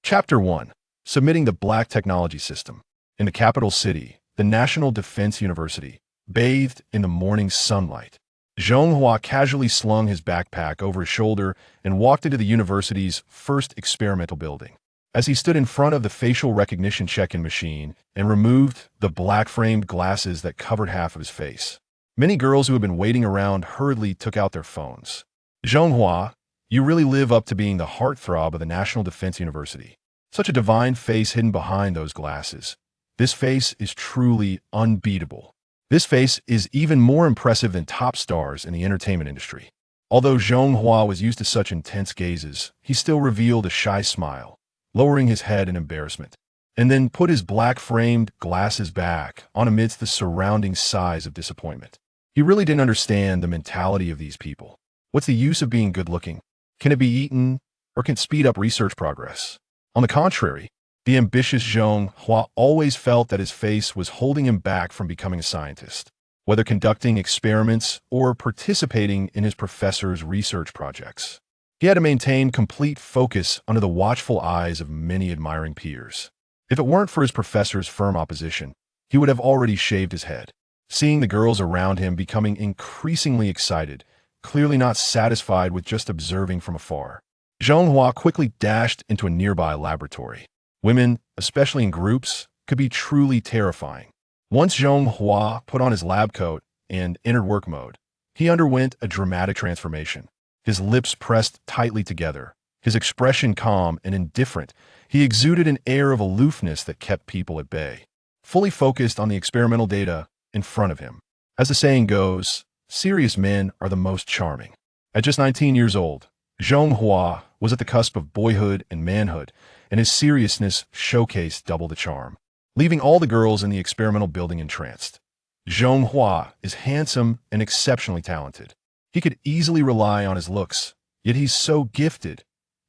Chapter 1. Submitting the Black Technology System. In the capital city, the National Defense University, bathed in the morning sunlight, Zhonghua casually slung his backpack over his shoulder and walked into the university's first experimental building. As he stood in front of the facial recognition check-in machine and removed the black-framed glasses that covered half of his face, many girls who had been waiting around hurriedly took out their phones. Zhonghua, you really live up to being the heartthrob of the National Defense University. Such a divine face hidden behind those glasses. This face is truly unbeatable. This face is even more impressive than top stars in the entertainment industry. Although Zhonghua was used to such intense gazes, he still revealed a shy smile, lowering his head in embarrassment, and then put his black-framed glasses back on amidst the surrounding sighs of disappointment. He really didn't understand the mentality of these people. What's the use of being good-looking? Can it be eaten, or can it speed up research progress? On the contrary, the ambitious Zhonghua always felt that his face was holding him back from becoming a scientist, whether conducting experiments or participating in his professor's research projects. He had to maintain complete focus under the watchful eyes of many admiring peers. If it weren't for his professor's firm opposition, he would have already shaved his head. Seeing the girls around him becoming increasingly excited, clearly not satisfied with just observing from afar, Zhonghua quickly dashed into a nearby laboratory. Women, especially in groups, could be truly terrifying. Once Zhonghua put on his lab coat and entered work mode, he underwent a dramatic transformation. His lips pressed tightly together, his expression calm and indifferent. He exuded an air of aloofness that kept people at bay, fully focused on the experimental data in front of him. As the saying goes, serious men are the most charming. At just 19 years old, Zhonghua was at the cusp of boyhood and manhood, and his seriousness showcased double the charm, leaving all the girls in the experimental building entranced. Zhonghua is handsome and exceptionally talented. He could easily rely on his looks, yet he's so gifted.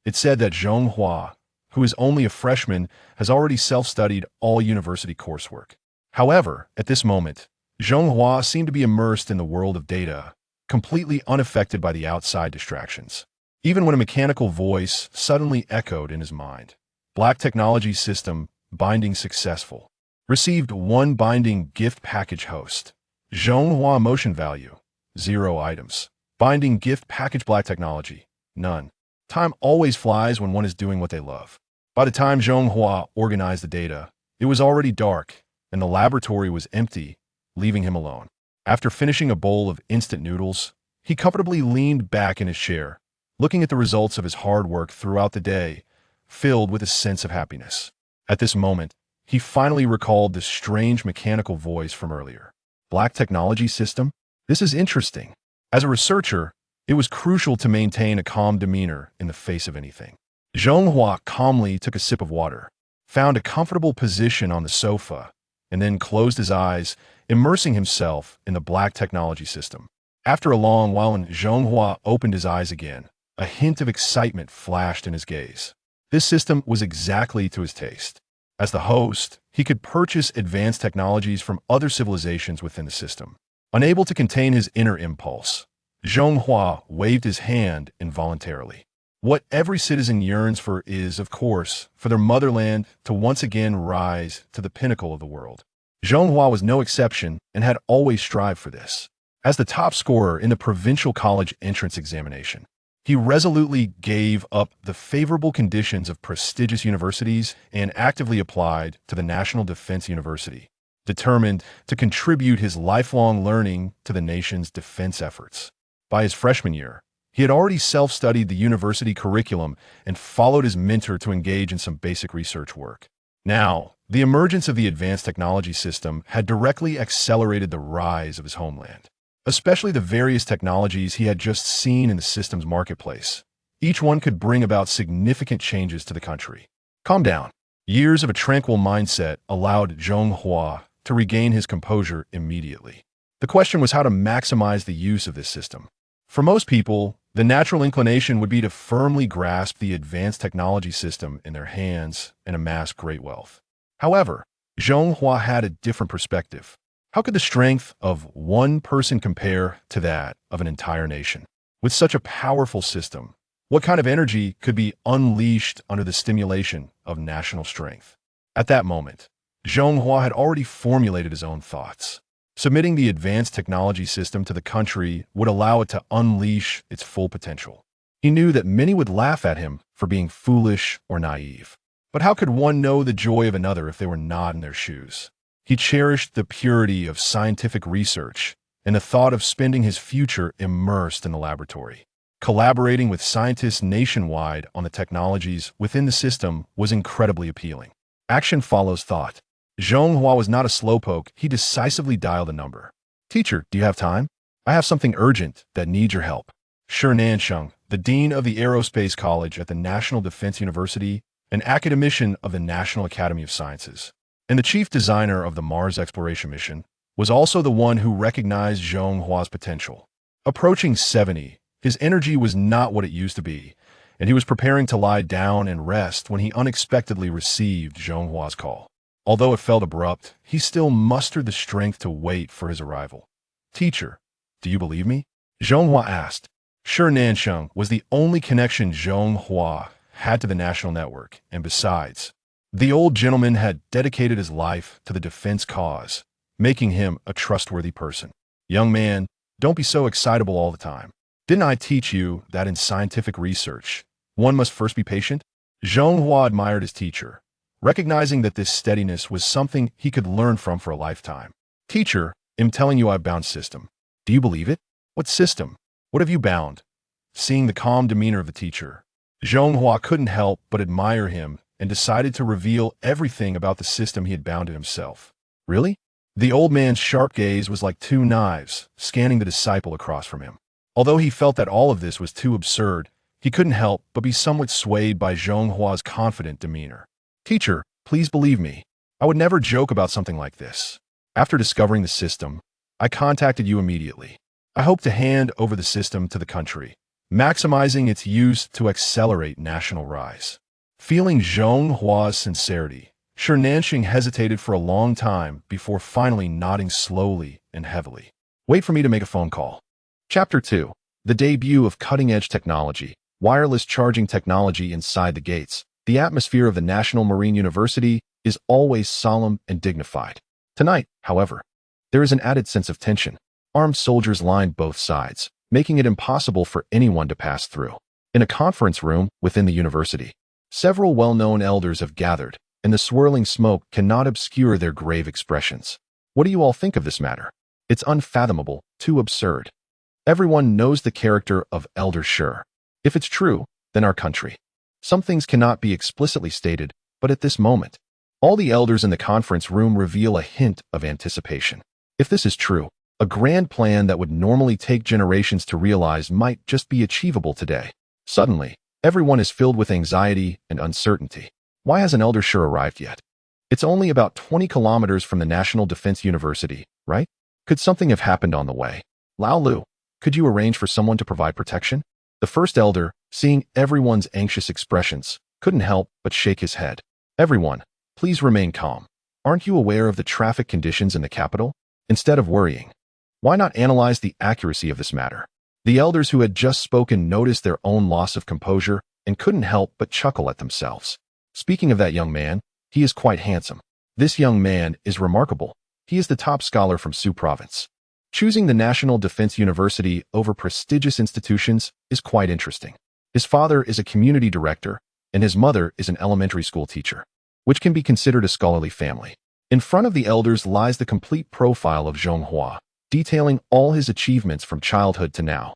It's said that Zhonghua, who is only a freshman, has already self-studied all university coursework. However, at this moment, Zhonghua seemed to be immersed in the world of data, completely unaffected by the outside distractions. Even when a mechanical voice suddenly echoed in his mind, Black Technology System, binding successful. Received 1 binding gift package host. Zhonghua motion value, 0 items. Binding gift package Black Technology, none. Time always flies when one is doing what they love. By the time Zhonghua organized the data, it was already dark, and the laboratory was empty, leaving him alone. After finishing a bowl of instant noodles, he comfortably leaned back in his chair, looking at the results of his hard work throughout the day, filled with a sense of happiness. At this moment, he finally recalled the strange mechanical voice from earlier. Black Technology System? This is interesting. As a researcher, it was crucial to maintain a calm demeanor in the face of anything. Zhonghua calmly took a sip of water, found a comfortable position on the sofa, and then closed his eyes, immersing himself in the Black Technology System. After a long while, when Zhonghua opened his eyes again, a hint of excitement flashed in his gaze. This system was exactly to his taste. As the host, he could purchase advanced technologies from other civilizations within the system. Unable to contain his inner impulse, Zhonghua waved his hand involuntarily. What every citizen yearns for is, of course, for their motherland to once again rise to the pinnacle of the world. Zhonghua was no exception and had always strived for this. As the top scorer in the provincial college entrance examination, he resolutely gave up the favorable conditions of prestigious universities and actively applied to the National Defense University, determined to contribute his lifelong learning to the nation's defense efforts. By his freshman year, he had already self-studied the university curriculum and followed his mentor to engage in some basic research work. Now, the emergence of the advanced technology system had directly accelerated the rise of his homeland, especially the various technologies he had just seen in the system's marketplace. Each one could bring about significant changes to the country. Calm down. Years of a tranquil mindset allowed Zhonghua to regain his composure immediately. The question was how to maximize the use of this system. For most people, the natural inclination would be to firmly grasp the advanced technology system in their hands and amass great wealth. However, Zhonghua had a different perspective. How could the strength of one person compare to that of an entire nation? With such a powerful system, What kind of energy could be unleashed under the stimulation of national strength? At that moment, Zhonghua had already formulated his own thoughts. Submitting the advanced technology system to the country would allow it to unleash its full potential. He knew that many would laugh at him for being foolish or naive. But how could one know the joy of another if they were not in their shoes? He cherished the purity of scientific research and the thought of spending his future immersed in the laboratory. Collaborating with scientists nationwide on the technologies within the system was incredibly appealing. Action follows thought. Zhonghua was not a slowpoke. He decisively dialed a number. "Teacher, do you have time? I have something urgent that needs your help." Shi Nansheng, the dean of the Aerospace College at the National Defense University, an academician of the National Academy of Sciences, and the chief designer of the Mars exploration mission, was also the one who recognized Zhonghua's potential. Approaching 70, his energy was not what it used to be, and he was preparing to lie down and rest when he unexpectedly received Zhonghua's call. Although it felt abrupt, he still mustered the strength to wait for his arrival. "Teacher, do you believe me?" Zhonghua asked. Shi Nansheng was the only connection Zhonghua had to the national network, and besides, the old gentleman had dedicated his life to the defense cause, making him a trustworthy person. "Young man, don't be so excitable all the time. Didn't I teach you that in scientific research, one must first be patient?" Zhonghua admired his teacher, recognizing that this steadiness was something he could learn from for a lifetime. "Teacher, I'm telling you I've bound system. Do you believe it?" "What system? What have you bound?" Seeing the calm demeanor of the teacher, Zhonghua couldn't help but admire him and decided to reveal everything about the system he had bound to himself. "Really?" The old man's sharp gaze was like two knives, scanning the disciple across from him. Although he felt that all of this was too absurd, he couldn't help but be somewhat swayed by Zhonghua's confident demeanor. "Teacher, please believe me. I would never joke about something like this. After discovering the system, I contacted you immediately. I hope to hand over the system to the country, maximizing its use to accelerate national rise." Feeling Zhonghua's sincerity, Shi Nansheng hesitated for a long time before finally nodding slowly and heavily. "Wait for me to make a phone call." Chapter 2. The debut of cutting-edge technology, wireless charging technology inside the gates. The atmosphere of the National Marine University is always solemn and dignified. Tonight, however, there is an added sense of tension. Armed soldiers line both sides, making it impossible for anyone to pass through. In a conference room within the university, several well-known elders have gathered, and the swirling smoke cannot obscure their grave expressions. What do you all think of this matter? It's unfathomable, too absurd. Everyone knows the character of Elder Shi. If it's true, then our country. Some things cannot be explicitly stated, but at this moment, all the elders in the conference room reveal a hint of anticipation. If this is true, a grand plan that would normally take generations to realize might just be achievable today. Suddenly, everyone is filled with anxiety and uncertainty. Why hasn't Elder Shi arrived yet? It's only about 20 kilometers from the National Defense University, right? Could something have happened on the way? Lao Lu, could you arrange for someone to provide protection? The first elder, seeing everyone's anxious expressions, couldn't help but shake his head. "Everyone, please remain calm. Aren't you aware of the traffic conditions in the capital? Instead of worrying, why not analyze the accuracy of this matter?" The elders who had just spoken noticed their own loss of composure and couldn't help but chuckle at themselves. "Speaking of that young man, he is quite handsome. This young man is remarkable. He is the top scholar from Su Province. Choosing the National Defense University over prestigious institutions is quite interesting. His father is a community director, and his mother is an elementary school teacher, which can be considered a scholarly family." In front of the elders lies the complete profile of Zhonghua, detailing all his achievements from childhood to now.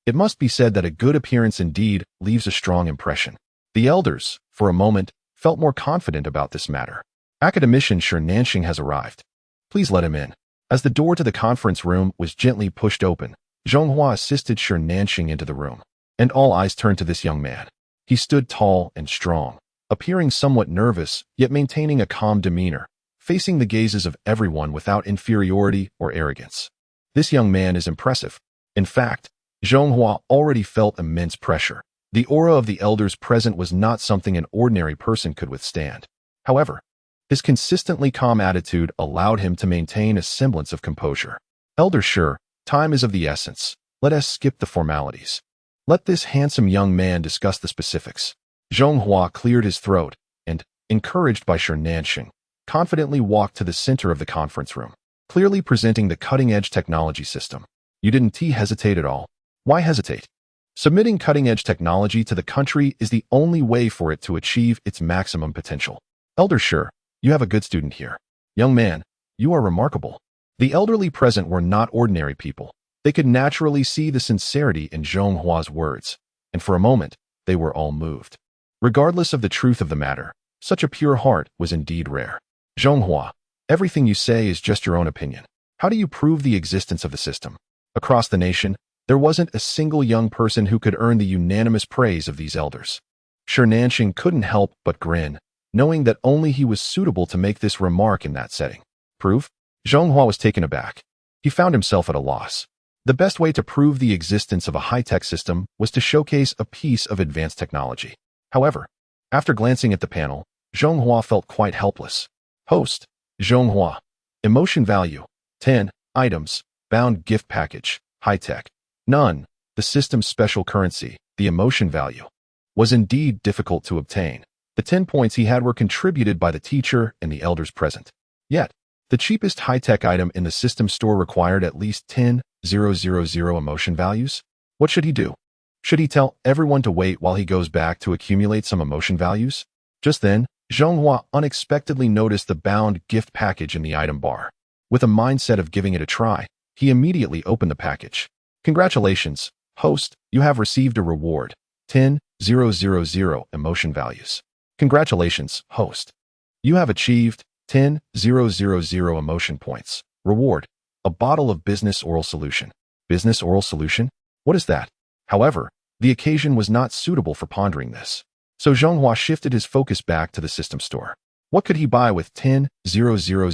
It must be said that a good appearance indeed leaves a strong impression. The elders, for a moment, felt more confident about this matter. Academician Shi Nansheng has arrived. Please let him in. As the door to the conference room was gently pushed open, Zhonghua assisted Shi Nansheng into the room, and all eyes turned to this young man. He stood tall and strong, appearing somewhat nervous, yet maintaining a calm demeanor, facing the gazes of everyone without inferiority or arrogance. This young man is impressive. In fact, Zhonghua already felt immense pressure. The aura of the elders present was not something an ordinary person could withstand. However, his consistently calm attitude allowed him to maintain a semblance of composure. "Elder Shi, time is of the essence. Let us skip the formalities." Let this handsome young man discuss the specifics. Zhonghua cleared his throat and, encouraged by Nanxing, confidently walked to the center of the conference room, clearly presenting the cutting-edge technology system. You didn't hesitate at all. Why hesitate? Submitting cutting-edge technology to the country is the only way for it to achieve its maximum potential. Elder Sure, you have a good student here. Young man, you are remarkable. The elderly present were not ordinary people. They could naturally see the sincerity in Zhonghua's words, and for a moment, they were all moved. Regardless of the truth of the matter, such a pure heart was indeed rare. Zhonghua, everything you say is just your own opinion. How do you prove the existence of the system? Across the nation, there wasn't a single young person who could earn the unanimous praise of these elders. Nanxing couldn't help but grin, knowing that only he was suitable to make this remark in that setting. Proof? Zhonghua was taken aback. He found himself at a loss. The best way to prove the existence of a high-tech system was to showcase a piece of advanced technology. However, after glancing at the panel, Zhonghua felt quite helpless. Host, Zhonghua. Emotion value, 10 items, bound gift package, high-tech. None. The system's special currency, the emotion value, was indeed difficult to obtain. The 10 points he had were contributed by the teacher and the elders present. Yet, the cheapest high-tech item in the system store required at least 10,000 emotion values. What should he do? Should he tell everyone to wait while he goes back to accumulate some emotion values? Just then, Zhonghua unexpectedly noticed the bound gift package in the item bar. With a mindset of giving it a try, he immediately opened the package. Congratulations, host, you have received a reward, 10,000 emotion values. Congratulations, host. You have achieved 10,000 emotion points. Reward, a bottle of business oral solution. Business oral solution? What is that? However, the occasion was not suitable for pondering this. So Zhonghua shifted his focus back to the system store. What could he buy with 10,000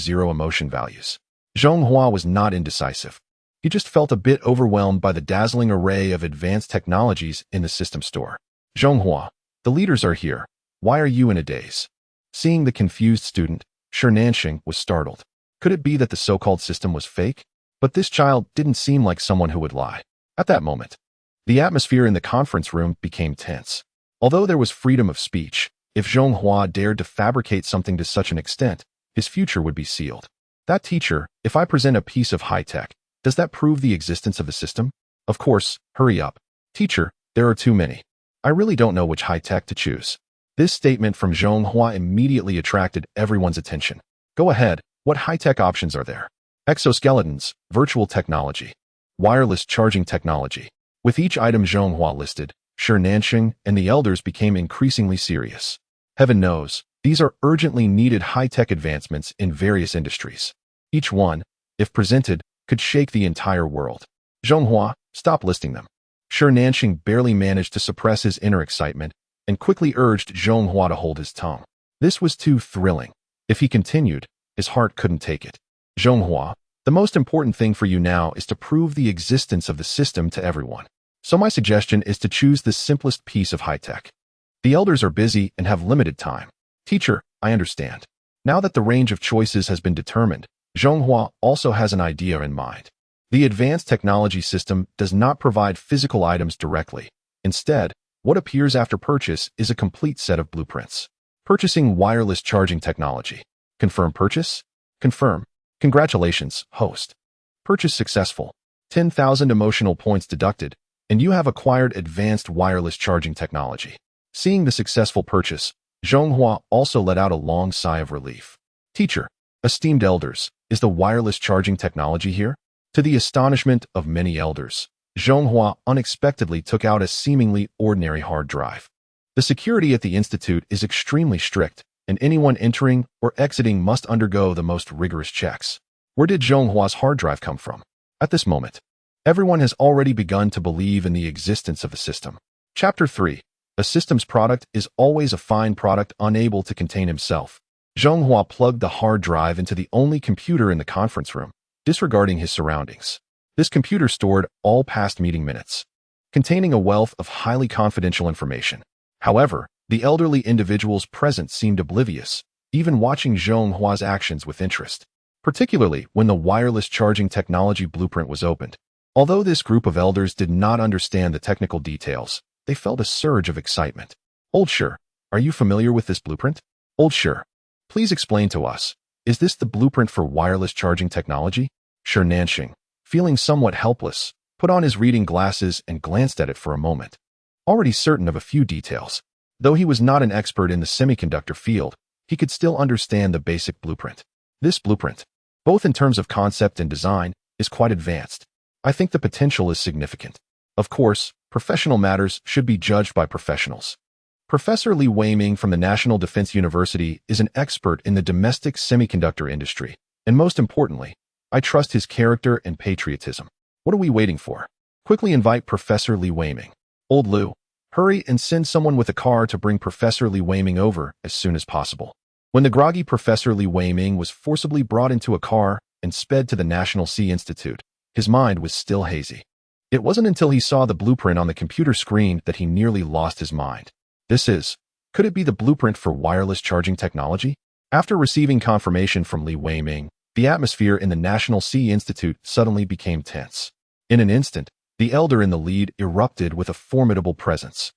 emotion values? Zhonghua was not indecisive. He just felt a bit overwhelmed by the dazzling array of advanced technologies in the system store. Zhonghua, the leaders are here. Why are you in a daze? Seeing the confused student, Nanxing was startled. Could it be that the so-called system was fake? But this child didn't seem like someone who would lie. At that moment, the atmosphere in the conference room became tense. Although there was freedom of speech, if Zhonghua dared to fabricate something to such an extent, his future would be sealed. That teacher, if I present a piece of high-tech, does that prove the existence of the system? Of course, hurry up. Teacher, there are too many. I really don't know which high-tech to choose. This statement from Zhonghua immediately attracted everyone's attention. Go ahead, what high-tech options are there? Exoskeletons, virtual technology, wireless charging technology. With each item Zhonghua listed, Nanxing and the elders became increasingly serious. Heaven knows, these are urgently needed high-tech advancements in various industries. Each one, if presented, could shake the entire world. Zhonghua, stop listing them. Nanxing barely managed to suppress his inner excitement and quickly urged Zhonghua to hold his tongue. This was too thrilling. If he continued, his heart couldn't take it. Zhonghua, the most important thing for you now is to prove the existence of the system to everyone. So my suggestion is to choose the simplest piece of high-tech. The elders are busy and have limited time. Teacher, I understand. Now that the range of choices has been determined, Zhonghua also has an idea in mind. The advanced technology system does not provide physical items directly. Instead, what appears after purchase is a complete set of blueprints. Purchasing wireless charging technology. Confirm purchase? Confirm. Congratulations, host. Purchase successful. 10,000 emotional points deducted, and you have acquired advanced wireless charging technology. Seeing the successful purchase, Zhonghua also let out a long sigh of relief. Teacher, esteemed elders, is the wireless charging technology here? To the astonishment of many elders, Zhonghua unexpectedly took out a seemingly ordinary hard drive. The security at the institute is extremely strict, and anyone entering or exiting must undergo the most rigorous checks. Where did Zhonghua's hard drive come from? At this moment, everyone has already begun to believe in the existence of the system. Chapter 3. A system's product is always a fine product unable to contain himself. Zhonghua plugged the hard drive into the only computer in the conference room, disregarding his surroundings. This computer stored all past meeting minutes, containing a wealth of highly confidential information. However, the elderly individuals present seemed oblivious, even watching Zhonghua's actions with interest. Particularly when the wireless charging technology blueprint was opened, Although this group of elders did not understand the technical details, they felt a surge of excitement. Old Sure, are you familiar with this blueprint? Old Sure, please explain to us. Is this the blueprint for wireless charging technology? Sure Nanxing, feeling somewhat helpless, put on his reading glasses and glanced at it for a moment. Already certain of a few details, though he was not an expert in the semiconductor field, he could still understand the basic blueprint. This blueprint, both in terms of concept and design, is quite advanced. I think the potential is significant. Of course, professional matters should be judged by professionals. Professor Li Weiming from the National Defense University is an expert in the domestic semiconductor industry, and most importantly, I trust his character and patriotism. What are we waiting for? Quickly invite Professor Li Weiming. Old Lu, hurry and send someone with a car to bring Professor Li Weiming over as soon as possible. When the groggy Professor Li Weiming was forcibly brought into a car and sped to the National Sea Institute, his mind was still hazy. It wasn't until he saw the blueprint on the computer screen that he nearly lost his mind. Could it be the blueprint for wireless charging technology? After receiving confirmation from Li Weiming, the atmosphere in the National Sea Institute suddenly became tense. In an instant, the elder in the lead erupted with a formidable presence.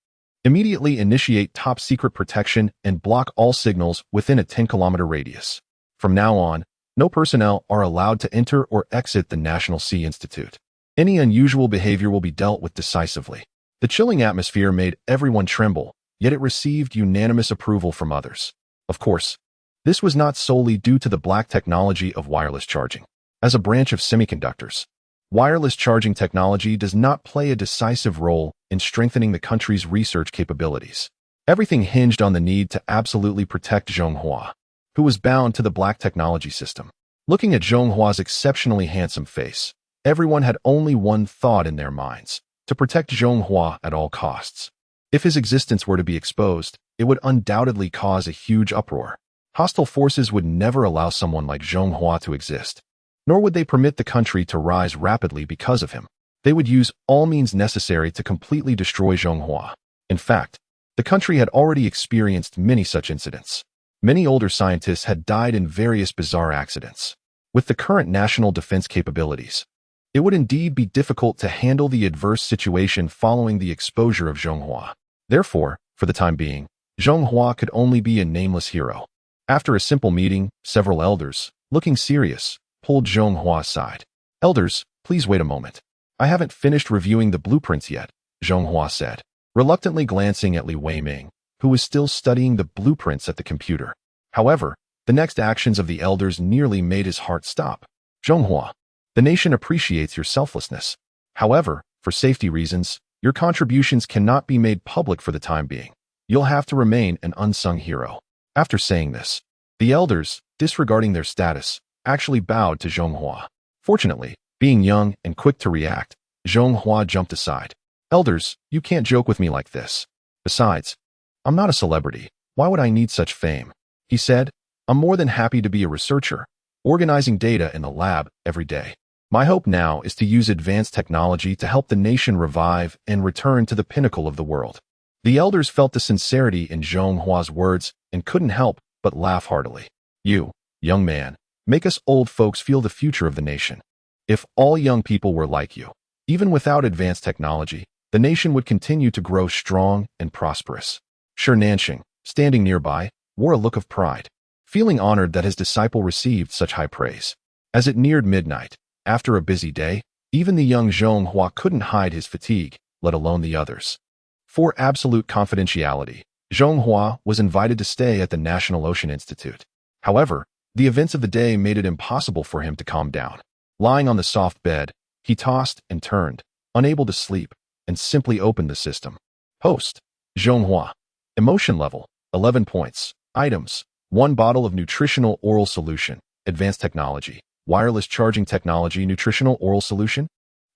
Immediately initiate top-secret protection and block all signals within a 10-kilometer radius. From now on, no personnel are allowed to enter or exit the National Sea Institute. Any unusual behavior will be dealt with decisively. The chilling atmosphere made everyone tremble, yet it received unanimous approval from others. Of course, this was not solely due to the black technology of wireless charging. As a branch of semiconductors, wireless charging technology does not play a decisive role in strengthening the country's research capabilities. Everything hinged on the need to absolutely protect Zhonghua, who was bound to the black technology system. Looking at Zhonghua's exceptionally handsome face, everyone had only one thought in their minds: to protect Zhonghua at all costs. If his existence were to be exposed, it would undoubtedly cause a huge uproar. Hostile forces would never allow someone like Zhonghua to exist, nor would they permit the country to rise rapidly because of him. They would use all means necessary to completely destroy Zhonghua. In fact, the country had already experienced many such incidents. Many older scientists had died in various bizarre accidents. With the current national defense capabilities, it would indeed be difficult to handle the adverse situation following the exposure of Zhonghua. Therefore, for the time being, Zhonghua could only be a nameless hero. After a simple meeting, several elders, looking serious, pulled Zhonghua aside. "Elders, please wait a moment. I haven't finished reviewing the blueprints yet," Zhonghua said, reluctantly glancing at Li Weiming, who was still studying the blueprints at the computer. However, the next actions of the elders nearly made his heart stop. "Zhonghua, the nation appreciates your selflessness. However, for safety reasons, your contributions cannot be made public for the time being. You'll have to remain an unsung hero." After saying this, the elders, disregarding their status, actually bowed to Zhonghua. Fortunately, being young and quick to react, Zhonghua jumped aside. "Elders, you can't joke with me like this. Besides, I'm not a celebrity. Why would I need such fame?" he said. "I'm more than happy to be a researcher, organizing data in the lab every day. My hope now is to use advanced technology to help the nation revive and return to the pinnacle of the world." The elders felt the sincerity in Zhonghua's words and couldn't help but laugh heartily. "You, young man, make us old folks feel the future of the nation. If all young people were like you, even without advanced technology, the nation would continue to grow strong and prosperous." Sure Nanxing, standing nearby, wore a look of pride, feeling honored that his disciple received such high praise. As it neared midnight, after a busy day, even the young Zhonghua couldn't hide his fatigue, let alone the others. For absolute confidentiality, Zhonghua was invited to stay at the National Ocean Institute. However, the events of the day made it impossible for him to calm down. Lying on the soft bed, he tossed and turned, unable to sleep, and simply opened the system. Post. Zhonghua. Emotion level, 11 points. Items, 1 bottle of nutritional oral solution, advanced technology. Wireless charging technology nutritional oral solution?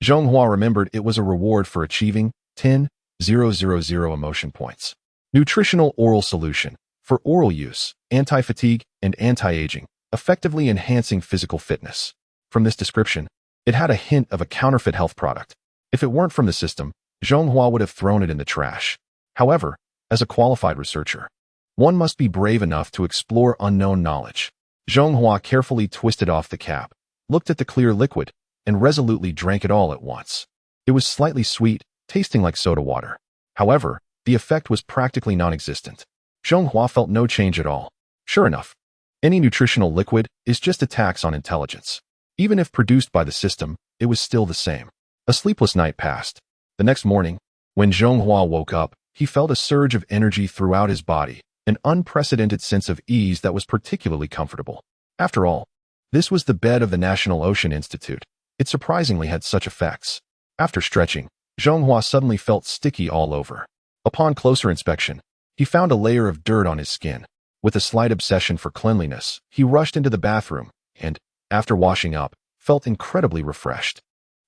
Zhonghua remembered it was a reward for achieving 10,000 emotion points. Nutritional oral solution, for oral use, anti-fatigue and anti-aging, effectively enhancing physical fitness. From this description, it had a hint of a counterfeit health product. If it weren't from the system, Zhonghua would have thrown it in the trash. However, as a qualified researcher, one must be brave enough to explore unknown knowledge. Zhonghua carefully twisted off the cap, looked at the clear liquid, and resolutely drank it all at once. It was slightly sweet, tasting like soda water. However, the effect was practically non-existent. Zhonghua felt no change at all. Sure enough, any nutritional liquid is just a tax on intelligence. Even if produced by the system, it was still the same. A sleepless night passed. The next morning, when Zhonghua woke up, he felt a surge of energy throughout his body, an unprecedented sense of ease that was particularly comfortable. After all, this was the bed of the National Ocean Institute. It surprisingly had such effects. After stretching, Zhonghua suddenly felt sticky all over. Upon closer inspection, he found a layer of dirt on his skin. With a slight obsession for cleanliness, he rushed into the bathroom and, after washing up, felt incredibly refreshed.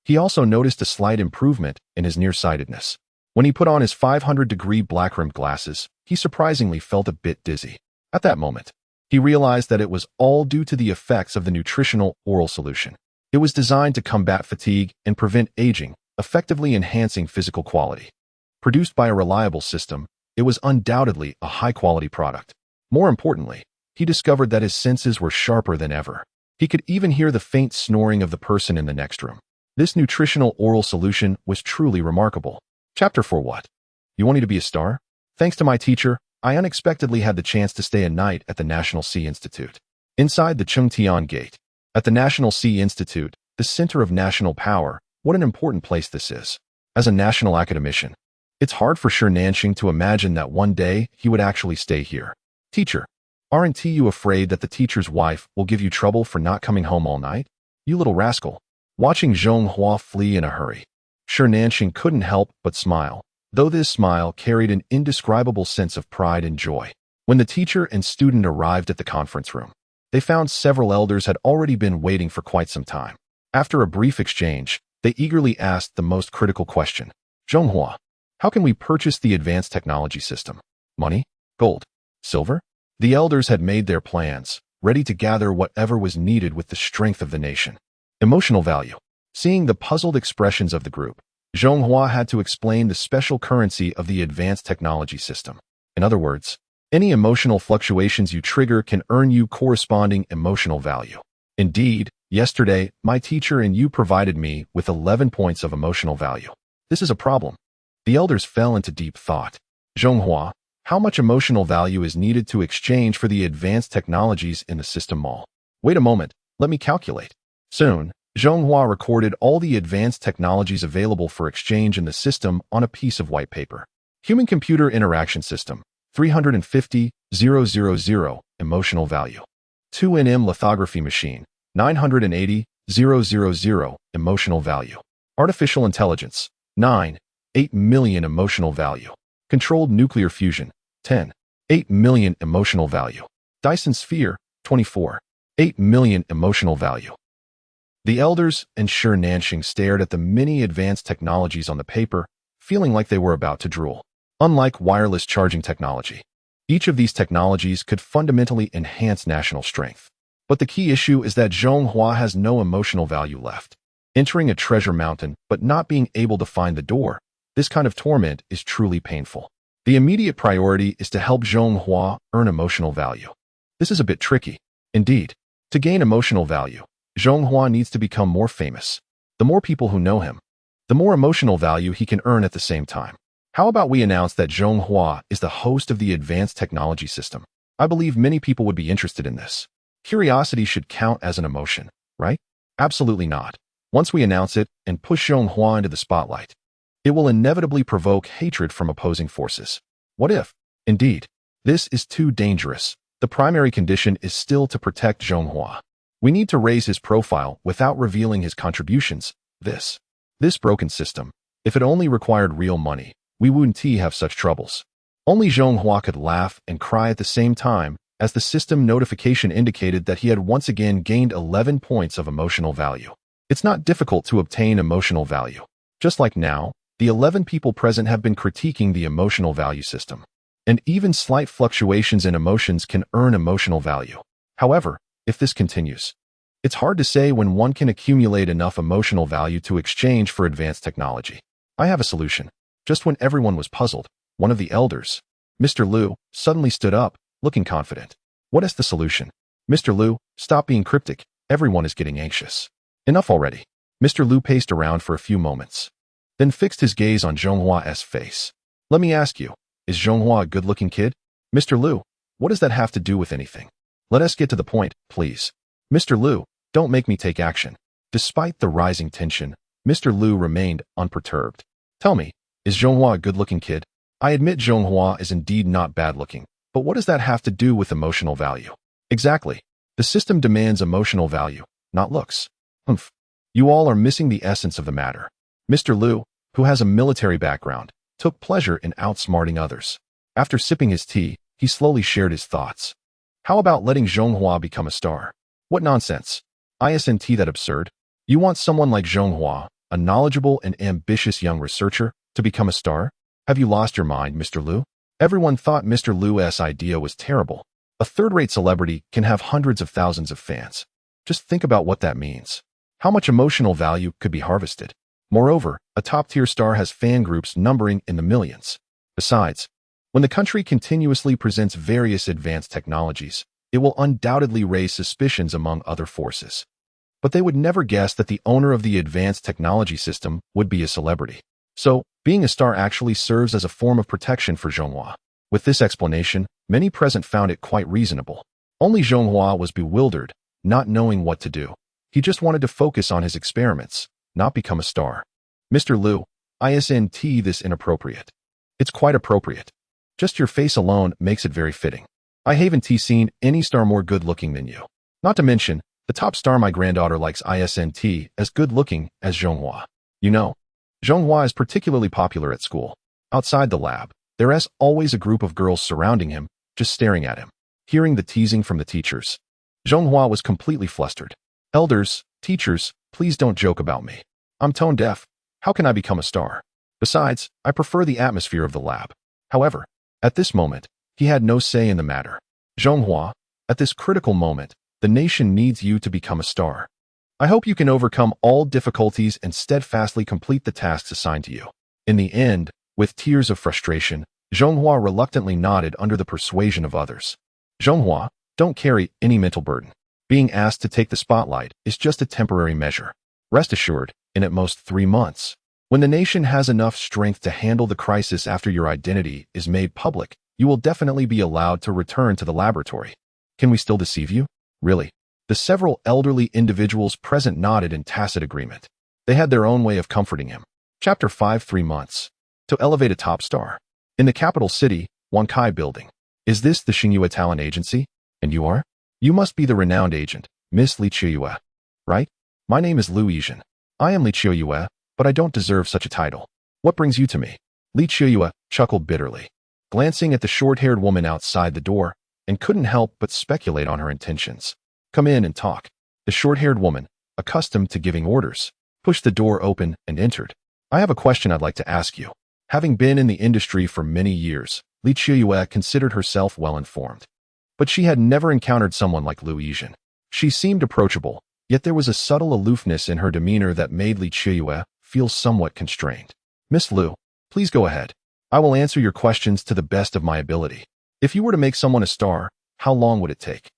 He also noticed a slight improvement in his nearsightedness. When he put on his 500-degree black-rimmed glasses, he surprisingly felt a bit dizzy. At that moment, he realized that it was all due to the effects of the nutritional oral solution. It was designed to combat fatigue and prevent aging, effectively enhancing physical quality. Produced by a reliable system, it was undoubtedly a high-quality product. More importantly, he discovered that his senses were sharper than ever. He could even hear the faint snoring of the person in the next room. This nutritional oral solution was truly remarkable. Chapter 4. What? You wanted to be a star? Thanks to my teacher, I unexpectedly had the chance to stay a night at the National Sea Institute. Inside the Chengtian Gate. At the National Sea Institute, the center of national power, what an important place this is. As a national academician, it's hard for Shi Nanxing to imagine that one day he would actually stay here. Teacher, aren't you afraid that the teacher's wife will give you trouble for not coming home all night? You little rascal. Watching Zhonghua flee in a hurry, Shi Nanxing couldn't help but smile, though this smile carried an indescribable sense of pride and joy. When the teacher and student arrived at the conference room, they found several elders had already been waiting for quite some time. After a brief exchange, they eagerly asked the most critical question. Zhonghua, how can we purchase the advanced technology system? Money? Gold? Silver? The elders had made their plans, ready to gather whatever was needed with the strength of the nation. Emotional value. Seeing the puzzled expressions of the group, Zhonghua had to explain the special currency of the advanced technology system. In other words, any emotional fluctuations you trigger can earn you corresponding emotional value. Indeed, yesterday, my teacher and you provided me with 11 points of emotional value. This is a problem. The elders fell into deep thought. Zhonghua, how much emotional value is needed to exchange for the advanced technologies in the system mall? Wait a moment, let me calculate. Soon, Zhonghua recorded all the advanced technologies available for exchange in the system on a piece of white paper. Human-computer interaction system, 350,000 emotional value. 2nm lithography machine, 980,000 emotional value. Artificial intelligence, 8 million emotional value. Controlled nuclear fusion, 8 million emotional value. Dyson sphere, 8 million emotional value. The elders and Shi Nanxing stared at the many advanced technologies on the paper, feeling like they were about to drool. Unlike wireless charging technology, each of these technologies could fundamentally enhance national strength. But the key issue is that Zhonghua has no emotional value left. Entering a treasure mountain but not being able to find the door, this kind of torment is truly painful. The immediate priority is to help Zhonghua earn emotional value. This is a bit tricky. Indeed, to gain emotional value, Zhonghua needs to become more famous. The more people who know him, the more emotional value he can earn at the same time. How about we announce that Zhonghua is the host of the advanced technology system? I believe many people would be interested in this. Curiosity should count as an emotion, right? Absolutely not. Once we announce it and push Zhonghua into the spotlight, it will inevitably provoke hatred from opposing forces. What if? Indeed, this is too dangerous. The primary condition is still to protect Zhonghua. We need to raise his profile without revealing his contributions. This broken system, if it only required real money, we wouldn't have such troubles. Only Zhonghua could laugh and cry at the same time as the system notification indicated that he had once again gained 11 points of emotional value. It's not difficult to obtain emotional value. Just like now, the 11 people present have been critiquing the emotional value system. And even slight fluctuations in emotions can earn emotional value. However, if this continues, it's hard to say when one can accumulate enough emotional value to exchange for advanced technology. I have a solution. Just when everyone was puzzled, one of the elders, Mr. Liu, suddenly stood up, looking confident. What is the solution? Mr. Liu, stop being cryptic. Everyone is getting anxious. Enough already. Mr. Liu paced around for a few moments, then fixed his gaze on Zhonghua's face. Let me ask you, is Zhonghua a good-looking kid? Mr. Liu, what does that have to do with anything? Let us get to the point, please. Mr. Liu, don't make me take action. Despite the rising tension, Mr. Liu remained unperturbed. Tell me, is Zhonghua a good-looking kid? I admit Zhonghua is indeed not bad-looking, but what does that have to do with emotional value? Exactly. The system demands emotional value, not looks. Humph. You all are missing the essence of the matter. Mr. Liu, who has a military background, took pleasure in outsmarting others. After sipping his tea, he slowly shared his thoughts. How about letting Zhonghua become a star? What nonsense. Isn't that absurd? You want someone like Zhonghua, a knowledgeable and ambitious young researcher, to become a star? Have you lost your mind, Mr. Liu? Everyone thought Mr. Liu's idea was terrible. A third-rate celebrity can have hundreds of thousands of fans. Just think about what that means. How much emotional value could be harvested? Moreover, a top-tier star has fan groups numbering in the millions. Besides, when the country continuously presents various advanced technologies, it will undoubtedly raise suspicions among other forces. But they would never guess that the owner of the advanced technology system would be a celebrity. So, being a star actually serves as a form of protection for Zhonghua. With this explanation, many present found it quite reasonable. Only Zhonghua was bewildered, not knowing what to do. He just wanted to focus on his experiments, not become a star. Mr. Liu, isn't this inappropriate? It's quite appropriate. Just your face alone makes it very fitting. I haven't seen any star more good-looking than you. Not to mention, the top star my granddaughter likes isn't as good-looking as Zhonghua. You know, Zhonghua is particularly popular at school. Outside the lab, there's always a group of girls surrounding him, just staring at him. Hearing the teasing from the teachers, Zhonghua was completely flustered. Elders, teachers, please don't joke about me. I'm tone deaf. How can I become a star? Besides, I prefer the atmosphere of the lab. However, at this moment, he had no say in the matter. Zhonghua, at this critical moment, the nation needs you to become a star. I hope you can overcome all difficulties and steadfastly complete the tasks assigned to you. In the end, with tears of frustration, Zhonghua reluctantly nodded under the persuasion of others. Zhonghua, don't carry any mental burden. Being asked to take the spotlight is just a temporary measure. Rest assured, in at most 3 months, when the nation has enough strength to handle the crisis after your identity is made public, you will definitely be allowed to return to the laboratory. Can we still deceive you? Really? The several elderly individuals present nodded in tacit agreement. They had their own way of comforting him. Chapter 5 3 months. To elevate a top star. In the capital city, Wankai Building. Is this the Xingyue Talent Agency? And you are? You must be the renowned agent, Miss Li Qiuyue. Right? My name is Liu Yizhen. I am Li Qiuyue, but I don't deserve such a title. What brings you to me? Li Qiuyue chuckled bitterly, glancing at the short-haired woman outside the door, and couldn't help but speculate on her intentions. Come in and talk. The short-haired woman, accustomed to giving orders, pushed the door open and entered. I have a question I'd like to ask you. Having been in the industry for many years, Li Qiuyue considered herself well-informed. But she had never encountered someone like Liu Yizhen. She seemed approachable, yet there was a subtle aloofness in her demeanor that made Li Qiuyue feel somewhat constrained. Miss Liu, please go ahead. I will answer your questions to the best of my ability. If you were to make someone a star, how long would it take?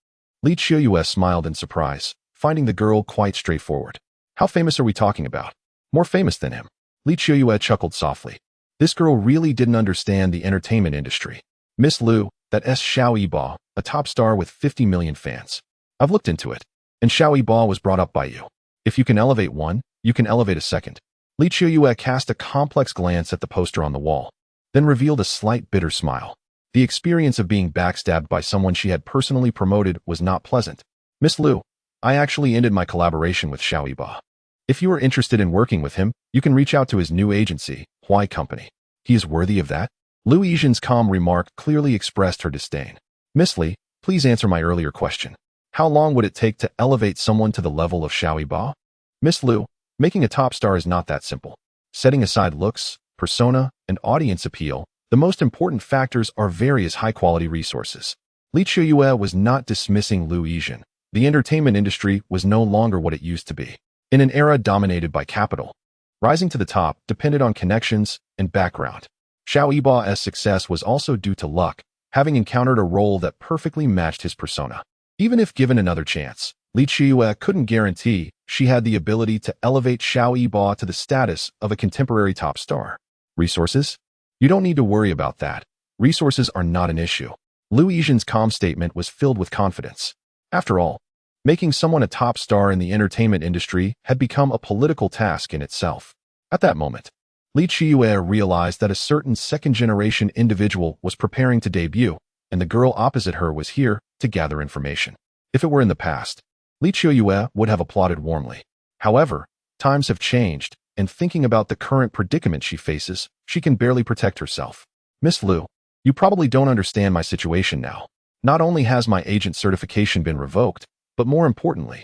Li Qiuyue smiled in surprise, finding the girl quite straightforward. How famous are we talking about? More famous than him. Li Qiuyue chuckled softly. This girl really didn't understand the entertainment industry. Miss Liu, that S. Xiao Yibo, a top star with 50 million fans. I've looked into it, and Xiao Yibo was brought up by you. If you can elevate one, you can elevate a second. Li Qiuyue cast a complex glance at the poster on the wall, then revealed a slight bitter smile. The experience of being backstabbed by someone she had personally promoted was not pleasant. Miss Liu, I actually ended my collaboration with Xiao Yibo. If you are interested in working with him, you can reach out to his new agency, Huai Company. He is worthy of that? Liu Yizhen's calm remark clearly expressed her disdain. Miss Li, please answer my earlier question. How long would it take to elevate someone to the level of Xiao Yibo? Miss Liu, making a top star is not that simple. Setting aside looks, persona, and audience appeal, the most important factors are various high-quality resources. Li Qiuyue was not dismissing Liu Yizhen. The entertainment industry was no longer what it used to be. In an era dominated by capital, rising to the top depended on connections and background. Xiao Yibo's success was also due to luck, having encountered a role that perfectly matched his persona. Even if given another chance, Li Qiuyue couldn't guarantee she had the ability to elevate Xiao Yiba to the status of a contemporary top star. Resources? You don't need to worry about that. Resources are not an issue. Lu Yizhen's calm statement was filled with confidence. After all, making someone a top star in the entertainment industry had become a political task in itself. At that moment, Li Qiuyue realized that a certain second-generation individual was preparing to debut, and the girl opposite her was here to gather information. If it were in the past, Li Qiuyue would have applauded warmly. However, times have changed, and thinking about the current predicament she faces, she can barely protect herself. Miss Lu, you probably don't understand my situation now. Not only has my agent certification been revoked, but more importantly,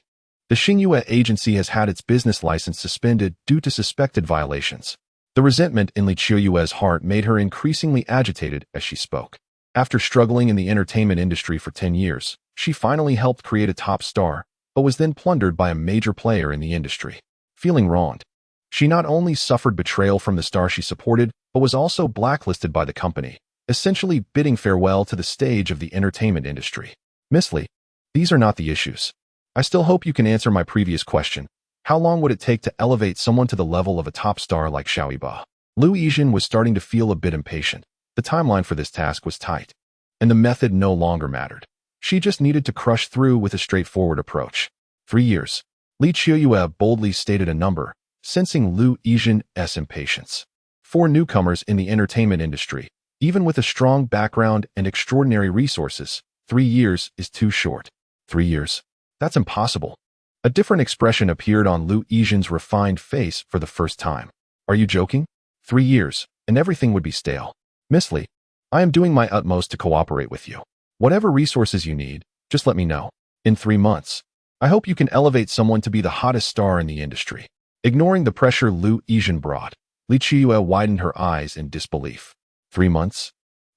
the Xingyue agency has had its business license suspended due to suspected violations. The resentment in Li Qiuyue's heart made her increasingly agitated as she spoke. After struggling in the entertainment industry for 10 years, she finally helped create a top star, but was then plundered by a major player in the industry. Feeling wronged, she not only suffered betrayal from the star she supported, but was also blacklisted by the company, essentially bidding farewell to the stage of the entertainment industry. Miss Li, these are not the issues. I still hope you can answer my previous question. How long would it take to elevate someone to the level of a top star like Xiao Yiba? Lu Yizhen was starting to feel a bit impatient. The timeline for this task was tight, and the method no longer mattered. She just needed to crush through with a straightforward approach. 3 years. Li Qiuyue boldly stated a number, sensing Lu Yizhen's impatience. 4 newcomers in the entertainment industry, even with a strong background and extraordinary resources, 3 years is too short. 3 years? That's impossible. A different expression appeared on Lu Yizhen's refined face for the first time. Are you joking? 3 years, and everything would be stale. Miss Li, I am doing my utmost to cooperate with you. Whatever resources you need, just let me know. In 3 months, I hope you can elevate someone to be the hottest star in the industry. Ignoring the pressure Lu Yizhen brought, Li Qiuyue widened her eyes in disbelief. 3 months?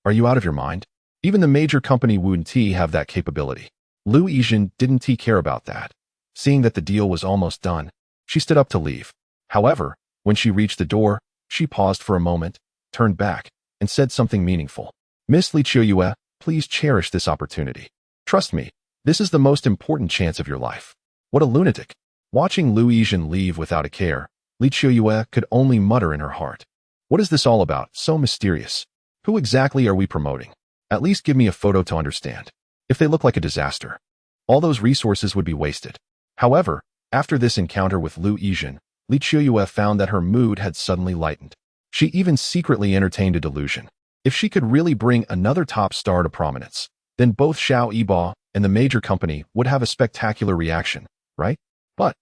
Are you out of your mind? Even the major company Wunti have that capability. Lu Yizhen didn't care about that. Seeing that the deal was almost done, she stood up to leave. However, when she reached the door, she paused for a moment, turned back, and said something meaningful. Miss Li Qiuyue, please cherish this opportunity. Trust me, this is the most important chance of your life. What a lunatic. Watching Lu Yizhen leave without a care, Li Qiuyue could only mutter in her heart. What is this all about, so mysterious? Who exactly are we promoting? At least give me a photo to understand. If they look like a disaster, all those resources would be wasted. However, after this encounter with Lu Yizhen, Li Qiuyue found that her mood had suddenly lightened. She even secretly entertained a delusion. If she could really bring another top star to prominence, then both Xiao Yiba and the major company would have a spectacular reaction, right? But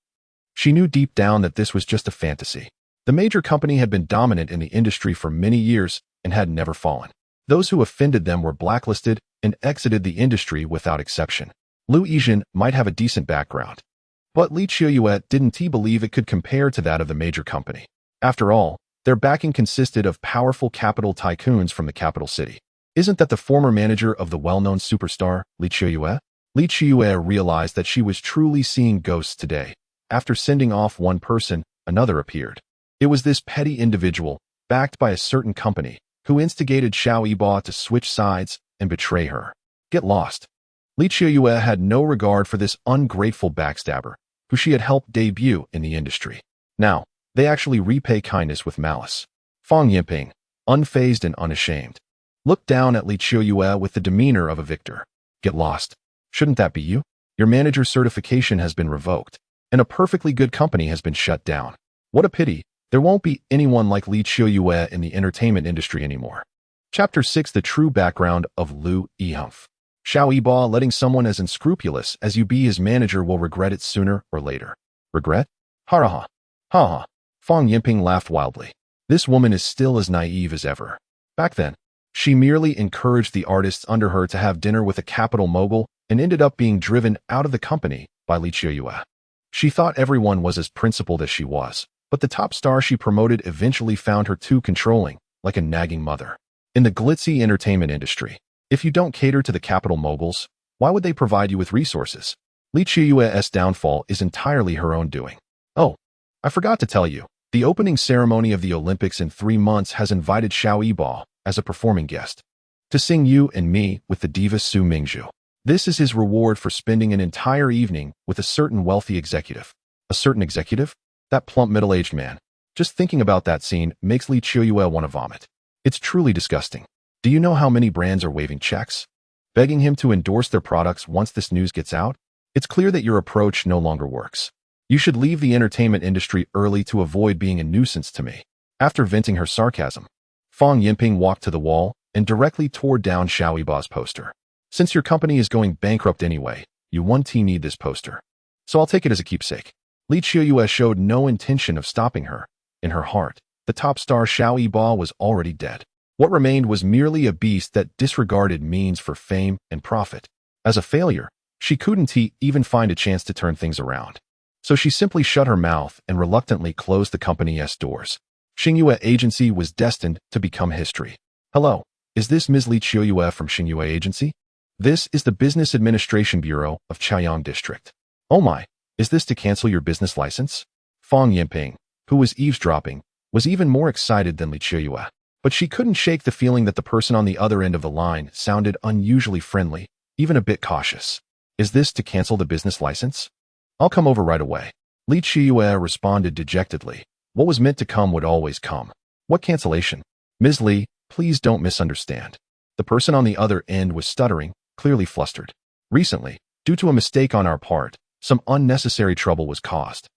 she knew deep down that this was just a fantasy. The major company had been dominant in the industry for many years and had never fallen. Those who offended them were blacklisted and exited the industry without exception. Lu Yizhen might have a decent background, but Li Qiuyue didn't believe it could compare to that of the major company. After all, their backing consisted of powerful capital tycoons from the capital city. Isn't that the former manager of the well-known superstar, Li Qiuyue? Li Qiuyue realized that she was truly seeing ghosts today. After sending off one person, another appeared. It was this petty individual, backed by a certain company, who instigated Xiao Yiba to switch sides and betray her. Get lost. Li Qiuyue had no regard for this ungrateful backstabber, who she had helped debut in the industry. Now, they actually repay kindness with malice. Fang Yinping, unfazed and unashamed, looked down at Li Qiuyue with the demeanor of a victor. Get lost. Shouldn't that be you? Your manager's certification has been revoked, and a perfectly good company has been shut down. What a pity. There won't be anyone like Li Qiuyue in the entertainment industry anymore. Chapter 6: The True Background of Lu Yizhen. Xiao Yiba, letting someone as unscrupulous as you be his manager will regret it sooner or later. Regret? Ha ha. Ha ha. Fang Yinping laughed wildly. This woman is still as naive as ever. Back then, she merely encouraged the artists under her to have dinner with a capital mogul and ended up being driven out of the company by Li Qiuyue. She thought everyone was as principled as she was, but the top star she promoted eventually found her too controlling, like a nagging mother. In the glitzy entertainment industry, if you don't cater to the capital moguls, why would they provide you with resources? Li Qiuyue's downfall is entirely her own doing. Oh, I forgot to tell you, the opening ceremony of the Olympics in 3 months has invited Xiao Yiba as a performing guest to sing You and Me with the diva Su Mingzhu. This is his reward for spending an entire evening with a certain wealthy executive. A certain executive? That plump middle-aged man. Just thinking about that scene makes Li Qiuyue want to vomit. It's truly disgusting. Do you know how many brands are waiving checks, begging him to endorse their products once this news gets out? It's clear that your approach no longer works. You should leave the entertainment industry early to avoid being a nuisance to me. After venting her sarcasm, Fang Yinping walked to the wall and directly tore down Xiao Yiba's poster. Since your company is going bankrupt anyway, you need this poster. So I'll take it as a keepsake. Li Qiuyue showed no intention of stopping her. In her heart, the top star Xiao Yiba was already dead. What remained was merely a beast that disregarded means for fame and profit. As a failure, she couldn't even find a chance to turn things around. So she simply shut her mouth and reluctantly closed the company's doors. Xingyue Agency was destined to become history. Hello, is this Ms. Li Qiuyue from Xingyue Agency? This is the Business Administration Bureau of Chaoyang District. Oh my, is this to cancel your business license? Fang Yinping, who was eavesdropping, was even more excited than Li Qiuyue. But she couldn't shake the feeling that the person on the other end of the line sounded unusually friendly, even a bit cautious. Is this to cancel the business license? I'll come over right away. Li Qiuyue responded dejectedly. What was meant to come would always come. What cancellation? Ms. Li, please don't misunderstand. The person on the other end was stuttering, clearly flustered. Recently, due to a mistake on our part, some unnecessary trouble was caused.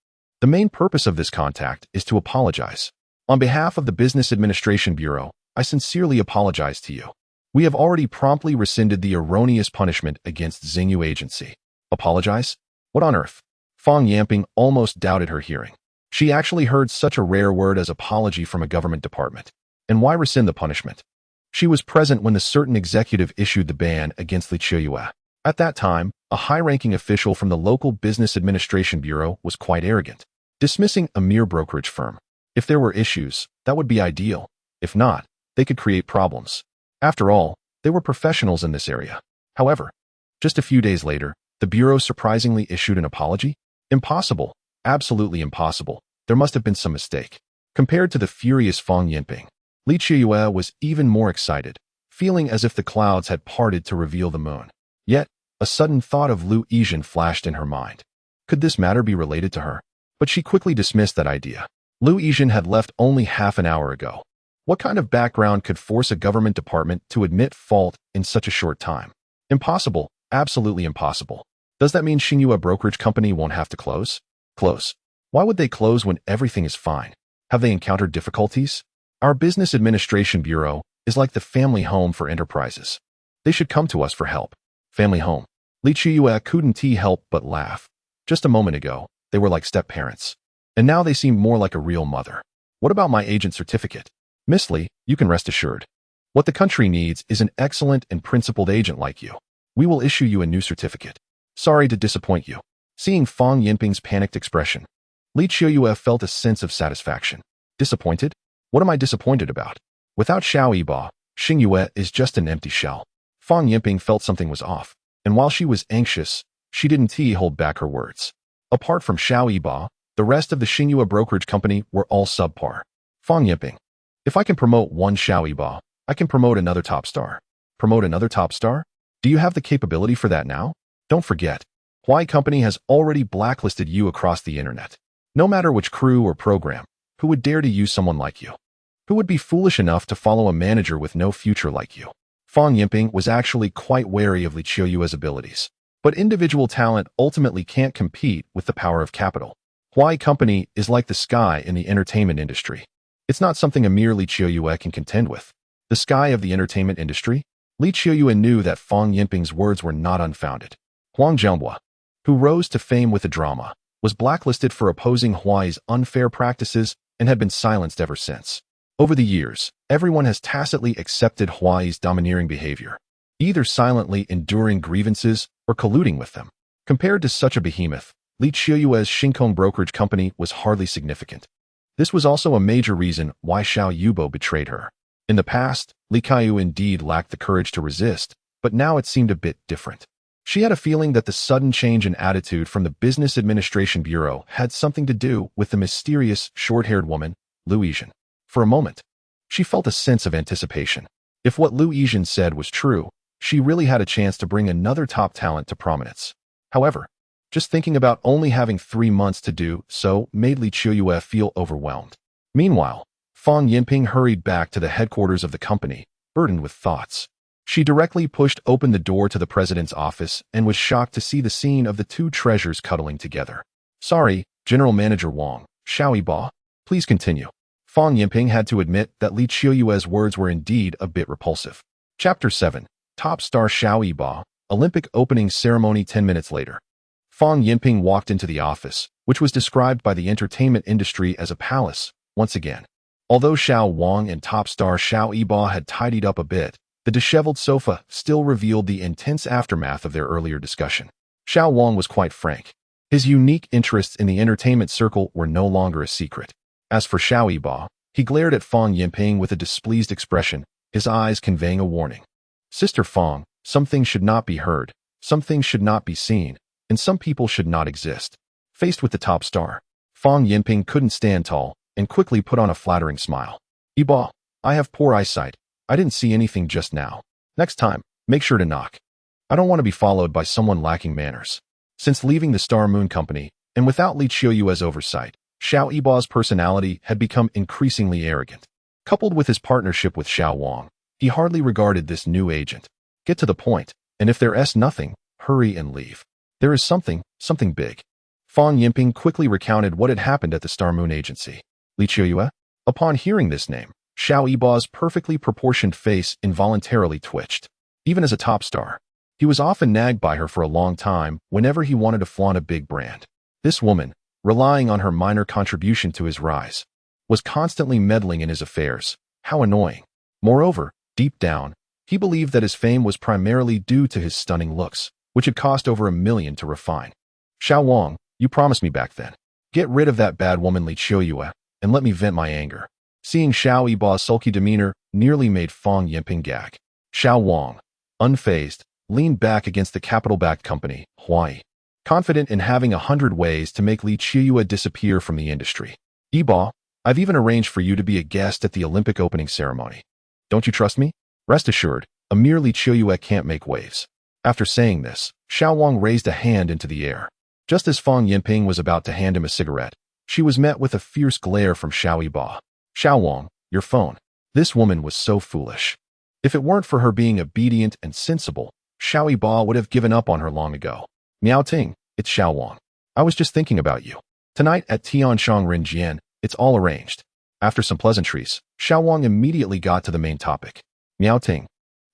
The main purpose of this contact is to apologize. On behalf of the Business Administration Bureau, I sincerely apologize to you. We have already promptly rescinded the erroneous punishment against Xingyue Agency. Apologize? What on earth? Fang Yinping almost doubted her hearing. She actually heard such a rare word as apology from a government department. And why rescind the punishment? She was present when the certain executive issued the ban against Li Qiuyue. At that time, a high-ranking official from the local Business Administration Bureau was quite arrogant, dismissing a mere brokerage firm. If there were issues, that would be ideal. If not, they could create problems. After all, they were professionals in this area. However, just a few days later, the Bureau surprisingly issued an apology? Impossible. Absolutely impossible. There must have been some mistake. Compared to the furious Fang Yinping, Li Qiuyue was even more excited, feeling as if the clouds had parted to reveal the moon. Yet, a sudden thought of Lu Yizhen flashed in her mind. Could this matter be related to her? But she quickly dismissed that idea. Lu Yizhen had left only half an hour ago. What kind of background could force a government department to admit fault in such a short time? Impossible. Absolutely impossible. Does that mean Xingyue Brokerage Company won't have to close? Close? Why would they close when everything is fine? Have they encountered difficulties? Our Business Administration Bureau is like the family home for enterprises. They should come to us for help. Family home. Li Qiuyue couldn't help but laugh. Just a moment ago, they were like step-parents. And now they seem more like a real mother. What about my agent certificate? Miss Li, you can rest assured. What the country needs is an excellent and principled agent like you. We will issue you a new certificate. Sorry to disappoint you. Seeing Fang Yinping's panicked expression, Li Qiuyue felt a sense of satisfaction. Disappointed? What am I disappointed about? Without Xiao Yiba, Xingyue is just an empty shell. Fang Yinping felt something was off, and while she was anxious, she didn't hold back her words. Apart from Xiao Yiba, the rest of the Xingyue Brokerage Company were all subpar. Fang Yinping. If I can promote one Xiao Yiba, I can promote another top star. Promote another top star? Do you have the capability for that now? Don't forget, Huai Company has already blacklisted you across the internet. No matter which crew or program, who would dare to use someone like you? Who would be foolish enough to follow a manager with no future like you? Fang Yinping was actually quite wary of Li Qiuyue's abilities. But individual talent ultimately can't compete with the power of capital. Huai Company is like the sky in the entertainment industry. It's not something a mere Li Qiuyue can contend with. The sky of the entertainment industry? Li Qiuyue knew that Fang Yinping's words were not unfounded. Huang Zhenghua, who rose to fame with the drama, was blacklisted for opposing Huai's unfair practices and had been silenced ever since. Over the years, everyone has tacitly accepted Huai's domineering behavior, either silently enduring grievances or colluding with them. Compared to such a behemoth, Li Qiuyue's Xingkong Brokerage Company was hardly significant. This was also a major reason why Xiao Yubo betrayed her. In the past, Li Qiuyue indeed lacked the courage to resist, but now it seemed a bit different. She had a feeling that the sudden change in attitude from the Business Administration Bureau had something to do with the mysterious, short-haired woman, Lu Yizhen. For a moment, she felt a sense of anticipation. If what Lu Yizhen said was true, she really had a chance to bring another top talent to prominence. However, just thinking about only having 3 months to do so made Li Qiuyue feel overwhelmed. Meanwhile, Fang Yinping hurried back to the headquarters of the company, burdened with thoughts. She directly pushed open the door to the president's office and was shocked to see the scene of the two treasures cuddling together. Sorry, General Manager Wang, Xiao Yiba, please continue. Fang Yinping had to admit that Li Qiuyue's words were indeed a bit repulsive. Chapter 7. Top Star Xiao Yiba, Olympic Opening Ceremony 10 minutes later. Fang Yinping walked into the office, which was described by the entertainment industry as a palace, once again. Although Xiao Wang and top star Xiao Yiba had tidied up a bit, the disheveled sofa still revealed the intense aftermath of their earlier discussion. Xiao Wang was quite frank. His unique interests in the entertainment circle were no longer a secret. As for Xiao Yiba, he glared at Fang Yinping with a displeased expression, his eyes conveying a warning. Sister Fang, some things should not be heard, some things should not be seen, and some people should not exist. Faced with the top star, Fang Yinping couldn't stand tall and quickly put on a flattering smile. Yiba, I have poor eyesight. I didn't see anything just now. Next time, make sure to knock. I don't want to be followed by someone lacking manners. Since leaving the Star Moon Company, and without Li Qiuyue's oversight, Xiao Yiba's personality had become increasingly arrogant. Coupled with his partnership with Xiao Wang, he hardly regarded this new agent. Get to the point, and if there's nothing, hurry and leave. There is something big. Fang Yinping quickly recounted what had happened at the Star Moon Agency. Li Qiuyue? Upon hearing this name, Xiao Yiba's perfectly proportioned face involuntarily twitched. Even as a top star, he was often nagged by her for a long time whenever he wanted to flaunt a big brand. This woman, relying on her minor contribution to his rise, was constantly meddling in his affairs. How annoying. Moreover, deep down, he believed that his fame was primarily due to his stunning looks, which had cost over $1 million to refine. Xiao Wang, you promised me back then. Get rid of that bad woman Li Qiuyue, and let me vent my anger. Seeing Xiao Yiba's sulky demeanor nearly made Fang Yinping gag. Xiao Wang, unfazed, leaned back against the capital-backed company, Huai, confident in having 100 ways to make Li Qiuyue disappear from the industry. Yiba, I've even arranged for you to be a guest at the Olympic opening ceremony. Don't you trust me? Rest assured, a mere Li Qiuyue can't make waves. After saying this, Xiao Wang raised a hand into the air. Just as Fang Yinping was about to hand him a cigarette, she was met with a fierce glare from Xiao Yiba. Xiao Wang, your phone. This woman was so foolish. If it weren't for her being obedient and sensible, Xiao Yiba would have given up on her long ago. Miao Ting, it's Xiao Wang. I was just thinking about you. Tonight at Tianshang Rinjian, it's all arranged. After some pleasantries, Xiao Wang immediately got to the main topic. Miao Ting,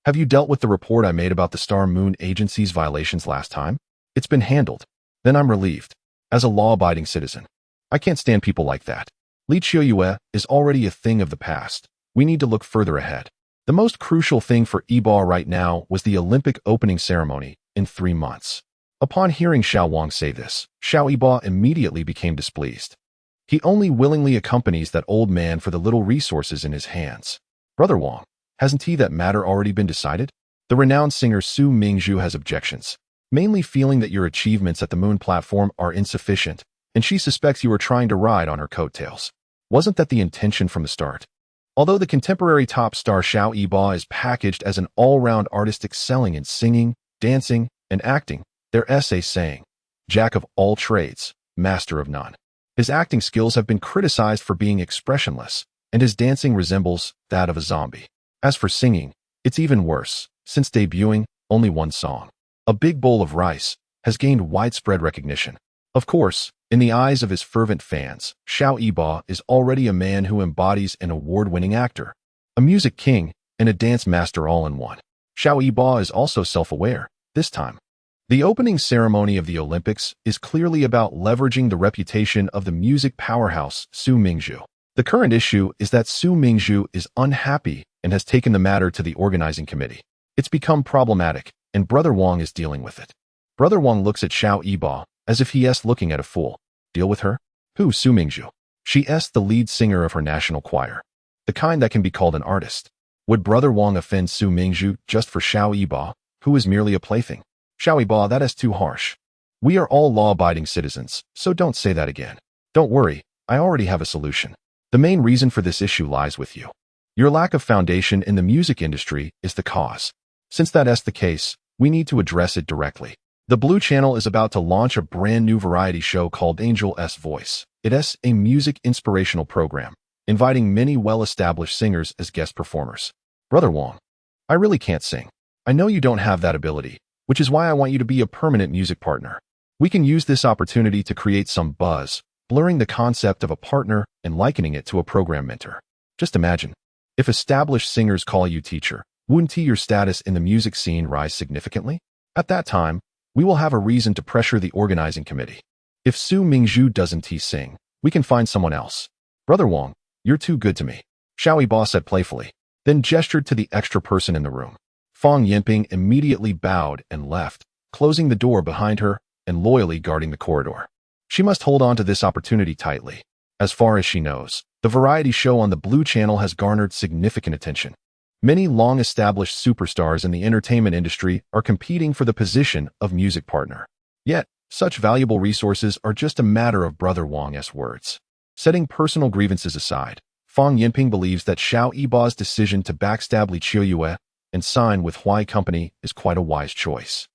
have you dealt with the report I made about the Star Moon Agency's violations last time? It's been handled. Then I'm relieved. As a law-abiding citizen, I can't stand people like that. Li Qiuyue is already a thing of the past. We need to look further ahead. The most crucial thing for Yiba right now was the Olympic opening ceremony in 3 months. Upon hearing Xiao Wang say this, Xiao Yiba immediately became displeased. He only willingly accompanies that old man for the little resources in his hands. Brother Wang, hasn't that matter already been decided? The renowned singer Su Mingzhu has objections, mainly feeling that your achievements at the moon platform are insufficient, and she suspects you are trying to ride on her coattails. Wasn't that the intention from the start? Although the contemporary top star Xiao Yiba is packaged as an all-round artist excelling in singing, dancing, and acting, their essay saying, Jack of all trades, master of none. His acting skills have been criticized for being expressionless, and his dancing resembles that of a zombie. As for singing, it's even worse. Since debuting, only one song, A Big Bowl of Rice, has gained widespread recognition. Of course, in the eyes of his fervent fans, Xiao Yiba is already a man who embodies an award-winning actor, a music king, and a dance master all in one. Xiao Yiba is also self-aware, this time. The opening ceremony of the Olympics is clearly about leveraging the reputation of the music powerhouse Su Mingzhu. The current issue is that Su Mingzhu is unhappy and has taken the matter to the organizing committee. It's become problematic, and Brother Wang is dealing with it. Brother Wang looks at Xiao Yiba as if he is looking at a fool. Deal with her? Who, Su Mingzhu? She is the lead singer of her national choir, the kind that can be called an artist. Would Brother Wang offend Su Mingzhu just for Xiao Yiba, who is merely a plaything? Xiao Yiba, that is too harsh. We are all law-abiding citizens, so don't say that again. Don't worry, I already have a solution. The main reason for this issue lies with you. Your lack of foundation in the music industry is the cause. Since that's the case, we need to address it directly. The Blue Channel is about to launch a brand new variety show called Angel's Voice. It is a music inspirational program, inviting many well-established singers as guest performers. Brother Wong, I really can't sing. I know you don't have that ability, which is why I want you to be a permanent music partner. We can use this opportunity to create some buzz, blurring the concept of a partner and likening it to a program mentor. Just imagine, if established singers call you teacher, wouldn't your status in the music scene rise significantly? At that time, we will have a reason to pressure the organizing committee. If Su Mingzhu doesn't sing, we can find someone else. Brother Wong, you're too good to me, Xiao Yibo said playfully, then gestured to the extra person in the room. Fang Yinping immediately bowed and left, closing the door behind her and loyally guarding the corridor. She must hold on to this opportunity tightly. As far as she knows, the variety show on the Blue Channel has garnered significant attention. Many long-established superstars in the entertainment industry are competing for the position of music partner. Yet, such valuable resources are just a matter of Brother Wong's words. Setting personal grievances aside, Fang Yinping believes that Xiao Yibo's decision to backstab Li Qiuyue and sign with Huai Company is quite a wise choice.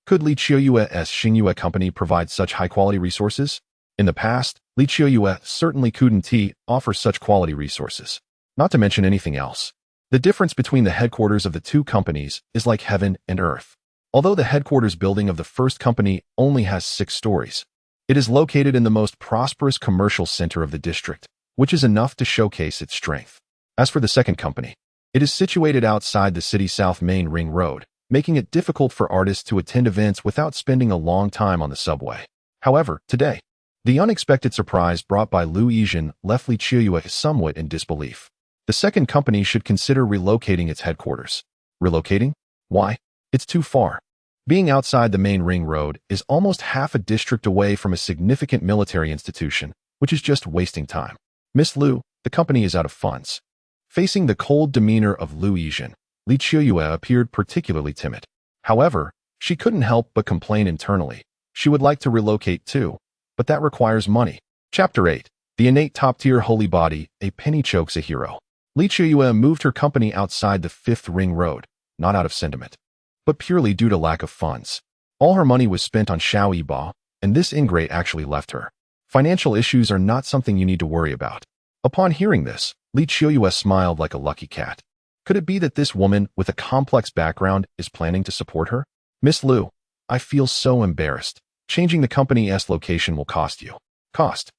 Could Li Qiuyue's Xingyue Company provide such high-quality resources? In the past, Li Qiuyue certainly couldn't offer such quality resources. Not to mention anything else. The difference between the headquarters of the two companies is like heaven and earth. Although the headquarters building of the first company only has 6 stories, it is located in the most prosperous commercial center of the district, which is enough to showcase its strength. As for the second company, it is situated outside the city's South Main Ring Road, making it difficult for artists to attend events without spending a long time on the subway. However, today, the unexpected surprise brought by Lu Yizhen left Li Qiuyue somewhat in disbelief. The second company should consider relocating its headquarters. Relocating? Why? It's too far. Being outside the main ring road is almost half a district away from a significant military institution, which is just wasting time. Miss Lu, the company is out of funds. Facing the cold demeanor of Lu Yizhen, Li Qiuyue appeared particularly timid. However, she couldn't help but complain internally. She would like to relocate too, but that requires money. Chapter 8. The innate top-tier holy body, a penny chokes a hero. Li Qiuyue moved her company outside the 5th Ring Road, not out of sentiment, but purely due to lack of funds. All her money was spent on Xiao Yibo, and this ingrate actually left her. Financial issues are not something you need to worry about. Upon hearing this, Li Qiuyue smiled like a lucky cat. Could it be that this woman with a complex background is planning to support her? Miss Lu, I feel so embarrassed. Changing the company's location will cost you. Cost?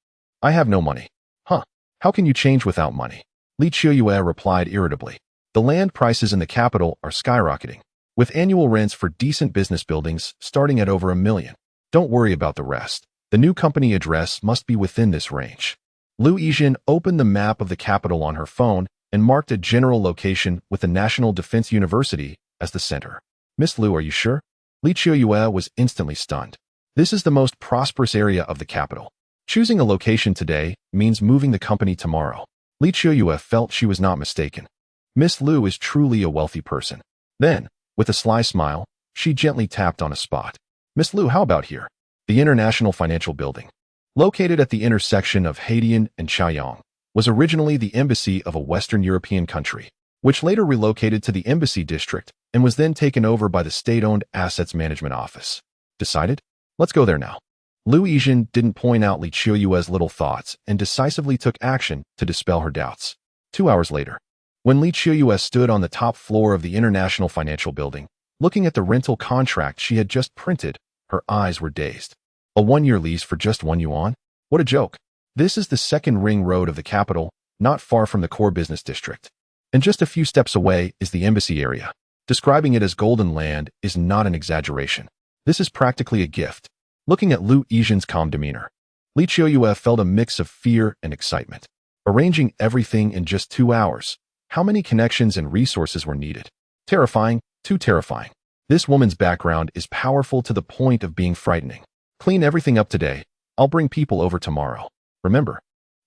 I have no money. Huh? How can you change without money? Li Qiuyue replied irritably. The land prices in the capital are skyrocketing, with annual rents for decent business buildings starting at over $1 million. Don't worry about the rest. The new company address must be within this range. Lu Yizhen opened the map of the capital on her phone and marked a general location with the National Defense University as the center. Miss Lu, are you sure? Li Qiuyue was instantly stunned. This is the most prosperous area of the capital. Choosing a location today means moving the company tomorrow. Li Qiuyue felt she was not mistaken. Miss Lu is truly a wealthy person. Then, with a sly smile, she gently tapped on a spot. Miss Lu, how about here? The International Financial Building. Located at the intersection of Haidian and Chaoyang, was originally the embassy of a Western European country, which later relocated to the embassy district and was then taken over by the state-owned Assets Management Office. Decided? Let's go there now. Lu Yizhen didn't point out Li Qiuyue's little thoughts and decisively took action to dispel her doubts. 2 hours later, when Li Qiuyue stood on the top floor of the International Financial Building, looking at the rental contract she had just printed, her eyes were dazed. A 1-year lease for just 1 yuan? What a joke. This is the 2nd ring road of the capital, not far from the core business district. And just a few steps away is the embassy area. Describing it as golden land is not an exaggeration. This is practically a gift. Looking at Lu Yizhen's calm demeanor, Li Qiuyue felt a mix of fear and excitement. Arranging everything in just 2 hours, how many connections and resources were needed? Terrifying, too terrifying. This woman's background is powerful to the point of being frightening. Clean everything up today. I'll bring people over tomorrow. Remember,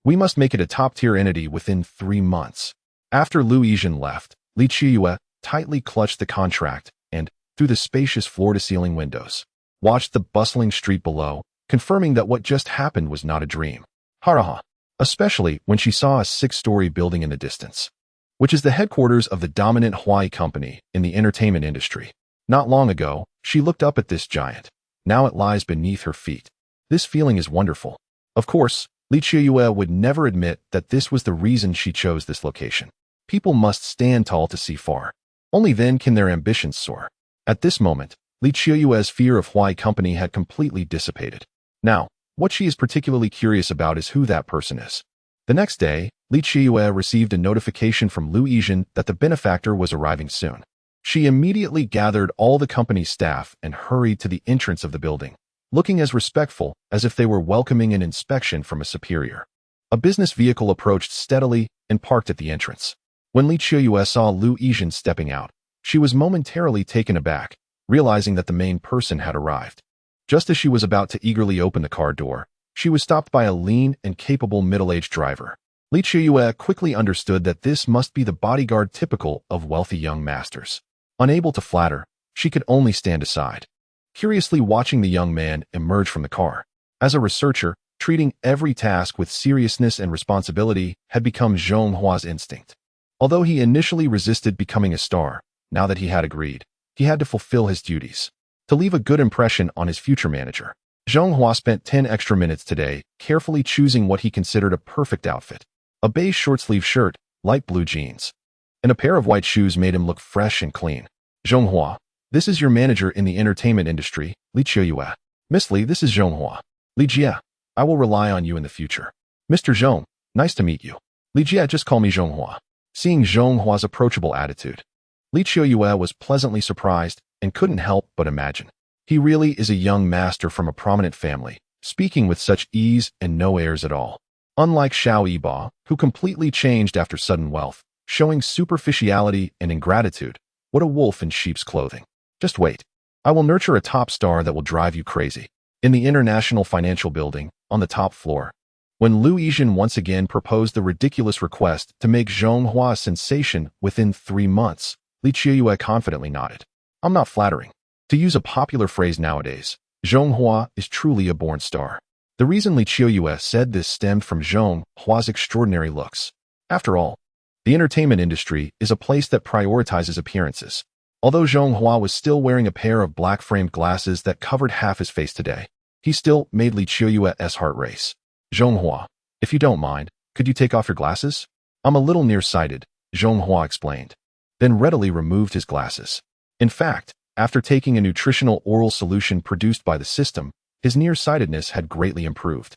we must make it a top-tier entity within 3 months. After Lu Yizhen left, Li Qiuyue tightly clutched the contract and, through the spacious floor-to-ceiling windows, watched the bustling street below, confirming that what just happened was not a dream. Haraha. Especially when she saw a 6-story building in the distance. which is the headquarters of the dominant Hawaii company in the entertainment industry. Not long ago, she looked up at this giant. Now it lies beneath her feet. This feeling is wonderful. Of course, Lee Chiu-yue would never admit that this was the reason she chose this location. People must stand tall to see far. Only then can their ambitions soar. At this moment, Lee Chiu-yue's fear of Hawaii company had completely dissipated. Now, what she is particularly curious about is who that person is. The next day, Lee Chiu-yue received a notification from Liu Yijin that the benefactor was arriving soon. She immediately gathered all the company's staff and hurried to the entrance of the building, looking as respectful as if they were welcoming an inspection from a superior. A business vehicle approached steadily and parked at the entrance. When Lee Chiu-yue saw Liu Yijin stepping out, she was momentarily taken aback, realizing that the main person had arrived. Just as she was about to eagerly open the car door, she was stopped by a lean and capable middle-aged driver. Lee Chiu-yue quickly understood that this must be the bodyguard typical of wealthy young masters. Unable to flatter, she could only stand aside, curiously watching the young man emerge from the car. As a researcher, treating every task with seriousness and responsibility had become Zhong Hua's instinct. Although he initially resisted becoming a star, now that he had agreed, he had to fulfill his duties. To leave a good impression on his future manager, Zhong Hua spent 10 extra minutes today carefully choosing what he considered a perfect outfit. A beige short-sleeve shirt, light blue jeans, and a pair of white shoes made him look fresh and clean. Zhong Hua, this is your manager in the entertainment industry, Lee Chiu-yue. Miss Lee, this is Zhong Hua. Lee Jie, I will rely on you in the future. Mr. Zhong, nice to meet you. Lee Jie, just call me Zhong Hua. Seeing Zhong Hua's approachable attitude, Lee Chiu-yue was pleasantly surprised and couldn't help but imagine. He really is a young master from a prominent family, speaking with such ease and no airs at all. Unlike Xiao Yiba, who completely changed after sudden wealth, showing superficiality and ingratitude. What a wolf in sheep's clothing. Just wait. I will nurture a top star that will drive you crazy. In the International Financial Building, on the top floor, when Liu Yijin once again proposed the ridiculous request to make Zhong Hua a sensation within 3 months, Lee Chiu-yue confidently nodded. I'm not flattering. To use a popular phrase nowadays, Zhong Hua is truly a born star. The reason Lee Chiu-yue said this stemmed from Zhong Hua's extraordinary looks. After all, the entertainment industry is a place that prioritizes appearances. Although Zhong Hua was still wearing a pair of black-framed glasses that covered half his face today, he still made Lee Chiu-yue's heart race. Zhong Hua, if you don't mind, could you take off your glasses? I'm a little nearsighted, Zhong Hua explained, then readily removed his glasses. In fact, after taking a nutritional oral solution produced by the system, his nearsightedness had greatly improved.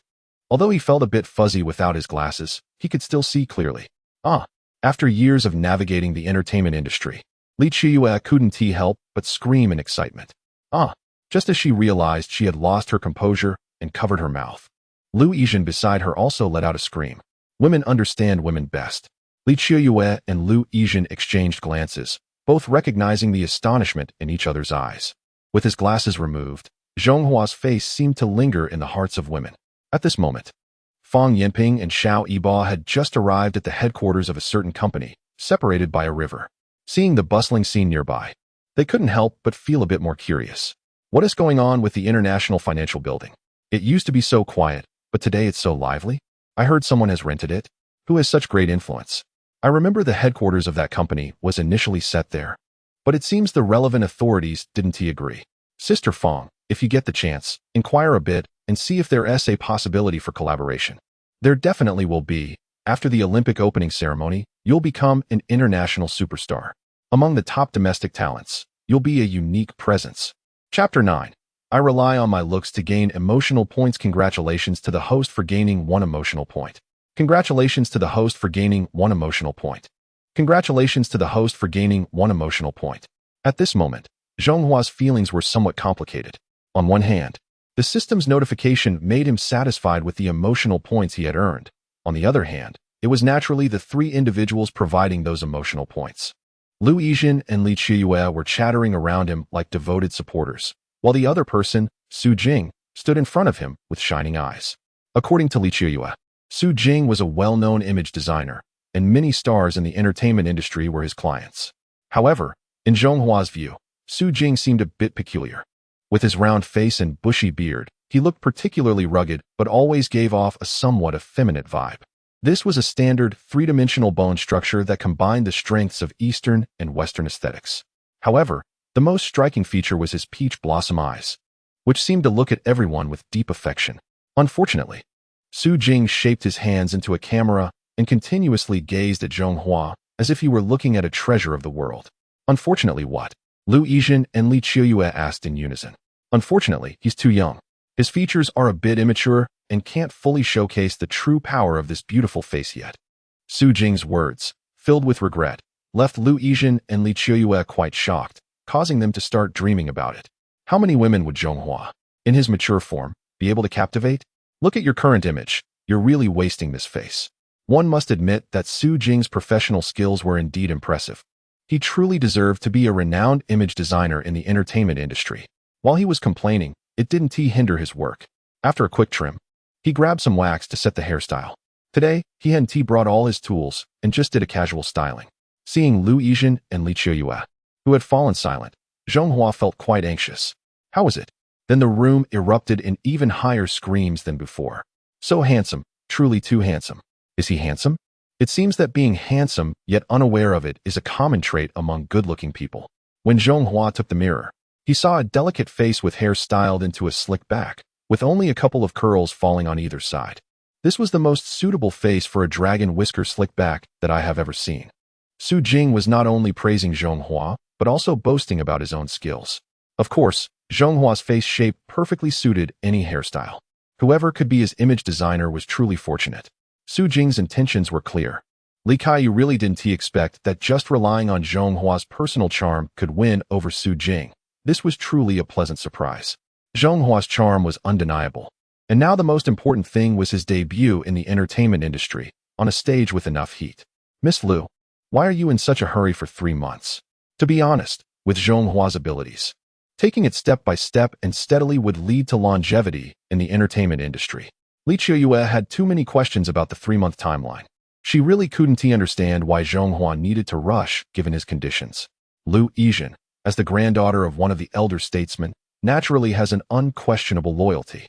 Although he felt a bit fuzzy without his glasses, he could still see clearly. After years of navigating the entertainment industry, Lee Chiu-yue couldn't help but scream in excitement. Just as she realized she had lost her composure and covered her mouth, Liu Yijin beside her also let out a scream. Women understand women best. Lee Chiu-yue and Liu Yijin exchanged glances, both recognizing the astonishment in each other's eyes. With his glasses removed, Zhong Hua's face seemed to linger in the hearts of women. At this moment, Fang Yinping and Xiao Yiba had just arrived at the headquarters of a certain company, separated by a river. Seeing the bustling scene nearby, they couldn't help but feel a bit more curious. What is going on with the International Financial Building? It used to be so quiet, but today it's so lively. I heard someone has rented it. Who has such great influence? I remember the headquarters of that company was initially set there, but it seems the relevant authorities didn't agree. Sister Fang, if you get the chance, inquire a bit and see if there is a possibility for collaboration. There definitely will be. After the Olympic opening ceremony, you'll become an international superstar. Among the top domestic talents, you'll be a unique presence. Chapter 9. I rely on my looks to gain emotional points. Congratulations to the host for gaining 1 emotional point. Congratulations to the host for gaining 1 emotional point. Congratulations to the host for gaining 1 emotional point. At this moment, Zhong Hua's feelings were somewhat complicated. On one hand, the system's notification made him satisfied with the emotional points he had earned. On the other hand, it was naturally the 3 individuals providing those emotional points. Liu Yijin and Lee Chiu-yue were chattering around him like devoted supporters, while the other person, Su Jing, stood in front of him with shining eyes. According to Lee Chiu-yue, Su Jing was a well-known image designer, and many stars in the entertainment industry were his clients. However, in Zhong Hua's view, Su Jing seemed a bit peculiar. With his round face and bushy beard, he looked particularly rugged but always gave off a somewhat effeminate vibe. This was a standard three-dimensional bone structure that combined the strengths of Eastern and Western aesthetics. However, the most striking feature was his peach blossom eyes, which seemed to look at everyone with deep affection. Unfortunately, Su Jing shaped his hands into a camera and continuously gazed at Zhonghua as if he were looking at a treasure of the world. Unfortunately what? Lu Yizhen and Li Qiuyue asked in unison. Unfortunately, he's too young. His features are a bit immature and can't fully showcase the true power of this beautiful face yet. Su Jing's words, filled with regret, left Lu Yizhen and Li Qiuyue quite shocked, causing them to start dreaming about it. How many women would Zhonghua, in his mature form, be able to captivate? Look at your current image. You're really wasting this face. One must admit that Su Jing's professional skills were indeed impressive. He truly deserved to be a renowned image designer in the entertainment industry. While he was complaining, it didn't hinder his work. After a quick trim, he grabbed some wax to set the hairstyle. Today, he and T brought all his tools and just did a casual styling. Seeing Lu Yizhen and Li Qiuyue, who had fallen silent, Zhonghua felt quite anxious. How was it? Then the room erupted in even higher screams than before. So handsome, truly too handsome. Is he handsome? It seems that being handsome, yet unaware of it, is a common trait among good-looking people. When Zhonghua took the mirror, he saw a delicate face with hair styled into a slick back, with only a couple of curls falling on either side. This was the most suitable face for a dragon whisker slick back that I have ever seen. Su Jing was not only praising Zhonghua, but also boasting about his own skills. Of course, Zhonghua's face shape perfectly suited any hairstyle. Whoever could be his image designer was truly fortunate. Su Jing's intentions were clear. Li Kai really didn't expect that just relying on Zhonghua's personal charm could win over Su Jing. This was truly a pleasant surprise. Zhonghua's charm was undeniable. And now the most important thing was his debut in the entertainment industry, on a stage with enough heat. Miss Lu, why are you in such a hurry for 3 months? To be honest, with Zhonghua's abilities, taking it step by step and steadily would lead to longevity in the entertainment industry. Li Qiuyue had too many questions about the 3-month timeline. She really couldn't understand why Zhonghua needed to rush given his conditions. Lu Yizhen, as the granddaughter of one of the elder statesmen, naturally has an unquestionable loyalty.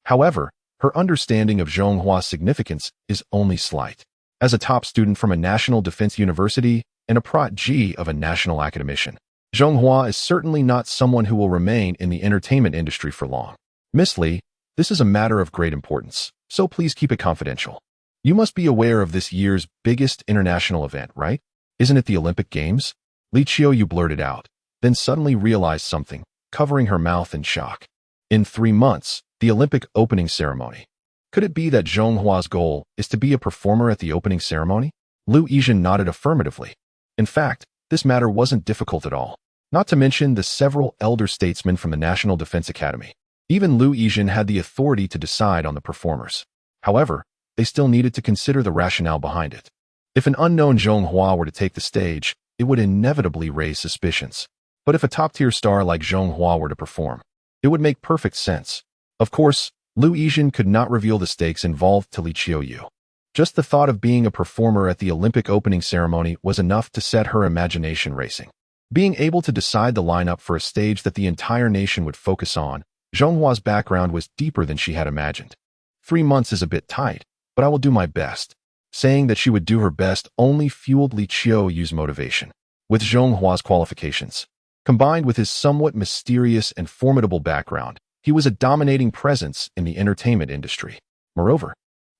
However, her understanding of Zhonghua's significance is only slight. As a top student from a national defense university and a protégé of a national academician, Zhonghua is certainly not someone who will remain in the entertainment industry for long. Miss Li, this is a matter of great importance, so please keep it confidential. You must be aware of this year's biggest international event, right? Isn't it the Olympic Games? Li Qiuyue blurted out, then suddenly realized something, covering her mouth in shock. In 3 months, the Olympic opening ceremony. Could it be that Zhonghua's goal is to be a performer at the opening ceremony? Lu Yizhen nodded affirmatively. In fact, this matter wasn't difficult at all. Not to mention the several elder statesmen from the National Defense Academy. Even Lu Yizhen had the authority to decide on the performers. However, they still needed to consider the rationale behind it. If an unknown Zhonghua were to take the stage, it would inevitably raise suspicions. But if a top-tier star like Zhonghua were to perform, it would make perfect sense. Of course, Lu Yizhen could not reveal the stakes involved to Li Qiuyue. Just the thought of being a performer at the Olympic opening ceremony was enough to set her imagination racing. Being able to decide the lineup for a stage that the entire nation would focus on, Zhonghua's background was deeper than she had imagined. 3 months is a bit tight, but I will do my best. Saying that she would do her best only fueled Li Qiuyue's motivation. With Zhonghua's qualifications, combined with his somewhat mysterious and formidable background, he was a dominating presence in the entertainment industry. Moreover,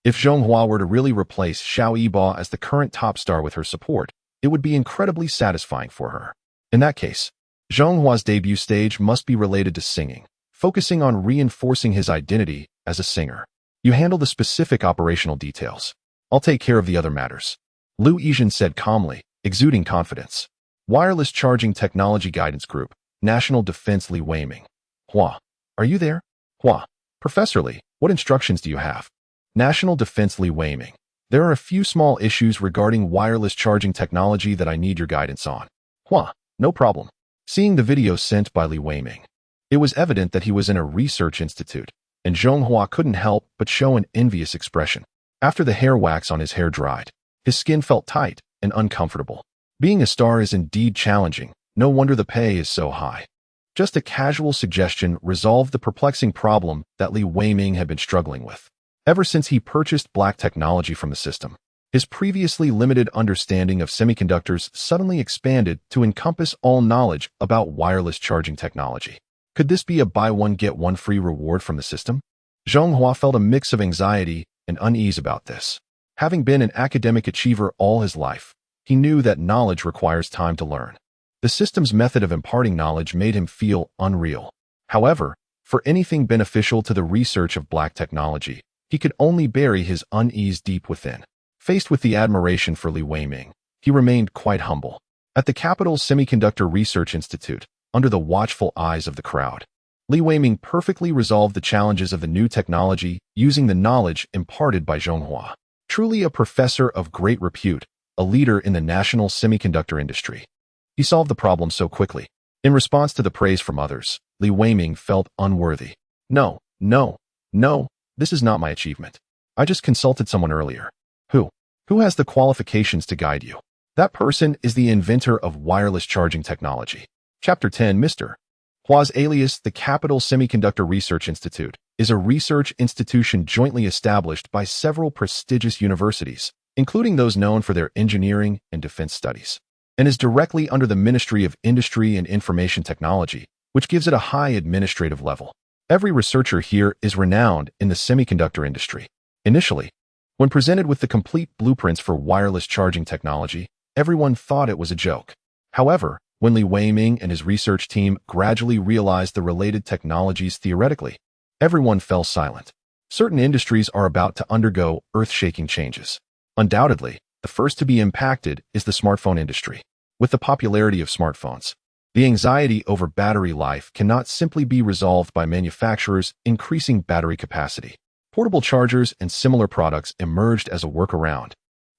if Zhonghua were to really replace Xiao Yibo as the current top star with her support, it would be incredibly satisfying for her. In that case, Zhonghua's debut stage must be related to singing, focusing on reinforcing his identity as a singer. You handle the specific operational details. I'll take care of the other matters. Lu Yizhen said calmly, exuding confidence. Wireless Charging Technology Guidance Group, National Defense Li Weiming. Hua, are you there? Hua, Professor Li, what instructions do you have? National Defense Li Weiming. There are a few small issues regarding wireless charging technology that I need your guidance on. Hua, no problem. Seeing the video sent by Li Weiming, it was evident that he was in a research institute, and Zhonghua couldn't help but show an envious expression. After the hair wax on his hair dried, his skin felt tight and uncomfortable. Being a star is indeed challenging, no wonder the pay is so high. Just a casual suggestion resolved the perplexing problem that Li Weiming had been struggling with. Ever since he purchased black technology from the system, his previously limited understanding of semiconductors suddenly expanded to encompass all knowledge about wireless charging technology. Could this be a buy one get one free reward from the system? Zhonghua felt a mix of anxiety and unease about this. Having been an academic achiever all his life, he knew that knowledge requires time to learn. The system's method of imparting knowledge made him feel unreal. However, for anything beneficial to the research of black technology, he could only bury his unease deep within. Faced with the admiration for Li Weiming, he remained quite humble. At the capital's Semiconductor Research Institute, under the watchful eyes of the crowd, Li Weiming perfectly resolved the challenges of the new technology using the knowledge imparted by Zhonghua. Truly a professor of great repute, a leader in the national semiconductor industry. He solved the problem so quickly. In response to the praise from others, Li Weiming felt unworthy. No, this is not my achievement. I just consulted someone earlier. Who has the qualifications to guide you? That person is the inventor of wireless charging technology. Chapter 10. Mr. Hua's alias, the Capital Semiconductor Research Institute, is a research institution jointly established by several prestigious universities, including those known for their engineering and defense studies, and is directly under the Ministry of Industry and Information Technology, which gives it a high administrative level. Every researcher here is renowned in the semiconductor industry. Initially, when presented with the complete blueprints for wireless charging technology, everyone thought it was a joke. However, when Li Weiming and his research team gradually realized the related technologies theoretically, everyone fell silent. Certain industries are about to undergo earth-shaking changes. Undoubtedly, the first to be impacted is the smartphone industry. With the popularity of smartphones, the anxiety over battery life cannot simply be resolved by manufacturers increasing battery capacity. Portable chargers and similar products emerged as a workaround.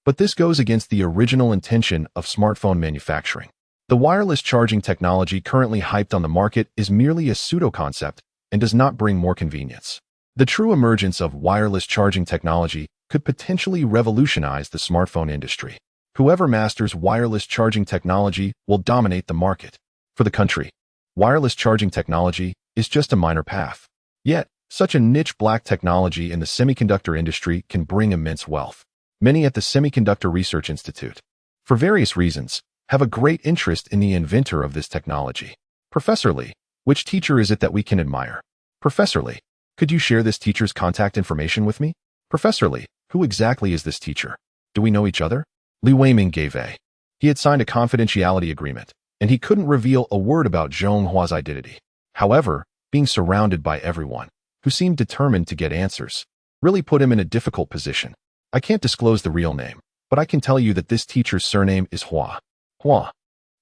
But this goes against the original intention of smartphone manufacturing. The wireless charging technology currently hyped on the market is merely a pseudo-concept and does not bring more convenience. The true emergence of wireless charging technology could potentially revolutionize the smartphone industry. Whoever masters wireless charging technology will dominate the market. For the country, wireless charging technology is just a minor path. Yet, such a niche black technology in the semiconductor industry can bring immense wealth. Many at the Semiconductor Research Institute, for various reasons, have a great interest in the inventor of this technology. Professor Li, which teacher is it that we can admire? Professor Li, could you share this teacher's contact information with me? Professor Li, who exactly is this teacher? Do we know each other? Li Weiming gave a. He had signed a confidentiality agreement, and he couldn't reveal a word about Zhonghua's identity. However, being surrounded by everyone, who seemed determined to get answers, really put him in a difficult position. I can't disclose the real name, but I can tell you that this teacher's surname is Hua. Hua.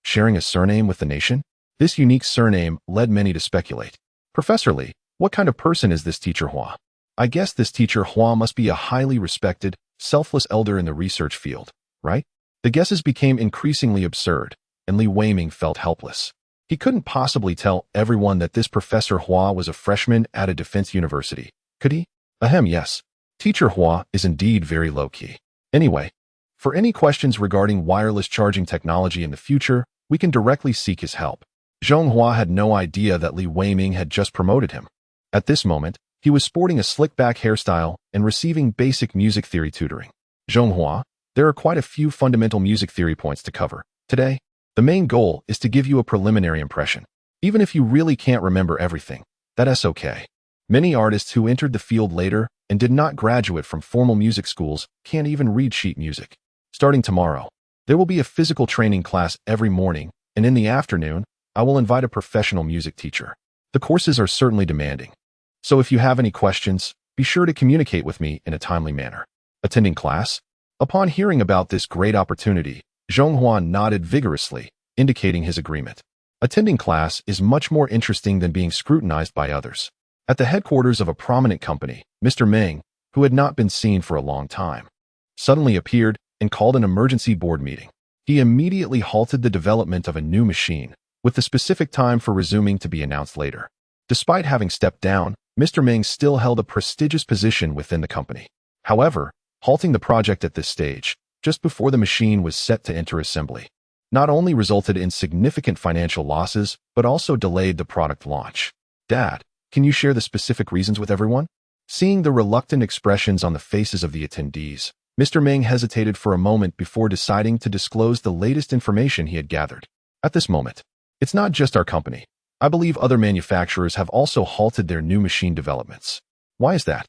Sharing a surname with the nation? This unique surname led many to speculate. Professor Li, what kind of person is this teacher Hua? I guess this teacher Hua must be a highly respected, selfless elder in the research field, right? The guesses became increasingly absurd, and Li Weiming felt helpless. He couldn't possibly tell everyone that this Professor Hua was a freshman at a defense university, could he? Yes. Teacher Hua is indeed very low-key. Anyway, for any questions regarding wireless charging technology in the future, we can directly seek his help. Zhonghua had no idea that Li Weiming had just promoted him. At this moment, he was sporting a slick-back hairstyle and receiving basic music theory tutoring. Zhonghua, there are quite a few fundamental music theory points to cover. Today, the main goal is to give you a preliminary impression. Even if you really can't remember everything, that's okay. Many artists who entered the field later and did not graduate from formal music schools can't even read sheet music. Starting tomorrow, there will be a physical training class every morning, and in the afternoon, I will invite a professional music teacher. The courses are certainly demanding. So if you have any questions, be sure to communicate with me in a timely manner. Attending class? Upon hearing about this great opportunity, Zhonghua nodded vigorously, indicating his agreement. Attending class is much more interesting than being scrutinized by others. At the headquarters of a prominent company, Mr. Meng, who had not been seen for a long time, suddenly appeared and called an emergency board meeting. He immediately halted the development of a new machine, with the specific time for resuming to be announced later. Despite having stepped down, Mr. Meng still held a prestigious position within the company. However, halting the project at this stage, just before the machine was set to enter assembly, not only resulted in significant financial losses, but also delayed the product launch. Dad, can you share the specific reasons with everyone? Seeing the reluctant expressions on the faces of the attendees, Mr. Ming hesitated for a moment before deciding to disclose the latest information he had gathered. At this moment, it's not just our company. I believe other manufacturers have also halted their new machine developments. Why is that?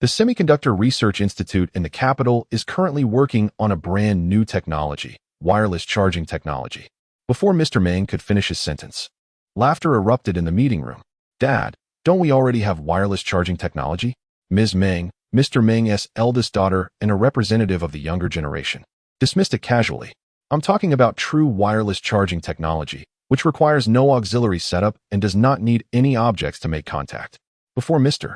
The Semiconductor Research Institute in the capital is currently working on a brand new technology, wireless charging technology. Before Mr. Ming could finish his sentence, laughter erupted in the meeting room. Dad, don't we already have wireless charging technology? Ms. Ming, Mr. Ming's eldest daughter and a representative of the younger generation, dismissed it casually. I'm talking about true wireless charging technology, which requires no auxiliary setup and does not need any objects to make contact. Before Mr.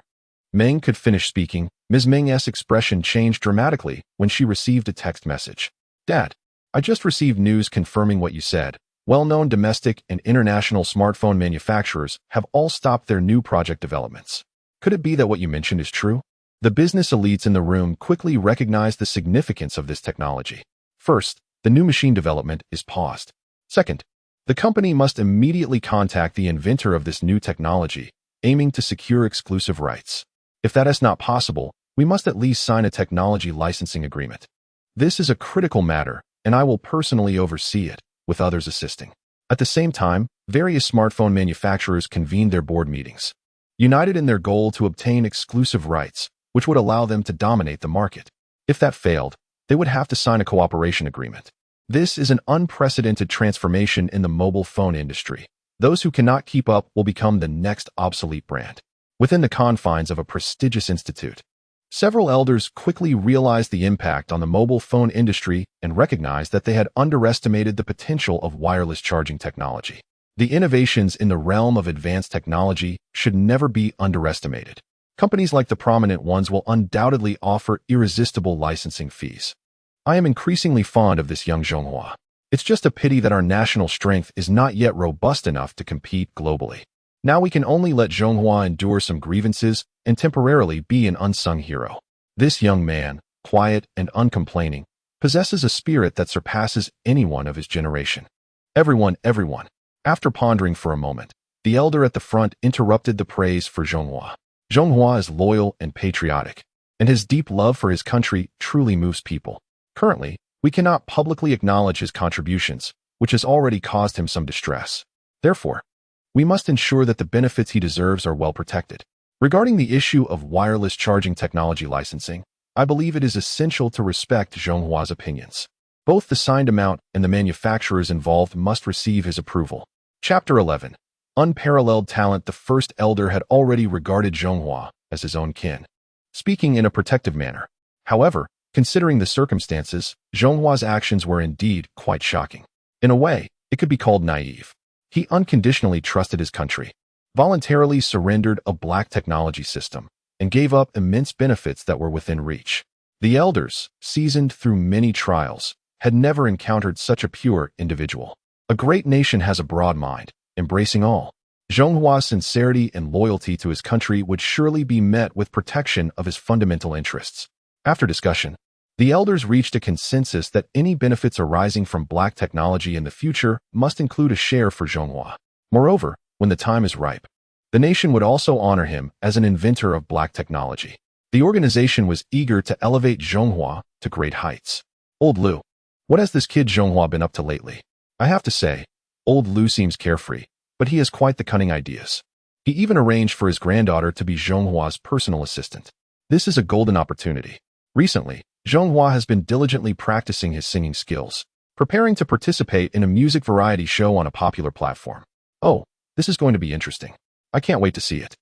Ming could finish speaking, Ms. Ming's expression changed dramatically when she received a text message. Dad, I just received news confirming what you said. Well-known domestic and international smartphone manufacturers have all stopped their new project developments. Could it be that what you mentioned is true? The business elites in the room quickly recognized the significance of this technology. First, the new machine development is paused. Second, the company must immediately contact the inventor of this new technology, aiming to secure exclusive rights. If that is not possible, we must at least sign a technology licensing agreement. This is a critical matter, and I will personally oversee it, with others assisting. At the same time, various smartphone manufacturers convened their board meetings, united in their goal to obtain exclusive rights, which would allow them to dominate the market. If that failed, they would have to sign a cooperation agreement. This is an unprecedented transformation in the mobile phone industry. Those who cannot keep up will become the next obsolete brand. Within the confines of a prestigious institute, several elders quickly realized the impact on the mobile phone industry and recognized that they had underestimated the potential of wireless charging technology. The innovations in the realm of advanced technology should never be underestimated. Companies like the prominent ones will undoubtedly offer irresistible licensing fees. I am increasingly fond of this young Zhonghua. It's just a pity that our national strength is not yet robust enough to compete globally. Now we can only let Zhonghua endure some grievances and temporarily be an unsung hero. This young man, quiet and uncomplaining, possesses a spirit that surpasses anyone of his generation. Everyone. After pondering for a moment, the elder at the front interrupted the praise for Zhonghua. Zhonghua is loyal and patriotic, and his deep love for his country truly moves people. Currently, we cannot publicly acknowledge his contributions, which has already caused him some distress. Therefore, we must ensure that the benefits he deserves are well protected. Regarding the issue of wireless charging technology licensing, I believe it is essential to respect Zhonghua's opinions. Both the signed amount and the manufacturers involved must receive his approval. Chapter 11. Unparalleled talent. The first elder had already regarded Zhonghua as his own kin, speaking in a protective manner. However, considering the circumstances, Zhonghua's actions were indeed quite shocking. In a way, it could be called naive. He unconditionally trusted his country, voluntarily surrendered a black technology system, and gave up immense benefits that were within reach. The elders, seasoned through many trials, had never encountered such a pure individual. A great nation has a broad mind, embracing all. Zhonghua's sincerity and loyalty to his country would surely be met with protection of his fundamental interests. After discussion, the elders reached a consensus that any benefits arising from black technology in the future must include a share for Zhonghua. Moreover, when the time is ripe, the nation would also honor him as an inventor of black technology. The organization was eager to elevate Zhonghua to great heights. Old Lu, what has this kid Zhonghua been up to lately? I have to say, Old Lu seems carefree, but he has quite the cunning ideas. He even arranged for his granddaughter to be Zhonghua's personal assistant. This is a golden opportunity. Recently, Zhonghua has been diligently practicing his singing skills, preparing to participate in a music variety show on a popular platform. Oh, this is going to be interesting. I can't wait to see it.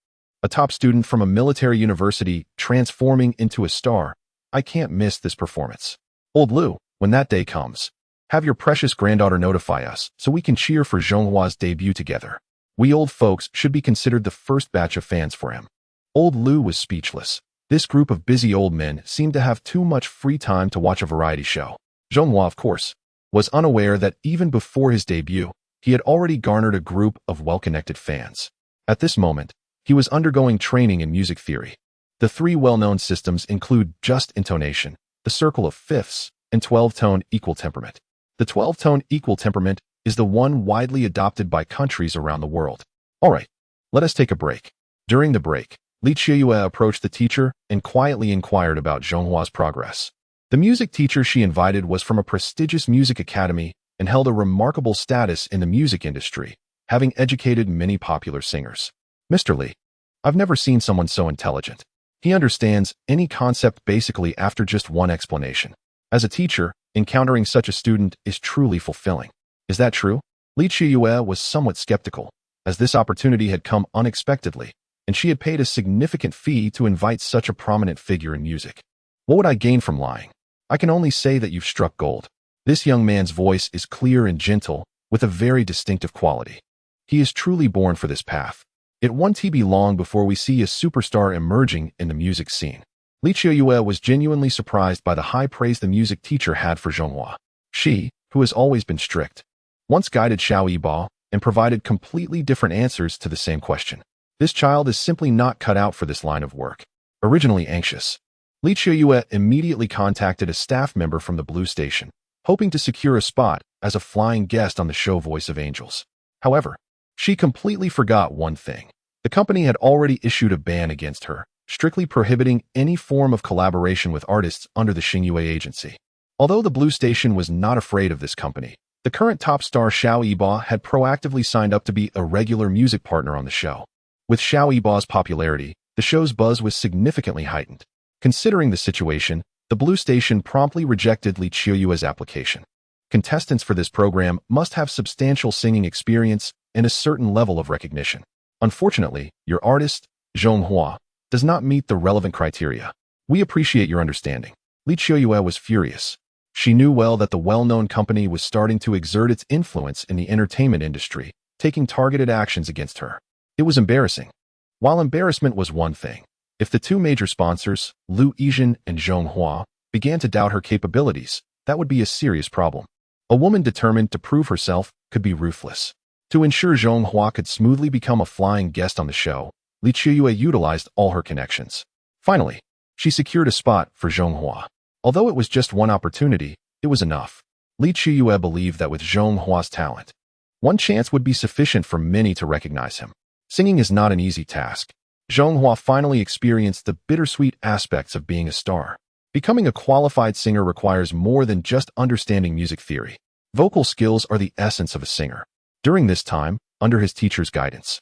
A top student from a military university transforming into a star. I can't miss this performance. Old Lu, when that day comes, have your precious granddaughter notify us so we can cheer for Zhonghua's debut together. We old folks should be considered the first batch of fans for him. Old Lu was speechless. This group of busy old men seemed to have too much free time to watch a variety show. Zhonghua, of course, was unaware that even before his debut, he had already garnered a group of well-connected fans. At this moment, he was undergoing training in music theory. The three well-known systems include just intonation, the circle of fifths, and 12-tone equal temperament. The 12-tone equal temperament is the one widely adopted by countries around the world. All right, let us take a break. During the break, Li Qiuyue approached the teacher and quietly inquired about Zhonghua's progress. The music teacher she invited was from a prestigious music academy and held a remarkable status in the music industry, having educated many popular singers. Mr. Li, I've never seen someone so intelligent. He understands any concept basically after just one explanation. As a teacher, encountering such a student is truly fulfilling. Is that true? Li Qiuyue was somewhat skeptical, as this opportunity had come unexpectedly, and she had paid a significant fee to invite such a prominent figure in music. What would I gain from lying? I can only say that you've struck gold. This young man's voice is clear and gentle, with a very distinctive quality. He is truly born for this path. It won't be long before we see a superstar emerging in the music scene. Li Qiuyue was genuinely surprised by the high praise the music teacher had for Zhonghua. She, who has always been strict, once guided Xiao Yibo and provided completely different answers to the same question. This child is simply not cut out for this line of work. Originally anxious, Li Qiuyue immediately contacted a staff member from the Blue Station, hoping to secure a spot as a flying guest on the show Voice of Angels. However, she completely forgot one thing. The company had already issued a ban against her, strictly prohibiting any form of collaboration with artists under the Xingyue agency. Although the Blue Station was not afraid of this company, the current top star Xiao Yibo had proactively signed up to be a regular music partner on the show. With Xiao Yibo's popularity, the show's buzz was significantly heightened. Considering the situation, the Blue Station promptly rejected Li Qiuyue's application. Contestants for this program must have substantial singing experience and a certain level of recognition. Unfortunately, your artist, Zhonghua, does not meet the relevant criteria. We appreciate your understanding. Li Qiuyue was furious. She knew well that the well-known company was starting to exert its influence in the entertainment industry, taking targeted actions against her. It was embarrassing. While embarrassment was one thing, if the two major sponsors, Lu Yijin and Zhonghua, began to doubt her capabilities, that would be a serious problem. A woman determined to prove herself could be ruthless. To ensure Zhonghua could smoothly become a flying guest on the show, Li Qiuyue utilized all her connections. Finally, she secured a spot for Zhonghua. Although it was just one opportunity, it was enough. Li Qiuyue believed that with Zhonghua's talent, one chance would be sufficient for many to recognize him. Singing is not an easy task. Zhonghua finally experienced the bittersweet aspects of being a star. Becoming a qualified singer requires more than just understanding music theory. Vocal skills are the essence of a singer. During this time, under his teacher's guidance,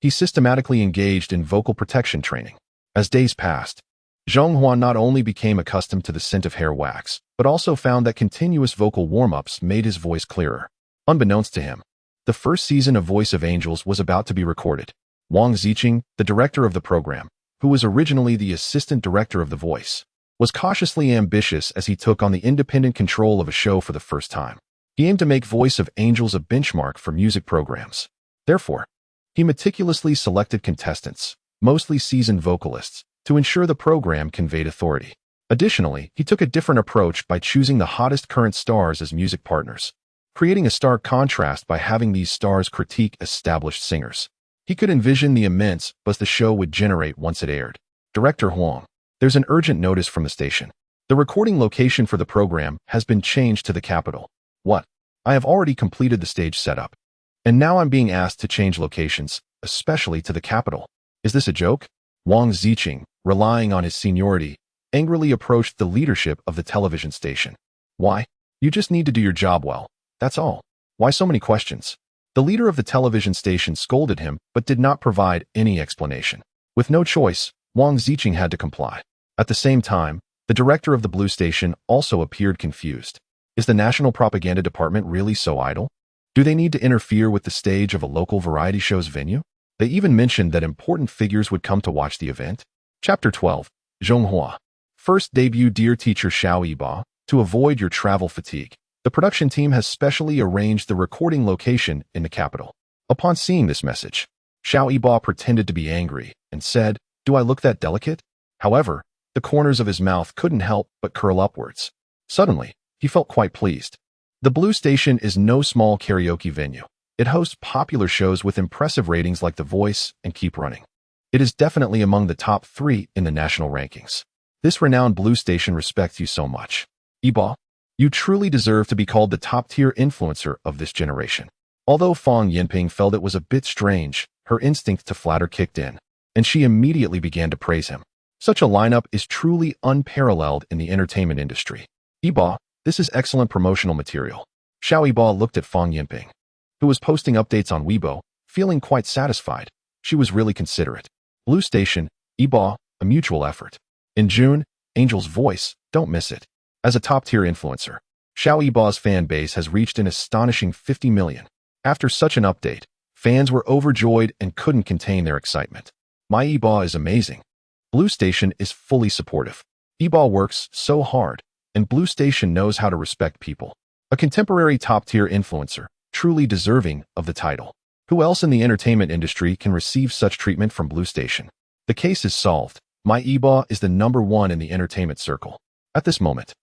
he systematically engaged in vocal protection training. As days passed, Zhonghua not only became accustomed to the scent of hair wax, but also found that continuous vocal warm-ups made his voice clearer. Unbeknownst to him, the first season of Voice of Angels was about to be recorded. Wang Ziqing, the director of the program, who was originally the assistant director of The Voice, was cautiously ambitious as he took on the independent control of a show for the first time. He aimed to make Voice of Angels a benchmark for music programs. Therefore, he meticulously selected contestants, mostly seasoned vocalists, to ensure the program conveyed authority. Additionally, he took a different approach by choosing the hottest current stars as music partners, creating a stark contrast by having these stars critique established singers. He could envision the immense buzz the show would generate once it aired. Director Huang, there's an urgent notice from the station. The recording location for the program has been changed to the capital. What? I have already completed the stage setup. And now I'm being asked to change locations, especially to the capital. Is this a joke? Wang Ziqing, relying on his seniority, angrily approached the leadership of the television station. Why? You just need to do your job well. That's all. Why so many questions? The leader of the television station scolded him, but did not provide any explanation. With no choice, Wang Ziqing had to comply. At the same time, the director of the Blue Station also appeared confused. Is the National Propaganda Department really so idle? Do they need to interfere with the stage of a local variety show's venue? They even mentioned that important figures would come to watch the event. Chapter 12. Zhonghua. First debut. Dear teacher Xiao Yibo, to avoid your travel fatigue, the production team has specially arranged the recording location in the capital. Upon seeing this message, Xiao Yibo pretended to be angry and said, "Do I look that delicate?" However, the corners of his mouth couldn't help but curl upwards. Suddenly, he felt quite pleased. The Blue Station is no small karaoke venue. It hosts popular shows with impressive ratings like The Voice and Keep Running. It is definitely among the top 3 in the national rankings. This renowned Blue Station respects you so much. Yibo, you truly deserve to be called the top-tier influencer of this generation. Although Fang Yinping felt it was a bit strange, her instinct to flatter kicked in, and she immediately began to praise him. Such a lineup is truly unparalleled in the entertainment industry. Yiba, this is excellent promotional material. Xiao Yiba looked at Fang Yinping, who was posting updates on Weibo, feeling quite satisfied. She was really considerate. Blue Station, Yiba, a mutual effort. In June, Angel's Voice, don't miss it. As a top-tier influencer, Xiao Yiba's fan base has reached an astonishing 50 million. After such an update, fans were overjoyed and couldn't contain their excitement. My Yiba is amazing. Blue Station is fully supportive. Yiba works so hard, and Blue Station knows how to respect people. A contemporary top-tier influencer, truly deserving of the title. Who else in the entertainment industry can receive such treatment from Blue Station? The case is solved. My Yiba is the #1 in the entertainment circle. At this moment,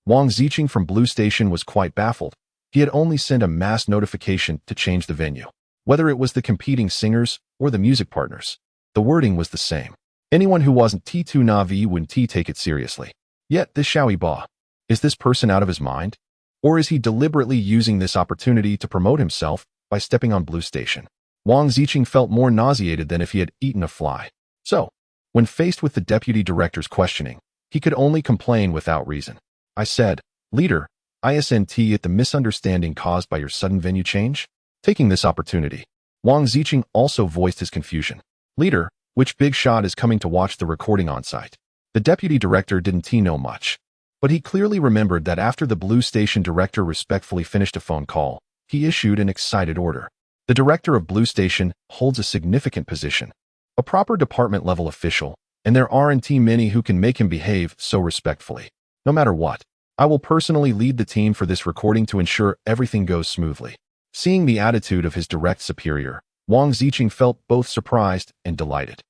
Wang Ziqing from Blue Station was quite baffled. He had only sent a mass notification to change the venue. Whether it was the competing singers or the music partners, the wording was the same. Anyone who wasn't T2 Navi wouldn't take it seriously. Yet this Xiao Yiba, is this person out of his mind? Or is he deliberately using this opportunity to promote himself by stepping on Blue Station? Wang Ziqing felt more nauseated than if he had eaten a fly. So, when faced with the deputy director's questioning, he could only complain without reason. I said, "Leader, ISNT at the misunderstanding caused by your sudden venue change?" Taking this opportunity, Wang Ziqing also voiced his confusion. "Leader, which big shot is coming to watch the recording on site?" The deputy director didn't know much, but he clearly remembered that after the Blue Station director respectfully finished a phone call, he issued an excited order. The director of Blue Station holds a significant position, a proper department-level official, and there aren't many who can make him behave so respectfully. No matter what, I will personally lead the team for this recording to ensure everything goes smoothly. Seeing the attitude of his direct superior, Wang Ziqing felt both surprised and delighted.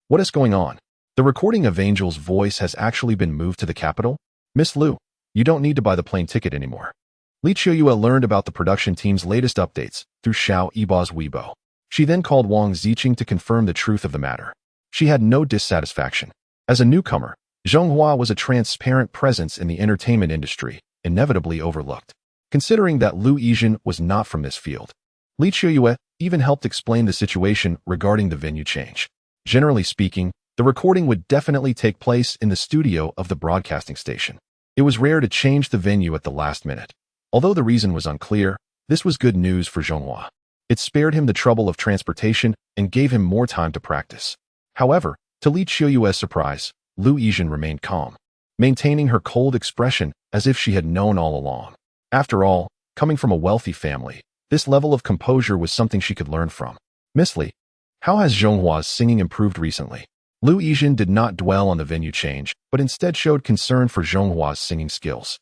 What is going on? The recording of Angel's Voice has actually been moved to the capital? Miss Liu, you don't need to buy the plane ticket anymore. Li Qiuyue learned about the production team's latest updates through Xiao Yiba's Weibo. She then called Wang Ziqing to confirm the truth of the matter. She had no dissatisfaction. As a newcomer, Zhonghua was a transparent presence in the entertainment industry, inevitably overlooked. Considering that Lu Yizhen was not from this field, Li Qiuyue even helped explain the situation regarding the venue change. Generally speaking, the recording would definitely take place in the studio of the broadcasting station. It was rare to change the venue at the last minute. Although the reason was unclear, this was good news for Zhonghua. It spared him the trouble of transportation and gave him more time to practice. However, to Li Qiuyue's surprise, Lu Yizhen remained calm, maintaining her cold expression as if she had known all along. After all, coming from a wealthy family, this level of composure was something she could learn from. "Miss Li, how has Zhonghua's singing improved recently?" Lu Yizhen did not dwell on the venue change, but instead showed concern for Zhonghua's singing skills.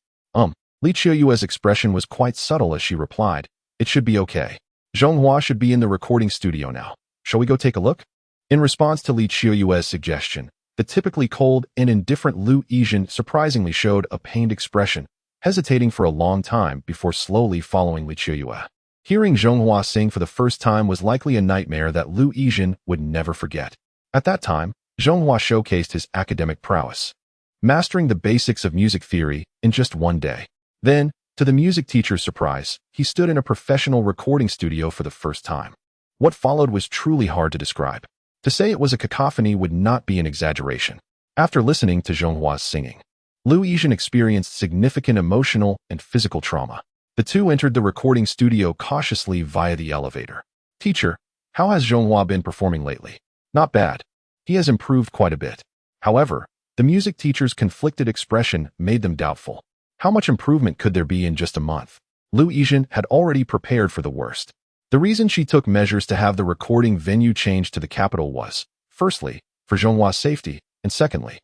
Li Qiuyue's expression was quite subtle as she replied, "It should be okay. Zhonghua should be in the recording studio now. Shall we go take a look?" In response to Li Qiuyue's suggestion, the typically cold and indifferent Lu Yizhen surprisingly showed a pained expression, hesitating for a long time before slowly following Li Qiuyue. Hearing Zhonghua sing for the first time was likely a nightmare that Lu Yizhen would never forget. At that time, Zhonghua showcased his academic prowess, mastering the basics of music theory in just one day. Then, to the music teacher's surprise, he stood in a professional recording studio for the first time. What followed was truly hard to describe. To say it was a cacophony would not be an exaggeration. After listening to Zhonghua's singing, Lu Yizhen experienced significant emotional and physical trauma. The two entered the recording studio cautiously via the elevator. "Teacher, how has Zhonghua been performing lately?" "Not bad. He has improved quite a bit." However, the music teacher's conflicted expression made them doubtful. How much improvement could there be in just a month? Lu Yizhen had already prepared for the worst. The reason she took measures to have the recording venue changed to the capital was, firstly, for Zhonghua's safety, and secondly,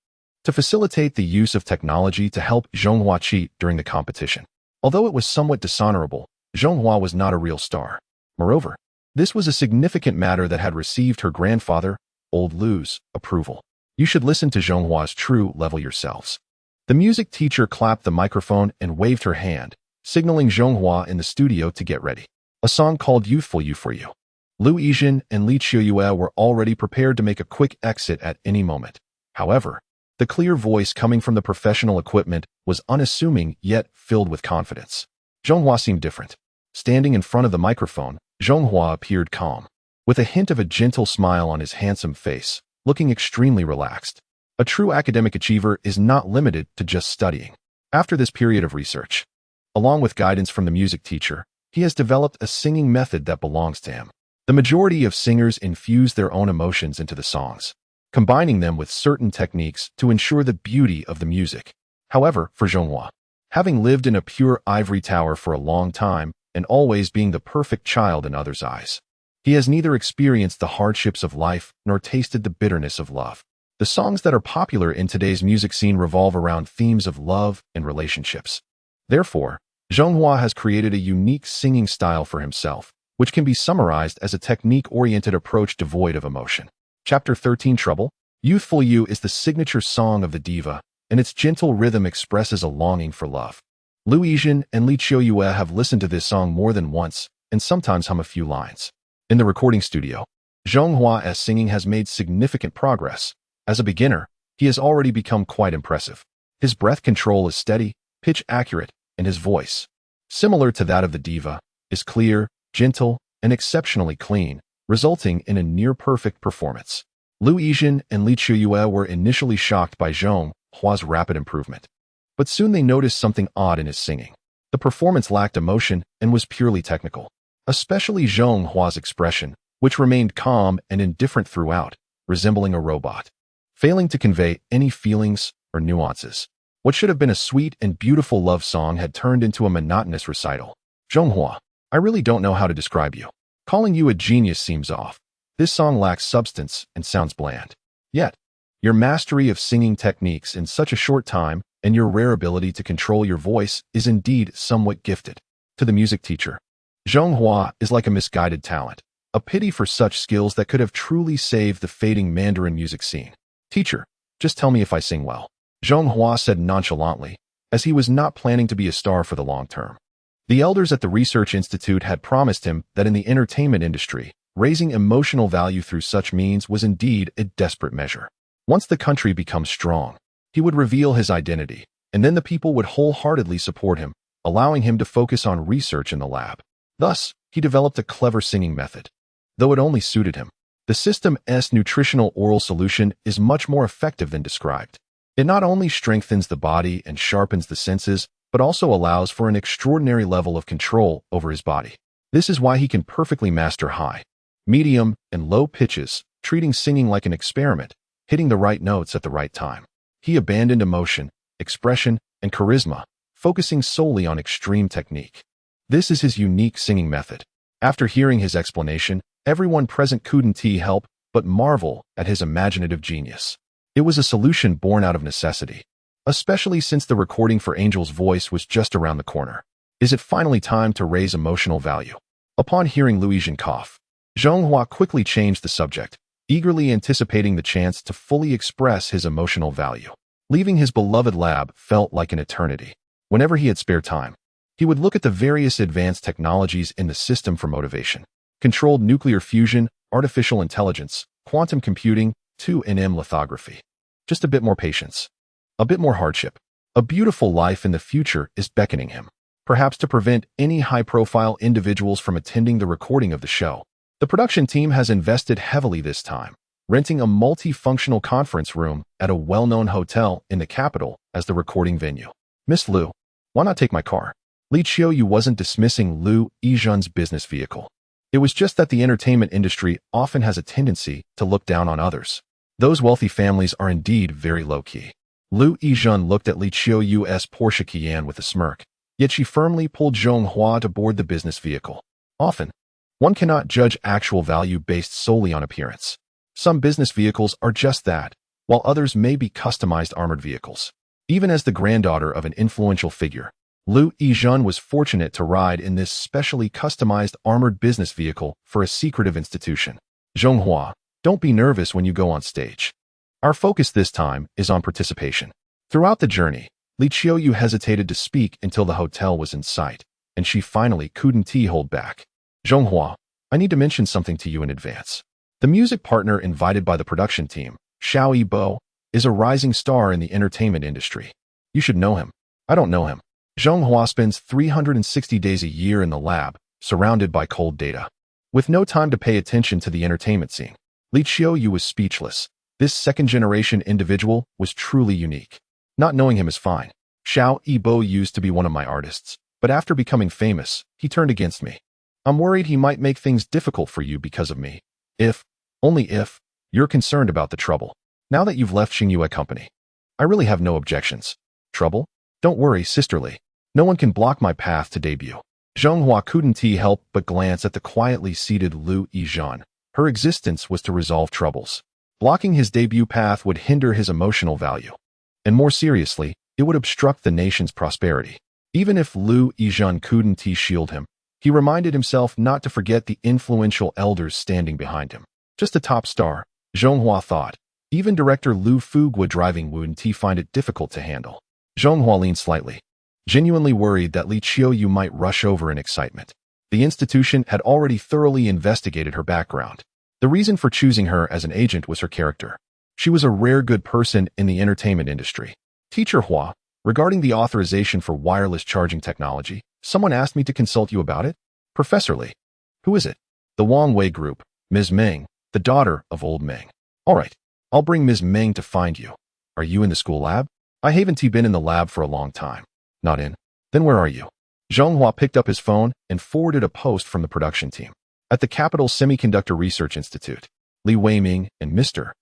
to facilitate the use of technology to help Zhonghua cheat during the competition. Although it was somewhat dishonorable, Zhonghua was not a real star. Moreover, this was a significant matter that had received her grandfather, Old Lu's, approval. "You should listen to Zhonghua's true level yourselves." The music teacher clapped the microphone and waved her hand, signaling Zhonghua in the studio to get ready. A song called "Youthful You for You." Lu Yizhen and Li Qiuyue were already prepared to make a quick exit at any moment. However, the clear voice coming from the professional equipment was unassuming yet filled with confidence. Zhonghua seemed different. Standing in front of the microphone, Zhonghua appeared calm. with a hint of a gentle smile on his handsome face, looking extremely relaxed. A true academic achiever is not limited to just studying. After this period of research, along with guidance from the music teacher, he has developed a singing method that belongs to him. The majority of singers infuse their own emotions into the songs, combining them with certain techniques to ensure the beauty of the music. However, for Zhonghua, having lived in a pure ivory tower for a long time and always being the perfect child in others' eyes, he has neither experienced the hardships of life nor tasted the bitterness of love. The songs that are popular in today's music scene revolve around themes of love and relationships. Therefore, Zhonghua has created a unique singing style for himself, which can be summarized as a technique-oriented approach devoid of emotion. Chapter 13, Trouble. Youthful You is the signature song of the diva, and its gentle rhythm expresses a longing for love. Liu Yizhen and Li Qiuyue have listened to this song more than once and sometimes hum a few lines. In the recording studio, Zhonghua's singing has made significant progress. As a beginner, he has already become quite impressive. His breath control is steady, pitch accurate, and his voice, similar to that of the diva, is clear, gentle, and exceptionally clean, resulting in a near-perfect performance. Liu Yizhen and Li Qiuyue were initially shocked by Zhonghua's rapid improvement, but soon they noticed something odd in his singing. The performance lacked emotion and was purely technical, especially Zhonghua's expression, which remained calm and indifferent throughout, resembling a robot, failing to convey any feelings or nuances. What should have been a sweet and beautiful love song had turned into a monotonous recital. Zhonghua, I really don't know how to describe you. Calling you a genius seems off. This song lacks substance and sounds bland. Yet, your mastery of singing techniques in such a short time and your rare ability to control your voice is indeed somewhat gifted. To the music teacher, Zhonghua is like a misguided talent, a pity for such skills that could have truly saved the fading Mandarin music scene. Teacher, just tell me if I sing well, Zhonghua said nonchalantly, as he was not planning to be a star for the long term. The elders at the research institute had promised him that in the entertainment industry, raising emotional value through such means was indeed a desperate measure. Once the country becomes strong, he would reveal his identity, and then the people would wholeheartedly support him, allowing him to focus on research in the lab. Thus, he developed a clever singing method. Though it only suited him, the system's nutritional oral solution is much more effective than described. It not only strengthens the body and sharpens the senses, but also allows for an extraordinary level of control over his body. This is why he can perfectly master high, medium, and low pitches, treating singing like an experiment, hitting the right notes at the right time. He abandoned emotion, expression, and charisma, focusing solely on extreme technique. This is his unique singing method. After hearing his explanation, everyone present couldn't help but marvel at his imaginative genius. It was a solution born out of necessity, especially since the recording for Angel's voice was just around the corner. Is it finally time to raise emotional value? Upon hearing Liu Yizhen cough, Zhonghua quickly changed the subject, eagerly anticipating the chance to fully express his emotional value. Leaving his beloved lab felt like an eternity. Whenever he had spare time, he would look at the various advanced technologies in the system for motivation. Controlled nuclear fusion, artificial intelligence, quantum computing, 2nm lithography. Just a bit more patience. A bit more hardship. A beautiful life in the future is beckoning him, perhaps to prevent any high-profile individuals from attending the recording of the show. The production team has invested heavily this time, renting a multifunctional conference room at a well-known hotel in the capital as the recording venue. Miss Liu, why not take my car? Li Qiuyue wasn't dismissing Liu Yizhen's business vehicle. It was just that the entertainment industry often has a tendency to look down on others. Those wealthy families are indeed very low-key. Liu Yizhen looked at Li Qiuyue's Porsche Cayenne with a smirk, yet she firmly pulled Zhonghua to board the business vehicle. Often, one cannot judge actual value based solely on appearance. Some business vehicles are just that, while others may be customized armored vehicles. Even as the granddaughter of an influential figure, Liu Yizhen was fortunate to ride in this specially customized armored business vehicle for a secretive institution. Zhonghua, don't be nervous when you go on stage. Our focus this time is on participation. Throughout the journey, Li Qiuyue hesitated to speak until the hotel was in sight, and she finally couldn't hold back. Zhonghua, I need to mention something to you in advance. The music partner invited by the production team, Xiao Yibo, is a rising star in the entertainment industry. You should know him. I don't know him. Zhonghua spends 360 days a year in the lab, surrounded by cold data. With no time to pay attention to the entertainment scene, Li Qiuyu was speechless. This second-generation individual was truly unique. Not knowing him is fine. Xiao Yibo used to be one of my artists, but after becoming famous, he turned against me. I'm worried he might make things difficult for you because of me. Only if, you're concerned about the trouble. Now that you've left Xingyue Company, I really have no objections. Trouble? Don't worry, sisterly. No one can block my path to debut. Zhonghua couldn't help but glance at the quietly seated Lu Yizhan. Her existence was to resolve troubles. Blocking his debut path would hinder his emotional value. And more seriously, it would obstruct the nation's prosperity. Even if Lu Yizhan couldn't shield him, he reminded himself not to forget the influential elders standing behind him. Just a top star, Zhonghua thought. Even director Lu Fugua driving wouldn't find it difficult to handle. Zhonghua leaned slightly, genuinely worried that Li Qiuyu might rush over in excitement. The institution had already thoroughly investigated her background. The reason for choosing her as an agent was her character. She was a rare good person in the entertainment industry. Teacher Hua, regarding the authorization for wireless charging technology, someone asked me to consult you about it? Professor Li. Who is it? The Wang Wei Group, Ms. Meng, the daughter of old Meng. All right, I'll bring Ms. Meng to find you. Are you in the school lab? I haven't been in the lab for a long time. Not in? Then where are you? Zhonghua picked up his phone and forwarded a post from the production team. At the Capital Semiconductor Research Institute, Li Weiming and Mr.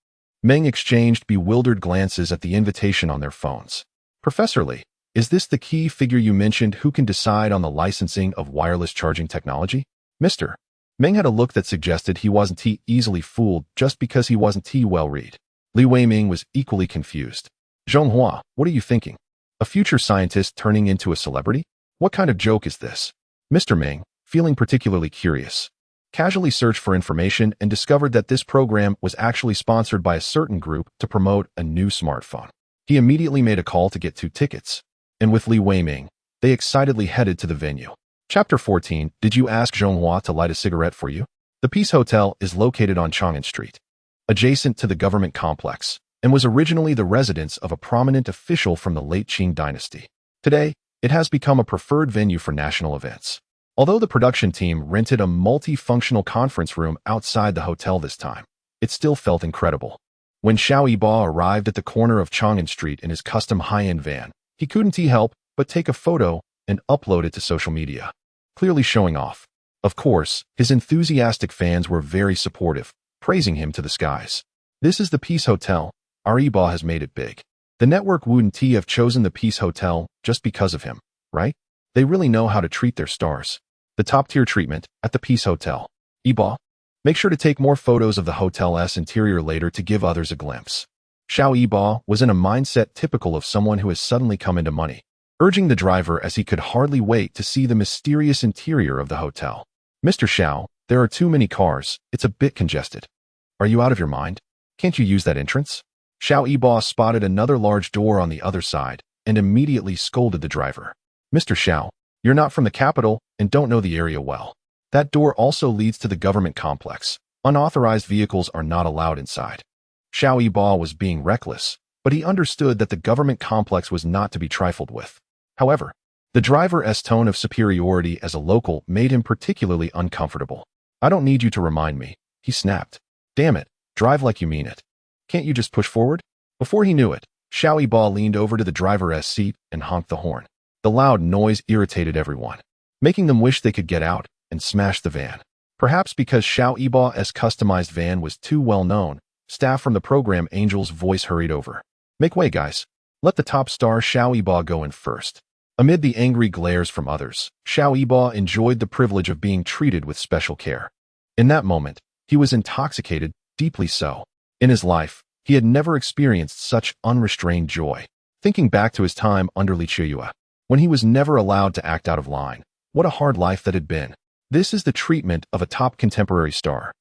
Meng exchanged bewildered glances at the invitation on their phones. Professor Li, is this the key figure you mentioned who can decide on the licensing of wireless charging technology? Mr. Meng had a look that suggested he wasn't easily fooled just because he wasn't well read. Li Weiming was equally confused. Zhonghua, what are you thinking? A future scientist turning into a celebrity? What kind of joke is this? Mr. Meng, feeling particularly curious, casually searched for information and discovered that this program was actually sponsored by a certain group to promote a new smartphone. He immediately made a call to get 2 tickets. And with Li Weiming, they excitedly headed to the venue. Chapter 14, Did you ask Zhonghua to light a cigarette for you? The Peace Hotel is located on Chang'an Street, adjacent to the government complex, and was originally the residence of a prominent official from the late Qing dynasty. Today, it has become a preferred venue for national events. Although the production team rented a multifunctional conference room outside the hotel this time, it still felt incredible. When Xiao Yibo arrived at the corner of Chang'an Street in his custom high-end van, he couldn't help but take a photo and upload it to social media, clearly showing off. Of course, his enthusiastic fans were very supportive, praising him to the skies. This is the Peace Hotel. Our Yibo has made it big. The network wouldn't have chosen the Peace Hotel just because of him, right? They really know how to treat their stars. The top-tier treatment at the Peace Hotel. Yibo, make sure to take more photos of the hotel's interior later to give others a glimpse. Xiao Yibo was in a mindset typical of someone who has suddenly come into money, urging the driver as he could hardly wait to see the mysterious interior of the hotel. Mr. Xiao, there are too many cars, it's a bit congested. Are you out of your mind? Can't you use that entrance? Xiao Yibo spotted another large door on the other side and immediately scolded the driver. Mr. Xiao, you're not from the capital and don't know the area well. That door also leads to the government complex. Unauthorized vehicles are not allowed inside. Xiao Yibo was being reckless, but he understood that the government complex was not to be trifled with. However, the driver's tone of superiority as a local made him particularly uncomfortable. I don't need you to remind me, he snapped. Damn it, drive like you mean it. Can't you just push forward? Before he knew it, Xiao Yibo leaned over to the driver's seat and honked the horn. The loud noise irritated everyone, making them wish they could get out and smash the van. Perhaps because Xiao Yibo's customized van was too well known, staff from the program Angel's voice hurried over. Make way, guys. Let the top star Xiao Yibo go in first. Amid the angry glares from others, Xiao Yibo enjoyed the privilege of being treated with special care. In that moment, he was intoxicated, deeply so. In his life, he had never experienced such unrestrained joy. Thinking back to his time under Li Qiuyu, when he was never allowed to act out of line, what a hard life that had been. This is the treatment of a top contemporary star.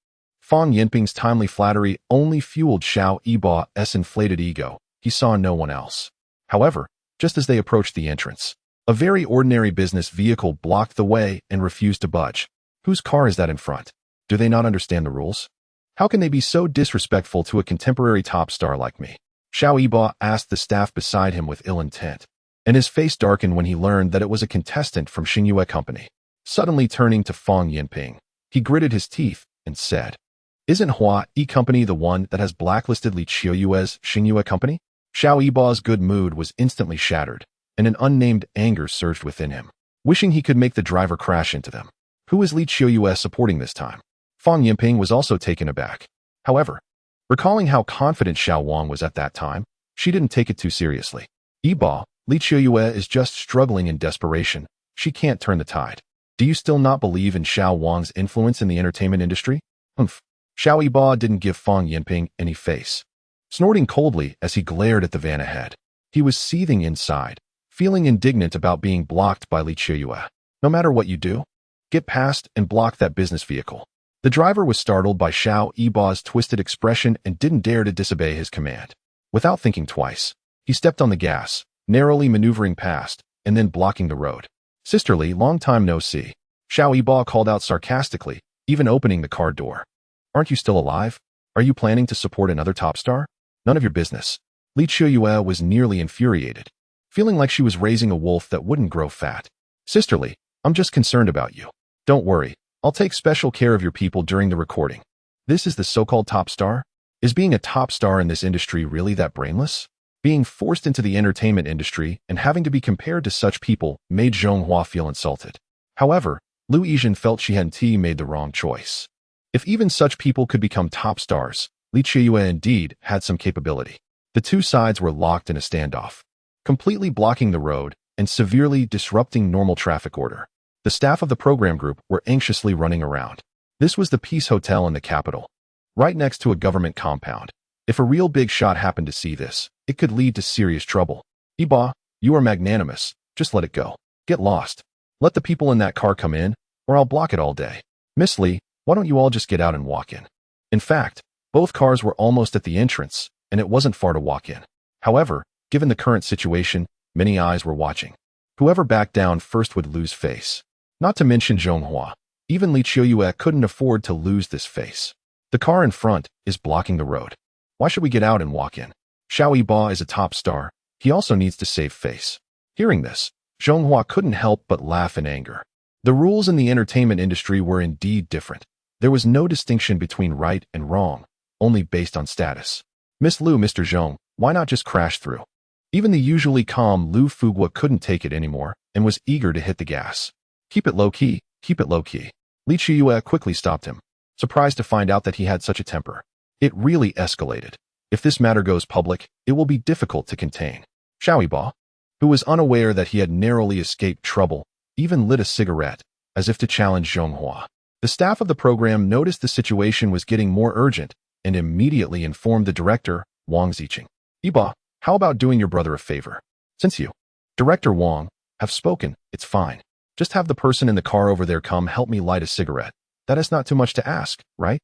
Fang Yinping's timely flattery only fueled Xiao Yibo's inflated ego. He saw no one else. However, just as they approached the entrance, a very ordinary business vehicle blocked the way and refused to budge. Whose car is that in front? Do they not understand the rules? How can they be so disrespectful to a contemporary top star like me? Xiao Yibo asked the staff beside him with ill intent, and his face darkened when he learned that it was a contestant from Xingyue Company. Suddenly turning to Fang Yinping, He gritted his teeth and said, "Isn't Hua E Company the one that has blacklisted Li Qiuyue's Xingyue Company?" Xiao Yiba's good mood was instantly shattered, and an unnamed anger surged within him, wishing he could make the driver crash into them. Who is Li Qiuyue supporting this time? Fang Yinping was also taken aback. However, recalling how confident Xiao Wang was at that time, she didn't take it too seriously. Yiba, Li Qiuyue is just struggling in desperation. She can't turn the tide. Do you still not believe in Xiao Wang's influence in the entertainment industry? Humph. Xiao Yiba didn't give Fang Yinping any face, snorting coldly as he glared at the van ahead. He was seething inside, feeling indignant about being blocked by Li Qiuyue. No matter what you do, get past and block that business vehicle. The driver was startled by Xiao Yiba's twisted expression and didn't dare to disobey his command. Without thinking twice, he stepped on the gas, narrowly maneuvering past and then blocking the road. "Sisterly, long time no see," Xiao Yiba called out sarcastically, even opening the car door. "Aren't you still alive? Are you planning to support another top star? None of your business." Li Qiuyue was nearly infuriated, feeling like she was raising a wolf that wouldn't grow fat. "Sisterly, I'm just concerned about you. Don't worry, I'll take special care of your people during the recording." This is the so-called top star? Is being a top star in this industry really that brainless? Being forced into the entertainment industry and having to be compared to such people made Zhonghua feel insulted. However, Lu Yizhen felt she hadn't made the wrong choice. If even such people could become top stars, Li Qiuyue indeed had some capability. The two sides were locked in a standoff, completely blocking the road and severely disrupting normal traffic order. The staff of the program group were anxiously running around. This was the Peace Hotel in the capital, right next to a government compound. If a real big shot happened to see this, it could lead to serious trouble. "Yiba, you are magnanimous. Just let it go. Get lost. Let the people in that car come in, or I'll block it all day. Miss Li, why don't you all just get out and walk in?" In fact, both cars were almost at the entrance, and it wasn't far to walk in. However, given the current situation, many eyes were watching. Whoever backed down first would lose face. Not to mention Zhonghua. Even Li Qiuyue couldn't afford to lose this face. The car in front is blocking the road. Why should we get out and walk in? Xiao Yiba is a top star. He also needs to save face. Hearing this, Zhonghua couldn't help but laugh in anger. The rules in the entertainment industry were indeed different. There was no distinction between right and wrong, only based on status. "Miss Lu, Mr. Zhong, why not just crash through?" Even the usually calm Lu Fugua couldn't take it anymore and was eager to hit the gas. "Keep it low-key, keep it low-key." Li Qiuyue quickly stopped him, surprised to find out that he had such a temper. It really escalated. If this matter goes public, it will be difficult to contain. Xiao Yiba, who was unaware that he had narrowly escaped trouble, even lit a cigarette, as if to challenge Zhonghua. The staff of the program noticed the situation was getting more urgent and immediately informed the director, Wang Ziqing. "Yiba, how about doing your brother a favor? Since you, Director Wang, have spoken, it's fine. Just have the person in the car over there come help me light a cigarette. That is not too much to ask, right?"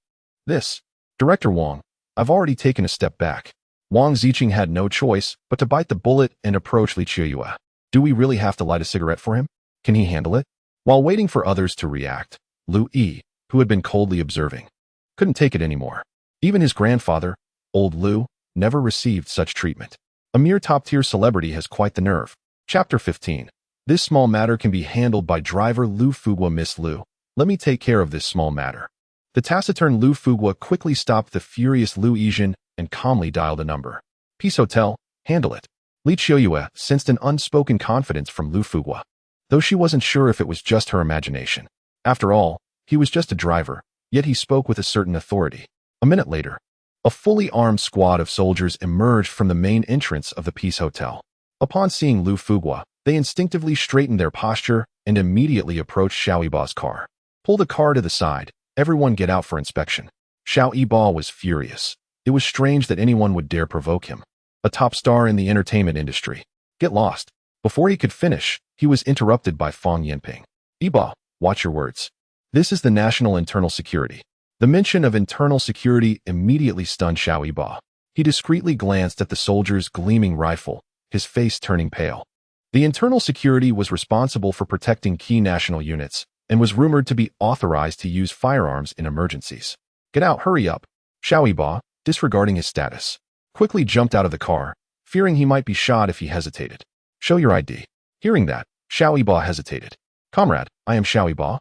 This, "Director Wang, I've already taken a step back." Wang Ziqing had no choice but to bite the bullet and approach Li Qiuyue. "Do we really have to light a cigarette for him? Can he handle it?" While waiting for others to react, Lu Yi, who had been coldly observing, couldn't take it anymore. Even his grandfather, old Lu, never received such treatment. A mere top-tier celebrity has quite the nerve. Chapter 15. This small matter can be handled by driver Lu Fugua. "Miss Lu, let me take care of this small matter." The taciturn Lu Fugua quickly stopped the furious Lu Yizhen and calmly dialed a number. "Peace Hotel, handle it." Li Qiuyue sensed an unspoken confidence from Lu Fugua, though she wasn't sure if it was just her imagination. After all, he was just a driver, yet he spoke with a certain authority. A minute later, a fully armed squad of soldiers emerged from the main entrance of the Peace Hotel. Upon seeing Lu Fugua, they instinctively straightened their posture and immediately approached Xiao Yiba's car. "Pull the car to the side. Everyone get out for inspection." Xiao Yiba was furious. It was strange that anyone would dare provoke him. A top star in the entertainment industry. "Get lost." Before he could finish, he was interrupted by Fang Yinping. "Yiba, watch your words. This is the national internal security." The mention of internal security immediately stunned Xiao Yiba. He discreetly glanced at the soldier's gleaming rifle, his face turning pale. The internal security was responsible for protecting key national units and was rumored to be authorized to use firearms in emergencies. "Get out, hurry up." Xiao Yiba, disregarding his status, quickly jumped out of the car, fearing he might be shot if he hesitated. "Show your ID." Hearing that, Xiao Yiba hesitated. "Comrade, I am Xiao Yiba."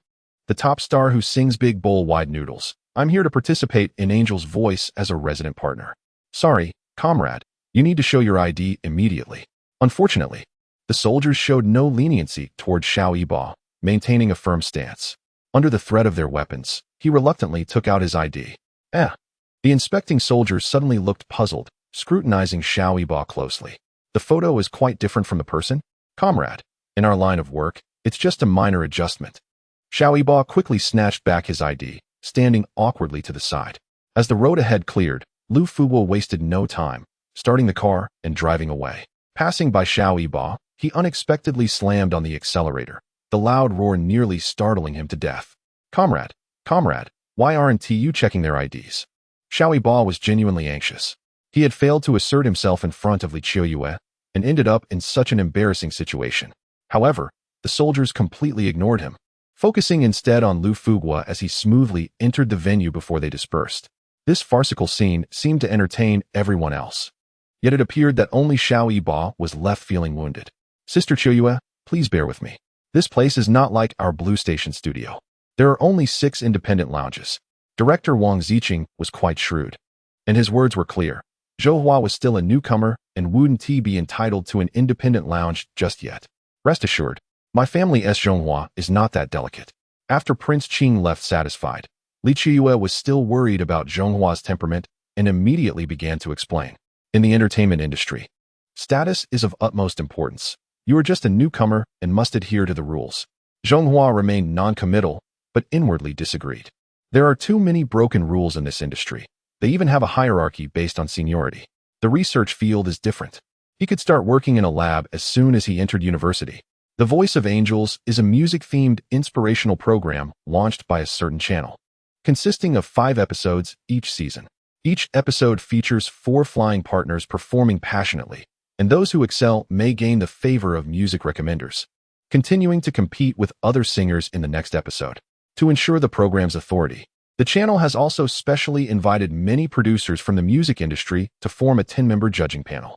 the top star who sings big bowl-wide noodles. I'm here to participate in Angel's voice as a resident partner. Sorry, comrade, you need to show your ID immediately. Unfortunately, the soldiers showed no leniency toward Xiao Yibo, maintaining a firm stance. Under the threat of their weapons, he reluctantly took out his ID. The inspecting soldiers suddenly looked puzzled, scrutinizing Xiao Yibo closely. The photo is quite different from the person? Comrade, in our line of work, it's just a minor adjustment. Xiao Yibo quickly snatched back his ID, standing awkwardly to the side. As the road ahead cleared, Lu Fuguo wasted no time, starting the car and driving away. Passing by Xiao Yibo, he unexpectedly slammed on the accelerator, the loud roar nearly startling him to death. Comrade, why aren't you checking their IDs? Xiao Yibo was genuinely anxious. He had failed to assert himself in front of Li Qiuyue and ended up in such an embarrassing situation. However, the soldiers completely ignored him, focusing instead on Lu Fuguo as he smoothly entered the venue before they dispersed. This farcical scene seemed to entertain everyone else. Yet it appeared that only Xiao Yibo was left feeling wounded. Sister Qiuyue, please bear with me. This place is not like our Blue Station studio. There are only 6 independent lounges. Director Wang Ziqing was quite shrewd, and his words were clear. Zhou Hua was still a newcomer and wouldn't be entitled to an independent lounge just yet. Rest assured, my family S. Zhonghua is not that delicate. After Prince Qing left satisfied, Li Qiuyue was still worried about Zhonghua's temperament and immediately began to explain. In the entertainment industry, status is of utmost importance. You are just a newcomer and must adhere to the rules. Zhonghua remained non-committal, but inwardly disagreed. There are too many broken rules in this industry. They even have a hierarchy based on seniority. The research field is different. He could start working in a lab as soon as he entered university. The Voice of Angels is a music-themed inspirational program launched by a certain channel, consisting of 5 episodes each season. Each episode features 4 flying partners performing passionately, and those who excel may gain the favor of music recommenders, continuing to compete with other singers in the next episode. To ensure the program's authority, the channel has also specially invited many producers from the music industry to form a 10-member judging panel.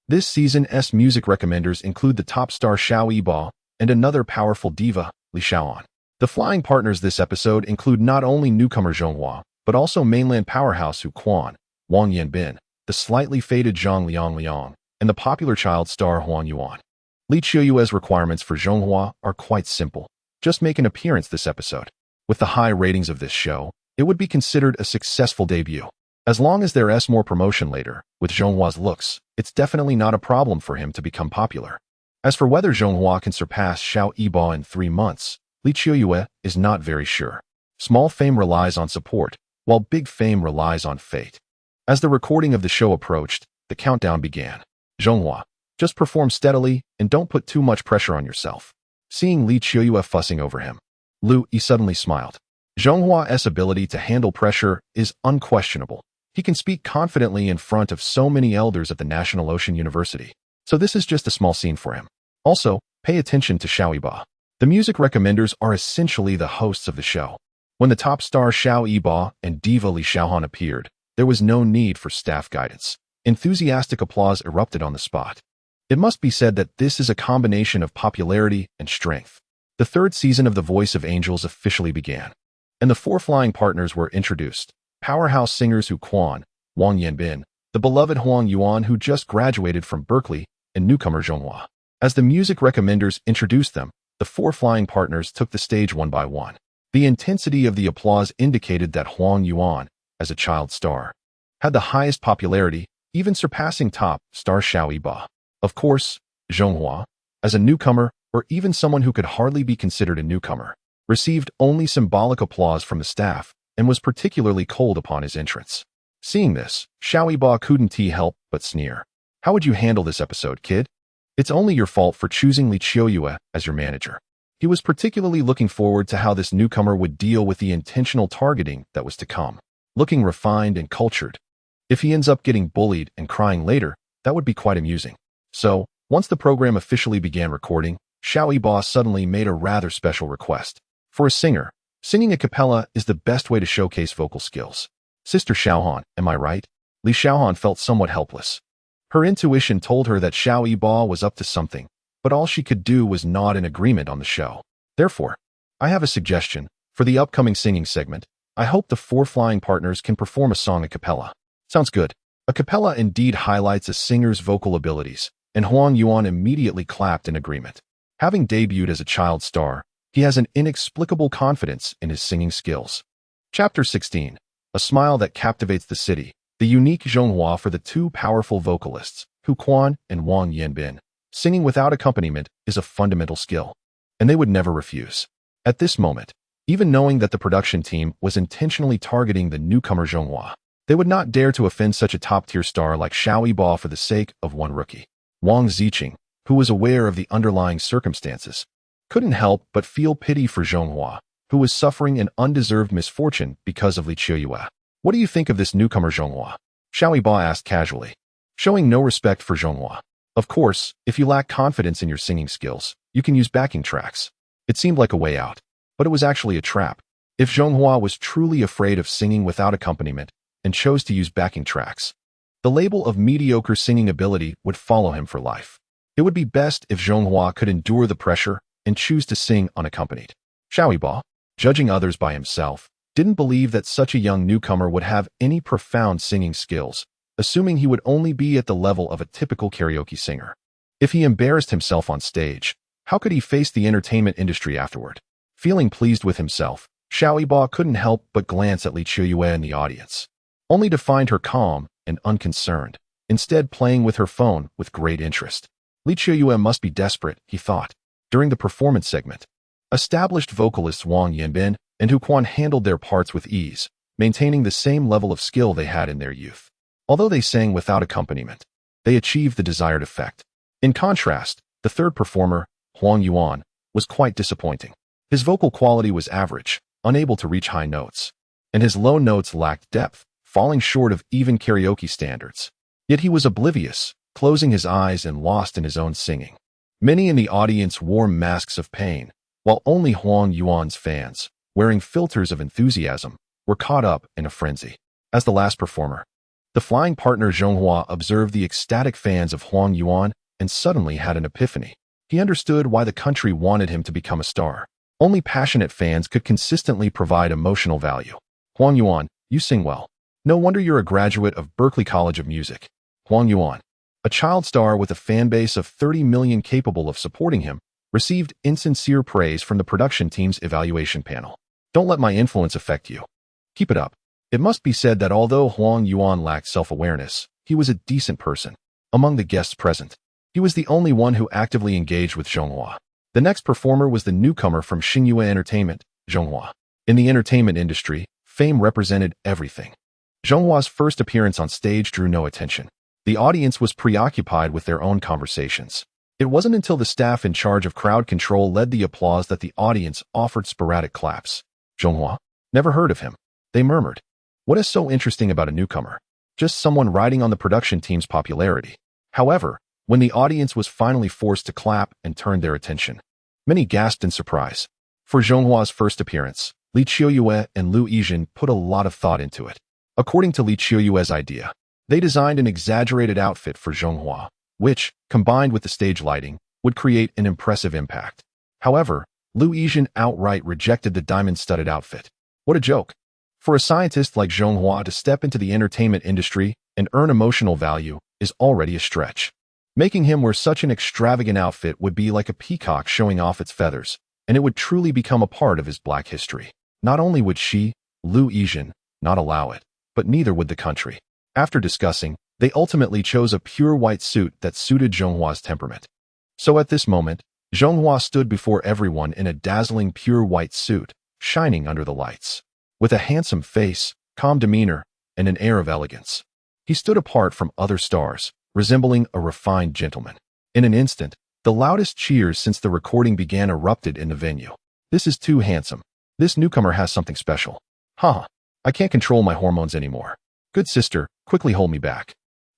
This season's music recommenders include the top star Xiao Yibo and another powerful diva, Li Xiaoan. The flying partners this episode include not only newcomer Zhonghua, but also mainland powerhouse Hu Quan, Wang Yanbin, the slightly faded Zhang Liang, and the popular child star Huang Yuan. Li Qiuyue's requirements for Zhonghua are quite simple. Just make an appearance this episode. With the high ratings of this show, it would be considered a successful debut. As long as there's more promotion later, with Zhonghua's looks, it's definitely not a problem for him to become popular. As for whether Zhonghua can surpass Xiao Yibo in 3 months, Li Qiuyue is not very sure. Small fame relies on support, while big fame relies on fate. As the recording of the show approached, the countdown began. Zhonghua, just perform steadily and don't put too much pressure on yourself. Seeing Li Qiuyue fussing over him, Lu Yi suddenly smiled. Zhonghua's ability to handle pressure is unquestionable. He can speak confidently in front of so many elders at the National Ocean University. So this is just a small scene for him. Also, pay attention to Xiao Yibo. The music recommenders are essentially the hosts of the show. When the top star Xiao Yibo and diva Li Xiaohan appeared, there was no need for staff guidance. Enthusiastic applause erupted on the spot. It must be said that this is a combination of popularity and strength. The 3rd season of The Voice of Angels officially began, and the 4 flying partners were introduced. Powerhouse singers Hu Quan, Wang Yanbin, the beloved Huang Yuan who just graduated from Berkeley, and newcomer Zhonghua. As the music recommenders introduced them, the 4 flying partners took the stage one by one. The intensity of the applause indicated that Huang Yuan, as a child star, had the highest popularity, even surpassing top star Xiao Yibo. Of course, Zhonghua, as a newcomer, or even someone who could hardly be considered a newcomer, received only symbolic applause from the staff and was particularly cold upon his entrance. Seeing this, Xiao Yibo couldn't help but sneer. How would you handle this episode, kid? It's only your fault for choosing Li Qiuyue as your manager. He was particularly looking forward to how this newcomer would deal with the intentional targeting that was to come. Looking refined and cultured. If he ends up getting bullied and crying later, that would be quite amusing. So, once the program officially began recording, Xiao Yibo suddenly made a rather special request. For a singer, singing a cappella is the best way to showcase vocal skills. Sister Xiaohan, am I right? Li Xiaohan felt somewhat helpless. Her intuition told her that Xiao Yibo was up to something, but all she could do was nod in agreement on the show. Therefore, I have a suggestion. For the upcoming singing segment, I hope the 4 flying partners can perform a song a cappella. Sounds good. A cappella indeed highlights a singer's vocal abilities, and Huang Yuan immediately clapped in agreement. Having debuted as a child star, he has an inexplicable confidence in his singing skills. Chapter 16. A smile that captivates the city. The unique Zhonghua for the 2 powerful vocalists, Hu Quan and Wang Yanbin. Singing without accompaniment is a fundamental skill, and they would never refuse. At this moment, even knowing that the production team was intentionally targeting the newcomer Zhonghua, they would not dare to offend such a top-tier star like Xiao Yibo for the sake of one rookie. Wang Ziqing, who was aware of the underlying circumstances, couldn't help but feel pity for Zhonghua, who was suffering an undeserved misfortune because of Li Qiuyue. What do you think of this newcomer Zhonghua? Xiao Yibo asked casually, showing no respect for Zhonghua. Of course, if you lack confidence in your singing skills, you can use backing tracks. It seemed like a way out, but it was actually a trap. If Zhonghua was truly afraid of singing without accompaniment and chose to use backing tracks, the label of mediocre singing ability would follow him for life. It would be best if Zhonghua could endure the pressure and choose to sing unaccompanied. Xiao Yibo, judging others by himself, didn't believe that such a young newcomer would have any profound singing skills, assuming he would only be at the level of a typical karaoke singer. If he embarrassed himself on stage, how could he face the entertainment industry afterward? Feeling pleased with himself, Xiao Yibo couldn't help but glance at Li Qiuyue in the audience, only to find her calm and unconcerned, instead playing with her phone with great interest. Li Qiuyue must be desperate, he thought. During the performance segment, established vocalists Wang Yanbin and Hu Quan handled their parts with ease, maintaining the same level of skill they had in their youth. Although they sang without accompaniment, they achieved the desired effect. In contrast, the third performer, Huang Yuan, was quite disappointing. His vocal quality was average, unable to reach high notes, and his low notes lacked depth, falling short of even karaoke standards. Yet he was oblivious, closing his eyes and lost in his own singing. Many in the audience wore masks of pain, while only Huang Yuan's fans, wearing filters of enthusiasm, were caught up in a frenzy. As the last performer, the flying partner Zhonghua observed the ecstatic fans of Huang Yuan and suddenly had an epiphany. He understood why the country wanted him to become a star. Only passionate fans could consistently provide emotional value. Huang Yuan, you sing well. No wonder you're a graduate of Berklee College of Music. Huang Yuan, a child star with a fan base of 30 million capable of supporting him, received insincere praise from the production team's evaluation panel. Don't let my influence affect you. Keep it up. It must be said that although Huang Yuan lacked self-awareness, he was a decent person. Among the guests present, he was the only one who actively engaged with Zhonghua. The next performer was the newcomer from Xingyue Entertainment, Zhonghua. In the entertainment industry, fame represented everything. Zhonghua's first appearance on stage drew no attention. The audience was preoccupied with their own conversations. It wasn't until the staff in charge of crowd control led the applause that the audience offered sporadic claps. Zhonghua? Never heard of him. They murmured. What is so interesting about a newcomer? Just someone riding on the production team's popularity. However, when the audience was finally forced to clap and turned their attention, many gasped in surprise. For Zhonghua's first appearance, Li Qiuyue and Lu Yizhen put a lot of thought into it. According to Li Qiuyue's idea, they designed an exaggerated outfit for Zhonghua, which, combined with the stage lighting, would create an impressive impact. However, Lu Yizhen outright rejected the diamond-studded outfit. What a joke. For a scientist like Zhonghua to step into the entertainment industry and earn emotional value is already a stretch. Making him wear such an extravagant outfit would be like a peacock showing off its feathers, and it would truly become a part of his black history. Not only would she, Lu Yizhen, not allow it, but neither would the country. After discussing, they ultimately chose a pure white suit that suited Zhonghua's temperament. So at this moment, Zhonghua stood before everyone in a dazzling pure white suit, shining under the lights. With a handsome face, calm demeanor, and an air of elegance, he stood apart from other stars, resembling a refined gentleman. In an instant, the loudest cheers since the recording began erupted in the venue. This is too handsome. This newcomer has something special. Huh. I can't control my hormones anymore. Good sister, quickly hold me back.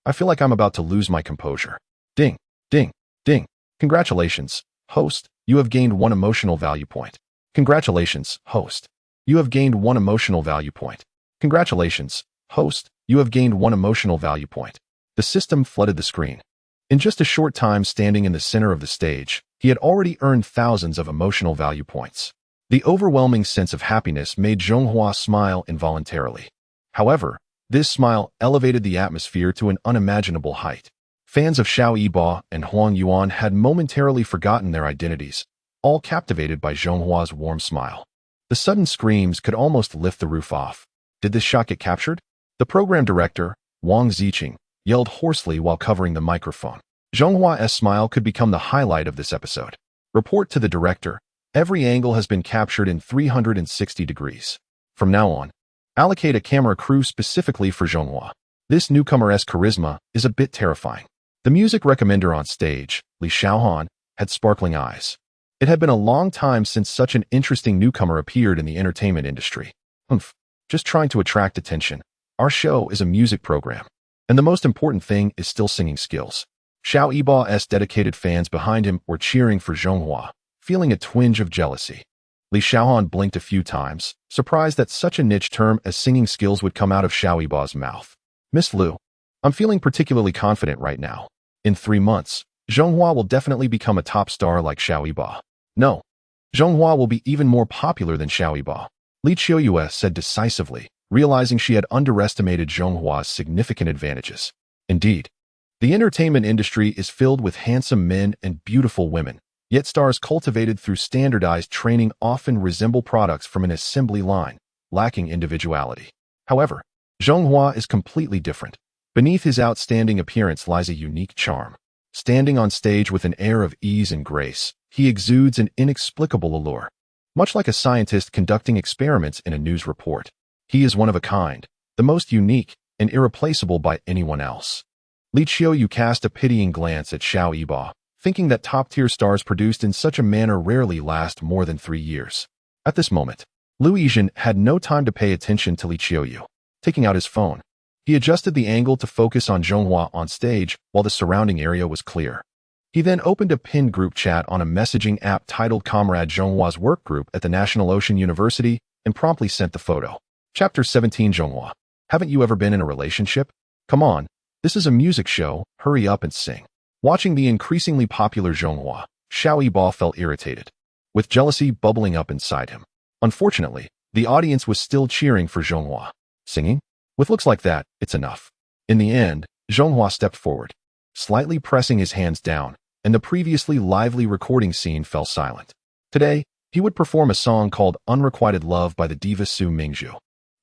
I feel like I'm about to lose my composure. Ding, ding, ding. Congratulations, host. You have gained 1 emotional value point. Congratulations, host. You have gained 1 emotional value point. Congratulations, host. You have gained 1 emotional value point. The system flooded the screen. In just a short time standing in the center of the stage, he had already earned thousands of emotional value points. The overwhelming sense of happiness made Zhonghua smile involuntarily. However, this smile elevated the atmosphere to an unimaginable height. Fans of Xiao Yibo and Huang Yuan had momentarily forgotten their identities, all captivated by Zhonghua's warm smile. The sudden screams could almost lift the roof off. Did this shot get captured? The program director, Wang Ziqing, yelled hoarsely while covering the microphone. Zhonghua's smile could become the highlight of this episode. Report to the director, every angle has been captured in 360 degrees. From now on, allocate a camera crew specifically for Zhonghua. This newcomer's charisma is a bit terrifying. The music recommender on stage, Li Xiaohan, had sparkling eyes. It had been a long time since such an interesting newcomer appeared in the entertainment industry. Just trying to attract attention. Our show is a music program. And the most important thing is still singing skills. Xiao Yibo's dedicated fans behind him were cheering for Zhonghua, feeling a twinge of jealousy. Li Xiaohan blinked a few times, surprised that such a niche term as singing skills would come out of Xiao Yibo's mouth. Miss Liu, I'm feeling particularly confident right now. In 3 months, Zhonghua will definitely become a top star like Xiao Yibo. No, Zhonghua will be even more popular than Xiao Yibo. Li Qiuyue said decisively, realizing she had underestimated Zhonghua's significant advantages. Indeed, the entertainment industry is filled with handsome men and beautiful women, yet stars cultivated through standardized training often resemble products from an assembly line, lacking individuality. However, Zhonghua is completely different. Beneath his outstanding appearance lies a unique charm. Standing on stage with an air of ease and grace, he exudes an inexplicable allure. Much like a scientist conducting experiments in a news report, he is one of a kind, the most unique and irreplaceable by anyone else. Li Qiuyu cast a pitying glance at Xiao Yibo, thinking that top-tier stars produced in such a manner rarely last more than 3 years. At this moment, Liu Yizhen had no time to pay attention to Li Qiuyu. Taking out his phone, he adjusted the angle to focus on Zhonghua on stage while the surrounding area was clear. He then opened a pinned group chat on a messaging app titled Comrade Zhonghua's Work Group at the National Ocean University and promptly sent the photo. Chapter 17 Zhonghua. Haven't you ever been in a relationship? Come on, this is a music show, hurry up and sing. Watching the increasingly popular Zhonghua, Xiao Yibo felt irritated, with jealousy bubbling up inside him. Unfortunately, the audience was still cheering for Zhonghua. Singing? With looks like that, it's enough. In the end, Zhonghua stepped forward, slightly pressing his hands down, and the previously lively recording scene fell silent. Today, he would perform a song called Unrequited Love by the diva Su Mingzhu.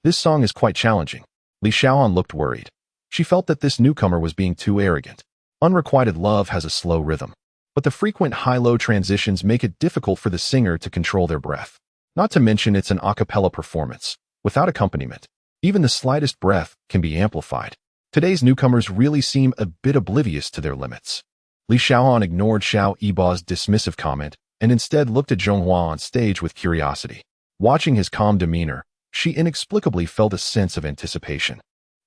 This song is quite challenging. Li Xiaohan looked worried. She felt that this newcomer was being too arrogant. Unrequited Love has a slow rhythm, but the frequent high-low transitions make it difficult for the singer to control their breath. Not to mention it's an a cappella performance, without accompaniment. Even the slightest breath can be amplified. Today's newcomers really seem a bit oblivious to their limits. Li Xiaohan ignored Xiao Yibo's dismissive comment and instead looked at Zhonghua on stage with curiosity. Watching his calm demeanor, she inexplicably felt a sense of anticipation.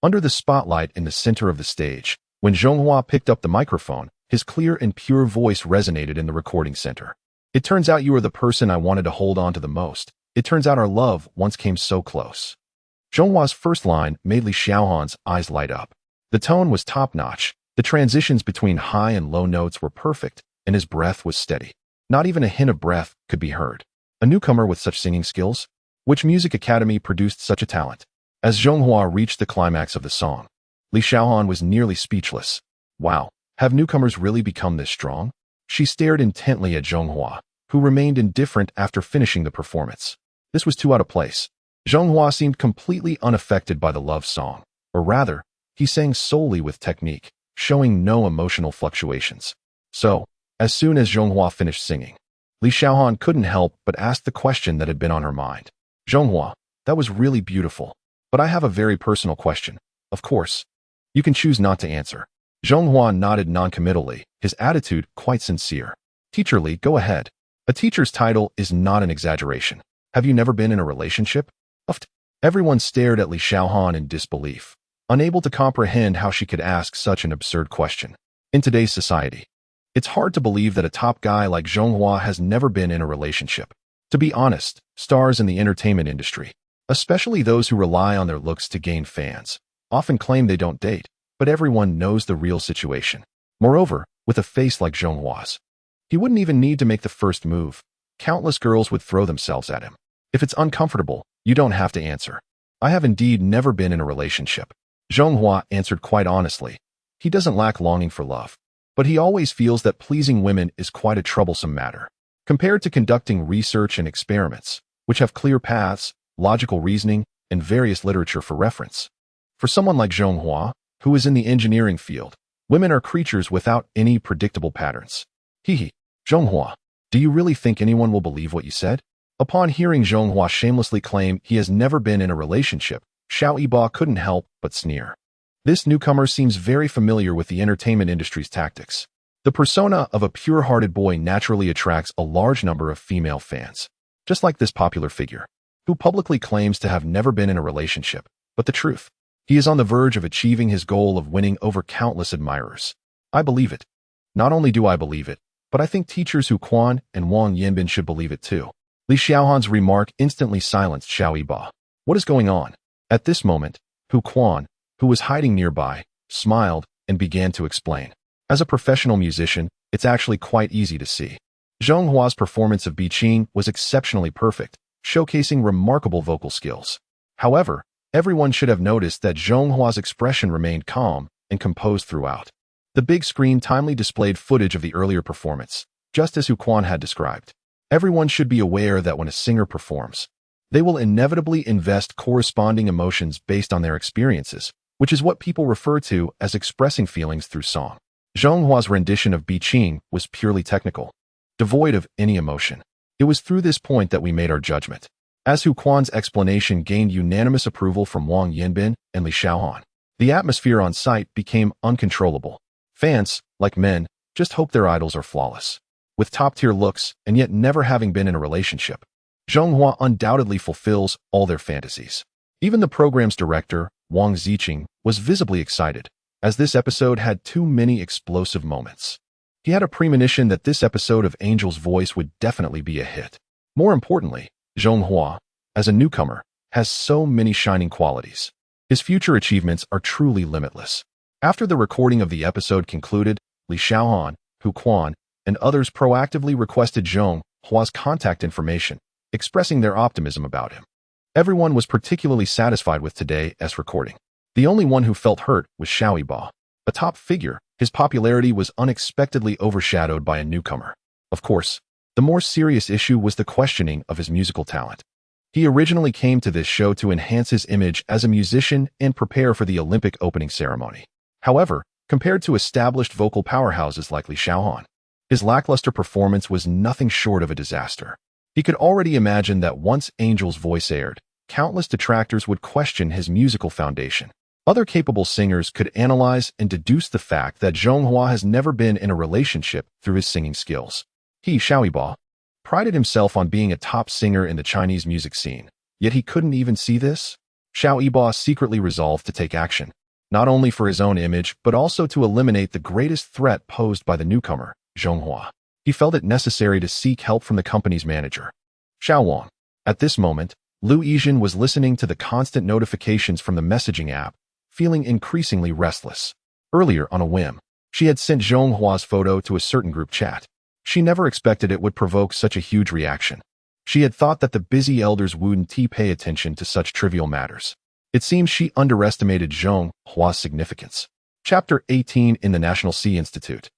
Under the spotlight in the center of the stage, when Zhonghua picked up the microphone, his clear and pure voice resonated in the recording center. It turns out you are the person I wanted to hold on to the most. It turns out our love once came so close. Zhonghua's first line made Li Xiaohan's eyes light up. The tone was top-notch, the transitions between high and low notes were perfect, and his breath was steady. Not even a hint of breath could be heard. A newcomer with such singing skills? Which music academy produced such a talent? As Zhonghua reached the climax of the song, Li Xiaohan was nearly speechless. Wow, have newcomers really become this strong? She stared intently at Zhonghua, who remained indifferent after finishing the performance. This was too out of place. Zhonghua seemed completely unaffected by the love song, or rather, he sang solely with technique, showing no emotional fluctuations. So, as soon as Zhonghua finished singing, Li Xiaohan couldn't help but ask the question that had been on her mind. Zhonghua, that was really beautiful, but I have a very personal question. Of course, you can choose not to answer. Zhonghua nodded noncommittally, his attitude quite sincere. Teacher Li, go ahead. A teacher's title is not an exaggeration. Have you never been in a relationship? Everyone stared at Li Xiaohan in disbelief, unable to comprehend how she could ask such an absurd question. In today's society, it's hard to believe that a top guy like Zhonghua has never been in a relationship. To be honest, stars in the entertainment industry, especially those who rely on their looks to gain fans, often claim they don't date, but everyone knows the real situation. Moreover, with a face like Zhonghua's, he wouldn't even need to make the first move. Countless girls would throw themselves at him. If it's uncomfortable, you don't have to answer. I have indeed never been in a relationship. Zhonghua answered quite honestly. He doesn't lack longing for love, but he always feels that pleasing women is quite a troublesome matter, compared to conducting research and experiments, which have clear paths, logical reasoning, and various literature for reference. For someone like Zhonghua, who is in the engineering field, women are creatures without any predictable patterns. Hehe. Zhonghua, do you really think anyone will believe what you said? Upon hearing Zhonghua shamelessly claim he has never been in a relationship, Xiao Yiba couldn't help but sneer. This newcomer seems very familiar with the entertainment industry's tactics. The persona of a pure-hearted boy naturally attracts a large number of female fans, just like this popular figure, who publicly claims to have never been in a relationship. But the truth, he is on the verge of achieving his goal of winning over countless admirers. I believe it. Not only do I believe it, but I think teachers Hu Quan and Wang Yanbin should believe it too. Li Xiaohan's remark instantly silenced Xiao Yiba. What is going on? At this moment, Hu Quan, who was hiding nearby, smiled and began to explain. As a professional musician, it's actually quite easy to see. Zhonghua's performance of Biqing was exceptionally perfect, showcasing remarkable vocal skills. However, everyone should have noticed that Zhonghua's expression remained calm and composed throughout. The big screen timely displayed footage of the earlier performance, just as Hu Quan had described. Everyone should be aware that when a singer performs, they will inevitably invest corresponding emotions based on their experiences, which is what people refer to as expressing feelings through song. Zhonghua's rendition of Biqing was purely technical, devoid of any emotion. It was through this point that we made our judgment. As Hu Quan's explanation gained unanimous approval from Wang Yanbin and Li Xiaohan, the atmosphere on site became uncontrollable. Fans, like men, just hope their idols are flawless, with top-tier looks and yet never having been in a relationship. Zhonghua undoubtedly fulfills all their fantasies. Even the program's director, Wang Ziqing, was visibly excited, as this episode had too many explosive moments. He had a premonition that this episode of Angel's Voice would definitely be a hit. More importantly, Zhonghua, as a newcomer, has so many shining qualities. His future achievements are truly limitless. After the recording of the episode concluded, Li Xiaohan, Hu Quan, and others proactively requested Zhonghua's contact information, expressing their optimism about him. Everyone was particularly satisfied with today's recording. The only one who felt hurt was Xiao Yiba. A top figure, his popularity was unexpectedly overshadowed by a newcomer. Of course, the more serious issue was the questioning of his musical talent. He originally came to this show to enhance his image as a musician and prepare for the Olympic opening ceremony. However, compared to established vocal powerhouses like Li Xiaohan, his lackluster performance was nothing short of a disaster. He could already imagine that once Angel's Voice aired, countless detractors would question his musical foundation. Other capable singers could analyze and deduce the fact that Zhonghua has never been in a relationship through his singing skills. He, Xiao Yiba, prided himself on being a top singer in the Chinese music scene, yet he couldn't even see this? Xiao Yiba secretly resolved to take action, not only for his own image but also to eliminate the greatest threat posed by the newcomer, Zhonghua. He felt it necessary to seek help from the company's manager, Xiao Wang. At this moment, Lu Yijin was listening to the constant notifications from the messaging app, feeling increasingly restless. Earlier, on a whim, she had sent Zhonghua's photo to a certain group chat. She never expected it would provoke such a huge reaction. She had thought that the busy elders wouldn't pay attention to such trivial matters. It seems she underestimated Zhonghua's significance. Chapter 18 in the National Sea Institute.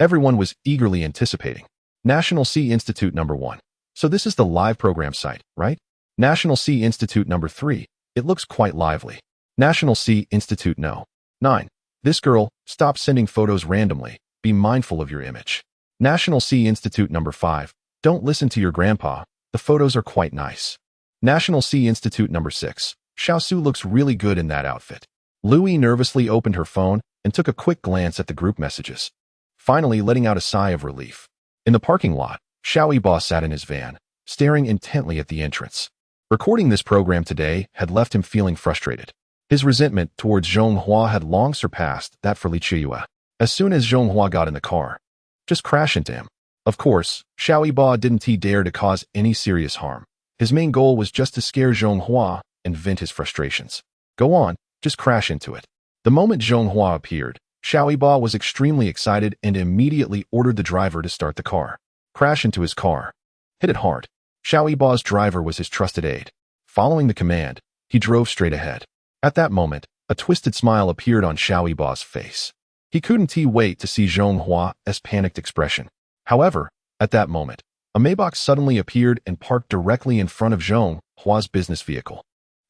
Everyone was eagerly anticipating. National Sea Institute number 1. So this is the live program site, right? National Sea Institute number 3. It looks quite lively. National Sea Institute no. 9. This girl, stop sending photos randomly. Be mindful of your image. National Sea Institute number 5. Don't listen to your grandpa. The photos are quite nice. National Sea Institute number 6. Xiaosu looks really good in that outfit. Louie nervously opened her phone and took a quick glance at the group messages, finally letting out a sigh of relief. In the parking lot, Xiao Yiba sat in his van, staring intently at the entrance. Recording this program today had left him feeling frustrated. His resentment towards Zhonghua had long surpassed that for Li Qiyu. As soon as Zhonghua got in the car, just crash into him. Of course, Xiao Yiba didn't dare to cause any serious harm. His main goal was just to scare Zhonghua and vent his frustrations. Go on, just crash into it. The moment Zhonghua appeared, Xiao Yiba was extremely excited and immediately ordered the driver to start the car. Crash into his car. Hit it hard. Xiao Yibao's driver was his trusted aide. Following the command, he drove straight ahead. At that moment, a twisted smile appeared on Xiao Yibao's face. He couldn't wait to see Zhong Hua's panicked expression. However, at that moment, a Maybach suddenly appeared and parked directly in front of Zhong Hua's business vehicle.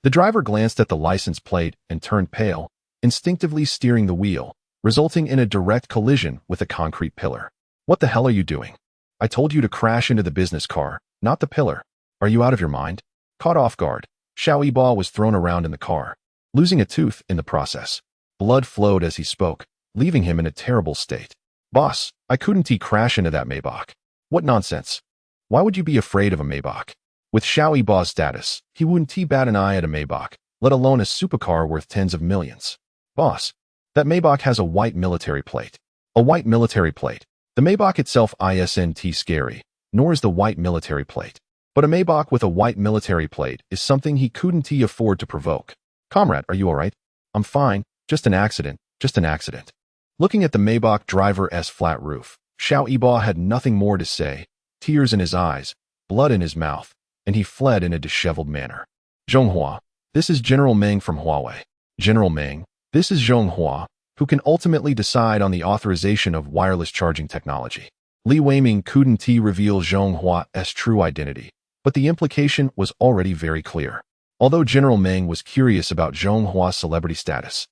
The driver glanced at the license plate and turned pale, instinctively steering the wheel, resulting in a direct collision with a concrete pillar. What the hell are you doing? I told you to crash into the business car, not the pillar. Are you out of your mind? Caught off guard, Xiao Yibao was thrown around in the car, losing a tooth in the process. Blood flowed as he spoke, leaving him in a terrible state. Boss, I couldn't crash into that Maybach. What nonsense. Why would you be afraid of a Maybach? With Xiao Yibao's status, he wouldn't bat an eye at a Maybach, let alone a supercar worth tens of millions. Boss, that Maybach has a white military plate. A white military plate. The Maybach itself isn't scary, nor is the white military plate. But a Maybach with a white military plate is something he couldn't afford to provoke. Comrade, are you alright? I'm fine, just an accident, just an accident. Looking at the Maybach driver's flat roof, Xiao Yibao had nothing more to say, tears in his eyes, blood in his mouth, and he fled in a disheveled manner. Zhonghua, this is General Meng from Huawei. General Meng, this is Zhonghua, who can ultimately decide on the authorization of wireless charging technology. Li Weiming couldn't reveal Zhonghua's true identity, but the implication was already very clear. Although General Meng was curious about Zhonghua's celebrity status,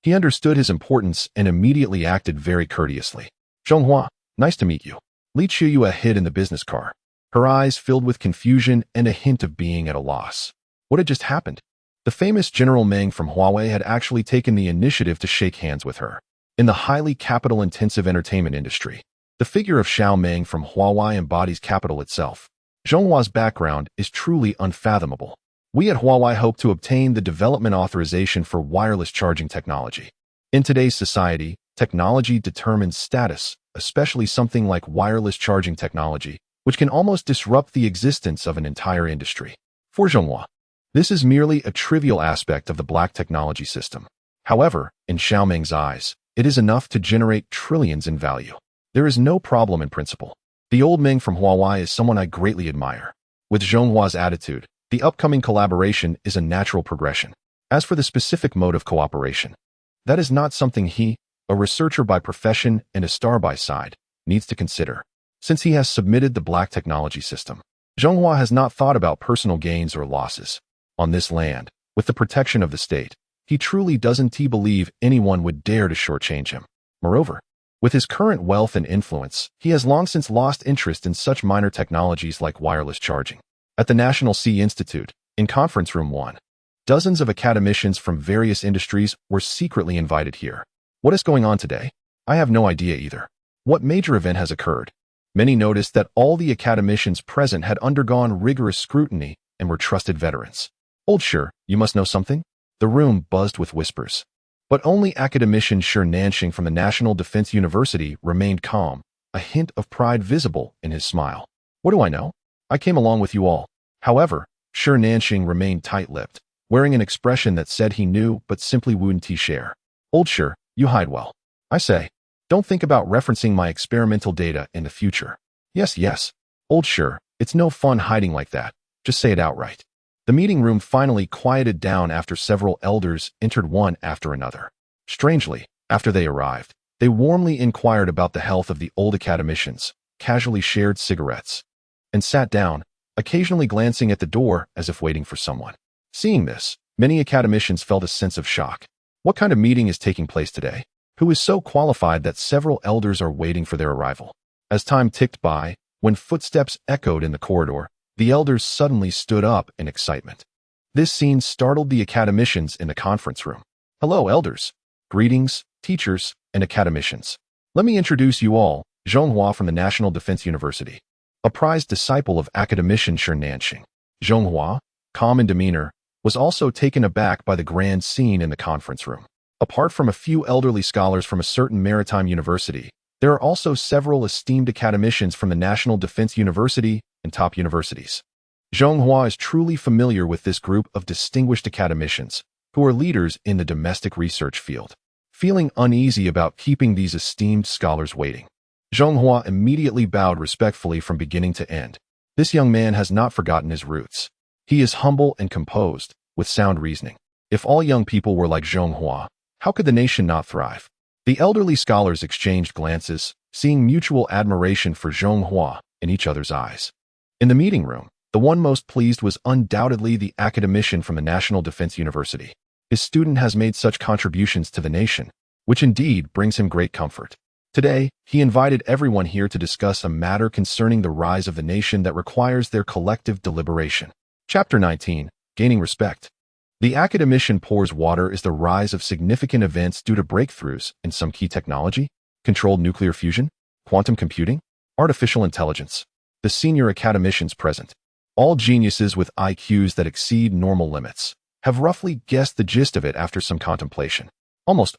he understood his importance and immediately acted very courteously. Zhonghua, nice to meet you. Li Chiyue hid in the business car, her eyes filled with confusion and a hint of being at a loss. What had just happened? The famous General Meng from Huawei had actually taken the initiative to shake hands with her. In the highly capital-intensive entertainment industry, the figure of Xiao Meng from Huawei embodies capital itself. Zhonghua's background is truly unfathomable. We at Huawei hope to obtain the development authorization for wireless charging technology. In today's society, technology determines status, especially something like wireless charging technology, which can almost disrupt the existence of an entire industry. For Zhonghua, this is merely a trivial aspect of the black technology system. However, in Xiao Meng's eyes, it is enough to generate trillions in value. There is no problem in principle. The old Meng from Huawei is someone I greatly admire. With Zhonghua's attitude, the upcoming collaboration is a natural progression. As for the specific mode of cooperation, that is not something he, a researcher by profession and a star by side, needs to consider. Since he has submitted the black technology system, Zhonghua has not thought about personal gains or losses. On this land, with the protection of the state, he truly doesn't believe anyone would dare to shortchange him. Moreover, with his current wealth and influence, he has long since lost interest in such minor technologies like wireless charging. At the National Sea Institute, in Conference Room 1, dozens of academicians from various industries were secretly invited here. What is going on today? I have no idea either. What major event has occurred? Many noticed that all the academicians present had undergone rigorous scrutiny and were trusted veterans. Old Sure, you must know something? The room buzzed with whispers. But only academician Shi Nanxing from the National Defense University remained calm, a hint of pride visible in his smile. What do I know? I came along with you all. However, Shi Nanxing remained tight-lipped, wearing an expression that said he knew but simply wouldn't share. Old Shi, you hide well. I say, don't think about referencing my experimental data in the future. Yes. Old Shi, it's no fun hiding like that. Just say it outright. The meeting room finally quieted down after several elders entered one after another. Strangely, after they arrived, they warmly inquired about the health of the old academicians, casually shared cigarettes, and sat down, occasionally glancing at the door as if waiting for someone. Seeing this, many academicians felt a sense of shock. What kind of meeting is taking place today? Who is so qualified that several elders are waiting for their arrival? As time ticked by, when footsteps echoed in the corridor, the elders suddenly stood up in excitement. This scene startled the academicians in the conference room. Hello, elders. Greetings, teachers, and academicians. Let me introduce you all, Zhonghua from the National Defense University, a prized disciple of academician Shi Nanxing. Zhonghua, calm in demeanor, was also taken aback by the grand scene in the conference room. Apart from a few elderly scholars from a certain maritime university, there are also several esteemed academicians from the National Defense University and top universities. Zhonghua is truly familiar with this group of distinguished academicians, who are leaders in the domestic research field. Feeling uneasy about keeping these esteemed scholars waiting, Zhonghua immediately bowed respectfully from beginning to end. This young man has not forgotten his roots. He is humble and composed, with sound reasoning. If all young people were like Zhonghua, how could the nation not thrive? The elderly scholars exchanged glances, seeing mutual admiration for Zhonghua in each other's eyes. In the meeting room, the one most pleased was undoubtedly the academician from the National Defense University. His student has made such contributions to the nation, which indeed brings him great comfort. Today, he invited everyone here to discuss a matter concerning the rise of the nation that requires their collective deliberation. Chapter 19, Gaining Respect. The academician pours water is the rise of significant events due to breakthroughs in some key technology, controlled nuclear fusion, quantum computing, artificial intelligence. The senior academicians present, all geniuses with IQs that exceed normal limits, have roughly guessed the gist of it after some contemplation. Almost.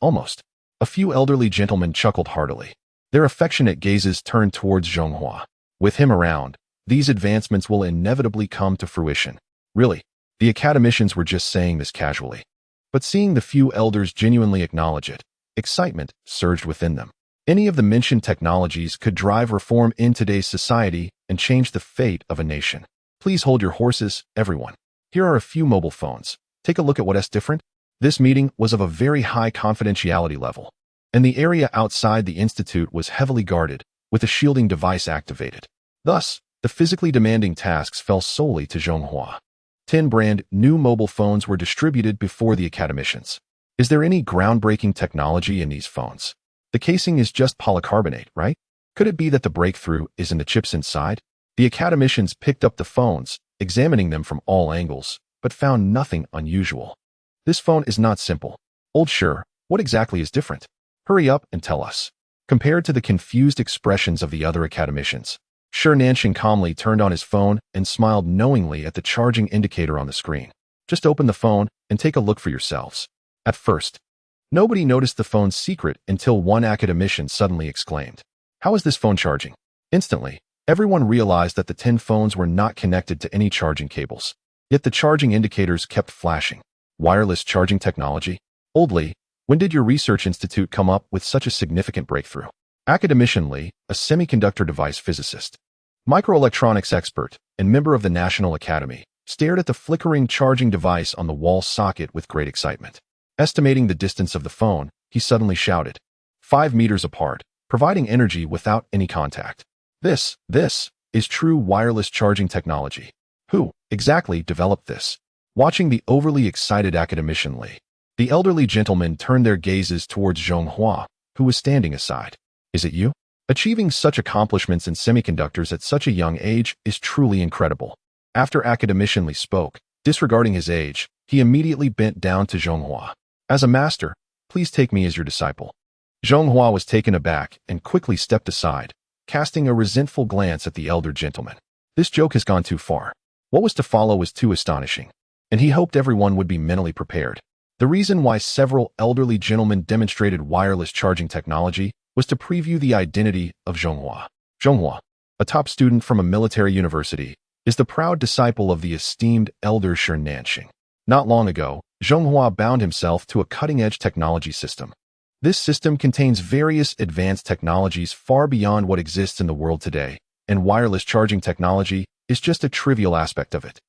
A few elderly gentlemen chuckled heartily. Their affectionate gazes turned towards Zhonghua. With him around, these advancements will inevitably come to fruition. Really, the academicians were just saying this casually. But seeing the few elders genuinely acknowledge it, excitement surged within them. Any of the mentioned technologies could drive reform in today's society and change the fate of a nation. Please hold your horses, everyone. Here are a few mobile phones. Take a look at what's different. This meeting was of a very high confidentiality level, and the area outside the institute was heavily guarded, with a shielding device activated. Thus, the physically demanding tasks fell solely to Zhonghua. 10 brand new mobile phones were distributed before the academicians. Is there any groundbreaking technology in these phones? The casing is just polycarbonate, right? Could it be that the breakthrough is in the chips inside? The academicians picked up the phones, examining them from all angles, but found nothing unusual. This phone is not simple. Old sure, what exactly is different? Hurry up and tell us. Compared to the confused expressions of the other academicians, Shi Nanxing calmly turned on his phone and smiled knowingly at the charging indicator on the screen. Just open the phone and take a look for yourselves. At first, nobody noticed the phone's secret until one academician suddenly exclaimed, "How is this phone charging?" Instantly, everyone realized that the 10 phones were not connected to any charging cables. Yet the charging indicators kept flashing. Wireless charging technology? Oldly, when did your research institute come up with such a significant breakthrough? Academician Li, a semiconductor device physicist, microelectronics expert, and member of the National Academy, stared at the flickering charging device on the wall socket with great excitement. Estimating the distance of the phone, he suddenly shouted, 5 meters apart, providing energy without any contact. This is true wireless charging technology. Who exactly developed this? Watching the overly excited academician Li, the elderly gentlemen turned their gazes towards Zhonghua, who was standing aside. Is it you? Achieving such accomplishments in semiconductors at such a young age is truly incredible. After academician Li spoke, disregarding his age, he immediately bent down to Zhonghua. As a master, please take me as your disciple. Zhonghua was taken aback and quickly stepped aside, casting a resentful glance at the elder gentleman. This joke has gone too far. What was to follow was too astonishing, and he hoped everyone would be mentally prepared. The reason why several elderly gentlemen demonstrated wireless charging technology was to preview the identity of Zhonghua. Zhonghua, a top student from a military university, is the proud disciple of the esteemed elder Shi Nanxing. Not long ago, Zhonghua bound himself to a cutting-edge technology system. This system contains various advanced technologies far beyond what exists in the world today, and wireless charging technology is just a trivial aspect of it.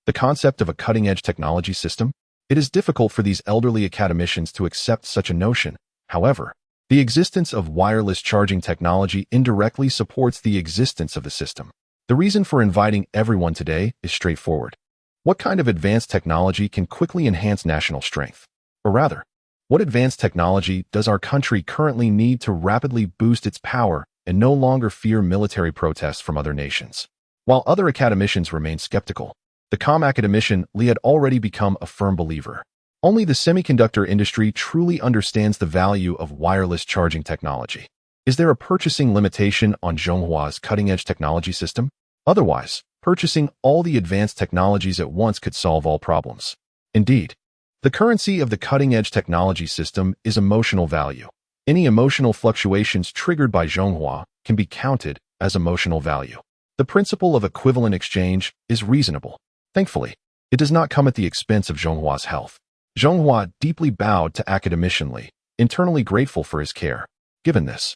The concept of a cutting-edge technology system? It is difficult for these elderly academicians to accept such a notion. However, the existence of wireless charging technology indirectly supports the existence of the system. The reason for inviting everyone today is straightforward. What kind of advanced technology can quickly enhance national strength? Or rather, what advanced technology does our country currently need to rapidly boost its power and no longer fear military protests from other nations? While other academicians remain skeptical, the calm academician Li had already become a firm believer. Only the semiconductor industry truly understands the value of wireless charging technology. Is there a purchasing limitation on Zhonghua's cutting-edge technology system? Otherwise, purchasing all the advanced technologies at once could solve all problems. Indeed, the currency of the cutting-edge technology system is emotional value. Any emotional fluctuations triggered by Zhonghua can be counted as emotional value. The principle of equivalent exchange is reasonable. Thankfully, it does not come at the expense of Zhonghua's health. Zhonghua deeply bowed to academician Li, internally grateful for his care. Given this,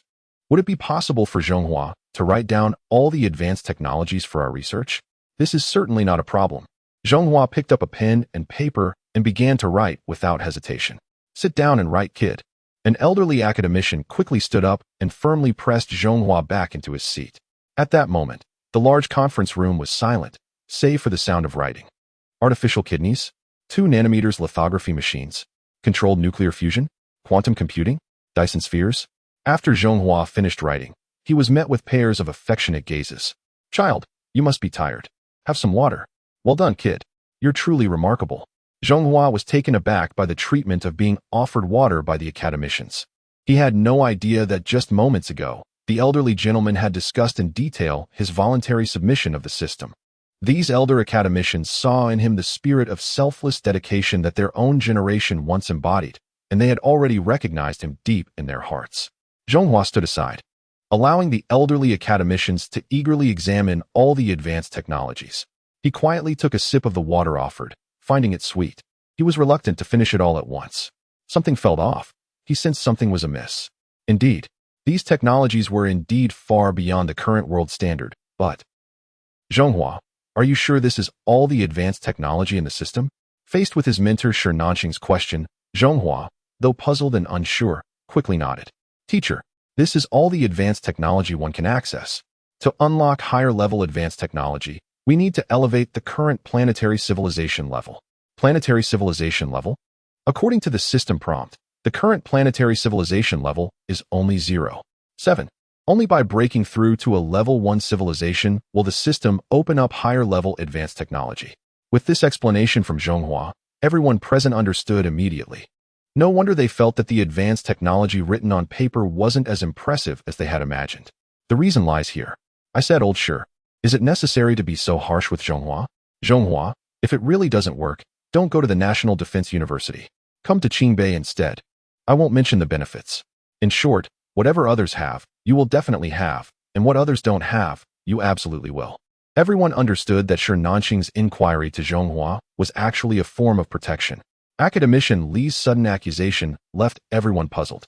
would it be possible for Zhonghua to write down all the advanced technologies for our research? This is certainly not a problem. Zhonghua picked up a pen and paper and began to write without hesitation. Sit down and write, kid. An elderly academician quickly stood up and firmly pressed Zhonghua back into his seat. At that moment, the large conference room was silent, save for the sound of writing. Artificial kidneys, 2 nanometers lithography machines, controlled nuclear fusion, quantum computing, Dyson spheres. After Zhonghua finished writing, he was met with pairs of affectionate gazes. Child, you must be tired. Have some water. Well done, kid. You're truly remarkable. Zhonghua was taken aback by the treatment of being offered water by the academicians. He had no idea that just moments ago, the elderly gentleman had discussed in detail his voluntary submission of the system. These elder academicians saw in him the spirit of selfless dedication that their own generation once embodied, and they had already recognized him deep in their hearts. Zhonghua stood aside, allowing the elderly academicians to eagerly examine all the advanced technologies. He quietly took a sip of the water offered, finding it sweet. He was reluctant to finish it all at once. Something felt off. He sensed something was amiss. Indeed, these technologies were indeed far beyond the current world standard, but... Zhonghua, are you sure this is all the advanced technology in the system? Faced with his mentor Shi Nanqing's question, Zhonghua, though puzzled and unsure, quickly nodded. Teacher, this is all the advanced technology one can access. To unlock higher-level advanced technology, we need to elevate the current planetary civilization level. Planetary civilization level? According to the system prompt, the current planetary civilization level is only 0.7. Only by breaking through to a level 1 civilization will the system open up higher-level advanced technology. With this explanation from Zhonghua, everyone present understood immediately. No wonder they felt that the advanced technology written on paper wasn't as impressive as they had imagined. The reason lies here. I said, old Shi, is it necessary to be so harsh with Zhonghua? Zhonghua, if it really doesn't work, don't go to the National Defense University. Come to Qingbei instead. I won't mention the benefits. In short, whatever others have, you will definitely have, and what others don't have, you absolutely will. Everyone understood that Shi Nanqing's inquiry to Zhonghua was actually a form of protection. Academician Li's sudden accusation left everyone puzzled.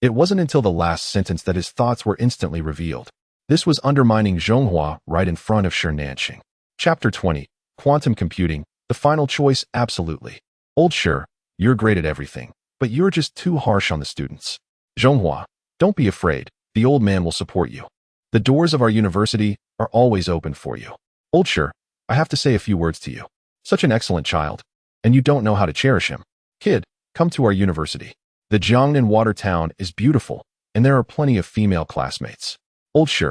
It wasn't until the last sentence that his thoughts were instantly revealed. This was undermining Zhonghua right in front of Shi Nanqing. Chapter 20. Quantum Computing, the final choice. Absolutely. Old Shi, you're great at everything, but you're just too harsh on the students. Zhonghua, don't be afraid. The old man will support you. The doors of our university are always open for you. Old Shi, I have to say a few words to you. Such an excellent child. And you don't know how to cherish him. Kid, come to our university. The Jiangnan water town is beautiful, and there are plenty of female classmates. Old Shi,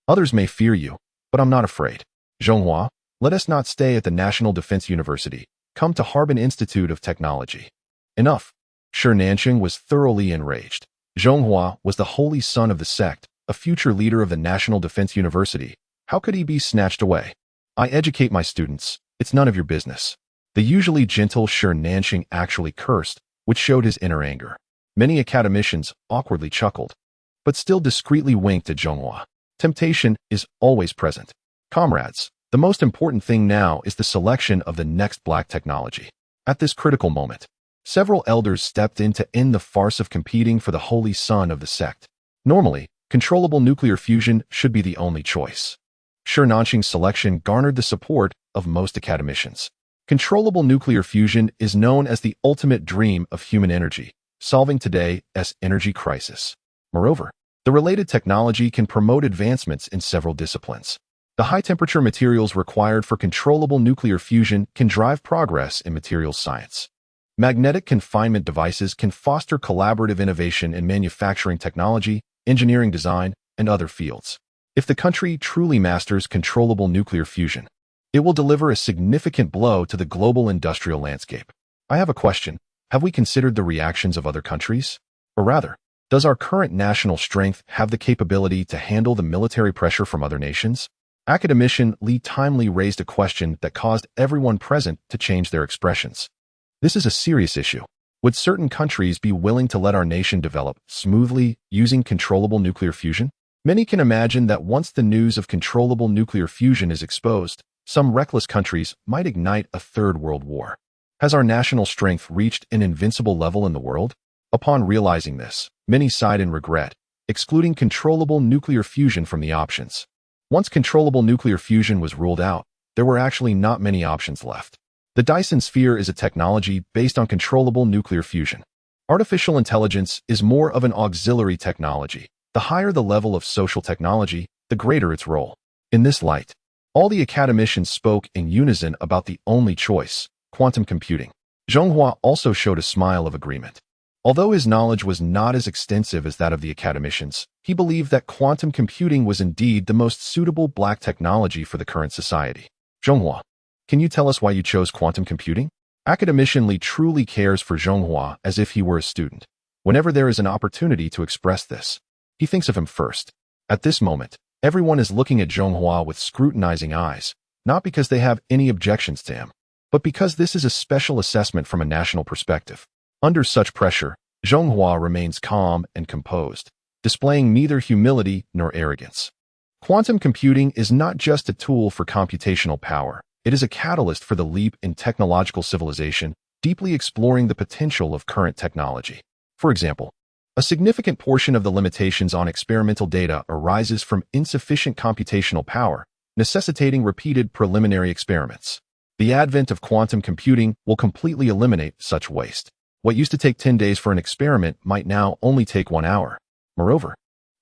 others may fear you, but I'm not afraid. Zhonghua, let us not stay at the National Defense University. Come to Harbin Institute of Technology. Enough. Shi Nanqing was thoroughly enraged. Zhonghua was the holy son of the sect, a future leader of the National Defense University. How could he be snatched away? I educate my students. It's none of your business. The usually gentle Shi Nanqing actually cursed, which showed his inner anger. Many academicians awkwardly chuckled, but still discreetly winked at Zhonghua. Temptation is always present. Comrades, the most important thing now is the selection of the next black technology. At this critical moment, several elders stepped in to end the farce of competing for the holy son of the sect. Normally, controllable nuclear fusion should be the only choice. Shi Nanqing's selection garnered the support of most academicians. Controllable nuclear fusion is known as the ultimate dream of human energy, solving today's energy crisis. Moreover, the related technology can promote advancements in several disciplines. The high-temperature materials required for controllable nuclear fusion can drive progress in materials science. Magnetic confinement devices can foster collaborative innovation in manufacturing technology, engineering design, and other fields. If the country truly masters controllable nuclear fusion, it will deliver a significant blow to the global industrial landscape. I have a question. Have we considered the reactions of other countries? Or rather, does our current national strength have the capability to handle the military pressure from other nations? Academician Li timely raised a question that caused everyone present to change their expressions. This is a serious issue. Would certain countries be willing to let our nation develop smoothly using controllable nuclear fusion? Many can imagine that once the news of controllable nuclear fusion is exposed, some reckless countries might ignite a third world war. Has our national strength reached an invincible level in the world? Upon realizing this, many sighed in regret, excluding controllable nuclear fusion from the options. Once controllable nuclear fusion was ruled out, there were actually not many options left. The Dyson sphere is a technology based on controllable nuclear fusion. Artificial intelligence is more of an auxiliary technology. The higher the level of social technology, the greater its role. In this light, all the academicians spoke in unison about the only choice, quantum computing. Zhonghua also showed a smile of agreement. Although his knowledge was not as extensive as that of the academicians, he believed that quantum computing was indeed the most suitable black technology for the current society. Zhonghua, can you tell us why you chose quantum computing? Academician Li truly cares for Zhonghua as if he were a student. Whenever there is an opportunity to express this, he thinks of him first. At this moment, everyone is looking at Zhonghua with scrutinizing eyes, not because they have any objections to him, but because this is a special assessment from a national perspective. Under such pressure, Zhonghua remains calm and composed, displaying neither humility nor arrogance. Quantum computing is not just a tool for computational power, it is a catalyst for the leap in technological civilization, deeply exploring the potential of current technology. For example, a significant portion of the limitations on experimental data arises from insufficient computational power, necessitating repeated preliminary experiments. The advent of quantum computing will completely eliminate such waste. What used to take 10 days for an experiment might now only take 1 hour. Moreover,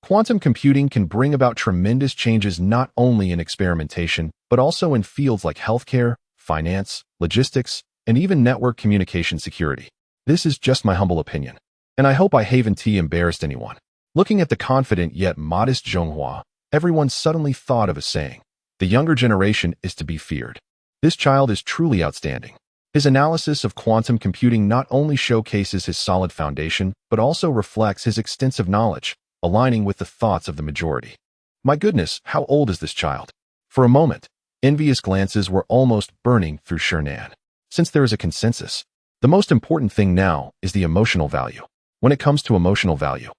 quantum computing can bring about tremendous changes not only in experimentation, but also in fields like healthcare, finance, logistics, and even network communication security. This is just my humble opinion, and I hope I haven't embarrassed anyone. Looking at the confident yet modest Zhonghua, everyone suddenly thought of a saying: the younger generation is to be feared. This child is truly outstanding. His analysis of quantum computing not only showcases his solid foundation, but also reflects his extensive knowledge, aligning with the thoughts of the majority. My goodness, how old is this child? For a moment, envious glances were almost burning through Shernan. Since there is a consensus, the most important thing now is the emotional value. When it comes to emotional value,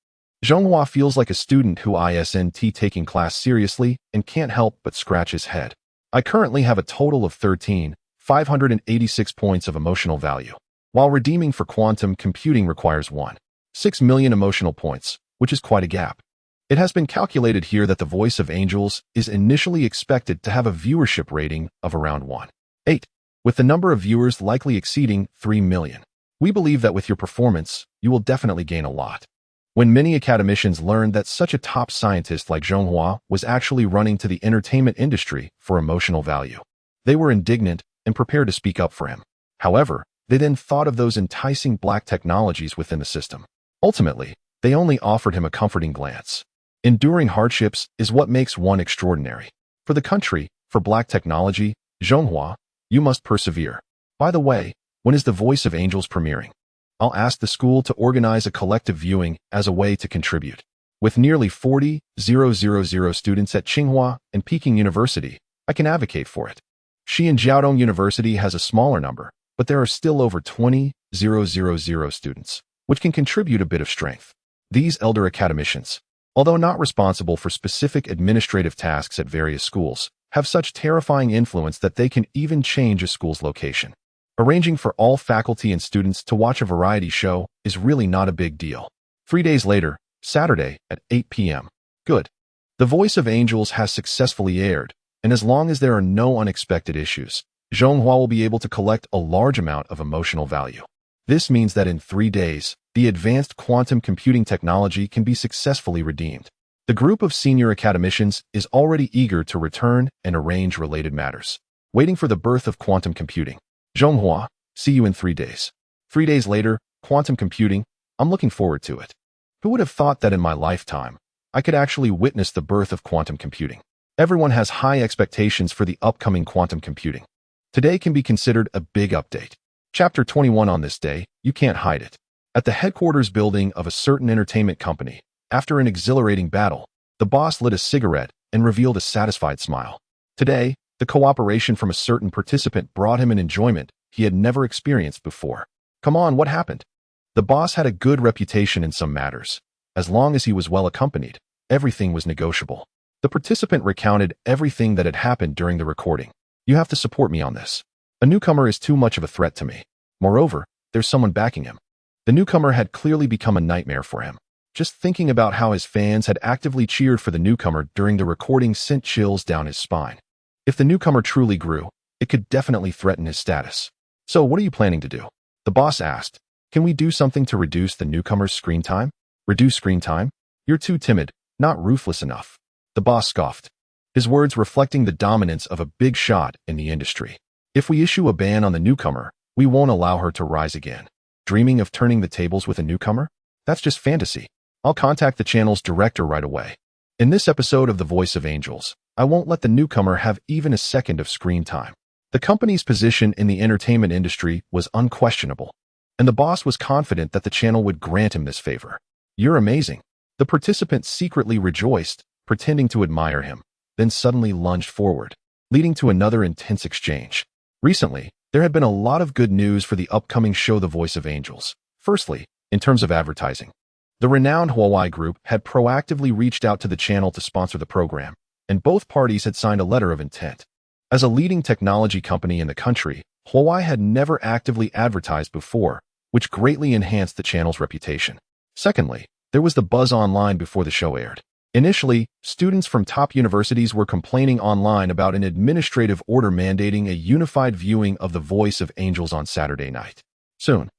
Zhonghua feels like a student who isn't taking class seriously and can't help but scratch his head. I currently have a total of 13,586 points of emotional value, while redeeming for quantum computing requires 1.6 million emotional points, which is quite a gap. It has been calculated here that the Voice of Angels is initially expected to have a viewership rating of around 1.8, with the number of viewers likely exceeding 3 million. We believe that with your performance, you will definitely gain a lot. When many academicians learned that such a top scientist like Zhonghua was actually running to the entertainment industry for emotional value, they were indignant and prepared to speak up for him. However, they then thought of those enticing black technologies within the system. Ultimately, they only offered him a comforting glance. Enduring hardships is what makes one extraordinary. For the country, for black technology, Zhonghua, you must persevere. By the way, when is the Voice of Angels premiering? I'll ask the school to organize a collective viewing as a way to contribute. With nearly 40,000 students at Tsinghua and Peking University, I can advocate for it. Xi'an University has a smaller number, but there are still over 20,000 students, which can contribute a bit of strength. These elder academicians, although not responsible for specific administrative tasks at various schools, have such terrifying influence that they can even change a school's location. Arranging for all faculty and students to watch a variety show is really not a big deal. 3 days later, Saturday at 8 p.m. Good. The Voice of Angels has successfully aired, and as long as there are no unexpected issues, Zhonghua will be able to collect a large amount of emotional value. This means that in 3 days, the advanced quantum computing technology can be successfully redeemed. The group of senior academicians is already eager to return and arrange related matters, waiting for the birth of quantum computing. Zhonghua, see you in 3 days. 3 days later, quantum computing, I'm looking forward to it. Who would have thought that in my lifetime, I could actually witness the birth of quantum computing? Everyone has high expectations for the upcoming quantum computing. Today can be considered a big update. Chapter 21 on this day, you can't hide it. At the headquarters building of a certain entertainment company, after an exhilarating battle, the boss lit a cigarette and revealed a satisfied smile. Today, the cooperation from a certain participant brought him an enjoyment he had never experienced before. Come on, what happened? The boss had a good reputation in some matters. As long as he was well accompanied, everything was negotiable. The participant recounted everything that had happened during the recording. You have to support me on this. A newcomer is too much of a threat to me. Moreover, there's someone backing him. The newcomer had clearly become a nightmare for him. Just thinking about how his fans had actively cheered for the newcomer during the recording sent chills down his spine. If the newcomer truly grew, it could definitely threaten his status. So what are you planning to do? The boss asked. Can we do something to reduce the newcomer's screen time? Reduce screen time? You're too timid, not ruthless enough. The boss scoffed, his words reflecting the dominance of a big shot in the industry. If we issue a ban on the newcomer, we won't allow her to rise again. Dreaming of turning the tables with a newcomer? That's just fantasy. I'll contact the channel's director right away. In this episode of The Voice of Angels, I won't let the newcomer have even a second of screen time. The company's position in the entertainment industry was unquestionable, and the boss was confident that the channel would grant him this favor. You're amazing. The participants secretly rejoiced, pretending to admire him, then suddenly lunged forward, leading to another intense exchange. Recently, there had been a lot of good news for the upcoming show The Voice of Angels. Firstly, in terms of advertising, the renowned Huawei Group had proactively reached out to the channel to sponsor the program, and both parties had signed a letter of intent. As a leading technology company in the country, Huawei had never actively advertised before, which greatly enhanced the channel's reputation. Secondly, there was the buzz online before the show aired. Initially, students from top universities were complaining online about an administrative order mandating a unified viewing of The Voice of Angels on Saturday night. Soon,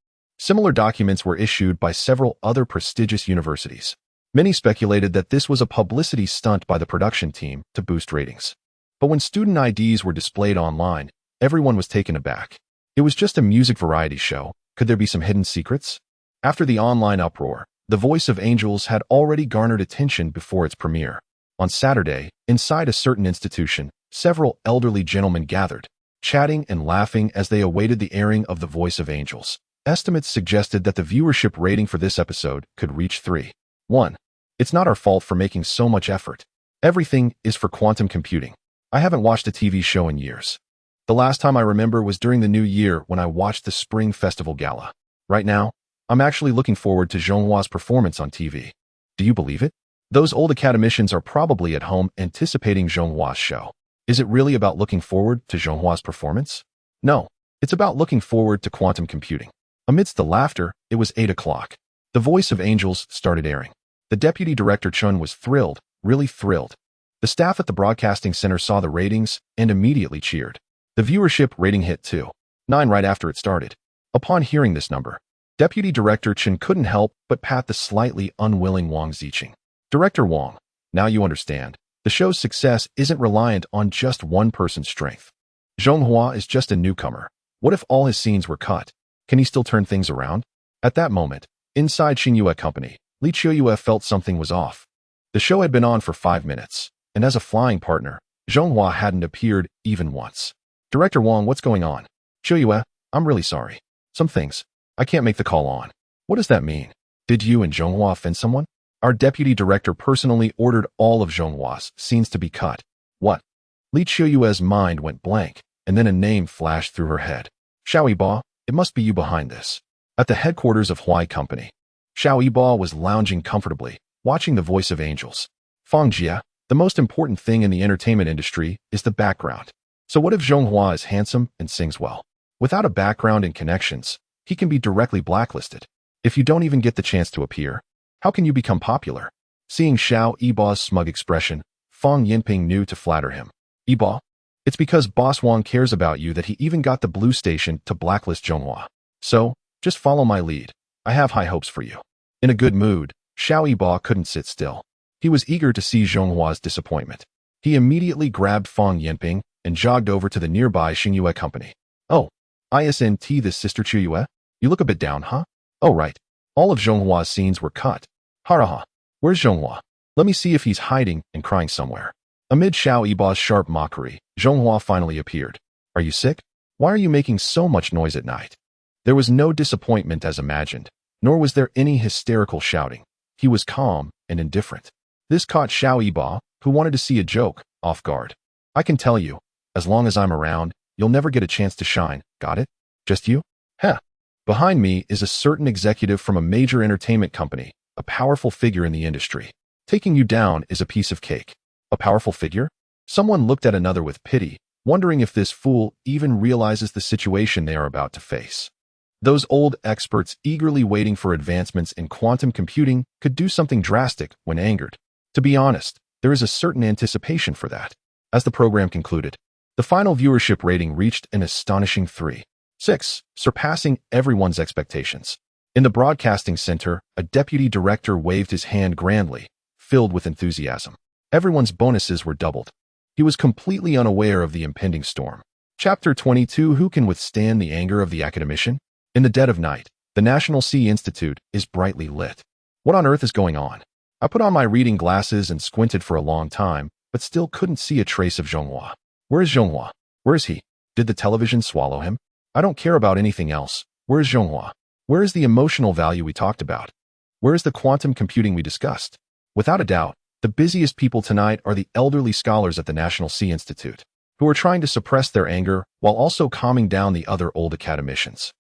similar documents were issued by several other prestigious universities. Many speculated that this was a publicity stunt by the production team to boost ratings. But when student IDs were displayed online, everyone was taken aback. It was just a music variety show. Could there be some hidden secrets? After the online uproar, The Voice of Angels had already garnered attention before its premiere. On Saturday, inside a certain institution, several elderly gentlemen gathered, chatting and laughing as they awaited the airing of The Voice of Angels. Estimates suggested that the viewership rating for this episode could reach 3.1. It's not our fault for making so much effort. Everything is for quantum computing. I haven't watched a TV show in years. The last time I remember was during the new year when I watched the Spring Festival Gala. Right now, I'm actually looking forward to Zhonghua's performance on TV. Do you believe it? Those old academicians are probably at home anticipating Zhonghua's show. Is it really about looking forward to Zhonghua's performance? No, it's about looking forward to quantum computing. Amidst the laughter, it was 8 o'clock. The Voice of Angels started airing. The deputy director Chun was thrilled, really thrilled. The staff at the broadcasting center saw the ratings and immediately cheered. The viewership rating hit 2.9 right after it started. Upon hearing this number, Deputy Director Chen couldn't help but pat the slightly unwilling Wang Ziqing. Director Wang, now you understand. The show's success isn't reliant on just one person's strength. Zhonghua is just a newcomer. What if all his scenes were cut? Can he still turn things around? At that moment, inside Xingyue Company, Li Qiuyue felt something was off. The show had been on for 5 minutes, and as a flying partner, Zhonghua hadn't appeared even once. Director Wang, what's going on? Qiuyue, I'm really sorry. Some things. I can't make the call on. What does that mean? Did you and Zhonghua offend someone? Our deputy director personally ordered all of Zhonghua's scenes to be cut. What? Li Qiuyue's mind went blank, and then a name flashed through her head. Xiao Yiba, it must be you behind this. At the headquarters of Huai Company, Xiao Yiba was lounging comfortably, watching The Voice of Angels. Fang Jia, the most important thing in the entertainment industry is the background. So what if Zhonghua is handsome and sings well? Without a background and connections, he can be directly blacklisted. If you don't even get the chance to appear, how can you become popular? Seeing Xiao Yiba's smug expression, Fang Yinping knew to flatter him. Yiba, it's because Boss Wang cares about you that he even got the blue station to blacklist Zhonghua. So, just follow my lead. I have high hopes for you. In a good mood, Xiao Yiba couldn't sit still. He was eager to see Zhonghua's disappointment. He immediately grabbed Fang Yinping and jogged over to the nearby Xingyue Company. Oh, isn't this Sister Qiuyue? You look a bit down, huh? Oh right. All of Zhonghua's scenes were cut. Haraha. Where's Zhonghua? Let me see if he's hiding and crying somewhere. Amid Xiao Yiba's sharp mockery, Zhonghua finally appeared. Are you sick? Why are you making so much noise at night? There was no disappointment as imagined, nor was there any hysterical shouting. He was calm and indifferent. This caught Xiao Yiba, who wanted to see a joke, off guard. I can tell you, as long as I'm around, you'll never get a chance to shine, got it? Just you? Heh. Behind me is a certain executive from a major entertainment company, a powerful figure in the industry. Taking you down is a piece of cake. A powerful figure? Someone looked at another with pity, wondering if this fool even realizes the situation they are about to face. Those old experts eagerly waiting for advancements in quantum computing could do something drastic when angered. To be honest, there is a certain anticipation for that. As the program concluded, The final viewership rating reached an astonishing 3.6, surpassing everyone's expectations. In the broadcasting center, a deputy director waved his hand grandly, filled with enthusiasm. Everyone's bonuses were doubled. He was completely unaware of the impending storm. Chapter 22: Who can withstand the anger of the academician? In the dead of night, the National Sea Institute is brightly lit. What on earth is going on? I put on my reading glasses and squinted for a long time, but still couldn't see a trace of Zhonghua. Where is Zhonghua? Where is he? Did the television swallow him? I don't care about anything else. Where is Zhonghua? Where is the emotional value we talked about? Where is the quantum computing we discussed? Without a doubt, the busiest people tonight are the elderly scholars at the National Sea Institute, who are trying to suppress their anger while also calming down the other old academicians.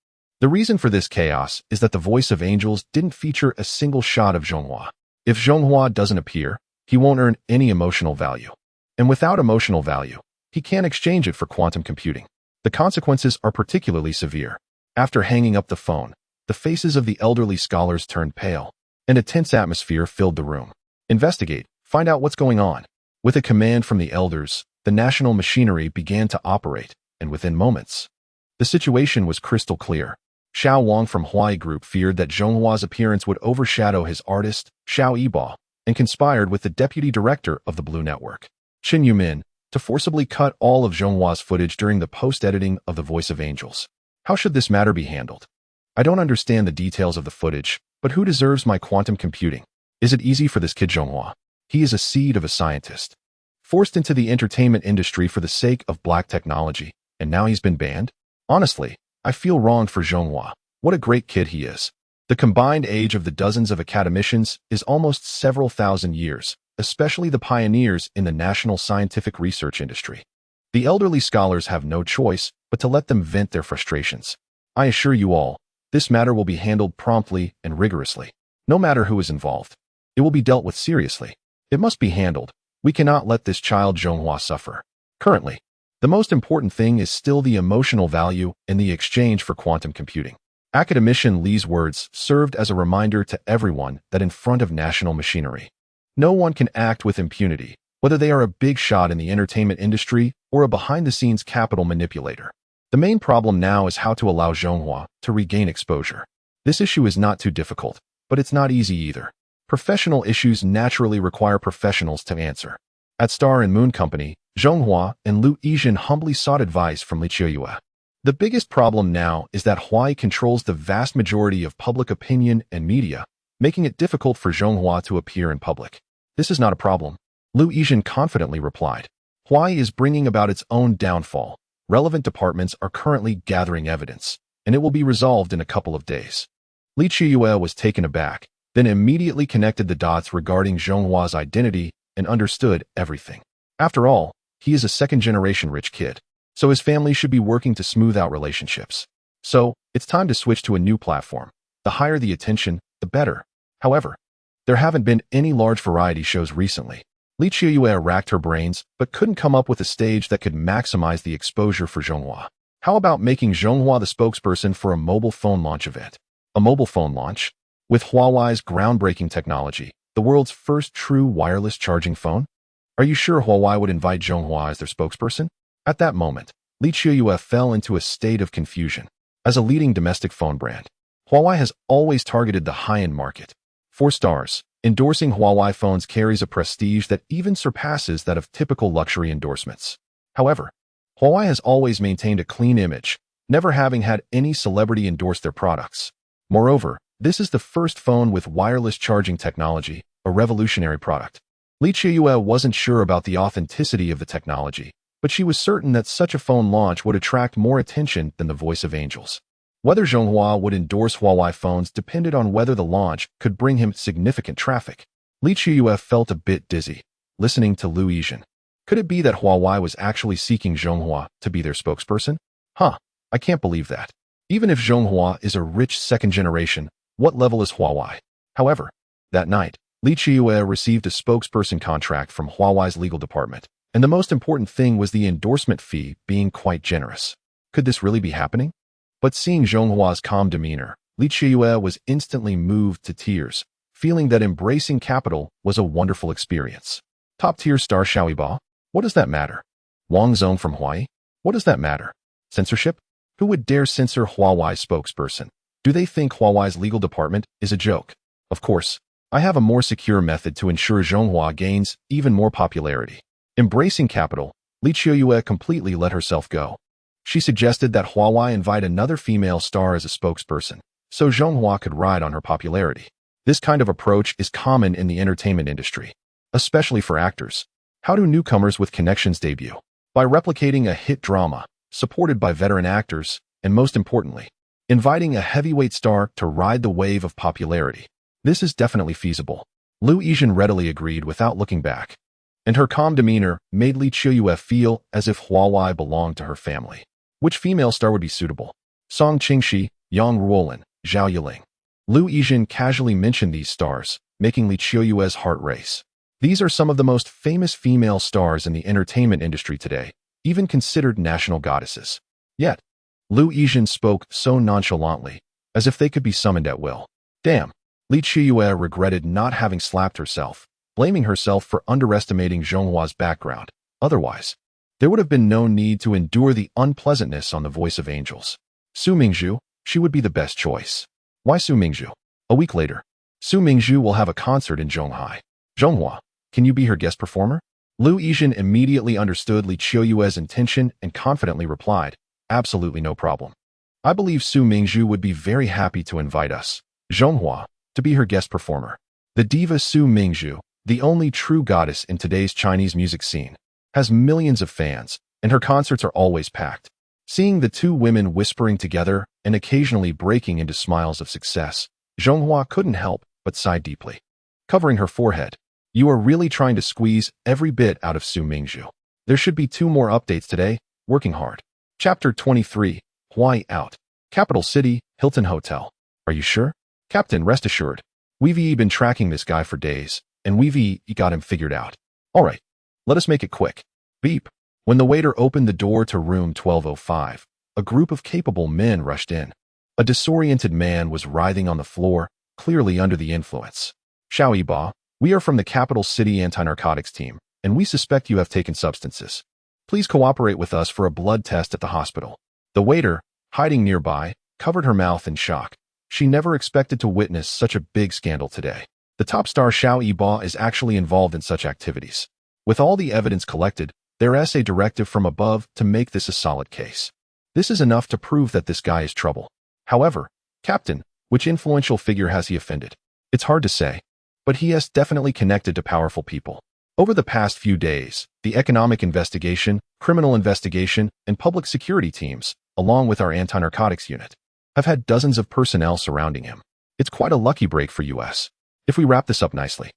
The reason for this chaos is that the voice of angels didn't feature a single shot of Zhonghua. If Zhonghua doesn't appear, he won't earn any emotional value. And without emotional value, he can't exchange it for quantum computing. The consequences are particularly severe. After hanging up the phone, the faces of the elderly scholars turned pale, and a tense atmosphere filled the room. Investigate, find out what's going on. With a command from the elders, the national machinery began to operate, and within moments, the situation was crystal clear. Xiao Wang from Huai Group feared that Zhonghua's appearance would overshadow his artist, Xiao Yibo, and conspired with the deputy director of the Blue Network, Qin Yumin, to forcibly cut all of Zhonghua's footage during the post-editing of The Voice of Angels. How should this matter be handled? I don't understand the details of the footage, but who deserves my quantum computing? Is it easy for this kid Zhonghua? He is a seed of a scientist, forced into the entertainment industry for the sake of black technology, and now he's been banned? Honestly, I feel wronged for Zhonghua. What a great kid he is. The combined age of the dozens of academicians is almost several thousand years, especially the pioneers in the national scientific research industry. The elderly scholars have no choice but to let them vent their frustrations. I assure you all, this matter will be handled promptly and rigorously. No matter who is involved, it will be dealt with seriously. It must be handled. We cannot let this child Zhonghua suffer. Currently, the most important thing is still the emotional value in the exchange for quantum computing. Academician Li's words served as a reminder to everyone that in front of national machinery, no one can act with impunity, whether they are a big shot in the entertainment industry or a behind-the-scenes capital manipulator. The main problem now is how to allow Zhonghua to regain exposure. This issue is not too difficult, but it's not easy either. Professional issues naturally require professionals to answer. At Star and Moon Company, Zhonghua and Lu Yijin humbly sought advice from Li Qiuyue. The biggest problem now is that Huai controls the vast majority of public opinion and media, making it difficult for Zhonghua to appear in public. This is not a problem, Lu Yijin confidently replied. Huai is bringing about its own downfall. Relevant departments are currently gathering evidence, and it will be resolved in a couple of days. Li Qiuyue was taken aback, then immediately connected the dots regarding Zhonghua's identity and understood everything. After all, he is a second-generation rich kid, so his family should be working to smooth out relationships. So, it's time to switch to a new platform. The higher the attention, the better. However, there haven't been any large variety shows recently. Li Qiuyue racked her brains, but couldn't come up with a stage that could maximize the exposure for Zhonghua. How about making Zhonghua the spokesperson for a mobile phone launch event? A mobile phone launch? With Huawei's groundbreaking technology, the world's first true wireless charging phone? Are you sure Huawei would invite Zhonghua as their spokesperson? At that moment, Li Qiuyue fell into a state of confusion. As a leading domestic phone brand, Huawei has always targeted the high-end market. 4 stars. Endorsing Huawei phones carries a prestige that even surpasses that of typical luxury endorsements. However, Huawei has always maintained a clean image, never having had any celebrity endorse their products. Moreover, this is the first phone with wireless charging technology, a revolutionary product. Li Qiuyue wasn't sure about the authenticity of the technology, but she was certain that such a phone launch would attract more attention than the Voice of Angels. Whether Zhonghua would endorse Huawei phones depended on whether the launch could bring him significant traffic. Li Qiuyue felt a bit dizzy, listening to Lu Yijin. Could it be that Huawei was actually seeking Zhonghua to be their spokesperson? I can't believe that. Even if Zhonghua is a rich second generation, what level is Huawei? However, that night, Li Qiuyue received a spokesperson contract from Huawei's legal department, and the most important thing was the endorsement fee being quite generous. Could this really be happening? But seeing Zhonghua's calm demeanor, Li Qiuyue was instantly moved to tears, feeling that embracing capital was a wonderful experience. Top-tier star Xiao Yibo? What does that matter? Wang Zong from Hawaii? What does that matter? Censorship? Who would dare censor Huawei's spokesperson? Do they think Huawei's legal department is a joke? Of course, I have a more secure method to ensure Zhonghua gains even more popularity. Embracing capital, Li Qiuyue completely let herself go. She suggested that Huawei invite another female star as a spokesperson, so Zhonghua could ride on her popularity. This kind of approach is common in the entertainment industry, especially for actors. How do newcomers with connections debut? By replicating a hit drama, supported by veteran actors, and most importantly, inviting a heavyweight star to ride the wave of popularity. This is definitely feasible. Liu Yijin readily agreed without looking back, and her calm demeanor made Li Qiuyue feel as if Huawei belonged to her family. Which female star would be suitable? Song Qingxi, Yang Ruolin, Zhao Yiling. Liu Yijin casually mentioned these stars, making Li Qiuyue's heart race. These are some of the most famous female stars in the entertainment industry today, even considered national goddesses. Yet, Liu Yijin spoke so nonchalantly, as if they could be summoned at will. Damn, Li Qiuyue regretted not having slapped herself, blaming herself for underestimating Zhonghua's background. Otherwise, there would have been no need to endure the unpleasantness on the Voice of Angels. Su Mingzhu, she would be the best choice. Why Su Mingzhu? A week later, Su Mingzhu will have a concert in Zhonghai. Zhonghua, can you be her guest performer? Liu Yijin immediately understood Li Qiuyue's intention and confidently replied, absolutely no problem. I believe Su Mingzhu would be very happy to invite us, Zhonghua, to be her guest performer. The diva Su Mingzhu, the only true goddess in today's Chinese music scene, has millions of fans, and her concerts are always packed. Seeing the two women whispering together and occasionally breaking into smiles of success, Zhonghua couldn't help but sigh deeply. Covering her forehead, you are really trying to squeeze every bit out of Su Mingzhu. There should be 2 more updates today, working hard. Chapter 23, Hawaii out. Capital City, Hilton Hotel. Are you sure? Captain, rest assured. We've been tracking this guy for days, and we've got him figured out. Alright, let us make it quick. Beep. When the waiter opened the door to room 1205, a group of capable men rushed in. A disoriented man was writhing on the floor, clearly under the influence. Xiao Yiba, we are from the Capital City Anti-Narcotics team, and we suspect you have taken substances. Please cooperate with us for a blood test at the hospital. The waiter, hiding nearby, covered her mouth in shock. She never expected to witness such a big scandal today. The top star Xiao Yiba is actually involved in such activities. With all the evidence collected, there is a directive from above to make this a solid case. This is enough to prove that this guy is trouble. However, Captain, which influential figure has he offended? It's hard to say, but he has definitely connected to powerful people. Over the past few days, the economic investigation, criminal investigation, and public security teams, along with our anti-narcotics unit, have had dozens of personnel surrounding him. It's quite a lucky break for US. If we wrap this up nicely,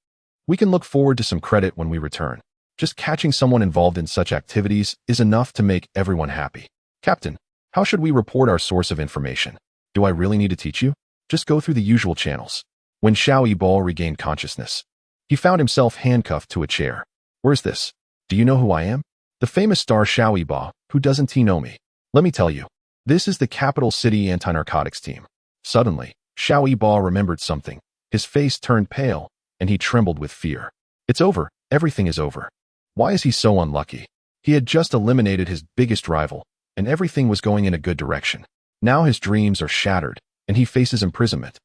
we can look forward to some credit when we return. Just catching someone involved in such activities is enough to make everyone happy. Captain, how should we report our source of information? Do I really need to teach you? Just go through the usual channels. When Xiao Yibo regained consciousness, he found himself handcuffed to a chair. Where's this? Do you know who I am? The famous star Xiao Yibo, who doesn't he know me? Let me tell you. This is the Capital City Anti-Narcotics team. Suddenly, Xiao Yibo remembered something. His face turned pale, and he trembled with fear. It's over. Everything is over. Why is he so unlucky? He had just eliminated his biggest rival, and everything was going in a good direction. Now his dreams are shattered, and he faces imprisonment.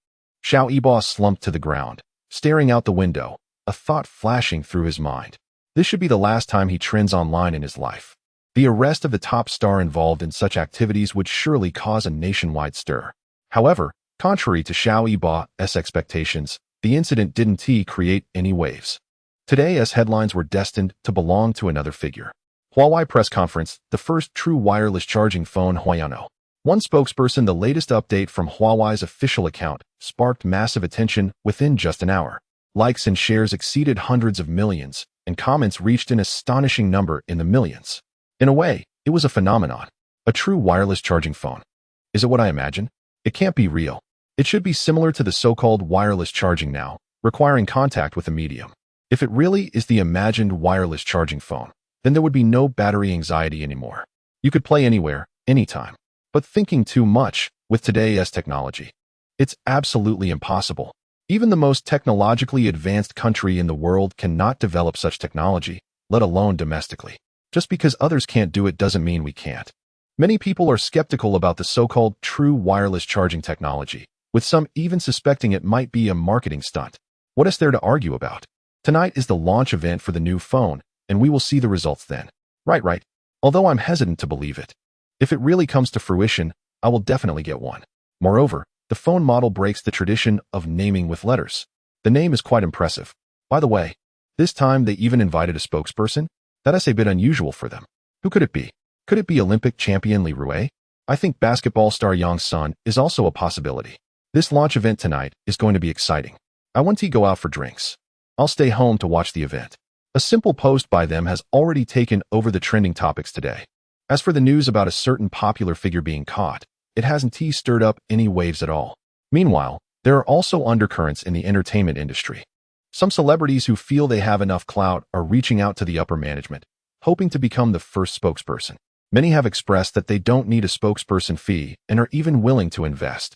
Xiao Yibo slumped to the ground, staring out the window, a thought flashing through his mind. This should be the last time he trends online in his life. The arrest of the top star involved in such activities would surely cause a nationwide stir. However, contrary to Xiao Yibo's expectations, the incident didn't create any waves. Today's headlines were destined to belong to another figure. Huawei press conference, the first true wireless charging phone Huayano. One spokesperson, the latest update from Huawei's official account, sparked massive attention within just an hour. Likes and shares exceeded hundreds of millions, and comments reached an astonishing number in the millions. In a way, it was a phenomenon. A true wireless charging phone. Is it what I imagine? It can't be real. It should be similar to the so-called wireless charging now, requiring contact with a medium. If it really is the imagined wireless charging phone, then there would be no battery anxiety anymore. You could play anywhere, anytime. But thinking too much with today's technology. It's absolutely impossible. Even the most technologically advanced country in the world cannot develop such technology, let alone domestically. Just because others can't do it doesn't mean we can't. Many people are skeptical about the so-called true wireless charging technology, with some even suspecting it might be a marketing stunt. What is there to argue about? Tonight is the launch event for the new phone, and we will see the results then. Right. Although I'm hesitant to believe it. If it really comes to fruition, I will definitely get one. Moreover, the phone model breaks the tradition of naming with letters. The name is quite impressive. By the way, this time they even invited a spokesperson? That is a bit unusual for them. Who could it be? Could it be Olympic champion Li Rui? I think basketball star Yang Sun is also a possibility. This launch event tonight is going to be exciting. I want to go out for drinks. I'll stay home to watch the event. A simple post by them has already taken over the trending topics today. As for the news about a certain popular figure being caught, it hasn't stirred up any waves at all. Meanwhile, there are also undercurrents in the entertainment industry. Some celebrities who feel they have enough clout are reaching out to the upper management, hoping to become the first spokesperson. Many have expressed that they don't need a spokesperson fee and are even willing to invest.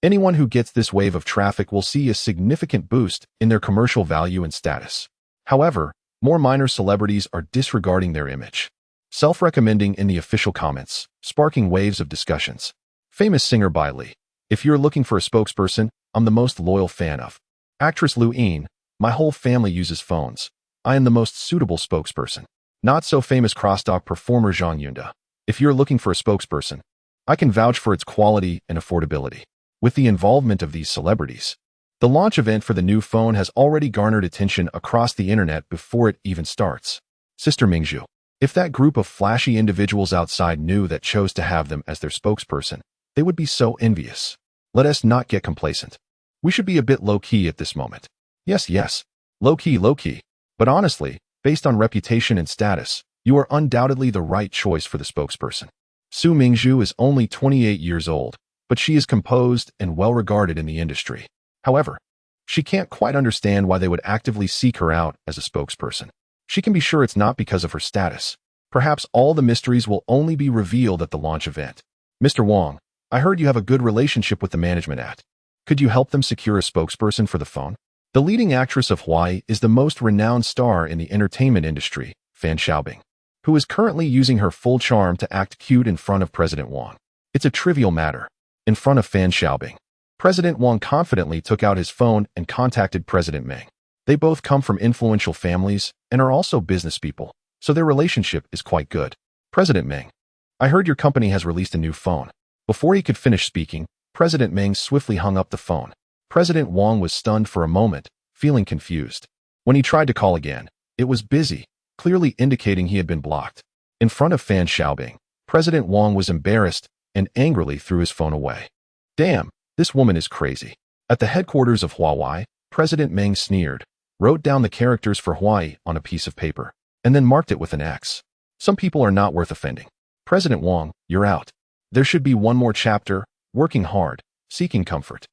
Anyone who gets this wave of traffic will see a significant boost in their commercial value and status. However, more minor celebrities are disregarding their image, self-recommending in the official comments, sparking waves of discussions. Famous singer Bai Li. If you're looking for a spokesperson, I'm the most loyal fan of. Actress Lu Yin. My whole family uses phones. I am the most suitable spokesperson. Not so famous crosstalk performer Zhang Yunda. If you're looking for a spokesperson, I can vouch for its quality and affordability. With the involvement of these celebrities, the launch event for the new phone has already garnered attention across the internet before it even starts. Sister Mingzhu. If that group of flashy individuals outside knew that chose to have them as their spokesperson, they would be so envious. Let us not get complacent. We should be a bit low-key at this moment. Yes. Low-key. But honestly, based on reputation and status, you are undoubtedly the right choice for the spokesperson. Su Mingzhu is only 28 years old, but she is composed and well-regarded in the industry. However, she can't quite understand why they would actively seek her out as a spokesperson. She can be sure it's not because of her status. Perhaps all the mysteries will only be revealed at the launch event. Mr. Wang, I heard you have a good relationship with the management at. Could you help them secure a spokesperson for the phone? The leading actress of Hawaii is the most renowned star in the entertainment industry, Fan Xiaobing, who is currently using her full charm to act cute in front of President Wang. It's a trivial matter. In front of Fan Xiaobing, President Wang confidently took out his phone and contacted President Meng. They both come from influential families and are also business people, so their relationship is quite good. President Meng, I heard your company has released a new phone. Before he could finish speaking, President Meng swiftly hung up the phone. President Wang was stunned for a moment, feeling confused. When he tried to call again, it was busy, clearly indicating he had been blocked. In front of Fan Xiaobing, President Wang was embarrassed and angrily threw his phone away. Damn, this woman is crazy. At the headquarters of Huawei, President Meng sneered, wrote down the characters for Hawaii on a piece of paper, and then marked it with an X. Some people are not worth offending. President Wang, you're out. There should be one more chapter, working hard, seeking comfort.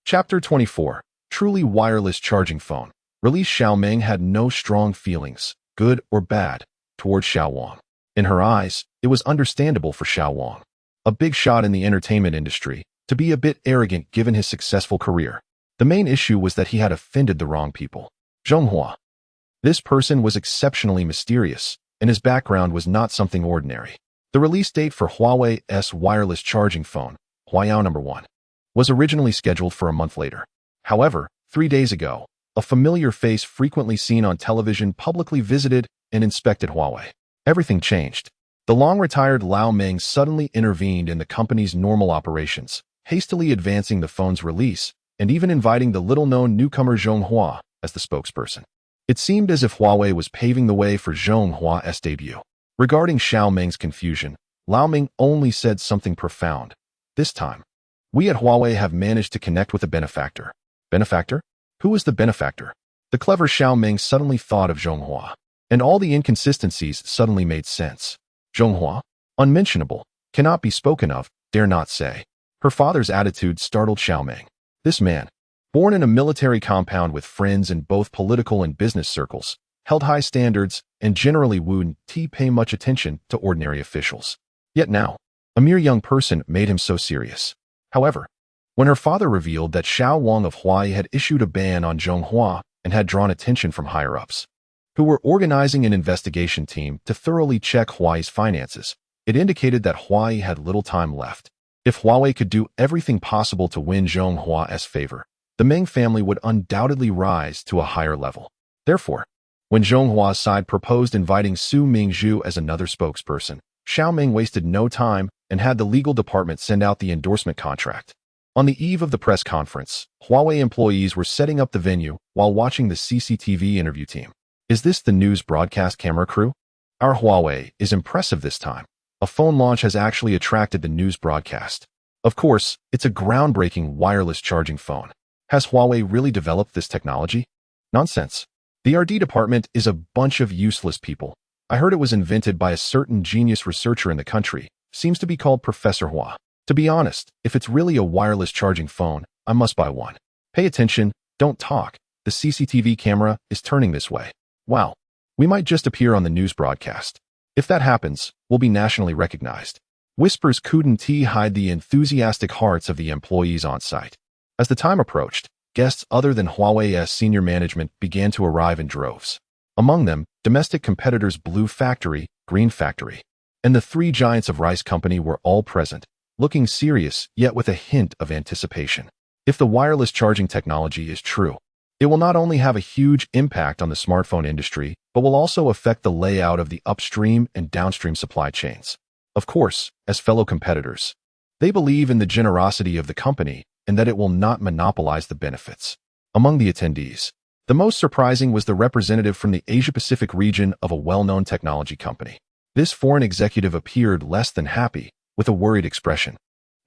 Chapter 24, Truly Wireless Charging Phone. Release. Xiao Meng had no strong feelings, good or bad, towards Xiao Wang. In her eyes, it was understandable for Xiao Wang, a big shot in the entertainment industry, to be a bit arrogant given his successful career. The main issue was that he had offended the wrong people. Zhonghua. This person was exceptionally mysterious, and his background was not something ordinary. The release date for Huawei's wireless charging phone, Huayao No. 1, was originally scheduled for a month later. However, 3 days ago, a familiar face frequently seen on television publicly visited and inspected Huawei. Everything changed. The long-retired Lao Meng suddenly intervened in the company's normal operations, hastily advancing the phone's release and even inviting the little-known newcomer Zhonghua as the spokesperson. It seemed as if Huawei was paving the way for Zhonghua's debut. Regarding Xiao Meng's confusion, Lao Meng only said something profound. This time, we at Huawei have managed to connect with a benefactor. Benefactor? Who is the benefactor? The clever Xiao Meng suddenly thought of Zhonghua, and all the inconsistencies suddenly made sense. Zhonghua? Unmentionable, cannot be spoken of, dare not say. Her father's attitude startled Xiao Meng. This man, born in a military compound with friends in both political and business circles, held high standards and generally wouldn't pay much attention to ordinary officials. Yet now, a mere young person made him so serious. However, when her father revealed that Xiao Wang of Hawaii had issued a ban on Zhonghua and had drawn attention from higher-ups, who were organizing an investigation team to thoroughly check Huawei's finances. It indicated that Huawei had little time left. If Huawei could do everything possible to win Zhong Hua's favor, the Meng family would undoubtedly rise to a higher level. Therefore, when Zhong Hua's side proposed inviting Su Mingzhu as another spokesperson, Xiao Ming wasted no time and had the legal department send out the endorsement contract. On the eve of the press conference, Huawei employees were setting up the venue while watching the CCTV interview team. Is this the news broadcast camera crew? Our Huawei is impressive this time. A phone launch has actually attracted the news broadcast. Of course, it's a groundbreaking wireless charging phone. Has Huawei really developed this technology? Nonsense. The R&D department is a bunch of useless people. I heard it was invented by a certain genius researcher in the country. Seems to be called Professor Hua. To be honest, if it's really a wireless charging phone, I must buy one. Pay attention, don't talk. The CCTV camera is turning this way. Wow. We might just appear on the news broadcast. If that happens, we'll be nationally recognized. Whispers couldn't hide the enthusiastic hearts of the employees on site. As the time approached, guests other than Huawei's senior management began to arrive in droves. Among them, domestic competitors Blue Factory, Green Factory, and the three giants of Rice Company were all present, looking serious yet with a hint of anticipation. If the wireless charging technology is true, it will not only have a huge impact on the smartphone industry, but will also affect the layout of the upstream and downstream supply chains. Of course, as fellow competitors, they believe in the generosity of the company and that it will not monopolize the benefits. Among the attendees, the most surprising was the representative from the Asia-Pacific region of a well-known technology company. This foreign executive appeared less than happy, with a worried expression.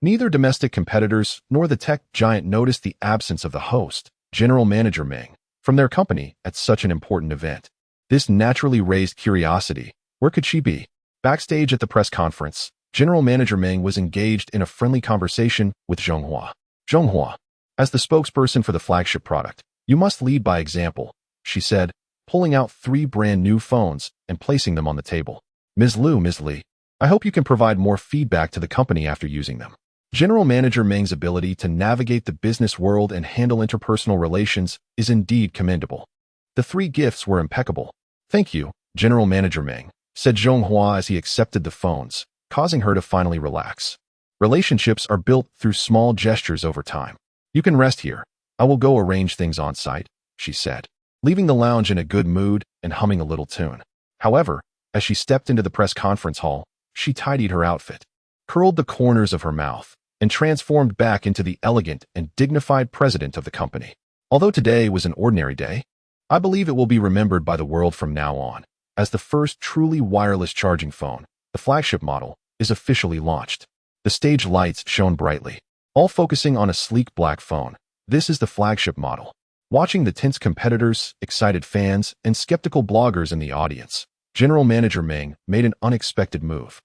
Neither domestic competitors nor the tech giant noticed the absence of the host, General Manager Meng, from their company at such an important event. This naturally raised curiosity. Where could she be? Backstage at the press conference, General Manager Meng was engaged in a friendly conversation with Zhong Hua. Zhong Hua, as the spokesperson for the flagship product, you must lead by example, she said, pulling out 3 brand new phones and placing them on the table. Ms. Li, I hope you can provide more feedback to the company after using them. General Manager Meng's ability to navigate the business world and handle interpersonal relations is indeed commendable. The 3 gifts were impeccable. Thank you, General Manager Meng, said Zhong Hua as he accepted the phones, causing her to finally relax. Relationships are built through small gestures over time. You can rest here. I will go arrange things on site, she said, leaving the lounge in a good mood and humming a little tune. However, as she stepped into the press conference hall, she tidied her outfit, curled the corners of her mouth, and transformed back into the elegant and dignified president of the company. Although today was an ordinary day, I believe it will be remembered by the world from now on as the first truly wireless charging phone. The flagship model is officially launched. The stage lights shone brightly, all focusing on a sleek black phone. This is the flagship model. Watching the tense competitors, excited fans, and skeptical bloggers in the audience, General Manager Meng made an unexpected move.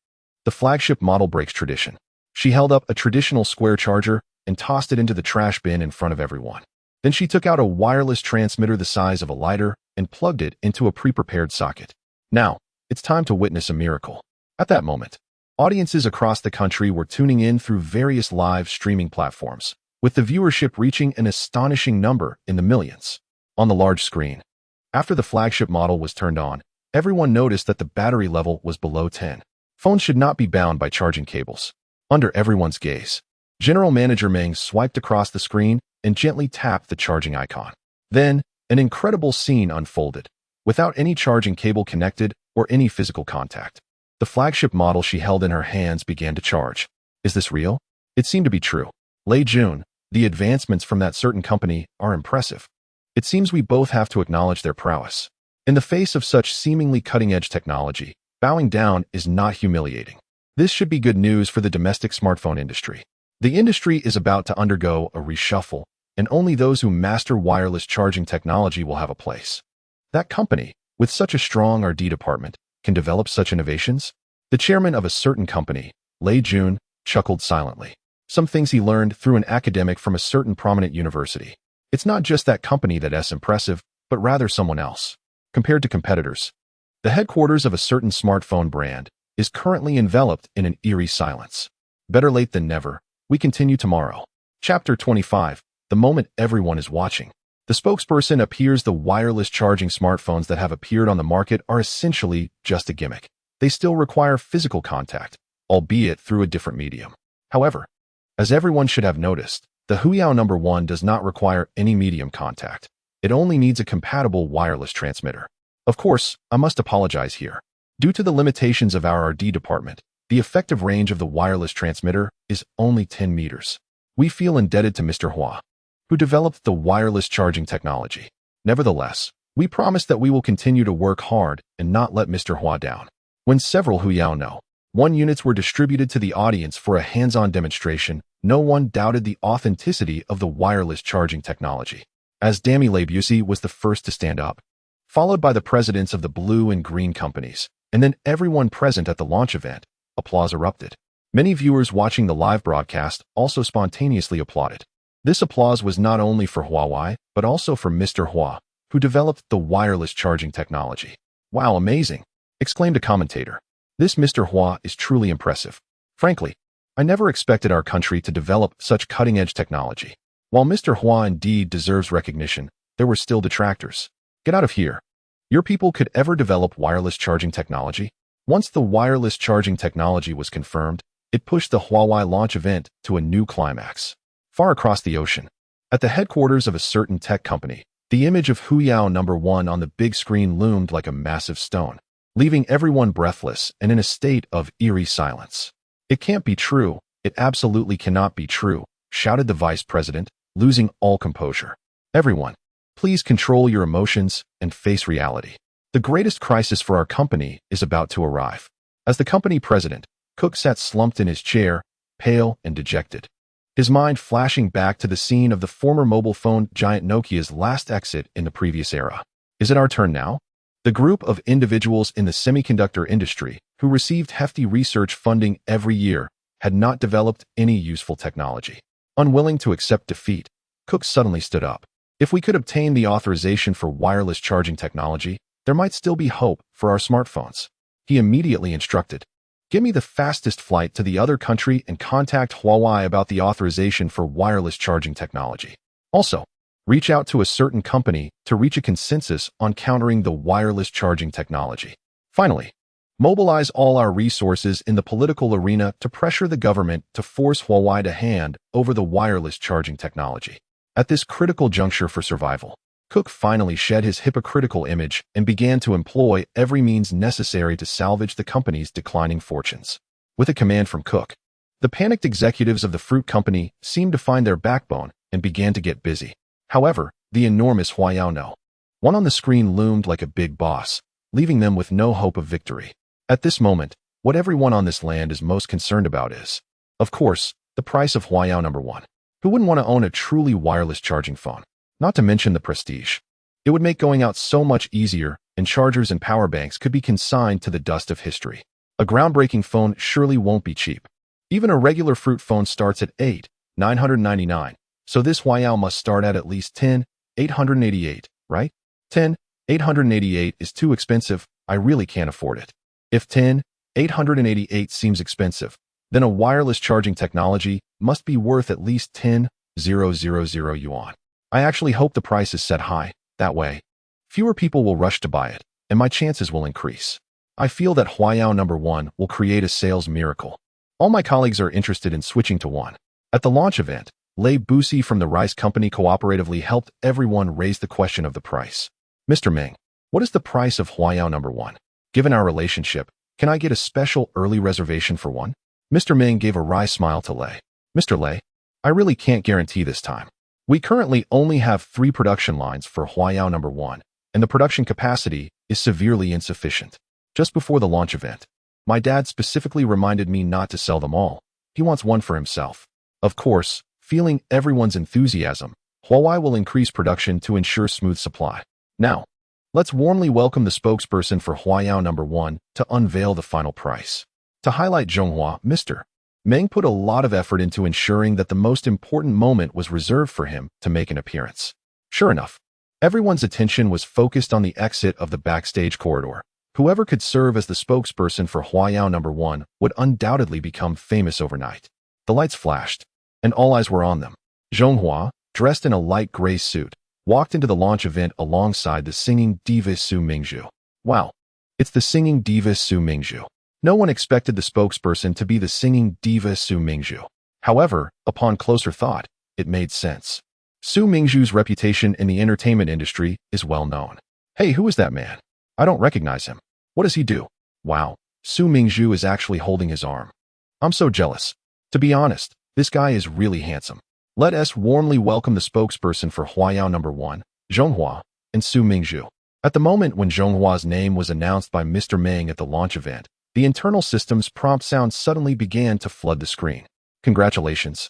The flagship model breaks tradition. She held up a traditional square charger and tossed it into the trash bin in front of everyone. Then she took out a wireless transmitter the size of a lighter and plugged it into a pre-prepared socket. Now, it's time to witness a miracle. At that moment, audiences across the country were tuning in through various live streaming platforms, with the viewership reaching an astonishing number in the millions. On the large screen, after the flagship model was turned on, everyone noticed that the battery level was below 10. Phones should not be bound by charging cables. Under everyone's gaze, General Manager Meng swiped across the screen and gently tapped the charging icon. Then, an incredible scene unfolded. Without any charging cable connected or any physical contact, the flagship model she held in her hands began to charge. Is this real? It seemed to be true. Lei Jun, the advancements from that certain company are impressive. It seems we both have to acknowledge their prowess. In the face of such seemingly cutting-edge technology, bowing down is not humiliating. This should be good news for the domestic smartphone industry. The industry is about to undergo a reshuffle, and only those who master wireless charging technology will have a place. That company, with such a strong R&D department, can develop such innovations? The chairman of a certain company, Lei Jun, chuckled silently. Some things he learned through an academic from a certain prominent university. It's not just that company that's impressive, but rather someone else. Compared to competitors, the headquarters of a certain smartphone brand is currently enveloped in an eerie silence. Better late than never. We continue tomorrow. Chapter 25. The moment everyone is watching. The spokesperson appears the wireless charging smartphones that have appeared on the market are essentially just a gimmick. They still require physical contact, albeit through a different medium. However, as everyone should have noticed, the Huiyao No. 1 does not require any medium contact. It only needs a compatible wireless transmitter. Of course, I must apologize here. Due to the limitations of our R&D department, the effective range of the wireless transmitter is only 10 meters. We feel indebted to Mr. Hua, who developed the wireless charging technology. Nevertheless, we promise that we will continue to work hard and not let Mr. Hua down. When several Huiyao No. 1 units were distributed to the audience for a hands-on demonstration, no one doubted the authenticity of the wireless charging technology. As Dami Labusi was the first to stand up, followed by the presidents of the blue and green companies, and then everyone present at the launch event, applause erupted. Many viewers watching the live broadcast also spontaneously applauded. This applause was not only for Huawei, but also for Mr. Hua, who developed the wireless charging technology. "Wow, amazing!" exclaimed a commentator. "This Mr. Hua is truly impressive. Frankly, I never expected our country to develop such cutting-edge technology." While Mr. Hua indeed deserves recognition, there were still detractors. "Get out of here. Your people could ever develop wireless charging technology?" Once the wireless charging technology was confirmed, it pushed the Huawei launch event to a new climax. Far across the ocean, at the headquarters of a certain tech company, the image of Huiyao No. 1 on the big screen loomed like a massive stone, leaving everyone breathless and in a state of eerie silence. "It can't be true. It absolutely cannot be true," shouted the vice president, losing all composure. "Everyone, please control your emotions and face reality. The greatest crisis for our company is about to arrive." As the company president, Cook sat slumped in his chair, pale and dejected, his mind flashing back to the scene of the former mobile phone giant Nokia's last exit in the previous era. Is it our turn now? The group of individuals in the semiconductor industry who received hefty research funding every year had not developed any useful technology. Unwilling to accept defeat, Cook suddenly stood up. "If we could obtain the authorization for wireless charging technology, there might still be hope for our smartphones." He immediately instructed, "Give me the fastest flight to the other country and contact Huawei about the authorization for wireless charging technology. Also, reach out to a certain company to reach a consensus on countering the wireless charging technology. Finally, mobilize all our resources in the political arena to pressure the government to force Huawei to hand over the wireless charging technology." At this critical juncture for survival, Cook finally shed his hypocritical image and began to employ every means necessary to salvage the company's declining fortunes. With a command from Cook, the panicked executives of the fruit company seemed to find their backbone and began to get busy. However, the enormous Huiyao No. 1 on the screen loomed like a big boss, leaving them with no hope of victory. At this moment, what everyone on this land is most concerned about is, of course, the price of Huiyao No. 1. Who wouldn't want to own a truly wireless charging phone? Not to mention the prestige. It would make going out so much easier, and chargers and power banks could be consigned to the dust of history. A groundbreaking phone surely won't be cheap. Even a regular fruit phone starts at $8,999, so this Huiyao must start at least $10,888, right? $10,888 is too expensive. I really can't afford it. If $10,888 seems expensive, then a wireless charging technology must be worth at least 10,000 yuan. I actually hope the price is set high. That way, fewer people will rush to buy it, and my chances will increase. I feel that Huiyao No. 1 will create a sales miracle. All my colleagues are interested in switching to one. At the launch event, Lei Busi from the rice company cooperatively helped everyone raise the question of the price. "Mr. Meng, what is the price of Huiyao No. 1? Given our relationship, can I get a special early reservation for one?" Mr. Meng gave a wry smile to Lei. "Mr. Lei, I really can't guarantee this time. We currently only have 3 production lines for Huiyao No. 1, and the production capacity is severely insufficient. Just before the launch event, my dad specifically reminded me not to sell them all. He wants one for himself." Of course, feeling everyone's enthusiasm, Huawei will increase production to ensure smooth supply. Now, let's warmly welcome the spokesperson for Huiyao No. 1 to unveil the final price. To highlight Zhonghua, Mr. Meng put a lot of effort into ensuring that the most important moment was reserved for him to make an appearance. Sure enough, everyone's attention was focused on the exit of the backstage corridor. Whoever could serve as the spokesperson for Huiyao No. 1 would undoubtedly become famous overnight. The lights flashed, and all eyes were on them. Zhonghua, dressed in a light gray suit, walked into the launch event alongside the singing diva Su Mingzhu. Wow, it's the singing diva Su Mingzhu. No one expected the spokesperson to be the singing diva Su Mingzhu. However, upon closer thought, it made sense. Su Mingzhu's reputation in the entertainment industry is well known. Hey, who is that man? I don't recognize him. What does he do? Wow, Su Mingzhu is actually holding his arm. I'm so jealous. To be honest, this guy is really handsome. Let us warmly welcome the spokesperson for Huayao No. 1, Zhonghua, and Su Mingzhu. At the moment when Zhonghua's name was announced by Mr. Meng at the launch event, the internal system's prompt sound suddenly began to flood the screen. Congratulations.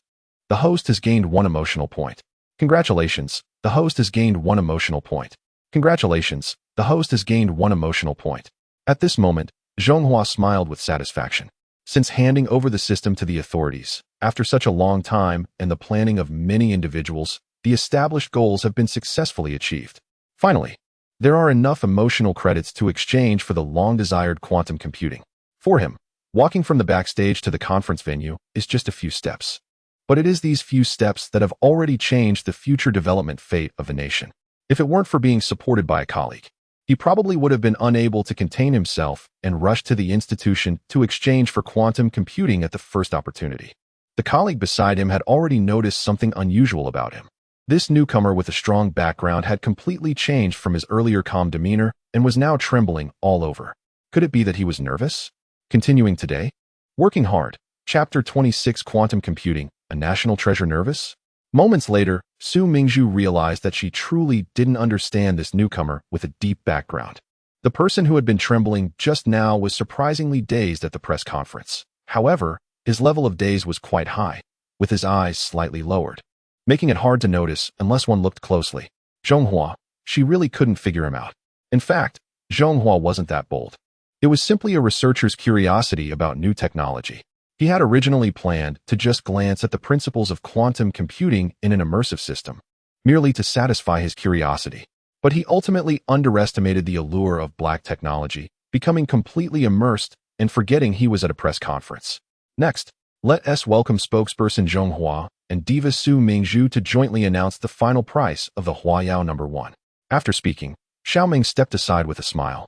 The host has gained 1 emotional point. Congratulations. The host has gained 1 emotional point. Congratulations. The host has gained 1 emotional point. At this moment, Zhonghua smiled with satisfaction. Since handing over the system to the authorities, after such a long time and the planning of many individuals, the established goals have been successfully achieved. Finally, there are enough emotional credits to exchange for the long-desired quantum computing. For him, walking from the backstage to the conference venue is just a few steps. But it is these few steps that have already changed the future development fate of the nation. If it weren't for being supported by a colleague, he probably would have been unable to contain himself and rushed to the institution to exchange for quantum computing at the first opportunity. The colleague beside him had already noticed something unusual about him. This newcomer with a strong background had completely changed from his earlier calm demeanor and was now trembling all over. Could it be that he was nervous? Continuing today? Working hard. Chapter 26 Quantum Computing, a National Treasure Nervous? Moments later, Su Mingzhu realized that she truly didn't understand this newcomer with a deep background. The person who had been trembling just now was surprisingly dazed at the press conference. However, his level of daze was quite high, with his eyes slightly lowered, making it hard to notice unless one looked closely. Zhonghua, she really couldn't figure him out. In fact, Zhonghua wasn't that bold. It was simply a researcher's curiosity about new technology. He had originally planned to just glance at the principles of quantum computing in an immersive system, merely to satisfy his curiosity. But he ultimately underestimated the allure of black technology, becoming completely immersed and forgetting he was at a press conference. Next, let us welcome spokesperson Zhonghua and diva Su Mingzhu to jointly announce the final price of the Huayao No. 1. After speaking, Xiaoming stepped aside with a smile,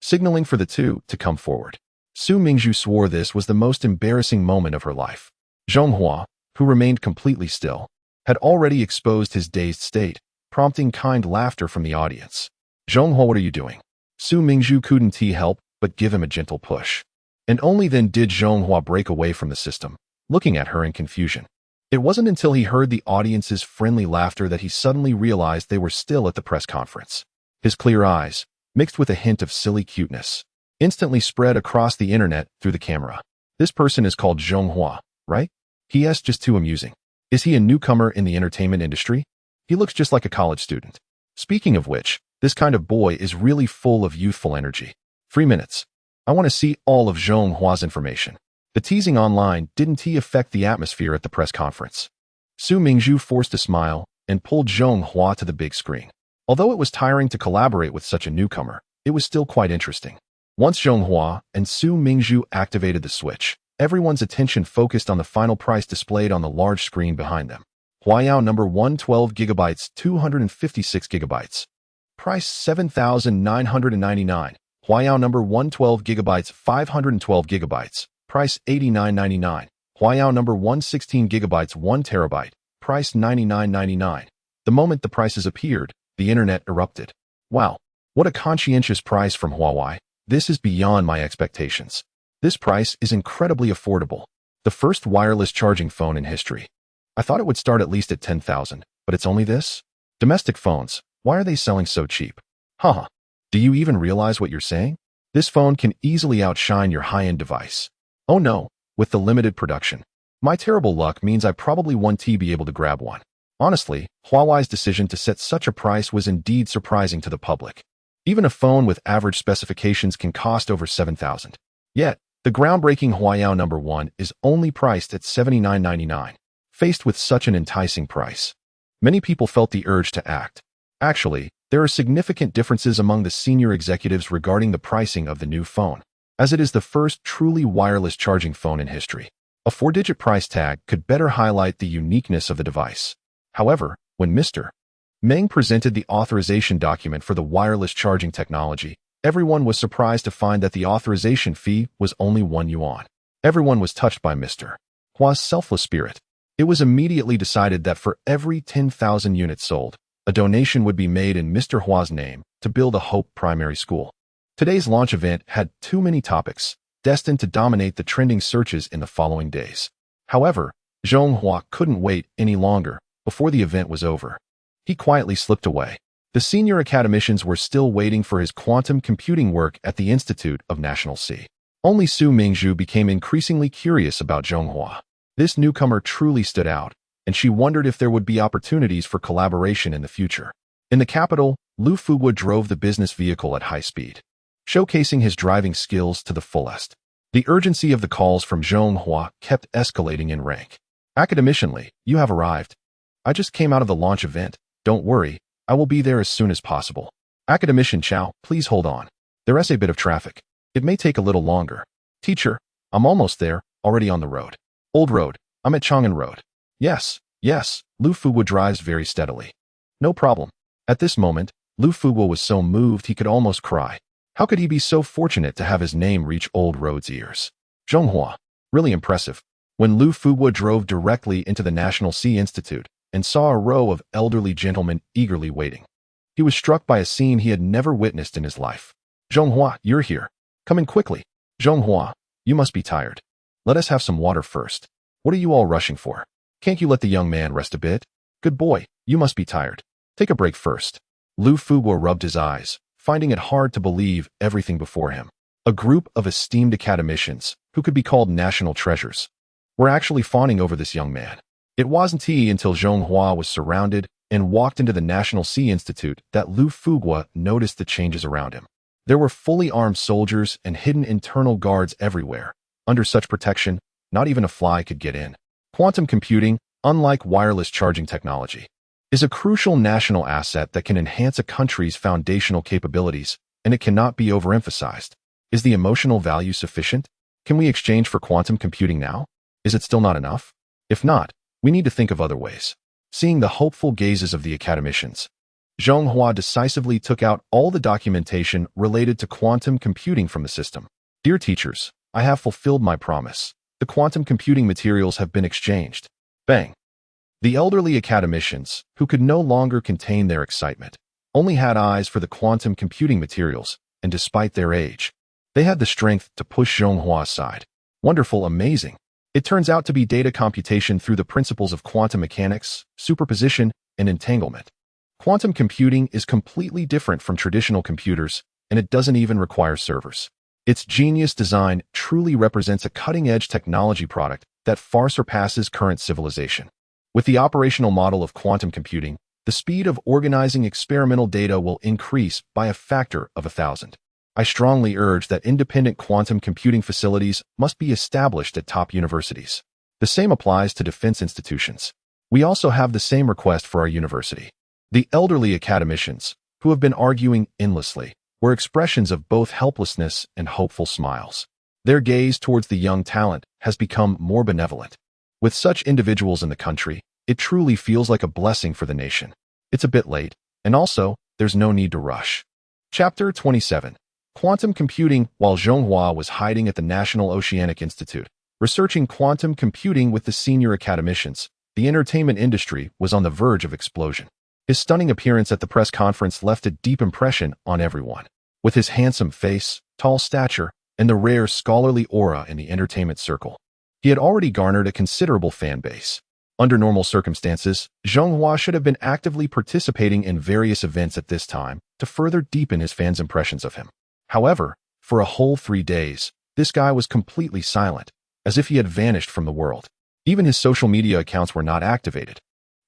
signaling for the two to come forward. Su Mingzhu swore this was the most embarrassing moment of her life. Zhonghua, who remained completely still, had already exposed his dazed state, prompting kind laughter from the audience. Zhonghua, what are you doing? Su Mingzhu couldn't help but give him a gentle push. And only then did Zhonghua break away from the system, looking at her in confusion. It wasn't until he heard the audience's friendly laughter that he suddenly realized they were still at the press conference. His clear eyes, mixed with a hint of silly cuteness, instantly spread across the internet through the camera. This person is called Zhonghua, right? P.S. Just too amusing. Is he a newcomer in the entertainment industry? He looks just like a college student. Speaking of which, this kind of boy is really full of youthful energy. 3 minutes. I want to see all of Zhonghua's information. The teasing online didn't affect the atmosphere at the press conference. Su Mingzhu forced a smile and pulled Zhonghua to the big screen. Although it was tiring to collaborate with such a newcomer, it was still quite interesting. Once Zhonghua and Su Mingzhu activated the switch, everyone's attention focused on the final price displayed on the large screen behind them. Huayao No. 1 12 GB 256 GB. Price $7,999. Huayao No. 1 12 GB 512 GB. Price $89.99. Huayao No. 1 16 GB 1 TB. Price $99.99. The moment the prices appeared, the internet erupted. Wow, what a conscientious price from Huawei. This is beyond my expectations. This price is incredibly affordable. The first wireless charging phone in history. I thought it would start at least at 10,000, but it's only this? Domestic phones, why are they selling so cheap? Haha. Do you even realize what you're saying? This phone can easily outshine your high-end device. Oh no, with the limited production. My terrible luck means I probably won't be able to grab one. Honestly, Huawei's decision to set such a price was indeed surprising to the public. Even a phone with average specifications can cost over 7,000. Yet, the groundbreaking Huayao No. 1 is only priced at $79.99. Faced with such an enticing price, many people felt the urge to act. Actually, there are significant differences among the senior executives regarding the pricing of the new phone, as it is the first truly wireless charging phone in history. A 4-digit price tag could better highlight the uniqueness of the device. However, when Mr. Meng presented the authorization document for the wireless charging technology. Everyone was surprised to find that the authorization fee was only 1 yuan. Everyone was touched by Mr. Hua's selfless spirit. It was immediately decided that for every 10,000 units sold, a donation would be made in Mr. Hua's name to build a Hope primary school. Today's launch event had too many topics, destined to dominate the trending searches in the following days. However, Zhong Hua couldn't wait any longer before the event was over. He quietly slipped away. The senior academicians were still waiting for his quantum computing work at the Institute of National Sea. Only Su Mingzhu became increasingly curious about Zhong Hua. This newcomer truly stood out, and she wondered if there would be opportunities for collaboration in the future. In the capital, Lu Fuguo drove the business vehicle at high speed, showcasing his driving skills to the fullest. The urgency of the calls from Zhong Hua kept escalating in rank. Academicianly, you have arrived. I just came out of the launch event. Don't worry, I will be there as soon as possible. Academician Chow, please hold on. There's a bit of traffic. It may take a little longer. Teacher, I'm almost there, already on the road. Old road, I'm at Chang'an Road. Yes, Lu Fuguo drives very steadily. No problem. At this moment, Lu Fuguo was so moved he could almost cry. How could he be so fortunate to have his name reach Old Road's ears? Zhong Hua, really impressive. When Lu Fuguo drove directly into the National Sea Institute and saw a row of elderly gentlemen eagerly waiting, he was struck by a scene he had never witnessed in his life. Zhong Hua, you're here. Come in quickly. Zhong Hua, you must be tired. Let us have some water first. What are you all rushing for? Can't you let the young man rest a bit? Good boy, you must be tired. Take a break first. Lu Fuguo rubbed his eyes, finding it hard to believe everything before him. A group of esteemed academicians, who could be called national treasures, were actually fawning over this young man. It wasn't until Zhong Hua was surrounded and walked into the National Sea Institute that Lu Fuguo noticed the changes around him. There were fully armed soldiers and hidden internal guards everywhere. Under such protection, not even a fly could get in. Quantum computing, unlike wireless charging technology, is a crucial national asset that can enhance a country's foundational capabilities, and it cannot be overemphasized. Is the emotional value sufficient? Can we exchange for quantum computing now? Is it still not enough? If not, we need to think of other ways. Seeing the hopeful gazes of the academicians, Zhong Hua decisively took out all the documentation related to quantum computing from the system. Dear teachers, I have fulfilled my promise. The quantum computing materials have been exchanged. Bang! The elderly academicians, who could no longer contain their excitement, only had eyes for the quantum computing materials, and despite their age, they had the strength to push Zhong Hua aside. Wonderful, amazing. It turns out to be data computation through the principles of quantum mechanics, superposition, and entanglement. Quantum computing is completely different from traditional computers, and it doesn't even require servers. Its genius design truly represents a cutting-edge technology product that far surpasses current civilization. With the operational model of quantum computing, the speed of organizing experimental data will increase by a factor of 1,000. I strongly urge that independent quantum computing facilities must be established at top universities. The same applies to defense institutions. We also have the same request for our university. The elderly academicians, who have been arguing endlessly, were expressions of both helplessness and hopeful smiles. Their gaze towards the young talent has become more benevolent. With such individuals in the country, it truly feels like a blessing for the nation. It's a bit late, and also, there's no need to rush. Chapter 27. Quantum Computing. While Zhong Hua was hiding at the National Oceanic Institute, researching quantum computing with the senior academicians, the entertainment industry was on the verge of explosion. His stunning appearance at the press conference left a deep impression on everyone. With his handsome face, tall stature, and the rare scholarly aura in the entertainment circle, he had already garnered a considerable fan base. Under normal circumstances, Zhong Hua should have been actively participating in various events at this time to further deepen his fans' impressions of him. However, for a whole 3 days, this guy was completely silent, as if he had vanished from the world. Even his social media accounts were not activated,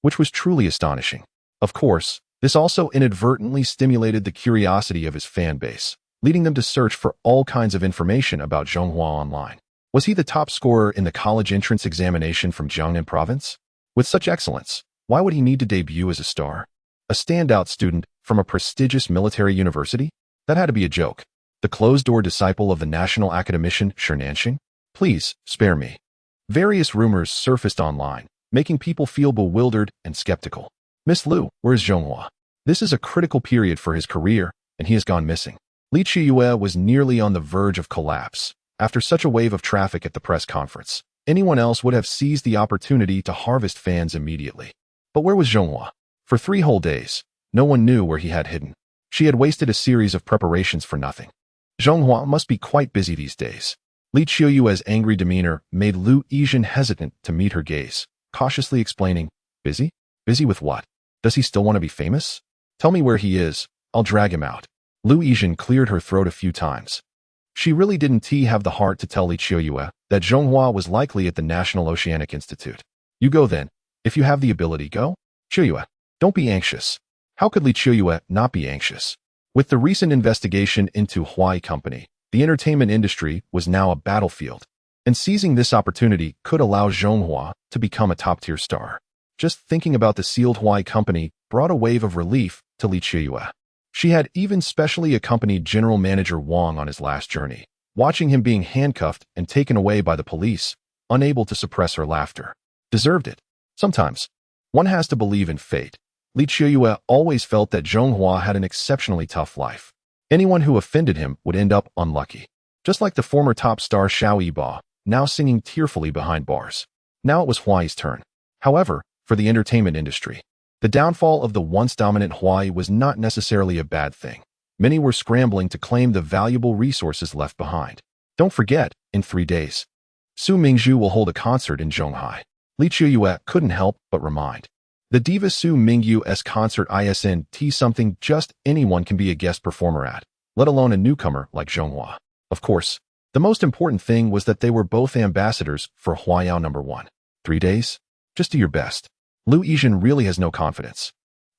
which was truly astonishing. Of course, this also inadvertently stimulated the curiosity of his fan base, leading them to search for all kinds of information about Zhong Hua online. Was he the top scorer in the college entrance examination from Jiangnan province? With such excellence, why would he need to debut as a star? A standout student from a prestigious military university? That had to be a joke. The closed-door disciple of the national academician Shernanxing? Please, spare me. Various rumors surfaced online, making people feel bewildered and skeptical. Miss Liu, where is Zhonghua? This is a critical period for his career, and he has gone missing. Li Chiyue was nearly on the verge of collapse. After such a wave of traffic at the press conference, anyone else would have seized the opportunity to harvest fans immediately. But where was Zhonghua? For 3 whole days, no one knew where he had hidden. She had wasted a series of preparations for nothing. Zhonghua must be quite busy these days. Li Chiyue's angry demeanor made Lu Yizhen hesitant to meet her gaze, cautiously explaining, Busy? Busy with what? Does he still want to be famous? Tell me where he is, I'll drag him out. Lu Yizhen cleared her throat a few times. She really didn't have the heart to tell Li Chiyue that Zhonghua was likely at the National Oceanic Institute. You go then. If you have the ability, go. Chiyue, don't be anxious. How could Li Chiyue not be anxious? With the recent investigation into Huai Company, the entertainment industry was now a battlefield, and seizing this opportunity could allow Zhonghua to become a top-tier star. Just thinking about the sealed Huai Company brought a wave of relief to Li Chiyue. She had even specially accompanied General Manager Wang on his last journey, watching him being handcuffed and taken away by the police, unable to suppress her laughter. Deserved it. Sometimes, one has to believe in fate. Li Chiyue always felt that Zhonghua had an exceptionally tough life. Anyone who offended him would end up unlucky. Just like the former top star Xiao Yiba, now singing tearfully behind bars. Now it was Huai's turn. However, for the entertainment industry, the downfall of the once dominant Huai was not necessarily a bad thing. Many were scrambling to claim the valuable resources left behind. Don't forget, in 3 days, Su Mingzhu will hold a concert in Zhonghai. Li Chiyue couldn't help but remind. The diva Su Mingyu's concert isn't something just anyone can be a guest performer at, let alone a newcomer like Zhonghua. Of course, the most important thing was that they were both ambassadors for Huayao No. 1. 3 days? Just do your best. Lu Yizhen really has no confidence.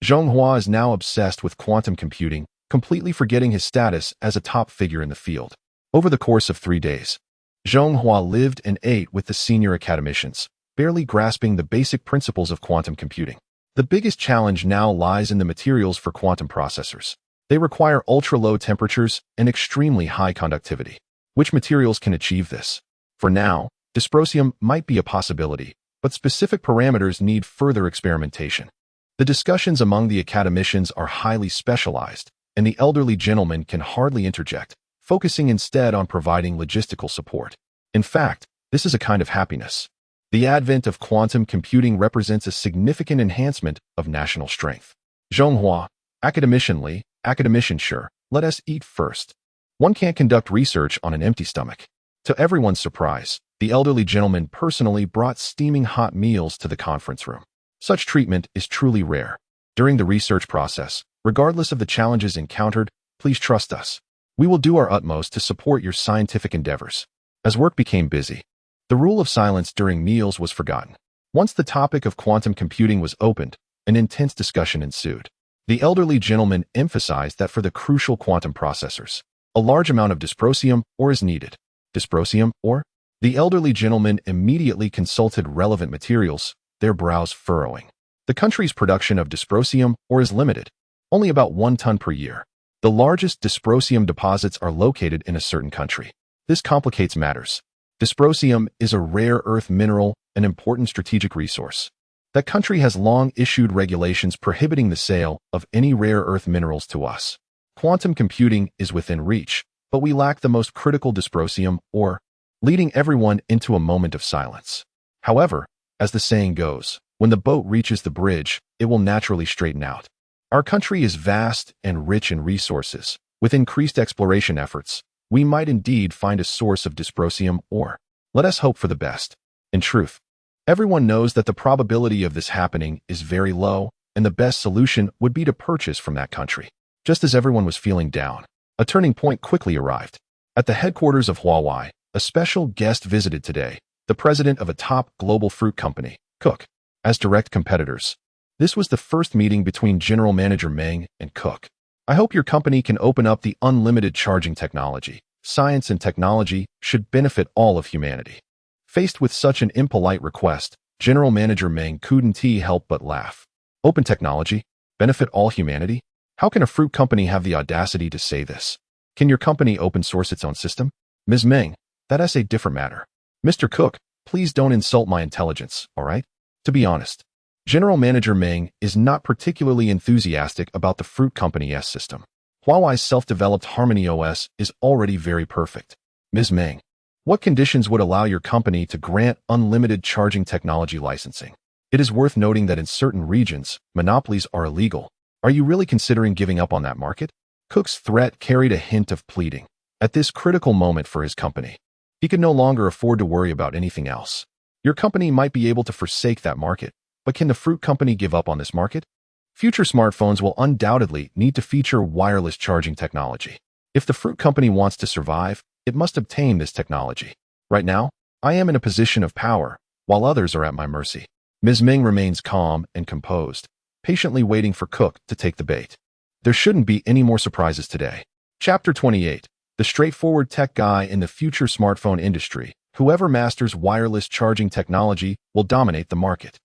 Zhonghua is now obsessed with quantum computing, completely forgetting his status as a top figure in the field. Over the course of 3 days, Zhonghua lived and ate with the senior academicians, barely grasping the basic principles of quantum computing. The biggest challenge now lies in the materials for quantum processors. They require ultra-low temperatures and extremely high conductivity. Which materials can achieve this? For now, dysprosium might be a possibility, but specific parameters need further experimentation. The discussions among the academicians are highly specialized, and the elderly gentleman can hardly interject, focusing instead on providing logistical support. In fact, this is a kind of happiness. The advent of quantum computing represents a significant enhancement of national strength. Zhonghua, academician sure, let us eat first. One can't conduct research on an empty stomach. To everyone's surprise, the elderly gentleman personally brought steaming hot meals to the conference room. Such treatment is truly rare. During the research process, regardless of the challenges encountered, please trust us. We will do our utmost to support your scientific endeavors. As work became busy, the rule of silence during meals was forgotten. Once the topic of quantum computing was opened, an intense discussion ensued. The elderly gentleman emphasized that for the crucial quantum processors, a large amount of dysprosium ore is needed. Dysprosium ore? The elderly gentleman immediately consulted relevant materials, their brows furrowing. The country's production of dysprosium ore is limited, only about 1 ton per year. The largest dysprosium deposits are located in a certain country. This complicates matters. Dysprosium is a rare earth mineral, an important strategic resource. That country has long issued regulations prohibiting the sale of any rare earth minerals to us. Quantum computing is within reach, but we lack the most critical dysprosium ore, leading everyone into a moment of silence. However, as the saying goes, when the boat reaches the bridge, it will naturally straighten out. Our country is vast and rich in resources. With increased exploration efforts, we might indeed find a source of dysprosium ore. Let us hope for the best. In truth, everyone knows that the probability of this happening is very low, and the best solution would be to purchase from that country. Just as everyone was feeling down, a turning point quickly arrived. At the headquarters of Huawei, a special guest visited today, the president of a top global fruit company, Cook. As direct competitors, this was the first meeting between General Manager Meng and Cook. I hope your company can open up the unlimited charging technology. Science and technology should benefit all of humanity. Faced with such an impolite request, General Manager Meng couldn't help but laugh. Open technology? Benefit all humanity? How can a fruit company have the audacity to say this? Can your company open source its own system? Ms. Meng, that's a different matter. Mr. Cook, please don't insult my intelligence, all right? To be honest, General Manager Meng is not particularly enthusiastic about the Fruit Company's system. Huawei's self-developed Harmony OS is already very perfect. Ms. Meng, what conditions would allow your company to grant unlimited charging technology licensing? It is worth noting that in certain regions, monopolies are illegal. Are you really considering giving up on that market? Cook's threat carried a hint of pleading. At this critical moment for his company, he could no longer afford to worry about anything else. Your company might be able to forsake that market, but can the Fruit Company give up on this market? Future smartphones will undoubtedly need to feature wireless charging technology. If the Fruit Company wants to survive, it must obtain this technology. Right now, I am in a position of power, while others are at my mercy. Ms. Ming remains calm and composed, patiently waiting for Cook to take the bait. There shouldn't be any more surprises today. Chapter 28. The straightforward tech guy in the future smartphone industry. Whoever masters wireless charging technology will dominate the market.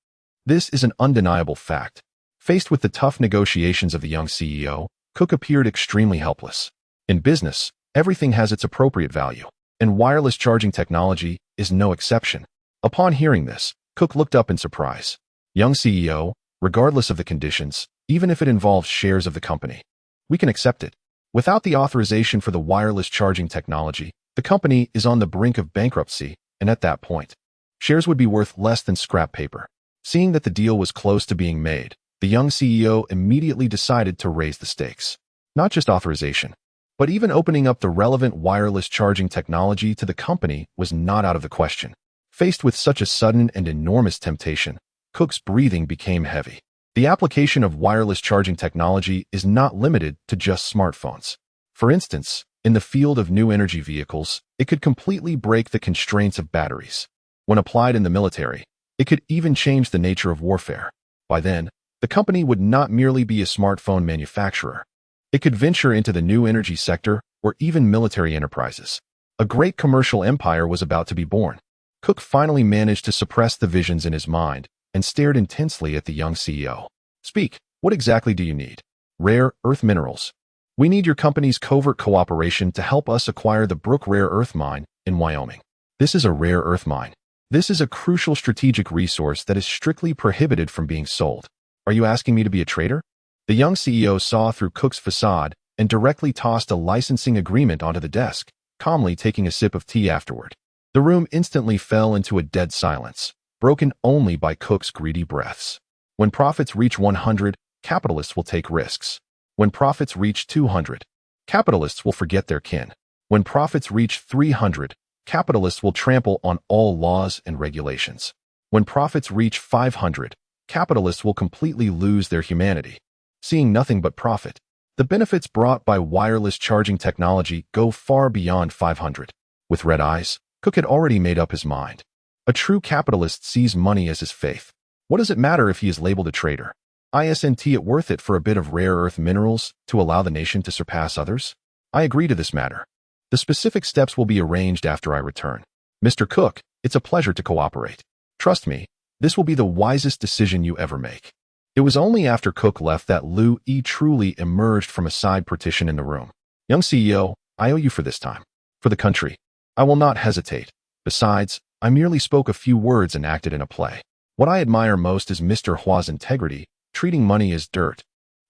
This is an undeniable fact. Faced with the tough negotiations of the young CEO, Cook appeared extremely helpless. In business, everything has its appropriate value, and wireless charging technology is no exception. Upon hearing this, Cook looked up in surprise. Young CEO, regardless of the conditions, even if it involves shares of the company, we can accept it. Without the authorization for the wireless charging technology, the company is on the brink of bankruptcy, and at that point, shares would be worth less than scrap paper. Seeing that the deal was close to being made, the young CEO immediately decided to raise the stakes. Not just authorization, but even opening up the relevant wireless charging technology to the company was not out of the question. Faced with such a sudden and enormous temptation, Cook's breathing became heavy. The application of wireless charging technology is not limited to just smartphones. For instance, in the field of new energy vehicles, it could completely break the constraints of batteries. When applied in the military, it could even change the nature of warfare. By then, the company would not merely be a smartphone manufacturer. It could venture into the new energy sector or even military enterprises. A great commercial empire was about to be born. Cook finally managed to suppress the visions in his mind and stared intensely at the young CEO. Speak, what exactly do you need? Rare earth minerals. We need your company's covert cooperation to help us acquire the Brook Rare Earth Mine in Wyoming. This is a rare earth mine. This is a crucial strategic resource that is strictly prohibited from being sold. Are you asking me to be a traitor? The young CEO saw through Cook's facade and directly tossed a licensing agreement onto the desk, calmly taking a sip of tea afterward. The room instantly fell into a dead silence, broken only by Cook's greedy breaths. When profits reach 100, capitalists will take risks. When profits reach 200, capitalists will forget their kin. When profits reach 300, capitalists will trample on all laws and regulations. When profits reach 500, capitalists will completely lose their humanity, seeing nothing but profit. The benefits brought by wireless charging technology go far beyond 500. With red eyes, Cook had already made up his mind. A true capitalist sees money as his faith. What does it matter if he is labeled a traitor? Isn't it worth it for a bit of rare earth minerals to allow the nation to surpass others? I agree to this matter. The specific steps will be arranged after I return. Mr. Cook, it's a pleasure to cooperate. Trust me, this will be the wisest decision you ever make. It was only after Cook left that Liu Yi truly emerged from a side partition in the room. Young CEO, I owe you for this time. For the country. I will not hesitate. Besides, I merely spoke a few words and acted in a play. What I admire most is Mr. Hua's integrity, treating money as dirt.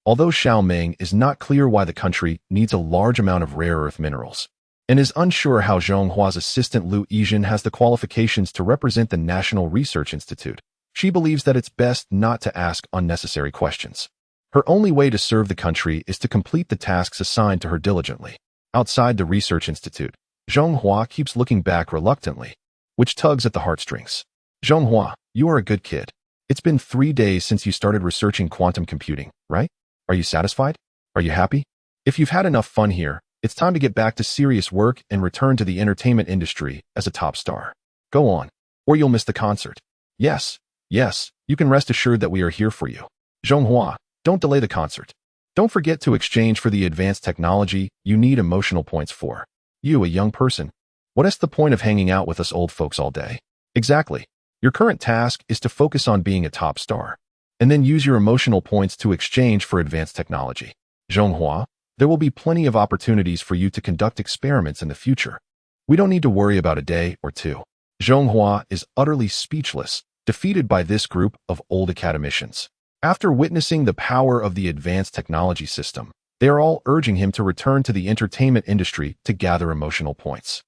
Although Xiao Ming is not clear why the country needs a large amount of rare earth minerals, and is unsure how Zhong Hua's assistant Liu Yizhen has the qualifications to represent the National Research Institute, she believes that it's best not to ask unnecessary questions. Her only way to serve the country is to complete the tasks assigned to her diligently. Outside the Research Institute, Zhong Hua keeps looking back reluctantly, which tugs at the heartstrings. Zhong Hua, you are a good kid. It's been 3 days since you started researching quantum computing, right? Are you satisfied? Are you happy? If you've had enough fun here, it's time to get back to serious work and return to the entertainment industry as a top star. Go on, or you'll miss the concert. Yes, you can rest assured that we are here for you. Zhong Hua, don't delay the concert. Don't forget to exchange for the advanced technology you need emotional points for. You, a young person. What is the point of hanging out with us old folks all day? Exactly. Your current task is to focus on being a top star, and then use your emotional points to exchange for advanced technology. Zhong Hua, there will be plenty of opportunities for you to conduct experiments in the future. We don't need to worry about a day or two. Zhong Hua is utterly speechless defeated by this group of old academicians. After witnessing the power of the advanced technology system, they are all urging him to return to the entertainment industry to gather emotional points.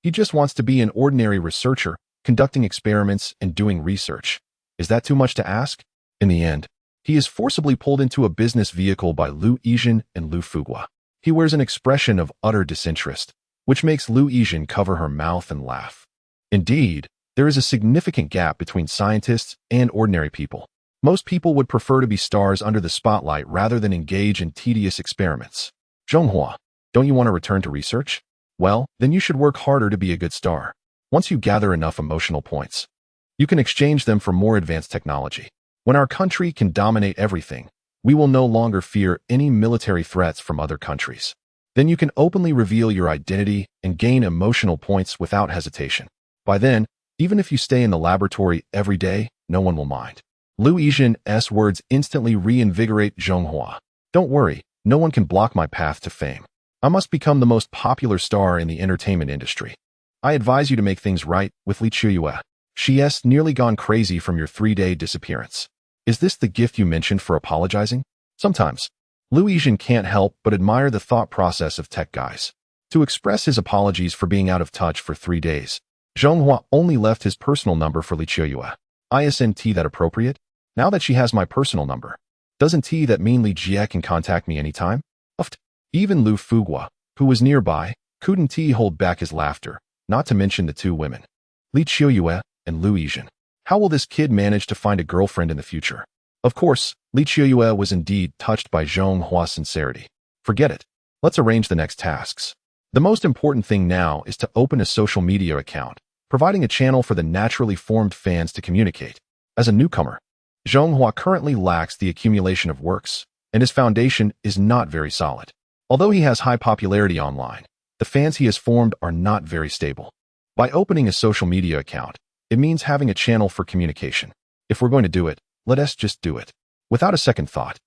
He just wants to be an ordinary researcher, conducting experiments and doing research. Is that too much to ask? In the end, he is forcibly pulled into a business vehicle by Liu Yijin and Lu Fugua. He wears an expression of utter disinterest, which makes Liu Yijin cover her mouth and laugh. Indeed, there is a significant gap between scientists and ordinary people. Most people would prefer to be stars under the spotlight rather than engage in tedious experiments. Zhonghua, don't you want to return to research? Well, then you should work harder to be a good star. Once you gather enough emotional points, you can exchange them for more advanced technology. When our country can dominate everything, we will no longer fear any military threats from other countries. Then you can openly reveal your identity and gain emotional points without hesitation. By then, even if you stay in the laboratory every day, no one will mind. Liu Yijin's words instantly reinvigorate Zhonghua. Don't worry, no one can block my path to fame. I must become the most popular star in the entertainment industry. I advise you to make things right with Li Qiuyue. She's nearly gone crazy from your 3-day disappearance. Is this the gift you mentioned for apologizing? Sometimes, Liu Yijin can't help but admire the thought process of tech guys. To express his apologies for being out of touch for 3 days, Zhonghua only left his personal number for Li Qiuyue. Isn't that appropriate? Now that she has my personal number, doesn't that mean Li Jie can contact me anytime? Uft. Even Lu Fugua, who was nearby, couldn't hold back his laughter, not to mention the two women, Li Qiuyue and Liu Yijin. How will this kid manage to find a girlfriend in the future? Of course, Li Qiuyue was indeed touched by Zhonghua's sincerity. Forget it. Let's arrange the next tasks. The most important thing now is to open a social media account, providing a channel for the naturally formed fans to communicate. As a newcomer, Zhonghua currently lacks the accumulation of works, and his foundation is not very solid. Although he has high popularity online, the fans he has formed are not very stable. By opening a social media account, it means having a channel for communication. If we're going to do it, let us just do it. Without a second thought,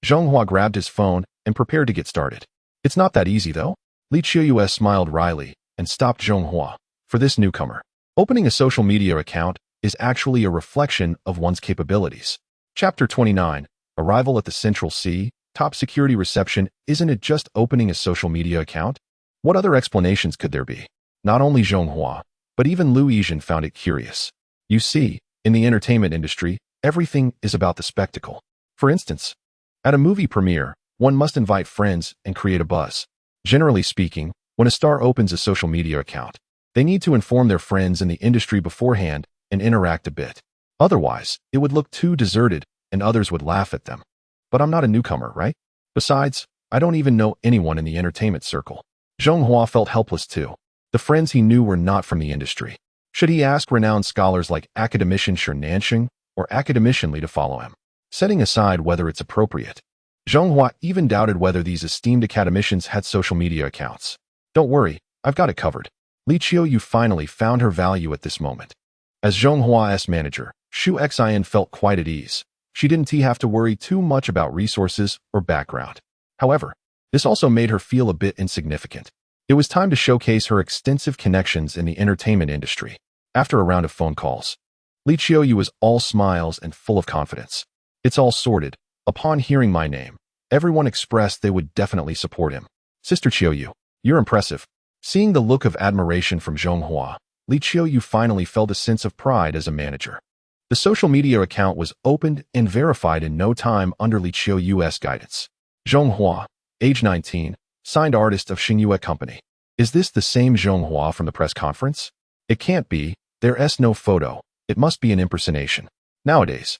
Zhonghua grabbed his phone and prepared to get started. It's not that easy, though. Li Qiuyue smiled wryly and stopped Zhonghua. For this newcomer, opening a social media account is actually a reflection of one's capabilities. Chapter 29, Arrival at the Central Sea, Top Security Reception. Isn't it just opening a social media account? What other explanations could there be? Not only Zhonghua, but even Liu Yijin found it curious. You see, in the entertainment industry, everything is about the spectacle. For instance, at a movie premiere, one must invite friends and create a buzz. Generally speaking, when a star opens a social media account, they need to inform their friends in the industry beforehand and interact a bit. Otherwise, it would look too deserted and others would laugh at them. But I'm not a newcomer, right? Besides, I don't even know anyone in the entertainment circle. Zhonghua felt helpless too. The friends he knew were not from the industry. Should he ask renowned scholars like academician Shi Nanxing or academician Li to follow him? Setting aside whether it's appropriate, Zhonghua even doubted whether these esteemed academicians had social media accounts. Don't worry, I've got it covered. Li Qiuyue finally found her value at this moment. As Zhonghua's manager, Xu Xin felt quite at ease. She didn't have to worry too much about resources or background. However, this also made her feel a bit insignificant. It was time to showcase her extensive connections in the entertainment industry. After a round of phone calls, Li Qiuyue was all smiles and full of confidence. It's all sorted. Upon hearing my name, everyone expressed they would definitely support him. Sister Qiuyue, you're impressive. Seeing the look of admiration from Zhonghua, Li Qiuyue finally felt a sense of pride as a manager. The social media account was opened and verified in no time under Li Qiuyue's guidance. Zhonghua, age 19, signed artist of Xingyue Company. Is this the same Zhonghua from the press conference? It can't be. There's no photo. It must be an impersonation. Nowadays,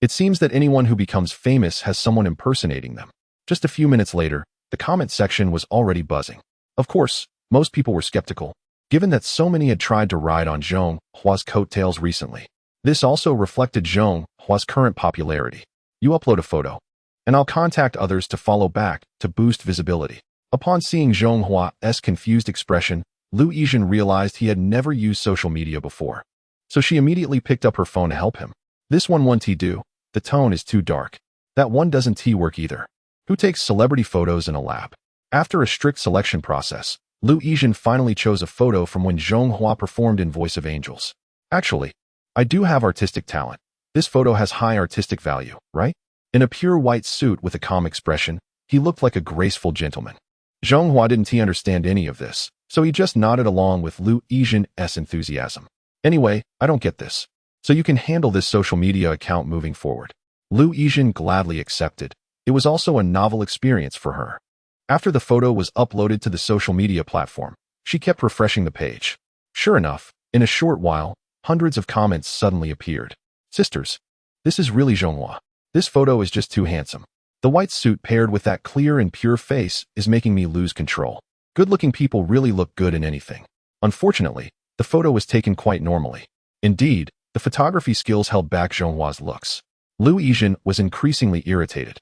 it seems that anyone who becomes famous has someone impersonating them. Just a few minutes later, the comment section was already buzzing. Of course, most people were skeptical, given that so many had tried to ride on Zhonghua's coattails recently. This also reflected Zhonghua's current popularity. You upload a photo, and I'll contact others to follow back to boost visibility. Upon seeing Zhonghua's confused expression, Liu Yijin realized he had never used social media before. So she immediately picked up her phone to help him. This one won't do. The tone is too dark. That one doesn't work either. Who takes celebrity photos in a lab? After a strict selection process, Liu Yijin finally chose a photo from when Zhonghua performed in Voice of Angels. Actually, I do have artistic talent. This photo has high artistic value, right? In a pure white suit with a calm expression, he looked like a graceful gentleman. Zhonghua didn't understand any of this, so he just nodded along with Lu Yizhen's enthusiasm. Anyway, I don't get this. So you can handle this social media account moving forward. Lu Yizhen gladly accepted. It was also a novel experience for her. After the photo was uploaded to the social media platform, she kept refreshing the page. Sure enough, in a short while, hundreds of comments suddenly appeared. Sisters, this is really Zhonghua. This photo is just too handsome. The white suit paired with that clear and pure face is making me lose control. Good-looking people really look good in anything. Unfortunately, the photo was taken quite normally. Indeed, the photography skills held back Zhonghua's looks. Lu Yizhen was increasingly irritated,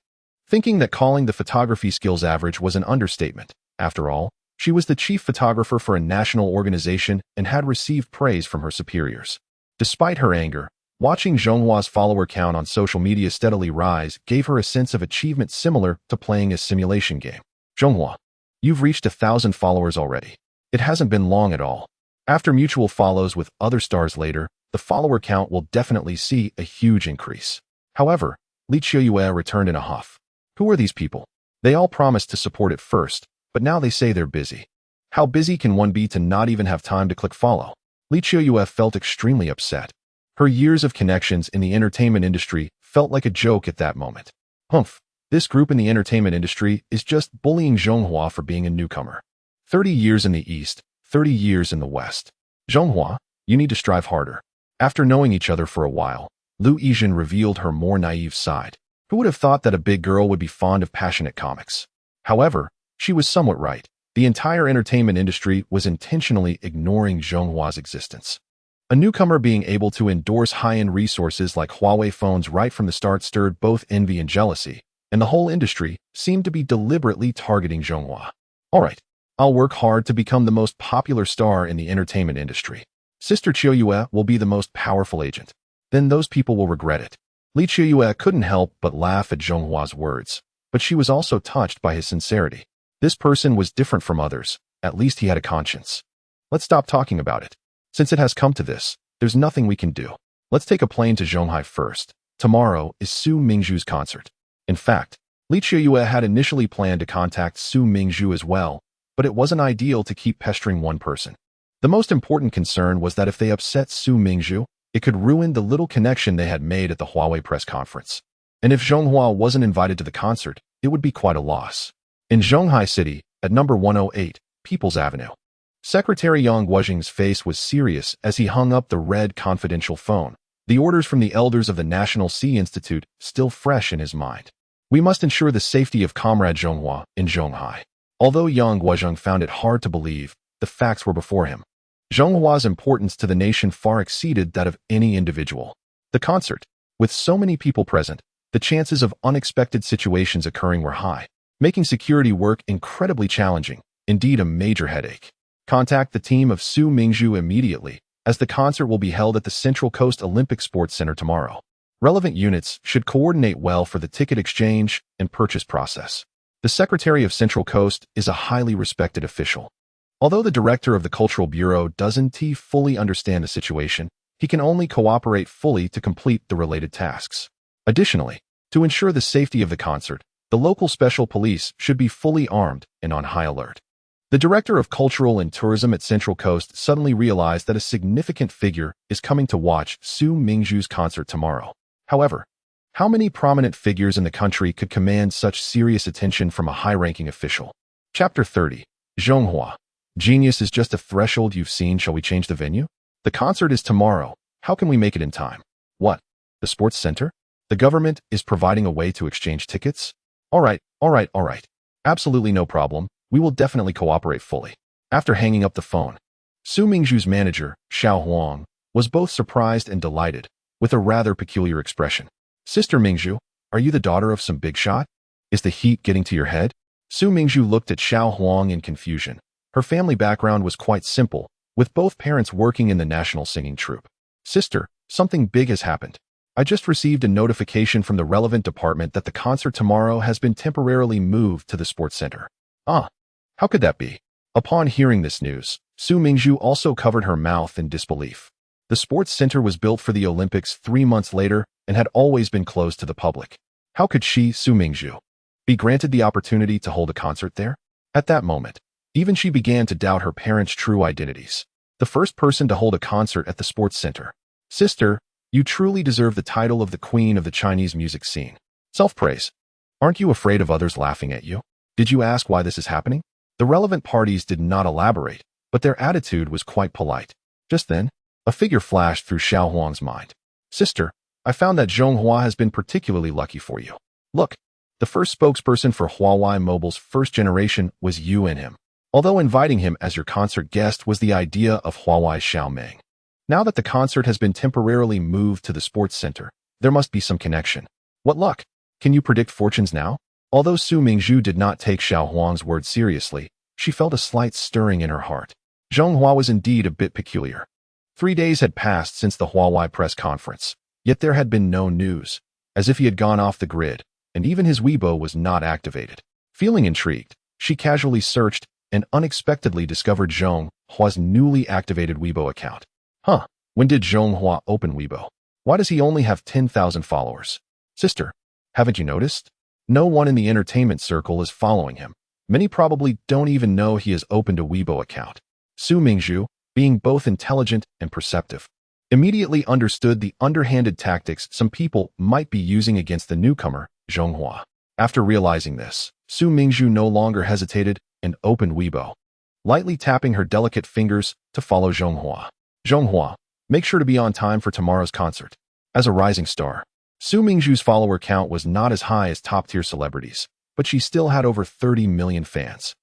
thinking that calling the photography skills average was an understatement. After all, she was the chief photographer for a national organization and had received praise from her superiors. Despite her anger, watching Zhonghua's follower count on social media steadily rise gave her a sense of achievement similar to playing a simulation game. Zhonghua, you've reached 1,000 followers already. It hasn't been long at all. After mutual follows with other stars later, the follower count will definitely see a huge increase. However, Li Qiuyue returned in a huff. Who are these people? They all promised to support at first, but now they say they're busy. How busy can one be to not even have time to click follow? Li Qiuyue felt extremely upset. Her years of connections in the entertainment industry felt like a joke at that moment. Humph, this group in the entertainment industry is just bullying Zhonghua for being a newcomer. 30 years in the East, 30 years in the West. Zhonghua, you need to strive harder. After knowing each other for a while, Lu Yizhen revealed her more naive side. Who would have thought that a big girl would be fond of passionate comics? However, she was somewhat right. The entire entertainment industry was intentionally ignoring Zhonghua's existence. A newcomer being able to endorse high-end resources like Huawei phones right from the start stirred both envy and jealousy, and the whole industry seemed to be deliberately targeting Zhonghua. Alright, I'll work hard to become the most popular star in the entertainment industry. Sister Qiuyue will be the most powerful agent. Then those people will regret it. Li Qiuyue couldn't help but laugh at Zhonghua's words, but she was also touched by his sincerity. This person was different from others. At least he had a conscience. Let's stop talking about it. Since it has come to this, there's nothing we can do. Let's take a plane to Zhonghai first. Tomorrow is Su Mingzhu's concert. In fact, Li Qiuyue had initially planned to contact Su Mingzhu as well, but it wasn't ideal to keep pestering one person. The most important concern was that if they upset Su Mingzhu, it could ruin the little connection they had made at the Huawei press conference. And if Zhonghua wasn't invited to the concert, it would be quite a loss. In Zhonghai City, at number 108, People's Avenue, Secretary Yang Guozheng's face was serious as he hung up the red confidential phone, the orders from the elders of the National Sea Institute still fresh in his mind. We must ensure the safety of Comrade Zhonghua in Zhonghai. Although Yang Guozheng found it hard to believe, the facts were before him. Zhonghua's importance to the nation far exceeded that of any individual. The concert, with so many people present, the chances of unexpected situations occurring were high, making security work incredibly challenging, indeed a major headache. Contact the team of Su Mingzhu immediately, as the concert will be held at the Central Coast Olympic Sports Center tomorrow. Relevant units should coordinate well for the ticket exchange and purchase process. The Secretary of Central Coast is a highly respected official. Although the Director of the Cultural Bureau doesn't fully understand the situation, he can only cooperate fully to complete the related tasks. Additionally, to ensure the safety of the concert, the local special police should be fully armed and on high alert. The Director of Cultural and Tourism at Central Coast suddenly realized that a significant figure is coming to watch Su Mingzhu's concert tomorrow. However, how many prominent figures in the country could command such serious attention from a high-ranking official? Chapter 30. Zhonghua. Genius is just a threshold you've seen. Shall we change the venue? The concert is tomorrow. How can we make it in time? What? The sports center? The government is providing a way to exchange tickets? All right. Absolutely no problem. We will definitely cooperate fully. After hanging up the phone, Su Mingzhu's manager, Xiao Huang, was both surprised and delighted, with a rather peculiar expression. Sister Mingzhu, are you the daughter of some big shot? Is the heat getting to your head? Su Mingzhu looked at Xiao Huang in confusion. Her family background was quite simple, with both parents working in the national singing troupe. Sister, something big has happened. I just received a notification from the relevant department that the concert tomorrow has been temporarily moved to the sports center. How could that be? Upon hearing this news, Su Mingzhu also covered her mouth in disbelief. The sports center was built for the Olympics 3 months later and had always been closed to the public. How could she, Su Mingzhu, be granted the opportunity to hold a concert there? At that moment, even she began to doubt her parents' true identities. The first person to hold a concert at the sports center. Sister, you truly deserve the title of the queen of the Chinese music scene. Self-praise. Aren't you afraid of others laughing at you? Did you ask why this is happening? The relevant parties did not elaborate, but their attitude was quite polite. Just then, a figure flashed through Xiao Huang's mind. Sister, I found that Zhonghua has been particularly lucky for you. Look, the first spokesperson for Huawei Mobile's first generation was you and him. Although inviting him as your concert guest was the idea of Huawei Xiaoming. Now that the concert has been temporarily moved to the sports center, there must be some connection. What luck! Can you predict fortunes now? Although Su Mingzhu did not take Xiao Huang's words seriously, she felt a slight stirring in her heart. Zhonghua was indeed a bit peculiar. 3 days had passed since the Huawei press conference, yet there had been no news, as if he had gone off the grid, and even his Weibo was not activated. Feeling intrigued, she casually searched and unexpectedly discovered Zhonghua's newly activated Weibo account. When did Zhonghua open Weibo? Why does he only have 10,000 followers? Sister, haven't you noticed? No one in the entertainment circle is following him. Many probably don't even know he has opened a Weibo account. Su Mingzhu, being both intelligent and perceptive, immediately understood the underhanded tactics some people might be using against the newcomer, Zhonghua. After realizing this, Su Mingzhu no longer hesitated and opened Weibo, lightly tapping her delicate fingers to follow Zhonghua. Zhonghua, make sure to be on time for tomorrow's concert. As a rising star, Su Mingzhu's follower count was not as high as top-tier celebrities, but she still had over 30 million fans.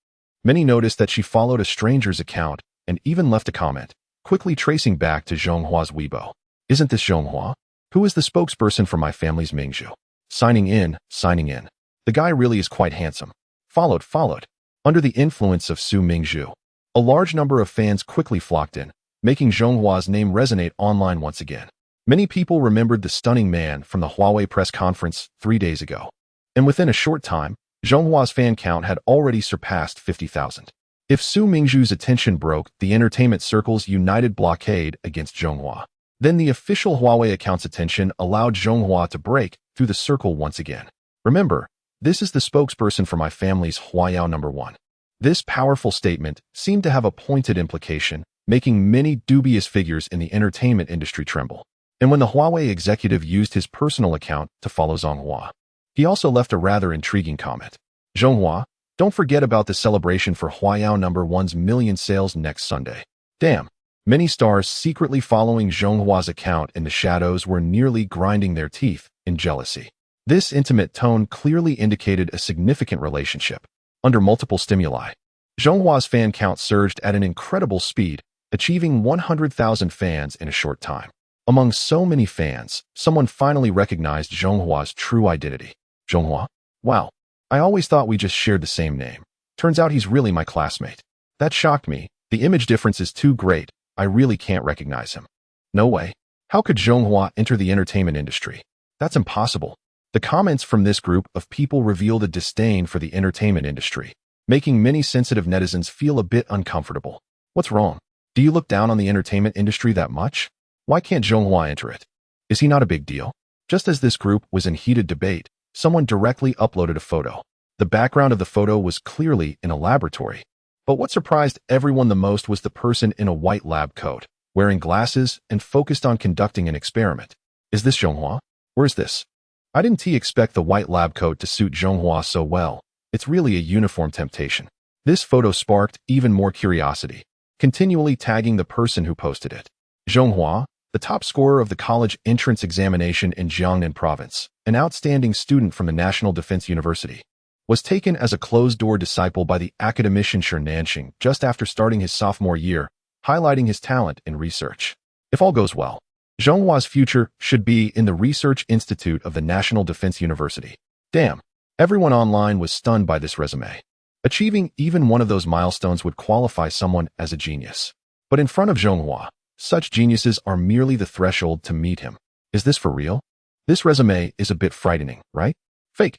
Many noticed that she followed a stranger's account and even left a comment, quickly tracing back to Zhonghua's Weibo. Isn't this Zhonghua? Who is the spokesperson for my family's Mingzhu? Signing in. The guy really is quite handsome. Followed. Under the influence of Su Mingzhu, a large number of fans quickly flocked in, making Zhonghua's name resonate online once again. Many people remembered the stunning man from the Huawei press conference 3 days ago. And within a short time, Zhonghua's fan count had already surpassed 50,000. If Su Mingzhu's attention broke the entertainment circle's united blockade against Zhonghua, then the official Huawei account's attention allowed Zhonghua to break through the circle once again. Remember, this is the spokesperson for my family's Huayao #1. This powerful statement seemed to have a pointed implication, making many dubious figures in the entertainment industry tremble. And when the Huawei executive used his personal account to follow Zhonghua, he also left a rather intriguing comment. Zhonghua, don't forget about the celebration for Huayao #1's million sales next Sunday. Damn. Many stars secretly following Zhonghua's account in the shadows were nearly grinding their teeth in jealousy. This intimate tone clearly indicated a significant relationship. Under multiple stimuli, Zhonghua's fan count surged at an incredible speed, achieving 100,000 fans in a short time. Among so many fans, someone finally recognized Zhonghua's true identity. Zhonghua? Wow. I always thought we just shared the same name. Turns out he's really my classmate. That shocked me. The image difference is too great. I really can't recognize him. No way. How could Zhonghua enter the entertainment industry? That's impossible. The comments from this group of people revealed a disdain for the entertainment industry, making many sensitive netizens feel a bit uncomfortable. What's wrong? Do you look down on the entertainment industry that much? Why can't Zhonghua enter it? Is he not a big deal? Just as this group was in heated debate, someone directly uploaded a photo. The background of the photo was clearly in a laboratory. But what surprised everyone the most was the person in a white lab coat, wearing glasses and focused on conducting an experiment. Is this Zhonghua? Where's this? I didn't expect the white lab coat to suit Zhonghua so well. It's really a uniform temptation. This photo sparked even more curiosity, continually tagging the person who posted it. Zhonghua, the top scorer of the college entrance examination in Jiangnan province, an outstanding student from the National Defense University, was taken as a closed-door disciple by the academician Shi Nanxing just after starting his sophomore year, highlighting his talent in research. If all goes well, Zhonghua's future should be in the Research Institute of the National Defense University. Damn, everyone online was stunned by this resume. Achieving even one of those milestones would qualify someone as a genius. But in front of Zhonghua, such geniuses are merely the threshold to meet him. Is this for real? This resume is a bit frightening, right? Fake.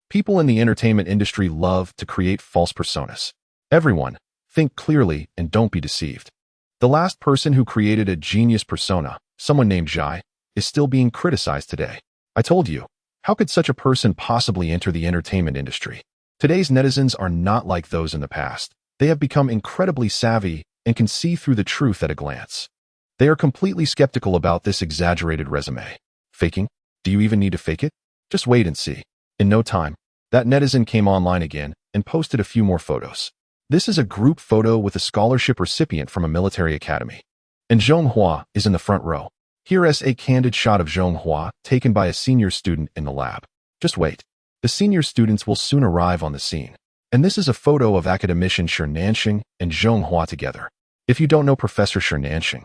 People in the entertainment industry love to create false personas. Everyone, think clearly and don't be deceived. The last person who created a genius persona, someone named Zhai, is still being criticized today. I told you, how could such a person possibly enter the entertainment industry? Today's netizens are not like those in the past. They have become incredibly savvy and can see through the truth at a glance. They are completely skeptical about this exaggerated resume. Faking? Do you even need to fake it? Just wait and see. In no time, that netizen came online again and posted a few more photos. This is a group photo with a scholarship recipient from a military academy. And Zhonghua is in the front row. Here is a candid shot of Zhonghua taken by a senior student in the lab. Just wait. The senior students will soon arrive on the scene. And this is a photo of academician Shernansheng and Zhonghua together. If you don't know Professor Shernansheng,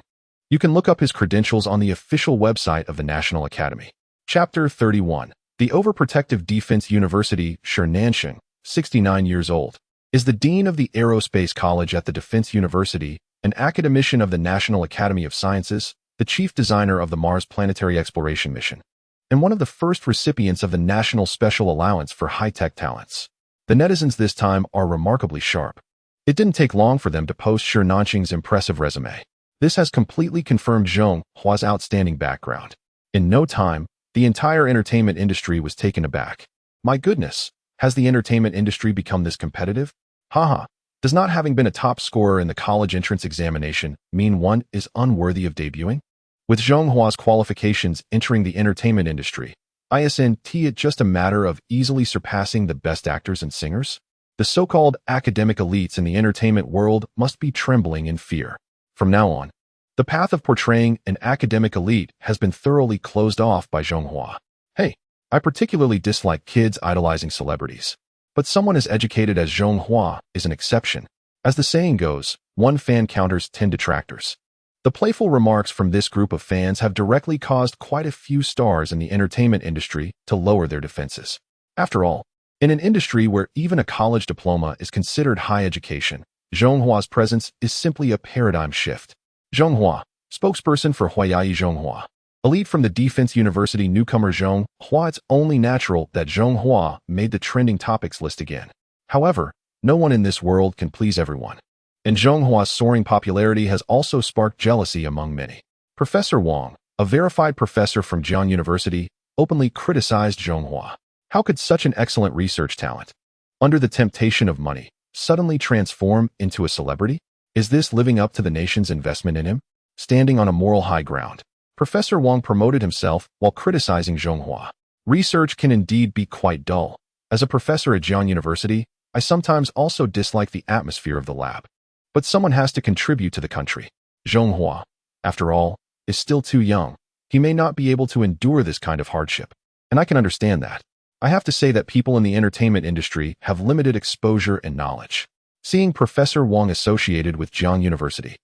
you can look up his credentials on the official website of the National Academy. Chapter 31. The Overprotective Defense University. Shernansheng, 69 years old, is the Dean of the Aerospace College at the Defense University, an academician of the National Academy of Sciences, the chief designer of the Mars Planetary Exploration Mission, and one of the first recipients of the National Special Allowance for High-Tech Talents. The netizens this time are remarkably sharp. It didn't take long for them to post Shernansheng's impressive resume. This has completely confirmed Zhonghua's outstanding background. In no time, the entire entertainment industry was taken aback. My goodness, has the entertainment industry become this competitive? Haha, does not having been a top scorer in the college entrance examination mean one is unworthy of debuting? With Zhonghua's qualifications entering the entertainment industry, isn't it just a matter of easily surpassing the best actors and singers? The so-called academic elites in the entertainment world must be trembling in fear. From now on, the path of portraying an academic elite has been thoroughly closed off by Zhonghua. Hey, I particularly dislike kids idolizing celebrities. But someone as educated as Zhonghua is an exception. As the saying goes, one fan counters 10 detractors. The playful remarks from this group of fans have directly caused quite a few stars in the entertainment industry to lower their defenses. After all, in an industry where even a college diploma is considered high education, Zhonghua's presence is simply a paradigm shift. Zhonghua, spokesperson for Huayi Zhonghua. Elite from the Defense University newcomer Zhonghua. It's only natural that Zhonghua made the trending topics list again. However, no one in this world can please everyone. And Zhonghua's soaring popularity has also sparked jealousy among many. Professor Wang, a verified professor from Jiang University, openly criticized Zhonghua. How could such an excellent research talent, under the temptation of money, suddenly transform into a celebrity? Is this living up to the nation's investment in him? Standing on a moral high ground, Professor Wang promoted himself while criticizing Zhonghua. Research can indeed be quite dull. As a professor at Jiang University, I sometimes also dislike the atmosphere of the lab. But someone has to contribute to the country. Zhonghua, after all, is still too young. He may not be able to endure this kind of hardship. And I can understand that. I have to say that people in the entertainment industry have limited exposure and knowledge. Seeing Professor Wang associated with Jiang University,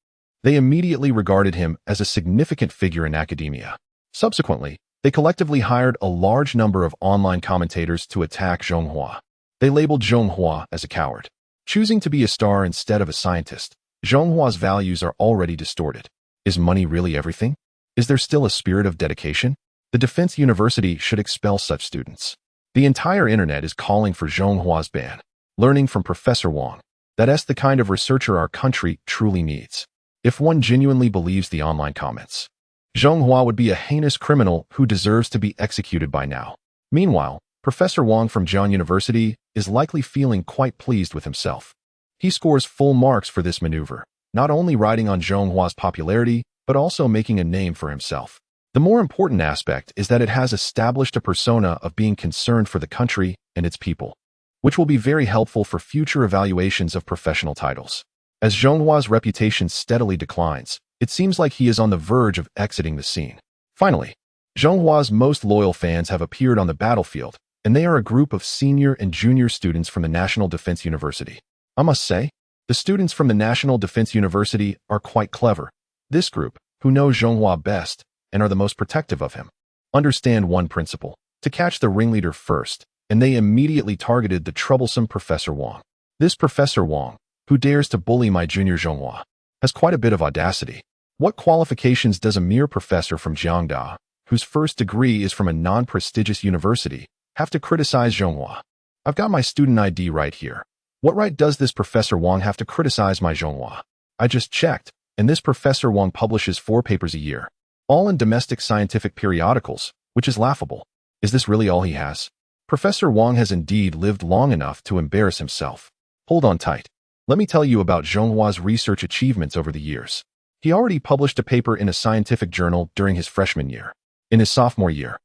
they immediately regarded him as a significant figure in academia. Subsequently, they collectively hired a large number of online commentators to attack Zhonghua. They labeled Zhonghua as a coward. Choosing to be a star instead of a scientist, Zhonghua's values are already distorted. Is money really everything? Is there still a spirit of dedication? The Defense University should expel such students. The entire internet is calling for Zhonghua's ban. Learning from Professor Wang, that's the kind of researcher our country truly needs. If one genuinely believes the online comments, Zhonghua would be a heinous criminal who deserves to be executed by now. Meanwhile, Professor Wang from Jiang University is likely feeling quite pleased with himself. He scores full marks for this maneuver, not only riding on Zhonghua's popularity, but also making a name for himself. The more important aspect is that it has established a persona of being concerned for the country and its people, which will be very helpful for future evaluations of professional titles. As Zhonghua's reputation steadily declines, it seems like he is on the verge of exiting the scene. Finally, Zhonghua's most loyal fans have appeared on the battlefield, and they are a group of senior and junior students from the National Defense University. I must say, the students from the National Defense University are quite clever. This group, who know Zhonghua best and are the most protective of him, understand one principle: to catch the ringleader first, and they immediately targeted the troublesome Professor Wang. This Professor Wang, who dares to bully my junior Zhonghua, has quite a bit of audacity. What qualifications does a mere professor from Jiangda, whose first degree is from a non-prestigious university, have to criticize Zhonghua? I've got my student ID right here. What right does this Professor Wang have to criticize my Zhonghua? I just checked. and this Professor Wang publishes 4 papers a year, all in domestic scientific periodicals, which is laughable. Is this really all he has? Professor Wang has indeed lived long enough to embarrass himself. Hold on tight. Let me tell you about Zhonghua's research achievements over the years. He already published a paper in a scientific journal during his freshman year. In his sophomore year,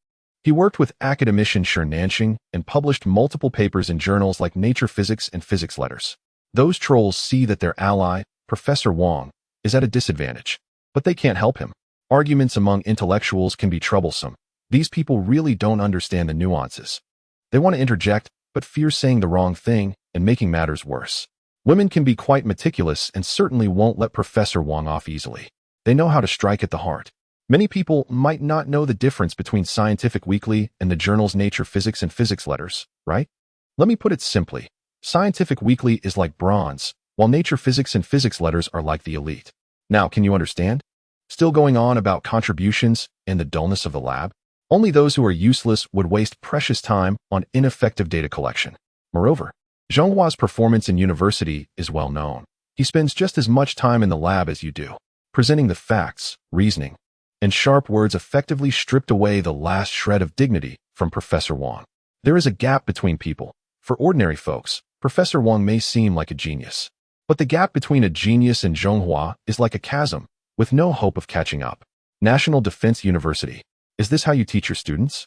he worked with academician Shi Nanxing and published multiple papers in journals like Nature Physics and Physics Letters. Those trolls see that their ally, Professor Wang, is at a disadvantage, but they can't help him. Arguments among intellectuals can be troublesome. These people really don't understand the nuances. They want to interject, but fear saying the wrong thing and making matters worse. Women can be quite meticulous and certainly won't let Professor Wang off easily. They know how to strike at the heart. Many people might not know the difference between Scientific Weekly and the journals Nature Physics and Physics Letters, right? Let me put it simply. Scientific Weekly is like bronze, while Nature Physics and Physics Letters are like the elite. Now, can you understand? Still going on about contributions and the dullness of the lab? Only those who are useless would waste precious time on ineffective data collection. Moreover, Zhonghua's performance in university is well known. He spends just as much time in the lab as you do, presenting the facts, reasoning, and sharp words effectively stripped away the last shred of dignity from Professor Wang. There is a gap between people. For ordinary folks, Professor Wang may seem like a genius. But the gap between a genius and Zhonghua is like a chasm, with no hope of catching up. National Defense University. Is this how you teach your students?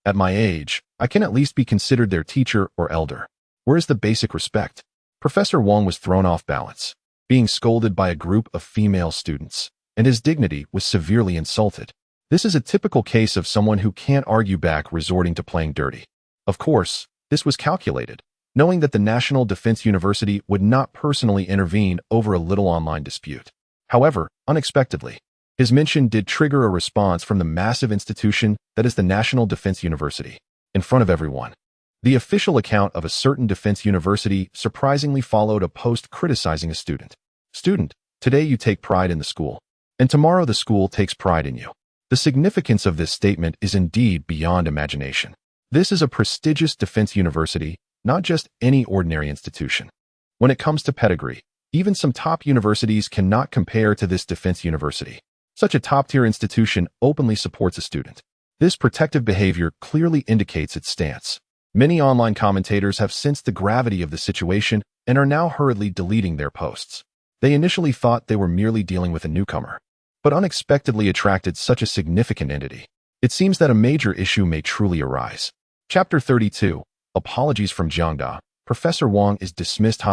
At my age, I can at least be considered their teacher or elder. Where is the basic respect? Professor Wang was thrown off balance, being scolded by a group of female students, and his dignity was severely insulted. This is a typical case of someone who can't argue back resorting to playing dirty. Of course, this was calculated, knowing that the National Defense University would not personally intervene over a little online dispute. However, unexpectedly, his mention did trigger a response from the massive institution that is the National Defense University. In front of everyone, the official account of a certain defense university surprisingly followed a post criticizing a student. Student, today you take pride in the school, and tomorrow the school takes pride in you. The significance of this statement is indeed beyond imagination. This is a prestigious defense university, not just any ordinary institution. When it comes to pedigree, even some top universities cannot compare to this defense university. Such a top-tier institution openly supports a student. This protective behavior clearly indicates its stance. Many online commentators have sensed the gravity of the situation and are now hurriedly deleting their posts. They initially thought they were merely dealing with a newcomer, but unexpectedly attracted such a significant entity. It seems that a major issue may truly arise. Chapter 32. Apologies from Jiangda. Professor Wang is dismissed.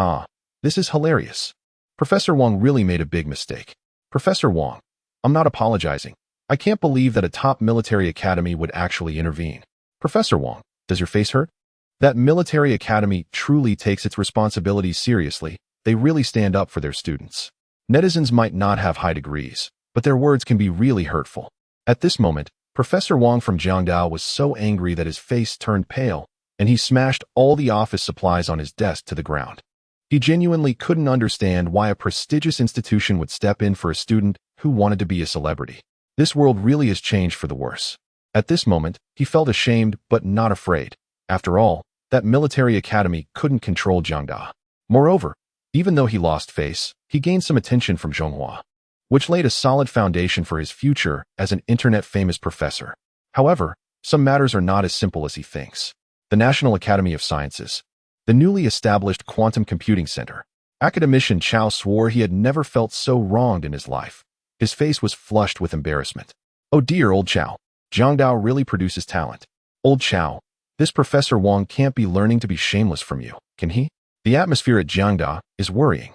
This is hilarious. Professor Wang really made a big mistake. Professor Wang, I'm not apologizing. I can't believe that a top military academy would actually intervene. Professor Wang, does your face hurt? That military academy truly takes its responsibilities seriously. They really stand up for their students. Netizens might not have high degrees, but their words can be really hurtful. At this moment, Professor Wang from Jiangda was so angry that his face turned pale, and he smashed all the office supplies on his desk to the ground. He genuinely couldn't understand why a prestigious institution would step in for a student who wanted to be a celebrity. This world really has changed for the worse. At this moment, he felt ashamed but not afraid. After all, that military academy couldn't control Jiangda. Moreover, even though he lost face, he gained some attention from Zhonghua, which laid a solid foundation for his future as an internet-famous professor. However, some matters are not as simple as he thinks. The National Academy of Sciences, the newly established Quantum Computing Center. Academician Chao swore he had never felt so wronged in his life. His face was flushed with embarrassment. Oh dear, old Chao. Jiangda really produces talent. Old Chao, this Professor Wang can't be learning to be shameless from you, can he? The atmosphere at Jiangda is worrying.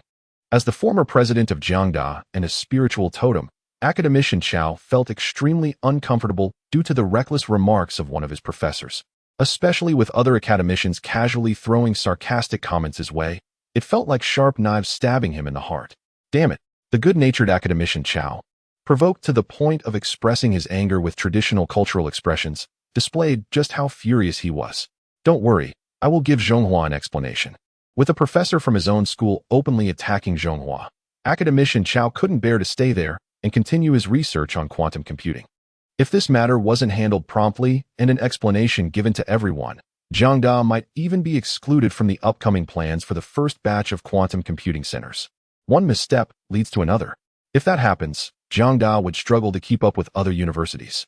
As the former president of Jiangda and a spiritual totem, Academician Chao felt extremely uncomfortable due to the reckless remarks of one of his professors. Especially with other academicians casually throwing sarcastic comments his way, it felt like sharp knives stabbing him in the heart. Damn it, the good-natured academician Chao, provoked to the point of expressing his anger with traditional cultural expressions, displayed just how furious he was. Don't worry, I will give Zhonghua an explanation. With a professor from his own school openly attacking Zhonghua, Academician Chao couldn't bear to stay there and continue his research on quantum computing. If this matter wasn't handled promptly and an explanation given to everyone, Jiangda might even be excluded from the upcoming plans for the first batch of quantum computing centers. One misstep leads to another. If that happens, Jiangdao would struggle to keep up with other universities.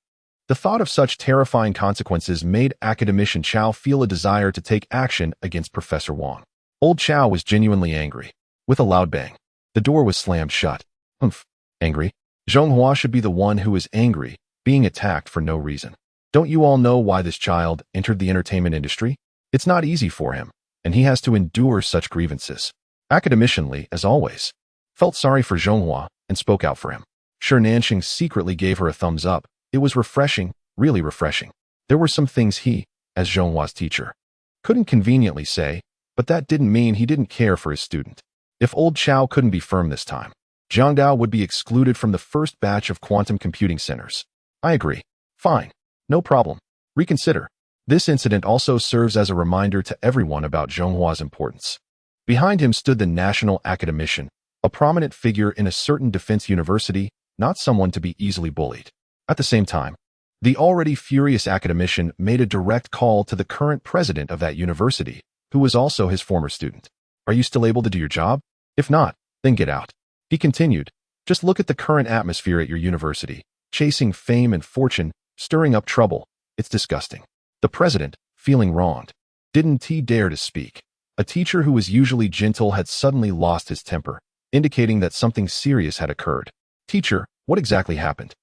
The thought of such terrifying consequences made academician Chao feel a desire to take action against Professor Wang. Old Chao was genuinely angry. With a loud bang, the door was slammed shut. Humph. Angry? Zhonghua should be the one who is angry, being attacked for no reason. Don't you all know why this child entered the entertainment industry? It's not easy for him, and he has to endure such grievances. Academician Li, as always, felt sorry for Zhonghua and spoke out for him. Sure, Nanxing secretly gave her a thumbs up. It was refreshing, really refreshing. There were some things he, as Zhonghua's teacher, couldn't conveniently say, but that didn't mean he didn't care for his student. If old Chao couldn't be firm this time, Jiangdao would be excluded from the first batch of quantum computing centers. I agree. Fine. No problem. Reconsider. This incident also serves as a reminder to everyone about Zhonghua's importance. Behind him stood the national academician, a prominent figure in a certain defense university, not someone to be easily bullied. At the same time, the already furious academician made a direct call to the current president of that university, who was also his former student. Are you still able to do your job? If not, then get out. He continued, just look at the current atmosphere at your university, chasing fame and fortune, stirring up trouble. It's disgusting. The president, feeling wronged, didn't he dare to speak. A teacher who was usually gentle had suddenly lost his temper, indicating that something serious had occurred. Teacher, what exactly happened?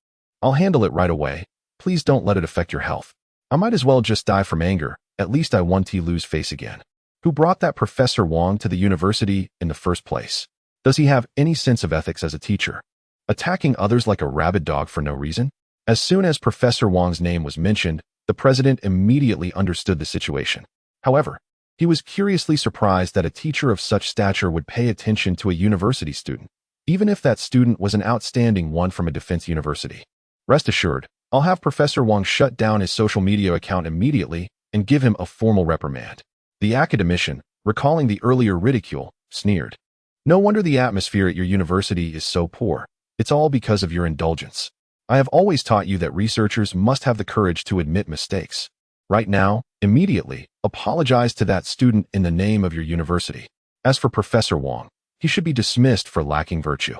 I'll handle it right away. Please don't let it affect your health. I might as well just die from anger. At least I won't lose face again. Who brought that Professor Wang to the university in the first place? Does he have any sense of ethics as a teacher? Attacking others like a rabid dog for no reason? As soon as Professor Wang's name was mentioned, the president immediately understood the situation. However, he was curiously surprised that a teacher of such stature would pay attention to a university student, even if that student was an outstanding one from a defense university. Rest assured, I'll have Professor Wang shut down his social media account immediately and give him a formal reprimand. The academician, recalling the earlier ridicule, sneered. No wonder the atmosphere at your university is so poor. It's all because of your indulgence. I have always taught you that researchers must have the courage to admit mistakes. Right now, immediately, apologize to that student in the name of your university. As for Professor Wang, he should be dismissed for lacking virtue.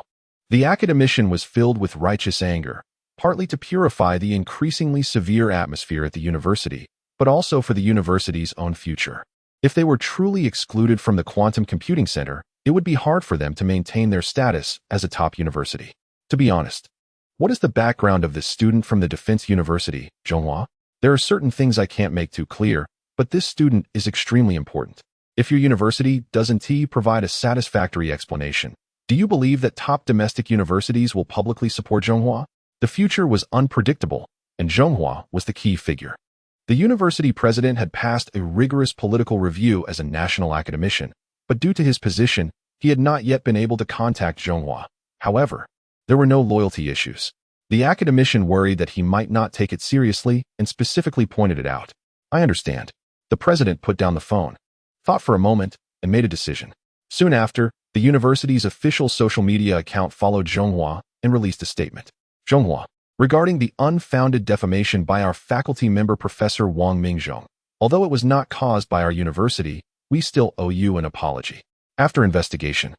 The academician was filled with righteous anger, partly to purify the increasingly severe atmosphere at the university, but also for the university's own future. If they were truly excluded from the quantum computing center, it would be hard for them to maintain their status as a top university. To be honest, what is the background of this student from the defense university, Zhonghua? There are certain things I can't make too clear, but this student is extremely important. If your university doesn't provide a satisfactory explanation, do you believe that top domestic universities will publicly support Zhonghua? The future was unpredictable, and Zhonghua was the key figure. The university president had passed a rigorous political review as a national academician, but due to his position, he had not yet been able to contact Zhonghua. However, there were no loyalty issues. The academician worried that he might not take it seriously and specifically pointed it out. I understand. The president put down the phone, thought for a moment, and made a decision. Soon after, the university's official social media account followed Zhonghua and released a statement. Zhonghua, regarding the unfounded defamation by our faculty member Professor Wang Mingzhong, although it was not caused by our university, we still owe you an apology. After investigation,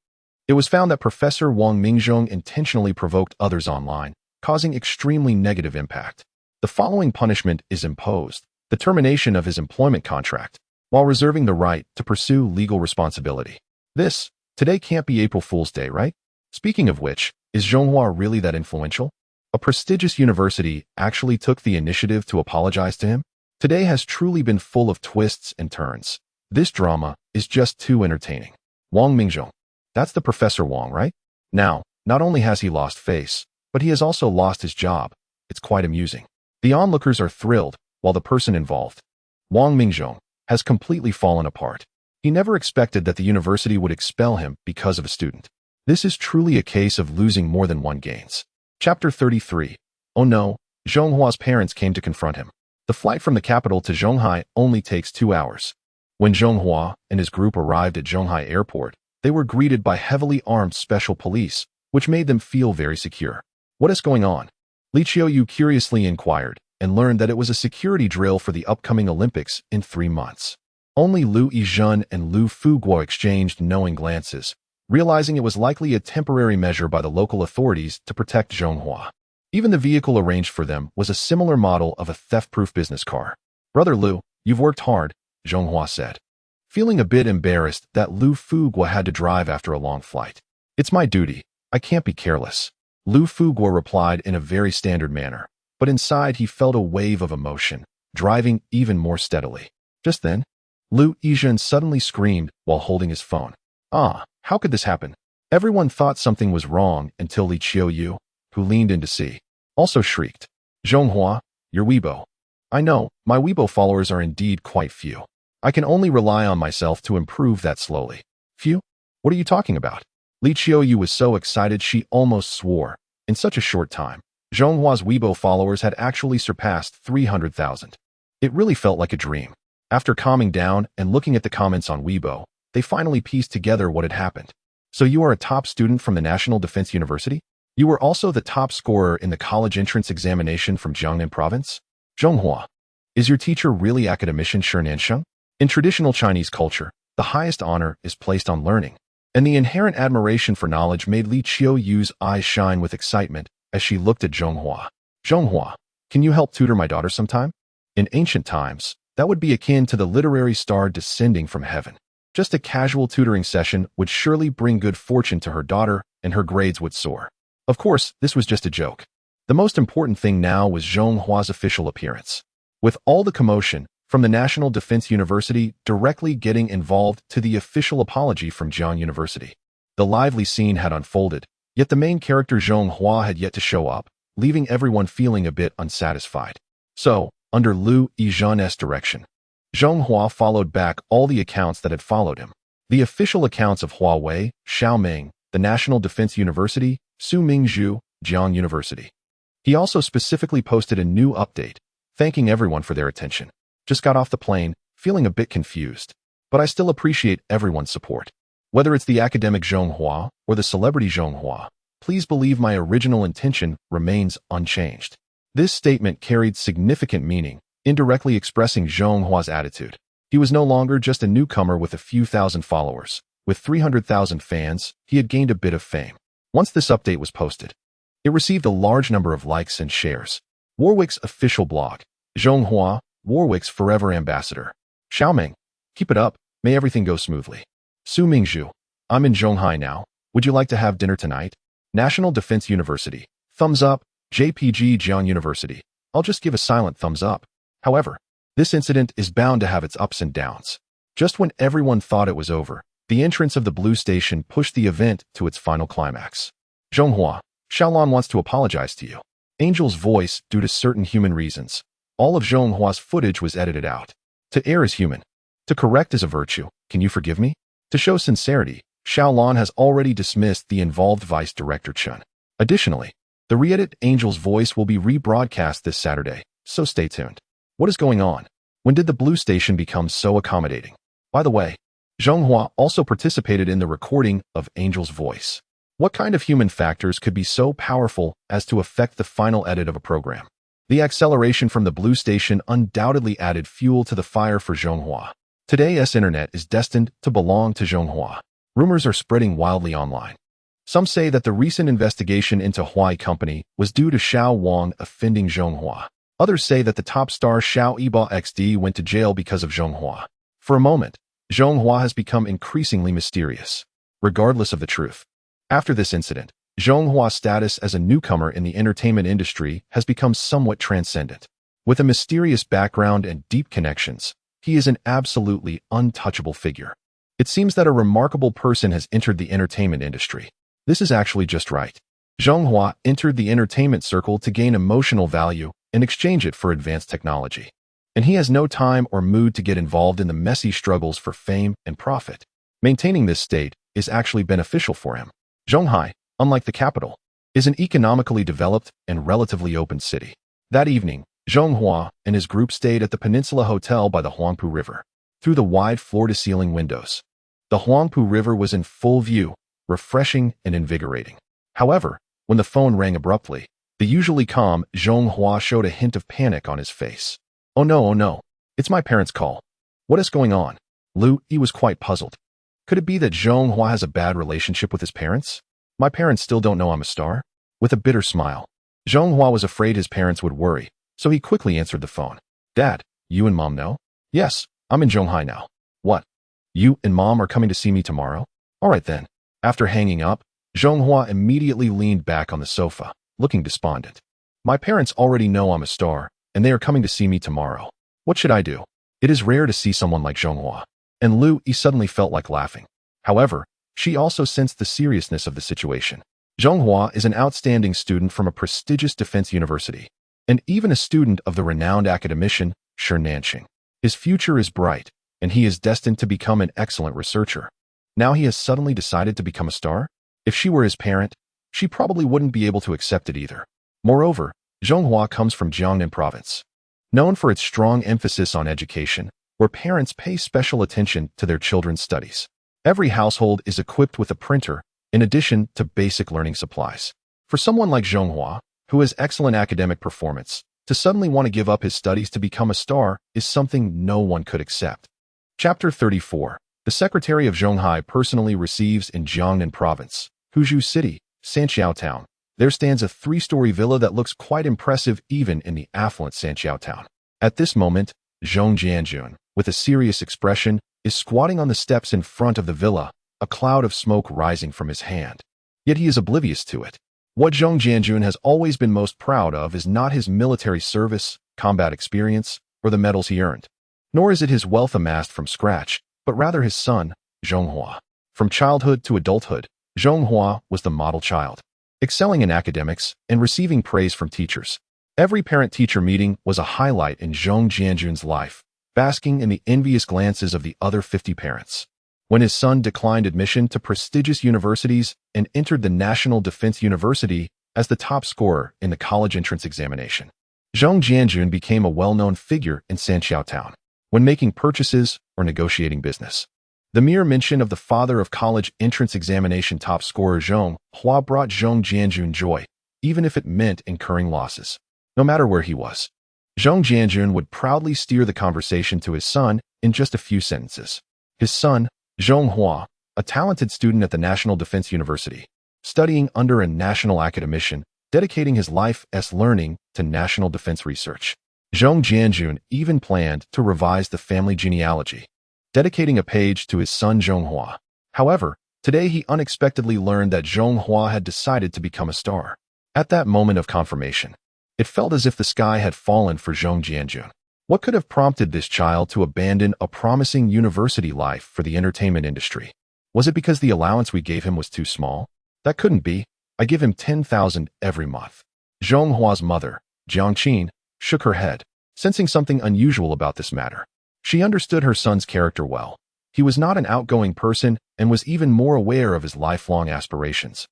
it was found that Professor Wang Mingzhong intentionally provoked others online, causing extremely negative impact. The following punishment is imposed: the termination of his employment contract, while reserving the right to pursue legal responsibility. Today can't be April Fool's Day, right? Speaking of which, is Zhonghua really that influential? A prestigious university actually took the initiative to apologize to him? Today has truly been full of twists and turns. This drama is just too entertaining. Wang Mingzhong. That's the Professor Wang, right? Now, not only has he lost face, but he has also lost his job. It's quite amusing. The onlookers are thrilled, while the person involved, Wang Mingzhong, has completely fallen apart. He never expected that the university would expel him because of a student. This is truly a case of losing more than one gains. Chapter 33. Oh no, Zhonghua's parents came to confront him. The flight from the capital to Zhonghai only takes 2 hours. When Zhonghua and his group arrived at Zhonghai Airport, they were greeted by heavily armed special police, which made them feel very secure. What is going on? Li Qiuyu curiously inquired, and learned that it was a security drill for the upcoming Olympics in 3 months. Only Lu Yizhen and Lu Fuguo exchanged knowing glances, realizing it was likely a temporary measure by the local authorities to protect Zhonghua. Even the vehicle arranged for them was a similar model of a theft-proof business car. "Brother Lu, you've worked hard," Zhonghua said, feeling a bit embarrassed that Lu Fuguo had to drive after a long flight. "It's my duty. I can't be careless," Lu Fuguo replied in a very standard manner, but inside he felt a wave of emotion, driving even more steadily. Just then, Lu Yizhen suddenly screamed while holding his phone. How could this happen? Everyone thought something was wrong until Li Qiuyu, who leaned in to see, also shrieked, "Zhonghua, your Weibo." "I know, my Weibo followers are indeed quite few. I can only rely on myself to improve that slowly." "Few? What are you talking about?" Li Qiuyu was so excited she almost swore. In such a short time, Zhonghua's Weibo followers had actually surpassed 300,000. It really felt like a dream. After calming down and looking at the comments on Weibo, they finally pieced together what had happened. "So you are a top student from the National Defense University? You were also the top scorer in the college entrance examination from Jiangnan province? Zhonghua, is your teacher really academician Shi Nansheng?" In traditional Chinese culture, the highest honor is placed on learning, and the inherent admiration for knowledge made Li Qiuyu's eyes shine with excitement as she looked at Zhonghua. "Zhonghua, can you help tutor my daughter sometime?" In ancient times, that would be akin to the literary star descending from heaven. Just a casual tutoring session would surely bring good fortune to her daughter, and her grades would soar. Of course, this was just a joke. The most important thing now was Zhonghua's official appearance. With all the commotion, from the National Defense University directly getting involved to the official apology from Jiang University, the lively scene had unfolded, yet the main character Zhonghua had yet to show up, leaving everyone feeling a bit unsatisfied. So, under Lu Yizhen's direction, Zhonghua followed back all the accounts that had followed him. The official accounts of Huawei, Xiaoming, the National Defense University, Su Mingzhu, Jiang University. He also specifically posted a new update, thanking everyone for their attention. "Just got off the plane, feeling a bit confused, but I still appreciate everyone's support. Whether it's the academic Zhonghua or the celebrity Zhonghua, please believe my original intention remains unchanged." This statement carried significant meaning, indirectly expressing Zhonghua's attitude. He was no longer just a newcomer with a few thousand followers. With 300,000 fans, he had gained a bit of fame. Once this update was posted, it received a large number of likes and shares. Warwick's official blog. Zhonghua, Warwick's forever ambassador. "Xiaoming, keep it up. May everything go smoothly." Su Mingzhu, "I'm in Zhonghai now. Would you like to have dinner tonight?" National Defense University. Thumbs up. JPG Jiang University. I'll just give a silent thumbs up. However, this incident is bound to have its ups and downs. Just when everyone thought it was over, the entrance of the Blue Station pushed the event to its final climax. "Zhonghua, Xiaolon wants to apologize to you." Angel's voice, due to certain human reasons. All of Zhonghua's footage was edited out. To err is human. To correct is a virtue. Can you forgive me? To show sincerity, Xiaolon has already dismissed the involved Vice Director Chen. Additionally, the re-edit Angel's voice will be rebroadcast this Saturday, so stay tuned. What is going on? When did the Blue Station become so accommodating? By the way, Zhonghua also participated in the recording of Angel's voice. What kind of human factors could be so powerful as to affect the final edit of a program? The acceleration from the Blue Station undoubtedly added fuel to the fire for Zhonghua. Today's internet is destined to belong to Zhonghua. Rumors are spreading wildly online. Some say that the recent investigation into Huawei Company was due to Xiao Wang offending Zhonghua. Others say that the top star Xiao Yiba XD went to jail because of Zhonghua. For a moment, Zhonghua has become increasingly mysterious, regardless of the truth. After this incident, Zhonghua's status as a newcomer in the entertainment industry has become somewhat transcendent. With a mysterious background and deep connections, he is an absolutely untouchable figure. It seems that a remarkable person has entered the entertainment industry. This is actually just right. Zhonghua entered the entertainment circle to gain emotional value and exchange it for advanced technology. And he has no time or mood to get involved in the messy struggles for fame and profit. Maintaining this state is actually beneficial for him. Zhonghai, unlike the capital, is an economically developed and relatively open city. That evening, Zhonghua and his group stayed at the Peninsula Hotel by the Huangpu River. Through the wide floor-to-ceiling windows, the Huangpu River was in full view, refreshing and invigorating. However, when the phone rang abruptly, the usually calm Zhonghua showed a hint of panic on his face. Oh no, it's my parents' call. What is going on?" Lu Yi was quite puzzled. Could it be that Zhonghua has a bad relationship with his parents? My parents still don't know I'm a star? With a bitter smile, Zhonghua was afraid his parents would worry, so he quickly answered the phone. Dad, you and Mom know? Yes, I'm in Zhonghai now. What? You and Mom are coming to see me tomorrow? All right then. After hanging up, Zhonghua immediately leaned back on the sofa, looking despondent. My parents already know I'm a star, and they are coming to see me tomorrow. What should I do? It is rare to see someone like Zhonghua. And Lu Yi suddenly felt like laughing. However, she also sensed the seriousness of the situation. Zhonghua is an outstanding student from a prestigious defense university, and even a student of the renowned academician, Shi Nanqing. His future is bright, and he is destined to become an excellent researcher. Now he has suddenly decided to become a star? If she were his parent, she probably wouldn't be able to accept it either. Moreover, Zhonghua comes from Jiangnan province, known for its strong emphasis on education, where parents pay special attention to their children's studies. Every household is equipped with a printer, in addition to basic learning supplies. For someone like Zhonghua, who has excellent academic performance, to suddenly want to give up his studies to become a star is something no one could accept. Chapter 34. The Secretary of Zhonghai personally receives in Jiangnan Province, Huzhou City, Sanqiao Town. There stands a 3-story villa that looks quite impressive even in the affluent Sanqiao Town. At this moment, Zhong Jianjun, with a serious expression, is squatting on the steps in front of the villa, a cloud of smoke rising from his hand. Yet he is oblivious to it. What Zhong Jianjun has always been most proud of is not his military service, combat experience, or the medals he earned. Nor is it his wealth amassed from scratch, but rather his son, Zhonghua. From childhood to adulthood, Zhonghua was the model child, excelling in academics and receiving praise from teachers. Every parent-teacher meeting was a highlight in Zhong Jianjun's life, basking in the envious glances of the other 50 parents. When his son declined admission to prestigious universities and entered the National Defense University as the top scorer in the college entrance examination, Zhong Jianjun became a well-known figure in Sanqiao Town when making purchases or negotiating business. The mere mention of the father of college entrance examination top scorer Zhong Hua brought Zhong Jianjun joy, even if it meant incurring losses. No matter where he was, Zhong Jianjun would proudly steer the conversation to his son in just a few sentences. His son, Zhonghua, a talented student at the National Defense University, studying under a national academician, dedicating his life's learning to national defense research. Zhong Jianjun even planned to revise the family genealogy, dedicating a page to his son Zhonghua. However, today he unexpectedly learned that Zhonghua had decided to become a star. At that moment of confirmation, it felt as if the sky had fallen for Zhong Jianjun. What could have prompted this child to abandon a promising university life for the entertainment industry? Was it because the allowance we gave him was too small? That couldn't be. I give him 10,000 every month. Zhonghua's mother, Jiang Qin, shook her head, sensing something unusual about this matter. She understood her son's character well. He was not an outgoing person and was even more aware of his lifelong aspirations.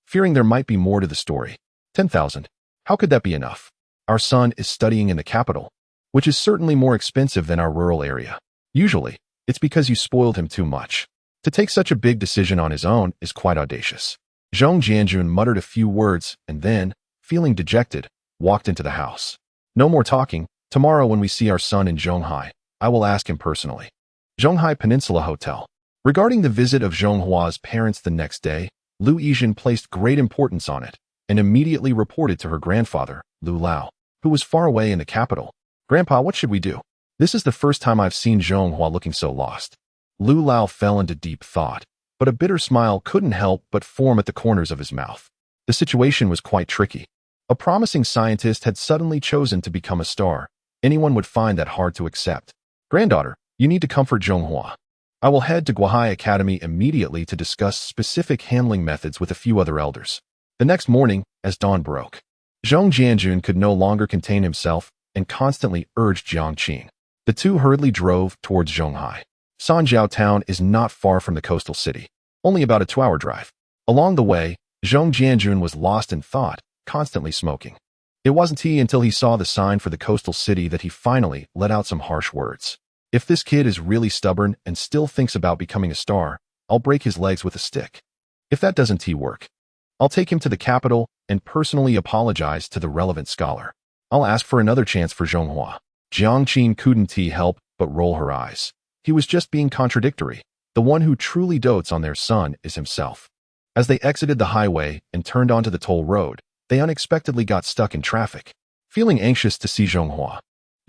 Fearing there might be more to the story. 10,000. How could that be enough? Our son is studying in the capital, which is certainly more expensive than our rural area. Usually, it's because you spoiled him too much. To take such a big decision on his own is quite audacious. Zhong Jianjun muttered a few words and then, feeling dejected, walked into the house. No more talking. Tomorrow when we see our son in Zhonghai, I will ask him personally. Zhonghai Peninsula Hotel. Regarding the visit of Zhonghua's parents the next day, Lu Yijin placed great importance on it and immediately reported to her grandfather, Lu Lao, who was far away in the capital. Grandpa, what should we do? This is the first time I've seen Zhonghua looking so lost. Lu Lao fell into deep thought, but a bitter smile couldn't help but form at the corners of his mouth. The situation was quite tricky. A promising scientist had suddenly chosen to become a star. Anyone would find that hard to accept. Granddaughter, you need to comfort Zhonghua. I will head to Guahai Academy immediately to discuss specific handling methods with a few other elders. The next morning, as dawn broke, Zhong Jianjun could no longer contain himself and constantly urged Jiang Qin. The two hurriedly drove towards Zhonghai. Sanjiao Town is not far from the coastal city, only about a 2-hour drive. Along the way, Zhong Jianjun was lost in thought, constantly smoking. It wasn't until he saw the sign for the coastal city that he finally let out some harsh words. If this kid is really stubborn and still thinks about becoming a star, I'll break his legs with a stick. If that doesn't work, I'll take him to the capital and personally apologize to the relevant scholar. I'll ask for another chance for Zhonghua. Jiang Qin couldn't help but roll her eyes. He was just being contradictory. The one who truly dotes on their son is himself. As they exited the highway and turned onto the toll road, they unexpectedly got stuck in traffic. Feeling anxious to see Zhonghua,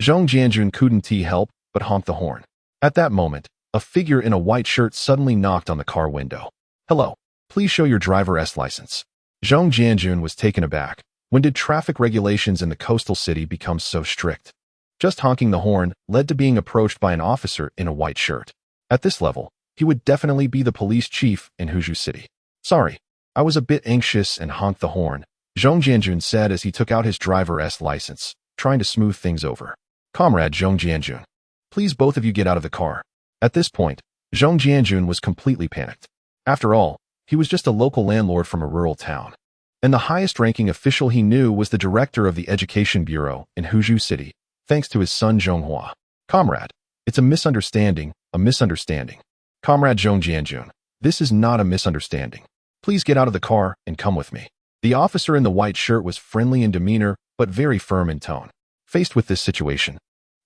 Zhong Jianjun couldn't help but honk the horn. At that moment, a figure in a white shirt suddenly knocked on the car window. "Hello, please show your driver's license." Zhong Jianjun was taken aback. When did traffic regulations in the coastal city become so strict? Just honking the horn led to being approached by an officer in a white shirt. At this level, he would definitely be the police chief in Huzhou City. "Sorry, I was a bit anxious and honked the horn," Zhong Jianjun said as he took out his driver's license, trying to smooth things over. "Comrade Zhong Jianjun, please both of you get out of the car." At this point, Zhong Jianjun was completely panicked. After all, he was just a local landlord from a rural town. And the highest-ranking official he knew was the director of the Education Bureau in Huzhou City, thanks to his son Zhonghua. "Comrade, it's a misunderstanding, a misunderstanding." "Comrade Zhong Jianjun, this is not a misunderstanding. Please get out of the car and come with me." The officer in the white shirt was friendly in demeanor, but very firm in tone. Faced with this situation,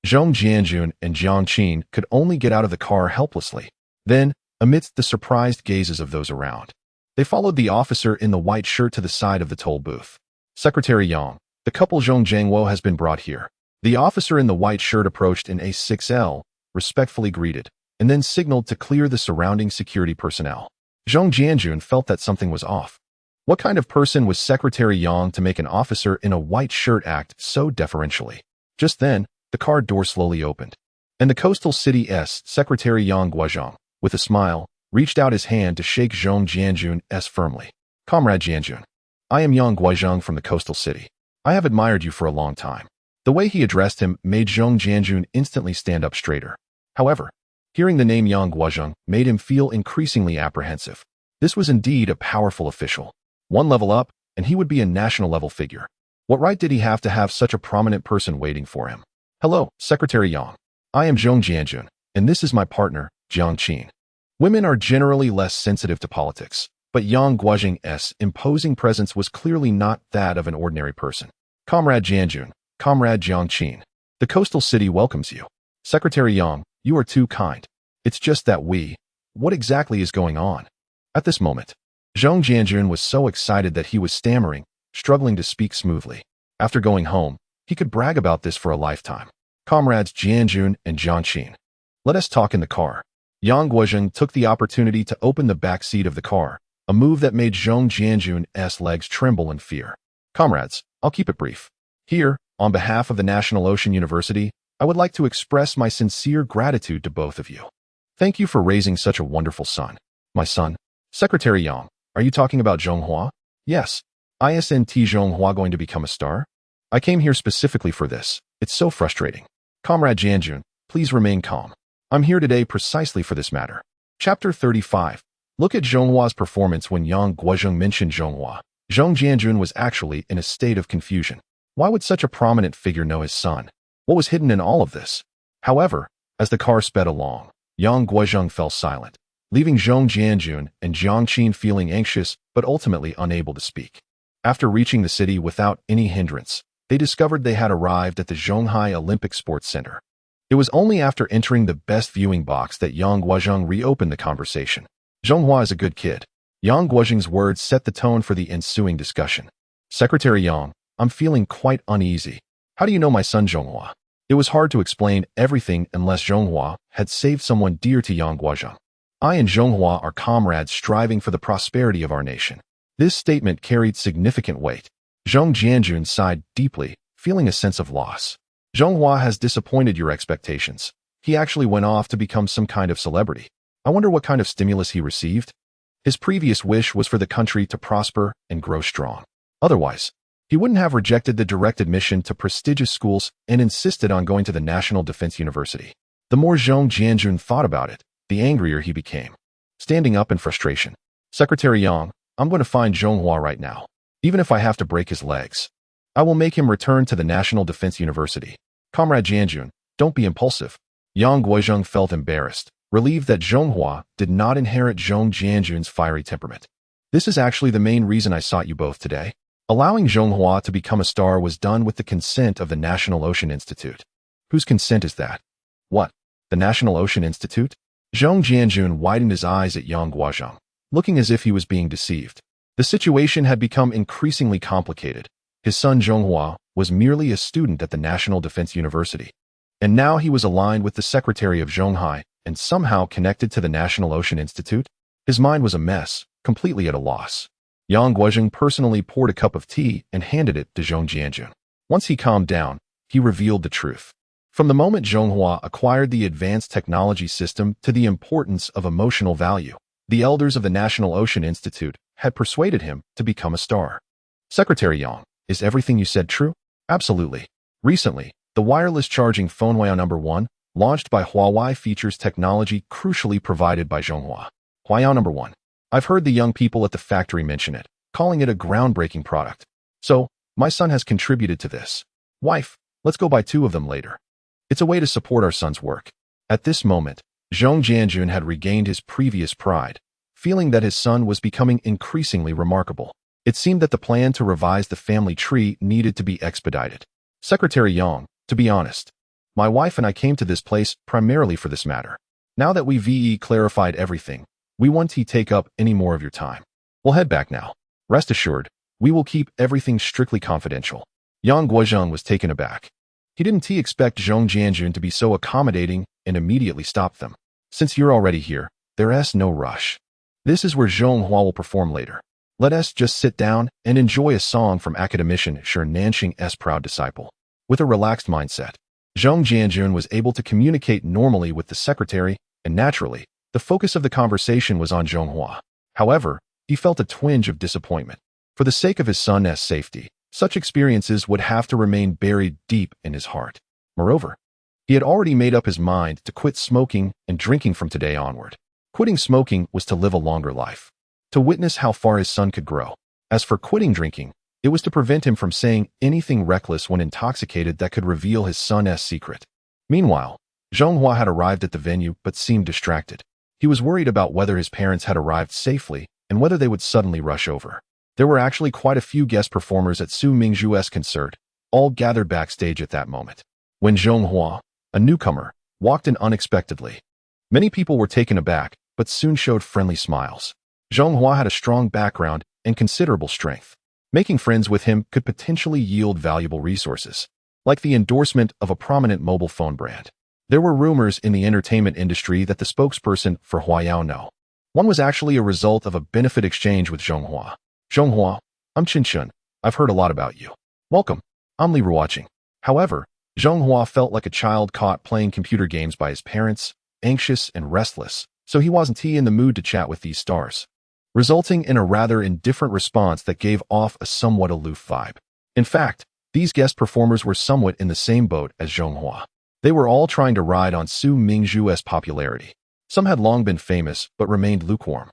Zhong Jianjun and Jiang Qin could only get out of the car helplessly. Then, amidst the surprised gazes of those around, they followed the officer in the white shirt to the side of the toll booth. "Secretary Yang, the couple Zhong Jiangwo has been brought here." The officer in the white shirt approached in A6L, respectfully greeted, and then signaled to clear the surrounding security personnel. Zhong Jianjun felt that something was off. What kind of person was Secretary Yang to make an officer in a white shirt act so deferentially? Just then, the car door slowly opened, and the coastal city's Secretary Yang Guozhong, with a smile, reached out his hand to shake Zhong Jianjun's firmly. "Comrade Jianjun, I am Yang Guozhong from the coastal city. I have admired you for a long time." The way he addressed him made Zhong Jianjun instantly stand up straighter. However, hearing the name Yang Guozhong made him feel increasingly apprehensive. This was indeed a powerful official. One level up, and he would be a national-level figure. What right did he have to have such a prominent person waiting for him? "Hello, Secretary Yang. I am Zhong Jianjun, and this is my partner, Jiang Qin." Women are generally less sensitive to politics, but Yang Guozhong's imposing presence was clearly not that of an ordinary person. "Comrade Jianjun, Comrade Jiang Qin, the coastal city welcomes you." "Secretary Yang, you are too kind. It's just that what exactly is going on?" At this moment, Zhong Jianjun was so excited that he was stammering, struggling to speak smoothly. After going home, he could brag about this for a lifetime. "Comrades Jianjun and Jiang Qin, let us talk in the car." Yang Guozhong took the opportunity to open the back seat of the car, a move that made Zhong Jianjun's legs tremble in fear. "Comrades, I'll keep it brief. Here, on behalf of the National Ocean University, I would like to express my sincere gratitude to both of you. Thank you for raising such a wonderful son." "My son?" "Secretary Yang, are you talking about Zhonghua?" "Yes. Isn't Zhonghua going to become a star?" "I came here specifically for this. It's so frustrating." "Comrade Jianjun, please remain calm. I'm here today precisely for this matter." Chapter 35. Look at Zhonghua's performance when Yang Guozhong mentioned Zhonghua. Zhong Jianjun was actually in a state of confusion. Why would such a prominent figure know his son? What was hidden in all of this? However, as the car sped along, Yang Guozhong fell silent, leaving Zhong Jianjun and Jiang Qin feeling anxious but ultimately unable to speak. After reaching the city without any hindrance, they discovered they had arrived at the Zhonghai Olympic Sports Center. It was only after entering the best viewing box that Yang Guozhong reopened the conversation. "Zhonghua is a good kid." Yang Guozhong's words set the tone for the ensuing discussion. "Secretary Yang, I'm feeling quite uneasy. How do you know my son Zhonghua?" It was hard to explain everything unless Zhonghua had saved someone dear to Yang Guozhong. "I and Zhonghua are comrades striving for the prosperity of our nation." This statement carried significant weight. Zhong Jianjun sighed deeply, feeling a sense of loss. "Zhonghua has disappointed your expectations. He actually went off to become some kind of celebrity. I wonder what kind of stimulus he received. His previous wish was for the country to prosper and grow strong. Otherwise, he wouldn't have rejected the direct admission to prestigious schools and insisted on going to the National Defense University." The more Zhong Jianjun thought about it, the angrier he became. Standing up in frustration, "Secretary Yang, I'm going to find Zhonghua right now, even if I have to break his legs. I will make him return to the National Defense University." "Comrade Jianjun, don't be impulsive." Yang Guozhong felt embarrassed, relieved that Zhonghua did not inherit Zhong Jianjun's fiery temperament. "This is actually the main reason I sought you both today." Allowing Zhonghua to become a star was done with the consent of the National Ocean Institute. Whose consent is that? What? The National Ocean Institute? Zhong Jianjun widened his eyes at Yang Guozheng, looking as if he was being deceived. The situation had become increasingly complicated. His son Zhonghua was merely a student at the National Defense University, and now he was aligned with the secretary of Zhonghai and somehow connected to the National Ocean Institute. His mind was a mess, completely at a loss. Yang Guozheng personally poured a cup of tea and handed it to Zhong Jianjun. Once he calmed down, he revealed the truth. From the moment Zhonghua acquired the advanced technology system to the importance of emotional value, the elders of the National Ocean Institute had persuaded him to become a star. Secretary Yang, is everything you said true? Absolutely. Recently, the wireless charging phone Huayao No. 1, launched by Huawei, features technology crucially provided by Zhonghua. Huayao No. 1. I've heard the young people at the factory mention it, calling it a groundbreaking product. So, my son has contributed to this. Wife, let's go buy 2 of them later. It's a way to support our son's work. At this moment, Zhong Jianjun had regained his previous pride, feeling that his son was becoming increasingly remarkable. It seemed that the plan to revise the family tree needed to be expedited. Secretary Yang, to be honest, my wife and I came to this place primarily for this matter. Now that we've clarified everything, we won't take up any more of your time. We'll head back now. Rest assured, we will keep everything strictly confidential. Yang Guozheng was taken aback. He didn't expect Zhong Jianjun to be so accommodating and immediately stopped them. Since you're already here, there's no rush. This is where Zhonghua will perform later. Let us just sit down and enjoy a song from academician Shi Nanxing's proud disciple. With a relaxed mindset, Zhong Jianjun was able to communicate normally with the secretary, and naturally, the focus of the conversation was on Zhonghua. However, he felt a twinge of disappointment. For the sake of his son's safety, such experiences would have to remain buried deep in his heart. Moreover, he had already made up his mind to quit smoking and drinking from today onward. Quitting smoking was to live a longer life, to witness how far his son could grow. As for quitting drinking, it was to prevent him from saying anything reckless when intoxicated that could reveal his son's secret. Meanwhile, Zhonghua had arrived at the venue but seemed distracted. He was worried about whether his parents had arrived safely and whether they would suddenly rush over. There were actually quite a few guest performers at Su Mingzhu's concert, all gathered backstage at that moment. When Zhonghua, a newcomer, walked in unexpectedly, many people were taken aback but soon showed friendly smiles. Zhonghua had a strong background and considerable strength. Making friends with him could potentially yield valuable resources, like the endorsement of a prominent mobile phone brand. There were rumors in the entertainment industry that the spokesperson for Huayao No. 1 was actually a result of a benefit exchange with Zhonghua. Zhonghua, I'm Qin. I've heard a lot about you. Welcome. I'm Li Ruoqing. However, Zhonghua felt like a child caught playing computer games by his parents, anxious and restless, so he wasn't in the mood to chat with these stars, resulting in a rather indifferent response that gave off a somewhat aloof vibe. In fact, these guest performers were somewhat in the same boat as Zhonghua. They were all trying to ride on Su Mingzhu's popularity. Some had long been famous but remained lukewarm,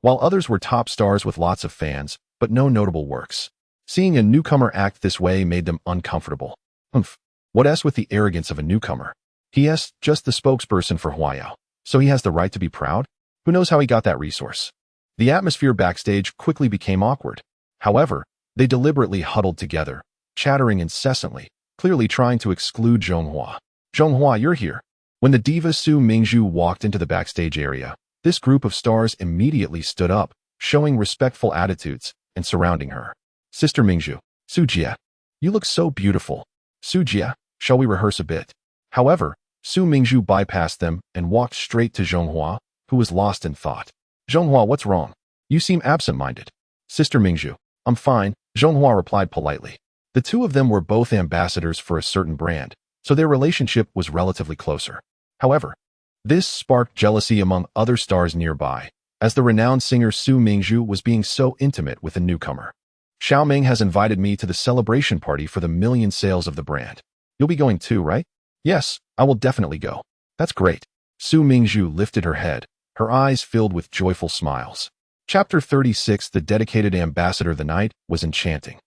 while others were top stars with lots of fans but no notable works. Seeing a newcomer act this way made them uncomfortable. What else with the arrogance of a newcomer? He.S. just the spokesperson for Huayao, so he has the right to be proud? Who knows how he got that resource? The atmosphere backstage quickly became awkward. However, they deliberately huddled together, chattering incessantly, clearly trying to exclude Zhonghua. Zhonghua, you're here. When the diva Su Mingzhu walked into the backstage area, this group of stars immediately stood up, showing respectful attitudes and surrounding her. Sister Mingzhu, Sujia, you look so beautiful. Sujia, shall we rehearse a bit? However, Su Mingzhu bypassed them and walked straight to Zhonghua, who was lost in thought. Zhonghua, what's wrong? You seem absent-minded. Sister Mingzhu, I'm fine, Zhonghua replied politely. The two of them were both ambassadors for a certain brand, so their relationship was relatively closer. However, this sparked jealousy among other stars nearby, as the renowned singer Su Mingzhu was being so intimate with a newcomer. Xiaoming has invited me to the celebration party for the million sales of the brand. You'll be going too, right? Yes, I will definitely go. That's great. Su Mingzhu lifted her head, her eyes filled with joyful smiles. Chapter 36, The Dedicated Ambassador. The night was enchanting,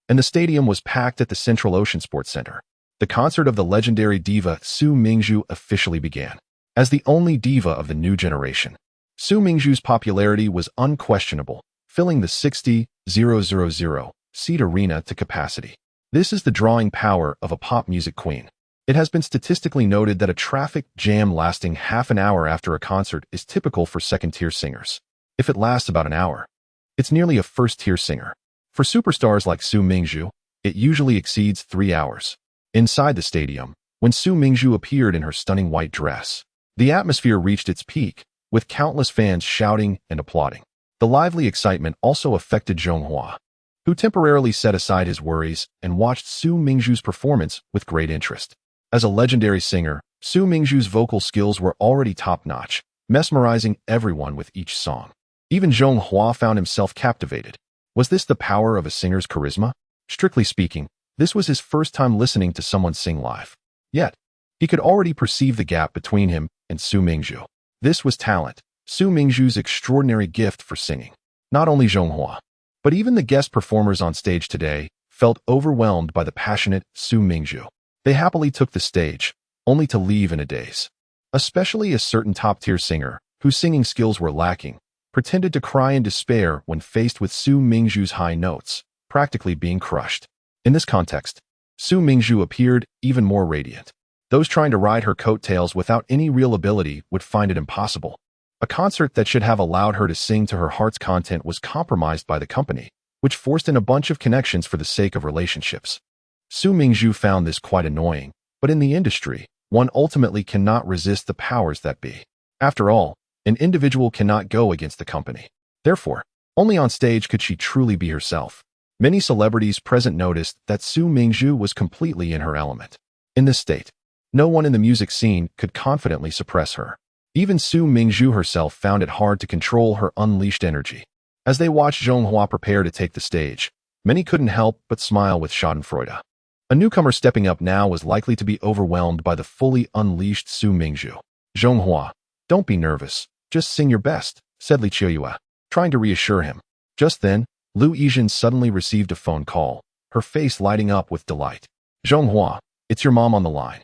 and the stadium was packed at the Central Ocean Sports Center. The concert of the legendary diva Su Mingzhu officially began. As the only diva of the new generation, Su Mingzhu's popularity was unquestionable, filling the 60,000 seat arena to capacity. This is the drawing power of a pop music queen. It has been statistically noted that a traffic jam lasting half an hour after a concert is typical for second-tier singers. If it lasts about an hour, it's nearly a first-tier singer. For superstars like Su Mingju, it usually exceeds 3 hours. Inside the stadium, when Su Mingju appeared in her stunning white dress, the atmosphere reached its peak, with countless fans shouting and applauding. The lively excitement also affected Zhonghua, who temporarily set aside his worries and watched Su Mingju's performance with great interest. As a legendary singer, Su Mingju's vocal skills were already top-notch, mesmerizing everyone with each song. Even Zhonghua found himself captivated. Was this the power of a singer's charisma? Strictly speaking, this was his first time listening to someone sing live. Yet, he could already perceive the gap between him and Su Mingju. This was talent, Su Mingju's extraordinary gift for singing. Not only Zhonghua, but even the guest performers on stage today felt overwhelmed by the passionate Su Mingju. They happily took the stage, only to leave in a daze. Especially a certain top-tier singer, whose singing skills were lacking, pretended to cry in despair when faced with Su Mingju's high notes, practically being crushed. In this context, Su Mingju appeared even more radiant. Those trying to ride her coattails without any real ability would find it impossible. A concert that should have allowed her to sing to her heart's content was compromised by the company, which forced in a bunch of connections for the sake of relationships. Su Mingju found this quite annoying, but in the industry, one ultimately cannot resist the powers that be. After all, an individual cannot go against the company. Therefore, only on stage could she truly be herself. Many celebrities present noticed that Su Mingju was completely in her element. In this state, no one in the music scene could confidently suppress her. Even Su Mingju herself found it hard to control her unleashed energy. As they watched Zhonghua prepare to take the stage, many couldn't help but smile with schadenfreude. A newcomer stepping up now was likely to be overwhelmed by the fully unleashed Su Mingju. Zhonghua, don't be nervous, just sing your best, said Li Qiuyue, trying to reassure him. Just then, Lu Yizhen suddenly received a phone call, her face lighting up with delight. Zhonghua, it's your mom on the line.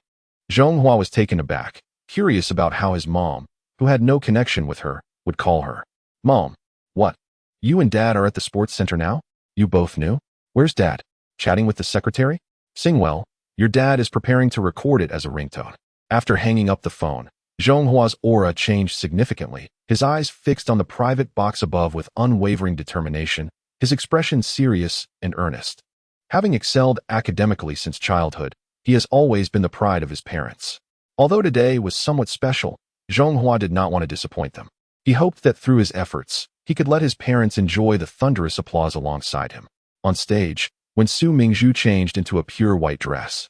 Zhonghua was taken aback, curious about how his mom, who had no connection with her, would call her. Mom, what? You and Dad are at the sports center now? You both knew? Where's Dad? Chatting with the secretary? Sing well, your dad is preparing to record it as a ringtone. After hanging up the phone, Zhonghua's aura changed significantly, his eyes fixed on the private box above with unwavering determination, his expression serious and earnest. Having excelled academically since childhood, he has always been the pride of his parents. Although today was somewhat special, Zhonghua did not want to disappoint them. He hoped that through his efforts, he could let his parents enjoy the thunderous applause alongside him. On stage, when Su Mingju changed into a pure white dress,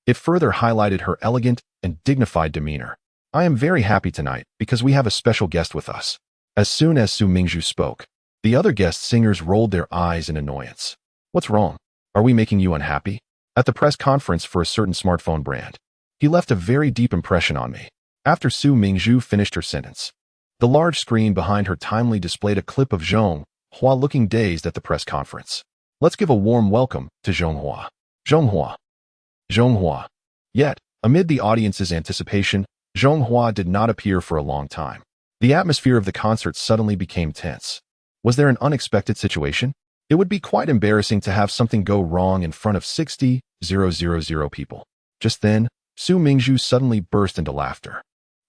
it further highlighted her elegant and dignified demeanor. I am very happy tonight because we have a special guest with us. As soon as Su Mingju spoke, the other guest singers rolled their eyes in annoyance. What's wrong? Are we making you unhappy? At the press conference for a certain smartphone brand, he left a very deep impression on me. After Su Mingju finished her sentence, the large screen behind her timely displayed a clip of Zhonghua looking dazed at the press conference. Let's give a warm welcome to Zhonghua. Zhonghua. Zhonghua. Yet, amid the audience's anticipation, Zhonghua did not appear for a long time. The atmosphere of the concert suddenly became tense. Was there an unexpected situation? It would be quite embarrassing to have something go wrong in front of 60,000 people. Just then, Su Mingju suddenly burst into laughter.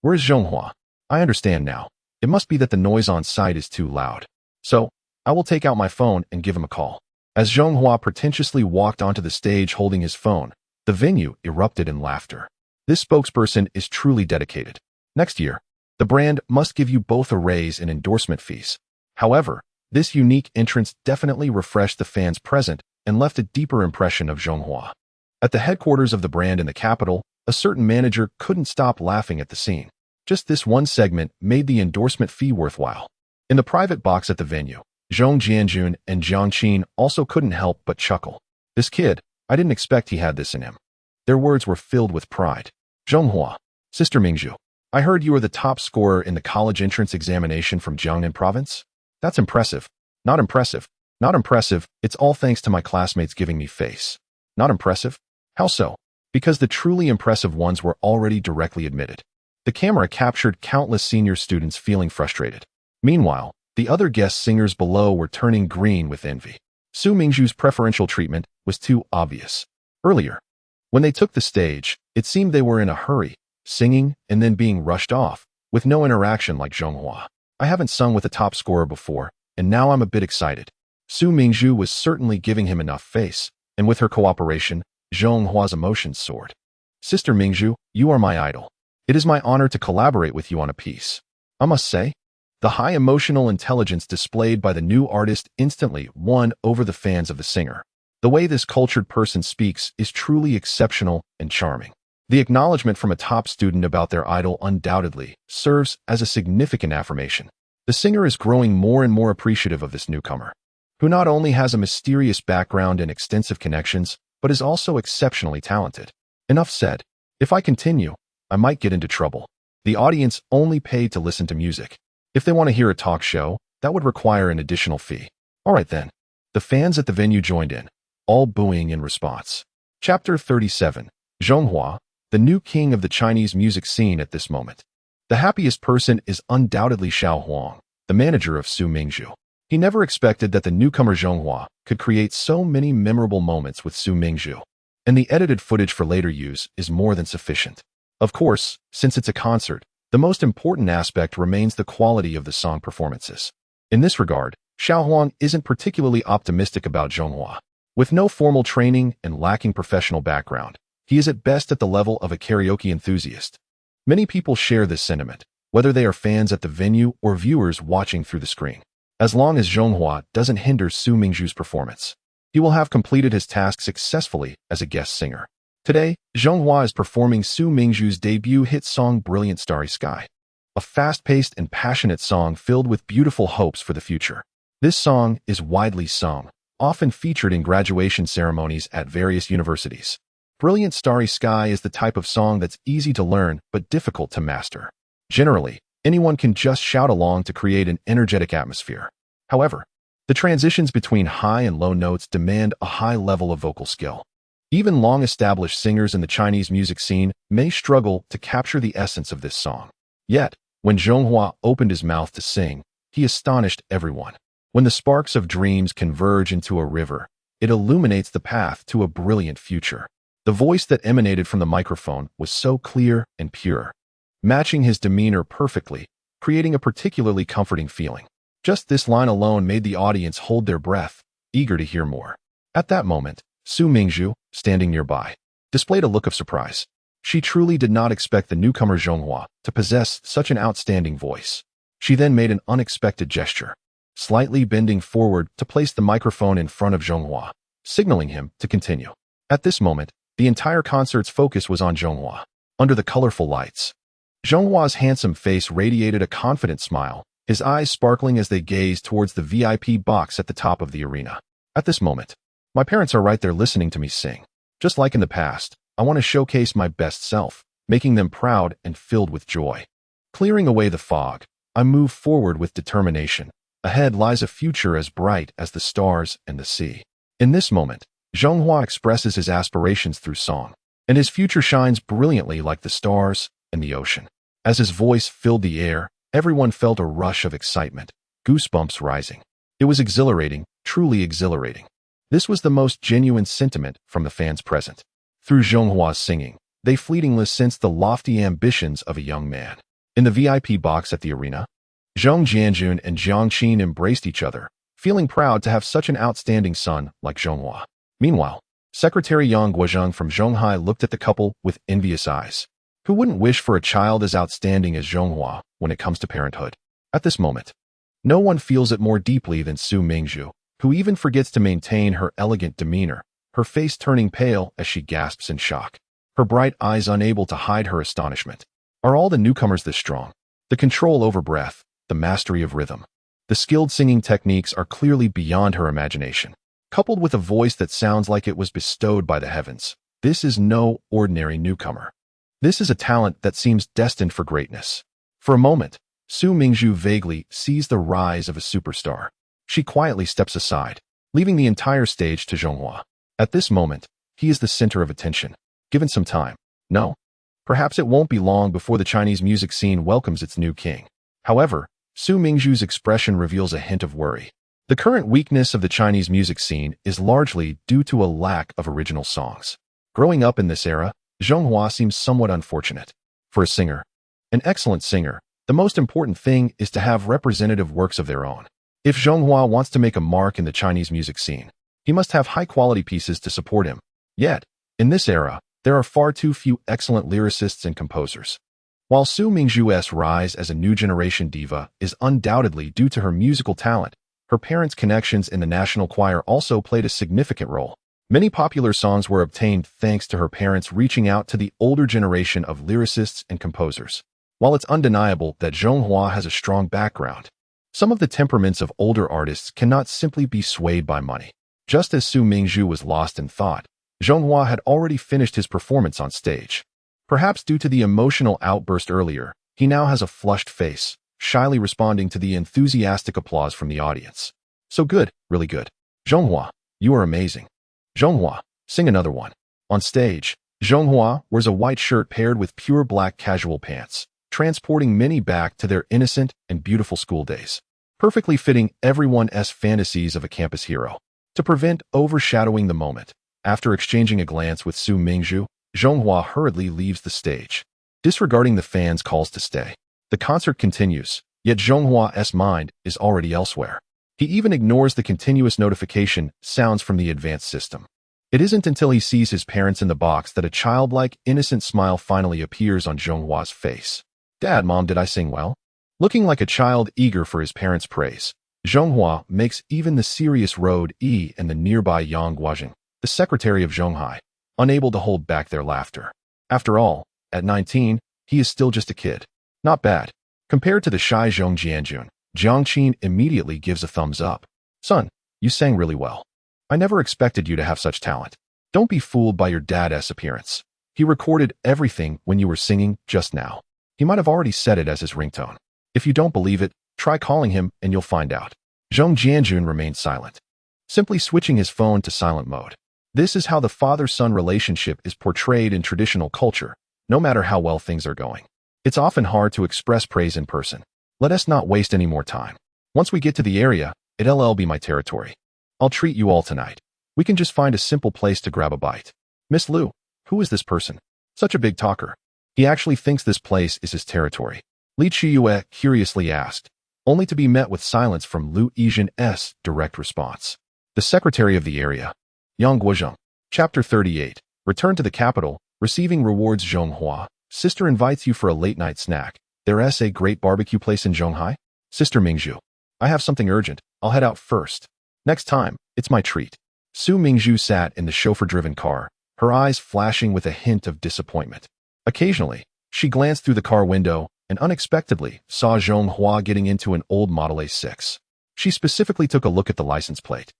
Where is Zhonghua? I understand now. It must be that the noise on site is too loud. So, I will take out my phone and give him a call. As Zhonghua pretentiously walked onto the stage holding his phone, the venue erupted in laughter. This spokesperson is truly dedicated. Next year, the brand must give you both a raise in endorsement fees. However, this unique entrance definitely refreshed the fans present and left a deeper impression of Zhonghua. At the headquarters of the brand in the capital, a certain manager couldn't stop laughing at the scene. Just this one segment made the endorsement fee worthwhile. In the private box at the venue, Zhong Jianjun and Jiang Qin also couldn't help but chuckle. This kid, I didn't expect he had this in him. Their words were filled with pride. Zhonghua, Sister Mingju, I heard you are the top scorer in the college entrance examination from Jiangnan province? That's impressive. Not impressive. Not impressive, it's all thanks to my classmates giving me face. Not impressive? How so? Because the truly impressive ones were already directly admitted. The camera captured countless senior students feeling frustrated. Meanwhile, the other guest singers below were turning green with envy. Su Mingju's preferential treatment was too obvious. Earlier, when they took the stage, It seemed they were in a hurry, singing and then being rushed off, with no interaction like Zhonghua. I haven't sung with a top scorer before, and now I'm a bit excited. Su Mingzhu was certainly giving him enough face, and with her cooperation, Zhonghua's emotions soared. Sister Mingzhu, you are my idol. It is my honor to collaborate with you on a piece. I must say, the high emotional intelligence displayed by the new artist instantly won over the fans of the singer. The way this cultured person speaks is truly exceptional and charming. The acknowledgement from a top student about their idol undoubtedly serves as a significant affirmation. The singer is growing more and more appreciative of this newcomer, who not only has a mysterious background and extensive connections, but is also exceptionally talented. Enough said. If I continue, I might get into trouble. The audience only paid to listen to music. If they want to hear a talk show, that would require an additional fee. All right then. The fans at the venue joined in, all booing in response. Chapter 37. Zhonghua, the new king of the Chinese music scene at this moment. The happiest person is undoubtedly Xiao Huang, the manager of Su Mingzhu. He never expected that the newcomer Zhonghua could create so many memorable moments with Su Mingzhu, and the edited footage for later use is more than sufficient. Of course, since it's a concert, the most important aspect remains the quality of the song performances. In this regard, Xiao Huang isn't particularly optimistic about Zhonghua. With no formal training and lacking professional background, he is at best at the level of a karaoke enthusiast. Many people share this sentiment, whether they are fans at the venue or viewers watching through the screen. As long as Zhonghua doesn't hinder Su Mingzhu's performance, he will have completed his task successfully as a guest singer. Today, Zhonghua is performing Su Mingzhu's debut hit song Brilliant Starry Sky, a fast-paced and passionate song filled with beautiful hopes for the future. This song is widely sung, often featured in graduation ceremonies at various universities. Brilliant Starry Sky is the type of song that's easy to learn but difficult to master. Generally, anyone can just shout along to create an energetic atmosphere. However, the transitions between high and low notes demand a high level of vocal skill. Even long-established singers in the Chinese music scene may struggle to capture the essence of this song. Yet, when Zhonghua opened his mouth to sing, he astonished everyone. When the sparks of dreams converge into a river, it illuminates the path to a brilliant future. The voice that emanated from the microphone was so clear and pure, matching his demeanor perfectly, creating a particularly comforting feeling. Just this line alone made the audience hold their breath, eager to hear more. At that moment, Su Mingzhu, standing nearby, displayed a look of surprise. She truly did not expect the newcomer Zhonghua to possess such an outstanding voice. She then made an unexpected gesture, slightly bending forward to place the microphone in front of Zhonghua, signaling him to continue. At this moment, the entire concert's focus was on Zhonghua. Under the colorful lights, Zhonghua's handsome face radiated a confident smile, his eyes sparkling as they gazed towards the VIP box at the top of the arena. At this moment, my parents are right there listening to me sing. Just like in the past, I want to showcase my best self, making them proud and filled with joy. Clearing away the fog, I move forward with determination. Ahead lies a future as bright as the stars and the sea. In this moment, Zhonghua expresses his aspirations through song, and his future shines brilliantly like the stars and the ocean. As his voice filled the air, everyone felt a rush of excitement, goosebumps rising. It was exhilarating, truly exhilarating. This was the most genuine sentiment from the fans present. Through Zhonghua's singing, they fleetingly sensed the lofty ambitions of a young man. In the VIP box at the arena, Zhong Jianjun and Jiang Qin embraced each other, feeling proud to have such an outstanding son like Zhonghua. Meanwhile, Secretary Yang Guozheng from Zhonghai looked at the couple with envious eyes. Who wouldn't wish for a child as outstanding as Zhonghua when it comes to parenthood? At this moment, no one feels it more deeply than Su Mingzhu, who even forgets to maintain her elegant demeanor, her face turning pale as she gasps in shock, her bright eyes unable to hide her astonishment. Are all the newcomers this strong? The control over breath, the mastery of rhythm, the skilled singing techniques are clearly beyond her imagination. Coupled with a voice that sounds like it was bestowed by the heavens, this is no ordinary newcomer. This is a talent that seems destined for greatness. For a moment, Su Mingzhu vaguely sees the rise of a superstar. She quietly steps aside, leaving the entire stage to Zhonghua. At this moment, he is the center of attention. Given some time, no, perhaps it won't be long before the Chinese music scene welcomes its new king. However, Su Mingzhu's expression reveals a hint of worry. The current weakness of the Chinese music scene is largely due to a lack of original songs. Growing up in this era, Zhonghua seems somewhat unfortunate. For a singer, an excellent singer, the most important thing is to have representative works of their own. If Zhonghua wants to make a mark in the Chinese music scene, he must have high-quality pieces to support him. Yet, in this era, there are far too few excellent lyricists and composers. While Su Mingzhu's rise as a new generation diva is undoubtedly due to her musical talent, her parents' connections in the national choir also played a significant role. Many popular songs were obtained thanks to her parents reaching out to the older generation of lyricists and composers. While it's undeniable that Zhonghua has a strong background, some of the temperaments of older artists cannot simply be swayed by money. Just as Su Mingzhu was lost in thought, Zhonghua had already finished his performance on stage. Perhaps due to the emotional outburst earlier, he now has a flushed face, shyly responding to the enthusiastic applause from the audience. So good, really good. Zhonghua, you are amazing. Zhonghua, sing another one. On stage, Zhonghua wears a white shirt paired with pure black casual pants, transporting many back to their innocent and beautiful school days, perfectly fitting everyone's fantasies of a campus hero. To prevent overshadowing the moment, after exchanging a glance with Su Mingzhu, Zhonghua hurriedly leaves the stage, disregarding the fans' calls to stay. The concert continues, yet Zhonghua's mind is already elsewhere. He even ignores the continuous notification sounds from the advanced system. It isn't until he sees his parents in the box that a childlike, innocent smile finally appears on Zhonghua's face. Dad, Mom, did I sing well? Looking like a child eager for his parents' praise, Zhonghua makes even the serious Road E and the nearby Yang Guozheng, the secretary of Zhonghai, unable to hold back their laughter. After all, at 19, he is still just a kid. Not bad. Compared to the shy Zhong Jianjun, Jiang Qin immediately gives a thumbs up. Son, you sang really well. I never expected you to have such talent. Don't be fooled by your dad's appearance. He recorded everything when you were singing just now. He might have already set it as his ringtone. If you don't believe it, try calling him and you'll find out. Zhong Jianjun remained silent, simply switching his phone to silent mode. This is how the father-son relationship is portrayed in traditional culture, no matter how well things are going. It's often hard to express praise in person. Let us not waste any more time. Once we get to the area, it'll be my territory. I'll treat you all tonight. We can just find a simple place to grab a bite. Miss Liu, who is this person? Such a big talker. He actually thinks this place is his territory. Li Chiyue curiously asked, only to be met with silence from Liu Yizhen's direct response. The secretary of the area. Yang Guozheng. Chapter 38. Return to the capital, receiving rewards. Zhonghua, sister invites you for a late-night snack. There's a great barbecue place in Zhonghai? Sister Mingzhu. I have something urgent. I'll head out first. Next time, it's my treat. Su Mingzhu sat in the chauffeur-driven car, her eyes flashing with a hint of disappointment. Occasionally, she glanced through the car window and unexpectedly saw Zhonghua getting into an old Model A6. She specifically took a look at the license plate.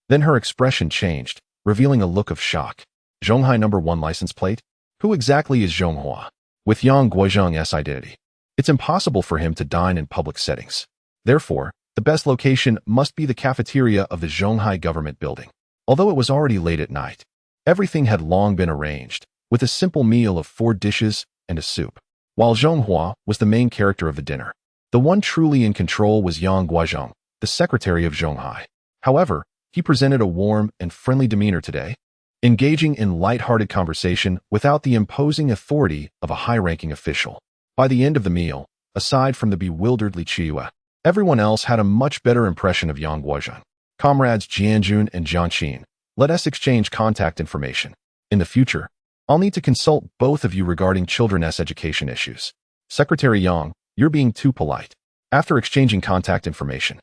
Then her expression changed, revealing a look of shock. Zhonghai number 1 license plate? Who exactly is Zhonghua? With Yang Guozheng's identity, it's impossible for him to dine in public settings. Therefore, the best location must be the cafeteria of the Zhonghai government building. Although it was already late at night, everything had long been arranged, with a simple meal of 4 dishes and a soup. While Zhonghua was the main character of the dinner, the one truly in control was Yang Guozheng, the secretary of Zhonghai. However, he presented a warm and friendly demeanor today, engaging in light-hearted conversation without the imposing authority of a high-ranking official. By the end of the meal, aside from the bewildered Li Chiyue, everyone else had a much better impression of Yang Guozheng. Comrades Jianjun and Jiang Qin, let us exchange contact information. In the future, I'll need to consult both of you regarding children's education issues. Secretary Yang, you're being too polite. After exchanging contact information,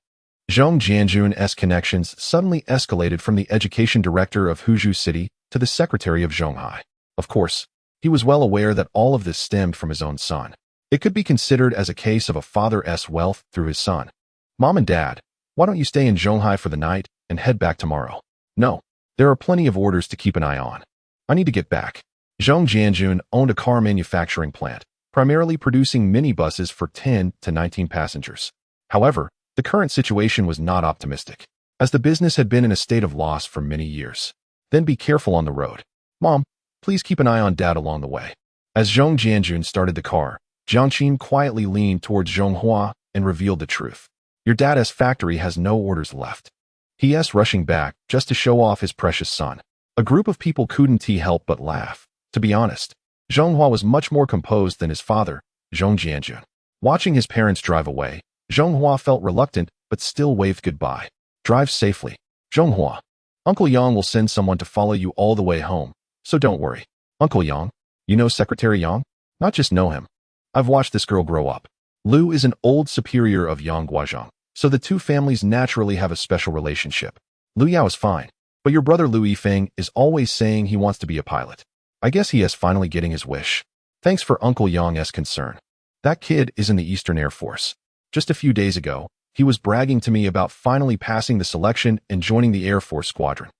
Zhong Jianjun's connections suddenly escalated from the education director of Huzhou City to the secretary of Zhonghai. Of course, he was well aware that all of this stemmed from his own son. It could be considered as a case of a father's wealth through his son. Mom and Dad, why don't you stay in Zhonghai for the night and head back tomorrow? No, there are plenty of orders to keep an eye on. I need to get back. Zhong Jianjun owned a car manufacturing plant, primarily producing minibuses for 10 to 19 passengers. However, the current situation was not optimistic, as the business had been in a state of loss for many years. Then be careful on the road. Mom, please keep an eye on Dad along the way. As Zhong Jianjun started the car, Jiang Qin quietly leaned towards Zhonghua and revealed the truth. Your dad's factory has no orders left. He's rushing back just to show off his precious son. A group of people couldn't help but laugh. To be honest, Zhonghua was much more composed than his father, Zhong Jianjun. Watching his parents drive away, Zhonghua felt reluctant but still waved goodbye. Drive safely. Zhonghua. Uncle Yang will send someone to follow you all the way home, so don't worry. Uncle Yang? You know Secretary Yang? Not just know him. I've watched this girl grow up. Lu is an old superior of Yang Guozhong, so the two families naturally have a special relationship. Lu Yao is fine, but your brother Lu Yifeng is always saying he wants to be a pilot. I guess he is finally getting his wish. Thanks for Uncle Yang's concern. That kid is in the Eastern Air Force. Just a few days ago, he was bragging to me about finally passing the selection and joining the Air Force squadron.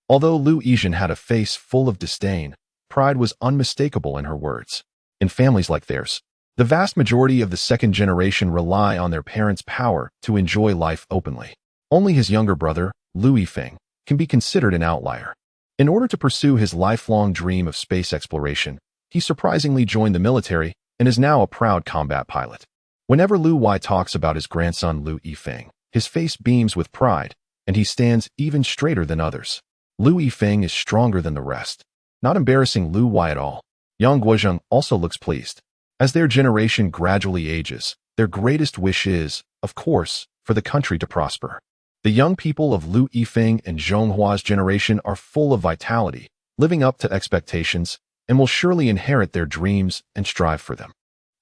Although Lu Yizhen had a face full of disdain, pride was unmistakable in her words. In families like theirs, the vast majority of the second generation rely on their parents' power to enjoy life openly. Only his younger brother, Lu Yifeng, can be considered an outlier. In order to pursue his lifelong dream of space exploration, he surprisingly joined the military and is now a proud combat pilot. Whenever Lu Wai talks about his grandson Lu Yifeng, his face beams with pride, and he stands even straighter than others. Lu Yifeng is stronger than the rest. Not embarrassing Lu Wai at all. Yang Guozhong also looks pleased. As their generation gradually ages, their greatest wish is, of course, for the country to prosper. The young people of Lu Yifeng and Zhonghua's generation are full of vitality, living up to expectations, and will surely inherit their dreams and strive for them.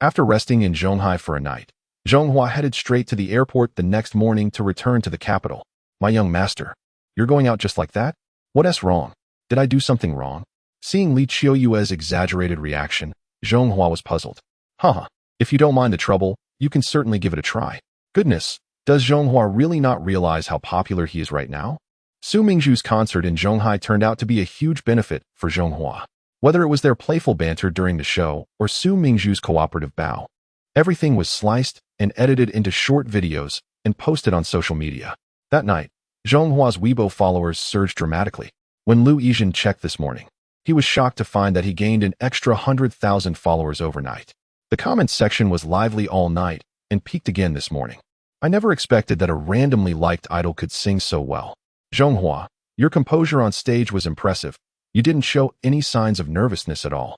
After resting in Zhonghai for a night, Zhonghua headed straight to the airport the next morning to return to the capital. My young master, you're going out just like that? What's wrong? Did I do something wrong? Seeing Li Qiuyue's exaggerated reaction, Zhonghua was puzzled. Haha, if you don't mind the trouble, you can certainly give it a try. Goodness, does Zhonghua really not realize how popular he is right now? Su Mingzhu's concert in Zhonghai turned out to be a huge benefit for Zhonghua. Whether it was their playful banter during the show or Su Mingzhu's cooperative bow, everything was sliced and edited into short videos and posted on social media. That night, Zhonghua's Weibo followers surged dramatically. When Lu Yizhen checked this morning, he was shocked to find that he gained an extra 100,000 followers overnight. The comments section was lively all night and peaked again this morning. I never expected that a randomly liked idol could sing so well. Zhonghua, your composure on stage was impressive. You didn't show any signs of nervousness at all.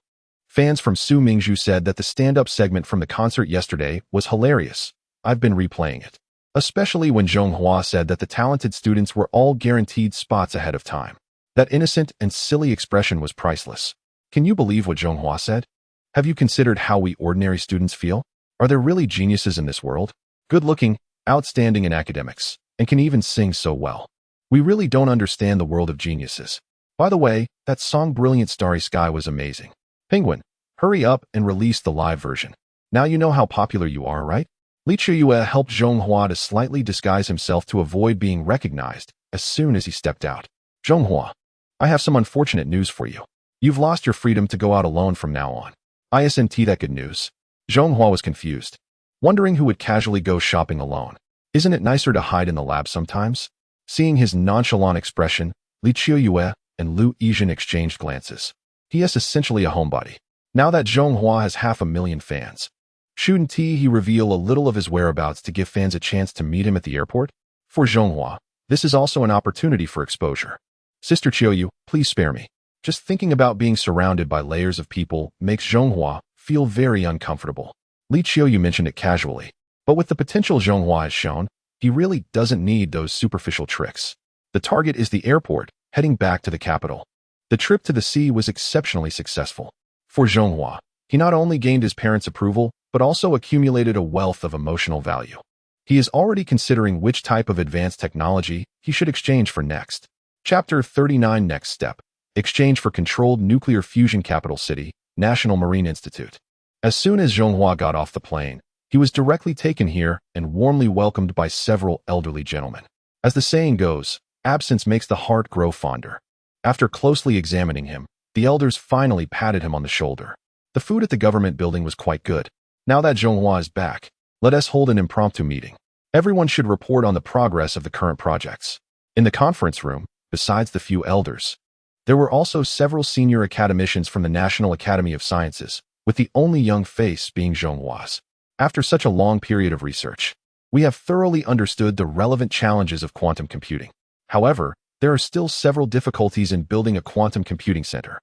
Fans from Su Mingzhu said that the stand-up segment from the concert yesterday was hilarious. I've been replaying it. Especially when Zhonghua said that the talented students were all guaranteed spots ahead of time. That innocent and silly expression was priceless. Can you believe what Zhonghua said? Have you considered how we ordinary students feel? Are there really geniuses in this world? Good-looking, outstanding in academics, and can even sing so well. We really don't understand the world of geniuses. By the way, that song Brilliant Starry Sky was amazing. Penguin, hurry up and release the live version. Now you know how popular you are, right? Li Qiuyue helped Zhonghua to slightly disguise himself to avoid being recognized as soon as he stepped out. Zhonghua, I have some unfortunate news for you. You've lost your freedom to go out alone from now on. Isn't that good news? Zhonghua was confused, wondering who would casually go shopping alone. Isn't it nicer to hide in the lab sometimes? Seeing his nonchalant expression, Li Qiuyue and Lu Yizhen exchanged glances. He is essentially a homebody. Now that Zhonghua has 500,000 fans, shouldn't he reveal a little of his whereabouts to give fans a chance to meet him at the airport? For Zhonghua, this is also an opportunity for exposure. Sister Qiuyu, please spare me. Just thinking about being surrounded by layers of people makes Zhonghua feel very uncomfortable. Li Qiuyu mentioned it casually, but with the potential Zhonghua has shown, he really doesn't need those superficial tricks. The target is the airport, heading back to the capital. The trip to the sea was exceptionally successful. For Zhonghua, he not only gained his parents' approval, but also accumulated a wealth of emotional value. He is already considering which type of advanced technology he should exchange for next. Chapter 39 Next Step. Exchange for Controlled Nuclear Fusion Capital City, National Marine Institute. As soon as Zhonghua got off the plane, he was directly taken here and warmly welcomed by several elderly gentlemen. As the saying goes, absence makes the heart grow fonder. After closely examining him, the elders finally patted him on the shoulder. The food at the government building was quite good. Now that Zhonghua is back, let us hold an impromptu meeting. Everyone should report on the progress of the current projects. In the conference room, besides the few elders, there were also several senior academicians from the National Academy of Sciences, with the only young face being Zhonghua's. After such a long period of research, we have thoroughly understood the relevant challenges of quantum computing. However, there are still several difficulties in building a quantum computing center.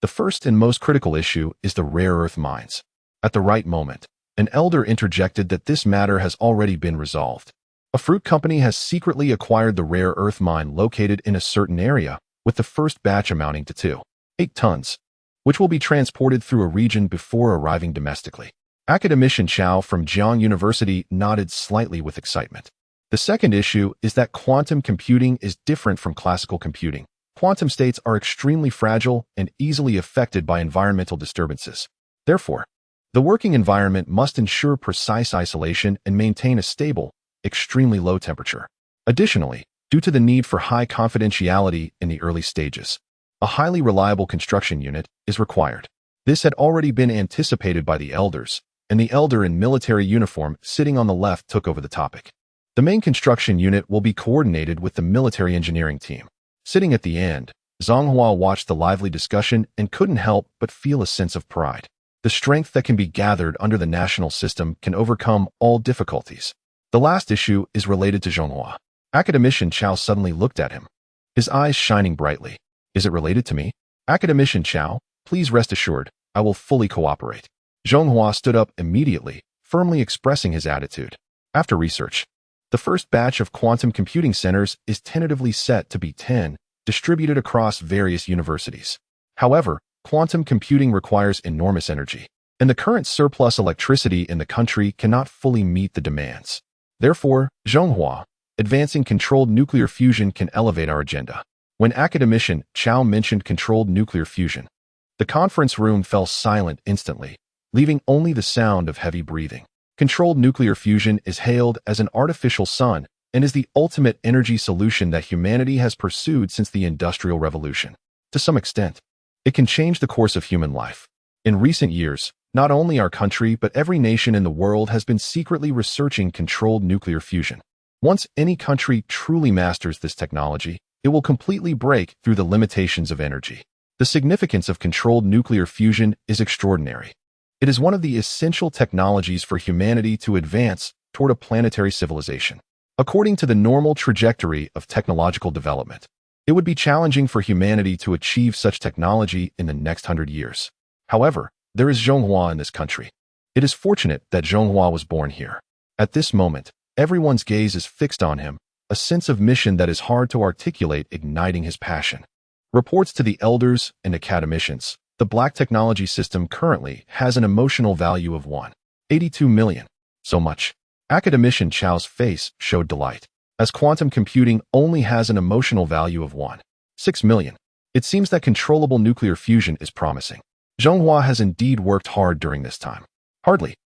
The first and most critical issue is the rare earth mines. At the right moment, an elder interjected that this matter has already been resolved. A fruit company has secretly acquired the rare earth mine located in a certain area, with the first batch amounting to 2.8 tons, which will be transported through a region before arriving domestically. Academician Chow from Jiang University nodded slightly with excitement. The second issue is that quantum computing is different from classical computing. Quantum states are extremely fragile and easily affected by environmental disturbances. Therefore, the working environment must ensure precise isolation and maintain a stable, extremely low temperature. Additionally, due to the need for high confidentiality in the early stages, a highly reliable construction unit is required. This had already been anticipated by the elders, and the elder in military uniform sitting on the left took over the topic. The main construction unit will be coordinated with the military engineering team. Sitting at the end, Zhonghua watched the lively discussion and couldn't help but feel a sense of pride. The strength that can be gathered under the national system can overcome all difficulties. The last issue is related to Zhonghua. Academician Chow suddenly looked at him, his eyes shining brightly. Is it related to me? Academician Chow, please rest assured, I will fully cooperate. Zhonghua stood up immediately, firmly expressing his attitude. After research, the first batch of quantum computing centers is tentatively set to be 10, distributed across various universities. However, quantum computing requires enormous energy, and the current surplus electricity in the country cannot fully meet the demands. Therefore, Zhonghua, advancing controlled nuclear fusion can elevate our agenda. When Academician Chow mentioned controlled nuclear fusion, the conference room fell silent instantly, leaving only the sound of heavy breathing. Controlled nuclear fusion is hailed as an artificial sun and is the ultimate energy solution that humanity has pursued since the Industrial Revolution. To some extent, it can change the course of human life. In recent years, not only our country but every nation in the world has been secretly researching controlled nuclear fusion. Once any country truly masters this technology, it will completely break through the limitations of energy. The significance of controlled nuclear fusion is extraordinary. It is one of the essential technologies for humanity to advance toward a planetary civilization. According to the normal trajectory of technological development, it would be challenging for humanity to achieve such technology in the next 100 years. However, there is Zhonghua in this country. It is fortunate that Zhonghua was born here. At this moment, everyone's gaze is fixed on him, a sense of mission that is hard to articulate igniting his passion. Reports to the elders and academicians, the black technology system currently has an emotional value of 1.82 million. So much. Academician Chow's face showed delight, as quantum computing only has an emotional value of 1.6 million. It seems that controllable nuclear fusion is promising. Zhonghua has indeed worked hard during this time. Hardly.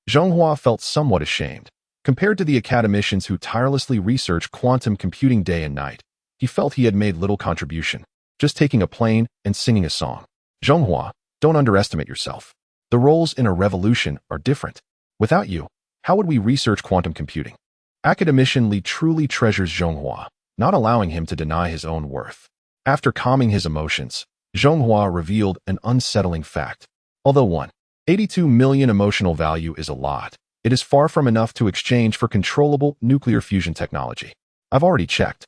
Zhonghua felt somewhat ashamed. Compared to the academicians who tirelessly research quantum computing day and night, he felt he had made little contribution, just taking a plane and singing a song. Zhonghua, don't underestimate yourself. The roles in a revolution are different. Without you, how would we research quantum computing? Academician Li truly treasures Zhonghua, not allowing him to deny his own worth. After calming his emotions, Zhonghua revealed an unsettling fact. Although 1.82 million emotional value is a lot, it is far from enough to exchange for controllable nuclear fusion technology. I've already checked.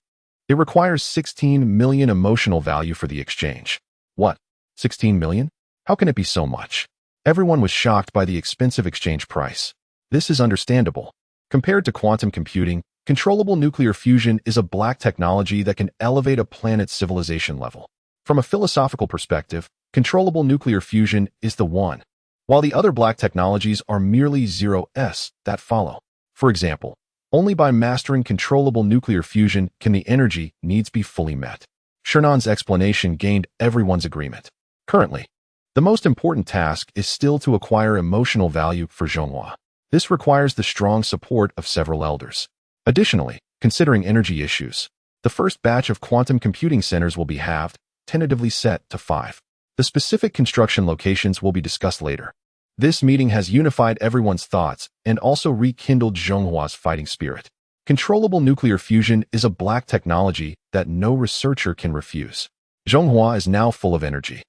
It requires 16 million emotional value for the exchange. What? 16 million? How can it be so much? Everyone was shocked by the expensive exchange price. This is understandable. Compared to quantum computing, controllable nuclear fusion is a black technology that can elevate a planet's civilization level. From a philosophical perspective, controllable nuclear fusion is the one, while the other black technologies are merely 0s that follow. For example, only by mastering controllable nuclear fusion can the energy needs be fully met. Shernan's explanation gained everyone's agreement. Currently, the most important task is still to acquire emotional value for Zhonghua. This requires the strong support of several elders. Additionally, considering energy issues, the first batch of quantum computing centers will be halved, tentatively set to 5. The specific construction locations will be discussed later. This meeting has unified everyone's thoughts and also rekindled Zhonghua's fighting spirit. Controllable nuclear fusion is a black technology that no researcher can refuse. Zhonghua is now full of energy,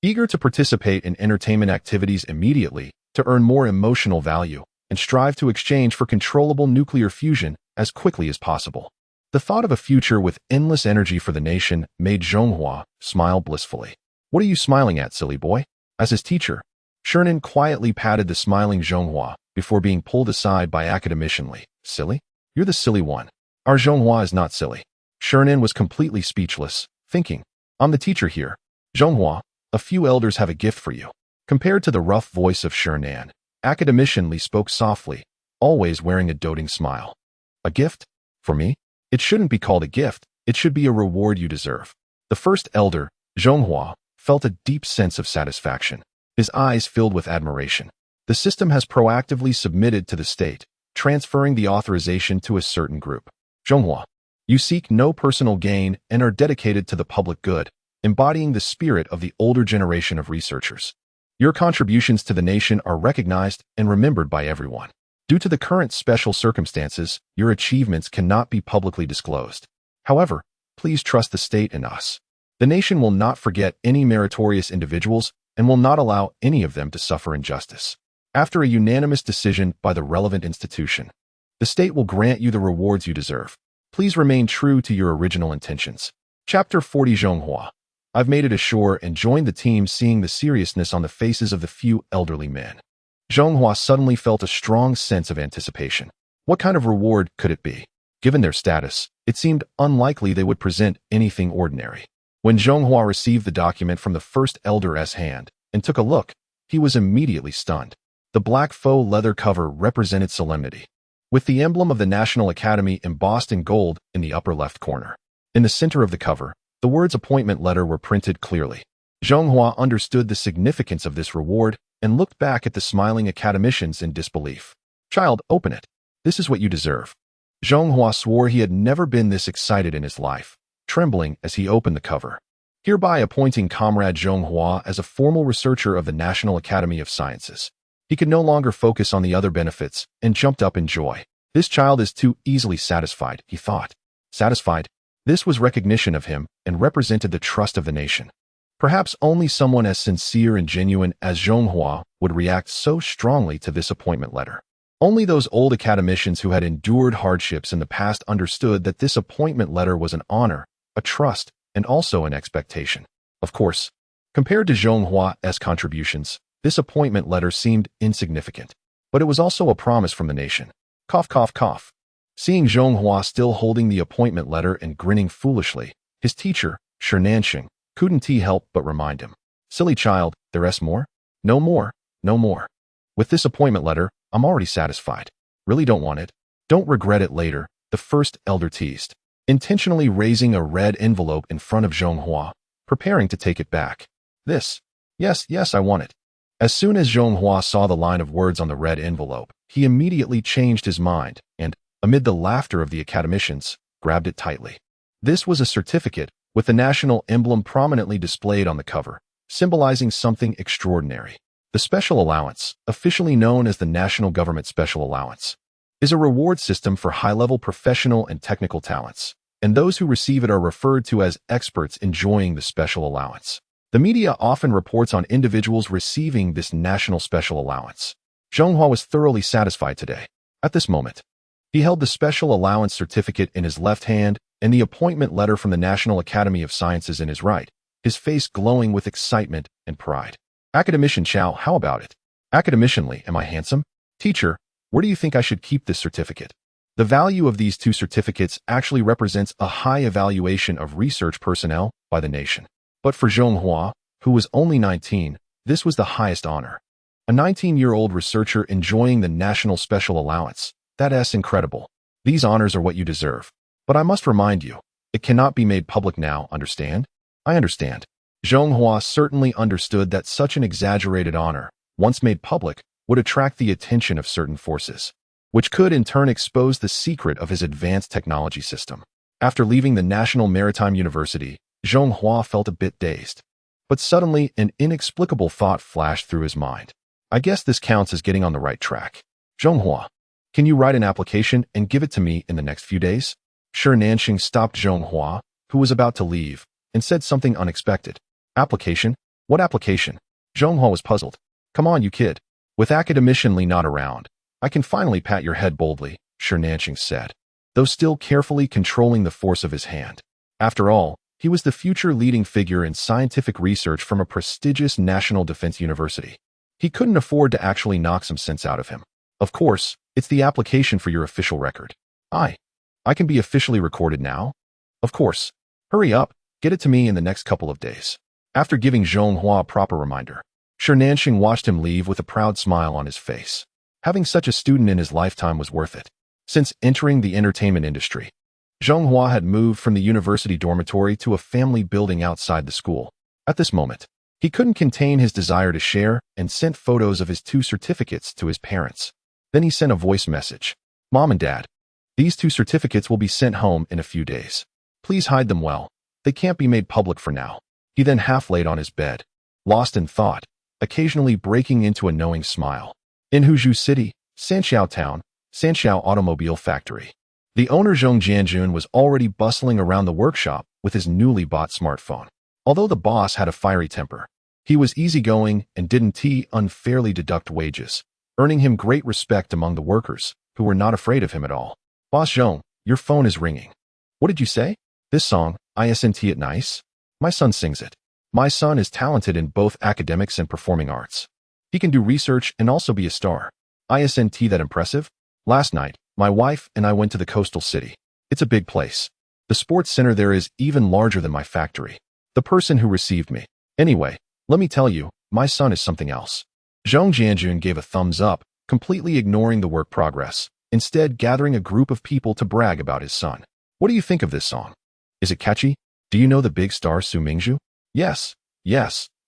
eager to participate in entertainment activities immediately, to earn more emotional value, and strive to exchange for controllable nuclear fusion as quickly as possible. The thought of a future with endless energy for the nation made Zhonghua smile blissfully. What are you smiling at, silly boy? As his teacher, Shernan quietly patted the smiling Zhonghua before being pulled aside by academician Li. Silly? You're the silly one. Our Zhonghua is not silly. Shernan was completely speechless, thinking, I'm the teacher here. Zhonghua, a few elders have a gift for you. Compared to the rough voice of Shernan, academician Li spoke softly, always wearing a doting smile. A gift? For me? It shouldn't be called a gift, it should be a reward you deserve. The first elder, Zhonghua, felt a deep sense of satisfaction. His eyes filled with admiration. The system has proactively submitted to the state, transferring the authorization to a certain group. Zhonghua, you seek no personal gain and are dedicated to the public good, embodying the spirit of the older generation of researchers. Your contributions to the nation are recognized and remembered by everyone. Due to the current special circumstances, your achievements cannot be publicly disclosed. However, please trust the state and us. The nation will not forget any meritorious individuals and will not allow any of them to suffer injustice. After a unanimous decision by the relevant institution, the state will grant you the rewards you deserve. Please remain true to your original intentions. Chapter 40 Zhonghua. I've made it ashore and joined the team, seeing the seriousness on the faces of the few elderly men. Zhonghua suddenly felt a strong sense of anticipation. What kind of reward could it be? Given their status, it seemed unlikely they would present anything ordinary. When Zhonghua received the document from the first elder's hand and took a look, he was immediately stunned. The black faux leather cover represented solemnity, with the emblem of the National Academy embossed in gold in the upper left corner. In the center of the cover, the words appointment letter were printed clearly. Zhonghua understood the significance of this reward and looked back at the smiling academicians in disbelief. Child, open it. This is what you deserve. Zhonghua swore he had never been this excited in his life, trembling as he opened the cover. Hereby appointing Comrade Zhonghua as a formal researcher of the National Academy of Sciences. He could no longer focus on the other benefits and jumped up in joy. This child is too easily satisfied, he thought. Satisfied? This was recognition of him and represented the trust of the nation. Perhaps only someone as sincere and genuine as Zhonghua would react so strongly to this appointment letter. Only those old academicians who had endured hardships in the past understood that this appointment letter was an honor, a trust, and also an expectation. Of course, compared to Zhonghua's contributions, this appointment letter seemed insignificant, but it was also a promise from the nation. Cough, cough, cough. Seeing Zhonghua still holding the appointment letter and grinning foolishly, his teacher, Shernansheng, couldn't he help but remind him. Silly child, there's more? No more, no more. With this appointment letter, I'm already satisfied. Really don't want it. Don't regret it later, the first elder teased, intentionally raising a red envelope in front of Zhonghua, preparing to take it back. This. Yes, I want it. As soon as Zhonghua saw the line of words on the red envelope, he immediately changed his mind and, amid the laughter of the academicians, grabbed it tightly. This was a certificate with the national emblem prominently displayed on the cover, symbolizing something extraordinary. The Special Allowance, officially known as the National Government Special Allowance, is a reward system for high-level professional and technical talents, and those who receive it are referred to as experts enjoying the special allowance. The media often reports on individuals receiving this national special allowance. Zhonghua was thoroughly satisfied today. At this moment, he held the special allowance certificate in his left hand and the appointment letter from the National Academy of Sciences in his right, his face glowing with excitement and pride. Academician Chow, how about it? Academician Li, am I handsome? Teacher, where do you think I should keep this certificate? The value of these two certificates actually represents a high evaluation of research personnel by the nation. But for Zhonghua, who was only 19, this was the highest honor. A 19-year-old researcher enjoying the National Special Allowance. That's incredible. These honors are what you deserve. But I must remind you, it cannot be made public now, understand? I understand. Zhonghua certainly understood that such an exaggerated honor, once made public, would attract the attention of certain forces, which could in turn expose the secret of his advanced technology system. After leaving the National Maritime University, Zhonghua felt a bit dazed. But suddenly, an inexplicable thought flashed through his mind. I guess this counts as getting on the right track. Zhonghua, can you write an application and give it to me in the next few days? Shernansheng stopped Zhonghua, who was about to leave, and said something unexpected. Application? What application? Zhonghua was puzzled. Come on, you kid. With academician Li not around, I can finally pat your head boldly, Shernansheng said, though still carefully controlling the force of his hand. After all, He was the future leading figure in scientific research from a prestigious national defense university. He couldn't afford to actually knock some sense out of him. Of course, it's the application for your official record. I can be officially recorded now? Of course. Hurry up, get it to me in the next couple of days. After giving Zhonghua a proper reminder, Nanxing watched him leave with a proud smile on his face. Having such a student in his lifetime was worth it. Since entering the entertainment industry, Zhonghua had moved from the university dormitory to a family building outside the school. At this moment, he couldn't contain his desire to share and sent photos of his 2 certificates to his parents. Then he sent a voice message. Mom and Dad, these 2 certificates will be sent home in a few days. Please hide them well. They can't be made public for now. He then half laid on his bed, lost in thought, occasionally breaking into a knowing smile. In Huzhou City, Sanxiao Town, Sanxiao Automobile Factory. The owner Zhong Jianjun was already bustling around the workshop with his newly bought smartphone. Although the boss had a fiery temper, he was easygoing and didn't unfairly deduct wages, earning him great respect among the workers, who were not afraid of him at all. Boss Zhong, your phone is ringing. What did you say? This song, isn't it nice? My son sings it. My son is talented in both academics and performing arts. He can do research and also be a star. Isn't that impressive? Last night, my wife and I went to the coastal city. It's a big place. The sports center there is even larger than my factory. The person who received me. Anyway, let me tell you, my son is something else. Zhong Jianjun gave a thumbs up, completely ignoring the work progress, instead gathering a group of people to brag about his son. What do you think of this song? Is it catchy? Do you know the big star Su Mingzhu? Yes,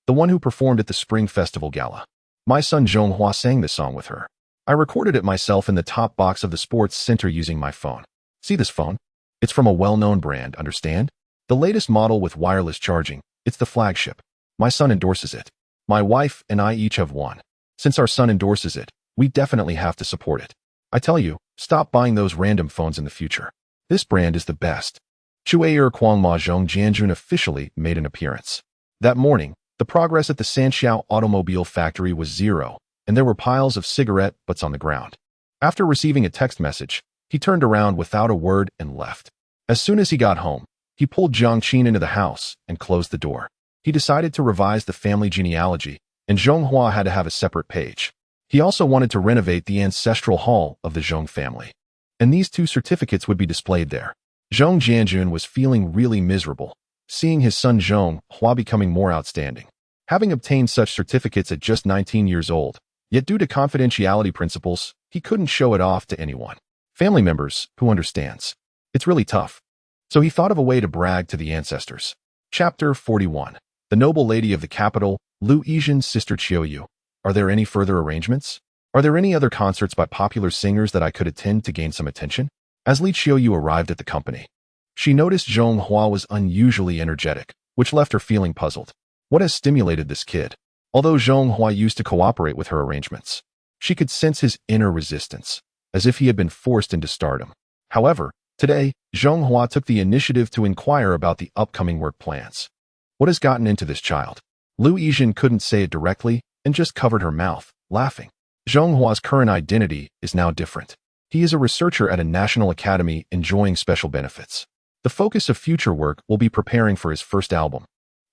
the one who performed at the Spring Festival Gala. My son Zhonghua sang this song with her. I recorded it myself in the top box of the sports center using my phone. See this phone? It's from a well-known brand, understand? The latest model with wireless charging. It's the flagship. My son endorses it. My wife and I each have one. Since our son endorses it, we definitely have to support it. I tell you, stop buying those random phones in the future. This brand is the best. Chuayer Kuangma Zhong Jianjun officially made an appearance. That morning, the progress at the Sanxiao Automobile Factory was 0, and there were piles of cigarette butts on the ground. After receiving a text message, he turned around without a word and left. As soon as he got home, he pulled Jiang Qin into the house and closed the door. He decided to revise the family genealogy, and Zhonghua had to have a separate page. He also wanted to renovate the ancestral hall of the Zhong family. And these 2 certificates would be displayed there. Zhong Jianjun was feeling really miserable, seeing his son Zhonghua becoming more outstanding. Having obtained such certificates at just 19 years old, yet due to confidentiality principles, he couldn't show it off to anyone. Family members, who understands? It's really tough. So he thought of a way to brag to the ancestors. Chapter 41. The noble lady of the capital, Lu Yizhen's sister Qiuyu. Are there any further arrangements? Are there any other concerts by popular singers that I could attend to gain some attention? As Li Qiuyu arrived at the company, she noticed Zhonghua was unusually energetic, which left her feeling puzzled. What has stimulated this kid? Although Zhonghua used to cooperate with her arrangements, she could sense his inner resistance, as if he had been forced into stardom. However, today, Zhonghua took the initiative to inquire about the upcoming work plans. What has gotten into this child? Lu Yizhen couldn't say it directly and just covered her mouth, laughing. Zhonghua's current identity is now different. He is a researcher at a national academy enjoying special benefits. The focus of future work will be preparing for his first album,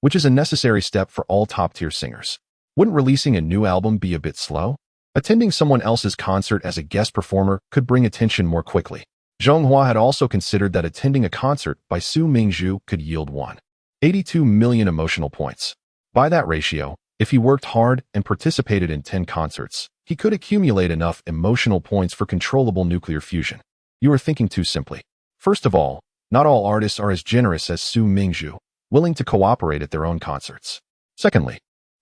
which is a necessary step for all top-tier singers. Wouldn't releasing a new album be a bit slow? Attending someone else's concert as a guest performer could bring attention more quickly. Zhonghua had also considered that attending a concert by Su Mingzhu could yield 182 million emotional points. By that ratio, if he worked hard and participated in 10 concerts, he could accumulate enough emotional points for controllable nuclear fusion. You are thinking too simply. First of all, not all artists are as generous as Su Mingzhu, willing to cooperate at their own concerts. Secondly,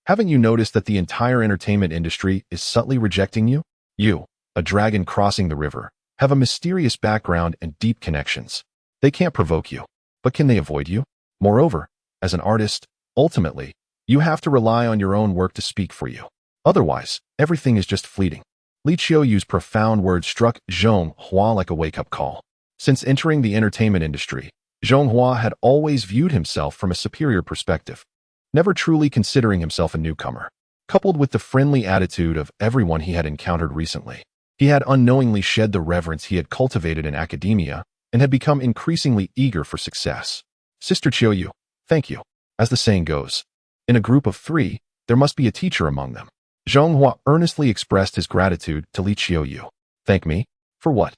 haven't you noticed that the entire entertainment industry is subtly rejecting you? You, a dragon crossing the river, have a mysterious background and deep connections. They can't provoke you, but can they avoid you? Moreover, as an artist, ultimately, you have to rely on your own work to speak for you. Otherwise, everything is just fleeting. Li Qiuyu's profound words struck Zhonghua like a wake-up call. Since entering the entertainment industry, Zhonghua had always viewed himself from a superior perspective, never truly considering himself a newcomer. Coupled with the friendly attitude of everyone he had encountered recently, he had unknowingly shed the reverence he had cultivated in academia and had become increasingly eager for success. Sister Qiuyu, Thank you. As the saying goes, in a group of 3, there must be a teacher among them. Zhonghua earnestly expressed his gratitude to Li Qiuyu. Thank me? For what?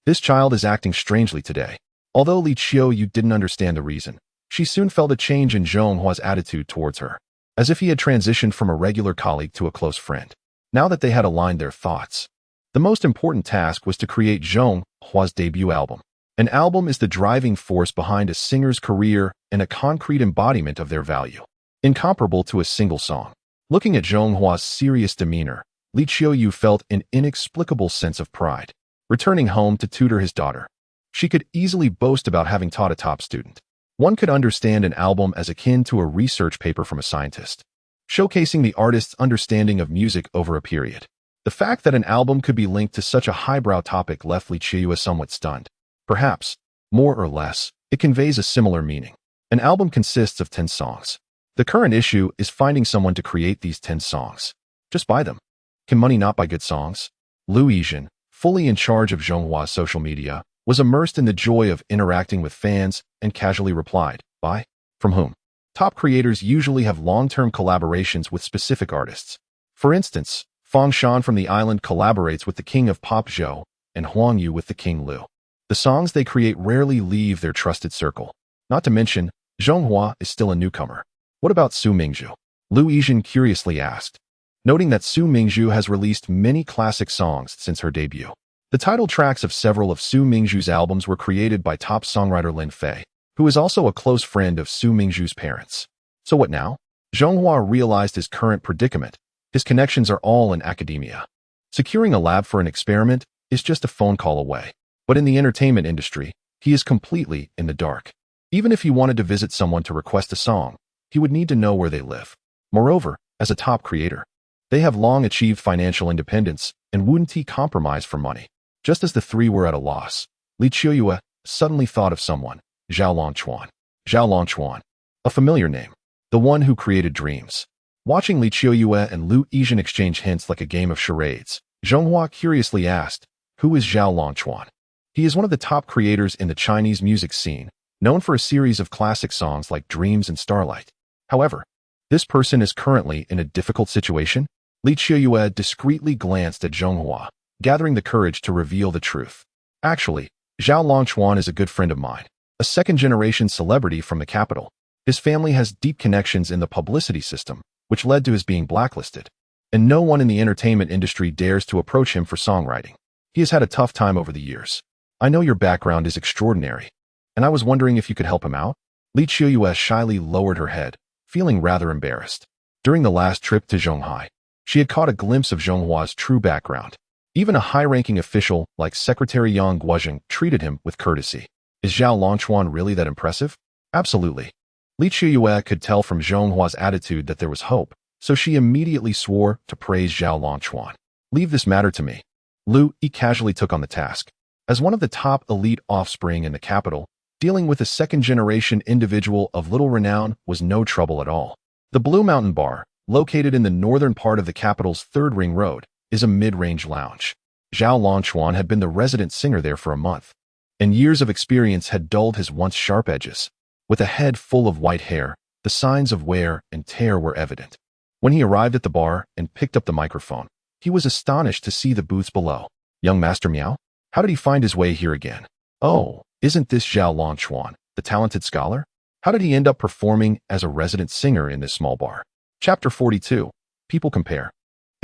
This child is acting strangely today. Although Li Qiuyu didn't understand the reason, she soon felt a change in Zhonghua's attitude towards her, as if he had transitioned from a regular colleague to a close friend. Now that they had aligned their thoughts, the most important task was to create Zhonghua's debut album. An album is the driving force behind a singer's career and a concrete embodiment of their value, incomparable to a single song. Looking at Zhonghua's serious demeanor, Li Qiuyu felt an inexplicable sense of pride. Returning home to tutor his daughter, she could easily boast about having taught a top student. One could understand an album as akin to a research paper from a scientist, showcasing the artist's understanding of music over a period. The fact that an album could be linked to such a highbrow topic left Li Qiuyu somewhat stunned. Perhaps, more or less, it conveys a similar meaning. An album consists of 10 songs. The current issue is finding someone to create these 10 songs. Just buy them. Can money not buy good songs? Lu Yizhen, fully in charge of Zhonghua's social media, was immersed in the joy of interacting with fans and casually replied, "Buy? From whom?" Top creators usually have long-term collaborations with specific artists. For instance, Fang Shan from the island collaborates with the king of pop Zhou and Huang Yu with the king Lu. The songs they create rarely leave their trusted circle. Not to mention, Zhonghua is still a newcomer. What about Su Mingzhu? Lu Yizhen curiously asked, noting that Su Mingzhu has released many classic songs since her debut. The title tracks of several of Su Mingzhu's albums were created by top songwriter Lin Fei, who is also a close friend of Su Mingzhu's parents. So what now? Zhonghua realized his current predicament. His connections are all in academia. Securing a lab for an experiment is just a phone call away. But in the entertainment industry, he is completely in the dark. Even if he wanted to visit someone to request a song, he would need to know where they live. Moreover, as a top creator, they have long achieved financial independence and wouldn't compromise for money. Just as the 3 were at a loss, Li Qiuyu suddenly thought of someone, Zhao Longquan. Zhao Longquan, a familiar name, the one who created dreams. Watching Li Qiuyu and Lu Yizhen exchange hints like a game of charades, Zhonghua curiously asked, "Who is Zhao Longquan?" He is one of the top creators in the Chinese music scene, known for a series of classic songs like Dreams and Starlight. However, this person is currently in a difficult situation. Li Qiuyu discreetly glanced at Zhonghua, gathering the courage to reveal the truth. Actually, Zhao Longquan is a good friend of mine, a second-generation celebrity from the capital. His family has deep connections in the publicity system, which led to his being blacklisted. And no one in the entertainment industry dares to approach him for songwriting. He has had a tough time over the years. I know your background is extraordinary, and I was wondering if you could help him out. Li Qiuyu shyly lowered her head, feeling rather embarrassed. During the last trip to Zhonghai, she had caught a glimpse of Zhonghua's true background. Even a high-ranking official like Secretary Yang Guozheng treated him with courtesy. Is Zhao Longquan really that impressive? Absolutely. Li Qiuyu could tell from Zhonghua's attitude that there was hope, so she immediately swore to praise Zhao Longquan. Leave this matter to me. Lu Yi casually took on the task. As one of the top elite offspring in the capital, dealing with a second-generation individual of little renown was no trouble at all. The Blue Mountain Bar, located in the northern part of the capital's Third Ring Road, is a mid-range lounge. Zhao Longquan had been the resident singer there for a month, and years of experience had dulled his once sharp edges. With a head full of white hair, the signs of wear and tear were evident. When he arrived at the bar and picked up the microphone, he was astonished to see the booths below. Young Master Miao? How did he find his way here again? Oh, isn't this Zhao Longquan, the talented scholar? How did he end up performing as a resident singer in this small bar? Chapter 42. People compare.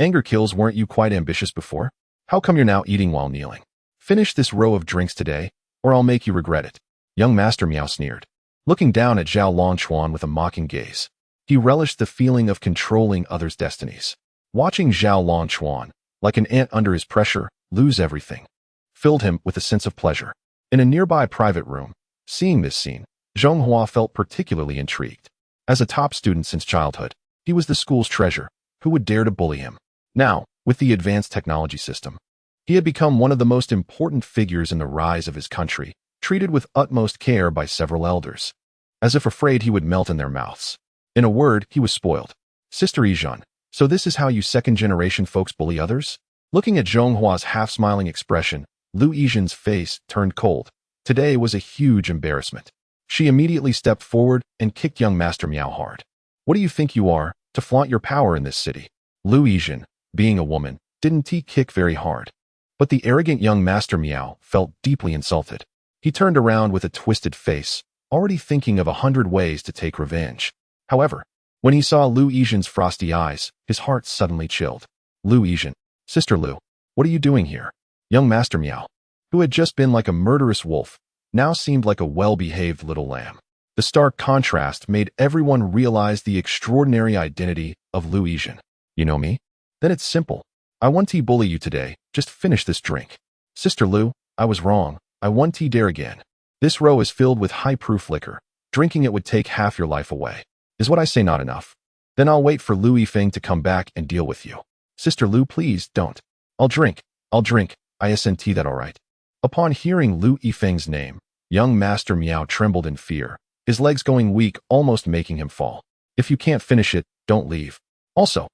Anger kills. Weren't you quite ambitious before? How come you're now eating while kneeling? Finish this row of drinks today, or I'll make you regret it. Young Master Miao sneered, looking down at Zhao Longquan with a mocking gaze. He relished the feeling of controlling others' destinies. Watching Zhao Longquan, like an ant under his pressure, lose everything, filled him with a sense of pleasure. In a nearby private room, seeing this scene, Zhonghua felt particularly intrigued. As a top student since childhood, he was the school's treasure. Who would dare to bully him? Now, with the advanced technology system, he had become one of the most important figures in the rise of his country, treated with utmost care by several elders, as if afraid he would melt in their mouths. In a word, he was spoiled. Sister Yizhen, so this is how you second-generation folks bully others? Looking at Zhonghua's half-smiling expression, Lu Yizhen's face turned cold. Today was a huge embarrassment. She immediately stepped forward and kicked young Master Miao hard. What do you think you are, to flaunt your power in this city? Lu Yijin, being a woman, didn't kick very hard. But the arrogant young Master Miao felt deeply insulted. He turned around with a twisted face, already thinking of 100 ways to take revenge. However, when he saw Lu Yijin's frosty eyes, his heart suddenly chilled. Lu Yijin, Sister Lu, what are you doing here? Young Master Miao, who had just been like a murderous wolf, now seemed like a well-behaved little lamb. The stark contrast made everyone realize the extraordinary identity of Lu Yijin. You know me? Then it's simple. I won't bully you today, just finish this drink. Sister Lu, I was wrong, I won't dare again. This row is filled with high-proof liquor. Drinking it would take half your life away. Is what I say not enough? Then I'll wait for Lu Yifeng to come back and deal with you. Sister Lu, please, don't. I'll drink, I isn't that alright. Upon hearing Lu Yifeng's name, young Master Miao trembled in fear, his legs going weak, almost making him fall. If you can't finish it, don't leave. Also,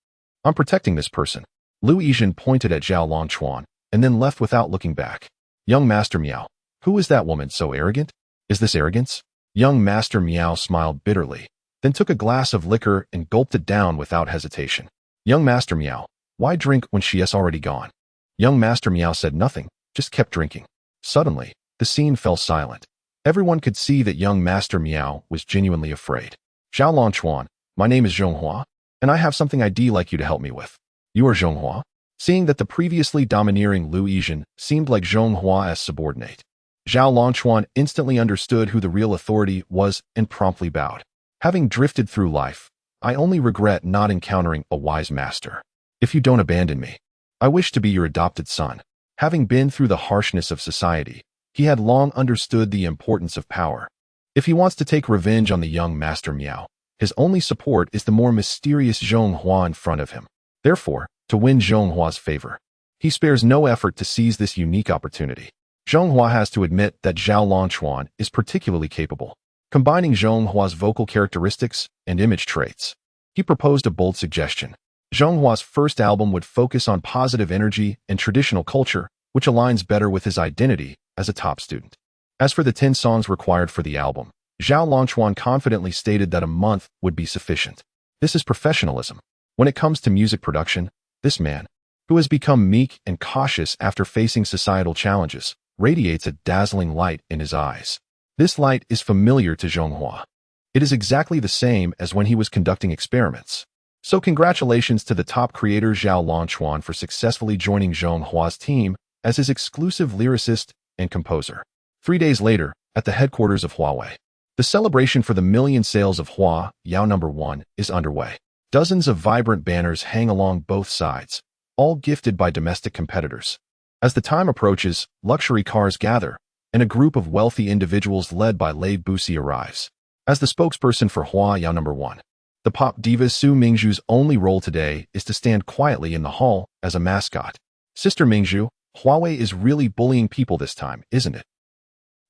I'm protecting this person. Lu Yijin pointed at Zhao Longchuan, and then left without looking back. Young Master Miao, who is that woman so arrogant? Is this arrogance? Young Master Miao smiled bitterly, then took a glass of liquor and gulped it down without hesitation. Young Master Miao, why drink when she is already gone? Young Master Miao said nothing, just kept drinking. Suddenly, the scene fell silent. Everyone could see that young Master Miao was genuinely afraid. Zhao Longchuan, my name is Zhonghua, and I have something I'd like you to help me with. You are Zhonghua? Seeing that the previously domineering Lu Yijin seemed like Zhonghua's subordinate, Zhao Longchuan instantly understood who the real authority was and promptly bowed. Having drifted through life, I only regret not encountering a wise master. If you don't abandon me, I wish to be your adopted son. Having been through the harshness of society, he had long understood the importance of power. If he wants to take revenge on the young Master Miao, his only support is the more mysterious Zhonghua in front of him. Therefore, to win Zhonghua's favor, he spares no effort to seize this unique opportunity. Zhonghua has to admit that Zhao Longchuan is particularly capable. Combining Zhonghua's vocal characteristics and image traits, he proposed a bold suggestion. Zhonghua's first album would focus on positive energy and traditional culture, which aligns better with his identity as a top student. As for the 10 songs required for the album, Zhao Longchuan confidently stated that a month would be sufficient. This is professionalism. When it comes to music production, this man, who has become meek and cautious after facing societal challenges, radiates a dazzling light in his eyes. This light is familiar to Zhonghua. It is exactly the same as when he was conducting experiments. So congratulations to the top creator Zhao Longchuan for successfully joining Zhonghua's team as his exclusive lyricist and composer. 3 days later, at the headquarters of Huawei, the celebration for the million sales of Hua Yao No. 1 is underway. Dozens of vibrant banners hang along both sides, all gifted by domestic competitors. As the time approaches, luxury cars gather, and a group of wealthy individuals led by Lei Busi arrives. As the spokesperson for Hua Yao No. 1, the pop diva Su Mingzhu's only role today is to stand quietly in the hall as a mascot. Sister Mingzhu, Huawei is really bullying people this time, isn't it?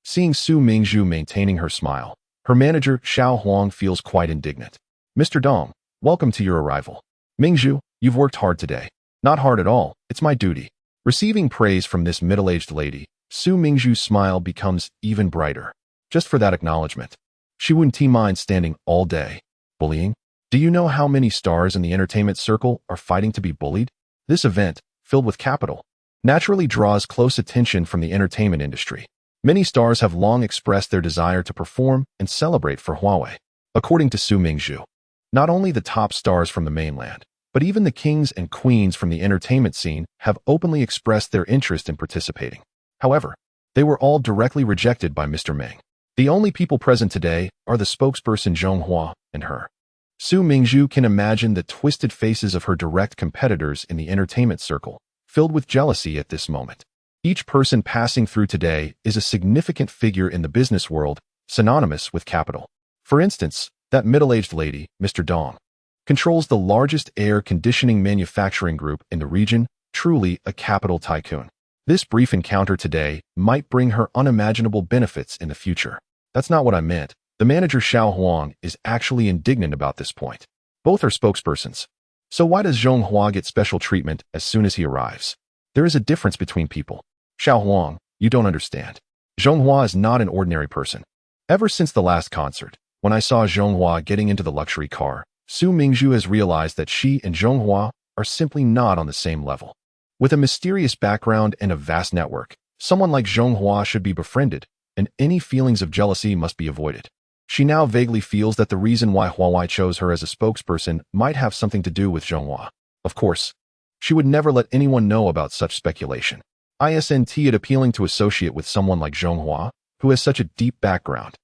Seeing Su Mingzhu maintaining her smile, her manager Xiao Huang feels quite indignant. Mr. Dong, welcome to your arrival. Mingzhu, you've worked hard today. Not hard at all, it's my duty. Receiving praise from this middle-aged lady, Su Mingzhu's smile becomes even brighter. Just for that acknowledgement. She wouldn't mind standing all day. Bullying? Do you know how many stars in the entertainment circle are fighting to be bullied? This event, filled with capital, naturally draws close attention from the entertainment industry. Many stars have long expressed their desire to perform and celebrate for Huawei. According to Su Mingzhu, not only the top stars from the mainland, but even the kings and queens from the entertainment scene have openly expressed their interest in participating. However, they were all directly rejected by Mr. Meng. The only people present today are the spokesperson Zhonghua and her. Su Mingzhu can imagine the twisted faces of her direct competitors in the entertainment circle, filled with jealousy at this moment. Each person passing through today is a significant figure in the business world, synonymous with capital. For instance, that middle-aged lady, Mr. Dong, controls the largest air conditioning manufacturing group in the region, truly a capital tycoon. This brief encounter today might bring her unimaginable benefits in the future. That's not what I meant. The manager Xiao Huang is actually indignant about this point. Both are spokespersons. So why does Zhonghua get special treatment as soon as he arrives? There is a difference between people. Xiao Huang, you don't understand. Zhonghua is not an ordinary person. Ever since the last concert, when I saw Zhonghua getting into the luxury car, Su Mingzhu has realized that she and Zhonghua are simply not on the same level. With a mysterious background and a vast network, someone like Zhonghua should be befriended, and any feelings of jealousy must be avoided. She now vaguely feels that the reason why Huawei chose her as a spokesperson might have something to do with Zhonghua. Of course, she would never let anyone know about such speculation. Isn't it appealing to associate with someone like Zhonghua, who has such a deep background,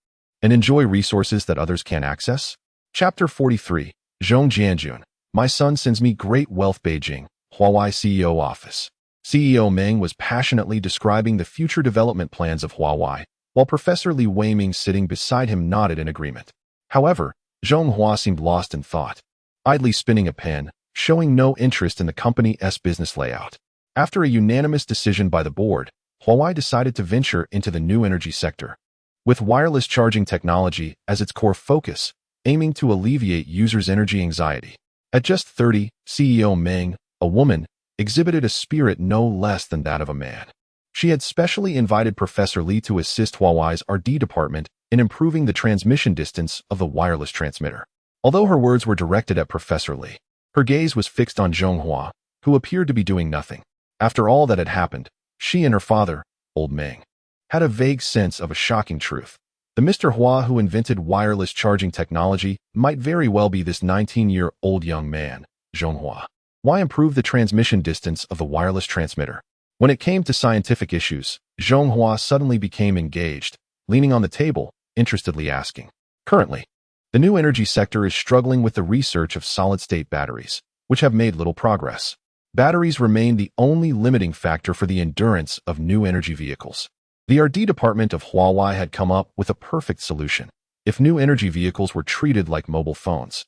and enjoy resources that others can't access? Chapter 43. Zhong Jianjun. My son sends me great wealth. Beijing, Huawei CEO office. CEO Meng was passionately describing the future development plans of Huawei, while Professor Li Weiming sitting beside him nodded in agreement. However, Zhonghua seemed lost in thought, idly spinning a pen, showing no interest in the company's business layout. After a unanimous decision by the board, Huawei decided to venture into the new energy sector, with wireless charging technology as its core focus, aiming to alleviate users' energy anxiety. At just 30, CEO Meng, a woman, exhibited a spirit no less than that of a man. She had specially invited Professor Li to assist Huawei's R&D department in improving the transmission distance of the wireless transmitter. Although her words were directed at Professor Li, her gaze was fixed on Zhonghua, who appeared to be doing nothing. After all that had happened, she and her father, old Meng, had a vague sense of a shocking truth. The Mr. Hua who invented wireless charging technology might very well be this 19-year-old young man, Zhonghua. Why improve the transmission distance of the wireless transmitter? When it came to scientific issues, Zhonghua suddenly became engaged, leaning on the table, interestedly asking. Currently, the new energy sector is struggling with the research of solid-state batteries, which have made little progress. Batteries remain the only limiting factor for the endurance of new energy vehicles. The R&D department of Huawei had come up with a perfect solution. If new energy vehicles were treated like mobile phones,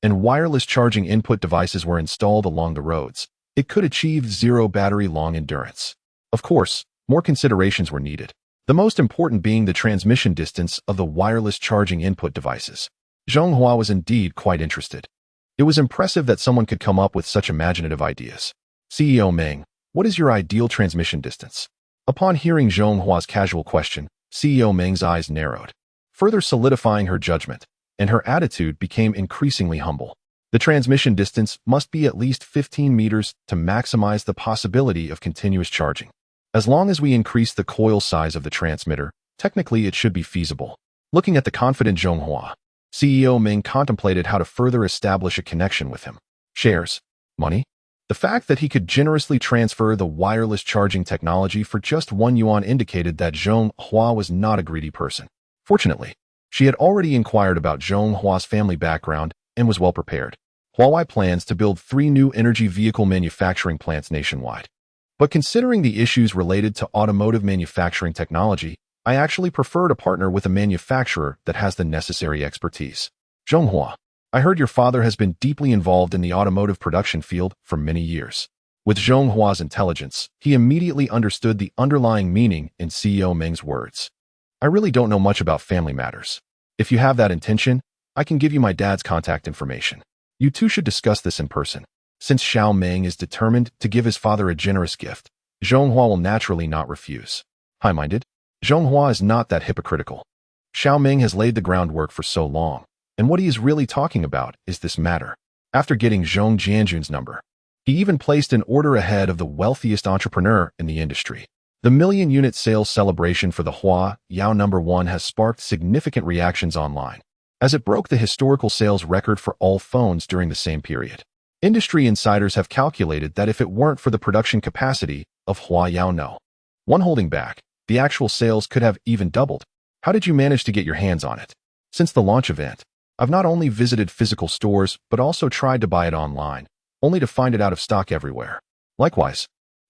and wireless charging input devices were installed along the roads, it could achieve zero battery long endurance. Of course, more considerations were needed, the most important being the transmission distance of the wireless charging input devices. Zhonghua was indeed quite interested. It was impressive that someone could come up with such imaginative ideas. CEO Meng, what is your ideal transmission distance? Upon hearing Zhonghua's casual question, CEO Meng's eyes narrowed, further solidifying her judgment, and her attitude became increasingly humble. The transmission distance must be at least 15 meters to maximize the possibility of continuous charging. As long as we increase the coil size of the transmitter, technically it should be feasible. Looking at the confident Zhonghua, CEO Meng contemplated how to further establish a connection with him. Shares? Money? The fact that he could generously transfer the wireless charging technology for just 1 yuan indicated that Zhonghua was not a greedy person. Fortunately, she had already inquired about Zhonghua's family background and was well prepared. Huawei plans to build 3 new energy vehicle manufacturing plants nationwide. But considering the issues related to automotive manufacturing technology, I actually prefer to partner with a manufacturer that has the necessary expertise. Zhonghua, I heard your father has been deeply involved in the automotive production field for many years. With Zhonghua's intelligence, he immediately understood the underlying meaning in CEO Meng's words. I really don't know much about family matters. If you have that intention, I can give you my dad's contact information. You two should discuss this in person. Since Xiao Meng is determined to give his father a generous gift, Zhonghua will naturally not refuse. High-minded? Zhonghua is not that hypocritical. Xiao Meng has laid the groundwork for so long, and what he is really talking about is this matter. After getting Zhong Jianjun's number, he even placed an order ahead of the wealthiest entrepreneur in the industry. The million-unit sales celebration for the Hua Yao No. 1 has sparked significant reactions online, as it broke the historical sales record for all phones during the same period. Industry insiders have calculated that if it weren't for the production capacity of Hua Yao No. 1 holding back, the actual sales could have even doubled. How did you manage to get your hands on it? Since the launch event, I've not only visited physical stores but also tried to buy it online, only to find it out of stock everywhere. Likewise,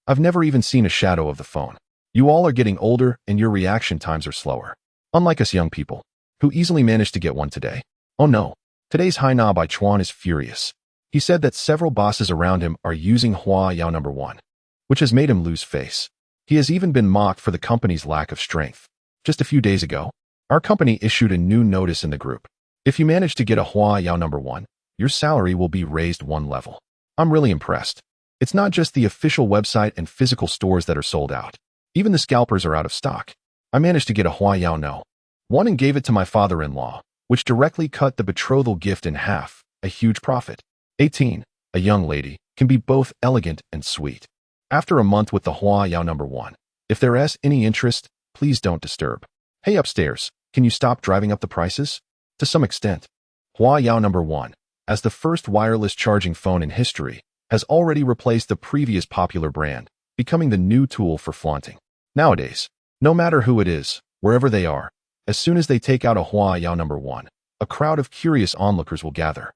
I've never even seen a shadow of the phone. You all are getting older and your reaction times are slower. Unlike us young people, who easily managed to get one today. Oh no, today's Haina by Chuan is furious. He said that several bosses around him are using Hua Yao No. 1, which has made him lose face. He has even been mocked for the company's lack of strength. Just a few days ago, our company issued a new notice in the group. If you manage to get a Hua Yao No. 1, your salary will be raised 1 level. I'm really impressed. It's not just the official website and physical stores that are sold out. Even the scalpers are out of stock. I managed to get a Hua Yao No. One and gave it to my father-in-law, which directly cut the betrothal gift in half, a huge profit. 18. A young lady can be both elegant and sweet. After a month with the Hua Yao number 1, if there's any interest, please don't disturb. Hey upstairs, can you stop driving up the prices? To some extent. Hua Yao number 1, as the first wireless charging phone in history, has already replaced the previous popular brand, becoming the new tool for flaunting. Nowadays, no matter who it is, wherever they are, as soon as they take out a Hua Yao number 1, a crowd of curious onlookers will gather.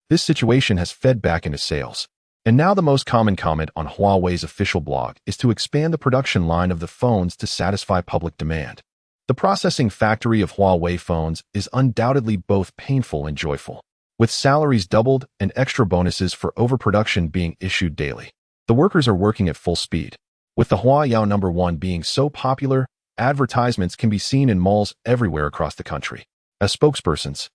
This situation has fed back into sales. And now the most common comment on Huawei's official blog is to expand the production line of the phones to satisfy public demand. The processing factory of Huawei phones is undoubtedly both painful and joyful, with salaries doubled and extra bonuses for overproduction being issued daily. The workers are working at full speed. With the Hua Yao number 1 being so popular, advertisements can be seen in malls everywhere across the country. As spokespersons,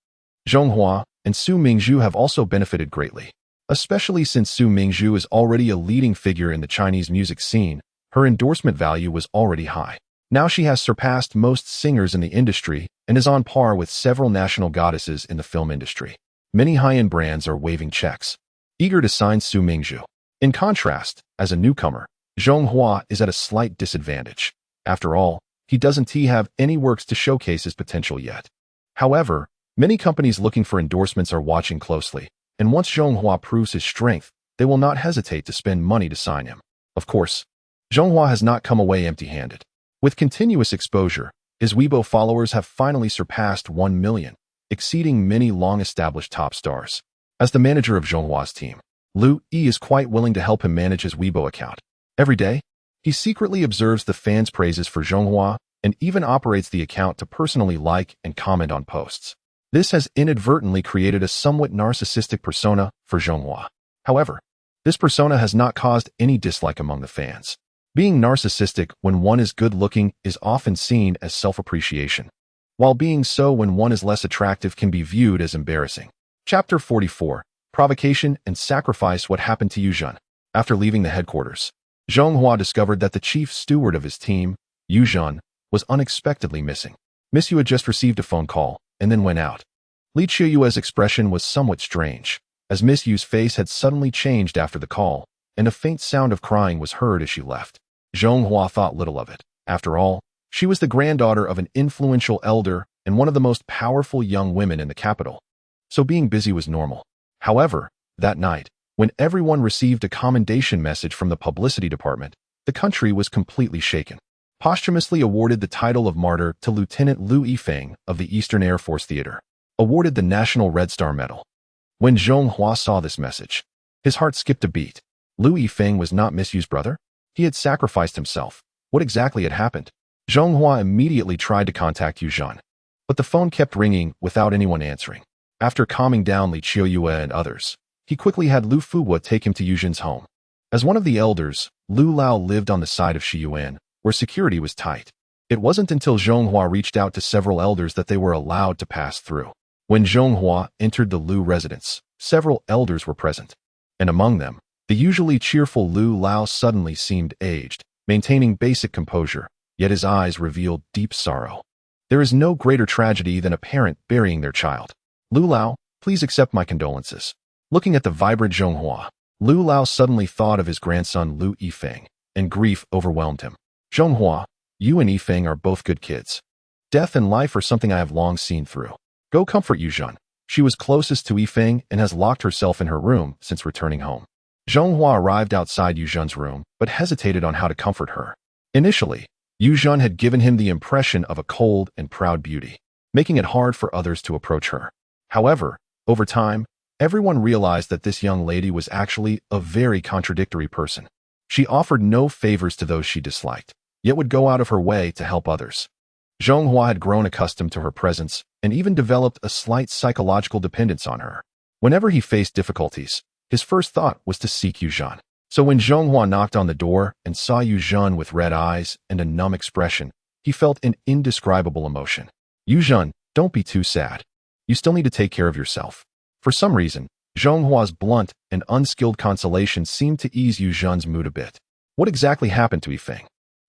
Zhong Hua and Su Mingzhu have also benefited greatly. Especially since Su Mingzhu is already a leading figure in the Chinese music scene, her endorsement value was already high. Now she has surpassed most singers in the industry and is on par with several national goddesses in the film industry. Many high-end brands are waving checks, eager to sign Su Mingzhu. In contrast, as a newcomer, Zhong Hua is at a slight disadvantage. After all, he doesn't have any works to showcase his potential yet. However, many companies looking for endorsements are watching closely, and once Zhong Hua proves his strength, they will not hesitate to spend money to sign him. Of course, Zhong Hua has not come away empty-handed. With continuous exposure, his Weibo followers have finally surpassed 1 million, exceeding many long-established top stars. As the manager of Zhong Hua's team, Lu Yi is quite willing to help him manage his Weibo account. Every day, he secretly observes the fans' praises for Zhong Hua and even operates the account to personally like and comment on posts. This has inadvertently created a somewhat narcissistic persona for Zhong Hua. However, this persona has not caused any dislike among the fans. Being narcissistic when one is good-looking is often seen as self-appreciation, while being so when one is less attractive can be viewed as embarrassing. Chapter 44. Provocation and Sacrifice. What happened to Yu Zhen? After leaving the headquarters, Zhong Hua discovered that the chief steward of his team, Yu Zhen, was unexpectedly missing. Miss Yu had just received a phone call and then went out. Li Qiuyue's expression was somewhat strange, as Miss Yu's face had suddenly changed after the call, and a faint sound of crying was heard as she left. Zhong Hua thought little of it. After all, she was the granddaughter of an influential elder and one of the most powerful young women in the capital, so being busy was normal. However, that night, when everyone received a commendation message from the publicity department, the country was completely shaken. Posthumously awarded the title of martyr to Lieutenant Lu Yifeng of the Eastern Air Force Theater. Awarded the National Red Star Medal. When Zhong Hua saw this message, his heart skipped a beat. Lu Yifeng was not Miss Yu's brother? He had sacrificed himself. What exactly had happened? Zhong Hua immediately tried to contact Yu Zhen, but the phone kept ringing without anyone answering. After calming down Li Qiuyue and others, he quickly had Lu Fuwa take him to Yu Zhen's home. As one of the elders, Lu Lao lived on the side of Shi Yuan, where security was tight. It wasn't until Zhong Hua reached out to several elders that they were allowed to pass through. When Zhong Hua entered the Lu residence, several elders were present, and among them, the usually cheerful Lu Lao suddenly seemed aged, maintaining basic composure, yet his eyes revealed deep sorrow. There is no greater tragedy than a parent burying their child. Lu Lao, please accept my condolences. Looking at the vibrant Zhong Hua, Lu Lao suddenly thought of his grandson Lu Yifeng, and grief overwhelmed him. Zhong Hua, you and Yifeng are both good kids. Death and life are something I have long seen through. Go comfort Yu Zhen. She was closest to Yifeng and has locked herself in her room since returning home. Zhong Hua arrived outside Yu Zhen's room, but hesitated on how to comfort her. Initially, Yu Zhen had given him the impression of a cold and proud beauty, making it hard for others to approach her. However, over time, everyone realized that this young lady was actually a very contradictory person. She offered no favors to those she disliked, yet would go out of her way to help others. Zhong Hua had grown accustomed to her presence and even developed a slight psychological dependence on her. Whenever he faced difficulties, his first thought was to seek Yu Zhen. So when Zhong Hua knocked on the door and saw Yu Zhen with red eyes and a numb expression, he felt an indescribable emotion. Yu Zhen, don't be too sad. You still need to take care of yourself. For some reason, Zhong Hua's blunt and unskilled consolation seemed to ease Yu Zhen's mood a bit. What exactly happened to Yifeng?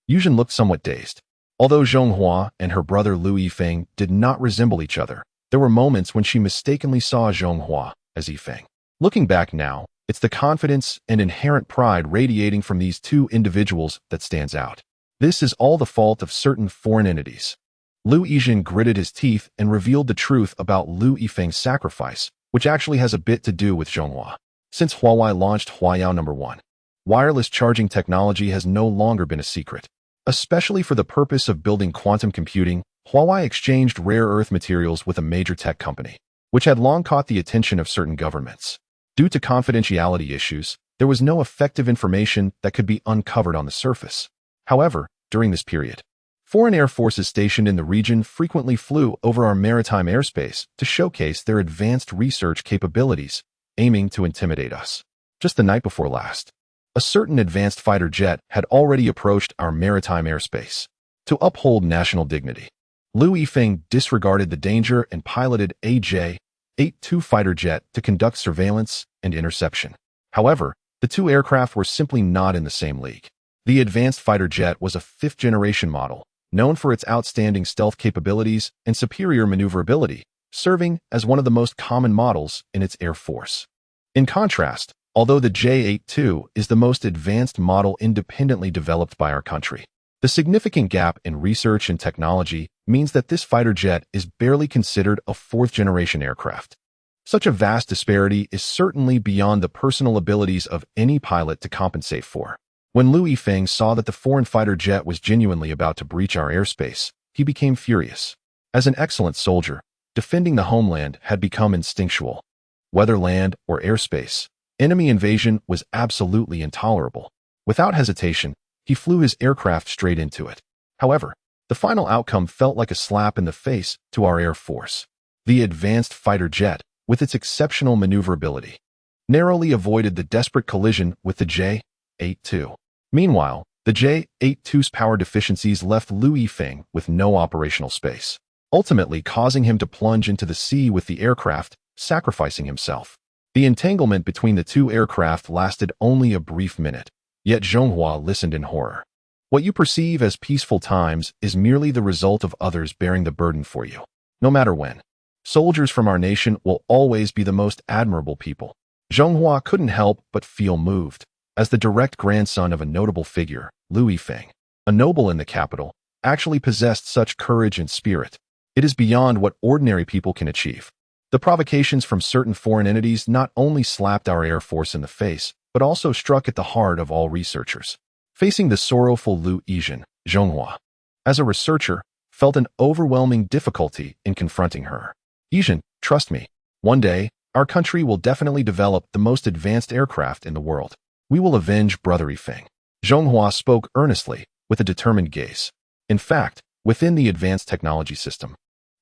Yu Zhen looked somewhat dazed. Although Zhonghua and her brother Lu Yifeng did not resemble each other, there were moments when she mistakenly saw Zhonghua as Yifeng. Looking back now, it's the confidence and inherent pride radiating from these two individuals that stands out. This is all the fault of certain foreign entities. Lu Yijin gritted his teeth and revealed the truth about Lu Yifeng's sacrifice, which actually has a bit to do with Zhonghua. Since Huawei launched Huayao No. 1, wireless charging technology has no longer been a secret. Especially for the purpose of building quantum computing, Huawei exchanged rare earth materials with a major tech company, which had long caught the attention of certain governments. Due to confidentiality issues, there was no effective information that could be uncovered on the surface. However, during this period, foreign air forces stationed in the region frequently flew over our maritime airspace to showcase their advanced research capabilities, aiming to intimidate us. Just the night before last, a certain advanced fighter jet had already approached our maritime airspace. To uphold national dignity, Lu Yifeng disregarded the danger and piloted a J-82 fighter jet to conduct surveillance and interception. However, the two aircraft were simply not in the same league. The advanced fighter jet was a fifth-generation model, known for its outstanding stealth capabilities and superior maneuverability, serving as one of the most common models in its air force. In contrast, although the J-82 is the most advanced model independently developed by our country, the significant gap in research and technology means that this fighter jet is barely considered a fourth-generation aircraft. Such a vast disparity is certainly beyond the personal abilities of any pilot to compensate for. When Lu Yifeng saw that the foreign fighter jet was genuinely about to breach our airspace, he became furious. As an excellent soldier, defending the homeland had become instinctual. Whether land or airspace, enemy invasion was absolutely intolerable. Without hesitation, he flew his aircraft straight into it. However, the final outcome felt like a slap in the face to our air force. The advanced fighter jet, with its exceptional maneuverability, narrowly avoided the desperate collision with the J-82. Meanwhile, the J-82's power deficiencies left Lu Yifeng with no operational space, ultimately causing him to plunge into the sea with the aircraft, sacrificing himself. The entanglement between the two aircraft lasted only a brief minute, yet Zhonghua listened in horror. What you perceive as peaceful times is merely the result of others bearing the burden for you. No matter when, soldiers from our nation will always be the most admirable people. Zhonghua couldn't help but feel moved. As the direct grandson of a notable figure, Lu Yifeng, a noble in the capital, actually possessed such courage and spirit. It is beyond what ordinary people can achieve. The provocations from certain foreign entities not only slapped our air force in the face, but also struck at the heart of all researchers. Facing the sorrowful Lu Yijin, Zhonghua, as a researcher, felt an overwhelming difficulty in confronting her. Yijin, trust me, one day, our country will definitely develop the most advanced aircraft in the world. We will avenge Brother Yifeng. Zhonghua spoke earnestly, with a determined gaze. In fact, within the advanced technology system,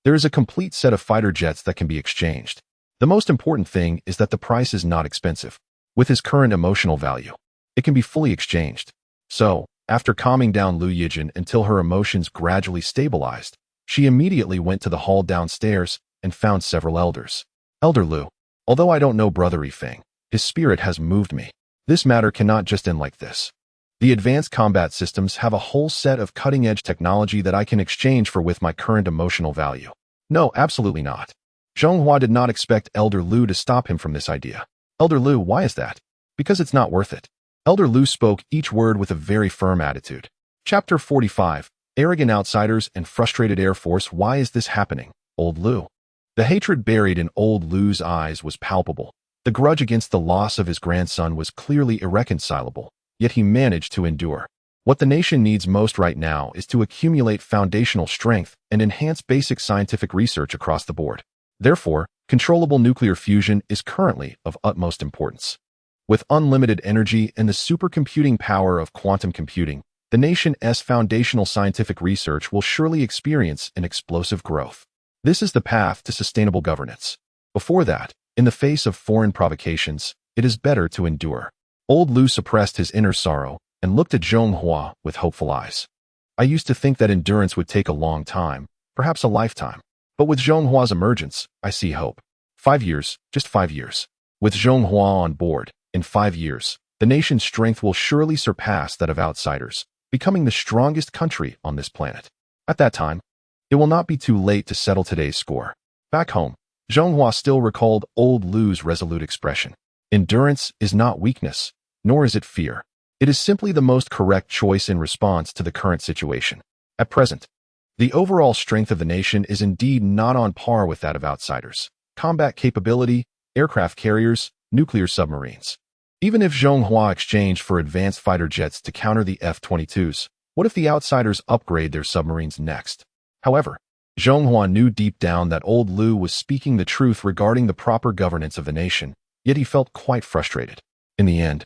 there is a complete set of fighter jets that can be exchanged. The most important thing is that the price is not expensive. With his current emotional value, it can be fully exchanged. So, after calming down Lu Yijin until her emotions gradually stabilized, she immediately went to the hall downstairs and found several elders. Elder Lu, although I don't know Brother Yifeng, his spirit has moved me. This matter cannot just end like this. The advanced combat systems have a whole set of cutting-edge technology that I can exchange for with my current emotional value. No, absolutely not. Zhonghua did not expect Elder Lu to stop him from this idea. Elder Lu, why is that? Because it's not worth it. Elder Lu spoke each word with a very firm attitude. Chapter 45, Arrogant Outsiders and Frustrated Air Force. Why is this happening, Old Lu? The hatred buried in Old Lu's eyes was palpable. The grudge against the loss of his grandson was clearly irreconcilable, yet he managed to endure. What the nation needs most right now is to accumulate foundational strength and enhance basic scientific research across the board. Therefore, controllable nuclear fusion is currently of utmost importance. With unlimited energy and the supercomputing power of quantum computing, the nation's foundational scientific research will surely experience an explosive growth. This is the path to sustainable governance. Before that, in the face of foreign provocations, it is better to endure. Old Lu suppressed his inner sorrow and looked at Zhonghua with hopeful eyes. I used to think that endurance would take a long time, perhaps a lifetime. But with Zhonghua's emergence, I see hope. 5 years, just 5 years. With Zhonghua on board, in 5 years, the nation's strength will surely surpass that of outsiders, becoming the strongest country on this planet. At that time, it will not be too late to settle today's score. Back home, Zhonghua still recalled old Lu's resolute expression. Endurance is not weakness, nor is it fear. It is simply the most correct choice in response to the current situation. At present, the overall strength of the nation is indeed not on par with that of outsiders. Combat capability, aircraft carriers, nuclear submarines. Even if Zhonghua exchanged for advanced fighter jets to counter the F-22s, what if the outsiders upgrade their submarines next? However, Zhonghua knew deep down that old Lu was speaking the truth regarding the proper governance of the nation, yet he felt quite frustrated. In the end,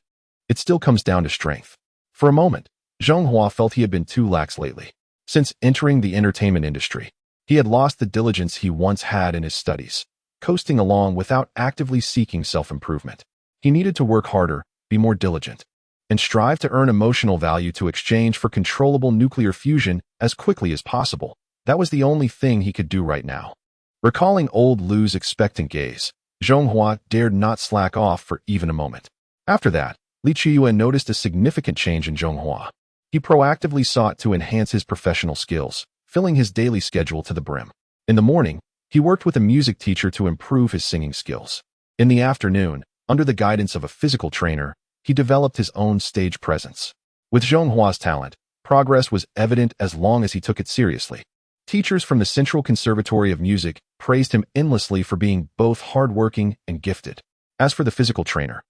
it still comes down to strength. For a moment, Zhonghua felt he had been too lax lately. Since entering the entertainment industry, he had lost the diligence he once had in his studies, coasting along without actively seeking self-improvement. He needed to work harder, be more diligent, and strive to earn emotional value to exchange for controllable nuclear fusion as quickly as possible. That was the only thing he could do right now. Recalling old Lu's expectant gaze, Zhonghua dared not slack off for even a moment. After that, Li Qiyuan noticed a significant change in Zhonghua. He proactively sought to enhance his professional skills, filling his daily schedule to the brim. In the morning, he worked with a music teacher to improve his singing skills. In the afternoon, under the guidance of a physical trainer, he developed his own stage presence. With Zhonghua's talent, progress was evident as long as he took it seriously. Teachers from the Central Conservatory of Music praised him endlessly for being both hardworking and gifted. As for the physical trainer,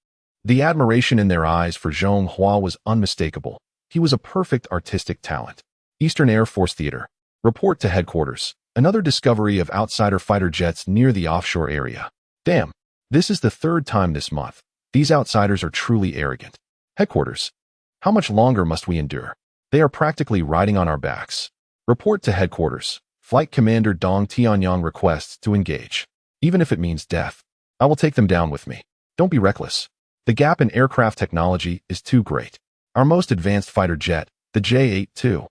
the admiration in their eyes for Zhonghua was unmistakable. He was a perfect artistic talent. Eastern Air Force Theater. Report to headquarters. Another discovery of outsider fighter jets near the offshore area. Damn, this is the third time this month. These outsiders are truly arrogant. Headquarters. How much longer must we endure? They are practically riding on our backs. Report to headquarters. Flight Commander Dong Tianyang requests to engage. Even if it means death, I will take them down with me. Don't be reckless. The gap in aircraft technology is too great. Our most advanced fighter jet, the J-82,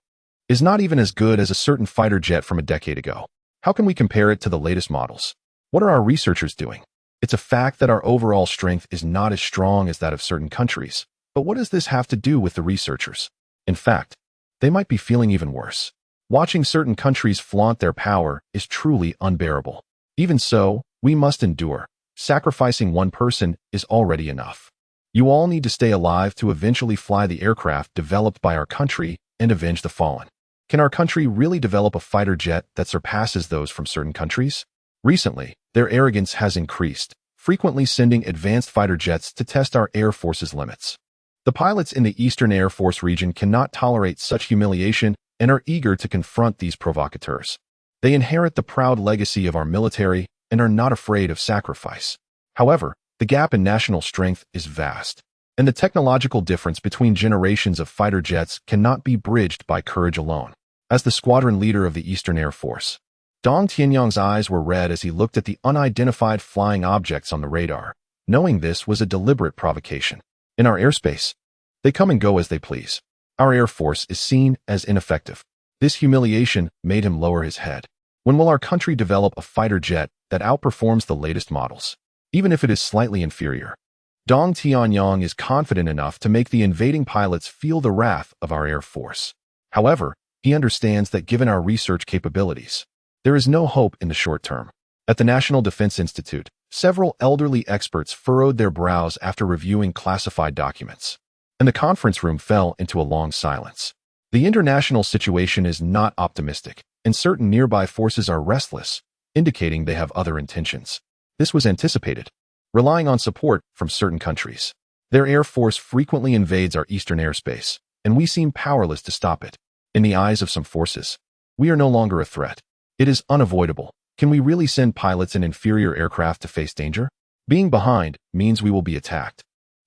is not even as good as a certain fighter jet from a decade ago. How can we compare it to the latest models? What are our researchers doing? It's a fact that our overall strength is not as strong as that of certain countries. But what does this have to do with the researchers? In fact, they might be feeling even worse. Watching certain countries flaunt their power is truly unbearable. Even so, we must endure. Sacrificing one person is already enough. You all need to stay alive to eventually fly the aircraft developed by our country and avenge the fallen. Can our country really develop a fighter jet that surpasses those from certain countries? Recently, their arrogance has increased, frequently sending advanced fighter jets to test our Air Force's limits. The pilots in the Eastern Air Force region cannot tolerate such humiliation and are eager to confront these provocateurs. They inherit the proud legacy of our military and are not afraid of sacrifice. However, the gap in national strength is vast, and the technological difference between generations of fighter jets cannot be bridged by courage alone. As the squadron leader of the Eastern Air Force, Dong Tianyang's eyes were red as he looked at the unidentified flying objects on the radar, knowing this was a deliberate provocation. In our airspace, they come and go as they please. Our Air Force is seen as ineffective. This humiliation made him lower his head. When will our country develop a fighter jet that outperforms the latest models, even if it is slightly inferior? Dong Tianyang is confident enough to make the invading pilots feel the wrath of our Air Force. However, he understands that given our research capabilities, there is no hope in the short term. At the National Defense Institute, several elderly experts furrowed their brows after reviewing classified documents, and the conference room fell into a long silence. The international situation is not optimistic, and certain nearby forces are restless, indicating they have other intentions. This was anticipated, relying on support from certain countries. Their air force frequently invades our eastern airspace, and we seem powerless to stop it. In the eyes of some forces, we are no longer a threat. It is unavoidable. Can we really send pilots in inferior aircraft to face danger? Being behind means we will be attacked.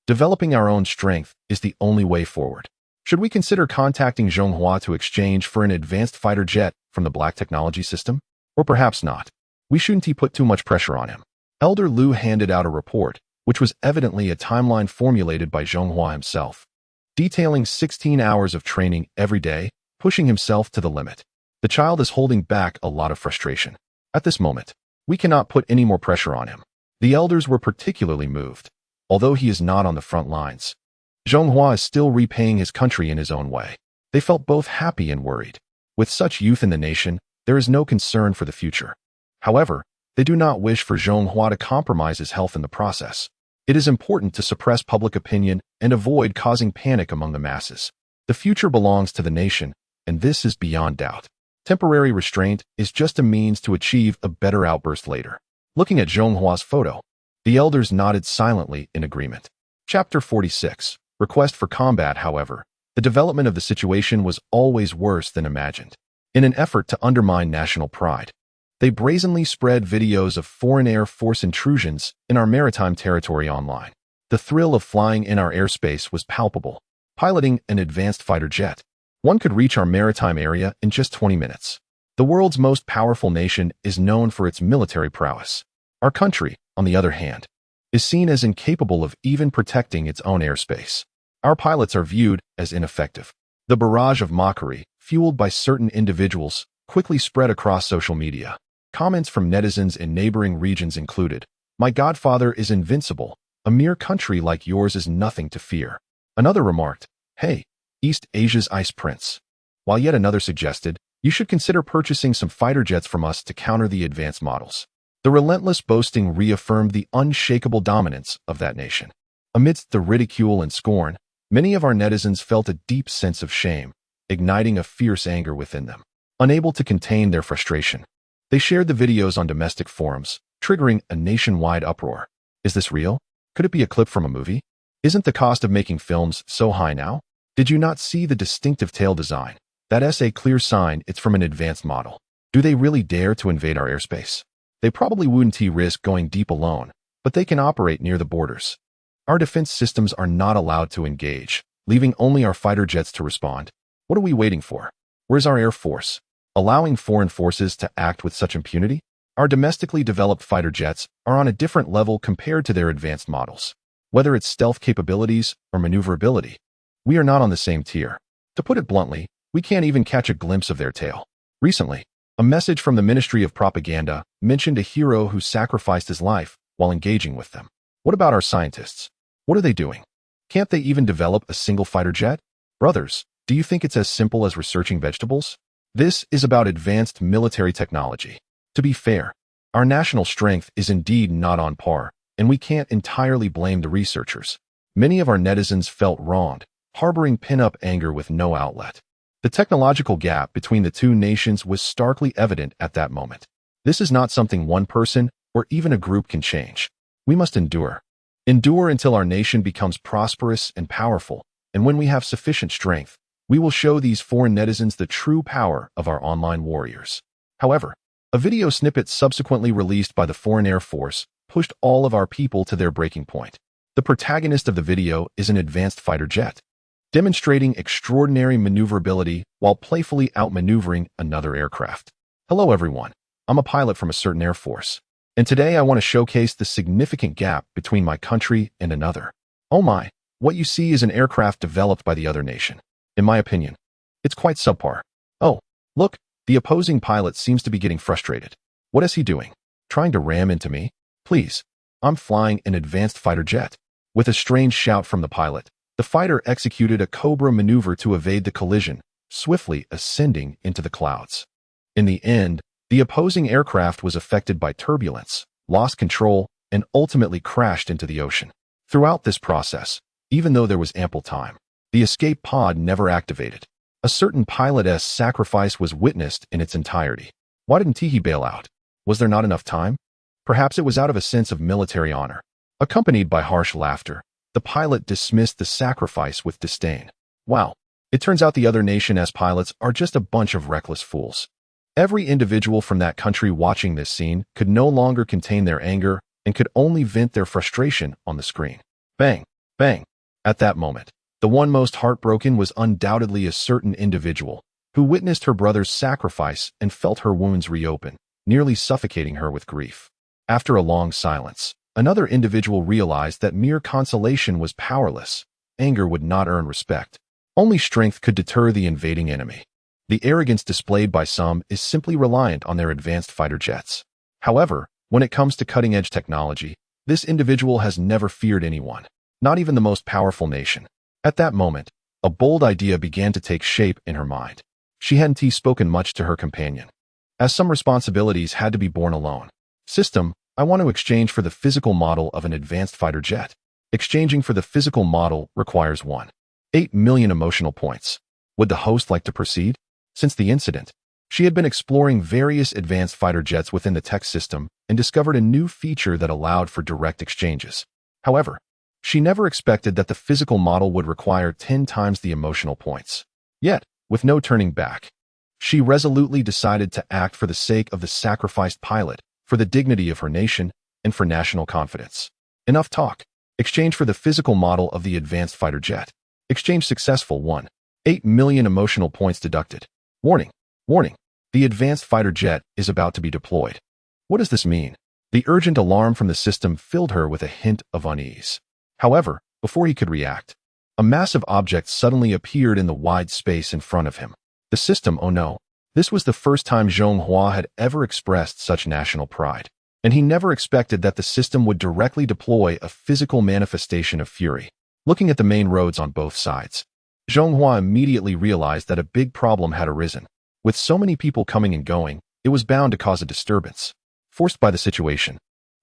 Developing our own strength is the only way forward. Should we consider contacting Zhonghua to exchange for an advanced fighter jet from the Black Technology system? Or perhaps not. We shouldn't put too much pressure on him. Elder Lu handed out a report, which was evidently a timeline formulated by Zhonghua himself, detailing 16 hours of training every day, pushing himself to the limit. The child is holding back a lot of frustration. At this moment, we cannot put any more pressure on him. The elders were particularly moved. Although he is not on the front lines, Zhonghua is still repaying his country in his own way. They felt both happy and worried. With such youth in the nation, there is no concern for the future. However, they do not wish for Zhonghua to compromise his health in the process. It is important to suppress public opinion and avoid causing panic among the masses. The future belongs to the nation, and this is beyond doubt. Temporary restraint is just a means to achieve a better outburst later. Looking at Zhonghua's photo, the elders nodded silently in agreement. Chapter 46. Request for combat. However, the development of the situation was always worse than imagined. In an effort to undermine national pride, they brazenly spread videos of foreign Air Force intrusions in our maritime territory online. The thrill of flying in our airspace was palpable. Piloting an advanced fighter jet, one could reach our maritime area in just 20 minutes. The world's most powerful nation is known for its military prowess. Our country, on the other hand, is seen as incapable of even protecting its own airspace. Our pilots are viewed as ineffective. The barrage of mockery, fueled by certain individuals, quickly spread across social media. Comments from netizens in neighboring regions included, "My godfather is invincible. A mere country like yours is nothing to fear." Another remarked, "Hey, East Asia's ice prince." While yet another suggested, "You should consider purchasing some fighter jets from us to counter the advanced models." The relentless boasting reaffirmed the unshakable dominance of that nation. Amidst the ridicule and scorn, many of our netizens felt a deep sense of shame, igniting a fierce anger within them. Unable to contain their frustration, they shared the videos on domestic forums, triggering a nationwide uproar. Is this real? Could it be a clip from a movie? Isn't the cost of making films so high now? Did you not see the distinctive tail design? That's a clear sign it's from an advanced model. Do they really dare to invade our airspace? They probably wouldn't risk going deep alone, but they can operate near the borders. Our defense systems are not allowed to engage, leaving only our fighter jets to respond. What are we waiting for? Where's our Air Force? Allowing foreign forces to act with such impunity? Our domestically developed fighter jets are on a different level compared to their advanced models. Whether it's stealth capabilities or maneuverability, we are not on the same tier. To put it bluntly, we can't even catch a glimpse of their tail. Recently, a message from the Ministry of Propaganda mentioned a hero who sacrificed his life while engaging with them. What about our scientists? What are they doing? Can't they even develop a single fighter jet? Brothers, do you think it's as simple as researching vegetables? This is about advanced military technology. To be fair, our national strength is indeed not on par, and we can't entirely blame the researchers. Many of our netizens felt wronged, harboring pin-up anger with no outlet. The technological gap between the two nations was starkly evident at that moment. This is not something one person or even a group can change. We must endure. Endure until our nation becomes prosperous and powerful, and when we have sufficient strength, we will show these foreign netizens the true power of our online warriors. However, a video snippet subsequently released by the Foreign Air Force pushed all of our people to their breaking point. The protagonist of the video is an advanced fighter jet, demonstrating extraordinary maneuverability while playfully outmaneuvering another aircraft. Hello everyone, I'm a pilot from a certain Air Force, and today I want to showcase the significant gap between my country and another. Oh my, what you see is an aircraft developed by the other nation. In my opinion, it's quite subpar. Oh, look, the opposing pilot seems to be getting frustrated. What is he doing? Trying to ram into me? Please, I'm flying an advanced fighter jet. With a strange shout from the pilot, the fighter executed a cobra maneuver to evade the collision, swiftly ascending into the clouds. In the end, the opposing aircraft was affected by turbulence, lost control, and ultimately crashed into the ocean. Throughout this process, even though there was ample time, the escape pod never activated. A certain pilot's sacrifice was witnessed in its entirety. Why didn't he bail out? Was there not enough time? Perhaps it was out of a sense of military honor. Accompanied by harsh laughter, the pilot dismissed the sacrifice with disdain. Wow, it turns out the other nation's pilots are just a bunch of reckless fools. Every individual from that country watching this scene could no longer contain their anger and could only vent their frustration on the screen. Bang, bang. At that moment, the one most heartbroken was undoubtedly a certain individual who witnessed her brother's sacrifice and felt her wounds reopen, nearly suffocating her with grief. After a long silence, another individual realized that mere consolation was powerless. Anger would not earn respect. Only strength could deter the invading enemy. The arrogance displayed by some is simply reliant on their advanced fighter jets. However, when it comes to cutting-edge technology, this individual has never feared anyone, not even the most powerful nation. At that moment, a bold idea began to take shape in her mind. She hadn't spoken much to her companion, as some responsibilities had to be borne alone. System, I want to exchange for the physical model of an advanced fighter jet. Exchanging for the physical model requires 1.8 million emotional points. Would the host like to proceed? Since the incident, she had been exploring various advanced fighter jets within the tech system and discovered a new feature that allowed for direct exchanges. However, she never expected that the physical model would require 10 times the emotional points. Yet, with no turning back, she resolutely decided to act for the sake of the sacrificed pilot, for the dignity of her nation, and for national confidence. Enough talk. Exchange for the physical model of the advanced fighter jet. Exchange successful. 1.8 million emotional points deducted. Warning. Warning. The advanced fighter jet is about to be deployed. What does this mean? The urgent alarm from the system filled her with a hint of unease. However, before he could react, a massive object suddenly appeared in the wide space in front of him. The system, oh no. This was the first time Zhonghua had ever expressed such national pride, and he never expected that the system would directly deploy a physical manifestation of fury. Looking at the main roads on both sides, Zhonghua immediately realized that a big problem had arisen. With so many people coming and going, it was bound to cause a disturbance. Forced by the situation,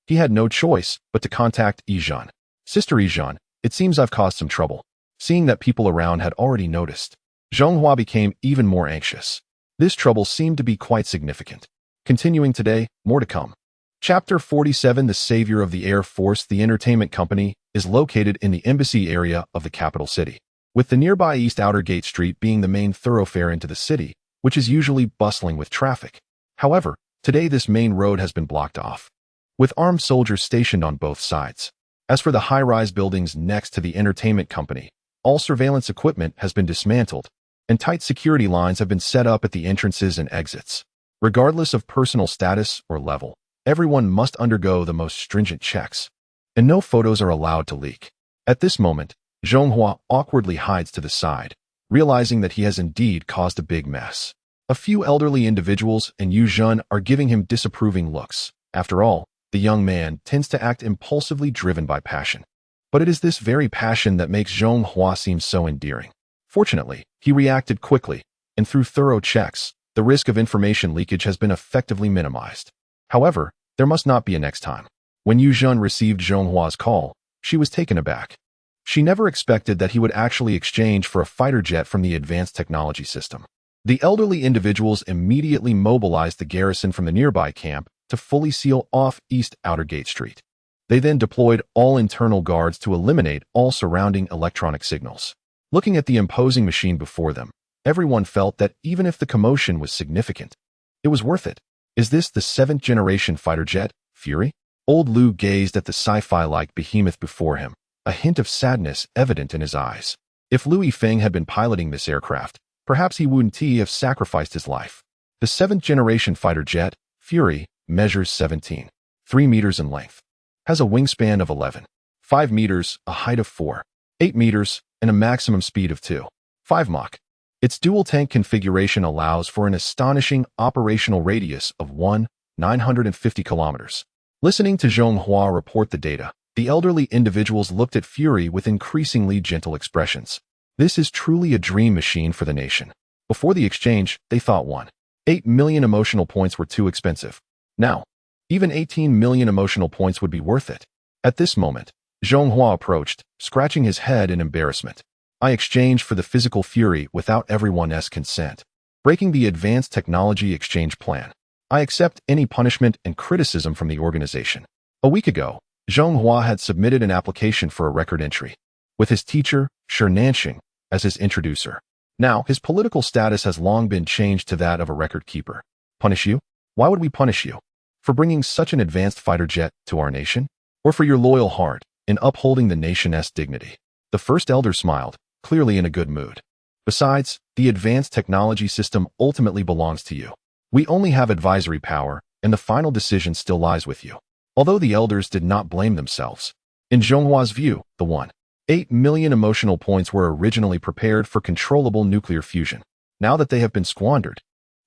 he had no choice but to contact Yizhan. Sister Yizhan, it seems I've caused some trouble. Seeing that people around had already noticed, Zhonghua became even more anxious. This trouble seemed to be quite significant. Continuing today, more to come. Chapter 47 The Savior of the Air Force. The entertainment company is located in the embassy area of the capital city, with the nearby East Outer Gate Street being the main thoroughfare into the city, which is usually bustling with traffic. However, today this main road has been blocked off, with armed soldiers stationed on both sides. As for the high-rise buildings next to the entertainment company, all surveillance equipment has been dismantled, and tight security lines have been set up at the entrances and exits. Regardless of personal status or level, everyone must undergo the most stringent checks, and no photos are allowed to leak. At this moment, Zhonghua awkwardly hides to the side, realizing that he has indeed caused a big mess. A few elderly individuals and Yu Zhen are giving him disapproving looks. After all, the young man tends to act impulsively driven by passion. But it is this very passion that makes Zhonghua seem so endearing. Fortunately, he reacted quickly, and through thorough checks, the risk of information leakage has been effectively minimized. However, there must not be a next time. When Yu Zhen received Zhonghua's call, she was taken aback. She never expected that he would actually exchange for a fighter jet from the advanced technology system. The elderly individuals immediately mobilized the garrison from the nearby camp to fully seal off East Outer Gate Street. They then deployed all internal guards to eliminate all surrounding electronic signals. Looking at the imposing machine before them, everyone felt that even if the commotion was significant, it was worth it. Is this the 7th-generation fighter jet, Fury? Old Liu gazed at the sci-fi-like behemoth before him, a hint of sadness evident in his eyes. If Liu Yifeng had been piloting this aircraft, perhaps he wouldn't have sacrificed his life. The 7th-generation fighter jet, Fury, measures 17.3 meters in length, has a wingspan of 11.5 meters, a height of 4.8 meters, and a maximum speed of 2.5 Mach. Its dual-tank configuration allows for an astonishing operational radius of 1,950 kilometers. Listening to Zhonghua report the data, the elderly individuals looked at Fury with increasingly gentle expressions. This is truly a dream machine for the nation. Before the exchange, they thought 1.8 million emotional points were too expensive. Now, even 18 million emotional points would be worth it. At this moment, Zhonghua approached, scratching his head in embarrassment. I exchanged for the physical Fury without everyone's consent, breaking the advanced technology exchange plan. I accept any punishment and criticism from the organization. A week ago, Zhonghua had submitted an application for a record entry, with his teacher, Shi Nanxing, as his introducer. Now, his political status has long been changed to that of a record keeper. Punish you? Why would we punish you? For bringing such an advanced fighter jet to our nation? Or for your loyal heart in upholding the nation's dignity? The first elder smiled, clearly in a good mood. Besides, the advanced technology system ultimately belongs to you. We only have advisory power, and the final decision still lies with you. Although the elders did not blame themselves, in Zhonghua's view, the 1.8 million emotional points were originally prepared for controllable nuclear fusion. Now that they have been squandered,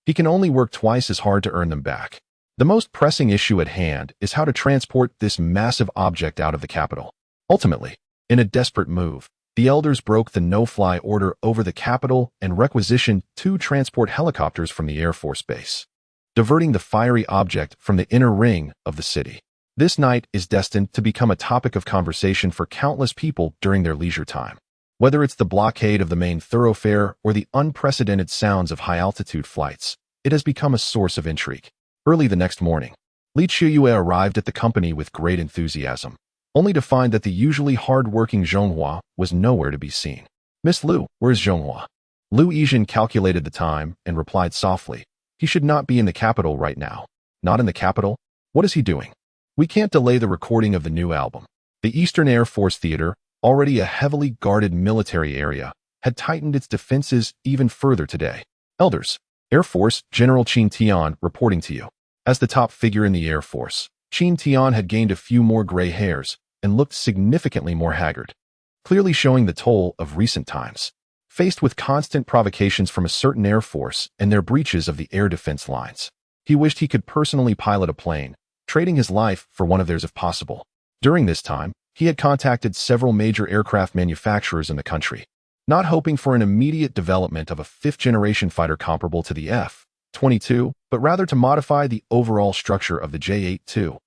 he can only work twice as hard to earn them back. The most pressing issue at hand is how to transport this massive object out of the capital. Ultimately, in a desperate move, The elders broke the no-fly order over the capital and requisitioned 2 transport helicopters from the Air Force Base, diverting the fiery object from the inner ring of the city. This night is destined to become a topic of conversation for countless people during their leisure time. Whether it's the blockade of the main thoroughfare or the unprecedented sounds of high-altitude flights, it has become a source of intrigue. Early the next morning, Li Chiyue arrived at the company with great enthusiasm, only to find that the usually hard-working Zhonghua was nowhere to be seen. "Miss Liu, where's Zhonghua?" Liu Yijin calculated the time and replied softly, "He should not be in the capital right now." "Not in the capital? What is he doing?" "We can't delay the recording of the new album." The Eastern Air Force Theater, already a heavily guarded military area, had tightened its defenses even further today. "Elders, Air Force General Qin Tian reporting to you." As the top figure in the Air Force, Qin Tian had gained a few more gray hairs and looked significantly more haggard, clearly showing the toll of recent times. Faced with constant provocations from a certain Air Force and their breaches of the air defense lines, he wished he could personally pilot a plane, trading his life for one of theirs if possible. During this time, he had contacted several major aircraft manufacturers in the country, not hoping for an immediate development of a 5th-generation fighter comparable to the F-22, but rather to modify the overall structure of the J-82,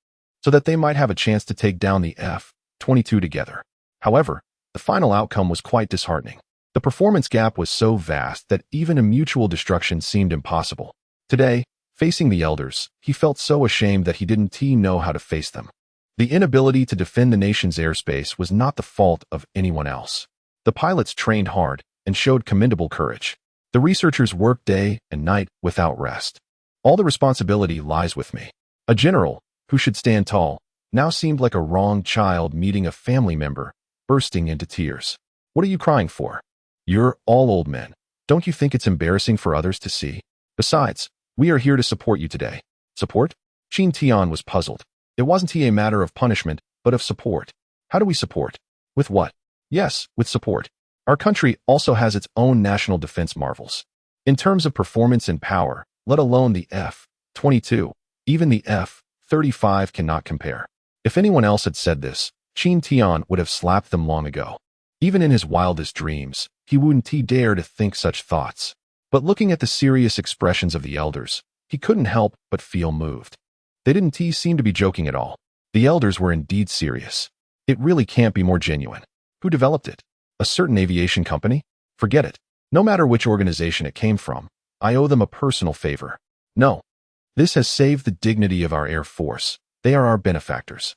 so that they might have a chance to take down the F-22 together. However, the final outcome was quite disheartening. The performance gap was so vast that even a mutual destruction seemed impossible. Today, facing the elders, he felt so ashamed that he didn't know how to face them. The inability to defend the nation's airspace was not the fault of anyone else. The pilots trained hard and showed commendable courage. The researchers worked day and night without rest. "All the responsibility lies with me." A general, who should stand tall, now seemed like a wronged child meeting a family member, bursting into tears. "What are you crying for? You're all old men. Don't you think it's embarrassing for others to see? Besides, we are here to support you today." "Support?" Qin Tian was puzzled. It wasn't a matter of punishment, but of support. "How do we support?" "With what?" "Yes, with support. Our country also has its own national defense marvels. In terms of performance and power, let alone the F-22, even the F-35 cannot compare." If anyone else had said this, Qin Tian would have slapped them long ago. Even in his wildest dreams, he wouldn't dare to think such thoughts. But looking at the serious expressions of the elders, he couldn't help but feel moved. They didn't seem to be joking at all. The elders were indeed serious. It really can't be more genuine. Who developed it? A certain aviation company? Forget it. No matter which organization it came from, I owe them a personal favor. No. This has saved the dignity of our Air Force. They are our benefactors.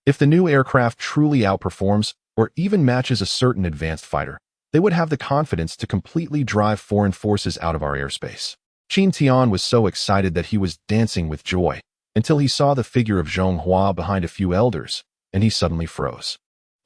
If the new aircraft truly outperforms or even matches a certain advanced fighter, they would have the confidence to completely drive foreign forces out of our airspace. Qin Tian was so excited that he was dancing with joy until he saw the figure of Zhonghua behind a few elders, and he suddenly froze.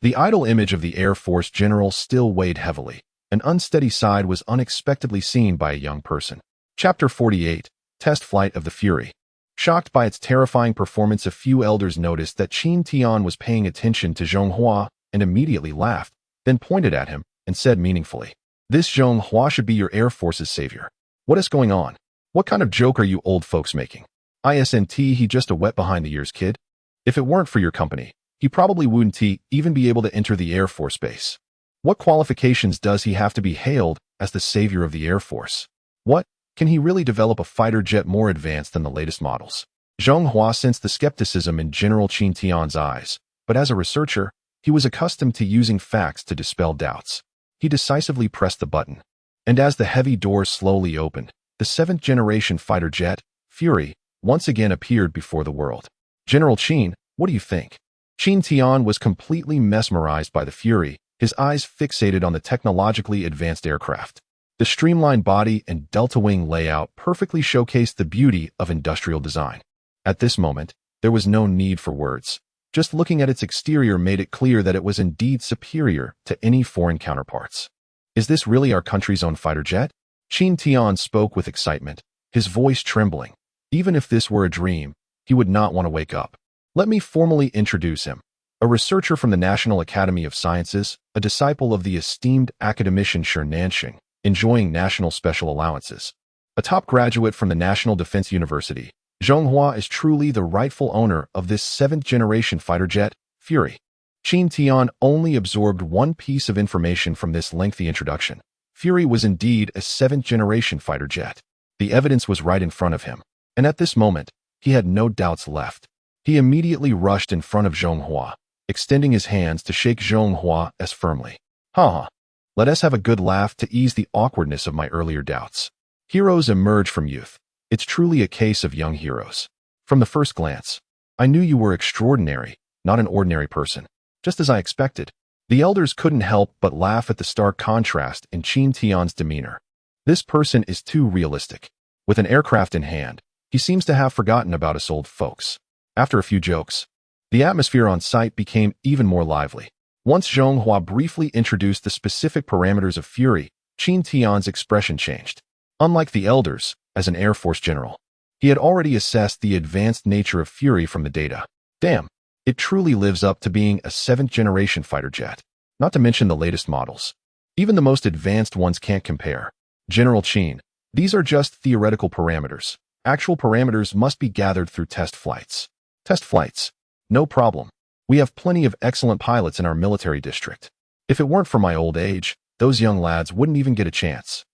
The idle image of the Air Force general still weighed heavily. An unsteady side was unexpectedly seen by a young person. Chapter 48, Test Flight of the Fury. Shocked by its terrifying performance, a few elders noticed that Qin Tian was paying attention to Zhonghua and immediately laughed, then pointed at him and said meaningfully, "This Zhonghua should be your Air Force's savior. What is going on? What kind of joke are you old folks making? Isn't he just a wet behind the ears kid? If it weren't for your company, he probably wouldn't even be able to enter the Air Force Base. What qualifications does he have to be hailed as the savior of the Air Force? What? Can he really develop a fighter jet more advanced than the latest models?" Zhonghua sensed the skepticism in General Qin Tian's eyes, but as a researcher, he was accustomed to using facts to dispel doubts. He decisively pressed the button, and as the heavy doors slowly opened, the 7th-generation fighter jet, Fury, once again appeared before the world. "General Qin, what do you think?" Qin Tian was completely mesmerized by the Fury, his eyes fixated on the technologically advanced aircraft. The streamlined body and delta-wing layout perfectly showcased the beauty of industrial design. At this moment, there was no need for words. Just looking at its exterior made it clear that it was indeed superior to any foreign counterparts. "Is this really our country's own fighter jet?" Qin Tian spoke with excitement, his voice trembling. Even if this were a dream, he would not want to wake up. "Let me formally introduce him. A researcher from the National Academy of Sciences, a disciple of the esteemed academician Shi Nanxing, enjoying national special allowances. A top graduate from the National Defense University, Zhonghua is truly the rightful owner of this 7th-generation fighter jet, Fury." Qin Tian only absorbed one piece of information from this lengthy introduction. Fury was indeed a seventh-generation fighter jet. The evidence was right in front of him, and at this moment, he had no doubts left. He immediately rushed in front of Zhonghua, extending his hands to shake Zhonghua as firmly. Ha! Let us have a good laugh to ease the awkwardness of my earlier doubts. Heroes emerge from youth. It's truly a case of young heroes. From the first glance, I knew you were extraordinary, not an ordinary person. Just as I expected. The elders couldn't help but laugh at the stark contrast in Qin Tian's demeanor. This person is too realistic. With an aircraft in hand, he seems to have forgotten about us old folks. After a few jokes, the atmosphere on site became even more lively. Once Zhonghua briefly introduced the specific parameters of Fury, Qin Tian's expression changed. Unlike the elders, as an Air Force general, he had already assessed the advanced nature of Fury from the data. Damn, it truly lives up to being a seventh-generation fighter jet. Not to mention the latest models. Even the most advanced ones can't compare. General Qin, these are just theoretical parameters. Actual parameters must be gathered through test flights. Test flights? No problem. We have plenty of excellent pilots in our military district. If it weren't for my old age, those young lads wouldn't even get a chance.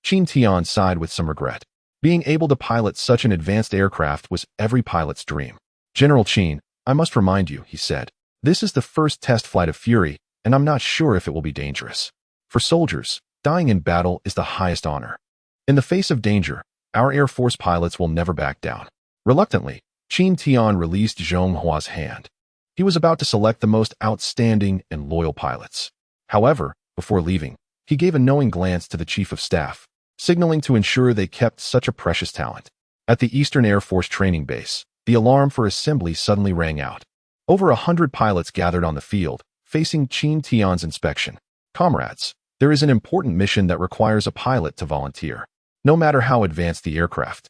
Qin Tian sighed with some regret. Being able to pilot such an advanced aircraft was every pilot's dream. General Qin, I must remind you, he said, this is the first test flight of Fury, and I'm not sure if it will be dangerous. For soldiers, dying in battle is the highest honor. In the face of danger, our Air Force pilots will never back down. Reluctantly, Qin Tian released Zhonghua's hand. He was about to select the most outstanding and loyal pilots. However, before leaving, he gave a knowing glance to the Chief of Staff, signaling to ensure they kept such a precious talent. At the Eastern Air Force training base, the alarm for assembly suddenly rang out. Over 100 pilots gathered on the field, facing Qin Tian's inspection. Comrades, there is an important mission that requires a pilot to volunteer, no matter how advanced the aircraft.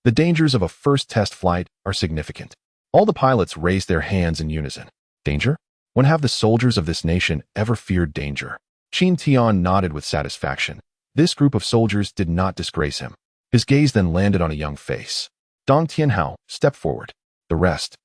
The dangers of a first test flight are significant. All the pilots raised their hands in unison. Danger? When have the soldiers of this nation ever feared danger? Qin Tian nodded with satisfaction. This group of soldiers did not disgrace him. His gaze then landed on a young face. Dong Tianhao, step forward. The rest.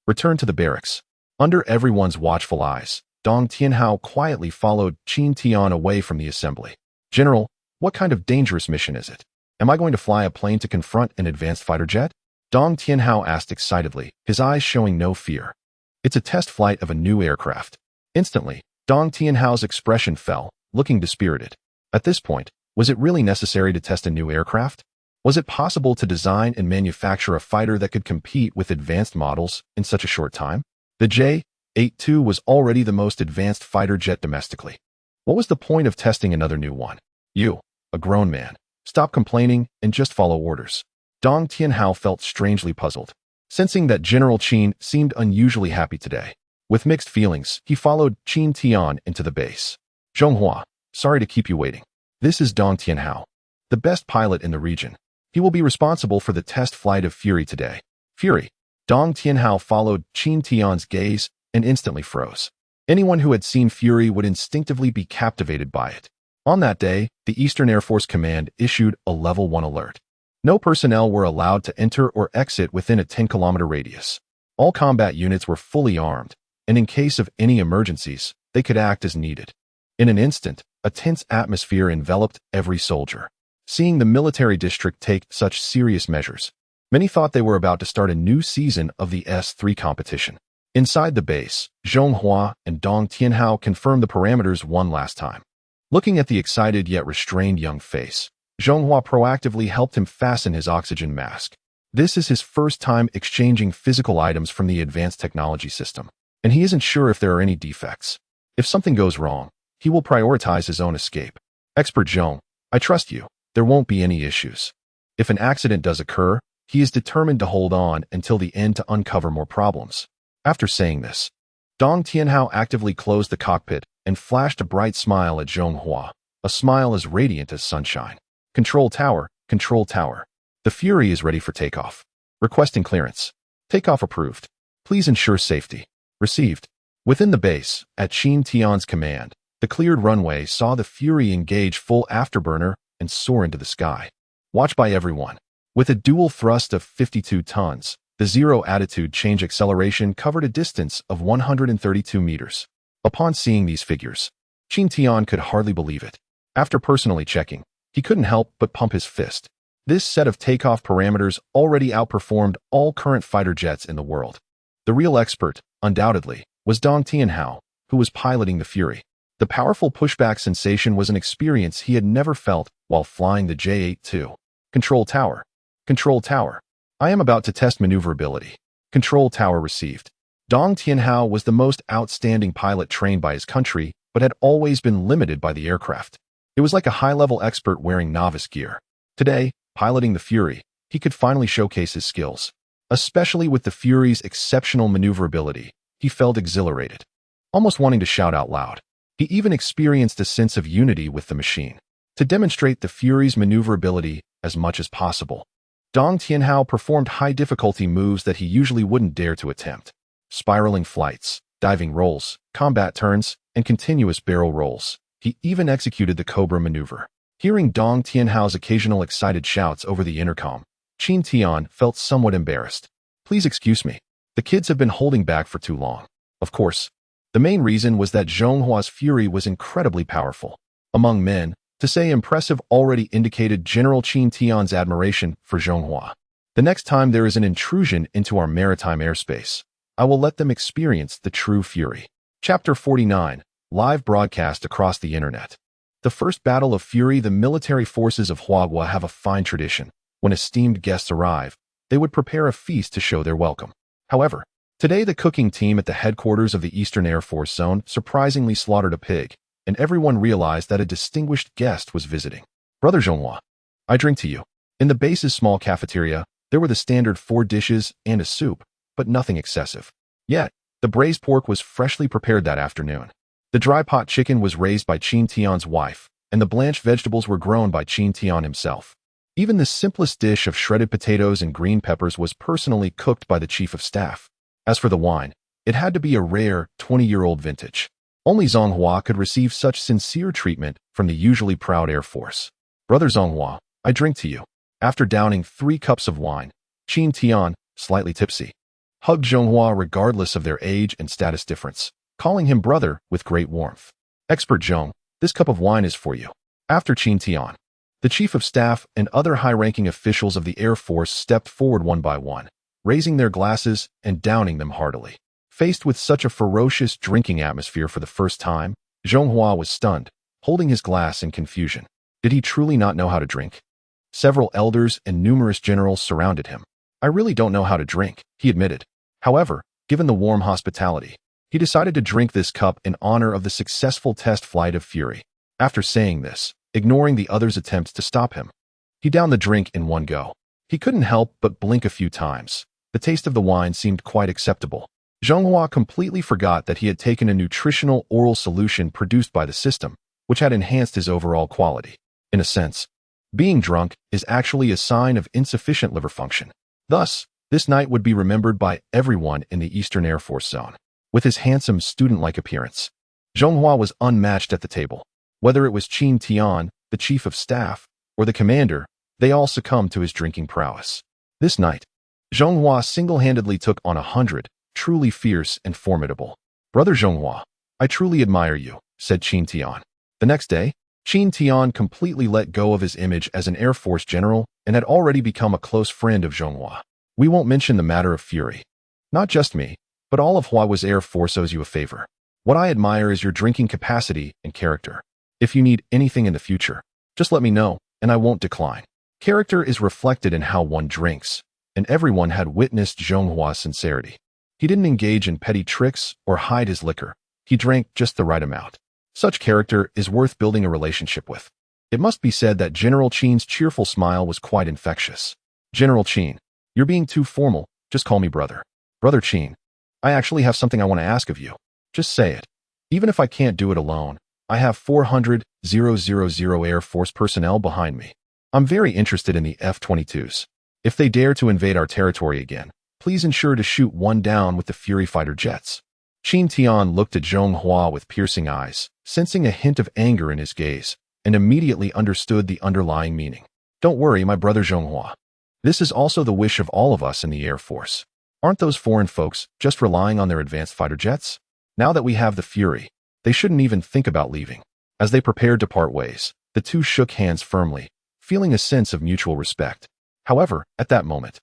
Return to the barracks. Under everyone's watchful eyes, Dong Tianhao quietly followed Qin Tian away from the assembly. General, what kind of dangerous mission is it? Am I going to fly a plane to confront an advanced fighter jet? Dong Tianhao asked excitedly, his eyes showing no fear. It's a test flight of a new aircraft. Instantly, Dong Tianhao's expression fell, looking dispirited. At this point, was it really necessary to test a new aircraft? Was it possible to design and manufacture a fighter that could compete with advanced models in such a short time? The J-82 was already the most advanced fighter jet domestically. What was the point of testing another new one? You, a grown man, stop complaining and just follow orders. Dong Tianhao felt strangely puzzled, sensing that General Qin seemed unusually happy today. With mixed feelings, he followed Qin Tian into the base. Zhonghua, sorry to keep you waiting. This is Dong Tianhao, the best pilot in the region. He will be responsible for the test flight of Fury today. Fury. Dong Tianhao followed Qin Tian's gaze and instantly froze. Anyone who had seen Fury would instinctively be captivated by it. On that day, the Eastern Air Force Command issued a Level 1 alert. No personnel were allowed to enter or exit within a 10-kilometer radius. All combat units were fully armed, and in case of any emergencies, they could act as needed. In an instant, a tense atmosphere enveloped every soldier. Seeing the military district take such serious measures, many thought they were about to start a new season of the S3 competition. Inside the base, Zhonghua and Dong Tianhao confirmed the parameters one last time. Looking at the excited yet restrained young face, Zhonghua proactively helped him fasten his oxygen mask. This is his first time exchanging physical items from the advanced technology system, and he isn't sure if there are any defects. If something goes wrong, he will prioritize his own escape. Expert Zhong, I trust you. There won't be any issues. If an accident does occur, he is determined to hold on until the end to uncover more problems. After saying this, Dong Tianhao actively closed the cockpit and flashed a bright smile at Zhonghua, a smile as radiant as sunshine. Control tower, control tower. The Fury is ready for takeoff. Requesting clearance. Takeoff approved. Please ensure safety. Received. Within the base, at Qin Tian's command, the cleared runway saw the Fury engage full afterburner and soar into the sky. Watched by everyone. With a dual thrust of 52 tons, the zero-attitude change acceleration covered a distance of 132 meters. Upon seeing these figures, Qin Tian could hardly believe it. After personally checking, he couldn't help but pump his fist. This set of takeoff parameters already outperformed all current fighter jets in the world. The real expert, undoubtedly, was Dong Tianhao, who was piloting the Fury. The powerful pushback sensation was an experience he had never felt while flying the J-82. Control tower. Control tower. I am about to test maneuverability. Control tower received. Dong Tianhao was the most outstanding pilot trained by his country, but had always been limited by the aircraft. It was like a high-level expert wearing novice gear. Today, piloting the Fury, he could finally showcase his skills. Especially with the Fury's exceptional maneuverability, he felt exhilarated, almost wanting to shout out loud. He even experienced a sense of unity with the machine. To demonstrate the Fury's maneuverability as much as possible, Dong Tianhao performed high-difficulty moves that he usually wouldn't dare to attempt. Spiraling flights, diving rolls, combat turns, and continuous barrel rolls. He even executed the Cobra maneuver. Hearing Dong Tianhao's occasional excited shouts over the intercom, Qin Tian felt somewhat embarrassed. Please excuse me. The kids have been holding back for too long. Of course, the main reason was that Zhonghua's Fury was incredibly powerful. Among men, to say impressive already indicated General Qin Tian's admiration for Zhonghua. The next time there is an intrusion into our maritime airspace, I will let them experience the true Fury. Chapter 49. Live broadcast across the internet. The first battle of Fury. The military forces of Huagua have a fine tradition. When esteemed guests arrive, they would prepare a feast to show their welcome. However, today the cooking team at the headquarters of the Eastern Air Force Zone surprisingly slaughtered a pig, and everyone realized that a distinguished guest was visiting. Brother Zhonghua, I drink to you. In the base's small cafeteria, there were the standard 4 dishes and a soup, but nothing excessive. Yet, the braised pork was freshly prepared that afternoon. The dry pot chicken was raised by Qin Tian's wife, and the blanched vegetables were grown by Qin Tian himself. Even the simplest dish of shredded potatoes and green peppers was personally cooked by the chief of staff. As for the wine, it had to be a rare 20-year-old vintage. Only Zhonghua could receive such sincere treatment from the usually proud Air Force. Brother Zhonghua, I drink to you. After downing 3 cups of wine, Qin Tian, slightly tipsy, hugged Zhonghua regardless of their age and status difference, calling him brother with great warmth. Expert Zhong, this cup of wine is for you. After Qin Tian, the chief of staff and other high-ranking officials of the Air Force stepped forward one by one, raising their glasses and downing them heartily. Faced with such a ferocious drinking atmosphere for the first time, Zhonghua was stunned, holding his glass in confusion. Did he truly not know how to drink? Several elders and numerous generals surrounded him. I really don't know how to drink, he admitted. However, given the warm hospitality, he decided to drink this cup in honor of the successful test flight of Fury. After saying this, ignoring the others' attempts to stop him, he downed the drink in one go. He couldn't help but blink a few times. The taste of the wine seemed quite acceptable. Zhonghua completely forgot that he had taken a nutritional oral solution produced by the system, which had enhanced his overall quality. In a sense, being drunk is actually a sign of insufficient liver function. Thus, this night would be remembered by everyone in the Eastern Air Force Zone. With his handsome student-like appearance, Zhonghua was unmatched at the table. Whether it was Qin Tian, the chief of staff, or the commander, they all succumbed to his drinking prowess. This night, Zhonghua single-handedly took on 100, truly fierce and formidable. Brother Zhonghua, I truly admire you, said Qin Tian. The next day, Qin Tian completely let go of his image as an Air Force general and had already become a close friend of Zhonghua. We won't mention the matter of Fury. Not just me, but all of Huawa's Air Force owes you a favor. What I admire is your drinking capacity and character. If you need anything in the future, just let me know, and I won't decline. Character is reflected in how one drinks, and everyone had witnessed Zhonghua's sincerity. He didn't engage in petty tricks or hide his liquor. He drank just the right amount. Such character is worth building a relationship with. It must be said that General Qin's cheerful smile was quite infectious. General Qin, you're being too formal. Just call me brother. Brother Qin, I actually have something I want to ask of you. Just say it. Even if I can't do it alone, I have 400,000 Air Force personnel behind me. I'm very interested in the F-22s. If they dare to invade our territory again, please ensure to shoot one down with the Fury fighter jets. Qin Tian looked at Zhonghua with piercing eyes, sensing a hint of anger in his gaze, and immediately understood the underlying meaning. Don't worry, my brother Zhonghua. This is also the wish of all of us in the Air Force. Aren't those foreign folks just relying on their advanced fighter jets? Now that we have the Fury, they shouldn't even think about leaving. As they prepared to part ways, the two shook hands firmly, feeling a sense of mutual respect. However, at that moment,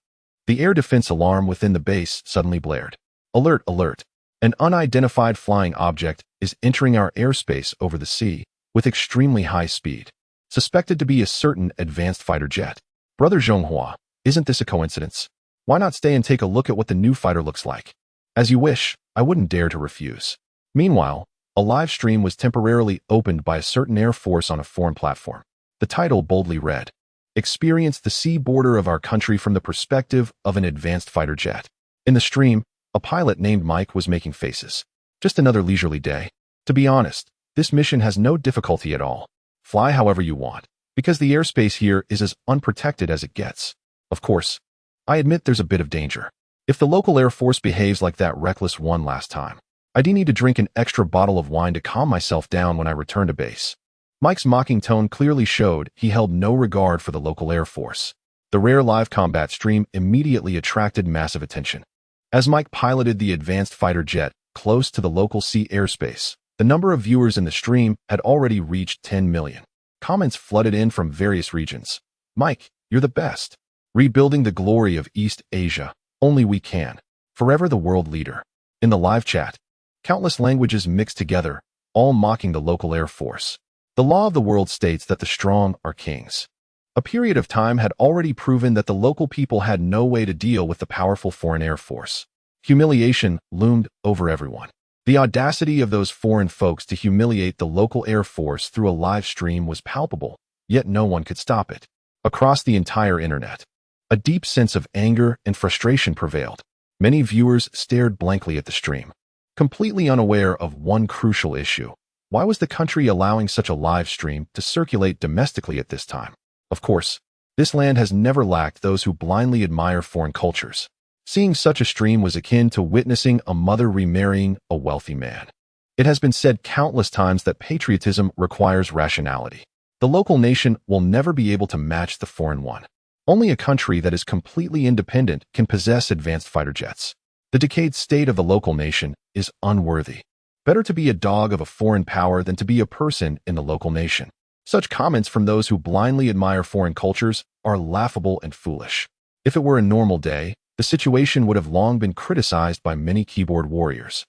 the air defense alarm within the base suddenly blared. Alert, alert. An unidentified flying object is entering our airspace over the sea with extremely high speed. Suspected to be a certain advanced fighter jet. Brother Zhonghua, isn't this a coincidence? Why not stay and take a look at what the new fighter looks like? As you wish, I wouldn't dare to refuse. Meanwhile, a live stream was temporarily opened by a certain air force on a foreign platform. The title boldly read, "Experience the sea border of our country from the perspective of an advanced fighter jet." In the stream, a pilot named Mike was making faces. Just another leisurely day. To be honest, this mission has no difficulty at all. Fly however you want, because the airspace here is as unprotected as it gets. Of course, I admit there's a bit of danger. If the local Air Force behaves like that reckless one last time, I do need to drink an extra bottle of wine to calm myself down when I return to base. Mike's mocking tone clearly showed he held no regard for the local Air Force. The rare live combat stream immediately attracted massive attention. As Mike piloted the advanced fighter jet close to the local sea airspace, the number of viewers in the stream had already reached 10 million. Comments flooded in from various regions. "Mike, you're the best. Rebuilding the glory of East Asia. Only we can. Forever the world leader." In the live chat, countless languages mixed together, all mocking the local Air Force. The law of the world states that the strong are kings. A period of time had already proven that the local people had no way to deal with the powerful foreign Air Force. Humiliation loomed over everyone. The audacity of those foreign folks to humiliate the local Air Force through a live stream was palpable, yet no one could stop it. Across the entire internet, a deep sense of anger and frustration prevailed. Many viewers stared blankly at the stream, completely unaware of one crucial issue. Why was the country allowing such a live stream to circulate domestically at this time? Of course, this land has never lacked those who blindly admire foreign cultures. Seeing such a stream was akin to witnessing a mother remarrying a wealthy man. It has been said countless times that patriotism requires rationality. The local nation will never be able to match the foreign one. Only a country that is completely independent can possess advanced fighter jets. The decayed state of the local nation is unworthy. Better to be a dog of a foreign power than to be a person in the local nation. Such comments from those who blindly admire foreign cultures are laughable and foolish. If it were a normal day, the situation would have long been criticized by many keyboard warriors,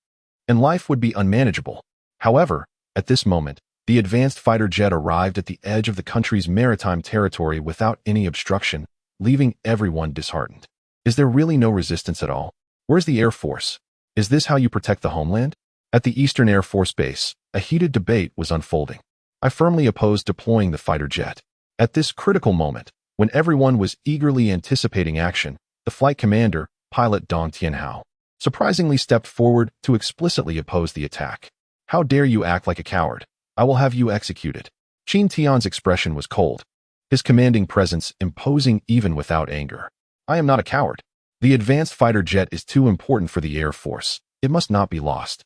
and life would be unmanageable. However, at this moment, the advanced fighter jet arrived at the edge of the country's maritime territory without any obstruction, leaving everyone disheartened. Is there really no resistance at all? Where's the Air Force? Is this how you protect the homeland? At the Eastern Air Force Base, a heated debate was unfolding. I firmly opposed deploying the fighter jet. At this critical moment, when everyone was eagerly anticipating action, the flight commander, pilot Dong Tianhao, surprisingly stepped forward to explicitly oppose the attack. "How dare you act like a coward? I will have you executed." Qin Tian's expression was cold, his commanding presence imposing even without anger. "I am not a coward. The advanced fighter jet is too important for the Air Force. It must not be lost.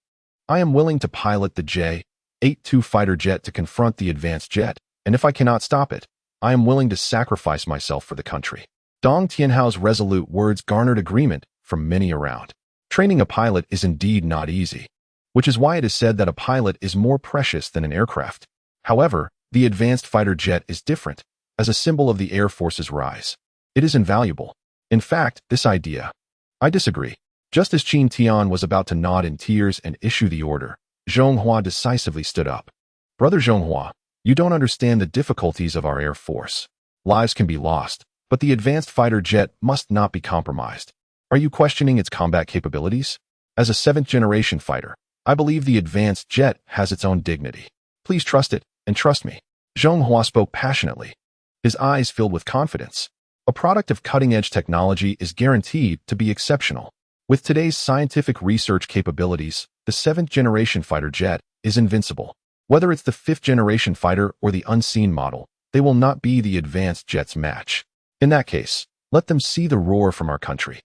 I am willing to pilot the J-82 fighter jet to confront the advanced jet, and if I cannot stop it, I am willing to sacrifice myself for the country." Dong Tianhao's resolute words garnered agreement from many around. Training a pilot is indeed not easy, which is why it is said that a pilot is more precious than an aircraft. However, the advanced fighter jet is different. As a symbol of the Air Force's rise, it is invaluable. In fact, this idea, I disagree. Just as Qin Tian was about to nod in tears and issue the order, Zhonghua decisively stood up. "Brother Zhonghua, you don't understand the difficulties of our Air Force. Lives can be lost, but the advanced fighter jet must not be compromised. Are you questioning its combat capabilities? As a seventh-generation fighter, I believe the advanced jet has its own dignity. Please trust it, and trust me." Zhonghua spoke passionately, his eyes filled with confidence. A product of cutting-edge technology is guaranteed to be exceptional. With today's scientific research capabilities, the seventh-generation fighter jet is invincible. Whether it's the fifth-generation fighter or the unseen model, they will not be the advanced jet's match. In that case, let them see the roar from our country.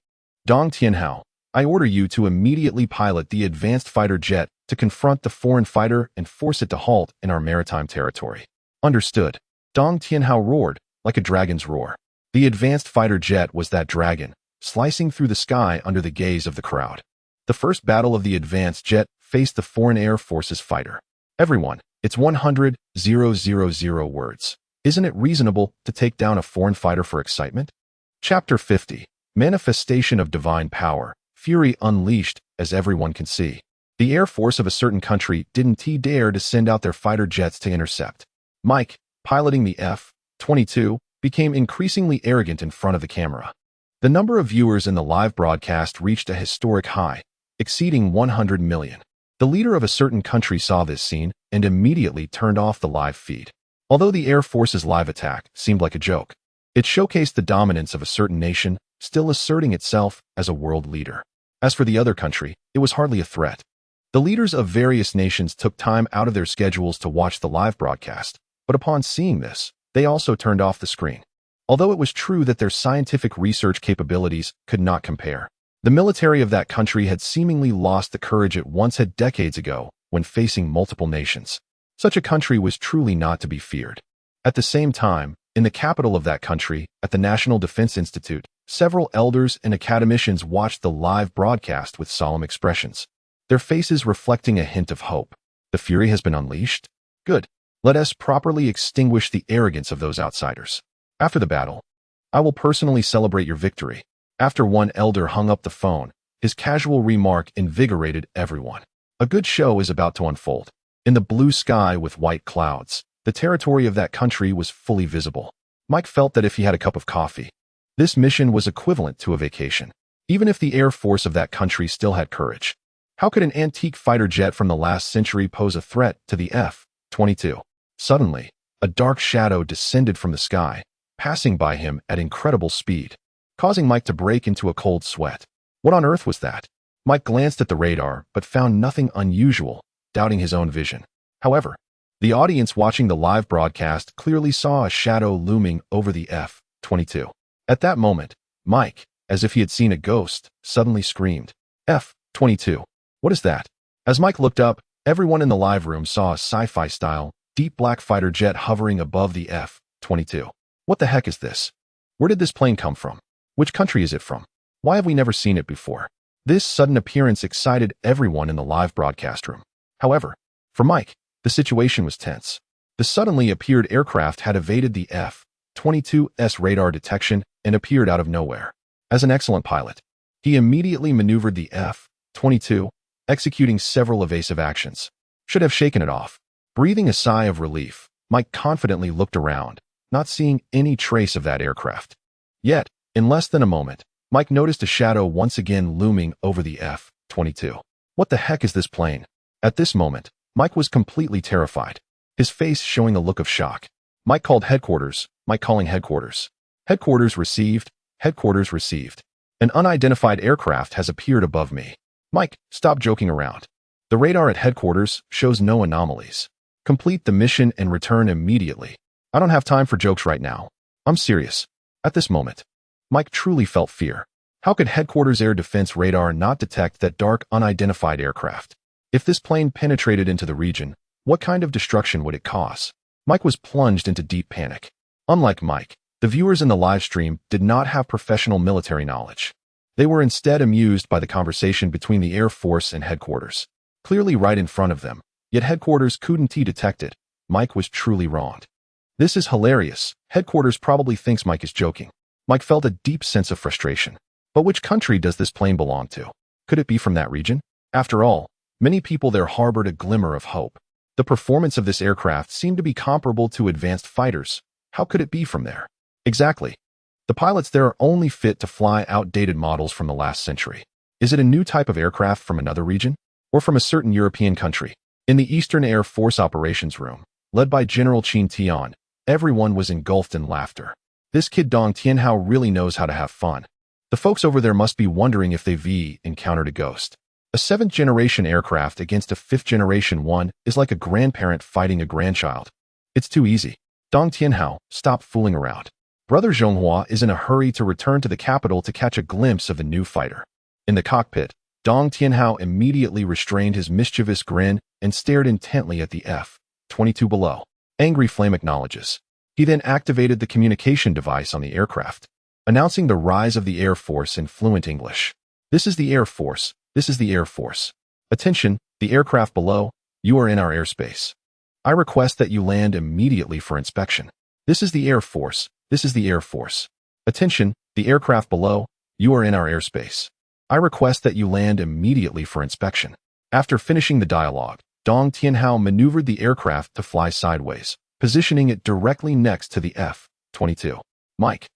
Dong Tianhao, I order you to immediately pilot the advanced fighter jet to confront the foreign fighter and force it to halt in our maritime territory. Understood. Dong Tianhao roared, like a dragon's roar. The advanced fighter jet was that dragon, slicing through the sky under the gaze of the crowd. The first battle of the advanced jet faced the foreign Air Force's fighter. Everyone, it's 100,000 words. Isn't it reasonable to take down a foreign fighter for excitement? Chapter 50. Manifestation of Divine Power. Fury unleashed, as everyone can see. The Air Force of a certain country didn't dare to send out their fighter jets to intercept. Mike, piloting the F-22, became increasingly arrogant in front of the camera. The number of viewers in the live broadcast reached a historic high, exceeding 100 million. The leader of a certain country saw this scene and immediately turned off the live feed. Although the Air Force's live attack seemed like a joke, it showcased the dominance of a certain nation still asserting itself as a world leader. As for the other country, it was hardly a threat. The leaders of various nations took time out of their schedules to watch the live broadcast, but upon seeing this, they also turned off the screen. Although it was true that their scientific research capabilities could not compare, the military of that country had seemingly lost the courage it once had decades ago when facing multiple nations. Such a country was truly not to be feared. At the same time, in the capital of that country, at the National Defense Institute, several elders and academicians watched the live broadcast with solemn expressions, their faces reflecting a hint of hope. The fury has been unleashed? Good. Let us properly extinguish the arrogance of those outsiders. After the battle, I will personally celebrate your victory. After one elder hung up the phone, his casual remark invigorated everyone. A good show is about to unfold. In the blue sky with white clouds, the territory of that country was fully visible. Mike felt that if he had a cup of coffee, this mission was equivalent to a vacation. Even if the Air Force of that country still had courage, how could an antique fighter jet from the last century pose a threat to the F-22? Suddenly, a dark shadow descended from the sky, passing by him at incredible speed, causing Mike to break into a cold sweat. What on earth was that? Mike glanced at the radar, but found nothing unusual, doubting his own vision. However, the audience watching the live broadcast clearly saw a shadow looming over the F-22. At that moment, Mike, as if he had seen a ghost, suddenly screamed, "F-22, what is that?" As Mike looked up, everyone in the live room saw a sci-fi style, deep black fighter jet hovering above the F-22. What the heck is this? Where did this plane come from? Which country is it from? Why have we never seen it before? This sudden appearance excited everyone in the live broadcast room. However, for Mike, the situation was tense. The suddenly appeared aircraft had evaded the F-22's radar detection and appeared out of nowhere. As an excellent pilot, he immediately maneuvered the F-22, executing several evasive actions. Should have shaken it off. Breathing a sigh of relief, Mike confidently looked around, not seeing any trace of that aircraft. Yet, in less than a moment, Mike noticed a shadow once again looming over the F-22. What the heck is this plane? At this moment, Mike was completely terrified, his face showing a look of shock. Mike called headquarters. Mike calling headquarters. Headquarters received. Headquarters received. An unidentified aircraft has appeared above me. Mike, stop joking around. The radar at headquarters shows no anomalies. Complete the mission and return immediately. I don't have time for jokes right now. I'm serious. At this moment, Mike truly felt fear. How could headquarters air defense radar not detect that dark, unidentified aircraft? If this plane penetrated into the region, what kind of destruction would it cause? Mike was plunged into deep panic. Unlike Mike, the viewers in the live stream did not have professional military knowledge. They were instead amused by the conversation between the Air Force and headquarters, clearly right in front of them, yet headquarters couldn't detect it. Mike was truly wronged. This is hilarious. Headquarters probably thinks Mike is joking. Mike felt a deep sense of frustration. But which country does this plane belong to? Could it be from that region? After all, many people there harbored a glimmer of hope. The performance of this aircraft seemed to be comparable to advanced fighters. How could it be from there? Exactly. The pilots there are only fit to fly outdated models from the last century. Is it a new type of aircraft from another region? Or from a certain European country? In the Eastern Air Force operations room, led by General Qin Tian, everyone was engulfed in laughter. This kid Dong Tianhao really knows how to have fun. The folks over there must be wondering if they've encountered a ghost. A 7th-generation aircraft against a 5th-generation one is like a grandparent fighting a grandchild. It's too easy. Dong Tianhao, stop fooling around. Brother Zhonghua is in a hurry to return to the capital to catch a glimpse of the new fighter. In the cockpit, Dong Tianhao immediately restrained his mischievous grin and stared intently at the F-22 below. Angry Flame acknowledges. He then activated the communication device on the aircraft, announcing the rise of the Air Force in fluent English. This is the Air Force. This is the Air Force. Attention, the aircraft below, you are in our airspace. I request that you land immediately for inspection. This is the Air Force. This is the Air Force. Attention, the aircraft below, you are in our airspace. I request that you land immediately for inspection. After finishing the dialogue, Dong Tianhao maneuvered the aircraft to fly sideways, positioning it directly next to the F-22. Mike,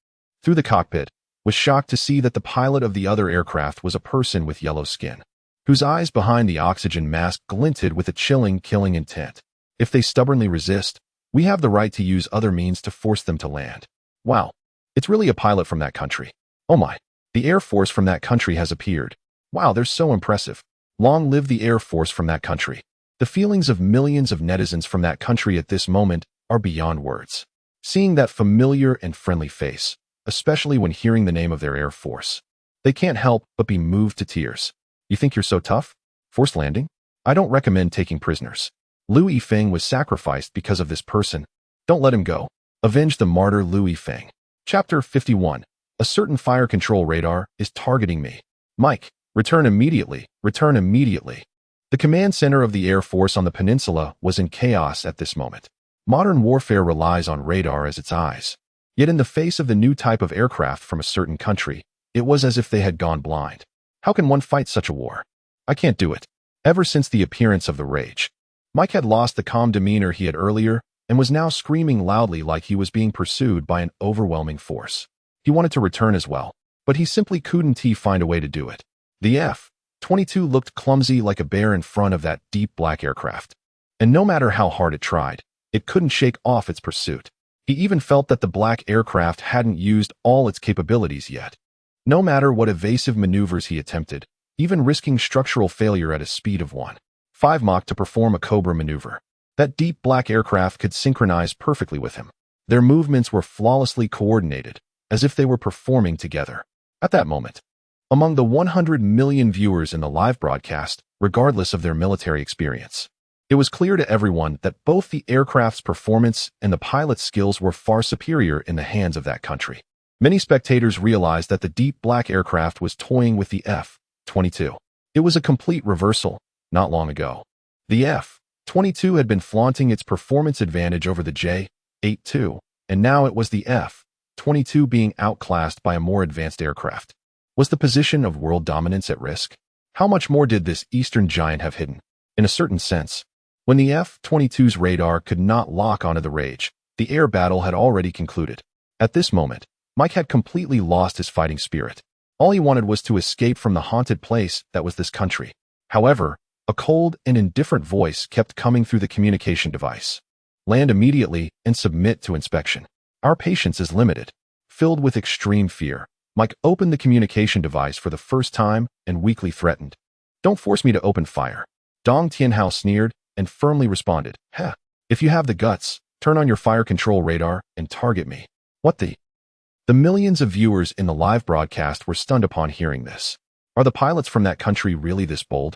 through the cockpit, was shocked to see that the pilot of the other aircraft was a person with yellow skin, whose eyes behind the oxygen mask glinted with a chilling, killing intent. If they stubbornly resist, we have the right to use other means to force them to land. Wow, it's really a pilot from that country. Oh my, the Air Force from that country has appeared. Wow, they're so impressive. Long live the Air Force from that country. The feelings of millions of netizens from that country at this moment are beyond words. Seeing that familiar and friendly face, especially when hearing the name of their Air Force, they can't help but be moved to tears. You think you're so tough? Forced landing? I don't recommend taking prisoners. Liu Yifeng was sacrificed because of this person. Don't let him go. Avenge the martyr Liu Yifeng. Chapter 51. A certain fire control radar is targeting me. Mike, return immediately. Return immediately. The command center of the Air Force on the peninsula was in chaos at this moment. Modern warfare relies on radar as its eyes. Yet in the face of the new type of aircraft from a certain country, it was as if they had gone blind. How can one fight such a war? I can't do it. Ever since the appearance of the rage, Mike had lost the calm demeanor he had earlier and was now screaming loudly like he was being pursued by an overwhelming force. He wanted to return as well, but he simply couldn't find a way to do it. The F-22 looked clumsy like a bear in front of that deep black aircraft. And no matter how hard it tried, it couldn't shake off its pursuit. He even felt that the black aircraft hadn't used all its capabilities yet. No matter what evasive maneuvers he attempted, even risking structural failure at a speed of 1.5 Mach to perform a Cobra maneuver, that deep black aircraft could synchronize perfectly with him. Their movements were flawlessly coordinated, as if they were performing together. At that moment, among the 100 million viewers in the live broadcast, regardless of their military experience, it was clear to everyone that both the aircraft's performance and the pilot's skills were far superior in the hands of that country. Many spectators realized that the deep black aircraft was toying with the F-22. It was a complete reversal. Not long ago, the F-22 had been flaunting its performance advantage over the J-82, and now it was the F-22 being outclassed by a more advanced aircraft. Was the position of world dominance at risk? How much more did this Eastern giant have hidden? In a certain sense, when the F-22's radar could not lock onto the rage, the air battle had already concluded. At this moment, Mike had completely lost his fighting spirit. All he wanted was to escape from the haunted place that was this country. However, a cold and indifferent voice kept coming through the communication device. Land immediately and submit to inspection. Our patience is limited. Filled with extreme fear, Mike opened the communication device for the first time and weakly threatened. Don't force me to open fire. Dong Tianhao sneered and firmly responded, Heh, if you have the guts, turn on your fire control radar and target me. What the? The millions of viewers in the live broadcast were stunned upon hearing this. Are the pilots from that country really this bold?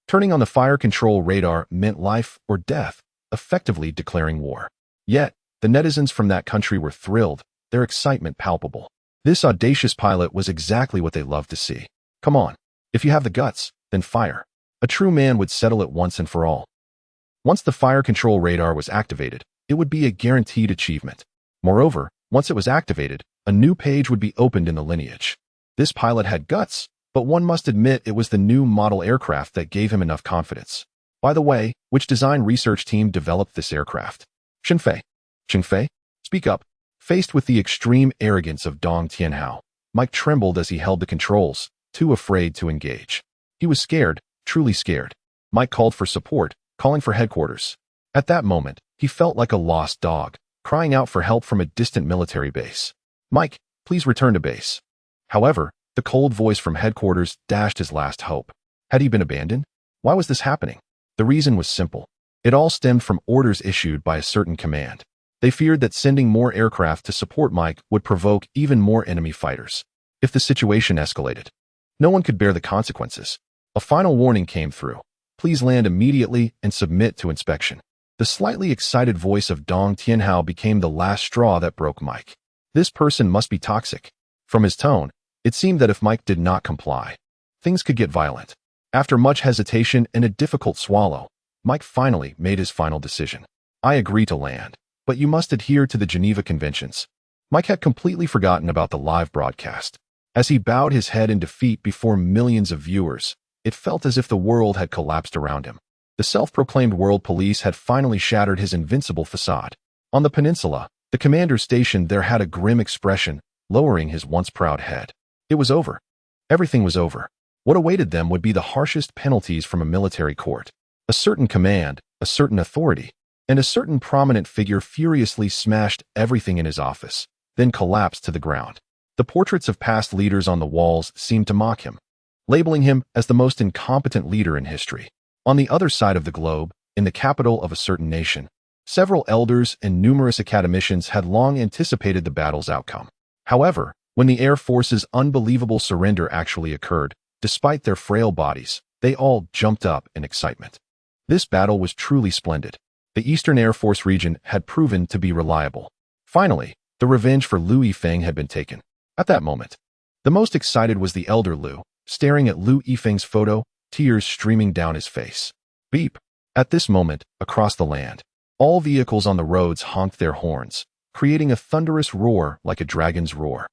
Turning on the fire control radar meant life or death, effectively declaring war. Yet, the netizens from that country were thrilled, their excitement palpable. This audacious pilot was exactly what they loved to see. Come on, if you have the guts, then fire. A true man would settle it once and for all. Once the fire control radar was activated, it would be a guaranteed achievement. Moreover, once it was activated, a new page would be opened in the lineage. This pilot had guts, but one must admit it was the new model aircraft that gave him enough confidence. By the way, which design research team developed this aircraft? Xinfei. Xinfei? Speak up. Faced with the extreme arrogance of Dong Tianhao, Mike trembled as he held the controls, too afraid to engage. He was scared, truly scared. Mike called for support, calling for headquarters. At that moment, he felt like a lost dog, crying out for help from a distant military base. Mike, please return to base. However, the cold voice from headquarters dashed his last hope. Had he been abandoned? Why was this happening? The reason was simple. It all stemmed from orders issued by a certain command. They feared that sending more aircraft to support Mike would provoke even more enemy fighters. If the situation escalated, no one could bear the consequences. A final warning came through. Please land immediately and submit to inspection. The slightly excited voice of Dong Tianhao became the last straw that broke Mike. This person must be toxic. From his tone, it seemed that if Mike did not comply, things could get violent. After much hesitation and a difficult swallow, Mike finally made his final decision. I agree to land, but you must adhere to the Geneva Conventions. Mike had completely forgotten about the live broadcast. As he bowed his head in defeat before millions of viewers, it felt as if the world had collapsed around him. The self-proclaimed world police had finally shattered his invincible facade. On the peninsula, the commander stationed there had a grim expression, lowering his once proud head. It was over. Everything was over. What awaited them would be the harshest penalties from a military court. A certain command, a certain authority, and a certain prominent figure furiously smashed everything in his office, then collapsed to the ground. The portraits of past leaders on the walls seemed to mock him, labeling him as the most incompetent leader in history. On the other side of the globe, in the capital of a certain nation, several elders and numerous academicians had long anticipated the battle's outcome. However, when the Air Force's unbelievable surrender actually occurred, despite their frail bodies, they all jumped up in excitement. This battle was truly splendid. The Eastern Air Force region had proven to be reliable. Finally, the revenge for Liu Yifeng had been taken. At that moment, the most excited was the elder Liu, staring at Liu Yifeng's photo, tears streaming down his face. Beep! At this moment, across the land, all vehicles on the roads honked their horns, creating a thunderous roar like a dragon's roar.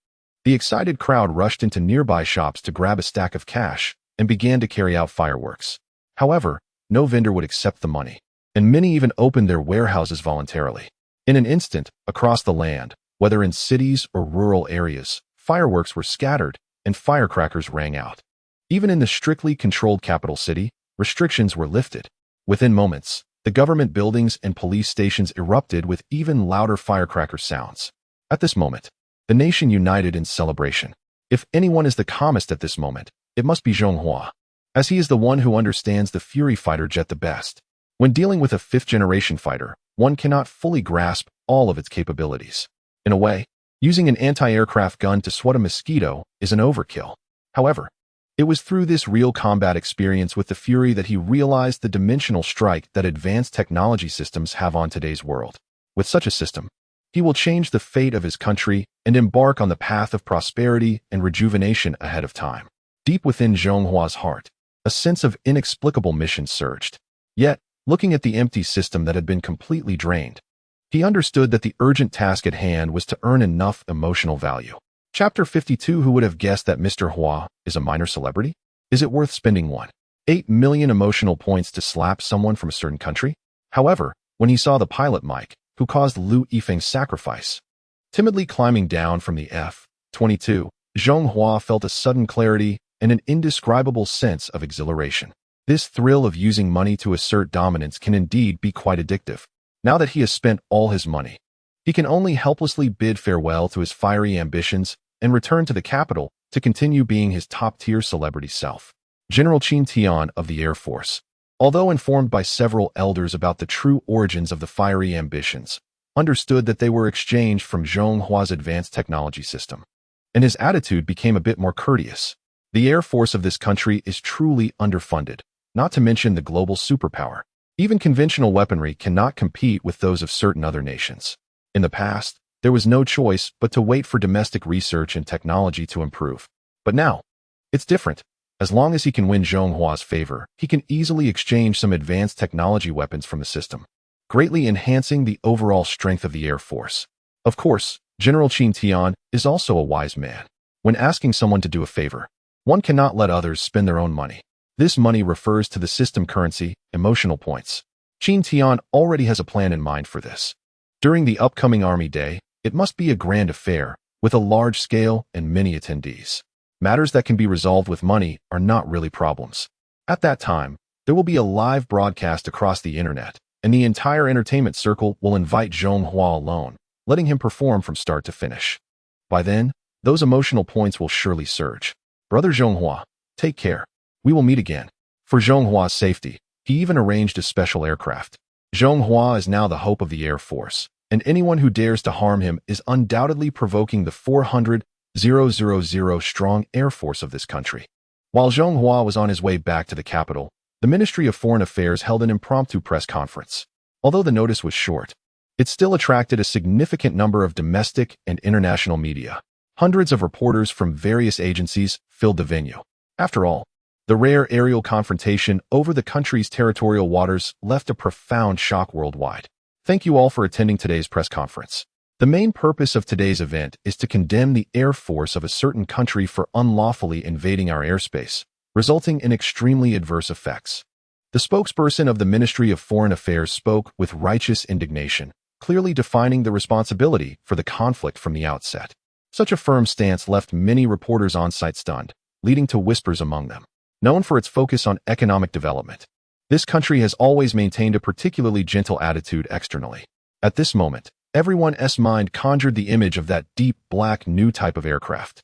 The excited crowd rushed into nearby shops to grab a stack of cash and began to carry out fireworks. However, no vendor would accept the money, and many even opened their warehouses voluntarily. In an instant, across the land, whether in cities or rural areas, fireworks were scattered and firecrackers rang out. Even in the strictly controlled capital city, restrictions were lifted. Within moments, the government buildings and police stations erupted with even louder firecracker sounds. At this moment, the nation united in celebration. If anyone is the calmest at this moment, it must be Zhonghua, as he is the one who understands the Fury fighter jet the best. When dealing with a fifth-generation fighter, one cannot fully grasp all of its capabilities. In a way, using an anti-aircraft gun to swat a mosquito is an overkill. However, it was through this real combat experience with the Fury that he realized the dimensional strike that advanced technology systems have on today's world. With such a system, he will change the fate of his country and embark on the path of prosperity and rejuvenation ahead of time. Deep within Zhonghua's heart, a sense of inexplicable mission surged. Yet, looking at the empty system that had been completely drained, he understood that the urgent task at hand was to earn enough emotional value. Chapter 52. Who would have guessed that Mr. Hua is a minor celebrity? Is it worth spending 1.8 million emotional points to slap someone from a certain country? However, when he saw the pilot Mike, who caused Liu Yifeng's sacrifice, timidly climbing down from the F-22, Zhonghua felt a sudden clarity and an indescribable sense of exhilaration. This thrill of using money to assert dominance can indeed be quite addictive. Now that he has spent all his money, he can only helplessly bid farewell to his fiery ambitions and return to the capital to continue being his top-tier celebrity self. General Qin Tian of the Air Force, although informed by several elders about the true origins of the fiery ambitions, understood that they were exchanged from Zhonghua's advanced technology system, and his attitude became a bit more courteous. The Air Force of this country is truly underfunded, not to mention the global superpower. Even conventional weaponry cannot compete with those of certain other nations. In the past, there was no choice but to wait for domestic research and technology to improve. But now, it's different. As long as he can win Zhonghua's favor, he can easily exchange some advanced technology weapons from the system, greatly enhancing the overall strength of the Air Force. Of course, General Qin Tian is also a wise man. When asking someone to do a favor, one cannot let others spend their own money. This money refers to the system currency, emotional points. Qin Tian already has a plan in mind for this. During the upcoming Army Day, it must be a grand affair, with a large scale and many attendees. Matters that can be resolved with money are not really problems. At that time, there will be a live broadcast across the internet, and the entire entertainment circle will invite Zhonghua alone, letting him perform from start to finish. By then, those emotional points will surely surge. Brother Zhonghua, take care. We will meet again. For Zhonghua's safety, he even arranged a special aircraft. Zhonghua is now the hope of the Air Force, and anyone who dares to harm him is undoubtedly provoking the 400,000 strong Air Force of this country. While Zhonghua was on his way back to the capital, the Ministry of Foreign Affairs held an impromptu press conference. Although the notice was short, it still attracted a significant number of domestic and international media. Hundreds of reporters from various agencies filled the venue. After all, The rare aerial confrontation over the country's territorial waters left a profound shock worldwide. Thank you all for attending today's press conference. The main purpose of today's event is to condemn the air force of a certain country for unlawfully invading our airspace, resulting in extremely adverse effects. The spokesperson of the Ministry of Foreign Affairs spoke with righteous indignation, clearly defining the responsibility for the conflict from the outset. Such a firm stance left many reporters on-site stunned, leading to whispers among them. Known for its focus on economic development, this country has always maintained a particularly gentle attitude externally. At this moment, everyone's mind conjured the image of that deep, black, new type of aircraft.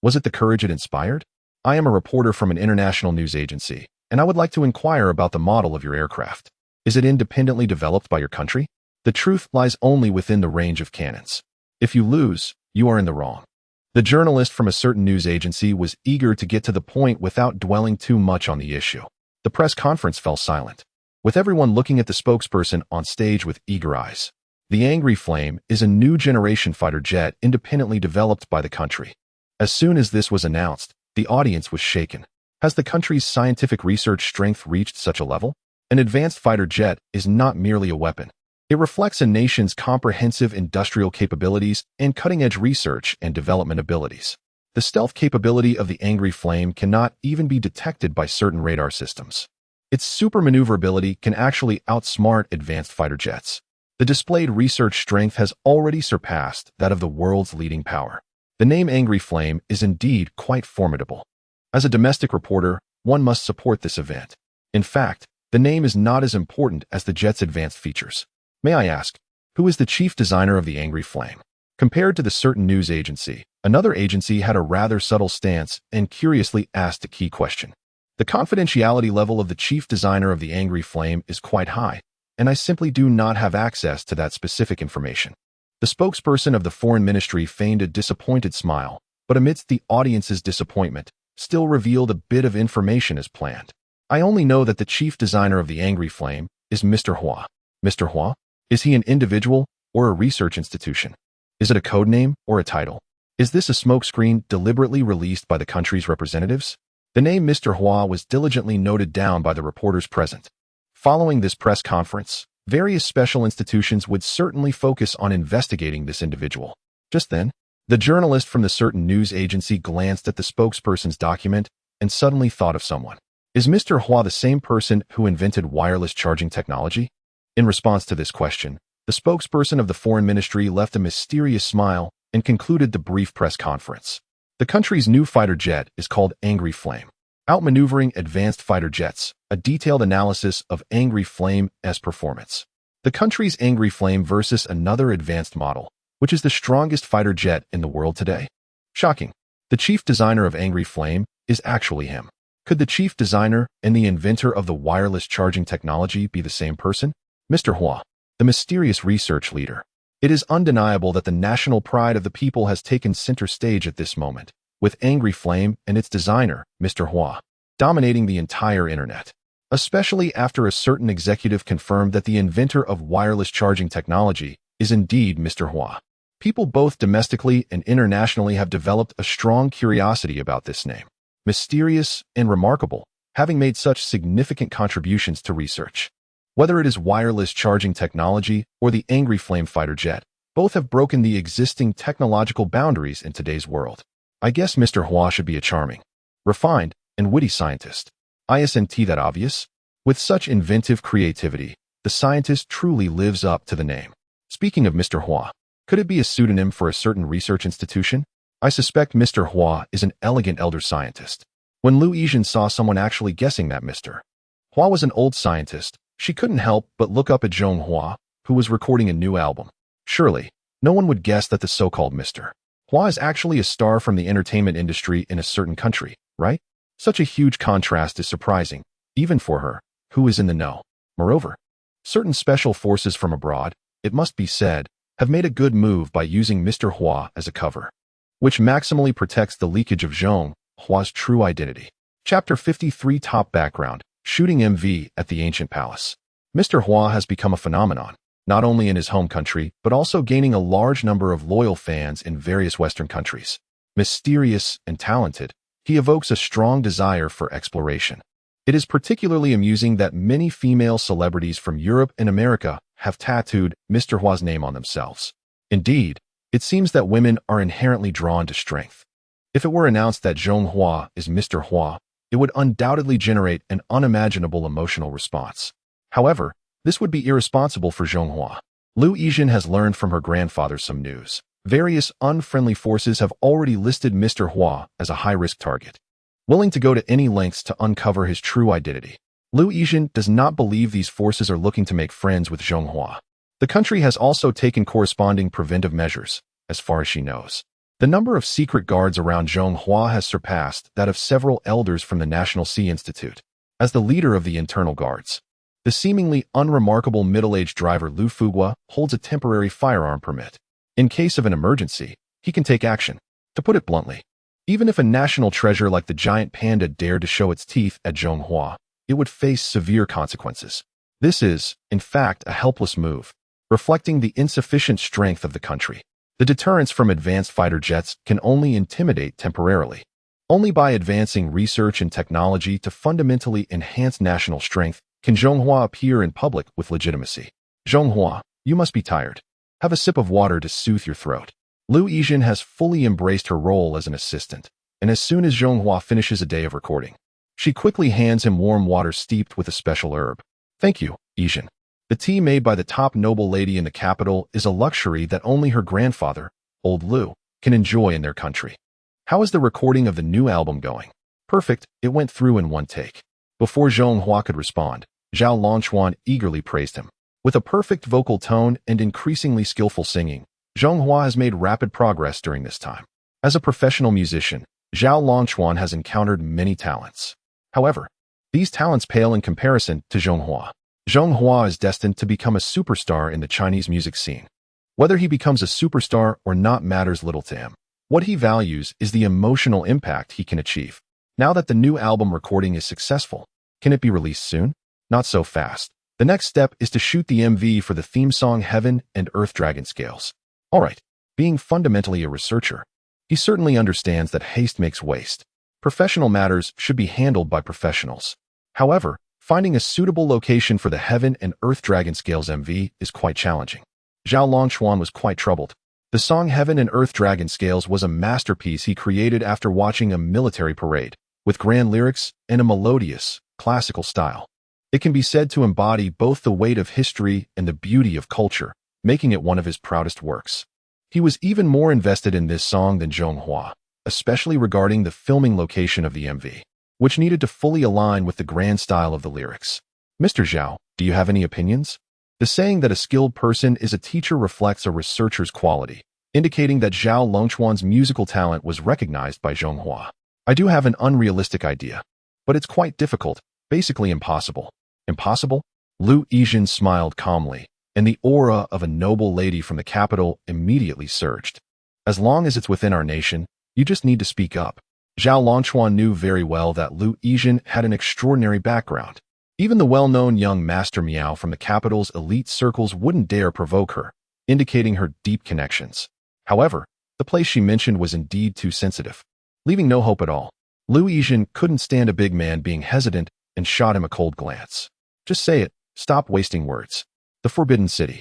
Was it the courage it inspired? I am a reporter from an international news agency, and I would like to inquire about the model of your aircraft. Is it independently developed by your country? The truth lies only within the range of cannons. If you lose, you are in the wrong. The journalist from a certain news agency was eager to get to the point without dwelling too much on the issue. The press conference fell silent, with everyone looking at the spokesperson on stage with eager eyes. The Angry Flame is a new generation fighter jet independently developed by the country. As soon as this was announced, the audience was shaken. Has the country's scientific research strength reached such a level? An advanced fighter jet is not merely a weapon. It reflects a nation's comprehensive industrial capabilities and cutting-edge research and development abilities. The stealth capability of the Angry Flame cannot even be detected by certain radar systems. Its super maneuverability can actually outsmart advanced fighter jets. The displayed research strength has already surpassed that of the world's leading power. The name Angry Flame is indeed quite formidable. As a domestic reporter, one must support this event. In fact, the name is not as important as the jet's advanced features. May I ask, who is the chief designer of the Angry Flame? Compared to the certain news agency, another agency had a rather subtle stance and curiously asked a key question. The confidentiality level of the chief designer of the Angry Flame is quite high, and I simply do not have access to that specific information. The spokesperson of the Foreign Ministry feigned a disappointed smile, but amidst the audience's disappointment, still revealed a bit of information as planned. I only know that the chief designer of the Angry Flame is Mr. Hua. Mr. Hua? Is he an individual or a research institution? Is it a code name or a title? Is this a smokescreen deliberately released by the country's representatives? The name Mr. Hua was diligently noted down by the reporters present. Following this press conference, various special institutions would certainly focus on investigating this individual. Just then, the journalist from the certain news agency glanced at the spokesperson's document and suddenly thought of someone. Is Mr. Hua the same person who invented wireless charging technology? In response to this question, the spokesperson of the Foreign Ministry left a mysterious smile and concluded the brief press conference. The country's new fighter jet is called Angry Flame. Outmaneuvering advanced fighter jets, a detailed analysis of Angry Flame's performance. The country's Angry Flame versus another advanced model, which is the strongest fighter jet in the world today. Shocking. The chief designer of Angry Flame is actually him. Could the chief designer and the inventor of the wireless charging technology be the same person? Mr. Hua, the mysterious research leader. It is undeniable that the national pride of the people has taken center stage at this moment, with Angry Flame and its designer, Mr. Hua, dominating the entire internet. Especially after a certain executive confirmed that the inventor of wireless charging technology is indeed Mr. Hua. People both domestically and internationally have developed a strong curiosity about this name. Mysterious and remarkable, having made such significant contributions to research. Whether it is wireless charging technology or the Angry Flame fighter jet, both have broken the existing technological boundaries in today's world. I guess Mr. Hua should be a charming, refined, and witty scientist. Isn't that obvious? With such inventive creativity, the scientist truly lives up to the name. Speaking of Mr. Hua, could it be a pseudonym for a certain research institution? I suspect Mr. Hua is an elegant elder scientist. When Lu Yizhen saw someone actually guessing that Mr. Hua was an old scientist, she couldn't help but look up at Zhong Hua, who was recording a new album. Surely, no one would guess that the so-called Mr. Hua is actually a star from the entertainment industry in a certain country, right? Such a huge contrast is surprising, even for her, who is in the know. Moreover, certain special forces from abroad, it must be said, have made a good move by using Mr. Hua as a cover, which maximally protects the leakage of Zhong Hua's true identity. Chapter 53 Top Background, Shooting MV at the Ancient Palace. Mr. Hua has become a phenomenon, not only in his home country, but also gaining a large number of loyal fans in various Western countries. Mysterious and talented, he evokes a strong desire for exploration. It is particularly amusing that many female celebrities from Europe and America have tattooed Mr. Hua's name on themselves. Indeed, it seems that women are inherently drawn to strength. If it were announced that Zhong Hua is Mr. Hua, it would undoubtedly generate an unimaginable emotional response. However, this would be irresponsible for Zhong Hua. Lu Yijin has learned from her grandfather some news. Various unfriendly forces have already listed Mr. Hua as a high-risk target, willing to go to any lengths to uncover his true identity. Lu Yijin does not believe these forces are looking to make friends with Zhong Hua. The country has also taken corresponding preventive measures, as far as she knows. The number of secret guards around Zhong Hua has surpassed that of several elders from the National Sea Institute. As the leader of the internal guards, the seemingly unremarkable middle-aged driver Lu Fugua holds a temporary firearm permit. In case of an emergency, he can take action. To put it bluntly, even if a national treasure like the giant panda dared to show its teeth at Zhong Hua, it would face severe consequences. This is, in fact, a helpless move, reflecting the insufficient strength of the country. The deterrence from advanced fighter jets can only intimidate temporarily. Only by advancing research and technology to fundamentally enhance national strength can Zhong Hua appear in public with legitimacy. Zhong Hua, you must be tired. Have a sip of water to soothe your throat. Lu Yijin has fully embraced her role as an assistant, and as soon as Zhong Hua finishes a day of recording, she quickly hands him warm water steeped with a special herb. Thank you, Yijin. The tea made by the top noble lady in the capital is a luxury that only her grandfather, old Lu, can enjoy in their country. How is the recording of the new album going? Perfect, it went through in one take. Before Zhong Hua could respond, Zhao Longchuan eagerly praised him. With a perfect vocal tone and increasingly skillful singing, Zhong Hua has made rapid progress during this time. As a professional musician, Zhao Longchuan has encountered many talents. However, these talents pale in comparison to Zhong Hua. Zhong Hua is destined to become a superstar in the Chinese music scene. Whether he becomes a superstar or not matters little to him. What he values is the emotional impact he can achieve. Now that the new album recording is successful, can it be released soon? Not so fast. The next step is to shoot the MV for the theme song Heaven and Earth Dragon Scales. Alright, being fundamentally a researcher, he certainly understands that haste makes waste. Professional matters should be handled by professionals. However, finding a suitable location for the Heaven and Earth Dragon Scales MV is quite challenging. Zhao Longchuan was quite troubled. The song Heaven and Earth Dragon Scales was a masterpiece he created after watching a military parade, with grand lyrics and a melodious, classical style. It can be said to embody both the weight of history and the beauty of culture, making it one of his proudest works. He was even more invested in this song than Zhong Hua, especially regarding the filming location of the MV, which needed to fully align with the grand style of the lyrics. Mr. Zhao, do you have any opinions? The saying that a skilled person is a teacher reflects a researcher's quality, indicating that Zhao Longchuan's musical talent was recognized by Zhong Hua. I do have an unrealistic idea, but it's quite difficult, basically impossible. Impossible? Lu Yijin smiled calmly, and the aura of a noble lady from the capital immediately surged. As long as it's within our nation, you just need to speak up. Zhao Longchuan knew very well that Lu Yijin had an extraordinary background. Even the well-known young Master Miao from the capital's elite circles wouldn't dare provoke her, indicating her deep connections. However, the place she mentioned was indeed too sensitive. Leaving no hope at all, Lu Yijin couldn't stand a big man being hesitant and shot him a cold glance. Just say it, stop wasting words. The Forbidden City.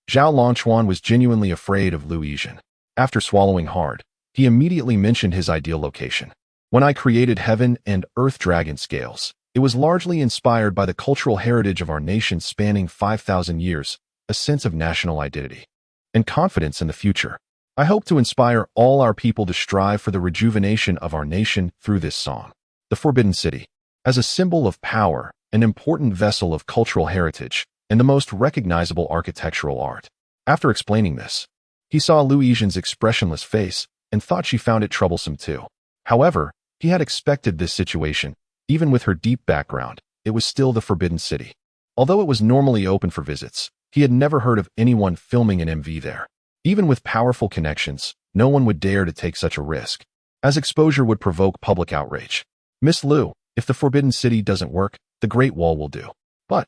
Zhao Longchuan was genuinely afraid of Lu Yijin. After swallowing hard, he immediately mentioned his ideal location. When I created Heaven and Earth Dragon Scales, it was largely inspired by the cultural heritage of our nation spanning 5,000 years, a sense of national identity, and confidence in the future. I hope to inspire all our people to strive for the rejuvenation of our nation through this song. The Forbidden City. As a symbol of power, an important vessel of cultural heritage, and the most recognizable architectural art. After explaining this, he saw Lu Yijin's expressionless face and thought she found it troublesome too. However, he had expected this situation. Even with her deep background, it was still the Forbidden City. Although it was normally open for visits, he had never heard of anyone filming an MV there. Even with powerful connections, no one would dare to take such a risk, as exposure would provoke public outrage. Miss Lu, if the Forbidden City doesn't work, the Great Wall will do. But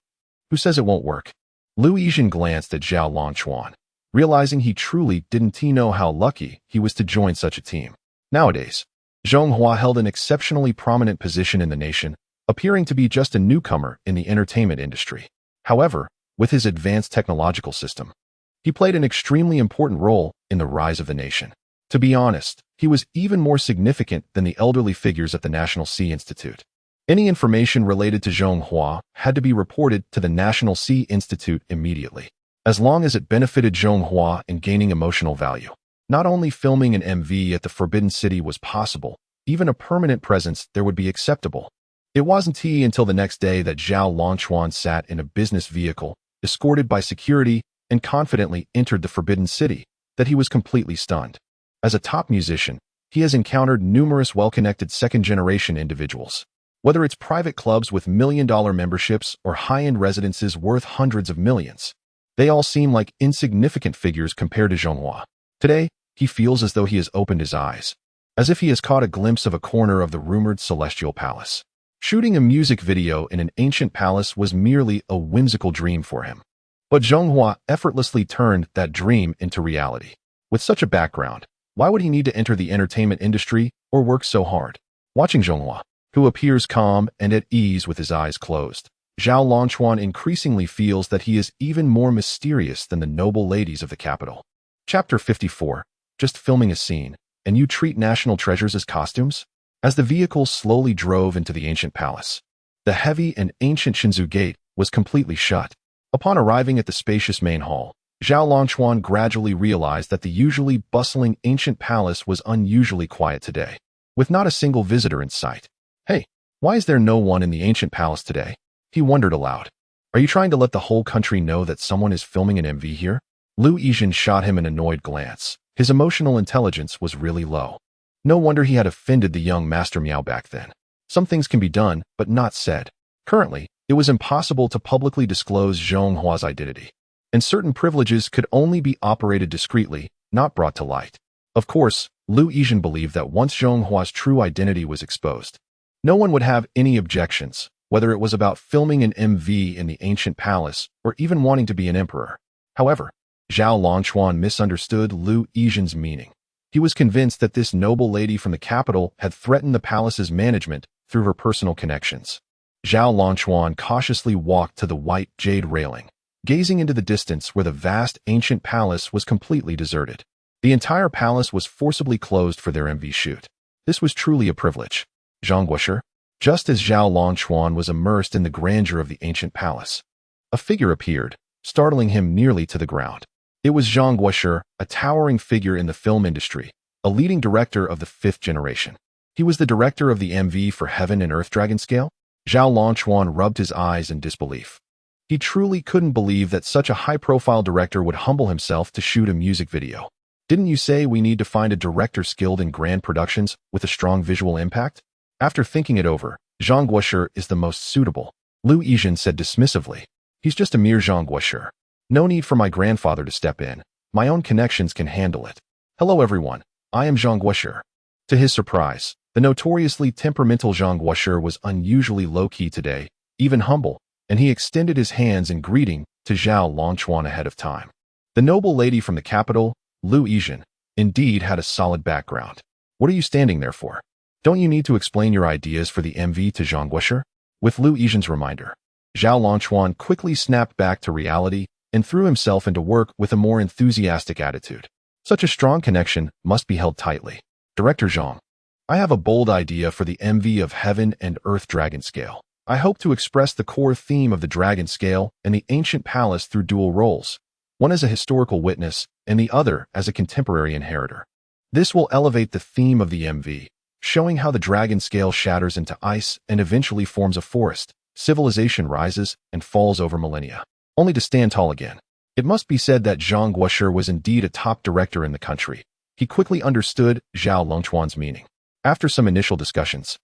who says it won't work? Lu Yijin glanced at Zhao Longchuan, realizing he truly didn't know how lucky he was to join such a team. Nowadays, Zhonghua held an exceptionally prominent position in the nation, appearing to be just a newcomer in the entertainment industry. However, with his advanced technological system, he played an extremely important role in the rise of the nation. To be honest, he was even more significant than the elderly figures at the National Sea Institute. Any information related to Zhonghua had to be reported to the National Sea Institute immediately, as long as it benefited Zhonghua in gaining emotional value. Not only filming an MV at the Forbidden City was possible, even a permanent presence there would be acceptable. It wasn't until the next day that Zhao Longquan sat in a business vehicle, escorted by security, and confidently entered the Forbidden City, that he was completely stunned. As a top musician, he has encountered numerous well-connected second-generation individuals. Whether it's private clubs with million-dollar memberships or high-end residences worth hundreds of millions, they all seem like insignificant figures compared to Zhonghua. Today, he feels as though he has opened his eyes, as if he has caught a glimpse of a corner of the rumored celestial palace. Shooting a music video in an ancient palace was merely a whimsical dream for him. But Zhonghua effortlessly turned that dream into reality. With such a background, why would he need to enter the entertainment industry or work so hard? Watching Zhonghua, who appears calm and at ease with his eyes closed, Zhao Longquan increasingly feels that he is even more mysterious than the noble ladies of the capital. Chapter 54. Just filming a scene, and you treat national treasures as costumes? As the vehicle slowly drove into the ancient palace, the heavy and ancient Shinzu gate was completely shut. Upon arriving at the spacious main hall, Zhao Longquan gradually realized that the usually bustling ancient palace was unusually quiet today, with not a single visitor in sight. Hey, why is there no one in the ancient palace today? He wondered aloud. Are you trying to let the whole country know that someone is filming an MV here? Lu Yizhen shot him an annoyed glance. His emotional intelligence was really low. No wonder he had offended the young Master Miao back then. Some things can be done, but not said. Currently, it was impossible to publicly disclose Zhonghua's identity, and certain privileges could only be operated discreetly, not brought to light. Of course, Lu Yizhen believed that once Zhonghua's true identity was exposed, no one would have any objections, whether it was about filming an MV in the ancient palace or even wanting to be an emperor. However, Zhao Longquan misunderstood Lu Yizhen's meaning. He was convinced that this noble lady from the capital had threatened the palace's management through her personal connections. Zhao Longquan cautiously walked to the white jade railing, gazing into the distance where the vast ancient palace was completely deserted. The entire palace was forcibly closed for their MV shoot. This was truly a privilege. Zhongguosher, just as Zhao Longquan was immersed in the grandeur of the ancient palace, a figure appeared, startling him nearly to the ground. It was Zhongguosher, a towering figure in the film industry, a leading director of the 5th generation. He was the director of the MV for Heaven and Earth Dragon Scale. Zhao Longquan rubbed his eyes in disbelief. He truly couldn't believe that such a high-profile director would humble himself to shoot a music video. Didn't you say we need to find a director skilled in grand productions with a strong visual impact? After thinking it over, Zhongguosher is the most suitable, Lu Yizhen said dismissively. He's just a mere Zhongguosher. No need for my grandfather to step in. My own connections can handle it. Hello everyone, I am Zhongguosher. To his surprise, the notoriously temperamental Zhongguosher was unusually low-key today, even humble, and he extended his hands in greeting to Zhao Longquan ahead of time. The noble lady from the capital, Lu Yizhen, indeed had a solid background. What are you standing there for? Don't you need to explain your ideas for the MV to Zhongguosher? With Lu Yizhen's reminder, Zhao Longquan quickly snapped back to reality and threw himself into work with a more enthusiastic attitude. Such a strong connection must be held tightly. Director Zhang, I have a bold idea for the MV of Heaven and Earth Dragon Scale. I hope to express the core theme of the Dragon Scale and the ancient palace through dual roles, one as a historical witness and the other as a contemporary inheritor. This will elevate the theme of the MV, showing how the Dragon Scale shatters into ice and eventually forms a forest. Civilization rises and falls over millennia, only to stand tall again. It must be said that Zhongguosher was indeed a top director in the country. He quickly understood Zhao Longquan's meaning. After some initial discussions,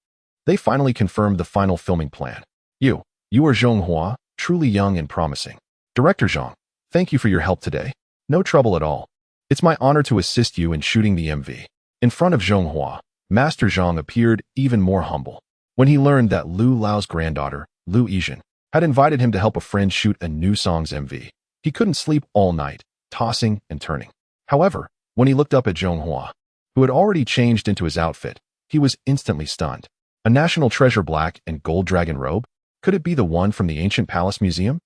they finally confirmed the final filming plan. You are Zhonghua, truly young and promising. Director Zhang, thank you for your help today. No trouble at all. It's my honor to assist you in shooting the MV. In front of Zhonghua, Master Zhang appeared even more humble. When he learned that Lu Lao's granddaughter, Lu Yizhen, had invited him to help a friend shoot a new song's MV, he couldn't sleep all night, tossing and turning. However, when he looked up at Zhonghua, who had already changed into his outfit, He was instantly stunned. A national treasure black and gold dragon robe? Could it be the one from the ancient palace museum?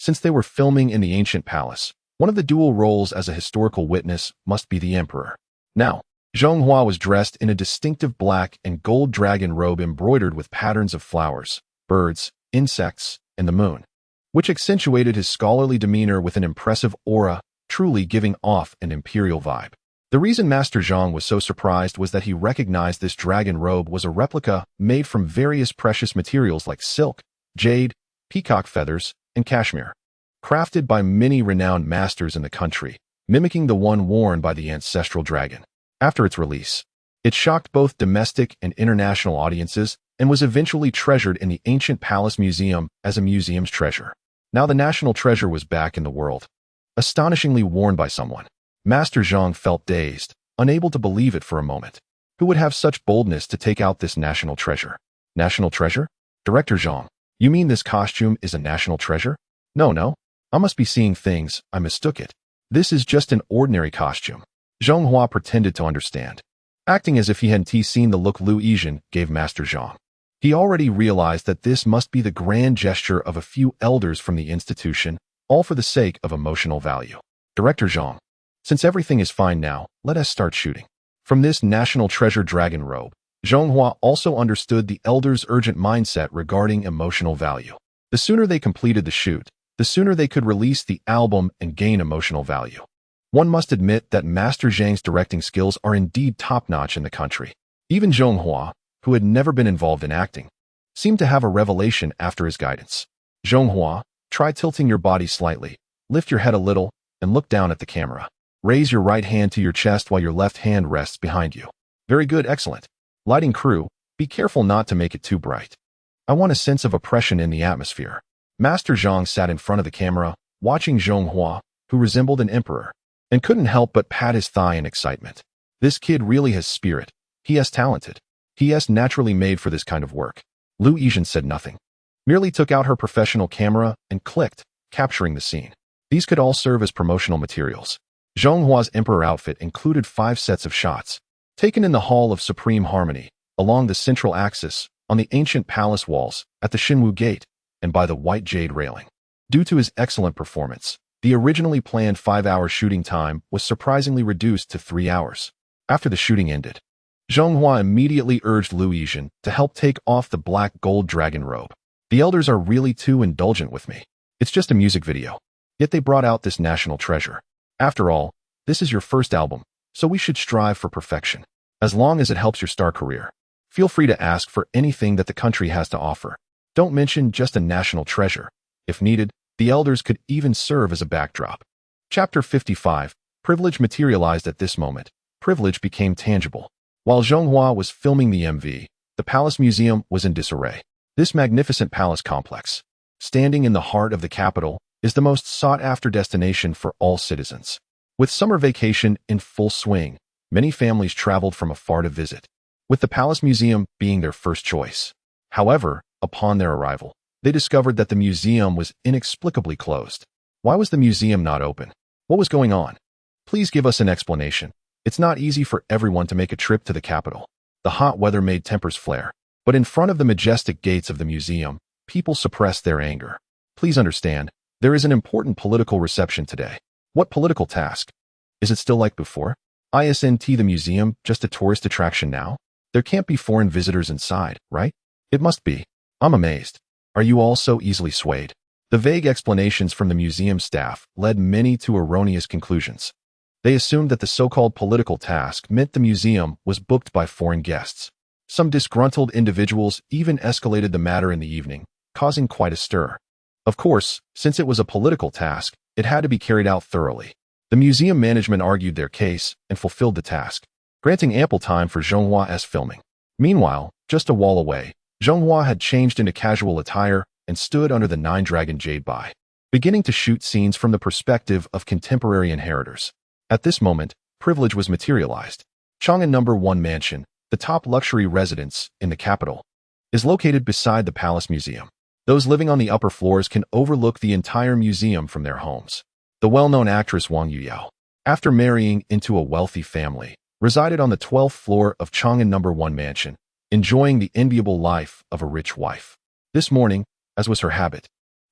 Since they were filming in the ancient palace, one of the dual roles as a historical witness must be the emperor. Now, Zhonghua was dressed in a distinctive black and gold dragon robe embroidered with patterns of flowers, birds, insects, and the moon, which accentuated his scholarly demeanor with an impressive aura, truly giving off an imperial vibe. The reason Master Zhang was so surprised was that he recognized this dragon robe was a replica made from various precious materials like silk, jade, peacock feathers, and cashmere, crafted by many renowned masters in the country, mimicking the one worn by the ancestral dragon. After its release, it shocked both domestic and international audiences and was eventually treasured in the ancient palace museum as a museum's treasure. Now the national treasure was back in the world, astonishingly worn by someone. Master Zhang felt dazed, unable to believe it for a moment. Who would have such boldness to take out this national treasure? National treasure? Director Zhang, you mean this costume is a national treasure? No. I must be seeing things, I mistook it. This is just an ordinary costume. Zhonghua pretended to understand, acting as if he hadn't seen the look Lu Yizhen gave Master Zhang. He already realized that this must be the grand gesture of a few elders from the institution, all for the sake of emotional value. Director Zhang, since everything is fine now, let us start shooting. From this national treasure dragon robe, Zhonghua also understood the elders' urgent mindset regarding emotional value. The sooner they completed the shoot, the sooner they could release the album and gain emotional value. One must admit that Master Zhang's directing skills are indeed top-notch in the country. Even Zhonghua, who had never been involved in acting, seemed to have a revelation after his guidance. Zhonghua, try tilting your body slightly, lift your head a little, and look down at the camera. Raise your right hand to your chest while your left hand rests behind you. Very good, excellent. Lighting crew, be careful not to make it too bright. I want a sense of oppression in the atmosphere. Master Zhang sat in front of the camera, watching Zhonghua, who resembled an emperor, and couldn't help but pat his thigh in excitement. This kid really has spirit. He is talented. He is naturally made for this kind of work. Lu Yizhen said nothing, merely took out her professional camera and clicked, capturing the scene. These could all serve as promotional materials. Zhonghua's emperor outfit included 5 sets of shots, taken in the Hall of Supreme Harmony, along the central axis, on the ancient palace walls, at the Xinwu Gate, and by the white jade railing. Due to his excellent performance, the originally planned 5-hour shooting time was surprisingly reduced to 3 hours. After the shooting ended, Zhonghua immediately urged Lu Yizhen to help take off the black gold dragon robe. The elders are really too indulgent with me. It's just a music video. Yet they brought out this national treasure. After all, this is your first album, so we should strive for perfection. As long as it helps your star career, feel free to ask for anything that the country has to offer. Don't mention just a national treasure. If needed, the elders could even serve as a backdrop. Chapter 55. Privilege materialized at this moment. Privilege became tangible. While Zhonghua was filming the MV, the Palace Museum was in disarray. This magnificent palace complex, standing in the heart of the capital, is the most sought-after destination for all citizens. With summer vacation in full swing, many families traveled from afar to visit, with the Palace Museum being their first choice. However, upon their arrival, they discovered that the museum was inexplicably closed. Why was the museum not open? What was going on? Please give us an explanation. It's not easy for everyone to make a trip to the capital. The hot weather made tempers flare, but in front of the majestic gates of the museum, people suppressed their anger. Please understand, there is an important political reception today. What political task? Is it still like before? Isn't the museum just a tourist attraction now? There can't be foreign visitors inside, right? It must be. I'm amazed. Are you all so easily swayed? The vague explanations from the museum staff led many to erroneous conclusions. They assumed that the so-called political task meant the museum was booked by foreign guests. Some disgruntled individuals even escalated the matter in the evening, causing quite a stir. Of course, since it was a political task, it had to be carried out thoroughly. The museum management argued their case and fulfilled the task, granting ample time for Zhonghua's filming. Meanwhile, just a wall away, Zhonghua had changed into casual attire and stood under the 9-dragon jade by, beginning to shoot scenes from the perspective of contemporary inheritors. At this moment, privilege was materialized. Chang'an No. 1 Mansion, the top luxury residence in the capital, is located beside the Palace Museum. Those living on the upper floors can overlook the entire museum from their homes. The well-known actress Wang Yuyao, after marrying into a wealthy family, resided on the 12th floor of Chang'an No. 1 mansion, enjoying the enviable life of a rich wife. This morning, as was her habit,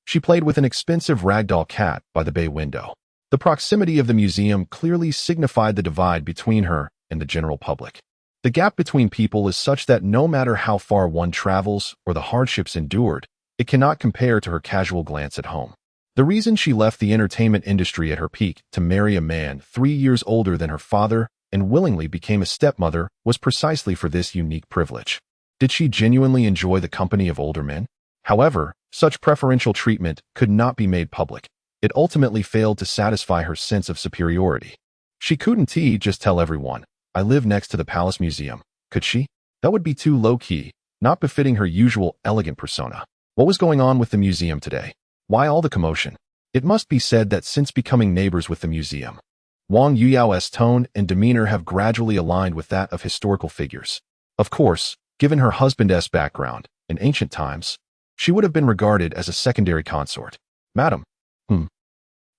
she played with an expensive ragdoll cat by the bay window. The proximity of the museum clearly signified the divide between her and the general public. The gap between people is such that no matter how far one travels or the hardships endured, it cannot compare to her casual glance at home. The reason she left the entertainment industry at her peak to marry a man 3 years older than her father and willingly became a stepmother was precisely for this unique privilege. Did she genuinely enjoy the company of older men? However, such preferential treatment could not be made public. It ultimately failed to satisfy her sense of superiority. She couldn't just tell everyone, "I live next to the Palace Museum," could she? That would be too low-key, not befitting her usual elegant persona. What was going on with the museum today? Why all the commotion? It must be said that since becoming neighbors with the museum, Wang Yuyao's tone and demeanor have gradually aligned with that of historical figures. Of course, given her husband's background, in ancient times, she would have been regarded as a secondary consort. "Madam."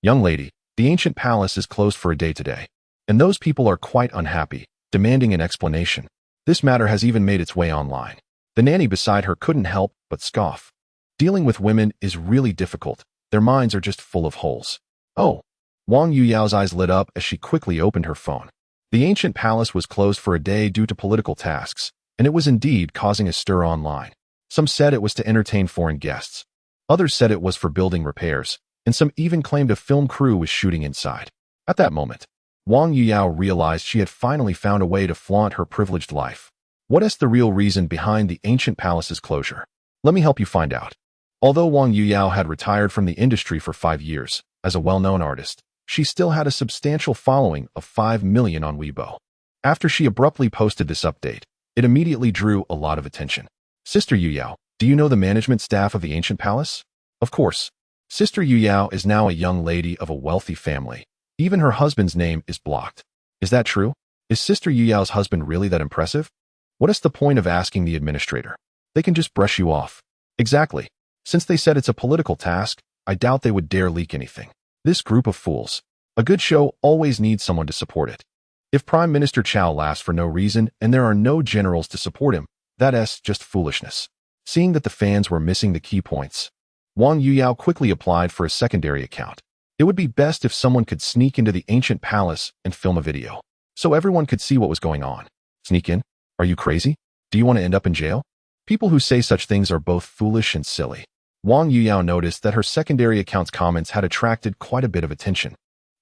"Young lady, the ancient palace is closed for a day today, and those people are quite unhappy, demanding an explanation. This matter has even made its way online." The nanny beside her couldn't help but scoff. Dealing with women is really difficult. Their minds are just full of holes. Oh. Wang Yuyao's eyes lit up as she quickly opened her phone. The ancient palace was closed for a day due to political tasks, and it was indeed causing a stir online. Some said it was to entertain foreign guests. Others said it was for building repairs, and some even claimed a film crew was shooting inside. At that moment, Wang Yuyao realized she had finally found a way to flaunt her privileged life. What is the real reason behind the ancient palace's closure? Let me help you find out. Although Wang Yuyao had retired from the industry for 5 years, as a well-known artist, she still had a substantial following of 5 million on Weibo. After she abruptly posted this update, it immediately drew a lot of attention. "Sister Yuyao, do you know the management staff of the ancient palace?" Of course. Sister Yuyao is now a young lady of a wealthy family. Even her husband's name is blocked. Is that true? Is Sister Yuyao's husband really that impressive? What is the point of asking the administrator? They can just brush you off. Exactly. Since they said it's a political task, I doubt they would dare leak anything. This group of fools. A good show always needs someone to support it. If Prime Minister Chao laughs for no reason and there are no generals to support him, that's just foolishness. Seeing that the fans were missing the key points, Wang Yuyao quickly applied for a secondary account. It would be best if someone could sneak into the ancient palace and film a video, so everyone could see what was going on. Sneak in? Are you crazy? Do you want to end up in jail? People who say such things are both foolish and silly. Wang Yuyao noticed that her secondary account's comments had attracted quite a bit of attention,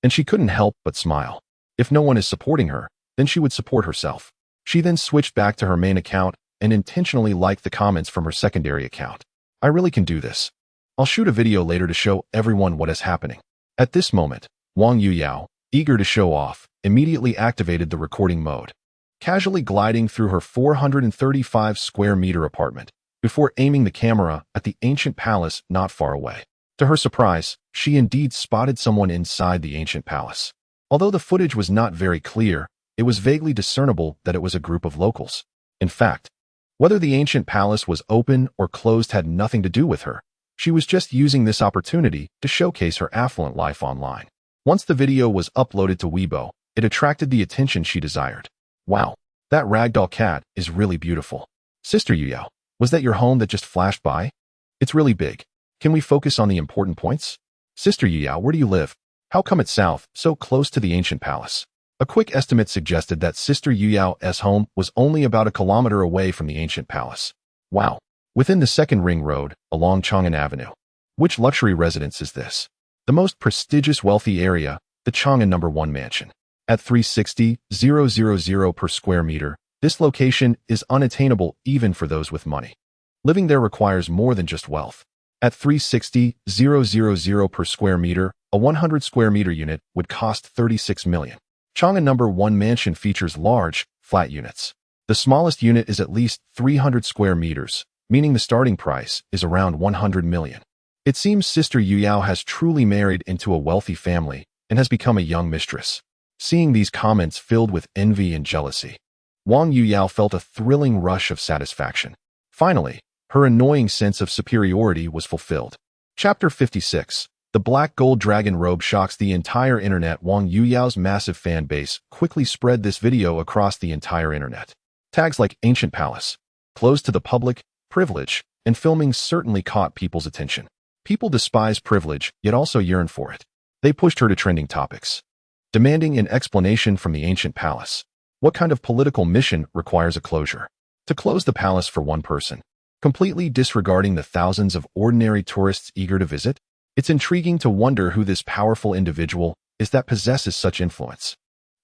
and she couldn't help but smile. If no one is supporting her, then she would support herself. She then switched back to her main account and intentionally liked the comments from her secondary account. I really can do this. I'll shoot a video later to show everyone what is happening. At this moment, Wang Yuyao, eager to show off, immediately activated the recording mode, casually gliding through her 435 square meter apartment before aiming the camera at the ancient palace not far away. To her surprise, she indeed spotted someone inside the ancient palace. Although the footage was not very clear, it was vaguely discernible that it was a group of locals. In fact, whether the ancient palace was open or closed had nothing to do with her. She was just using this opportunity to showcase her affluent life online. Once the video was uploaded to Weibo, it attracted the attention she desired. Wow, that ragdoll cat is really beautiful. Sister Yuyao, was that your home that just flashed by? It's really big. Can we focus on the important points? Sister Yuyao, where do you live? How come it's south, so close to the ancient palace? A quick estimate suggested that Sister Yuyao's home was only about a kilometer away from the ancient palace. Wow. Within the second ring road, along Chang'an Avenue. Which luxury residence is this? The most prestigious wealthy area, the Chang'an No. 1 mansion. At 360,000 per square meter, this location is unattainable even for those with money. Living there requires more than just wealth. At 360,000 per square meter, a 100 square meter unit would cost 36 million. Chang'an No. 1 mansion features large, flat units. The smallest unit is at least 300 square meters, meaning the starting price is around 100 million. It seems Sister Yuyao has truly married into a wealthy family and has become a young mistress. Seeing these comments filled with envy and jealousy, Wang Yuyao felt a thrilling rush of satisfaction. Finally, her annoying sense of superiority was fulfilled. Chapter 56. The black gold dragon robe shocks the entire internet. Wang Yuyao's massive fan base quickly spread this video across the entire internet. Tags like ancient palace, closed to the public, privilege, and filming certainly caught people's attention. People despise privilege, yet also yearn for it. They pushed her to trending topics, demanding an explanation from the ancient palace. What kind of political mission requires a closure? To close the palace for one person, completely disregarding the thousands of ordinary tourists eager to visit? It's intriguing to wonder who this powerful individual is that possesses such influence.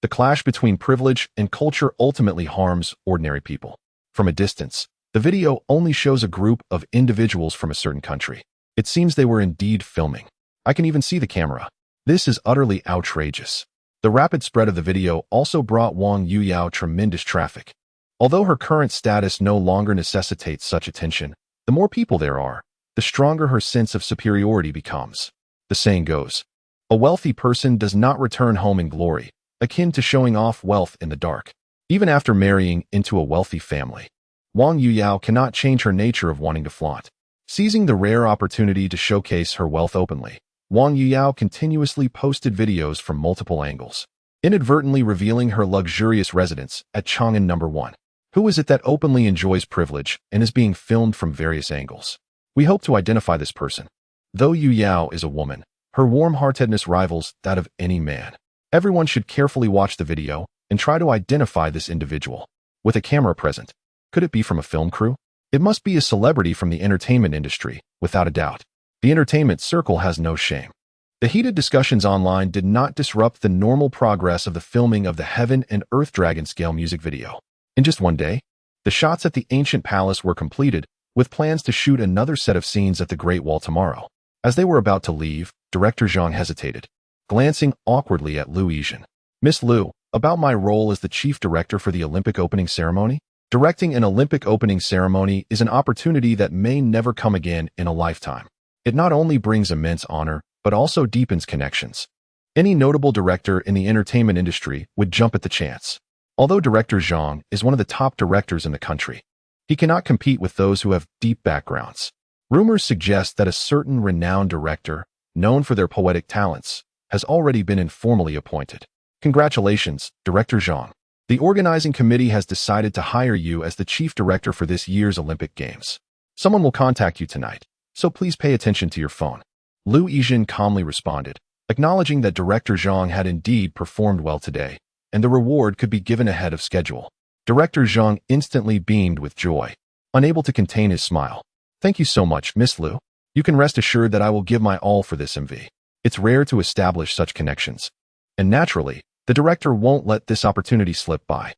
The clash between privilege and culture ultimately harms ordinary people. From a distance, the video only shows a group of individuals from a certain country. It seems they were indeed filming. I can even see the camera. This is utterly outrageous. The rapid spread of the video also brought Wang Yuyao tremendous traffic. Although her current status no longer necessitates such attention, the more people there are, the stronger her sense of superiority becomes. The saying goes, a wealthy person does not return home in glory, akin to showing off wealth in the dark. Even after marrying into a wealthy family, Wang Yuyao cannot change her nature of wanting to flaunt. Seizing the rare opportunity to showcase her wealth openly, Wang Yuyao continuously posted videos from multiple angles, inadvertently revealing her luxurious residence at Chang'an No. 1. Who is it that openly enjoys privilege and is being filmed from various angles? We hope to identify this person. Though Yuyao is a woman, her warm-heartedness rivals that of any man. Everyone should carefully watch the video and try to identify this individual. With a camera present, could it be from a film crew? It must be a celebrity from the entertainment industry, without a doubt. The entertainment circle has no shame. The heated discussions online did not disrupt the normal progress of the filming of the Heaven and Earth Dragon scale music video. In just one day, the shots at the ancient palace were completed, with plans to shoot another set of scenes at the Great Wall tomorrow. As they were about to leave, director Zhang hesitated, glancing awkwardly at Liu Yizhen. Miss Liu, about my role as the chief director for the Olympic opening ceremony? Directing an Olympic opening ceremony is an opportunity that may never come again in a lifetime. It not only brings immense honor, but also deepens connections. Any notable director in the entertainment industry would jump at the chance. Although director Zhang is one of the top directors in the country, he cannot compete with those who have deep backgrounds. Rumors suggest that a certain renowned director, known for their poetic talents, has already been informally appointed. Congratulations, Director Zhang. The organizing committee has decided to hire you as the chief director for this year's Olympic Games. Someone will contact you tonight, so please pay attention to your phone. Liu Yizhen calmly responded, acknowledging that Director Zhang had indeed performed well today, and the reward could be given ahead of schedule. Director Zhang instantly beamed with joy, unable to contain his smile. Thank you so much, Miss Liu. You can rest assured that I will give my all for this MV. It's rare to establish such connections. And naturally, the director won't let this opportunity slip by.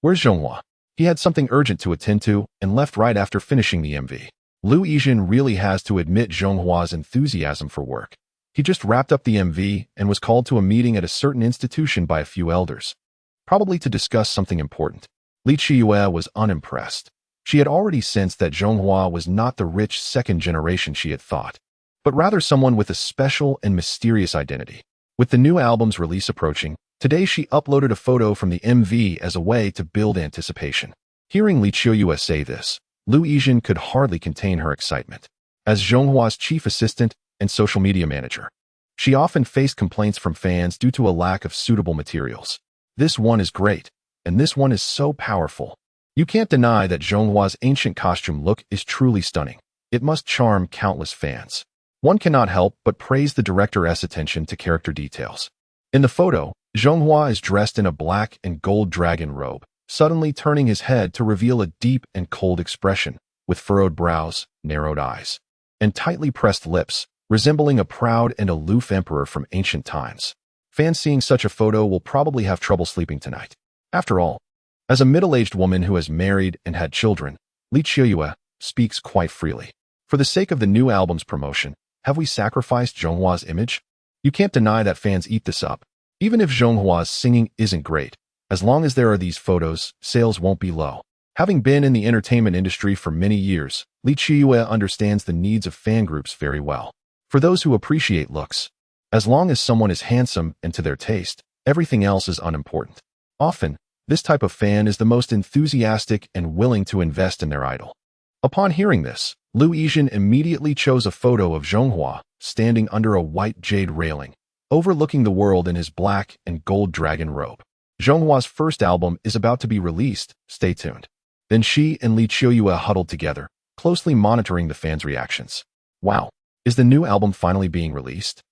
Where's Zhonghua? He had something urgent to attend to and left right after finishing the MV. Liu Yizhen really has to admit Zhonghua's enthusiasm for work. He just wrapped up the MV and was called to a meeting at a certain institution by a few elders, probably to discuss something important. Li Qiyue was unimpressed. She had already sensed that Zhonghua was not the rich second generation she had thought, but rather someone with a special and mysterious identity. With the new album's release approaching, today she uploaded a photo from the MV as a way to build anticipation. Hearing Li Qiyue say this, Liu Yizhen could hardly contain her excitement. As Zhonghua's chief assistant and social media manager, she often faced complaints from fans due to a lack of suitable materials. This one is great, and this one is so powerful. You can't deny that Zhonghua's ancient costume look is truly stunning. It must charm countless fans. One cannot help but praise the director's attention to character details. In the photo, Zhonghua is dressed in a black and gold dragon robe, suddenly turning his head to reveal a deep and cold expression, with furrowed brows, narrowed eyes, and tightly pressed lips, resembling a proud and aloof emperor from ancient times. Fans seeing such a photo will probably have trouble sleeping tonight. After all, as a middle-aged woman who has married and had children, Li Qiyue speaks quite freely. For the sake of the new album's promotion, have we sacrificed Zhonghua's image? You can't deny that fans eat this up. Even if Zhonghua's singing isn't great, as long as there are these photos, sales won't be low. Having been in the entertainment industry for many years, Li Qiyue understands the needs of fan groups very well. For those who appreciate looks, as long as someone is handsome and to their taste, everything else is unimportant. Often, this type of fan is the most enthusiastic and willing to invest in their idol. Upon hearing this, Liu Yizhen immediately chose a photo of Zhonghua, standing under a white jade railing, overlooking the world in his black and gold dragon robe. Zhonghhua's first album is about to be released, stay tuned. Then she and Li Qiuyue huddled together, closely monitoring the fans' reactions. Wow, is the new album finally being released?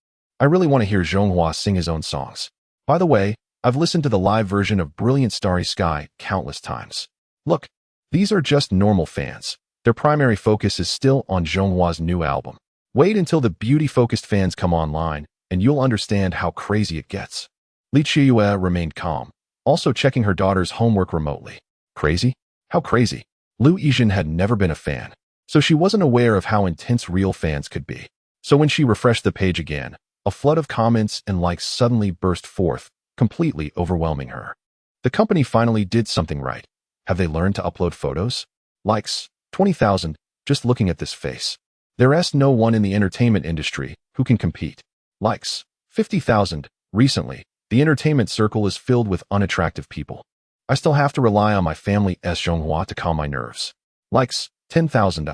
I really want to hear Zhonghua sing his own songs. By the way, I've listened to the live version of Brilliant Starry Sky countless times. Look, these are just normal fans. Their primary focus is still on Zhonghua's new album. Wait until the beauty-focused fans come online, and you'll understand how crazy it gets. Li Qiuyue remained calm, also checking her daughter's homework remotely. Crazy? How crazy? Lu Yijin had never been a fan, so she wasn't aware of how intense real fans could be. So when she refreshed the page again, a flood of comments and likes suddenly burst forth, completely overwhelming her. The company finally did something right. Have they learned to upload photos? Likes, 20,000, just looking at this face. There's no one in the entertainment industry who can compete. Likes, 50,000, recently, the entertainment circle is filled with unattractive people. I still have to rely on my family's Zhonghua to calm my nerves. Likes, 10,000,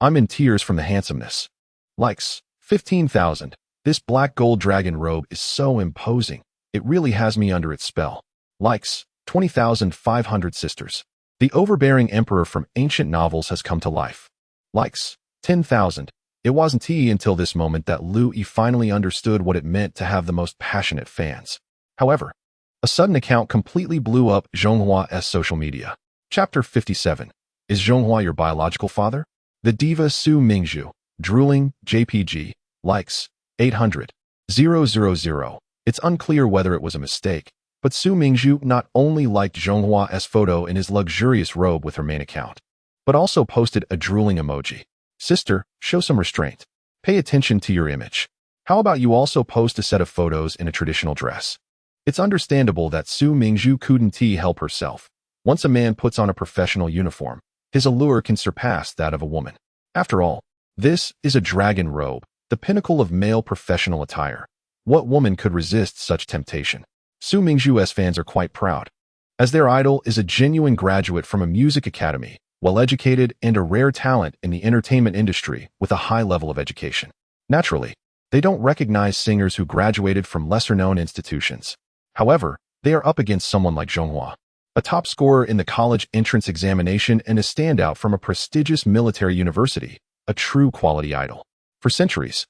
I'm in tears from the handsomeness. Likes, 15,000, this black gold dragon robe is so imposing. It really has me under its spell. Likes, 20,500 sisters. The overbearing emperor from ancient novels has come to life. Likes, 10,000. It wasn't until this moment that Lu Yi finally understood what it meant to have the most passionate fans. However, a sudden account completely blew up Zhonghua's social media. Chapter 57. Is Zhonghua your biological father? The diva Su Mingzhu, drooling, JPG, likes, 800. 000. It's unclear whether it was a mistake, but Su Mingzhu not only liked Zhonghua's photo in his luxurious robe with her main account, but also posted a drooling emoji. Sister, show some restraint. Pay attention to your image. How about you also post a set of photos in a traditional dress? It's understandable that Su Mingzhu couldn't help herself. Once a man puts on a professional uniform, his allure can surpass that of a woman. After all, this is a dragon robe, the pinnacle of male professional attire. What woman could resist such temptation? Su Mingzhu's fans are quite proud, as their idol is a genuine graduate from a music academy, well-educated and a rare talent in the entertainment industry with a high level of education. Naturally, they don't recognize singers who graduated from lesser-known institutions. However, they are up against someone like Zhonghua, a top scorer in the college entrance examination and a standout from a prestigious military university, a true quality idol. For centuries,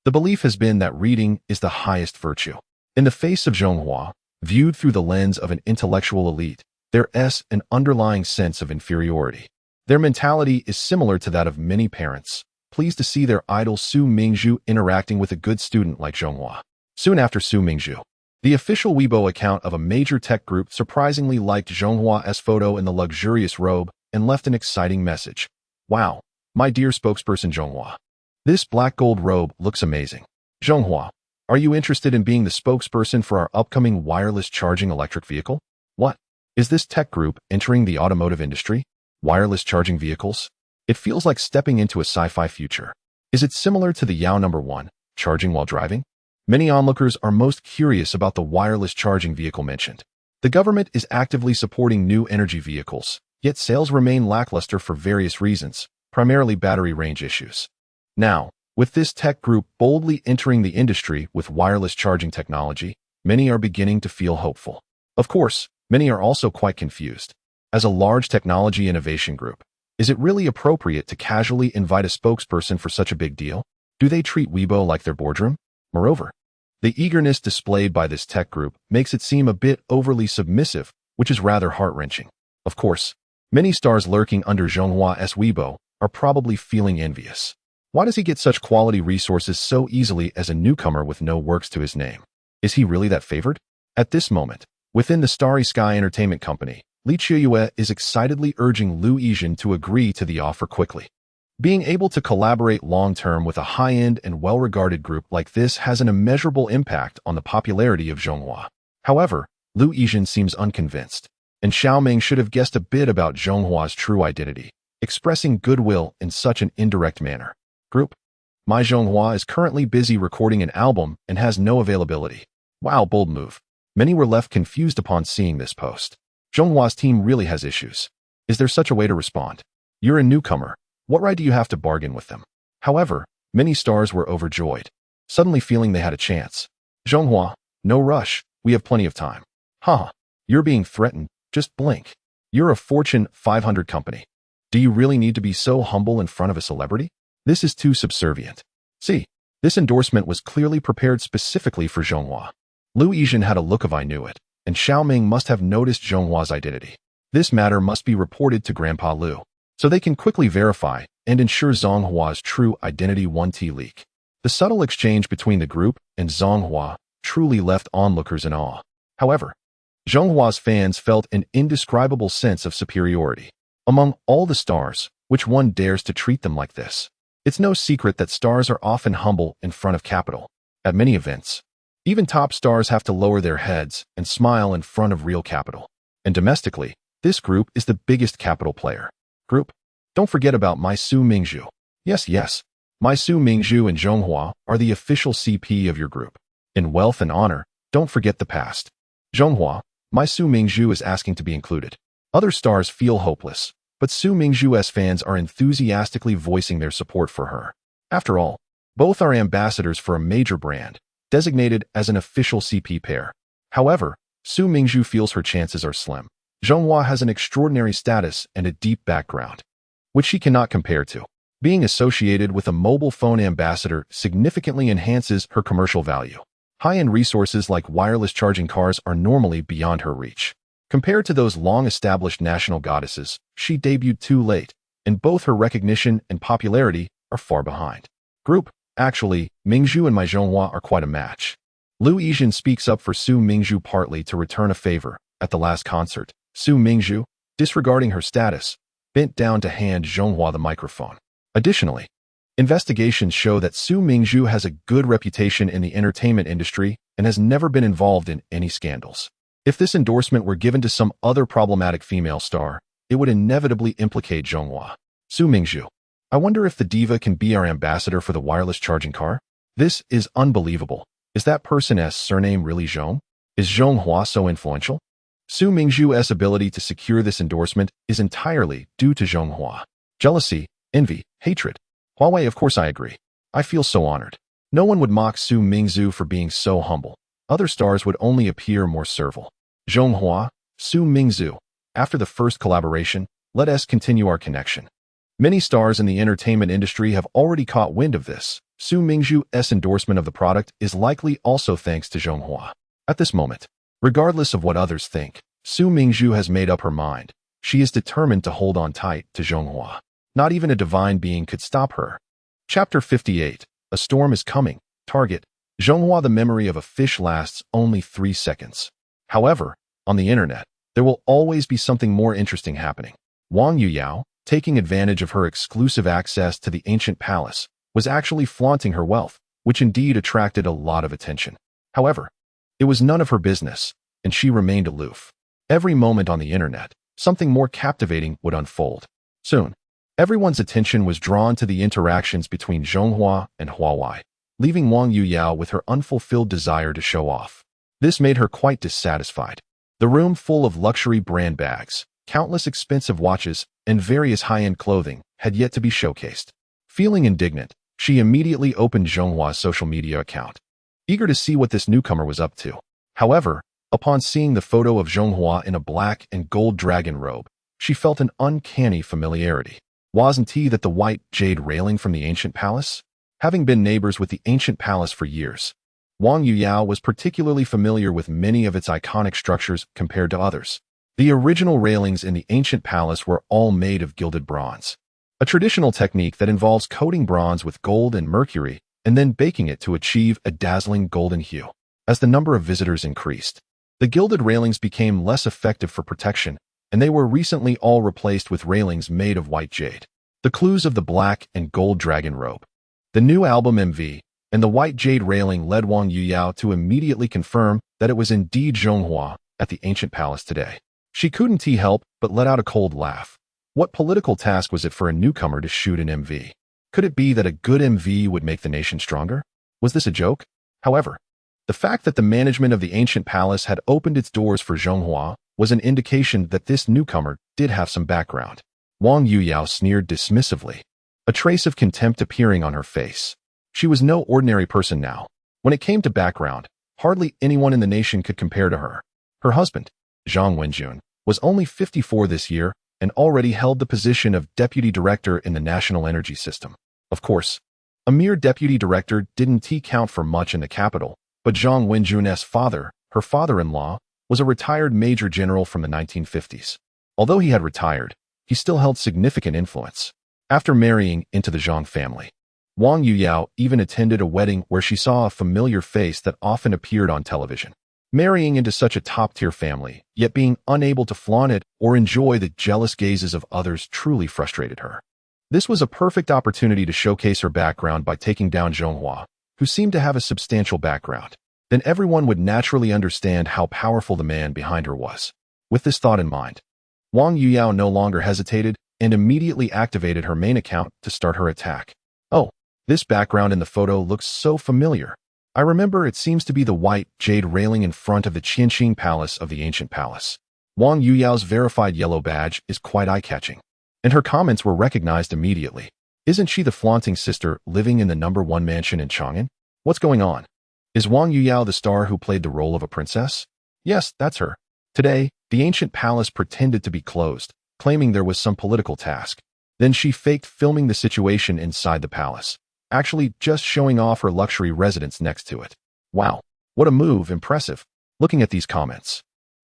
the belief has been that reading is the highest virtue. In the face of Zhonghua, viewed through the lens of an intellectual elite, there's an underlying sense of inferiority. Their mentality is similar to that of many parents, pleased to see their idol Su Mingzhu interacting with a good student like Zhonghua. Soon after Su Mingzhu, the official Weibo account of a major tech group surprisingly liked Zhonghua's photo in the luxurious robe and left an exciting message. Wow, my dear spokesperson Zhonghua. This black gold robe looks amazing. Zhonghua, are you interested in being the spokesperson for our upcoming wireless charging electric vehicle? What? Is this tech group entering the automotive industry? Wireless charging vehicles? It feels like stepping into a sci-fi future. Is it similar to the Yao No. 1, charging while driving? Many onlookers are most curious about the wireless charging vehicle mentioned. The government is actively supporting new energy vehicles, yet sales remain lackluster for various reasons, primarily battery range issues. Now, with this tech group boldly entering the industry with wireless charging technology, many are beginning to feel hopeful. Of course, many are also quite confused. As a large technology innovation group, is it really appropriate to casually invite a spokesperson for such a big deal? Do they treat Weibo like their boardroom? Moreover, the eagerness displayed by this tech group makes it seem a bit overly submissive, which is rather heart-wrenching. Of course, many stars lurking under Zhonghua's Weibo are probably feeling envious. Why does he get such quality resources so easily as a newcomer with no works to his name? Is he really that favored? At this moment, within the Starry Sky Entertainment Company, Li Qiuyue is excitedly urging Lu Yijin to agree to the offer quickly. Being able to collaborate long-term with a high-end and well-regarded group like this has an immeasurable impact on the popularity of Zhonghua. However, Lu Yijin seems unconvinced, and Xiaoming should have guessed a bit about Zhonghua's true identity, expressing goodwill in such an indirect manner. Group. My Zhonghua is currently busy recording an album and has no availability. Wow, bold move. Many were left confused upon seeing this post. Zhonghua's team really has issues. Is there such a way to respond? You're a newcomer. What right do you have to bargain with them? However, many stars were overjoyed. suddenly feeling they had a chance. Zhonghua, no rush, we have plenty of time. Haha, you're being threatened, just blink. You're a Fortune 500 company. Do you really need to be so humble in front of a celebrity? This is too subservient. See, this endorsement was clearly prepared specifically for Zhonghua. Lu Yizhen had a look of I knew it, and Xiaoming must have noticed Zhonghua's identity. This matter must be reported to Grandpa Lu, so they can quickly verify and ensure Zhonghua's true identity 1T leak. The subtle exchange between the group and Zhonghua truly left onlookers in awe. However, Zhonghua's fans felt an indescribable sense of superiority. Among all the stars, which one dares to treat them like this? It's no secret that stars are often humble in front of capital. At many events, even top stars have to lower their heads and smile in front of real capital. And domestically, this group is the biggest capital player. Group, don't forget about my Su Mingzhu. Yes, my Su Mingzhu and Zhonghua are the official CP of your group. In wealth and honor, don't forget the past. Zhonghua, my Su Mingzhu is asking to be included. Other stars feel hopeless, but Su Mingzhu's fans are enthusiastically voicing their support for her. After all, both are ambassadors for a major brand, designated as an official CP pair. However, Su Mingzhu feels her chances are slim. Zhonghua has an extraordinary status and a deep background, which she cannot compare to. Being associated with a mobile phone ambassador significantly enhances her commercial value. High-end resources like wireless charging cars are normally beyond her reach. Compared to those long-established national goddesses, she debuted too late, and both her recognition and popularity are far behind. Group, actually, Mingzhu and my Zhonghua are quite a match. Lu Yizhen speaks up for Su Mingzhu partly to return a favor. At the last concert, Su Mingzhu, disregarding her status, bent down to hand Zhonghua the microphone. Additionally, investigations show that Su Mingzhu has a good reputation in the entertainment industry and has never been involved in any scandals. If this endorsement were given to some other problematic female star, it would inevitably implicate Zhonghua. Su Mingzhu, I wonder if the diva can be our ambassador for the wireless charging car? This is unbelievable. Is that person's surname really Zhong? Is Zhonghua so influential? Su Mingzhu's ability to secure this endorsement is entirely due to Zhonghua. Jealousy, envy, hatred. Huawei, of course I agree. I feel so honored. No one would mock Su Mingzhu for being so humble. Other stars would only appear more servile. Zhonghua, Su Mingzhu. After the first collaboration, let us continue our connection. Many stars in the entertainment industry have already caught wind of this. Su Mingzhu's endorsement of the product is likely also thanks to Zhonghua. At this moment, regardless of what others think, Su Mingzhu has made up her mind. She is determined to hold on tight to Zhonghua. Not even a divine being could stop her. Chapter 58. A storm is coming. Target. Zhonghua. The memory of a fish lasts only 3 seconds. However, on the internet, there will always be something more interesting happening. Wang Yuyao, taking advantage of her exclusive access to the ancient palace, was actually flaunting her wealth, which indeed attracted a lot of attention. However, it was none of her business, and she remained aloof. Every moment on the internet, something more captivating would unfold. Soon, everyone's attention was drawn to the interactions between Zhonghua and Huawei, leaving Wang Yuyao with her unfulfilled desire to show off. This made her quite dissatisfied. The room full of luxury brand bags, countless expensive watches, and various high-end clothing had yet to be showcased. Feeling indignant, she immediately opened Zhonghua's social media account, eager to see what this newcomer was up to. However, upon seeing the photo of Zhonghua in a black and gold dragon robe, she felt an uncanny familiarity. Wasn't he that the white jade railing from the ancient palace? Having been neighbors with the ancient palace for years, Wang Yuyao was particularly familiar with many of its iconic structures compared to others. The original railings in the ancient palace were all made of gilded bronze, a traditional technique that involves coating bronze with gold and mercury and then baking it to achieve a dazzling golden hue. As the number of visitors increased, the gilded railings became less effective for protection, and they were recently all replaced with railings made of white jade. The clues of the black and gold dragon robe, the new album MV, and the white jade railing led Wang Yuyao to immediately confirm that it was indeed Zhonghua at the ancient palace today. She couldn't help but let out a cold laugh. What political task was it for a newcomer to shoot an MV? Could it be that a good MV would make the nation stronger? Was this a joke? However, the fact that the management of the ancient palace had opened its doors for Zhonghua was an indication that this newcomer did have some background. Wang Yuyao sneered dismissively, a trace of contempt appearing on her face. She was no ordinary person now. When it came to background, hardly anyone in the nation could compare to her. Her husband, Zhang Wenjun, was only 54 this year and already held the position of deputy director in the national energy system. Of course, a mere deputy director didn't count for much in the capital, but Zhang Wenjun's father, her father-in-law, was a retired major general from the 1950s. Although he had retired, he still held significant influence. After marrying into the Zhang family, Wang Yuyao even attended a wedding where she saw a familiar face that often appeared on television. Marrying into such a top-tier family, yet being unable to flaunt it or enjoy the jealous gazes of others truly frustrated her. This was a perfect opportunity to showcase her background by taking down Zhonghua, who seemed to have a substantial background. Then everyone would naturally understand how powerful the man behind her was. With this thought in mind, Wang Yuyao no longer hesitated and immediately activated her main account to start her attack. Oh, this background in the photo looks so familiar. I remember it seems to be the white jade railing in front of the Qianxing Palace of the ancient palace. Wang Yuyao's verified yellow badge is quite eye-catching, and her comments were recognized immediately. Isn't she the flaunting sister living in the #1 mansion in Chang'an? What's going on? Is Wang Yuyao the star who played the role of a princess? Yes, that's her. Today, the ancient palace pretended to be closed, claiming there was some political task. Then she faked filming the situation inside the palace, actually just showing off her luxury residence next to it. Wow, what a move, impressive. Looking at these comments,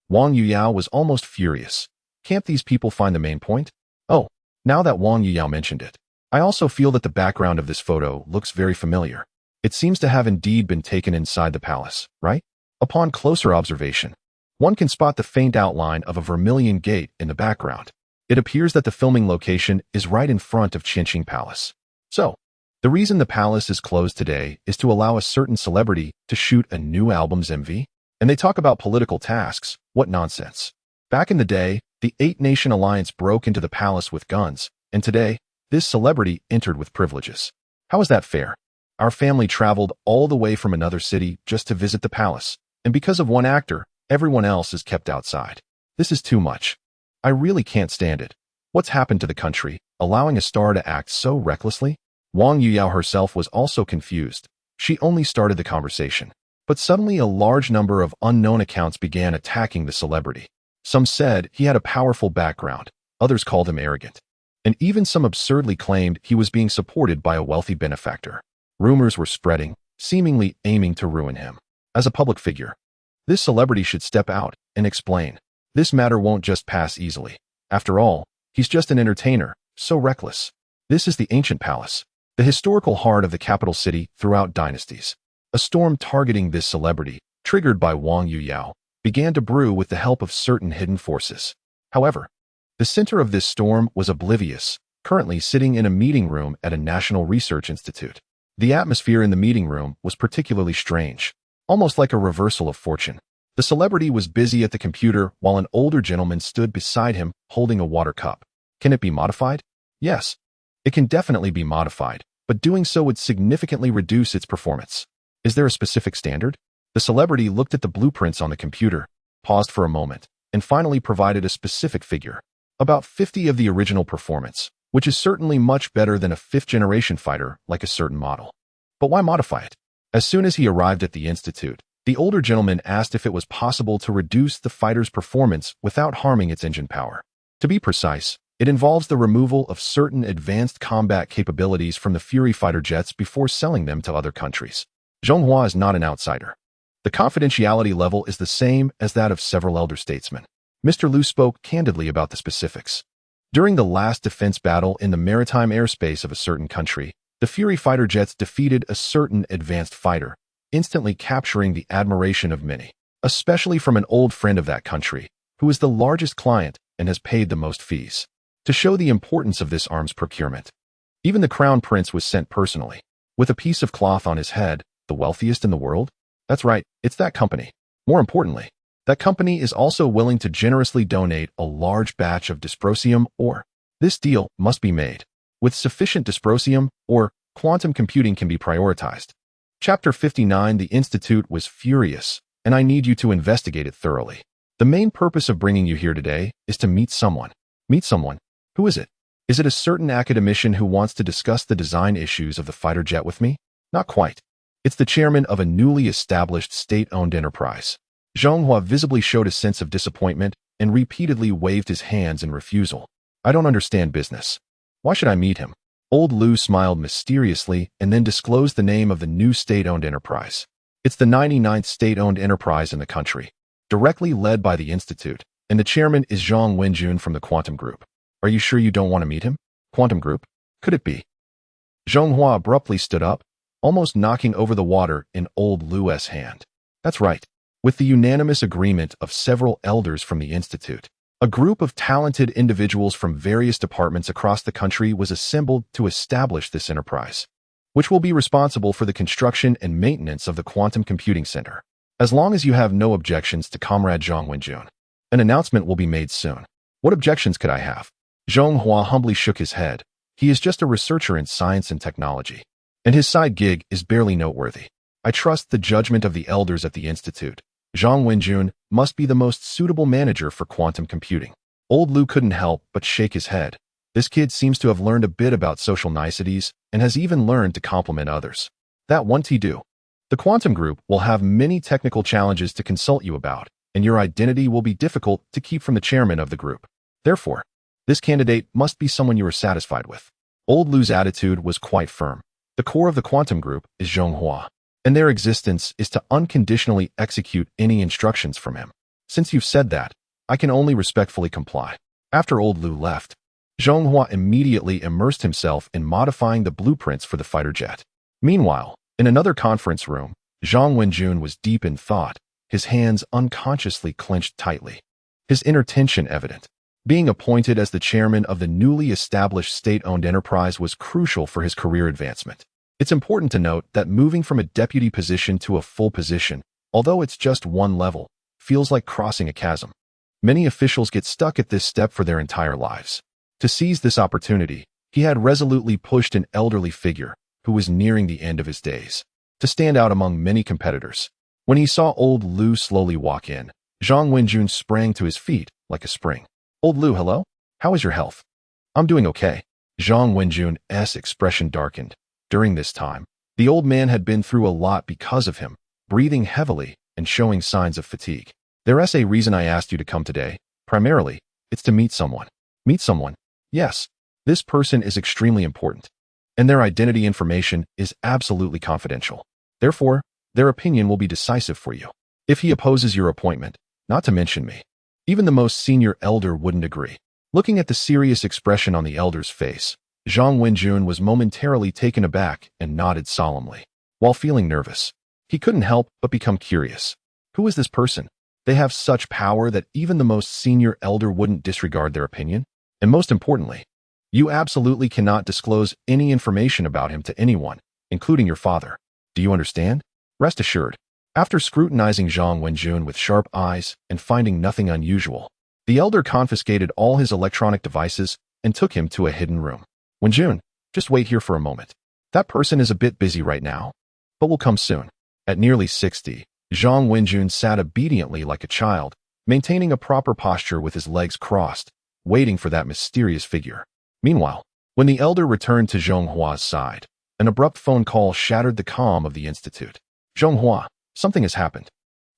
Wang Yuyao was almost furious. Can't these people find the main point? Oh, now that Wang Yuyao mentioned it, I also feel that the background of this photo looks very familiar. It seems to have indeed been taken inside the palace, right? Upon closer observation, one can spot the faint outline of a vermilion gate in the background. It appears that the filming location is right in front of Qianxing Palace. So, the reason the palace is closed today is to allow a certain celebrity to shoot a new album's MV? And they talk about political tasks. What nonsense. Back in the day, the 8-Nation Alliance broke into the palace with guns, and today, this celebrity entered with privileges. How is that fair? Our family traveled all the way from another city just to visit the palace, and because of one actor, everyone else is kept outside. This is too much. I really can't stand it. What's happened to the country, allowing a star to act so recklessly? Wang Yuyao herself was also confused. She only started the conversation. But suddenly a large number of unknown accounts began attacking the celebrity. Some said he had a powerful background, others called him arrogant, and even some absurdly claimed he was being supported by a wealthy benefactor. Rumors were spreading, seemingly aiming to ruin him. As a public figure, this celebrity should step out and explain. This matter won't just pass easily. After all, he's just an entertainer, so reckless. This is the ancient palace, the historical heart of the capital city throughout dynasties. A storm targeting this celebrity, triggered by Wang Yuyao, began to brew with the help of certain hidden forces. However, the center of this storm was oblivious, currently sitting in a meeting room at a national research institute. The atmosphere in the meeting room was particularly strange, almost like a reversal of fortune. The celebrity was busy at the computer while an older gentleman stood beside him holding a water cup. Can it be modified? Yes, it can definitely be modified, but doing so would significantly reduce its performance. Is there a specific standard? The celebrity looked at the blueprints on the computer, paused for a moment, and finally provided a specific figure. About 50 of the original performance, which is certainly much better than a 5th-generation fighter like a certain model. But why modify it? As soon as he arrived at the institute, the older gentleman asked if it was possible to reduce the fighter's performance without harming its engine power. To be precise, it involves the removal of certain advanced combat capabilities from the Fury fighter jets before selling them to other countries. Zhonghua is not an outsider. The confidentiality level is the same as that of several elder statesmen. Mr. Liu spoke candidly about the specifics. During the last defense battle in the maritime airspace of a certain country, the Fury fighter jets defeated a certain advanced fighter, instantly capturing the admiration of many, especially from an old friend of that country, who is the largest client and has paid the most fees. To show the importance of this arms procurement, even the crown prince was sent personally, with a piece of cloth on his head, the wealthiest in the world? That's right, it's that company. More importantly, that company is also willing to generously donate a large batch of dysprosium ore. This deal must be made. With sufficient dysprosium ore, quantum computing can be prioritized. Chapter 59. The Institute was furious, and I need you to investigate it thoroughly. The main purpose of bringing you here today is to meet someone. Meet someone? Who is it? Is it a certain academician who wants to discuss the design issues of the fighter jet with me? Not quite. It's the chairman of a newly established state-owned enterprise. Zhonghua visibly showed a sense of disappointment and repeatedly waved his hands in refusal. I don't understand business. Why should I meet him? Old Lu smiled mysteriously and then disclosed the name of the new state-owned enterprise. It's the 99th state-owned enterprise in the country, directly led by the Institute, and the chairman is Zhang Wenjun from the Quantum Group. Are you sure you don't want to meet him? Quantum Group? Could it be? Zhonghua abruptly stood up, almost knocking over the water in old Lu's hand. That's right. With the unanimous agreement of several elders from the Institute, a group of talented individuals from various departments across the country was assembled to establish this enterprise, which will be responsible for the construction and maintenance of the Quantum Computing Center. As long as you have no objections to Comrade Zhang Wenjun, an announcement will be made soon. What objections could I have? Zhonghua humbly shook his head. He is just a researcher in science and technology, and his side gig is barely noteworthy. I trust the judgment of the elders at the Institute. Zhang Wenjun must be the most suitable manager for quantum computing. Old Lu couldn't help but shake his head. This kid seems to have learned a bit about social niceties and has even learned to compliment others. That won't he do? The Quantum Group will have many technical challenges to consult you about, and your identity will be difficult to keep from the chairman of the group. Therefore, this candidate must be someone you are satisfied with. Old Lu's attitude was quite firm. The core of the Quantum Group is Zhonghua, and their existence is to unconditionally execute any instructions from him. Since you've said that, I can only respectfully comply. After Old Lu left, Zhonghua immediately immersed himself in modifying the blueprints for the fighter jet. Meanwhile, in another conference room, Zhang Wenjun was deep in thought, his hands unconsciously clenched tightly, his inner tension evident. Being appointed as the chairman of the newly established state-owned enterprise was crucial for his career advancement. It's important to note that moving from a deputy position to a full position, although it's just one level, feels like crossing a chasm. Many officials get stuck at this step for their entire lives. To seize this opportunity, he had resolutely pushed an elderly figure who was nearing the end of his days to stand out among many competitors. When he saw Old Lu slowly walk in, Zhang Wenjun sprang to his feet like a spring. Old Lu, hello? How is your health? I'm doing okay. Zhang Wenjun's expression darkened. During this time, the old man had been through a lot because of him, breathing heavily and showing signs of fatigue. There's a reason I asked you to come today. Primarily, it's to meet someone. Meet someone? Yes. This person is extremely important, and their identity information is absolutely confidential. Therefore, their opinion will be decisive for you. If he opposes your appointment, not to mention me, even the most senior elder wouldn't agree. Looking at the serious expression on the elder's face, Zhang Wenjun was momentarily taken aback and nodded solemnly. While feeling nervous, he couldn't help but become curious. Who is this person? They have such power that even the most senior elder wouldn't disregard their opinion? And most importantly, you absolutely cannot disclose any information about him to anyone, including your father. Do you understand? Rest assured. After scrutinizing Zhang Wenjun with sharp eyes and finding nothing unusual, the elder confiscated all his electronic devices and took him to a hidden room. Wenjun, just wait here for a moment. That person is a bit busy right now, but will come soon. At nearly 60, Zhang Wenjun sat obediently like a child, maintaining a proper posture with his legs crossed, waiting for that mysterious figure. Meanwhile, when the elder returned to Zhonghua's side, an abrupt phone call shattered the calm of the Institute. Zhonghua, something has happened.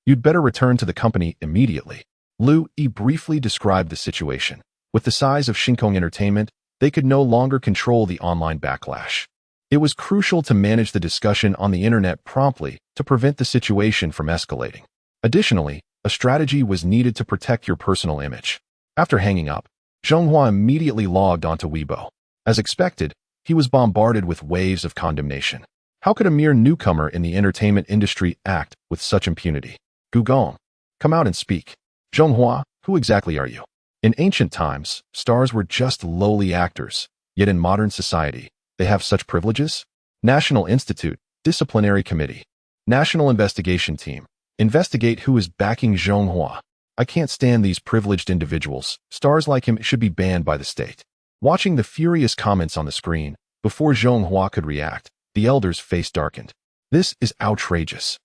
You'd better return to the company immediately. Lu Yi briefly described the situation. With the size of Shinkong Entertainment, they could no longer control the online backlash. It was crucial to manage the discussion on the internet promptly to prevent the situation from escalating. Additionally, a strategy was needed to protect your personal image. After hanging up, Zhonghua immediately logged onto Weibo. As expected, he was bombarded with waves of condemnation. How could a mere newcomer in the entertainment industry act with such impunity? Gugong, come out and speak. Zhonghua, who exactly are you? In ancient times, stars were just lowly actors, yet in modern society, they have such privileges? National Institute, Disciplinary Committee, National Investigation Team, investigate who is backing Zhonghua. I can't stand these privileged individuals. Stars like him should be banned by the state. Watching the furious comments on the screen, before Zhonghua could react, the elder's face darkened. This is outrageous.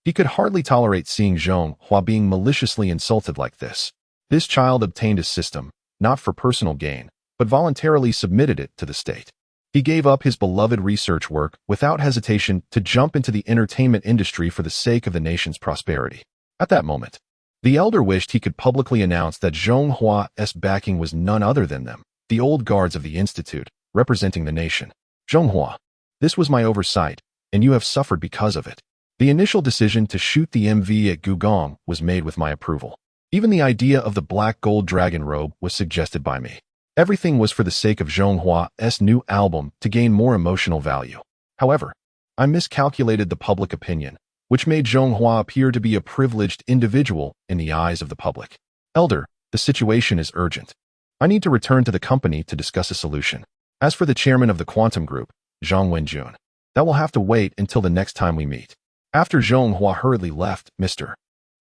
He could hardly tolerate seeing Zhonghua being maliciously insulted like this. This child obtained a system, not for personal gain, but voluntarily submitted it to the state. He gave up his beloved research work without hesitation to jump into the entertainment industry for the sake of the nation's prosperity. At that moment, the elder wished he could publicly announce that Zhonghua's backing was none other than them, the old guards of the institute, representing the nation. Zhonghua, this was my oversight, and you have suffered because of it. The initial decision to shoot the MV at Gugong was made with my approval. Even the idea of the black gold dragon robe was suggested by me. Everything was for the sake of Zhonghua's new album to gain more emotional value. However, I miscalculated the public opinion, which made Zhonghua appear to be a privileged individual in the eyes of the public. Elder, the situation is urgent. I need to return to the company to discuss a solution. As for the chairman of the quantum group, Zhang Wenjun, that will have to wait until the next time we meet. After Zhonghua hurriedly left, Mr.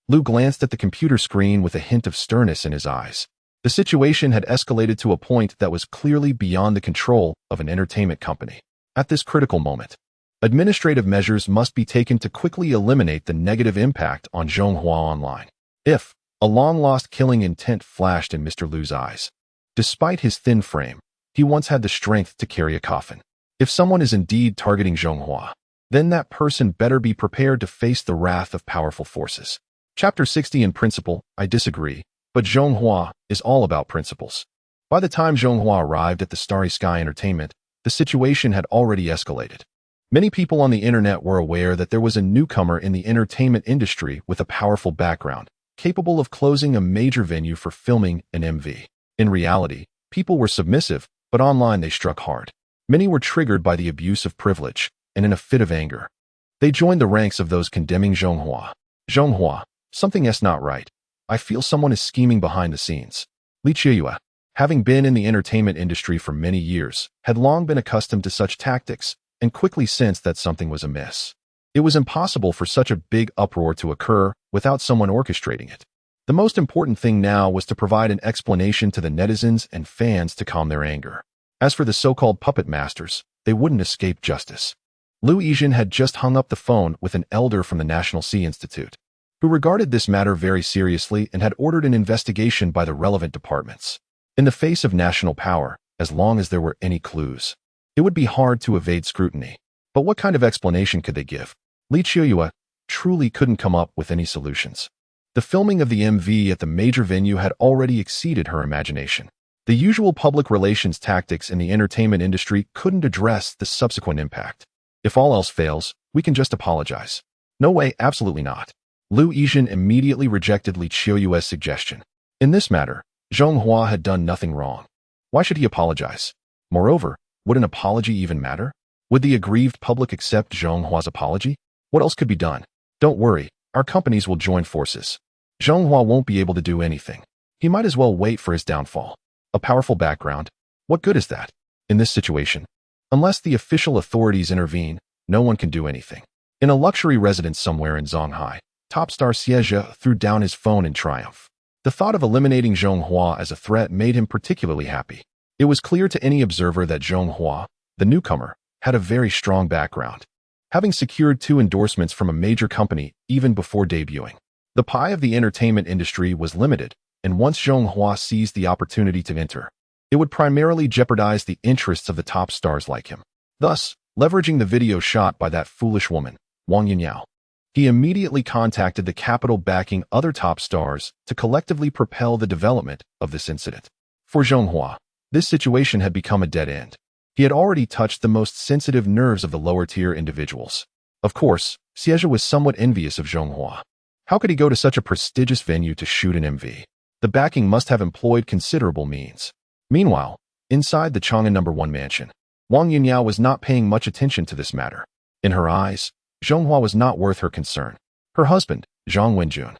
Liu glanced at the computer screen with a hint of sternness in his eyes. The situation had escalated to a point that was clearly beyond the control of an entertainment company. At this critical moment, administrative measures must be taken to quickly eliminate the negative impact on Zhonghua online. If a long-lost killing intent flashed in Mr. Liu's eyes. Despite his thin frame, he once had the strength to carry a coffin. If someone is indeed targeting Zhonghua, then that person better be prepared to face the wrath of powerful forces. Chapter 60. In principle, I disagree, but Zhonghua is all about principles. By the time Zhonghua arrived at the Starry Sky Entertainment, the situation had already escalated. Many people on the internet were aware that there was a newcomer in the entertainment industry with a powerful background, capable of closing a major venue for filming an MV. In reality, people were submissive, but online they struck hard. Many were triggered by the abuse of privilege, and in a fit of anger, they joined the ranks of those condemning Zhonghua. Zhonghua, something's not right. I feel someone is scheming behind the scenes. Li Qiuyue, having been in the entertainment industry for many years, had long been accustomed to such tactics, and quickly sensed that something was amiss. It was impossible for such a big uproar to occur without someone orchestrating it. The most important thing now was to provide an explanation to the netizens and fans to calm their anger. As for the so-called puppet masters, they wouldn't escape justice. Liu Yizhen had just hung up the phone with an elder from the National Sea Institute, who regarded this matter very seriously and had ordered an investigation by the relevant departments. In the face of national power, as long as there were any clues, it would be hard to evade scrutiny. But what kind of explanation could they give? Li Qiuyue truly couldn't come up with any solutions. The filming of the MV at the major venue had already exceeded her imagination. The usual public relations tactics in the entertainment industry couldn't address the subsequent impact. If all else fails, we can just apologize. No way, absolutely not. Liu Yizhen immediately rejected Li Qiuyue's suggestion. In this matter, Zhonghua had done nothing wrong. Why should he apologize? Moreover, would an apology even matter? Would the aggrieved public accept Zhonghua's apology? What else could be done? Don't worry, our companies will join forces. Zhonghua won't be able to do anything. He might as well wait for his downfall. A powerful background. What good is that? In this situation, unless the official authorities intervene, no one can do anything. In a luxury residence somewhere in Zhonghai, top star Xie threw down his phone in triumph. The thought of eliminating Zhonghua as a threat made him particularly happy. It was clear to any observer that Zhonghua, the newcomer, had a very strong background, having secured 2 endorsements from a major company even before debuting. The pie of the entertainment industry was limited, and once Zhonghua seized the opportunity to enter, it would primarily jeopardize the interests of the top stars like him. Thus, leveraging the video shot by that foolish woman, Wang Yinyao, he immediately contacted the capital backing other top stars to collectively propel the development of this incident. For Zhonghua, this situation had become a dead end. He had already touched the most sensitive nerves of the lower-tier individuals. Of course, Xie was somewhat envious of Zhonghua. How could he go to such a prestigious venue to shoot an MV? The backing must have employed considerable means. Meanwhile, inside the Chang'an No. 1 mansion, Wang Yinyao was not paying much attention to this matter. In her eyes, Zhonghua was not worth her concern. Her husband, Zhang Wenjun,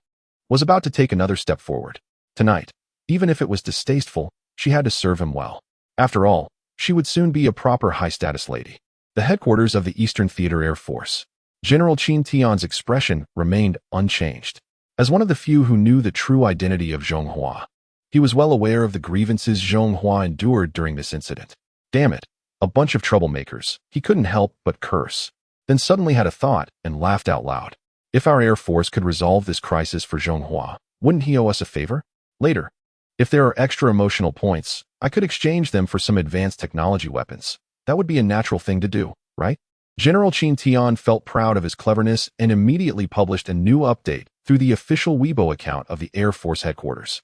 was about to take another step forward. Tonight, even if it was distasteful, she had to serve him well. After all, she would soon be a proper high-status lady. The headquarters of the Eastern Theater Air Force, General Qin Tian's expression remained unchanged. As one of the few who knew the true identity of Zhonghua, he was well aware of the grievances Zhonghua endured during this incident. Damn it, a bunch of troublemakers, he couldn't help but curse. Then suddenly had a thought and laughed out loud. If our Air Force could resolve this crisis for Zhonghua, wouldn't he owe us a favor? Later, if there are extra emotional points, I could exchange them for some advanced technology weapons. That would be a natural thing to do, right? General Qin Tian felt proud of his cleverness and immediately published a new update through the official Weibo account of the Air Force headquarters.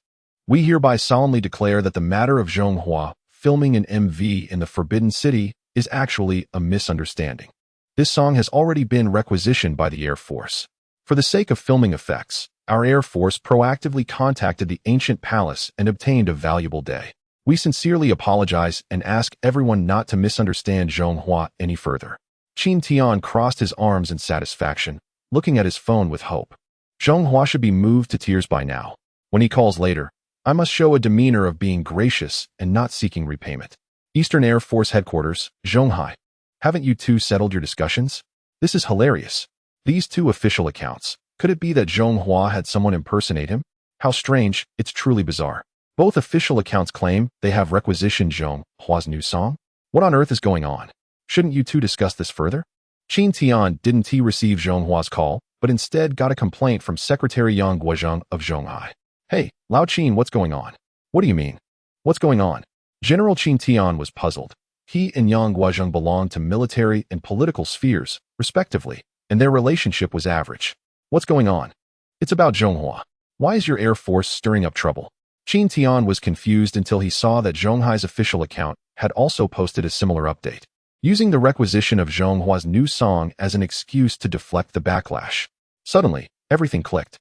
We hereby solemnly declare that the matter of Zhonghua filming an MV in the Forbidden City is actually a misunderstanding. This song has already been requisitioned by the Air Force. For the sake of filming effects, our Air Force proactively contacted the ancient palace and obtained a valuable day. We sincerely apologize and ask everyone not to misunderstand Zhonghua any further. Qin Tian crossed his arms in satisfaction, looking at his phone with hope. Zhonghua should be moved to tears by now. When he calls later, I must show a demeanor of being gracious and not seeking repayment. Eastern Air Force Headquarters, Zhonghai. Haven't you two settled your discussions? This is hilarious. These two official accounts. Could it be that Zhonghua had someone impersonate him? How strange, it's truly bizarre. Both official accounts claim they have requisitioned Zhonghua's new song. What on earth is going on? Shouldn't you two discuss this further? Qin Tian didn't receive Zhonghhua's call, but instead got a complaint from Secretary Yang Guozheng of Zhonghai. Hey, Lao Qin, what's going on? What do you mean? What's going on? General Qin Tian was puzzled. He and Yang Guozheng belonged to military and political spheres, respectively, and their relationship was average. What's going on? It's about Zhonghua. Why is your Air Force stirring up trouble? Qin Tian was confused until he saw that Zhonghai's official account had also posted a similar update, using the requisition of Zhonghua's new song as an excuse to deflect the backlash. Suddenly, everything clicked.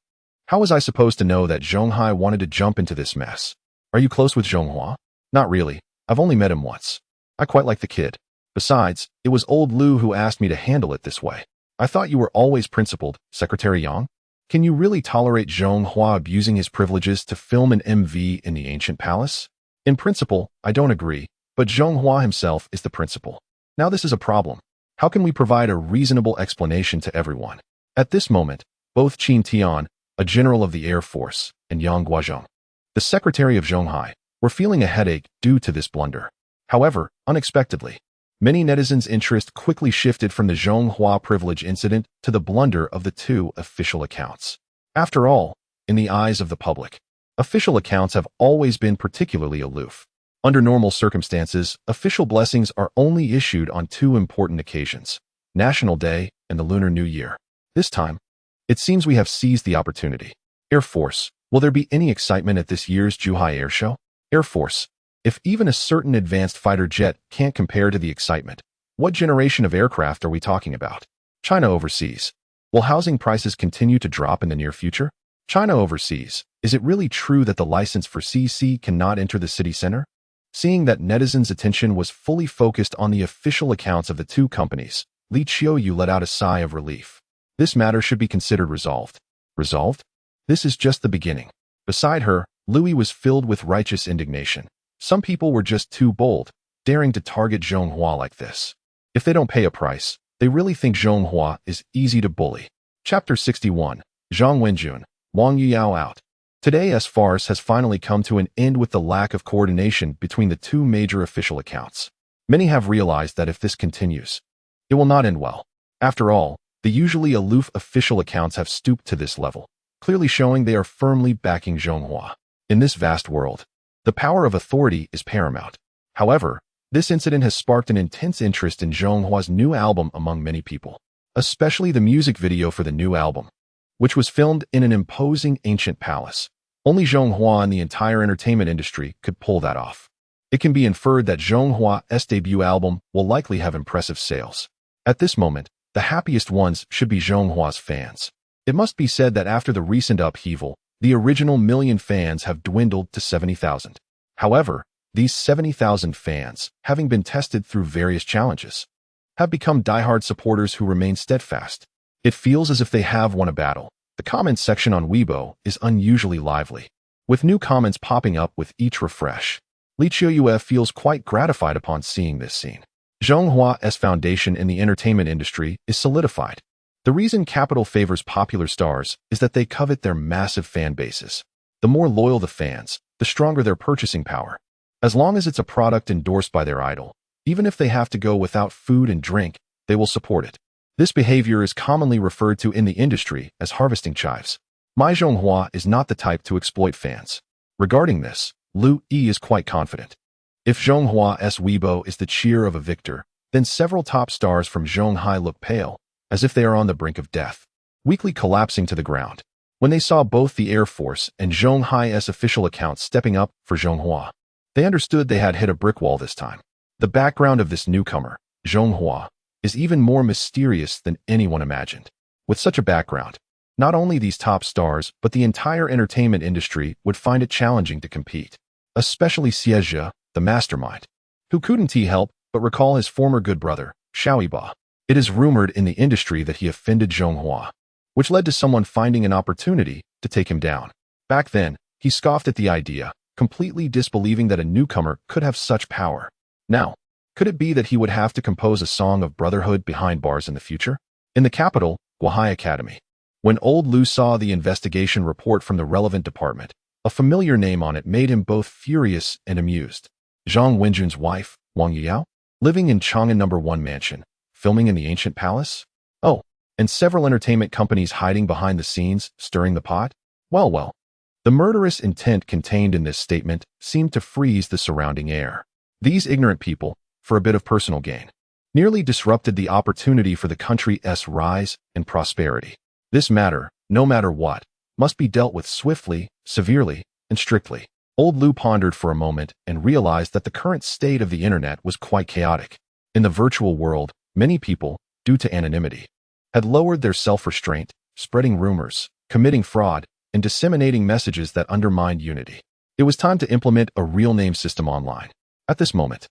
How was I supposed to know that Zhonghai wanted to jump into this mess? Are you close with Zhonghua? Not really. I've only met him once. I quite like the kid. Besides, it was old Lu who asked me to handle it this way. I thought you were always principled, Secretary Yang. Can you really tolerate Zhonghua abusing his privileges to film an MV in the ancient palace? In principle, I don't agree, but Zhonghua himself is the principal. Now this is a problem. How can we provide a reasonable explanation to everyone? At this moment, both Qin Tian, a general of the Air Force, and Yang Guozheng, the Secretary of Zhonghai, were feeling a headache due to this blunder. However, unexpectedly, many netizens' interest quickly shifted from the Zhonghua privilege incident to the blunder of the two official accounts. After all, in the eyes of the public, official accounts have always been particularly aloof. Under normal circumstances, official blessings are only issued on two important occasions, National Day and the Lunar New Year. This time, it seems we have seized the opportunity. Air Force, will there be any excitement at this year's Zhuhai Air Show? Air Force, if even a certain advanced fighter jet can't compare to the excitement, what generation of aircraft are we talking about? China Overseas. Will housing prices continue to drop in the near future? China Overseas. Is it really true that the license for CC cannot enter the city center? Seeing that netizens' attention was fully focused on the official accounts of the two companies, Li Qiuyu let out a sigh of relief. This matter should be considered resolved. Resolved? This is just the beginning. Beside her, Louis was filled with righteous indignation. Some people were just too bold, daring to target Zhonghua like this. If they don't pay a price, they really think Zhonghua is easy to bully. Chapter 61. Zhang Wenjun, Wang Yuyao out. Today's farce has finally come to an end with the lack of coordination between the two major official accounts. Many have realized that if this continues, it will not end well. After all, the usually aloof official accounts have stooped to this level, clearly showing they are firmly backing Zhonghua. In this vast world, the power of authority is paramount. However, this incident has sparked an intense interest in Zhonghua's new album among many people, especially the music video for the new album, which was filmed in an imposing ancient palace. Only Zhonghua and the entire entertainment industry could pull that off. It can be inferred that Zhonghua's debut album will likely have impressive sales. At this moment, the happiest ones should be Zhonghua's fans. It must be said that after the recent upheaval, the original million fans have dwindled to 70,000. However, these 70,000 fans, having been tested through various challenges, have become diehard supporters who remain steadfast. It feels as if they have won a battle. The comments section on Weibo is unusually lively, with new comments popping up with each refresh. Li Qiuyu feels quite gratified upon seeing this scene. Zhonghua's foundation in the entertainment industry is solidified. The reason capital favors popular stars is that they covet their massive fan bases. The more loyal the fans, the stronger their purchasing power. As long as it's a product endorsed by their idol, even if they have to go without food and drink, they will support it. This behavior is commonly referred to in the industry as harvesting chives. Mai Zhonghua is not the type to exploit fans. Regarding this, Lu Yi is quite confident. If Zhonghua's Weibo is the cheer of a victor, Then several top stars from Zhonghai look pale, as if they are on the brink of death, weakly collapsing to the ground. When they saw both the Air Force and Zhonghai's official accounts stepping up for Zhonghua, they understood they had hit a brick wall this time. The background of this newcomer, Zhonghua, is even more mysterious than anyone imagined. With such a background, not only these top stars but the entire entertainment industry would find it challenging to compete, especially Xie, the mastermind, who couldn't help but recall his former good brother, Xiaoiba. It is rumored in the industry that he offended Zhonghua, which led to someone finding an opportunity to take him down. Back then, he scoffed at the idea, completely disbelieving that a newcomer could have such power. Now, could it be that he would have to compose a song of brotherhood behind bars in the future? In the capital, Guahai Academy. When old Lu saw the investigation report from the relevant department, a familiar name on it made him both furious and amused. Zhang Wenjun's wife, Wang Yuyao, living in Chang'an No. 1 mansion, filming in the ancient palace? Oh, and several entertainment companies hiding behind the scenes, stirring the pot? Well. The murderous intent contained in this statement seemed to freeze the surrounding air. These ignorant people, for a bit of personal gain, nearly disrupted the opportunity for the country's rise and prosperity. This matter, no matter what, must be dealt with swiftly, severely, and strictly. Old Lu pondered for a moment and realized that the current state of the internet was quite chaotic. In the virtual world, many people, due to anonymity, had lowered their self-restraint, spreading rumors, committing fraud, and disseminating messages that undermined unity. It was time to implement a real-name system online. At this moment,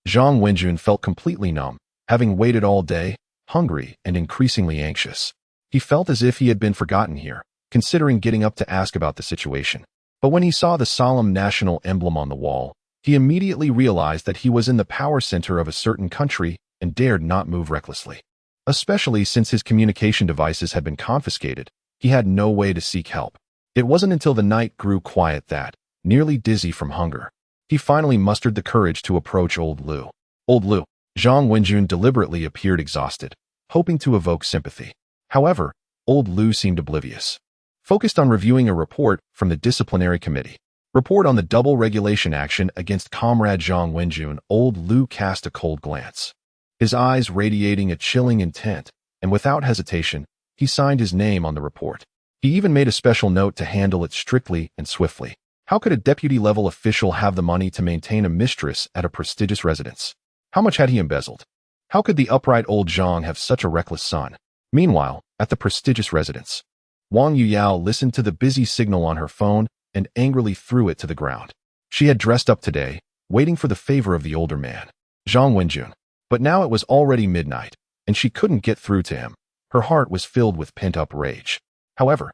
Zhang Wenjun felt completely numb, having waited all day, hungry and increasingly anxious. He felt as if he had been forgotten here, considering getting up to ask about the situation. But when he saw the solemn national emblem on the wall, he immediately realized that he was in the power center of a certain country and dared not move recklessly. Especially since his communication devices had been confiscated, he had no way to seek help. It wasn't until the night grew quiet that, nearly dizzy from hunger, he finally mustered the courage to approach old Lu. Old Lu. Zhang Wenjun deliberately appeared exhausted, hoping to evoke sympathy. However, old Lu seemed oblivious, focused on reviewing a report from the disciplinary committee. Report on the double regulation action against Comrade Zhang Wenjun. Old Lu cast a cold glance, his eyes radiating a chilling intent, and without hesitation, he signed his name on the report. He even made a special note to handle it strictly and swiftly. How could a deputy-level official have the money to maintain a mistress at a prestigious residence? How much had he embezzled? How could the upright old Zhang have such a reckless son? Meanwhile, at the prestigious residence, Wang Yuyao listened to the busy signal on her phone and angrily threw it to the ground. She had dressed up today, waiting for the favor of the older man, Zhang Wenjun. But now it was already midnight, and she couldn't get through to him. Her heart was filled with pent-up rage. However,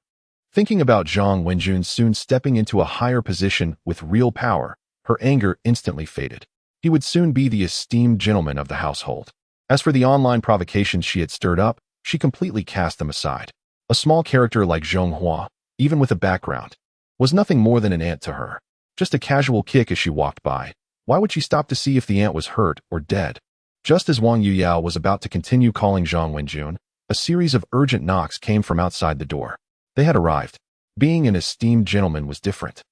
thinking about Zhang Wenjun soon stepping into a higher position with real power, her anger instantly faded. He would soon be the esteemed gentleman of the household. As for the online provocations she had stirred up, she completely cast them aside. A small character like Zhonghua, even with a background, was nothing more than an ant to her. Just a casual kick as she walked by. Why would she stop to see if the ant was hurt or dead? Just as Wang Yuyao was about to continue calling Zhang Wenjun, a series of urgent knocks came from outside the door. They had arrived. Being an esteemed gentleman was different.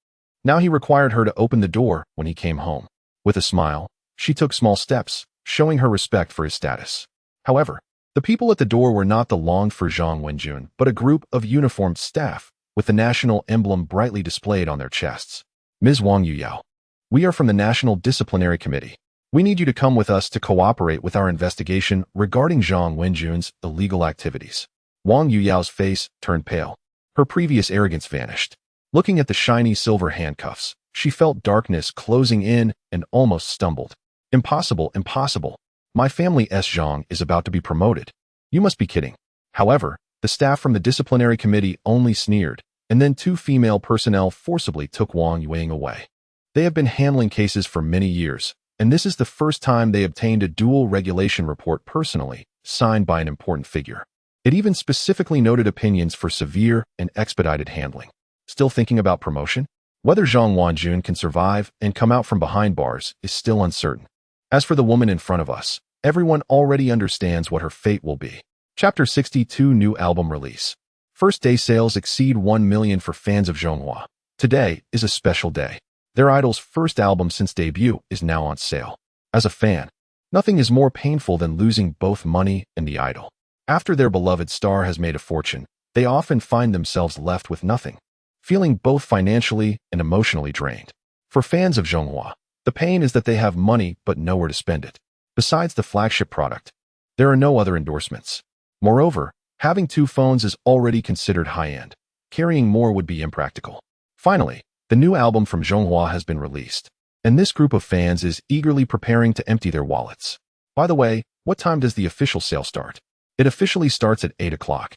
Now he required her to open the door when he came home. With a smile, she took small steps, showing her respect for his status. However, the people at the door were not the longed-for Zhang Wenjun, but a group of uniformed staff, with the national emblem brightly displayed on their chests. Ms. Wang Yuyao, we are from the National Disciplinary Committee. We need you to come with us to cooperate with our investigation regarding Zhang Wenjun's illegal activities. Wang Yuyao's face turned pale. Her previous arrogance vanished. Looking at the shiny silver handcuffs, she felt darkness closing in and almost stumbled. Impossible, impossible. My family's Zhang is about to be promoted. You must be kidding. However, the staff from the disciplinary committee only sneered, and then two female personnel forcibly took Wang Yueying away. They have been handling cases for many years, and this is the first time they obtained a dual regulation report personally, signed by an important figure. It even specifically noted opinions for severe and expedited handling. Still thinking about promotion? Whether Zhang Wenjun can survive and come out from behind bars is still uncertain. As for the woman in front of us, everyone already understands what her fate will be. Chapter 62 New Album Release. First day sales exceed 1 million for fans of Zhonghua. Today is a special day. Their idol's first album since debut is now on sale. As a fan, Nothing is more painful than losing both money and the idol. After their beloved star has made a fortune, they often find themselves left with nothing, feeling both financially and emotionally drained. For fans of Zhonghua, the pain is that they have money but nowhere to spend it. Besides the flagship product, there are no other endorsements. Moreover, having two phones is already considered high-end. Carrying more would be impractical. Finally, the new album from Zhonghua has been released, and this group of fans is eagerly preparing to empty their wallets. By the way, what time does the official sale start? It officially starts at 8 o'clock.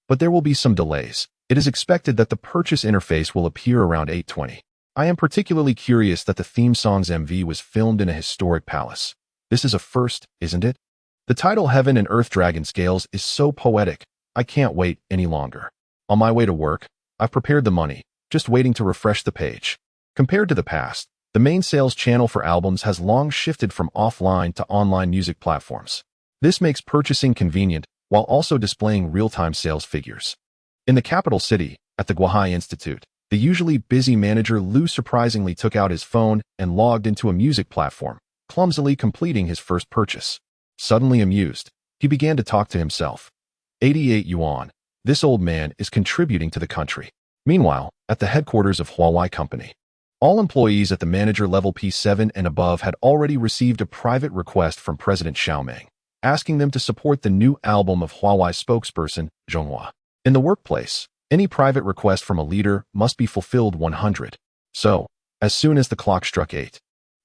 But there will be some delays. It is expected that the purchase interface will appear around 8:20. I am particularly curious that the theme song's MV was filmed in a historic palace. This is a first, isn't it? The title Heaven and Earth Dragon Scales is so poetic, I can't wait any longer. On my way to work, I've prepared the money, just waiting to refresh the page. Compared to the past, the main sales channel for albums has long shifted from offline to online music platforms. This makes purchasing convenient while also displaying real-time sales figures. In the capital city, at the Guohai Institute, the usually busy manager Lu surprisingly took out his phone and logged into a music platform, clumsily completing his first purchase. Suddenly amused, he began to talk to himself. 88 yuan. This old man is contributing to the country. Meanwhile, at the headquarters of Huawei Company, all employees at the manager level P7 and above had already received a private request from President Xiaoming, asking them to support the new album of Huawei spokesperson, Zhonghua. In the workplace, any private request from a leader must be fulfilled 100. So, as soon as the clock struck 8,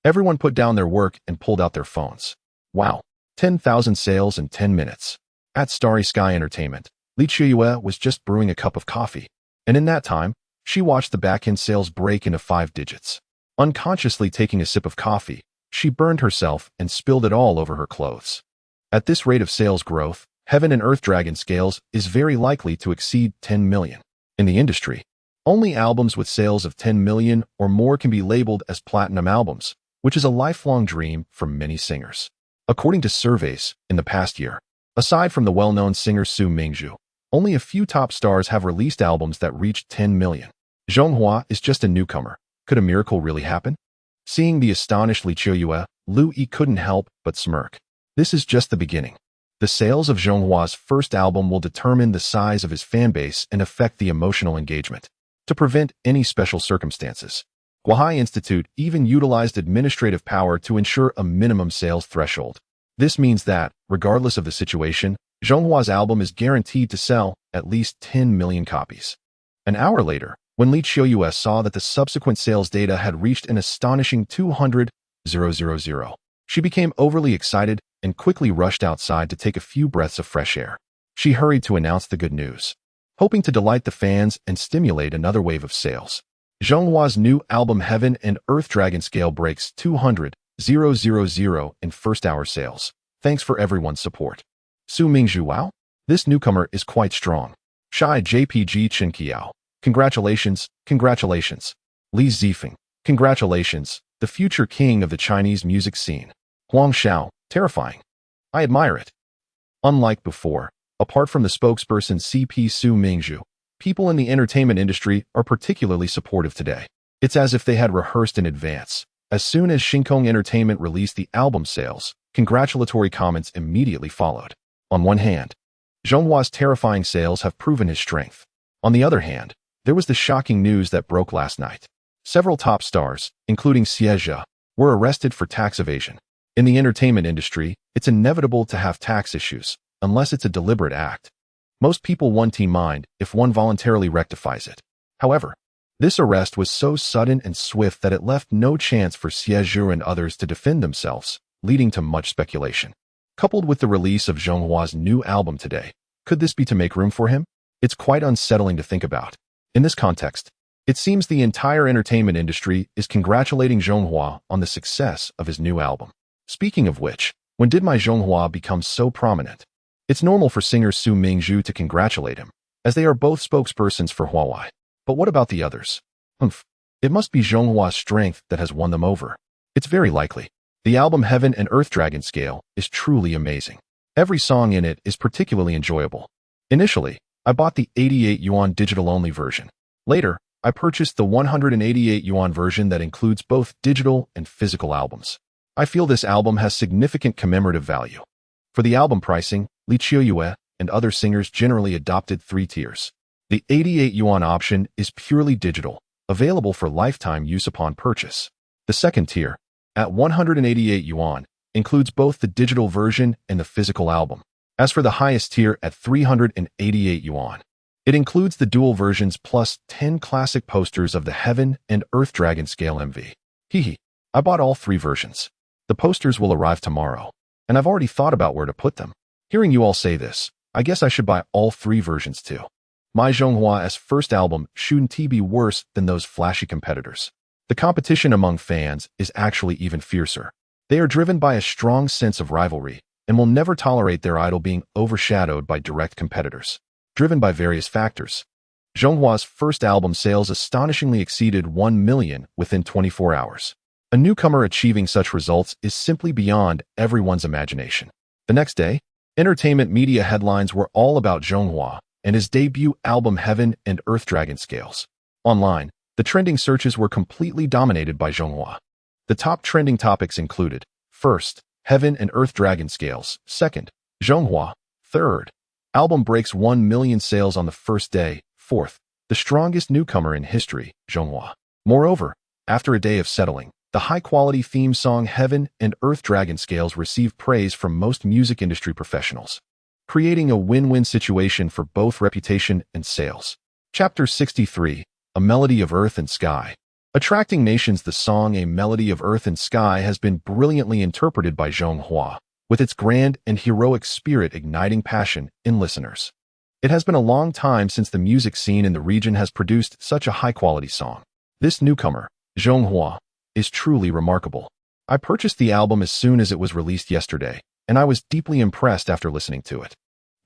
everyone put down their work and pulled out their phones. Wow, 10,000 sales in 10 minutes. At Starry Sky Entertainment, Li Chiyue was just brewing a cup of coffee, and in that time, she watched the back-end sales break into 5 digits. Unconsciously taking a sip of coffee, she burned herself and spilled it all over her clothes. At this rate of sales growth, Heaven and Earth Dragon Scales is very likely to exceed 10 million. In the industry, only albums with sales of 10 million or more can be labeled as platinum albums, which is a lifelong dream for many singers. According to surveys, in the past year, aside from the well-known singer Su Mingzhu, only a few top stars have released albums that reached 10 million. Zhonghua is just a newcomer. Could a miracle really happen? Seeing the astonished Li Chiyue, Lu Yi couldn't help but smirk. This is just the beginning. The sales of Zhonghua's first album will determine the size of his fanbase and affect the emotional engagement. To prevent any special circumstances, Guohai Institute even utilized administrative power to ensure a minimum sales threshold. This means that, regardless of the situation, Zhonghua's album is guaranteed to sell at least 10 million copies. An hour later, when Li Chiyue saw that the subsequent sales data had reached an astonishing 200,000, she became overly excited and quickly rushed outside to take a few breaths of fresh air. She hurried to announce the good news, hoping to delight the fans and stimulate another wave of sales. Zhonghua's new album Heaven and Earth Dragon Scale breaks 200,000 in first-hour sales. Thanks for everyone's support. Su Mingzhu, wow? This newcomer is quite strong. Shai JPG Chen Qiao. Congratulations, congratulations. Li Zifeng. Congratulations, the future king of the Chinese music scene. Huang Xiao. Terrifying. I admire it. Unlike before, apart from the spokesperson CP Su Mingzhu, people in the entertainment industry are particularly supportive today. It's as if they had rehearsed in advance. As soon as Shinkong Entertainment released the album sales, congratulatory comments immediately followed. On one hand, Zhonghua's terrifying sales have proven his strength. On the other hand, there was the shocking news that broke last night. Several top stars, including Xie Zhe, were arrested for tax evasion. In the entertainment industry, it's inevitable to have tax issues, unless it's a deliberate act. Most people won't mind if one voluntarily rectifies it. However, this arrest was so sudden and swift that it left no chance for Xie Zhe and others to defend themselves, leading to much speculation. Coupled with the release of Zhonghua's new album today, could this be to make room for him? It's quite unsettling to think about. In this context, it seems the entire entertainment industry is congratulating Zhonghua on the success of his new album. Speaking of which, when did my Zhonghua become so prominent? It's normal for singer Su Mingzhu to congratulate him, as they are both spokespersons for Huawei. But what about the others? It must be Zhonghua's strength that has won them over. It's very likely. The album Heaven and Earth Dragon Scale is truly amazing. Every song in it is particularly enjoyable. Initially, I bought the 88 yuan digital-only version. Later, I purchased the 188 yuan version that includes both digital and physical albums. I feel this album has significant commemorative value. For the album pricing, Li Qiuyue and other singers generally adopted 3 tiers. The 88 yuan option is purely digital, available for lifetime use upon purchase. The second tier, at 188 yuan, includes both the digital version and the physical album. As for the highest tier at 388 yuan, it includes the dual versions plus 10 classic posters of the Heaven and Earth Dragon scale MV. Hehe, I bought all 3 versions. The posters will arrive tomorrow, and I've already thought about where to put them. Hearing you all say this, I guess I should buy all 3 versions too. My Zhonghua's first album shouldn't be worse than those flashy competitors. The competition among fans is actually even fiercer. They are driven by a strong sense of rivalry and will never tolerate their idol being overshadowed by direct competitors. Driven by various factors, Zhonghua's first album sales astonishingly exceeded 1 million within 24 hours. A newcomer achieving such results is simply beyond everyone's imagination. The next day, entertainment media headlines were all about Zhonghua and his debut album Heaven and Earth Dragon scales. Online, the trending searches were completely dominated by Zhonghua. The top trending topics included: first, Heaven and Earth Dragon scales; second, Zhonghua; third, album breaks 1 million sales on the first day; fourth, the strongest newcomer in history, Zhonghua. Moreover, after a day of settling, the high-quality theme song Heaven and Earth Dragon scales received praise from most music industry professionals, creating a win-win situation for both reputation and sales. Chapter 63, A Melody of Earth and Sky. Attracting nations, the song A Melody of Earth and Sky has been brilliantly interpreted by Zhonghua, with its grand and heroic spirit igniting passion in listeners. It has been a long time since the music scene in the region has produced such a high-quality song. This newcomer, Zhonghua, is truly remarkable. I purchased the album as soon as it was released yesterday, and I was deeply impressed after listening to it.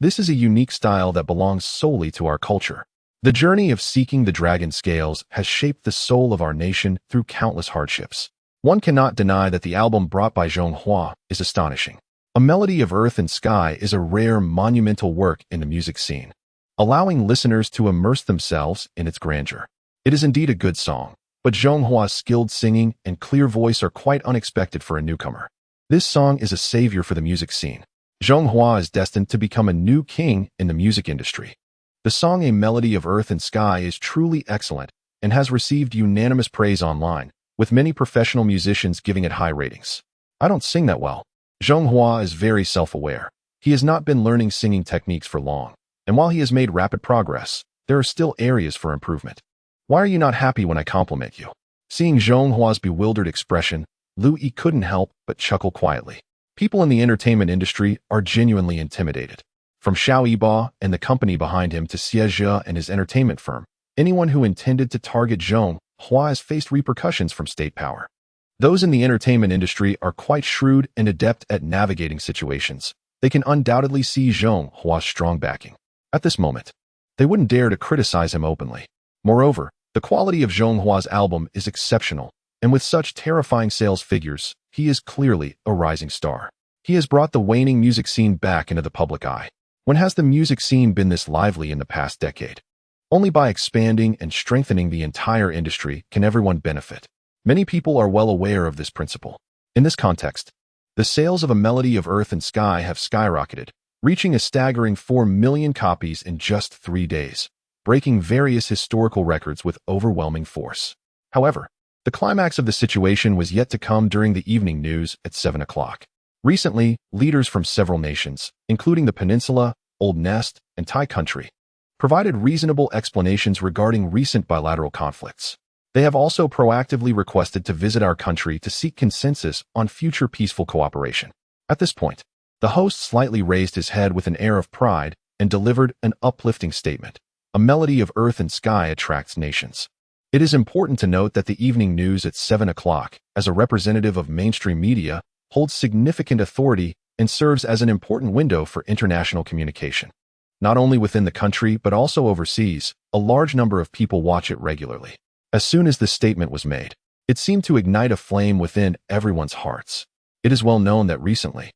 This is a unique style that belongs solely to our culture. The journey of seeking the dragon scales has shaped the soul of our nation through countless hardships. One cannot deny that the album brought by Zhonghua is astonishing. A Melody of Earth and Sky is a rare, monumental work in the music scene, allowing listeners to immerse themselves in its grandeur. It is indeed a good song, but Zhonghua's skilled singing and clear voice are quite unexpected for a newcomer. This song is a savior for the music scene. Zhonghua is destined to become a new king in the music industry. The song A Melody of Earth and Sky is truly excellent and has received unanimous praise online, with many professional musicians giving it high ratings. I don't sing that well. Zhonghua is very self-aware. He has not been learning singing techniques for long, and while he has made rapid progress, there are still areas for improvement. Why are you not happy when I compliment you? Seeing Zhonghua's bewildered expression, Lu Yi couldn't help but chuckle quietly. People in the entertainment industry are genuinely intimidated. From Xiao Yiba and the company behind him to Xie Zhe and his entertainment firm, anyone who intended to target Zhonghua has faced repercussions from state power. Those in the entertainment industry are quite shrewd and adept at navigating situations. They can undoubtedly see Zhonghua's strong backing. At this moment, they wouldn't dare to criticize him openly. Moreover, the quality of Zhonghua's album is exceptional, and with such terrifying sales figures, he is clearly a rising star. He has brought the waning music scene back into the public eye. When has the music scene been this lively in the past decade? Only by expanding and strengthening the entire industry can everyone benefit. Many people are well aware of this principle. In this context, the sales of A Melody of Earth and Sky have skyrocketed, reaching a staggering 4 million copies in just 3 days, breaking various historical records with overwhelming force. However, the climax of the situation was yet to come during the evening news at 7 o'clock. Recently, leaders from several nations, including the Peninsula, Old Nest, and Thai country, provided reasonable explanations regarding recent bilateral conflicts. They have also proactively requested to visit our country to seek consensus on future peaceful cooperation. At this point, the host slightly raised his head with an air of pride and delivered an uplifting statement. A Melody of Earth and Sky attracts nations. It is important to note that the evening news at 7 o'clock, as a representative of mainstream media, holds significant authority and serves as an important window for international communication. Not only within the country but also overseas, a large number of people watch it regularly. As soon as this statement was made, it seemed to ignite a flame within everyone's hearts. It is well known that recently,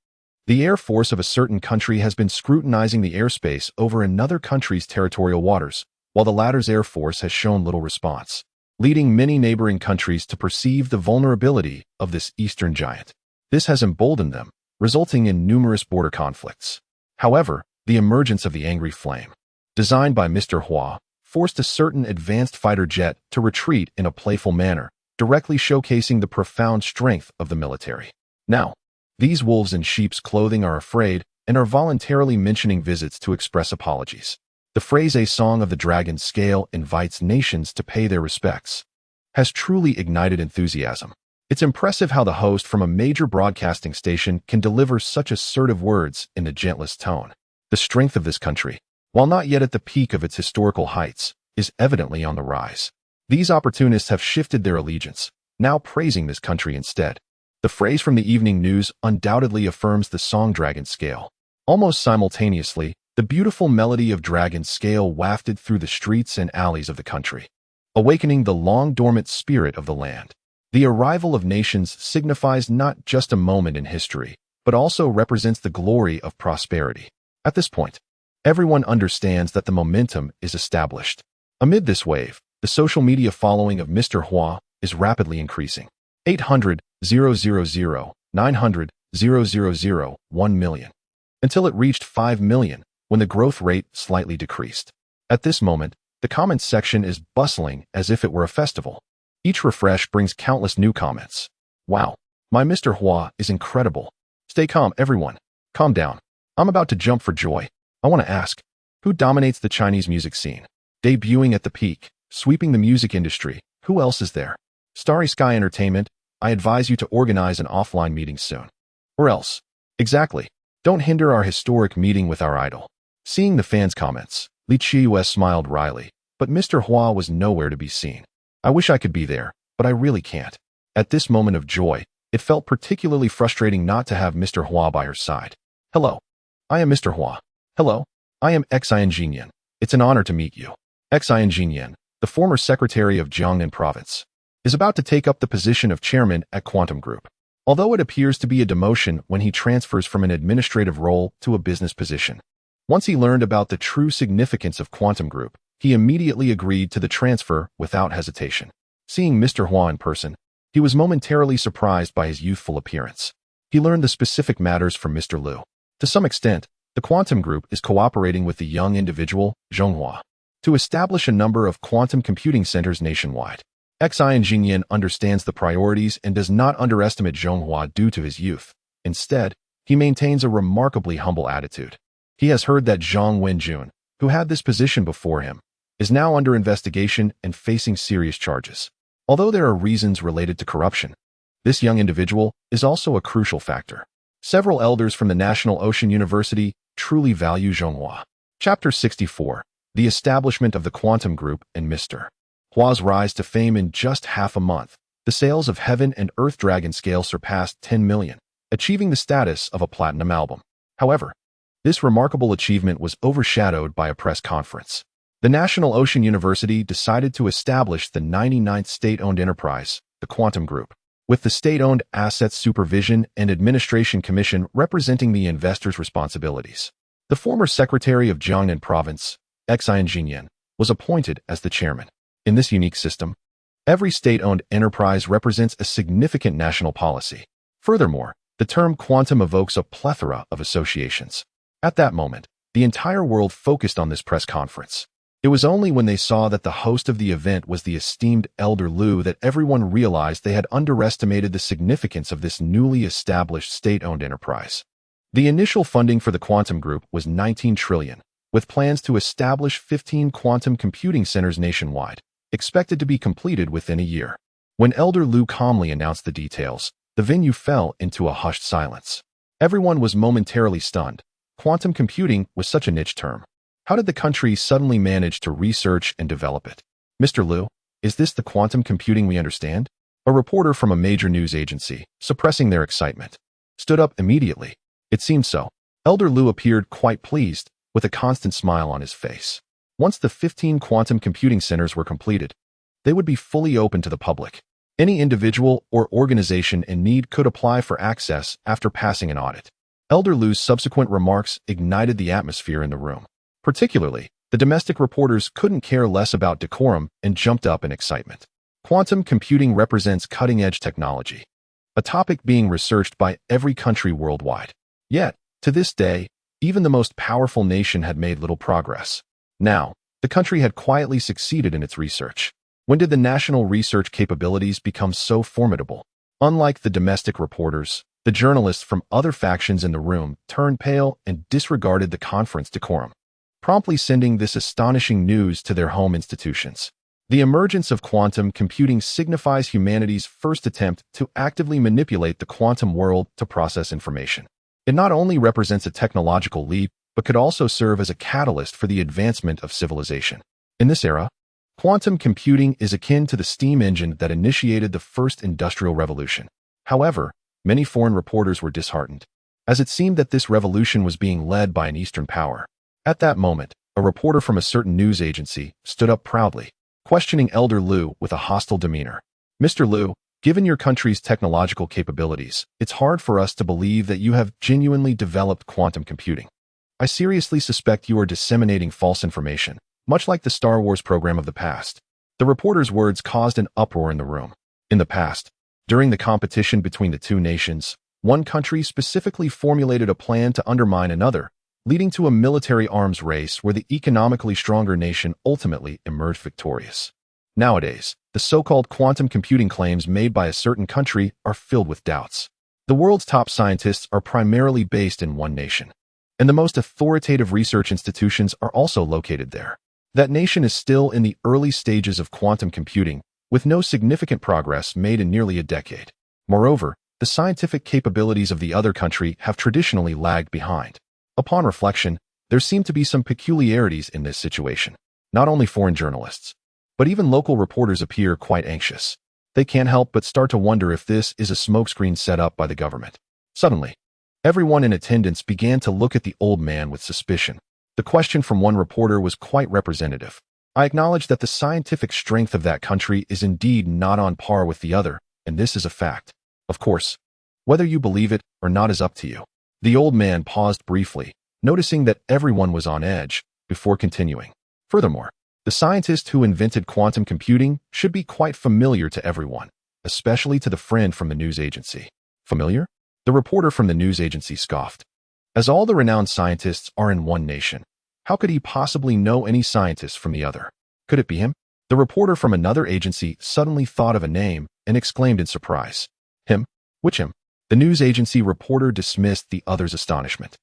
the Air Force of a certain country has been scrutinizing the airspace over another country's territorial waters, while the latter's Air Force has shown little response, leading many neighboring countries to perceive the vulnerability of this eastern giant. This has emboldened them, resulting in numerous border conflicts. However, the emergence of the Angry Flame, designed by Mr. Hua, forced a certain advanced fighter jet to retreat in a playful manner, directly showcasing the profound strength of the military. Now, these wolves in sheep's clothing are afraid and are voluntarily mentioning visits to express apologies. The phrase "a song of the dragon's scale invites nations to pay their respects" has truly ignited enthusiasm. It's impressive how the host from a major broadcasting station can deliver such assertive words in the gentlest tone. The strength of this country, while not yet at the peak of its historical heights, is evidently on the rise. These opportunists have shifted their allegiance, now praising this country instead. The phrase from the evening news undoubtedly affirms the song Dragon's Scale. Almost simultaneously, the beautiful melody of Dragon's Scale wafted through the streets and alleys of the country, awakening the long-dormant spirit of the land. The arrival of nations signifies not just a moment in history, but also represents the glory of prosperity. At this point, everyone understands that the momentum is established. Amid this wave, the social media following of Mr. Hua is rapidly increasing. 800,000, 900,000, 1 million. Until it reached 5 million, when the growth rate slightly decreased. At this moment, the comments section is bustling as if it were a festival. Each refresh brings countless new comments. Wow, my Mr. Hua is incredible. Stay calm, everyone. Calm down. I'm about to jump for joy. I want to ask, who dominates the Chinese music scene? Debuting at the peak, sweeping the music industry, who else is there? Starry Sky Entertainment, I advise you to organize an offline meeting soon. Or else. Exactly. Don't hinder our historic meeting with our idol. Seeing the fans' comments, Li Qiues smiled wryly, but Mr. Hua was nowhere to be seen. I wish I could be there, but I really can't. At this moment of joy, it felt particularly frustrating not to have Mr. Hua by her side. Hello. I am Mr. Hua. Hello. I am Xian Jinyan. It's an honor to meet you. Xian Jinyan, the former secretary of Jiangnan province, is about to take up the position of chairman at Quantum Group. Although it appears to be a demotion when he transfers from an administrative role to a business position. Once he learned about the true significance of Quantum Group, he immediately agreed to the transfer without hesitation. Seeing Mr. Hua in person, he was momentarily surprised by his youthful appearance. He learned the specific matters from Mr. Liu. To some extent, the Quantum Group is cooperating with the young individual, Zhonghua, to establish a number of quantum computing centers nationwide. Xian Jinyan understands the priorities and does not underestimate Zhonghua due to his youth. Instead, he maintains a remarkably humble attitude. He has heard that Zhang Wenjun, who had this position before him, is now under investigation and facing serious charges. Although there are reasons related to corruption, this young individual is also a crucial factor. Several elders from the National Ocean University truly value Zhonghua. Chapter 64. The Establishment of the Quantum Group and Mr. Hua's rise to fame in just half a month. The sales of Heaven and Earth Dragon Scale surpassed 10 million, achieving the status of a platinum album. However, this remarkable achievement was overshadowed by a press conference. The National Ocean University decided to establish the 99th state-owned enterprise, the Quantum Group, with the State-Owned Assets Supervision and Administration Commission representing the investors' responsibilities. The former secretary of Jiangnan Province, Xian Jinyan, was appointed as the chairman. In this unique system, every state-owned enterprise represents a significant national policy. Furthermore, the term quantum evokes a plethora of associations. At that moment, the entire world focused on this press conference. It was only when they saw that the host of the event was the esteemed Elder Liu that everyone realized they had underestimated the significance of this newly established state-owned enterprise. The initial funding for the Quantum Group was 19 trillion, with plans to establish 15 quantum computing centers nationwide, expected to be completed within a year. When Elder Liu calmly announced the details, the venue fell into a hushed silence. Everyone was momentarily stunned. Quantum computing was such a niche term. How did the country suddenly manage to research and develop it? Mr. Liu, is this the quantum computing we understand? A reporter from a major news agency, suppressing their excitement, stood up immediately. It seemed so. Elder Liu appeared quite pleased, with a constant smile on his face. Once the 15 quantum computing centers were completed, they would be fully open to the public. Any individual or organization in need could apply for access after passing an audit. Elder Liu's subsequent remarks ignited the atmosphere in the room. Particularly, the domestic reporters couldn't care less about decorum and jumped up in excitement. Quantum computing represents cutting-edge technology. a topic being researched by every country worldwide. Yet, to this day, even the most powerful nation had made little progress. Now, the country had quietly succeeded in its research. When did the national research capabilities become so formidable? Unlike the domestic reporters, the journalists from other factions in the room turned pale and disregarded the conference decorum, promptly sending this astonishing news to their home institutions. The emergence of quantum computing signifies humanity's first attempt to actively manipulate the quantum world to process information. It not only represents a technological leap, but could also serve as a catalyst for the advancement of civilization. In this era, quantum computing is akin to the steam engine that initiated the first industrial revolution. However, many foreign reporters were disheartened, as it seemed that this revolution was being led by an Eastern power. At that moment, a reporter from a certain news agency stood up proudly, questioning Elder Liu with a hostile demeanor. "Mr. Liu, given your country's technological capabilities, it's hard for us to believe that you have genuinely developed quantum computing. I seriously suspect you are disseminating false information, much like the Star Wars program of the past." The reporter's words caused an uproar in the room. In the past, during the competition between the two nations, one country specifically formulated a plan to undermine another, leading to a military arms race where the economically stronger nation ultimately emerged victorious. Nowadays, the so-called quantum computing claims made by a certain country are filled with doubts. The world's top scientists are primarily based in one nation, and the most authoritative research institutions are also located there. That nation is still in the early stages of quantum computing, with no significant progress made in nearly a decade. Moreover, the scientific capabilities of the other country have traditionally lagged behind. Upon reflection, there seem to be some peculiarities in this situation. Not only foreign journalists, but even local reporters appear quite anxious. They can't help but start to wonder if this is a smokescreen set up by the government. Suddenly, everyone in attendance began to look at the old man with suspicion. The question from one reporter was quite representative. "I acknowledge that the scientific strength of that country is indeed not on par with the other, and this is a fact. Of course, whether you believe it or not is up to you." The old man paused briefly, noticing that everyone was on edge, before continuing. "Furthermore, the scientist who invented quantum computing should be quite familiar to everyone, especially to the friend from the news agency." "Familiar?" The reporter from the news agency scoffed. "As all the renowned scientists are in one nation, how could he possibly know any scientists from the other? Could it be him?" The reporter from another agency suddenly thought of a name and exclaimed in surprise. "Him? Which him?" The news agency reporter dismissed the other's astonishment,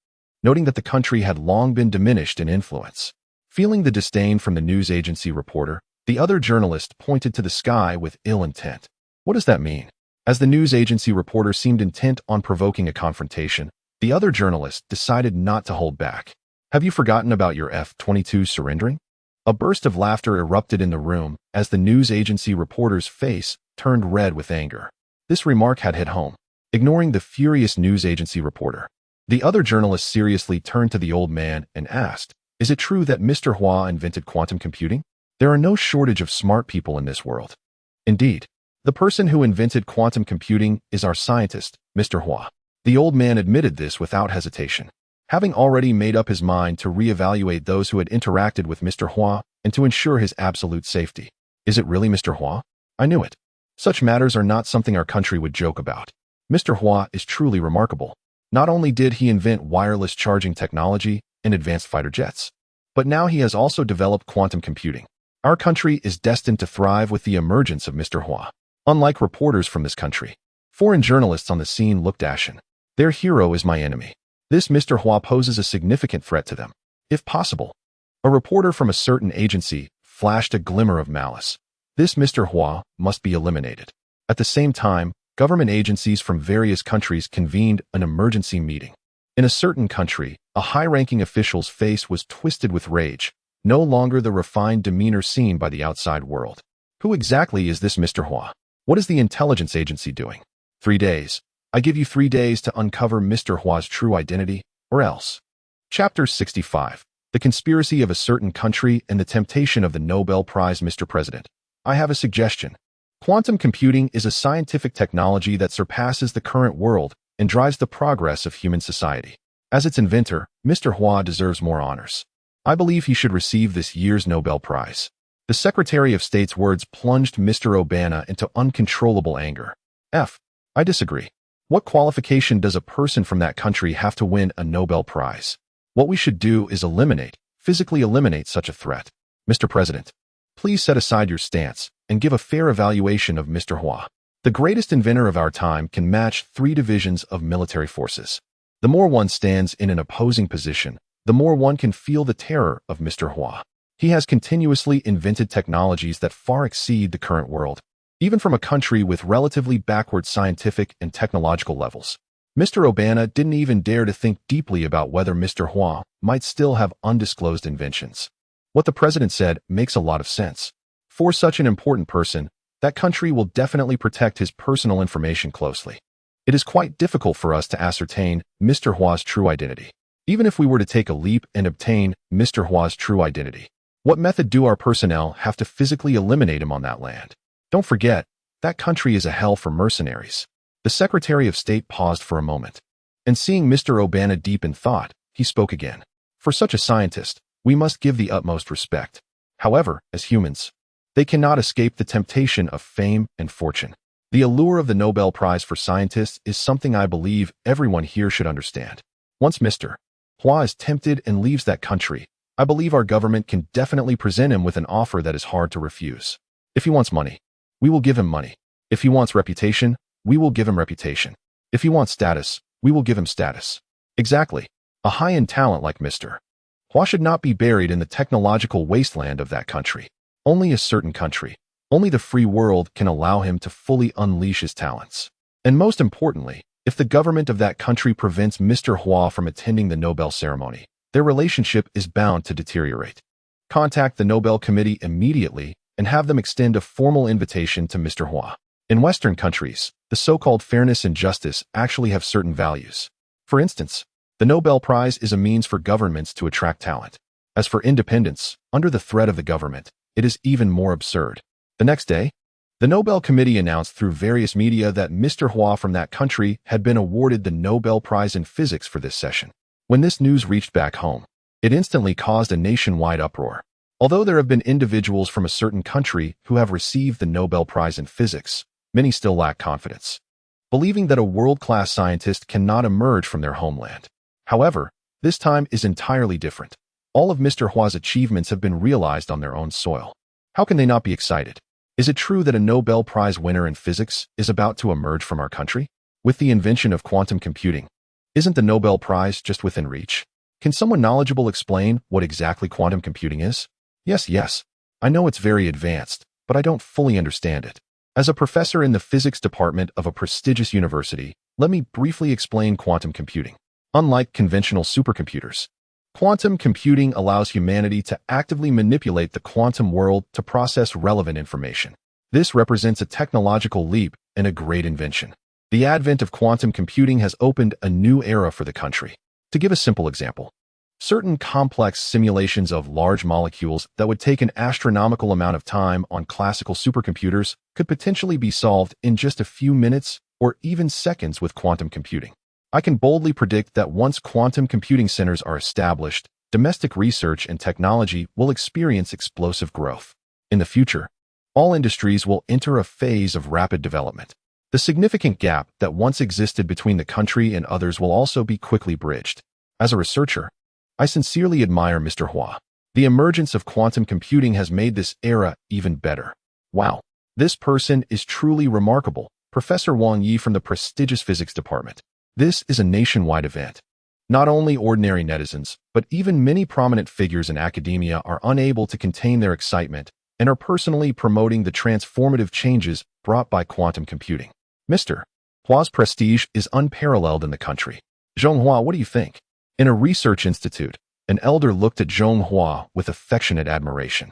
noting that the country had long been diminished in influence. Feeling the disdain from the news agency reporter, the other journalist pointed to the sky with ill intent. "What does that mean?" As the news agency reporter seemed intent on provoking a confrontation, the other journalist decided not to hold back. "Have you forgotten about your F-22 surrendering?" A burst of laughter erupted in the room as the news agency reporter's face turned red with anger. This remark had hit home. Ignoring the furious news agency reporter, the other journalist seriously turned to the old man and asked, "Is it true that Mr. Hua invented quantum computing? There are no shortage of smart people in this world." "Indeed, the person who invented quantum computing is our scientist, Mr. Hua." The old man admitted this without hesitation, having already made up his mind to reevaluate those who had interacted with Mr. Hua and to ensure his absolute safety. "Is it really Mr. Hua? I knew it. Such matters are not something our country would joke about. Mr. Hua is truly remarkable. Not only did he invent wireless charging technology and advanced fighter jets, but now he has also developed quantum computing. Our country is destined to thrive with the emergence of Mr. Hua." Unlike reporters from this country, foreign journalists on the scene looked ashen. Their hero is my enemy. This Mr. Hua poses a significant threat to them. If possible, a reporter from a certain agency flashed a glimmer of malice. This Mr. Hua must be eliminated. At the same time, government agencies from various countries convened an emergency meeting. In a certain country, a high-ranking official's face was twisted with rage, no longer the refined demeanor seen by the outside world. Who exactly is this Mr. Hua? What is the intelligence agency doing? 3 days. I give you 3 days to uncover Mr. Hua's true identity, or else. Chapter 65. The Conspiracy of a Certain Country and the Temptation of the Nobel Prize. Mr. President, I have a suggestion. Quantum computing is a scientific technology that surpasses the current world and drives the progress of human society. As its inventor, Mr. Hua deserves more honors. I believe he should receive this year's Nobel Prize. The Secretary of State's words plunged Mr. Obama into uncontrollable anger. I disagree. What qualification does a person from that country have to win a Nobel Prize? What we should do is physically eliminate such a threat. Mr. President, please set aside your stance and give a fair evaluation of Mr. Hua. The greatest inventor of our time can match 3 divisions of military forces. The more one stands in an opposing position, the more one can feel the terror of Mr. Hua. He has continuously invented technologies that far exceed the current world, even from a country with relatively backward scientific and technological levels. Mr. Obama didn't even dare to think deeply about whether Mr. Hua might still have undisclosed inventions. What the president said makes a lot of sense. For such an important person, that country will definitely protect his personal information closely. It is quite difficult for us to ascertain Mr. Hua's true identity. Even if we were to take a leap and obtain Mr. Hua's true identity, what method do our personnel have to physically eliminate him on that land? Don't forget, that country is a hell for mercenaries. The Secretary of State paused for a moment, and seeing Mr. Obama deep in thought, he spoke again. For such a scientist, we must give the utmost respect. However, as humans, they cannot escape the temptation of fame and fortune. The allure of the Nobel Prize for Scientists is something I believe everyone here should understand. Once Mr. Hua is tempted and leaves that country, I believe our government can definitely present him with an offer that is hard to refuse. If he wants money, we will give him money. If he wants reputation, we will give him reputation. If he wants status, we will give him status. Exactly. A high-end talent like Mr. Hua should not be buried in the technological wasteland of that country. Only a certain country, only the free world can allow him to fully unleash his talents. And most importantly, if the government of that country prevents Mr. Hua from attending the Nobel ceremony, their relationship is bound to deteriorate. Contact the Nobel Committee immediately and have them extend a formal invitation to Mr. Hua. In Western countries, the so-called fairness and justice actually have certain values. For instance, the Nobel Prize is a means for governments to attract talent. As for independence, under the threat of the government, it is even more absurd. The next day, the Nobel Committee announced through various media that Mr. Hua from that country had been awarded the Nobel Prize in Physics for this session. When this news reached back home, it instantly caused a nationwide uproar. Although there have been individuals from a certain country who have received the Nobel Prize in Physics, many still lack confidence, believing that a world-class scientist cannot emerge from their homeland. However, this time is entirely different. All of Mr. Hua's achievements have been realized on their own soil. How can they not be excited? Is it true that a Nobel Prize winner in physics is about to emerge from our country? With the invention of quantum computing, isn't the Nobel Prize just within reach? Can someone knowledgeable explain what exactly quantum computing is? Yes. I know it's very advanced, but I don't fully understand it. As a professor in the physics department of a prestigious university, let me briefly explain quantum computing. Unlike conventional supercomputers, quantum computing allows humanity to actively manipulate the quantum world to process relevant information. This represents a technological leap and a great invention. The advent of quantum computing has opened a new era for the country. To give a simple example, certain complex simulations of large molecules that would take an astronomical amount of time on classical supercomputers could potentially be solved in just a few minutes or even seconds with quantum computing. I can boldly predict that once quantum computing centers are established, domestic research and technology will experience explosive growth. In the future, all industries will enter a phase of rapid development. The significant gap that once existed between the country and others will also be quickly bridged. As a researcher, I sincerely admire Mr. Hua. The emergence of quantum computing has made this era even better. Wow, this person is truly remarkable. Professor Wang Yi from the prestigious physics department. This is a nationwide event. Not only ordinary netizens, but even many prominent figures in academia are unable to contain their excitement and are personally promoting the transformative changes brought by quantum computing. Mr. Hua's prestige is unparalleled in the country. Zhonghua, what do you think? In a research institute, an elder looked at Zhonghua with affectionate admiration.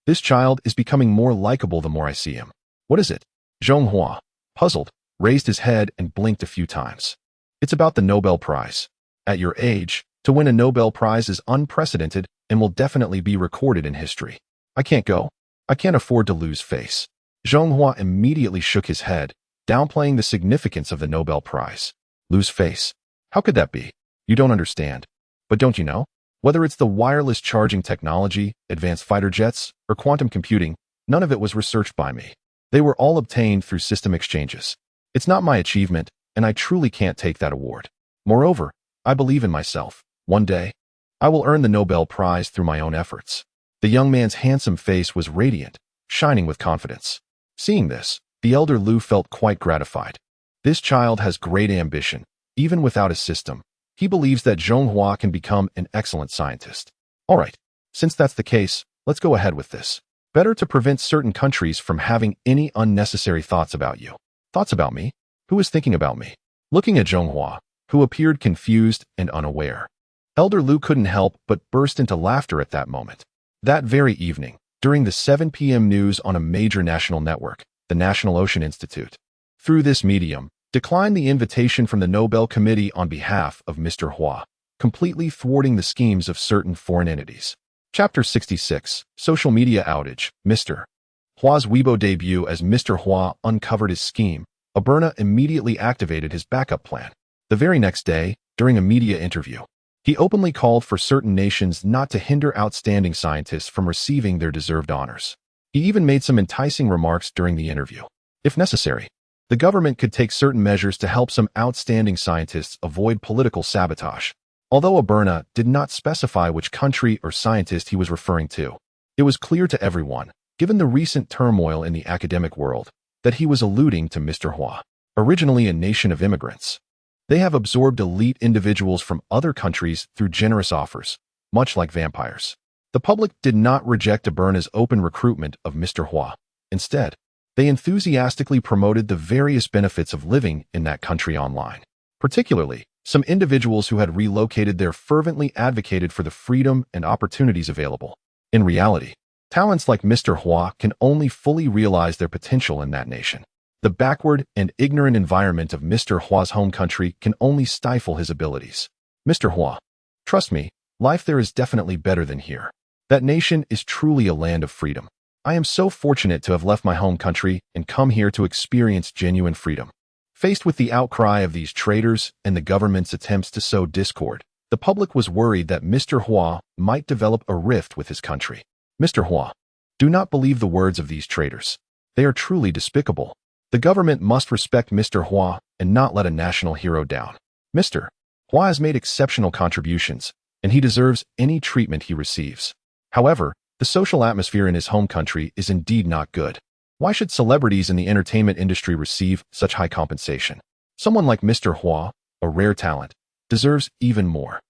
This child is becoming more likable the more I see him. What is it? Zhonghua, puzzled, raised his head and blinked a few times. It's about the Nobel Prize. At your age, to win a Nobel Prize is unprecedented and will definitely be recorded in history. I can't go. I can't afford to lose face. Zhonghua immediately shook his head, downplaying the significance of the Nobel Prize. Lose face? How could that be? You don't understand. But don't you know? Whether it's the wireless charging technology, advanced fighter jets, or quantum computing, none of it was researched by me. They were all obtained through system exchanges. It's not my achievement, and I truly can't take that award. Moreover, I believe in myself. One day, I will earn the Nobel Prize through my own efforts." The young man's handsome face was radiant, shining with confidence. Seeing this, the elder Liu felt quite gratified. This child has great ambition. Even without a system, he believes that Zhonghua can become an excellent scientist. All right, since that's the case, let's go ahead with this. Better to prevent certain countries from having any unnecessary thoughts about you. Thoughts about me? Who is thinking about me? Looking at Zhonghua, who appeared confused and unaware, Elder Liu couldn't help but burst into laughter at that moment. That very evening, during the 7 p.m. news on a major national network, the National Ocean Institute, through this medium, declined the invitation from the Nobel Committee on behalf of Mr. Hua, completely thwarting the schemes of certain foreign entities. Chapter 66, Social Media Outage. Mr. Hua's Weibo debut. As Mr. Hua uncovered his scheme, Aberna immediately activated his backup plan. The very next day, during a media interview, he openly called for certain nations not to hinder outstanding scientists from receiving their deserved honors. He even made some enticing remarks during the interview. If necessary, the government could take certain measures to help some outstanding scientists avoid political sabotage. Although Aberna did not specify which country or scientist he was referring to, it was clear to everyone, given the recent turmoil in the academic world, that he was alluding to Mr. Hua. Originally a nation of immigrants, they have absorbed elite individuals from other countries through generous offers, much like vampires. The public did not reject Aberna's open recruitment of Mr. Hua. Instead, they enthusiastically promoted the various benefits of living in that country online. Particularly, some individuals who had relocated there fervently advocated for the freedom and opportunities available. In reality, talents like Mr. Hua can only fully realize their potential in that nation. The backward and ignorant environment of Mr. Hua's home country can only stifle his abilities. Mr. Hua, trust me, life there is definitely better than here. That nation is truly a land of freedom. I am so fortunate to have left my home country and come here to experience genuine freedom. Faced with the outcry of these traitors and the government's attempts to sow discord, the public was worried that Mr. Hua might develop a rift with his country. Mr. Hua, do not believe the words of these traitors. They are truly despicable. The government must respect Mr. Hua and not let a national hero down. Mr. Hua has made exceptional contributions, and he deserves any treatment he receives. However, the social atmosphere in his home country is indeed not good. Why should celebrities in the entertainment industry receive such high compensation? Someone like Mr. Hua, a rare talent, deserves even more.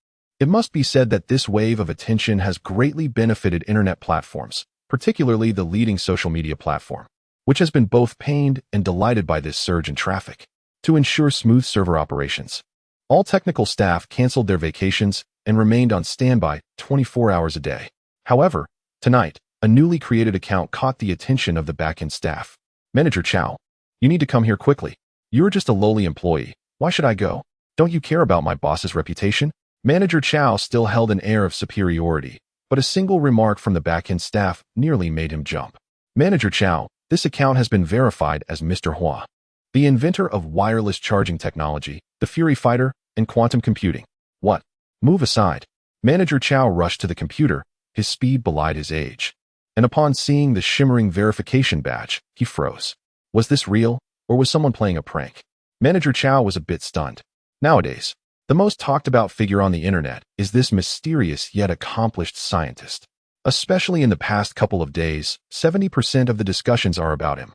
It must be said that this wave of attention has greatly benefited internet platforms, particularly the leading social media platform, which has been both pained and delighted by this surge in traffic. To ensure smooth server operations, all technical staff canceled their vacations and remained on standby 24 hours a day. However, tonight, a newly created account caught the attention of the backend staff. Manager Chow, you need to come here quickly. You're just a lowly employee. Why should I go? Don't you care about my boss's reputation? Manager Chow still held an air of superiority, but a single remark from the backend staff nearly made him jump. Manager Chow, this account has been verified as Mr. Hua, the inventor of wireless charging technology, the Fury Fighter, and quantum computing. What? Move aside. Manager Chow rushed to the computer. His speed belied his age. And upon seeing the shimmering verification badge, he froze. Was this real, or was someone playing a prank? Manager Chow was a bit stunned. Nowadays, the most talked about figure on the internet is this mysterious yet accomplished scientist. Especially in the past couple of days, 70% of the discussions are about him.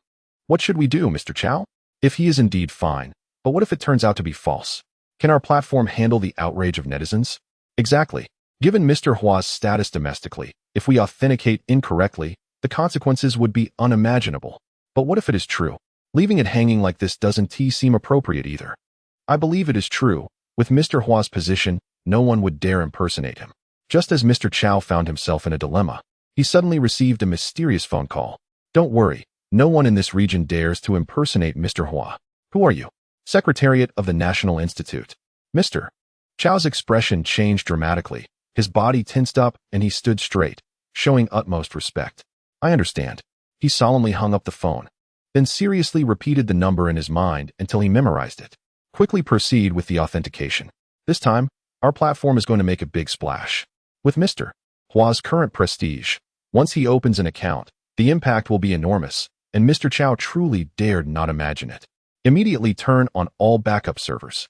What should we do, Mr. Chow? If he is indeed fine, but what if it turns out to be false? Can our platform handle the outrage of netizens? Exactly. Given Mr. Hua's status domestically, if we authenticate incorrectly, the consequences would be unimaginable. But what if it is true? Leaving it hanging like this doesn't seem appropriate either. I believe it is true. With Mr. Hua's position, no one would dare impersonate him. Just as Mr. Chow found himself in a dilemma, he suddenly received a mysterious phone call. Don't worry, no one in this region dares to impersonate Mr. Hua. Who are you? Secretariat of the National Institute. Mr. Chow's expression changed dramatically. His body tensed up and he stood straight, showing utmost respect. I understand. He solemnly hung up the phone, then seriously repeated the number in his mind until he memorized it. Quickly proceed with the authentication. This time, our platform is going to make a big splash. With Mr. Hua's current prestige, once he opens an account, the impact will be enormous, and Mr. Chow truly dared not imagine it. Immediately turn on all backup servers.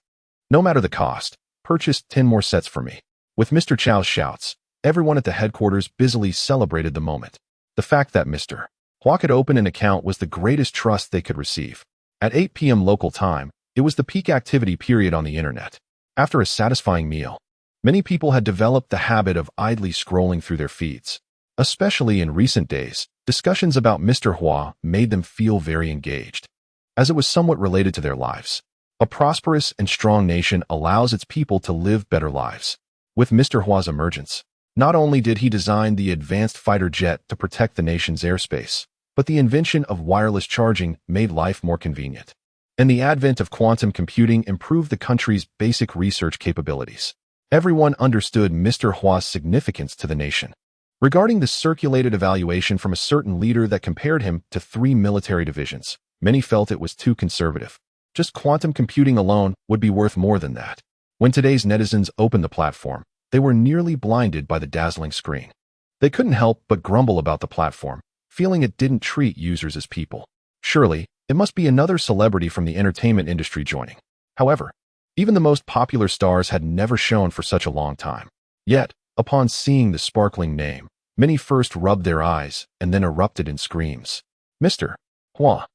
No matter the cost, purchase 10 more sets for me. With Mr. Chow's shouts, everyone at the headquarters busily celebrated the moment. The fact that Mr. Hua could open an account was the greatest trust they could receive. At 8 p.m. local time, it was the peak activity period on the internet. After a satisfying meal, many people had developed the habit of idly scrolling through their feeds. Especially in recent days, discussions about Mr. Hua made them feel very engaged, as it was somewhat related to their lives. A prosperous and strong nation allows its people to live better lives. With Mr. Hua's emergence, not only did he design the advanced fighter jet to protect the nation's airspace, but the invention of wireless charging made life more convenient. And the advent of quantum computing improved the country's basic research capabilities. Everyone understood Mr. Hua's significance to the nation. Regarding the circulated evaluation from a certain leader that compared him to 3 military divisions, many felt it was too conservative. Just quantum computing alone would be worth more than that. When today's netizens opened the platform, they were nearly blinded by the dazzling screen. They couldn't help but grumble about the platform, feeling it didn't treat users as people. Surely, it must be another celebrity from the entertainment industry joining. However, even the most popular stars had never shone for such a long time. Yet, upon seeing the sparkling name, many first rubbed their eyes and then erupted in screams. Mr. Hua.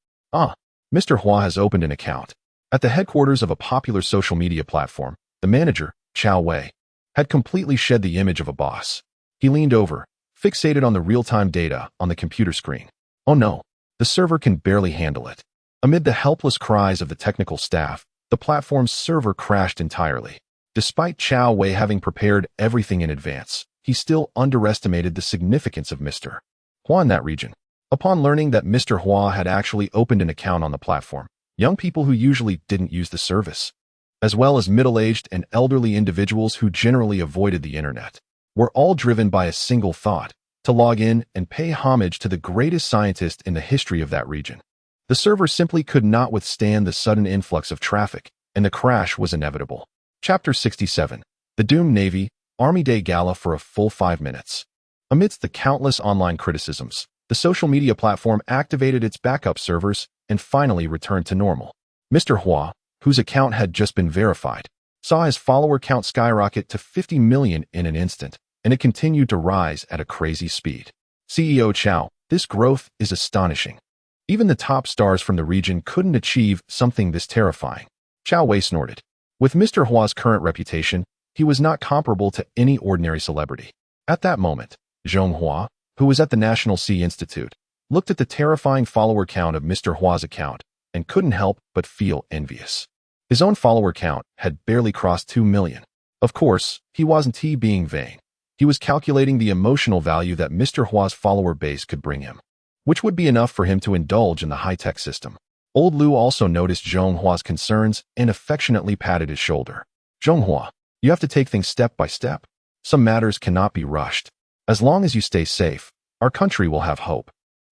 Mr. Hua has opened an account. At the headquarters of a popular social media platform, the manager, Chow Wei, had completely shed the image of a boss. He leaned over, fixated on the real-time data on the computer screen. Oh no, the server can barely handle it. Amid the helpless cries of the technical staff, the platform's server crashed entirely. Despite Chow Wei having prepared everything in advance, he still underestimated the significance of Mr. Hua in that region. Upon learning that Mr. Hua had actually opened an account on the platform, young people who usually didn't use the service, as well as middle-aged and elderly individuals who generally avoided the internet, were all driven by a single thought: to log in and pay homage to the greatest scientist in the history of that region. The server simply could not withstand the sudden influx of traffic, and the crash was inevitable. Chapter 67. The Doomed Navy, Army Day Gala for a full 5 minutes. Amidst the countless online criticisms, the social media platform activated its backup servers and finally returned to normal. Mr. Hua, whose account had just been verified, saw his follower count skyrocket to 50 million in an instant, and it continued to rise at a crazy speed. CEO Chow, this growth is astonishing. Even the top stars from the region couldn't achieve something this terrifying. Chow Wei snorted. With Mr. Hua's current reputation, he was not comparable to any ordinary celebrity. At that moment, Zhong Hua, who was at the National Sea Institute, looked at the terrifying follower count of Mr. Hua's account and couldn't help but feel envious. His own follower count had barely crossed 2 million. Of course, he wasn't being vain. He was calculating the emotional value that Mr. Hua's follower base could bring him, which would be enough for him to indulge in the high-tech system. Old Lu also noticed Zhong Hua's concerns and affectionately patted his shoulder. Zhong Hua, you have to take things step by step. Some matters cannot be rushed. As long as you stay safe, our country will have hope.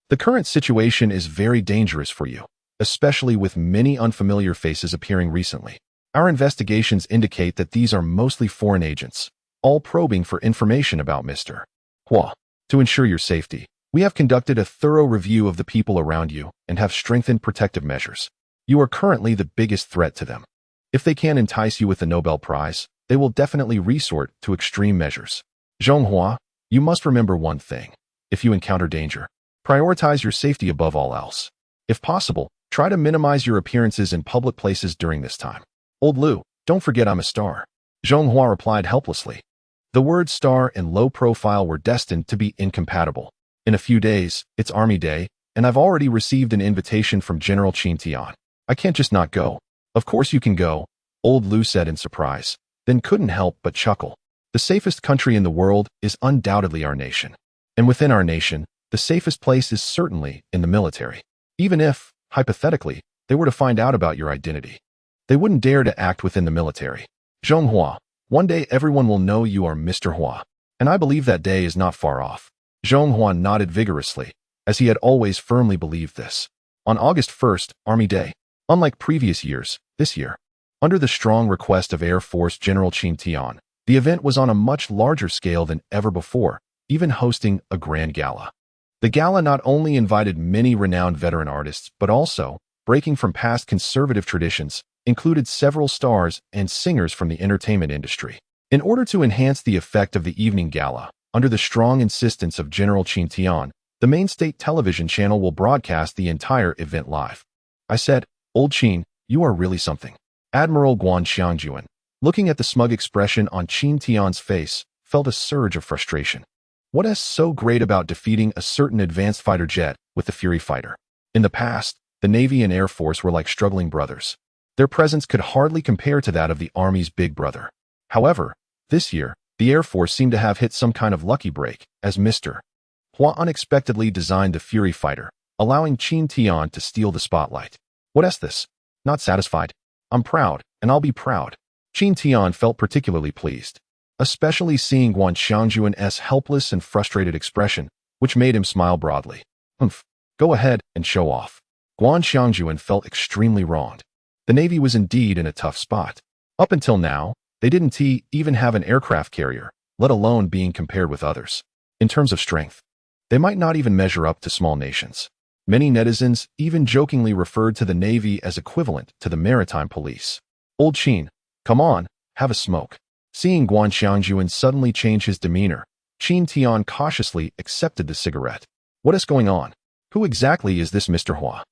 The current situation is very dangerous for you, especially with many unfamiliar faces appearing recently. Our investigations indicate that these are mostly foreign agents, all probing for information about Mr. Hua. To ensure your safety, we have conducted a thorough review of the people around you and have strengthened protective measures. You are currently the biggest threat to them. If they can entice you with the Nobel Prize, they will definitely resort to extreme measures. Zhong Hua, you must remember one thing. If you encounter danger, prioritize your safety above all else. If possible, try to minimize your appearances in public places during this time. Old Lu, don't forget I'm a star. Zhong Hua replied helplessly. The words star and low profile were destined to be incompatible. In a few days, it's Army Day, and I've already received an invitation from General Qin Tian. I can't just not go. Of course you can go, Old Lu said in surprise, then couldn't help but chuckle. The safest country in the world is undoubtedly our nation. And within our nation, the safest place is certainly in the military. Even if, hypothetically, they were to find out about your identity, they wouldn't dare to act within the military. Zhong Hua, one day everyone will know you are Mr. Hua, and I believe that day is not far off. Zhong Hua nodded vigorously, as he had always firmly believed this. On August 1st, Army Day, unlike previous years, this year, under the strong request of Air Force General Qin Tian, the event was on a much larger scale than ever before, even hosting a grand gala. The gala not only invited many renowned veteran artists, but also breaking from past conservative traditions, included several stars and singers from the entertainment industry. In order to enhance the effect of the evening gala, under the strong insistence of General Qin Tian, the main state television channel will broadcast the entire event live. I said, "Old Qin, you are really something." Admiral Guan Xiangjuan, looking at the smug expression on Qin Tian's face, felt a surge of frustration. What is so great about defeating a certain advanced fighter jet with the Fury fighter? In the past, the Navy and Air Force were like struggling brothers. Their presence could hardly compare to that of the Army's big brother. However, this year, the Air Force seemed to have hit some kind of lucky break, as Mr. Hua unexpectedly designed the Fury fighter, allowing Qin Tian to steal the spotlight. What is this? Not satisfied? I'm proud, and I'll be proud. Qin Tian felt particularly pleased, especially seeing Guan Xiangjuan's helpless and frustrated expression, which made him smile broadly. Go ahead and show off. Guan Xiangjuan felt extremely wronged. The Navy was indeed in a tough spot. Up until now, they didn't even have an aircraft carrier, let alone being compared with others. In terms of strength, they might not even measure up to small nations. Many netizens even jokingly referred to the Navy as equivalent to the maritime police. Old Qin, come on, have a smoke. Seeing Guan Xiangjuan suddenly change his demeanor, Qin Tian cautiously accepted the cigarette. What is going on? Who exactly is this Mr. Hua?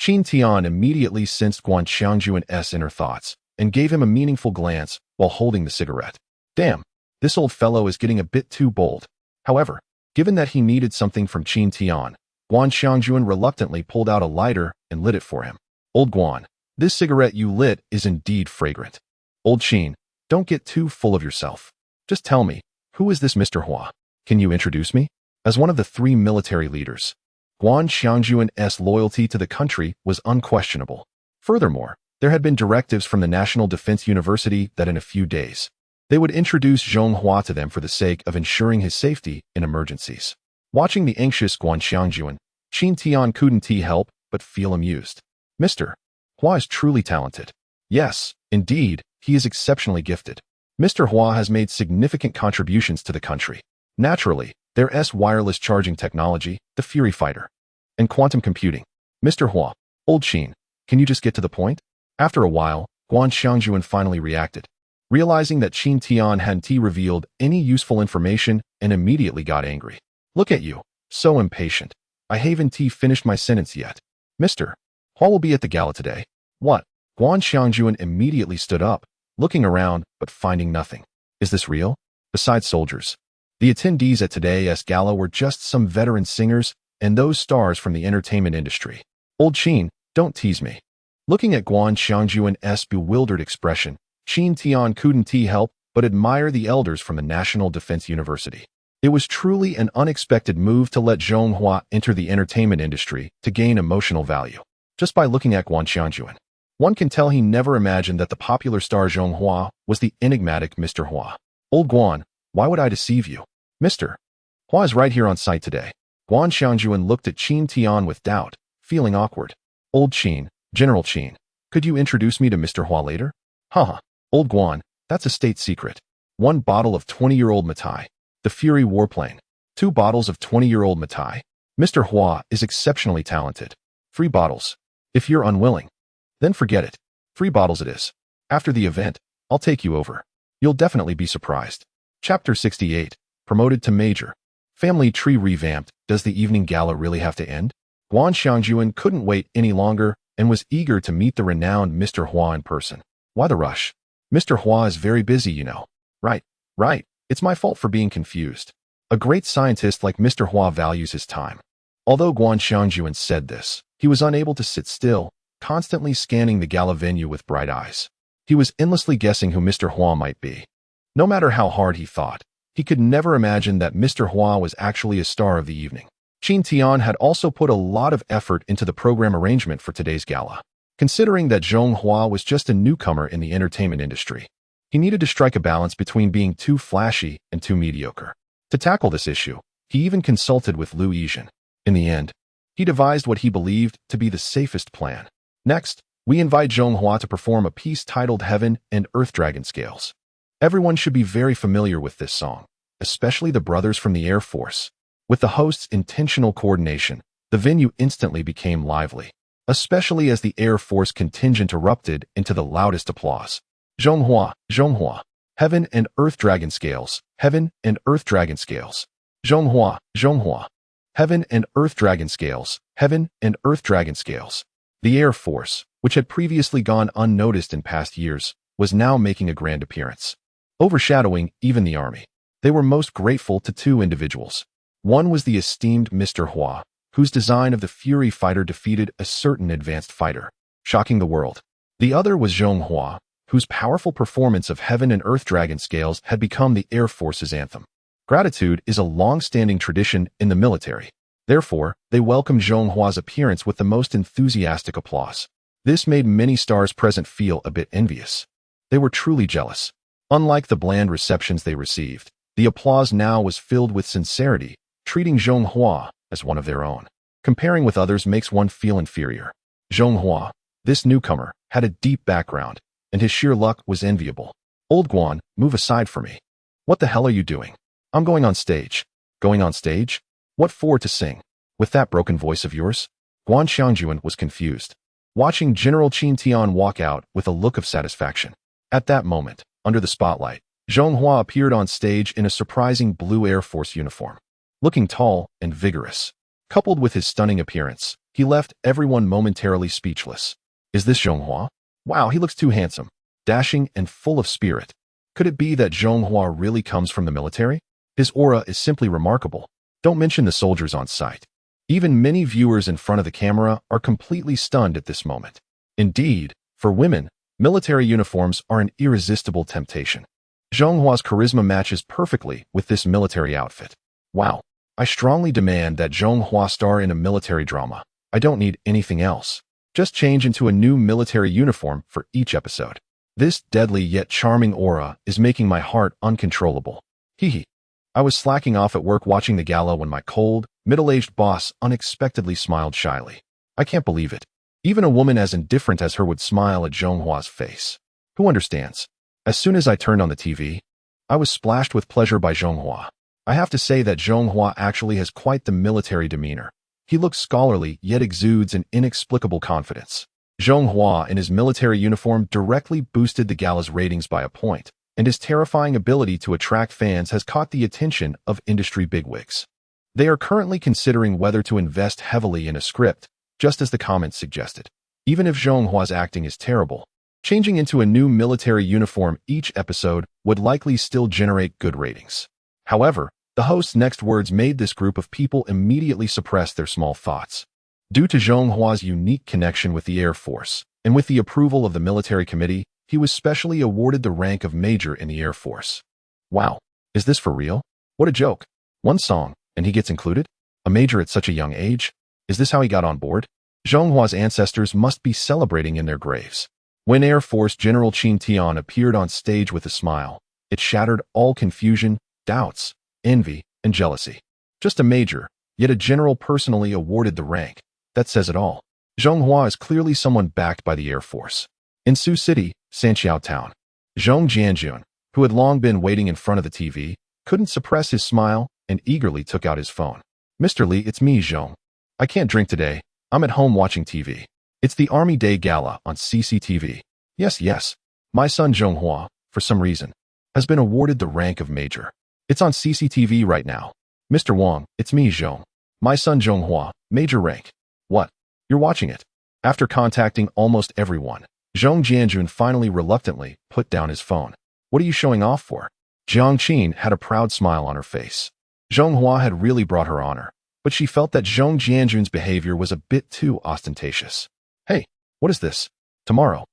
Qin Tian immediately sensed Guan Xiangjuan's inner thoughts and gave him a meaningful glance while holding the cigarette. Damn, this old fellow is getting a bit too bold. However, given that he needed something from Qin Tian, Guan Xiangjuan reluctantly pulled out a lighter and lit it for him. Old Guan, this cigarette you lit is indeed fragrant. Old Qin, don't get too full of yourself. Just tell me, who is this Mr. Hua? Can you introduce me? As one of the 3 military leaders, Guan Xiangjuan's loyalty to the country was unquestionable. Furthermore, there had been directives from the National Defense University that in a few days, they would introduce Zhong Hua to them for the sake of ensuring his safety in emergencies. Watching the anxious Guan Xiangjuan, Qin Tian couldn't help but feel amused. Mr. Hua is truly talented. Yes, indeed, he is exceptionally gifted. Mr. Hua has made significant contributions to the country. Naturally, their wireless charging technology, the Fury fighter, and quantum computing. Mr. Hua, Old Qin, can you just get to the point? After a while, Guan Xiangjuan finally reacted, realizing that Qin Tian hadn't revealed any useful information and immediately got angry. Look at you, so impatient. I haven't finished my sentence yet. Mr. Hua will be at the gala today. What? Guan Xiangjuan immediately stood up, looking around but finding nothing. Is this real? Besides soldiers, the attendees at today's gala were just some veteran singers and those stars from the entertainment industry. Old Qin, don't tease me. Looking at Guan Xiangjuan's bewildered expression, Qin Tian couldn't help but admire the elders from the National Defense University. It was truly an unexpected move to let Zhong Hua enter the entertainment industry to gain emotional value. Just by looking at Guan Xiangjuan, one can tell he never imagined that the popular star Zhong Hua was the enigmatic Mr. Hua. Old Guan, why would I deceive you? Mr. Hua is right here on site today. Guan Xiangjuan looked at Qin Tian with doubt, feeling awkward. Old Qin, General Qin, could you introduce me to Mr. Hua later? Haha, Old Guan, that's a state secret. 1 bottle of 20-year-old Matai, the Fury warplane. 2 bottles of 20-year-old Matai. Mr. Hua is exceptionally talented. 3 bottles. If you're unwilling, then forget it. 3 bottles it is. After the event, I'll take you over. You'll definitely be surprised. Chapter 68, Promoted to Major. Family tree revamped. Does the evening gala really have to end? Guan Xiangjuan couldn't wait any longer and was eager to meet the renowned Mr. Hua in person. Why the rush? Mr. Hua is very busy, you know. Right. It's my fault for being confused. A great scientist like Mr. Hua values his time. Although Guan Xiangjuan said this, he was unable to sit still, constantly scanning the gala venue with bright eyes. He was endlessly guessing who Mr. Hua might be. No matter how hard he thought, he could never imagine that Mr. Hua was actually a star of the evening. Qin Tian had also put a lot of effort into the program arrangement for today's gala. Considering that Zhong Hua was just a newcomer in the entertainment industry, he needed to strike a balance between being too flashy and too mediocre. To tackle this issue, he even consulted with Liu Yizhen. In the end, he devised what he believed to be the safest plan. Next, we invite Zhong Hua to perform a piece titled Heaven and Earth Dragon Scales. Everyone should be very familiar with this song, especially the brothers from the Air Force. With the host's intentional coordination, the venue instantly became lively. especially as the Air Force contingent erupted into the loudest applause. Zhonghua, Zhonghua. Heaven and Earth Dragon Scales. Heaven and Earth Dragon Scales. Zhonghua, Zhonghua. Heaven and Earth Dragon Scales. Heaven and Earth Dragon Scales. The Air Force, which had previously gone unnoticed in past years, was now making a grand appearance, overshadowing even the army. They were most grateful to two individuals. One was the esteemed Mr. Hua, whose design of the Fury fighter defeated a certain advanced fighter, shocking the world. The other was Zhonghua, whose powerful performance of Heaven and Earth Dragon Scales had become the Air Force's anthem. Gratitude is a long-standing tradition in the military. Therefore, they welcomed Zhonghua's appearance with the most enthusiastic applause. This made many stars present feel a bit envious. They were truly jealous. Unlike the bland receptions they received, the applause now was filled with sincerity, treating Zhonghua as one of their own. Comparing with others makes one feel inferior. Zhonghua, this newcomer, had a deep background, and his sheer luck was enviable. Old Guan, move aside for me. What the hell are you doing? I'm going on stage. Going on stage? What for to sing? With that broken voice of yours? Guan Xiangjuan was confused, watching General Qin Tian walk out with a look of satisfaction. At that moment, under the spotlight, Zhonghua appeared on stage in a surprising blue Air Force uniform. Looking tall and vigorous, coupled with his stunning appearance, he left everyone momentarily speechless. Is this Zhonghua? Wow, he looks too handsome, dashing and full of spirit. Could it be that Zhonghua really comes from the military? His aura is simply remarkable. Don't mention the soldiers on site. Even many viewers in front of the camera are completely stunned at this moment. Indeed, for women, military uniforms are an irresistible temptation. Zhonghua's charisma matches perfectly with this military outfit. Wow, I strongly demand that Zhonghua star in a military drama. I don't need anything else. Just change into a new military uniform for each episode. This deadly yet charming aura is making my heart uncontrollable. Hee. I was slacking off at work watching the gala when my cold, middle-aged boss unexpectedly smiled shyly. I can't believe it. Even a woman as indifferent as her would smile at Zhonghua's face. Who understands? As soon as I turned on the TV, I was splashed with pleasure by Zhonghua. I have to say that Zhonghua actually has quite the military demeanor. He looks scholarly, yet exudes an inexplicable confidence. Zhonghua in his military uniform directly boosted the gala's ratings by a point, and his terrifying ability to attract fans has caught the attention of industry bigwigs. They are currently considering whether to invest heavily in a script, just as the comments suggested. Even if Zhonghua's acting is terrible, changing into a new military uniform each episode would likely still generate good ratings. However, the host's next words made this group of people immediately suppress their small thoughts. Due to Zhonghua's unique connection with the Air Force, and with the approval of the military committee, he was specially awarded the rank of Major in the Air Force. Wow, is this for real? What a joke. One song, and he gets included? A major at such a young age? Is this how he got on board? Zhonghua's ancestors must be celebrating in their graves. When Air Force General Qin Tian appeared on stage with a smile, it shattered all confusion, doubts, envy, and jealousy. Just a major, yet a general personally awarded the rank. That says it all. Zhonghua is clearly someone backed by the Air Force. In Sioux City, Sanxiao Town, Zhong Jianjun, who had long been waiting in front of the TV, couldn't suppress his smile and eagerly took out his phone. Mr. Li, it's me, Zhong. I can't drink today. I'm at home watching TV. It's the Army Day Gala on CCTV. Yes. My son Zhonghua, for some reason, has been awarded the rank of Major. It's on CCTV right now. Mr. Wang, it's me, Zhong. My son Zhonghua, Major rank. What? You're watching it? After contacting almost everyone, Zhong Jianjun finally reluctantly put down his phone. What are you showing off for? Jiang Qin had a proud smile on her face. Zhonghua had really brought her honor, but she felt that Zhong Jianjun's behavior was a bit too ostentatious. Hey, what is this? Tomorrow,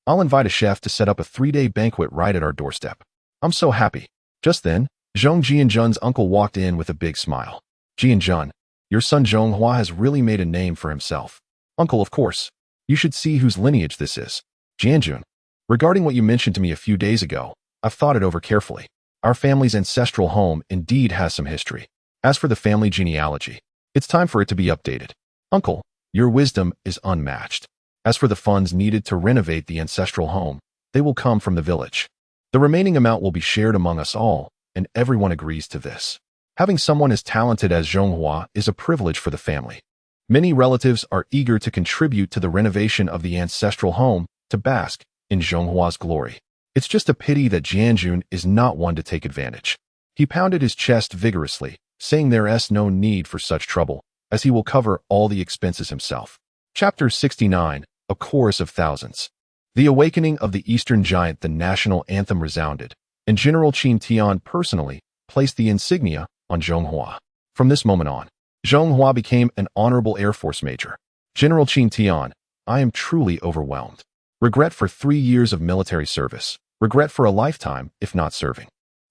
I'll invite a chef to set up a 3-day banquet right at our doorstep. I'm so happy. Just then, Zhong Jianjun's uncle walked in with a big smile. Jianjun, your son Zhonghua has really made a name for himself. Uncle, of course. You should see whose lineage this is. Jianjun, regarding what you mentioned to me a few days ago, I've thought it over carefully. Our family's ancestral home indeed has some history. As for the family genealogy, it's time for it to be updated. Uncle, your wisdom is unmatched. As for the funds needed to renovate the ancestral home, they will come from the village. The remaining amount will be shared among us all, and everyone agrees to this. Having someone as talented as Zhonghua is a privilege for the family. Many relatives are eager to contribute to the renovation of the ancestral home to bask in Zhonghua's glory. It's just a pity that Jianjun is not one to take advantage. He pounded his chest vigorously, saying there's no need for such trouble, as he will cover all the expenses himself. Chapter 69, A Chorus of Thousands. The awakening of the Eastern Giant, the national anthem resounded, and General Qin Tian personally placed the insignia on Zhonghua. From this moment on, Zhonghua became an honorable Air Force major. General Qin Tian, I am truly overwhelmed. Regret for 3 years of military service. Regret for a lifetime, if not serving.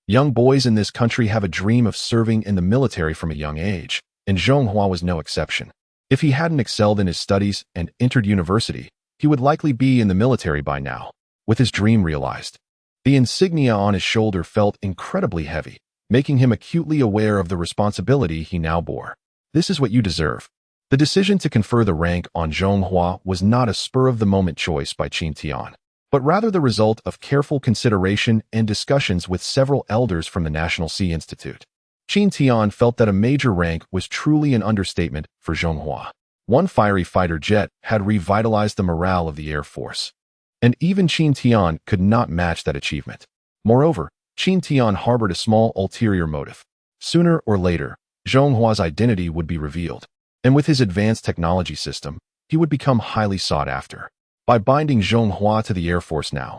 Young boys in this country have a dream of serving in the military from a young age, and Zhonghua was no exception. If he hadn't excelled in his studies and entered university, he would likely be in the military by now, with his dream realized. The insignia on his shoulder felt incredibly heavy, making him acutely aware of the responsibility he now bore. This is what you deserve. The decision to confer the rank on Zhonghua was not a spur-of-the-moment choice by Qin Tian, but rather the result of careful consideration and discussions with several elders from the National Sea Institute. Qin Tian felt that a major rank was truly an understatement for Zhonghua. One fiery fighter jet had revitalized the morale of the Air Force, and even Qin Tian could not match that achievement. Moreover, Qin Tian harbored a small ulterior motive. Sooner or later, Zhonghua's identity would be revealed, and with his advanced technology system, he would become highly sought after. By binding Zhonghua to the Air Force now,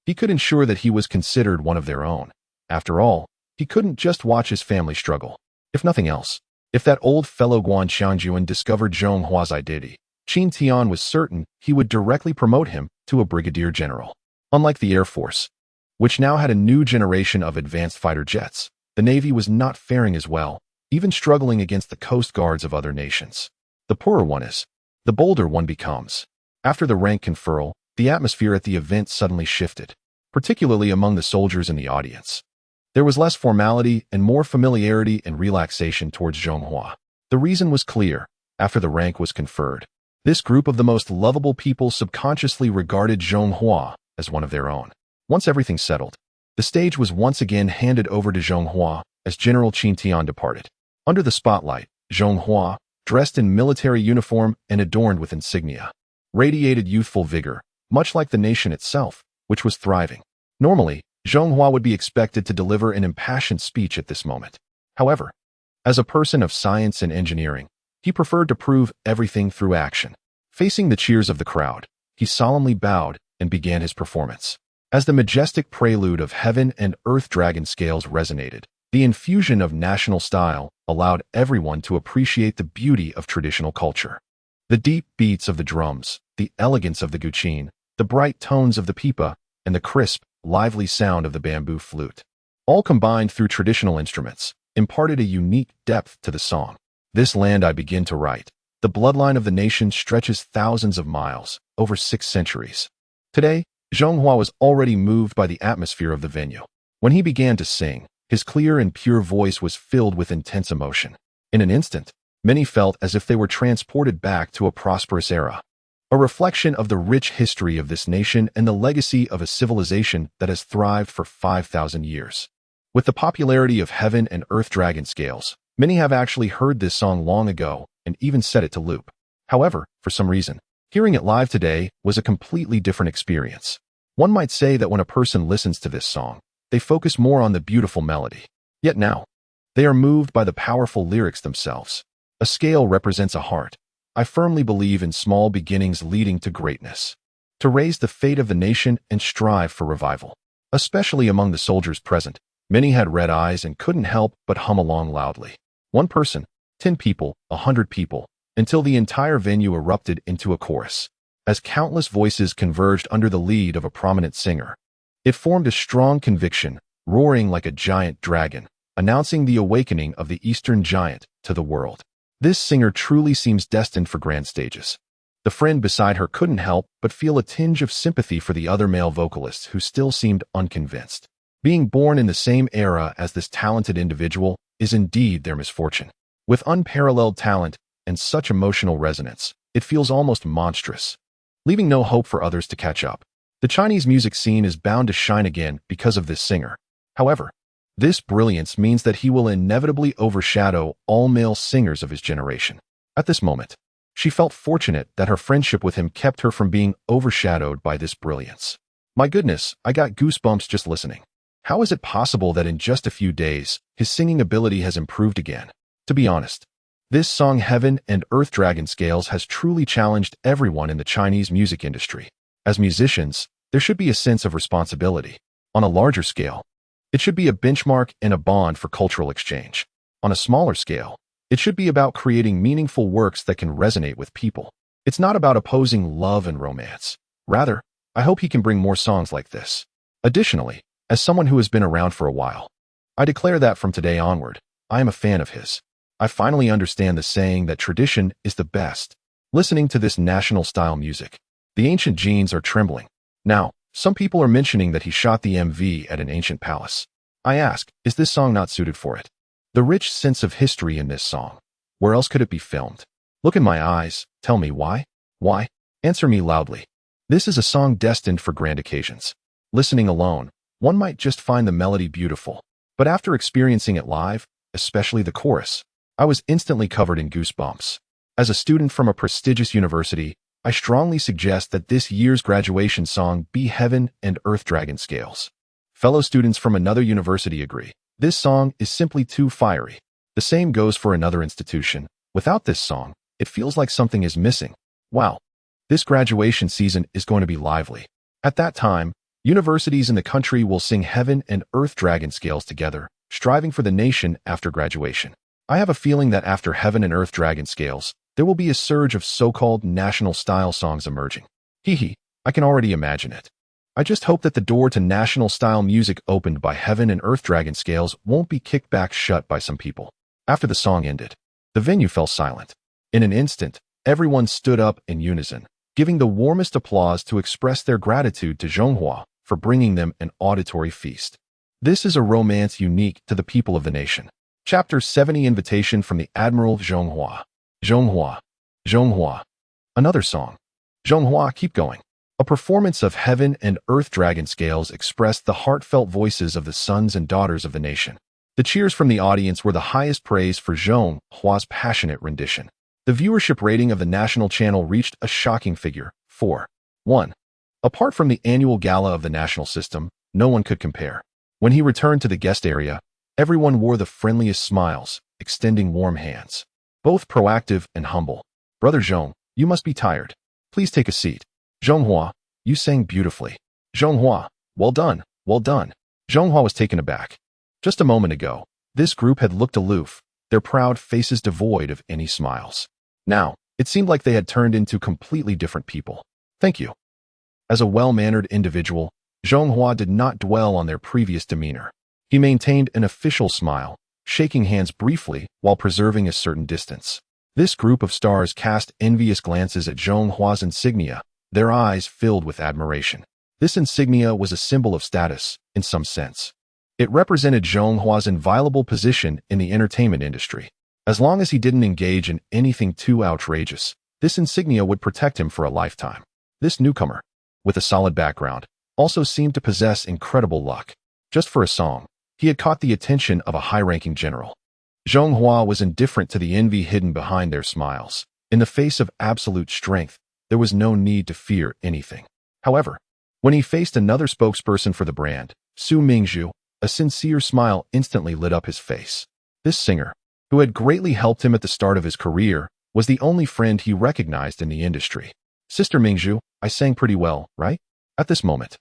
he could ensure that he was considered one of their own. After all, he couldn't just watch his family struggle. If nothing else, if that old fellow Guan Xiangjuan discovered Zhonghua's identity, Qin Tian was certain he would directly promote him to a brigadier general. Unlike the Air Force, which now had a new generation of advanced fighter jets, the Navy was not faring as well, even struggling against the coast guards of other nations. The poorer one is, the bolder one becomes. After the rank conferral, the atmosphere at the event suddenly shifted, particularly among the soldiers in the audience. There was less formality and more familiarity and relaxation towards Zhonghua. The reason was clear. After the rank was conferred, this group of the most lovable people subconsciously regarded Zhonghua as one of their own. Once everything settled, the stage was once again handed over to Zhonghua as General Qin Tian departed. Under the spotlight, Zhonghua, dressed in military uniform and adorned with insignia, radiated youthful vigor, much like the nation itself, which was thriving. Normally, Zhonghua would be expected to deliver an impassioned speech at this moment. However, as a person of science and engineering, he preferred to prove everything through action. Facing the cheers of the crowd, he solemnly bowed and began his performance. As the majestic prelude of heaven and earth dragon scales resonated, the infusion of national style allowed everyone to appreciate the beauty of traditional culture. The deep beats of the drums, the elegance of the guqin, the bright tones of the pipa, and the crisp, lively sound of the bamboo flute, all combined through traditional instruments, imparted a unique depth to the song. This land I begin to write. The bloodline of the nation stretches thousands of miles, over 6 centuries. Today, Zhonghua was already moved by the atmosphere of the venue. When he began to sing, his clear and pure voice was filled with intense emotion. In an instant, many felt as if they were transported back to a prosperous era, a reflection of the rich history of this nation and the legacy of a civilization that has thrived for 5,000 years. With the popularity of Heaven and Earth Dragon Scales, many have actually heard this song long ago and even set it to loop. However, for some reason, hearing it live today was a completely different experience. One might say that when a person listens to this song, they focus more on the beautiful melody. Yet now, they are moved by the powerful lyrics themselves. A scale represents a heart. I firmly believe in small beginnings leading to greatness. To raise the fate of the nation and strive for revival. Especially among the soldiers present, many had red eyes and couldn't help but hum along loudly. 1 person, 10 people, 100 people, until the entire venue erupted into a chorus. As countless voices converged under the lead of a prominent singer, it formed a strong conviction, roaring like a giant dragon, announcing the awakening of the Eastern Giant to the world. This singer truly seems destined for grand stages. The friend beside her couldn't help but feel a tinge of sympathy for the other male vocalists who still seemed unconvinced. Being born in the same era as this talented individual is indeed their misfortune. With unparalleled talent and such emotional resonance, it feels almost monstrous, leaving no hope for others to catch up. The Chinese music scene is bound to shine again because of this singer. However, this brilliance means that he will inevitably overshadow all male singers of his generation. At this moment, She felt fortunate that her friendship with him kept her from being overshadowed by this brilliance. My goodness, I got goosebumps just listening. How is it possible that in just a few days, his singing ability has improved again? To be honest, this song Heaven and Earth Dragon Scales has truly challenged everyone in the Chinese music industry. As musicians, there should be a sense of responsibility. On a larger scale, it should be a benchmark and a bond for cultural exchange. On a smaller scale, it should be about creating meaningful works that can resonate with people. It's not about opposing love and romance. Rather, I hope he can bring more songs like this. Additionally, as someone who has been around for a while, I declare that from today onward, I am a fan of his. I finally understand the saying that tradition is the best. Listening to this national-style music, the ancient genes are trembling. Now, some people are mentioning that he shot the MV at an ancient palace. I ask, is this song not suited for it? The rich sense of history in this song. Where else could it be filmed? Look in my eyes, tell me why? Why? Answer me loudly. This is a song destined for grand occasions. Listening alone, one might just find the melody beautiful. But after experiencing it live, especially the chorus, I was instantly covered in goosebumps. As a student from a prestigious university, I strongly suggest that this year's graduation song be Heaven and Earth Dragon Scales. Fellow students from another university agree. This song is simply too fiery. The same goes for another institution. Without this song, it feels like something is missing. Wow. This graduation season is going to be lively. At that time, universities in the country will sing Heaven and Earth Dragon Scales together, striving for the nation after graduation. I have a feeling that after Heaven and Earth Dragon Scales, there will be a surge of so-called national-style songs emerging. Hee, I can already imagine it. I just hope that the door to national-style music opened by Heaven and Earth Dragon Scales won't be kicked back shut by some people. After the song ended, the venue fell silent. In an instant, everyone stood up in unison, giving the warmest applause to express their gratitude to Zhonghua for bringing them an auditory feast. This is a romance unique to the people of the nation. Chapter 70 Invitation from the Admiral Zhonghua. Zhonghua. Zhonghua. Another song. Zhonghua, keep going. A performance of Heaven and Earth Dragon Scales expressed the heartfelt voices of the sons and daughters of the nation. The cheers from the audience were the highest praise for Zhonghua's passionate rendition. The viewership rating of the national channel reached a shocking figure, 4.1. Apart from the annual gala of the national system, no one could compare. When he returned to the guest area, everyone wore the friendliest smiles, extending warm hands. Both proactive and humble. Brother Zhong, you must be tired. Please take a seat. Zhonghua, you sang beautifully. Zhonghua, well done, well done. Zhonghua was taken aback. Just a moment ago, this group had looked aloof, their proud faces devoid of any smiles. Now, it seemed like they had turned into completely different people. Thank you. As a well-mannered individual, Zhonghua did not dwell on their previous demeanor. He maintained an official smile, shaking hands briefly while preserving a certain distance. This group of stars cast envious glances at Zhonghua's insignia, their eyes filled with admiration. This insignia was a symbol of status, in some sense. It represented Zhonghua's inviolable position in the entertainment industry. As long as he didn't engage in anything too outrageous, this insignia would protect him for a lifetime. This newcomer, with a solid background, also seemed to possess incredible luck. Just for a song, he had caught the attention of a high-ranking general. Zhonghua was indifferent to the envy hidden behind their smiles. In the face of absolute strength, there was no need to fear anything. However, when he faced another spokesperson for the brand, Su Mingzhu, a sincere smile instantly lit up his face. This singer, who had greatly helped him at the start of his career, was the only friend he recognized in the industry. Sister Mingzhu, I sang pretty well, right? At this moment,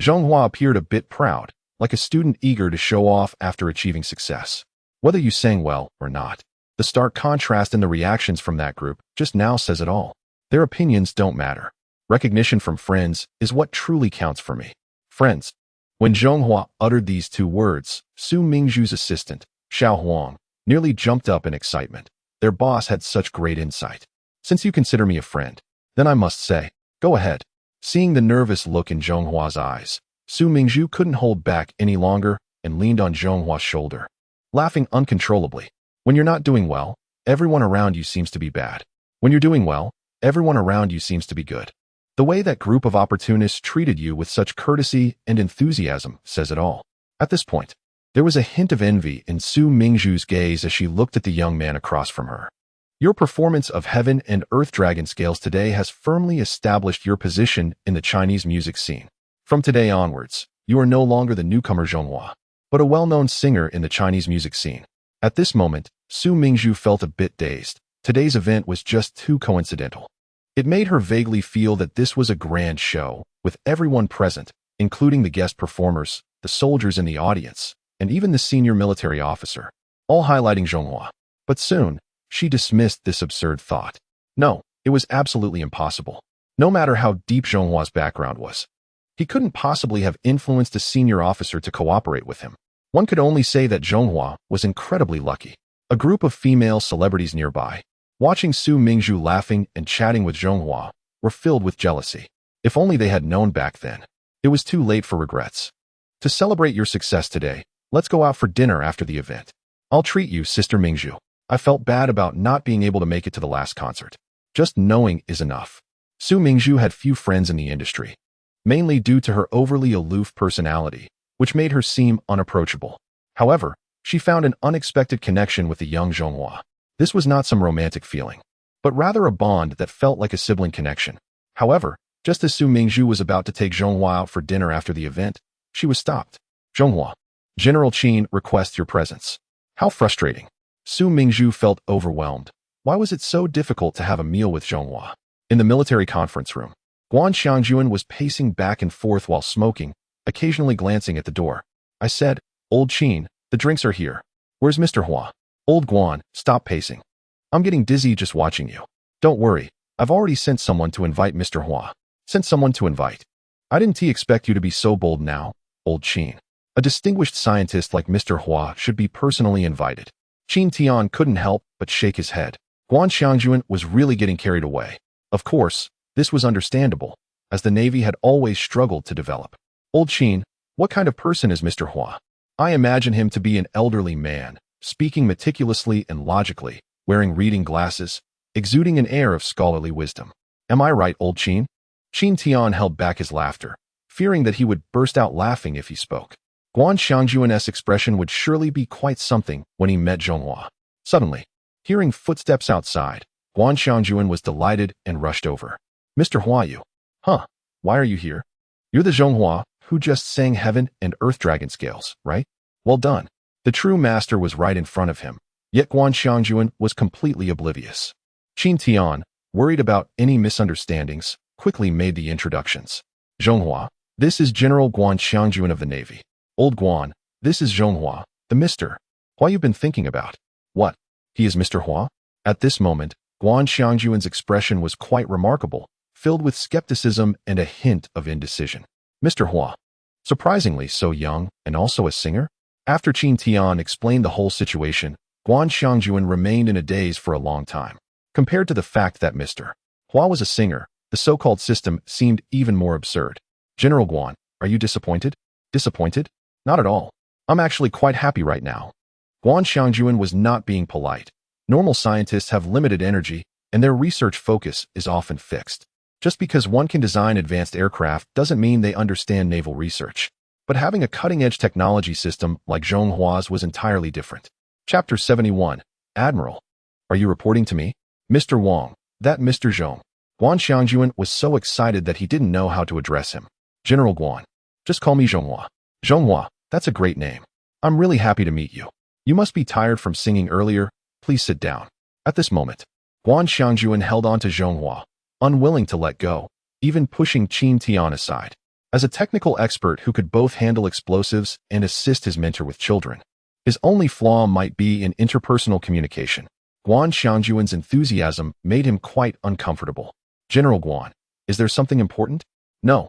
Zhonghua appeared a bit proud, like a student eager to show off after achieving success. Whether you sang well or not, the stark contrast in the reactions from that group just now says it all. Their opinions don't matter. Recognition from friends is what truly counts for me. Friends. When Zhonghua uttered these two words, Su Mingzhu's assistant, Xiao Huang, nearly jumped up in excitement. Their boss had such great insight. Since you consider me a friend, then I must say, go ahead. Seeing the nervous look in Zhonghua's eyes, Su Mingzhu couldn't hold back any longer and leaned on Zhonghua's shoulder, laughing uncontrollably. When you're not doing well, everyone around you seems to be bad. When you're doing well, everyone around you seems to be good. The way that group of opportunists treated you with such courtesy and enthusiasm says it all. At this point, there was a hint of envy in Su Mingzhu's gaze as she looked at the young man across from her. Your performance of Heaven and Earth Dragon Scales today has firmly established your position in the Chinese music scene. From today onwards, you are no longer the newcomer Zhonghua, but a well-known singer in the Chinese music scene. At this moment, Su Mingzhu felt a bit dazed. Today's event was just too coincidental. It made her vaguely feel that this was a grand show, with everyone present, including the guest performers, the soldiers in the audience, and even the senior military officer, all highlighting Zhonghua. But soon, she dismissed this absurd thought. No, it was absolutely impossible. No matter how deep Zhonghua's background was, he couldn't possibly have influenced a senior officer to cooperate with him. One could only say that Zhonghua was incredibly lucky. A group of female celebrities nearby, watching Su Mingzhu laughing and chatting with Zhonghua, were filled with jealousy. If only they had known back then. It was too late for regrets. To celebrate your success today, let's go out for dinner after the event. I'll treat you, Sister Mingzhu. I felt bad about not being able to make it to the last concert. Just knowing is enough. Su Mingzhu had few friends in the industry, mainly due to her overly aloof personality, which made her seem unapproachable. However, she found an unexpected connection with the young Zhonghua. This was not some romantic feeling, but rather a bond that felt like a sibling connection. However, just as Su Mingzhu was about to take Zhonghua out for dinner after the event, she was stopped. Zhonghua, General Qin requests your presence. How frustrating. Su Mingzhu felt overwhelmed. Why was it so difficult to have a meal with Zhonghua? In the military conference room, Guan Xiangjuan was pacing back and forth while smoking, occasionally glancing at the door. I said, Old Qin, the drinks are here. Where's Mr. Hua? Old Guan, stop pacing. I'm getting dizzy just watching you. Don't worry, I've already sent someone to invite Mr. Hua. Sent someone to invite. I didn't expect you to be so bold now, Old Qin. A distinguished scientist like Mr. Hua should be personally invited. Qin Tian couldn't help but shake his head. Guan Xiangjuan was really getting carried away. Of course, this was understandable, as the Navy had always struggled to develop. Old Qin, what kind of person is Mr. Hua? I imagine him to be an elderly man, speaking meticulously and logically, wearing reading glasses, exuding an air of scholarly wisdom. Am I right, Old Qin? Qin Tian held back his laughter, fearing that he would burst out laughing if he spoke. Guan Xiangjuan's expression would surely be quite something when he met Zhonghua. Suddenly, hearing footsteps outside, Guan Xiangjuan was delighted and rushed over. Mr. Hua, you. Huh, why are you here? You're the Zhonghua who just sang Heaven and Earth Dragon Scales, right? Well done. The true master was right in front of him, yet Guan Xiangjuan was completely oblivious. Qin Tian, worried about any misunderstandings, quickly made the introductions. Zhonghua, this is General Guan Xiangjuan of the Navy. Old Guan, this is Zhonghua, the Mr. Hua you've been thinking about. What? He is Mr. Hua? At this moment, Guan Xiangjuan's expression was quite remarkable, filled with skepticism and a hint of indecision. Mr. Hua, surprisingly so young and also a singer? After Qin Tian explained the whole situation, Guan Xiangjuan remained in a daze for a long time. Compared to the fact that Mr. Hua was a singer, the so-called system seemed even more absurd. General Guan, are you disappointed? Disappointed? Not at all. I'm actually quite happy right now. Guan Xiangjuan was not being polite. Normal scientists have limited energy, and their research focus is often fixed. Just because one can design advanced aircraft doesn't mean they understand naval research. But having a cutting-edge technology system like Zhonghua's was entirely different. Chapter 71, Admiral. Are you reporting to me? Mr. Wang, that Mr. Zhong. Guan Xiangjuan was so excited that he didn't know how to address him. General Guan. Just call me Zhonghua. Zhonghua, that's a great name. I'm really happy to meet you. You must be tired from singing earlier. Please sit down. At this moment, Guan Xiangjuan held on to Zhonghua, unwilling to let go, even pushing Qin Tian aside. As a technical expert who could both handle explosives and assist his mentor with children, his only flaw might be in interpersonal communication. Guan Xiangjuan's enthusiasm made him quite uncomfortable. General Guan, is there something important? No.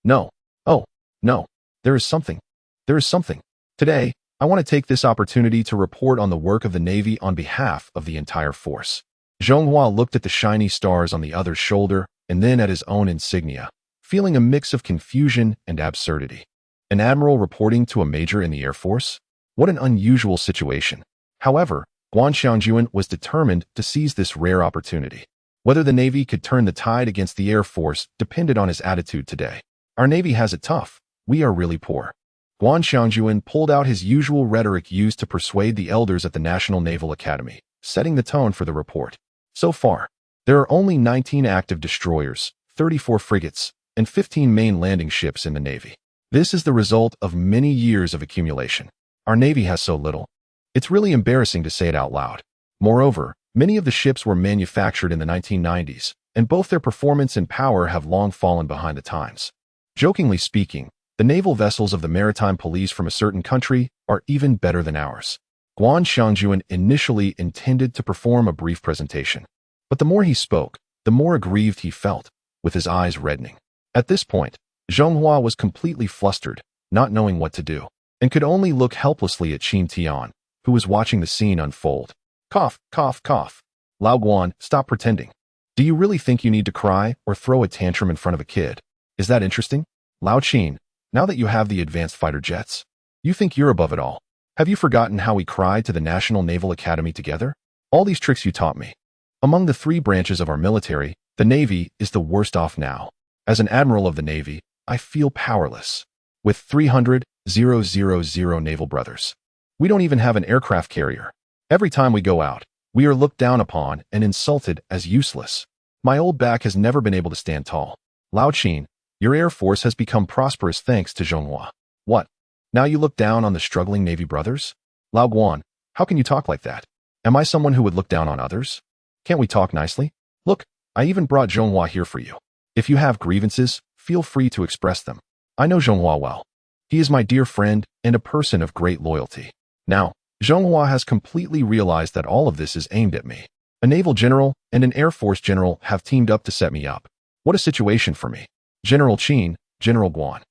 No. Oh, no. There is something. There is something. Today, I want to take this opportunity to report on the work of the Navy on behalf of the entire force. Zhonghua looked at the shiny stars on the other's shoulder and then at his own insignia, feeling a mix of confusion and absurdity. An admiral reporting to a major in the Air Force? What an unusual situation. However, Guan Xiangjuan was determined to seize this rare opportunity. Whether the Navy could turn the tide against the Air Force depended on his attitude today. Our Navy has it tough. We are really poor. Guan Xiangjuan pulled out his usual rhetoric used to persuade the elders at the National Naval Academy, setting the tone for the report. So far, there are only 19 active destroyers, 34 frigates, and 15 main landing ships in the Navy. This is the result of many years of accumulation. Our Navy has so little. It's really embarrassing to say it out loud. Moreover, many of the ships were manufactured in the 1990s, and both their performance and power have long fallen behind the times. Jokingly speaking, the naval vessels of the maritime police from a certain country are even better than ours. Guan Xiangjuan initially intended to perform a brief presentation, but the more he spoke, the more aggrieved he felt, with his eyes reddening. At this point, Zhonghua was completely flustered, not knowing what to do, and could only look helplessly at Qin Tian, who was watching the scene unfold. Cough, cough, cough. Lao Guan, stop pretending. Do you really think you need to cry or throw a tantrum in front of a kid? Is that interesting? Lao Qin, now that you have the advanced fighter jets, you think you're above it all. Have you forgotten how we cried to the National Naval Academy together? All these tricks you taught me. Among the three branches of our military, the Navy is the worst off now. As an admiral of the Navy, I feel powerless. With 300,000 naval brothers, we don't even have an aircraft carrier. Every time we go out, we are looked down upon and insulted as useless. My old back has never been able to stand tall. Lao Qin, your Air Force has become prosperous thanks to Zhonghua. What? Now you look down on the struggling Navy brothers? Lao Guan, how can you talk like that? Am I someone who would look down on others? Can't we talk nicely? Look, I even brought Zhonghua here for you. If you have grievances, feel free to express them. I know Zhonghua well. He is my dear friend and a person of great loyalty. Now, Zhonghua has completely realized that all of this is aimed at me. A naval general and an Air Force general have teamed up to set me up. What a situation for me. General Qin, General Guan.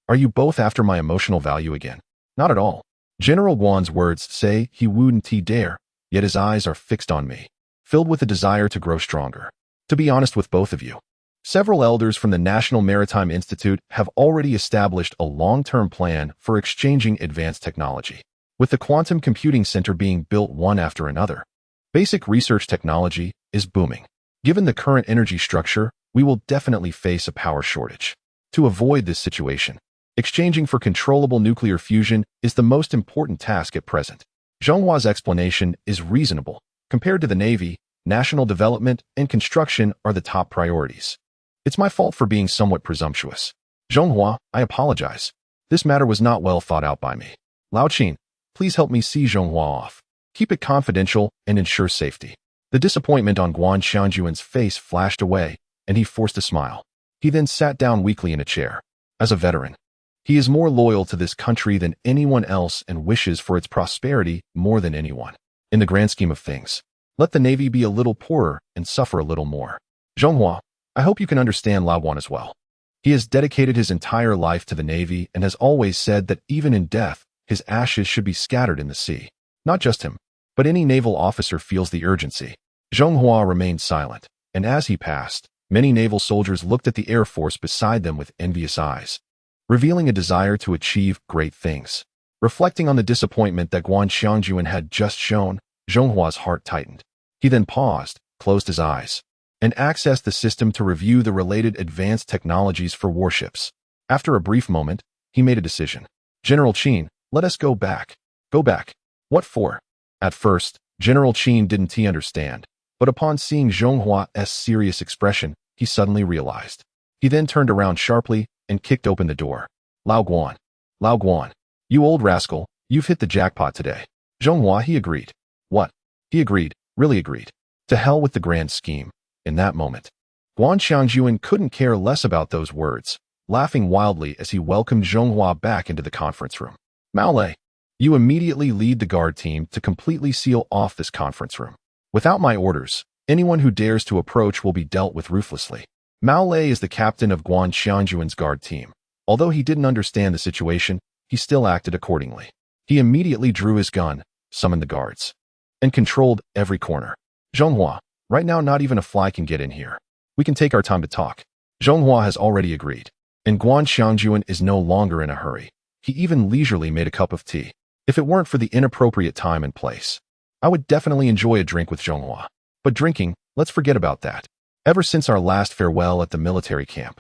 Are you both after my emotional value again? Not at all. General Guan's words say he wouldn't dare, yet his eyes are fixed on me, filled with a desire to grow stronger. To be honest with both of you, several elders from the National Maritime Institute have already established a long-term plan for exchanging advanced technology, with the quantum computing center being built one after another. Basic research technology is booming. Given the current energy structure, we will definitely face a power shortage. To avoid this situation, exchanging for controllable nuclear fusion is the most important task at present. Zhonghua's explanation is reasonable. Compared to the Navy, national development and construction are the top priorities. It's my fault for being somewhat presumptuous. Zhonghua, I apologize. This matter was not well thought out by me. Lao Qin, please help me see Zhonghua off. Keep it confidential and ensure safety. The disappointment on Guan Xiangjuan's face flashed away, and he forced a smile. He then sat down weakly in a chair. As a veteran, he is more loyal to this country than anyone else and wishes for its prosperity more than anyone. In the grand scheme of things, let the Navy be a little poorer and suffer a little more. Zhonghua, I hope you can understand Lao Guan as well. He has dedicated his entire life to the Navy and has always said that even in death, his ashes should be scattered in the sea. Not just him, but any naval officer feels the urgency. Zhonghua remained silent, and as he passed, many naval soldiers looked at the Air Force beside them with envious eyes, revealing a desire to achieve great things. Reflecting on the disappointment that Guan Xiangjuan had just shown, Zhonghua's heart tightened. He then paused, closed his eyes, and accessed the system to review the related advanced technologies for warships. After a brief moment, he made a decision. General Qin, let us go back. Go back. What for? At first, General Qin didn't understand, but upon seeing Zhonghua's serious expression, he suddenly realized. He then turned around sharply and kicked open the door. Lao Guan, you old rascal, you've hit the jackpot today. Zhonghua, he agreed. What? He agreed, really agreed. To hell with the grand scheme. In that moment, Guan Xiangjuan couldn't care less about those words, laughing wildly as he welcomed Zhonghua back into the conference room. Mao Lei, you immediately lead the guard team to completely seal off this conference room. Without my orders, anyone who dares to approach will be dealt with ruthlessly. Mao Lei is the captain of Guan Xiangjuan's guard team. Although he didn't understand the situation, he still acted accordingly. He immediately drew his gun, summoned the guards, and controlled every corner. Zhonghua, right now not even a fly can get in here. We can take our time to talk. Zhonghua has already agreed, and Guan Xiangjuan is no longer in a hurry. He even leisurely made a cup of tea. If it weren't for the inappropriate time and place, I would definitely enjoy a drink with Zhonghua. But drinking, let's forget about that. Ever since our last farewell at the military camp,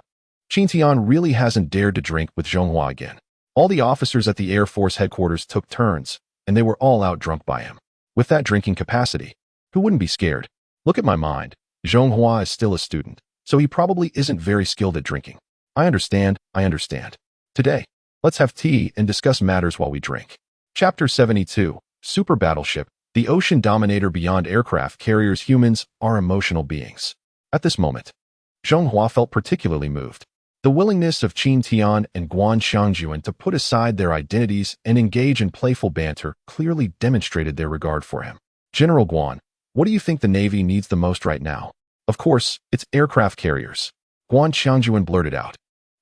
Qin Tian really hasn't dared to drink with Zhonghua again. All the officers at the Air Force headquarters took turns, and they were all out drunk by him. With that drinking capacity, who wouldn't be scared? Look at my mind. Zhonghua is still a student, so he probably isn't very skilled at drinking. I understand. Today, let's have tea and discuss matters while we drink. Chapter 72, Super Battleship, the ocean dominator beyond aircraft carriers. Humans are emotional beings. At this moment, Zhonghua felt particularly moved. The willingness of Qin Tian and Guan Xiangjuan to put aside their identities and engage in playful banter clearly demonstrated their regard for him. General Guan, what do you think the Navy needs the most right now? Of course, it's aircraft carriers. Guan Xiangjuan blurted out.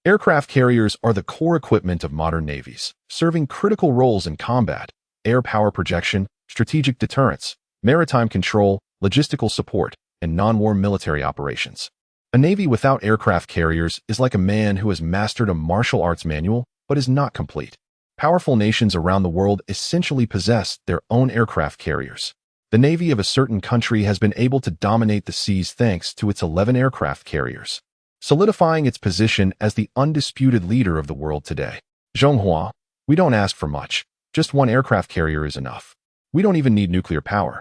Aircraft carriers are the core equipment of modern navies, serving critical roles in combat, air power projection, strategic deterrence, maritime control, logistical support, and non-war military operations. A navy without aircraft carriers is like a man who has mastered a martial arts manual but is not complete. Powerful nations around the world essentially possess their own aircraft carriers. The navy of a certain country has been able to dominate the seas thanks to its 11 aircraft carriers, solidifying its position as the undisputed leader of the world today. Zhonghua, we don't ask for much. Just one aircraft carrier is enough. We don't even need nuclear power.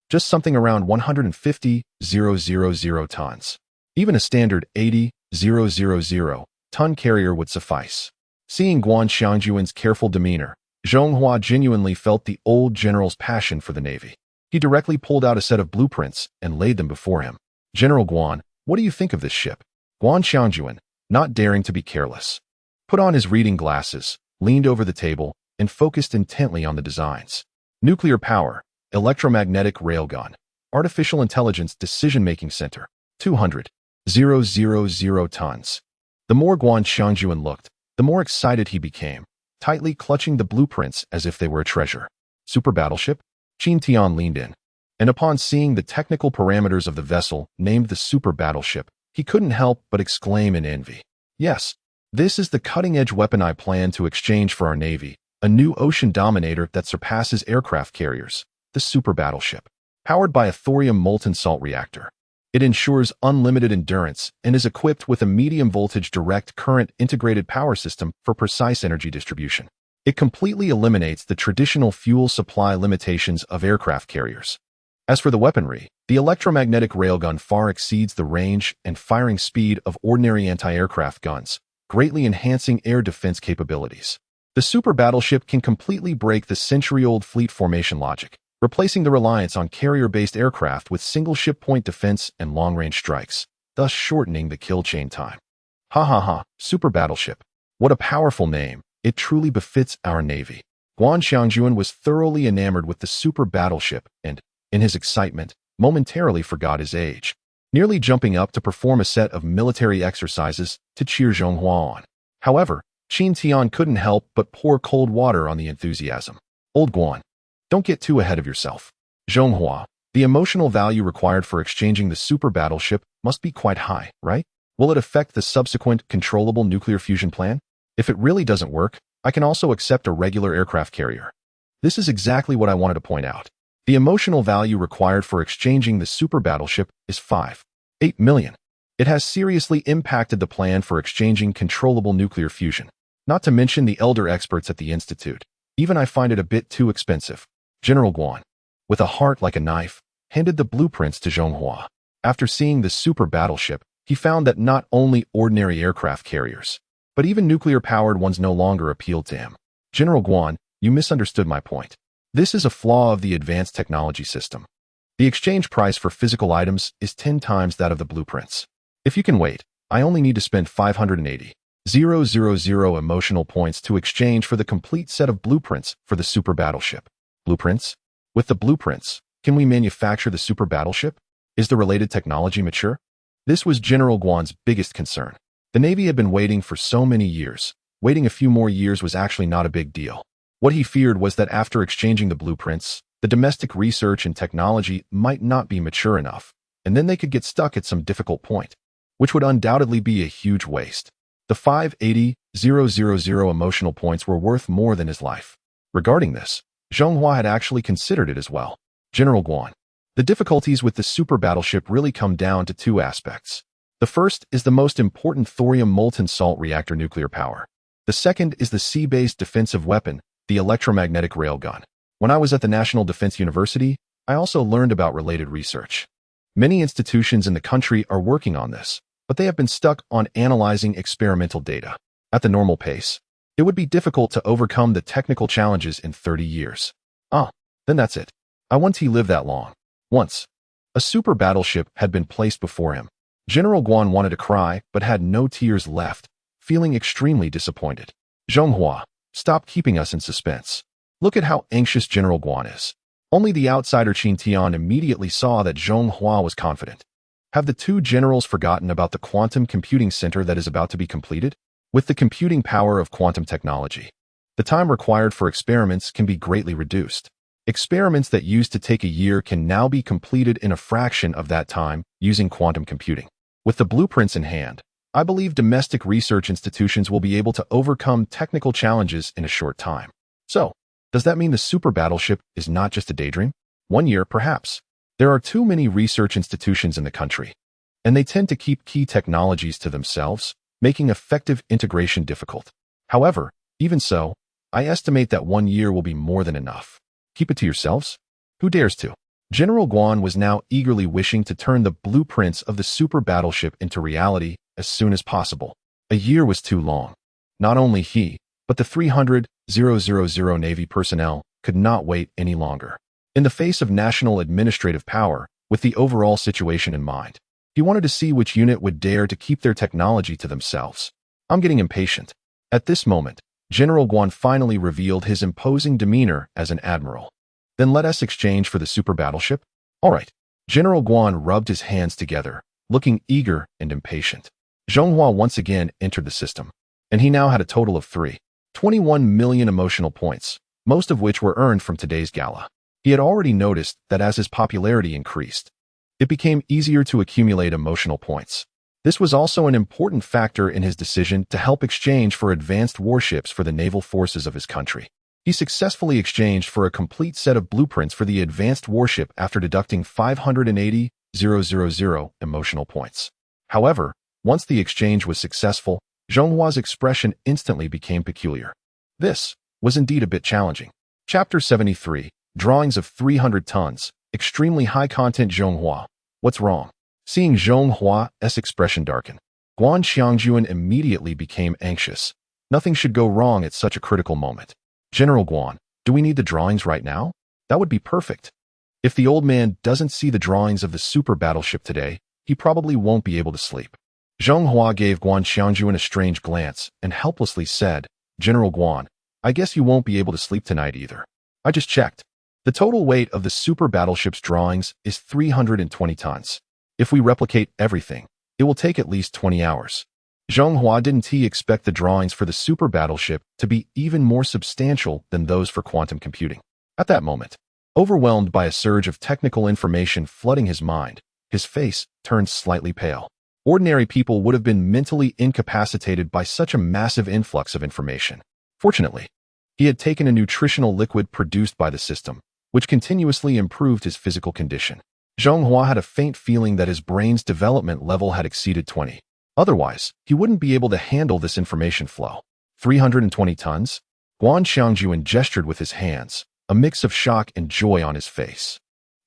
Just something around 150,000 tons. Even a standard 80,000 ton carrier would suffice. Seeing Guan Xiangjuan's careful demeanor, Zhonghua genuinely felt the old general's passion for the navy. He directly pulled out a set of blueprints and laid them before him. General Guan, what do you think of this ship? Guan Xiangjuan, not daring to be careless, put on his reading glasses, leaned over the table, and focused intently on the designs. Nuclear power, electromagnetic railgun, artificial intelligence decision-making center, 200,000 tons. The more Guan Xiangjuan looked, the more excited he became, tightly clutching the blueprints as if they were a treasure. Super battleship? Qin Tian leaned in, and upon seeing the technical parameters of the vessel named the super battleship, he couldn't help but exclaim in envy. Yes, this is the cutting-edge weapon I plan to exchange for our navy, a new ocean dominator that surpasses aircraft carriers, the super battleship. Powered by a thorium molten salt reactor, it ensures unlimited endurance and is equipped with a medium-voltage direct current integrated power system for precise energy distribution. It completely eliminates the traditional fuel supply limitations of aircraft carriers. As for the weaponry, the electromagnetic railgun far exceeds the range and firing speed of ordinary anti-aircraft guns, greatly enhancing air defense capabilities. The super battleship can completely break the century-old fleet formation logic, replacing the reliance on carrier-based aircraft with single-ship point defense and long-range strikes, thus shortening the kill chain time. Super battleship. What a powerful name. It truly befits our navy. Guan Xiangjuan was thoroughly enamored with the super battleship and, in his excitement, momentarily forgot his age, nearly jumping up to perform a set of military exercises to cheer Zhonghua on. However, Qin Tian couldn't help but pour cold water on the enthusiasm. Old Guan, don't get too ahead of yourself. Zhonghua, the emotional value required for exchanging the super battleship must be quite high, right? Will it affect the subsequent controllable nuclear fusion plan? If it really doesn't work, I can also accept a regular aircraft carrier. This is exactly what I wanted to point out. The emotional value required for exchanging the super battleship is 5.8 million. It has seriously impacted the plan for exchanging controllable nuclear fusion. Not to mention the elder experts at the Institute. Even I find it a bit too expensive. General Guan, with a heart like a knife, handed the blueprints to Zhonghua. After seeing the super battleship, he found that not only ordinary aircraft carriers, but even nuclear-powered ones no longer appealed to him. General Guan, you misunderstood my point. This is a flaw of the advanced technology system. The exchange price for physical items is 10 times that of the blueprints. If you can wait, I only need to spend 580,000 emotional points to exchange for the complete set of blueprints for the super battleship. Blueprints? With the blueprints, can we manufacture the super battleship? Is the related technology mature? This was General Guan's biggest concern. The Navy had been waiting for so many years. Waiting a few more years was actually not a big deal. What he feared was that after exchanging the blueprints, the domestic research and technology might not be mature enough, and then they could get stuck at some difficult point, which would undoubtedly be a huge waste. The 580,000 emotional points were worth more than his life. Regarding this, Zhonghua had actually considered it as well. General Guan, the difficulties with the super battleship really come down to two aspects. The first is the most important thorium molten salt reactor nuclear power. The second is the sea-based defensive weapon, the electromagnetic railgun. When I was at the National Defense University, I also learned about related research. Many institutions in the country are working on this, but they have been stuck on analyzing experimental data. At the normal pace, it would be difficult to overcome the technical challenges in 30 years. Then that's it. I want to live that long. Once, a super battleship had been placed before him. General Guan wanted to cry, but had no tears left, feeling extremely disappointed. Zhonghua, stop keeping us in suspense. Look at how anxious General Guan is. Only the outsider Qin Tian immediately saw that Zhonghua was confident. Have the two generals forgotten about the quantum computing center that is about to be completed? With the computing power of quantum technology, the time required for experiments can be greatly reduced. Experiments that used to take a year can now be completed in a fraction of that time using quantum computing. With the blueprints in hand, I believe domestic research institutions will be able to overcome technical challenges in a short time. So, does that mean the super battleship is not just a daydream? 1 year, perhaps. There are too many research institutions in the country, and they tend to keep key technologies to themselves, making effective integration difficult. However, even so, I estimate that 1 year will be more than enough. Keep it to yourselves? Who dares to? General Guan was now eagerly wishing to turn the blueprints of the super battleship into reality as soon as possible. A year was too long. Not only he, but the 300,000 Navy personnel could not wait any longer. In the face of national administrative power, with the overall situation in mind, he wanted to see which unit would dare to keep their technology to themselves. I'm getting impatient. At this moment, General Guan finally revealed his imposing demeanor as an admiral. Then let us exchange for the super battleship? All right. General Guan rubbed his hands together, looking eager and impatient. Zhonghua once again entered the system, and he now had a total of 21 million emotional points, most of which were earned from today's gala. He had already noticed that as his popularity increased, it became easier to accumulate emotional points. This was also an important factor in his decision to help exchange for advanced warships for the naval forces of his country. He successfully exchanged for a complete set of blueprints for the advanced warship after deducting 580,000 emotional points. However, once the exchange was successful, Zhonghua's expression instantly became peculiar. This was indeed a bit challenging. Chapter 73, Drawings of 300 Tons, Extremely High Content. Zhonghua, what's wrong? Seeing Zhonghua's expression darken, Guan Xiangjuan immediately became anxious. Nothing should go wrong at such a critical moment. General Guan, do we need the drawings right now? That would be perfect. If the old man doesn't see the drawings of the super battleship today, he probably won't be able to sleep. Zhonghua gave Guan Xiangjuan a strange glance and helplessly said, General Guan, I guess you won't be able to sleep tonight either. I just checked. The total weight of the super battleship's drawings is 320 tons. If we replicate everything, it will take at least 20 hours. Zhonghua didn't he expect the drawings for the super battleship to be even more substantial than those for quantum computing. At that moment, overwhelmed by a surge of technical information flooding his mind, his face turned slightly pale. Ordinary people would have been mentally incapacitated by such a massive influx of information. Fortunately, he had taken a nutritional liquid produced by the system, which continuously improved his physical condition. Zhonghua had a faint feeling that his brain's development level had exceeded 20. Otherwise, he wouldn't be able to handle this information flow. 320 tons? Guan Xiangjuan gestured with his hands, a mix of shock and joy on his face.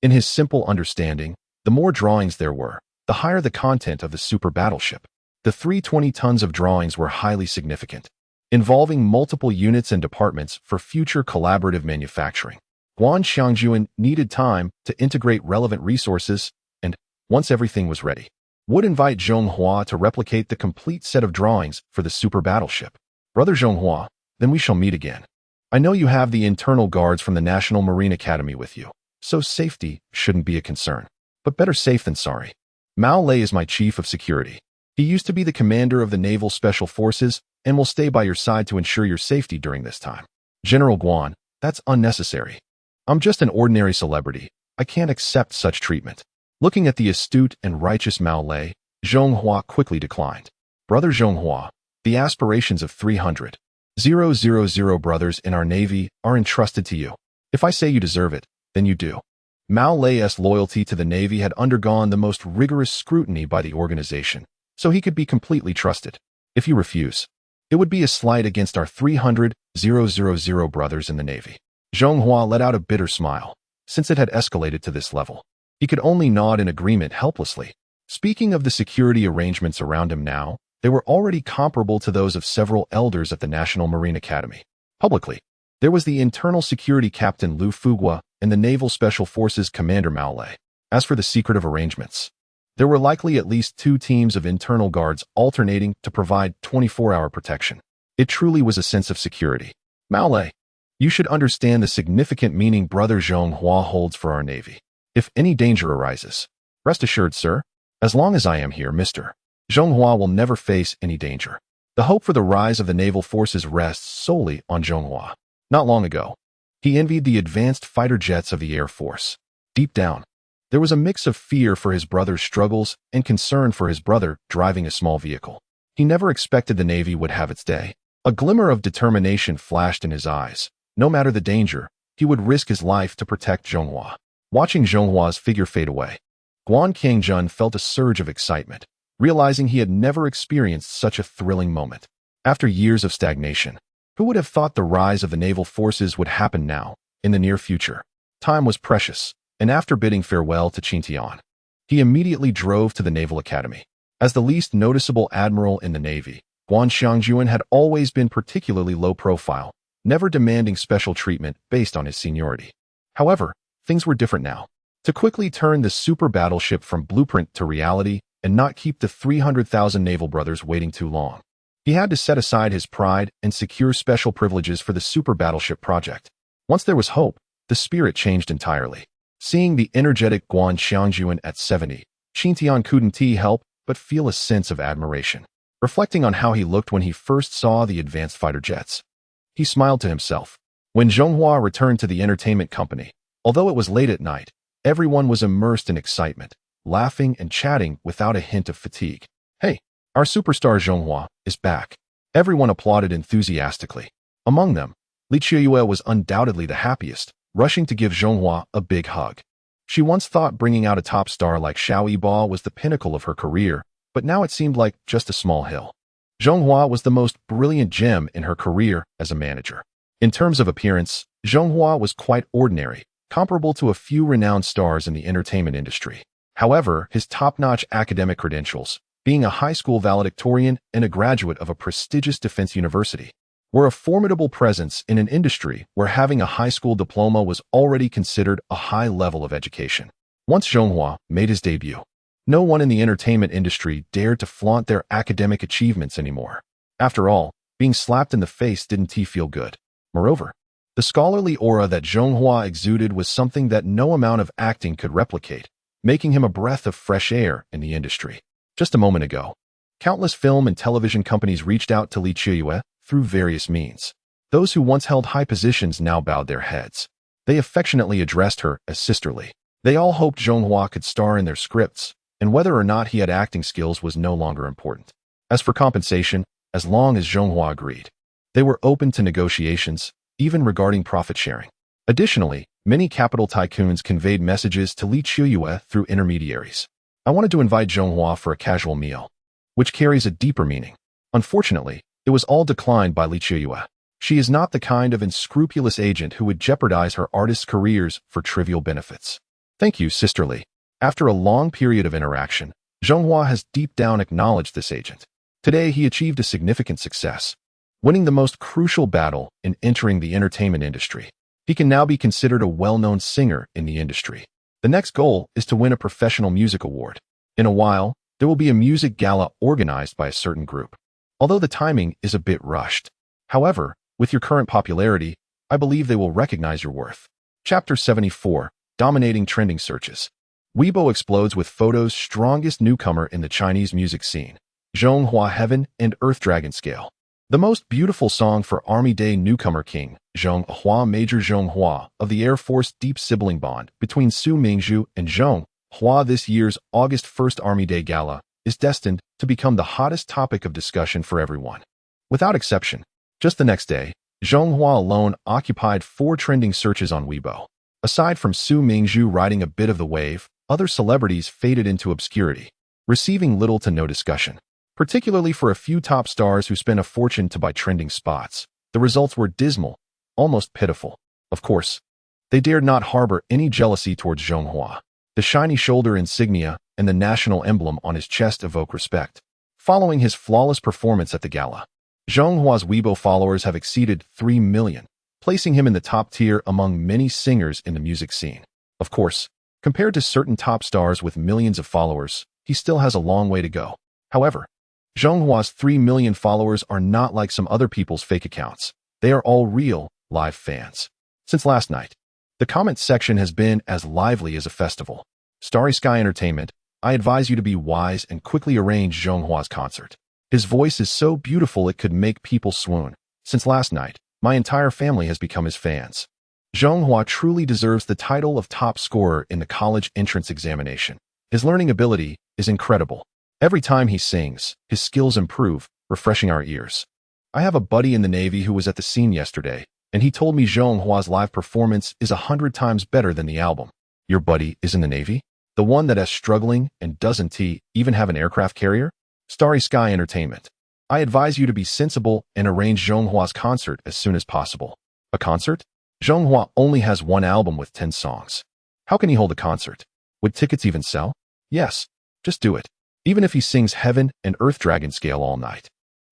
In his simple understanding, the more drawings there were, the higher the content of the super battleship. The 320 tons of drawings were highly significant, involving multiple units and departments for future collaborative manufacturing. Guan Xiangjuan needed time to integrate relevant resources, and, once everything was ready, would invite Zhonghua to replicate the complete set of drawings for the super battleship. Brother Zhonghua, then we shall meet again. I know you have the internal guards from the National Marine Academy with you, so safety shouldn't be a concern. But better safe than sorry. Mao Lei is my chief of security. He used to be the commander of the Naval Special Forces and will stay by your side to ensure your safety during this time. General Guan, that's unnecessary. I'm just an ordinary celebrity. I can't accept such treatment. Looking at the astute and righteous Mao Lei, Zhonghua quickly declined. Brother Zhonghua, the aspirations of 300,000 brothers in our Navy are entrusted to you. If I say you deserve it, then you do. Mao Lei's loyalty to the Navy had undergone the most rigorous scrutiny by the organization, so he could be completely trusted. If you refuse, it would be a slight against our 300,000 brothers in the Navy. Zhonghua let out a bitter smile, since it had escalated to this level. He could only nod in agreement helplessly. Speaking of the security arrangements around him now, they were already comparable to those of several elders at the National Marine Academy. Publicly, there was the Internal Security Captain Lu Fugua and the Naval Special Forces Commander Mao Lei. As for the secretive arrangements, there were likely at least 2 teams of internal guards alternating to provide 24-hour protection. It truly was a sense of security. Mao Lei, you should understand the significant meaning Brother Zhonghua holds for our Navy. If any danger arises, rest assured, sir, as long as I am here, Mr. Zhonghua will never face any danger. The hope for the rise of the naval forces rests solely on Zhonghua. Not long ago, he envied the advanced fighter jets of the Air Force. Deep down, there was a mix of fear for his brother's struggles and concern for his brother driving a small vehicle. He never expected the Navy would have its day. A glimmer of determination flashed in his eyes. No matter the danger, he would risk his life to protect Zhonghua. Watching Zhonghua's figure fade away, Guan Qingjun felt a surge of excitement, realizing he had never experienced such a thrilling moment. After years of stagnation, who would have thought the rise of the naval forces would happen now, in the near future? Time was precious, and after bidding farewell to Qintian, he immediately drove to the Naval Academy. As the least noticeable admiral in the Navy, Guan Xiangjuan had always been particularly low profile, never demanding special treatment based on his seniority. However, things were different now. To quickly turn the super battleship from blueprint to reality and not keep the 300,000 naval brothers waiting too long, he had to set aside his pride and secure special privileges for the super battleship project. Once there was hope, the spirit changed entirely. Seeing the energetic Guan Xiangjuan at 70, Qintian couldn't help but feel a sense of admiration. Reflecting on how he looked when he first saw the advanced fighter jets, he smiled to himself. When Zhonghua returned to the entertainment company, although it was late at night, everyone was immersed in excitement, laughing and chatting without a hint of fatigue. Hey, our superstar Zhonghua is back. Everyone applauded enthusiastically. Among them, Li Qiuyue was undoubtedly the happiest, rushing to give Zhonghua a big hug. She once thought bringing out a top star like Xiao Yibo was the pinnacle of her career, but now it seemed like just a small hill. Zhonghua was the most brilliant gem in her career as a manager. In terms of appearance, Zhonghua was quite ordinary, comparable to a few renowned stars in the entertainment industry. However, his top-notch academic credentials, being a high school valedictorian and a graduate of a prestigious defense university, were a formidable presence in an industry where having a high school diploma was already considered a high level of education. Once Zhonghua made his debut, no one in the entertainment industry dared to flaunt their academic achievements anymore. After all, being slapped in the face didn't feel good. Moreover, the scholarly aura that Zhonghua exuded was something that no amount of acting could replicate, making him a breath of fresh air in the industry. Just a moment ago, countless film and television companies reached out to Li Qiuyue through various means. Those who once held high positions now bowed their heads. They affectionately addressed her as sisterly. They all hoped Zhonghua could star in their scripts, and whether or not he had acting skills was no longer important. As for compensation, as long as Zhonghua agreed, they were open to negotiations, even regarding profit sharing. Additionally, many capital tycoons conveyed messages to Li Qiuyue through intermediaries. I wanted to invite Zhonghua for a casual meal, which carries a deeper meaning. Unfortunately, it was all declined by Li Qiuyue. She is not the kind of unscrupulous agent who would jeopardize her artists' careers for trivial benefits. Thank you, sisterly. After a long period of interaction, Zhonghua has deep down acknowledged this agent. Today, he achieved a significant success, winning the most crucial battle in entering the entertainment industry. He can now be considered a well-known singer in the industry. The next goal is to win a professional music award. In a while, there will be a music gala organized by a certain group, although the timing is a bit rushed. However, with your current popularity, I believe they will recognize your worth. Chapter 74, Dominating Trending Searches. Weibo explodes with photos strongest newcomer in the Chinese music scene, Zhonghua Heaven and Earth Dragon Scale. The most beautiful song for Army Day newcomer King Zhonghua Major Zhonghua of the Air Force. Deep sibling bond between Su Mingzhu and Zhonghua. This year's August 1st Army Day Gala is destined to become the hottest topic of discussion for everyone. Without exception, just the next day, Zhonghua alone occupied 4 trending searches on Weibo. Aside from Su Mingzhu riding a bit of the wave, other celebrities faded into obscurity, receiving little to no discussion. Particularly for a few top stars who spent a fortune to buy trending spots, the results were dismal, almost pitiful. Of course, they dared not harbor any jealousy towards Zhonghua. The shiny shoulder insignia and the national emblem on his chest evoke respect. Following his flawless performance at the gala, Zhonghua's Weibo followers have exceeded 3 million, placing him in the top tier among many singers in the music scene. Of course, compared to certain top stars with millions of followers, he still has a long way to go. However, Zhonghua's 3 million followers are not like some other people's fake accounts. They are all real, live fans. Since last night, the comment section has been as lively as a festival. Starry Sky Entertainment, I advise you to be wise and quickly arrange Zhonghua's concert. His voice is so beautiful it could make people swoon. Since last night, my entire family has become his fans. Zhonghua truly deserves the title of top scorer in the college entrance examination. His learning ability is incredible. Every time he sings, his skills improve, refreshing our ears. I have a buddy in the Navy who was at the scene yesterday, and he told me Zhonghua's live performance is 100 times better than the album. Your buddy is in the Navy? The one that is struggling and doesn't even have an aircraft carrier? Starry Sky Entertainment, I advise you to be sensible and arrange Zhonghua's concert as soon as possible. A concert? Zhonghua only has one album with 10 songs. How can he hold a concert? Would tickets even sell? Yes, just do it. Even if he sings Heaven and Earth Dragon Scale all night,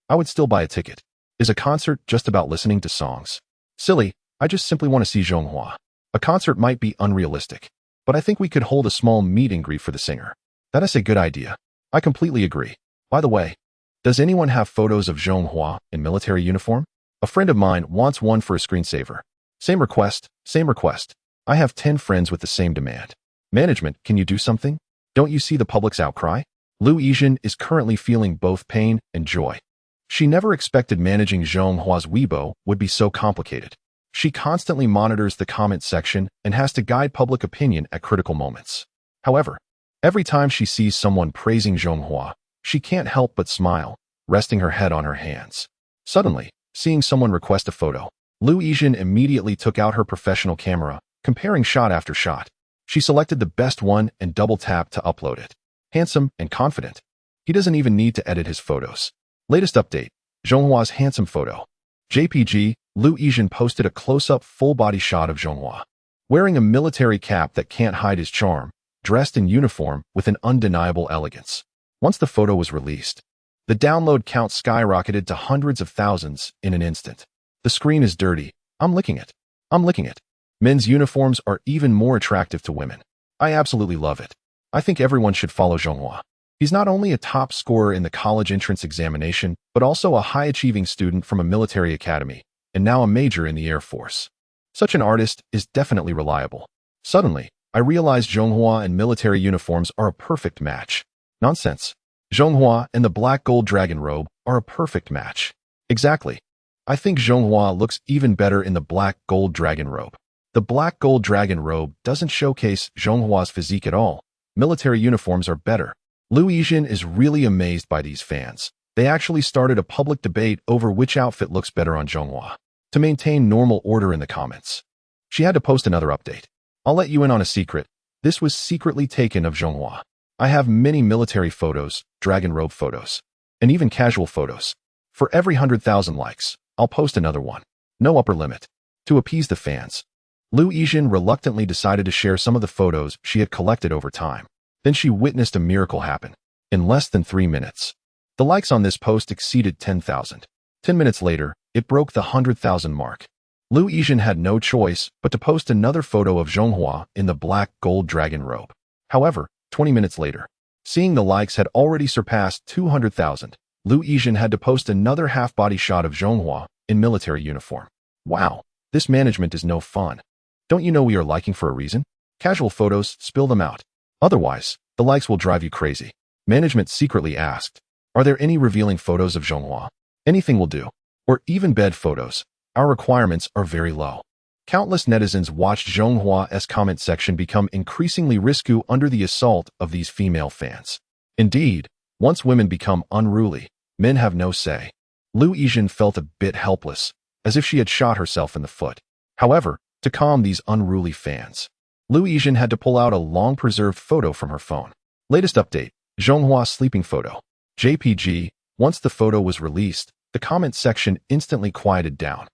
I would still buy a ticket. Is a concert just about listening to songs? Silly, I just simply want to see Zhonghua. A concert might be unrealistic, but I think we could hold a small meet and greet for the singer. That is a good idea. I completely agree. By the way, does anyone have photos of Zhonghua in military uniform? A friend of mine wants one for a screensaver. Same request, same request. I have 10 friends with the same demand. Management, can you do something? Don't you see the public's outcry? Lu Yijin is currently feeling both pain and joy. She never expected managing Zhonghua's Weibo would be so complicated. She constantly monitors the comment section and has to guide public opinion at critical moments. However, every time she sees someone praising Zhonghua, she can't help but smile, resting her head on her hands. Suddenly, seeing someone request a photo, Lu Yijin immediately took out her professional camera, comparing shot after shot. She selected the best one and double-tapped to upload it. Handsome and confident. He doesn't even need to edit his photos. Latest update, Zhonghua's handsome photo. JPG, Lu Yijin posted a close-up full-body shot of Zhonghua, wearing a military cap that can't hide his charm, dressed in uniform with an undeniable elegance. Once the photo was released, the download count skyrocketed to hundreds of thousands in an instant. The screen is dirty. I'm licking it. I'm licking it. Men's uniforms are even more attractive to women. I absolutely love it. I think everyone should follow Zhonghua. He's not only a top scorer in the college entrance examination, but also a high-achieving student from a military academy, and now a major in the Air Force. Such an artist is definitely reliable. Suddenly, I realized Zhonghua and military uniforms are a perfect match. Nonsense. Zhonghua and the black gold dragon robe are a perfect match. Exactly. I think Zhonghua looks even better in the black gold dragon robe. The black gold dragon robe doesn't showcase Zhonghua's physique at all. Military uniforms are better. Lu Yijin is really amazed by these fans. They actually started a public debate over which outfit looks better on Zhonghua. To maintain normal order in the comments, she had to post another update. I'll let you in on a secret. This was secretly taken of Zhonghua. I have many military photos, dragon robe photos, and even casual photos. For every 100,000 likes, I'll post another one. No upper limit. To appease the fans, Lu Yijin reluctantly decided to share some of the photos she had collected over time. Then she witnessed a miracle happen. In less than 3 minutes, the likes on this post exceeded 10,000. 10 minutes later, it broke the 100,000 mark. Lu Yijin had no choice but to post another photo of Zhonghua in the black gold dragon robe. However, 20 minutes later, seeing the likes had already surpassed 200,000, Lu Yijin had to post another half-body shot of Zhonghua in military uniform. Wow, this management is no fun. Don't you know we are liking for a reason? Casual photos, spill them out. Otherwise, the likes will drive you crazy. Management secretly asked, are there any revealing photos of Zhonghua? Anything will do. Or even bed photos. Our requirements are very low. Countless netizens watched Zhonghua's comment section become increasingly risky under the assault of these female fans. Indeed, once women become unruly, men have no say. Lu Yijin felt a bit helpless, as if she had shot herself in the foot. However, to calm these unruly fans, Lu Yijin had to pull out a long-preserved photo from her phone. Latest update, Zhonghua sleeping photo. JPG, once the photo was released, the comment section instantly quieted down.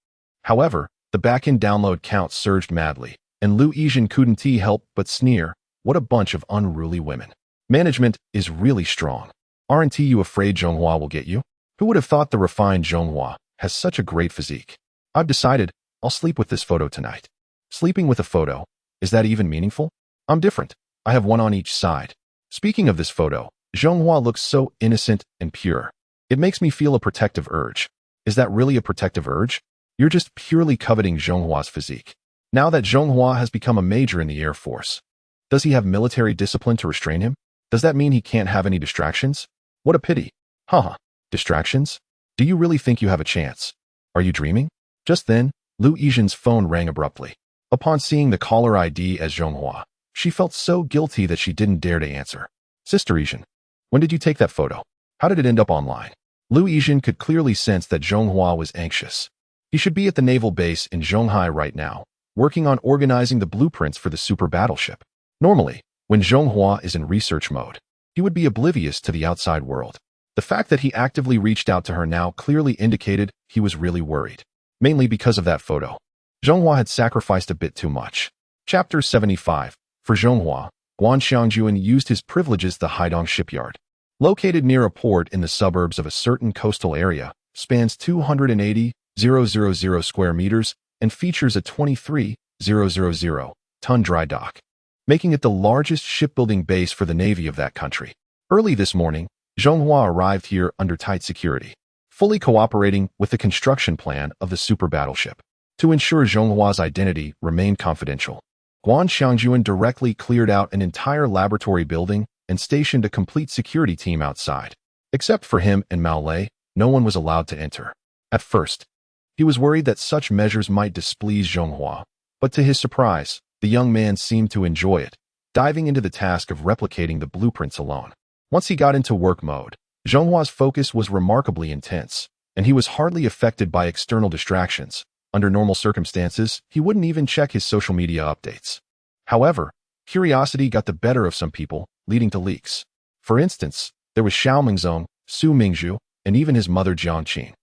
However, the back-end download count surged madly, and Lu Yijin couldn't help but sneer, What a bunch of unruly women. Management is really strong. Aren't you afraid Zhonghua will get you? Who would have thought the refined Zhonghua has such a great physique? I've decided I'll sleep with this photo tonight. Sleeping with a photo, is that even meaningful? I'm different. I have one on each side. Speaking of this photo, Zhonghua looks so innocent and pure. It makes me feel a protective urge. Is that really a protective urge? You're just purely coveting Zhonghua's physique. Now that Zhonghua has become a major in the Air Force, does he have military discipline to restrain him? Does that mean he can't have any distractions? What a pity. Haha. Distractions? Do you really think you have a chance? Are you dreaming? Just then, Lu Yizhen's phone rang abruptly. Upon seeing the caller ID as Zhonghua, she felt so guilty that she didn't dare to answer. Sister Yizhen, when did you take that photo? How did it end up online? Lu Yizhen could clearly sense that Zhonghua was anxious. He should be at the naval base in Zhonghai right now, working on organizing the blueprints for the super battleship. Normally, when Zhonghua is in research mode, he would be oblivious to the outside world. The fact that he actively reached out to her now clearly indicated he was really worried, mainly because of that photo. Zhonghua had sacrificed a bit too much. Chapter 75. For Zhonghua, Guan Xiangyuan used his privileges at the Haidong shipyard. Located near a port in the suburbs of a certain coastal area, spans 280,000 square meters and features a 23,000-ton dry dock, making it the largest shipbuilding base for the Navy of that country. Early this morning, Zhonghua arrived here under tight security, fully cooperating with the construction plan of the super battleship. To ensure Zhonghua's identity remained confidential, Guan Xiangyuan directly cleared out an entire laboratory building and stationed a complete security team outside. Except for him and Mao Lei, no one was allowed to enter. At first, he was worried that such measures might displease Zhonghua, but to his surprise, the young man seemed to enjoy it, diving into the task of replicating the blueprints alone. Once he got into work mode, Zhonghua's focus was remarkably intense, and he was hardly affected by external distractions. Under normal circumstances, he wouldn't even check his social media updates. However, curiosity got the better of some people, leading to leaks. For instance, there was Xiao Mingzong, Su Mingzhu, and even his mother Jiang Qing.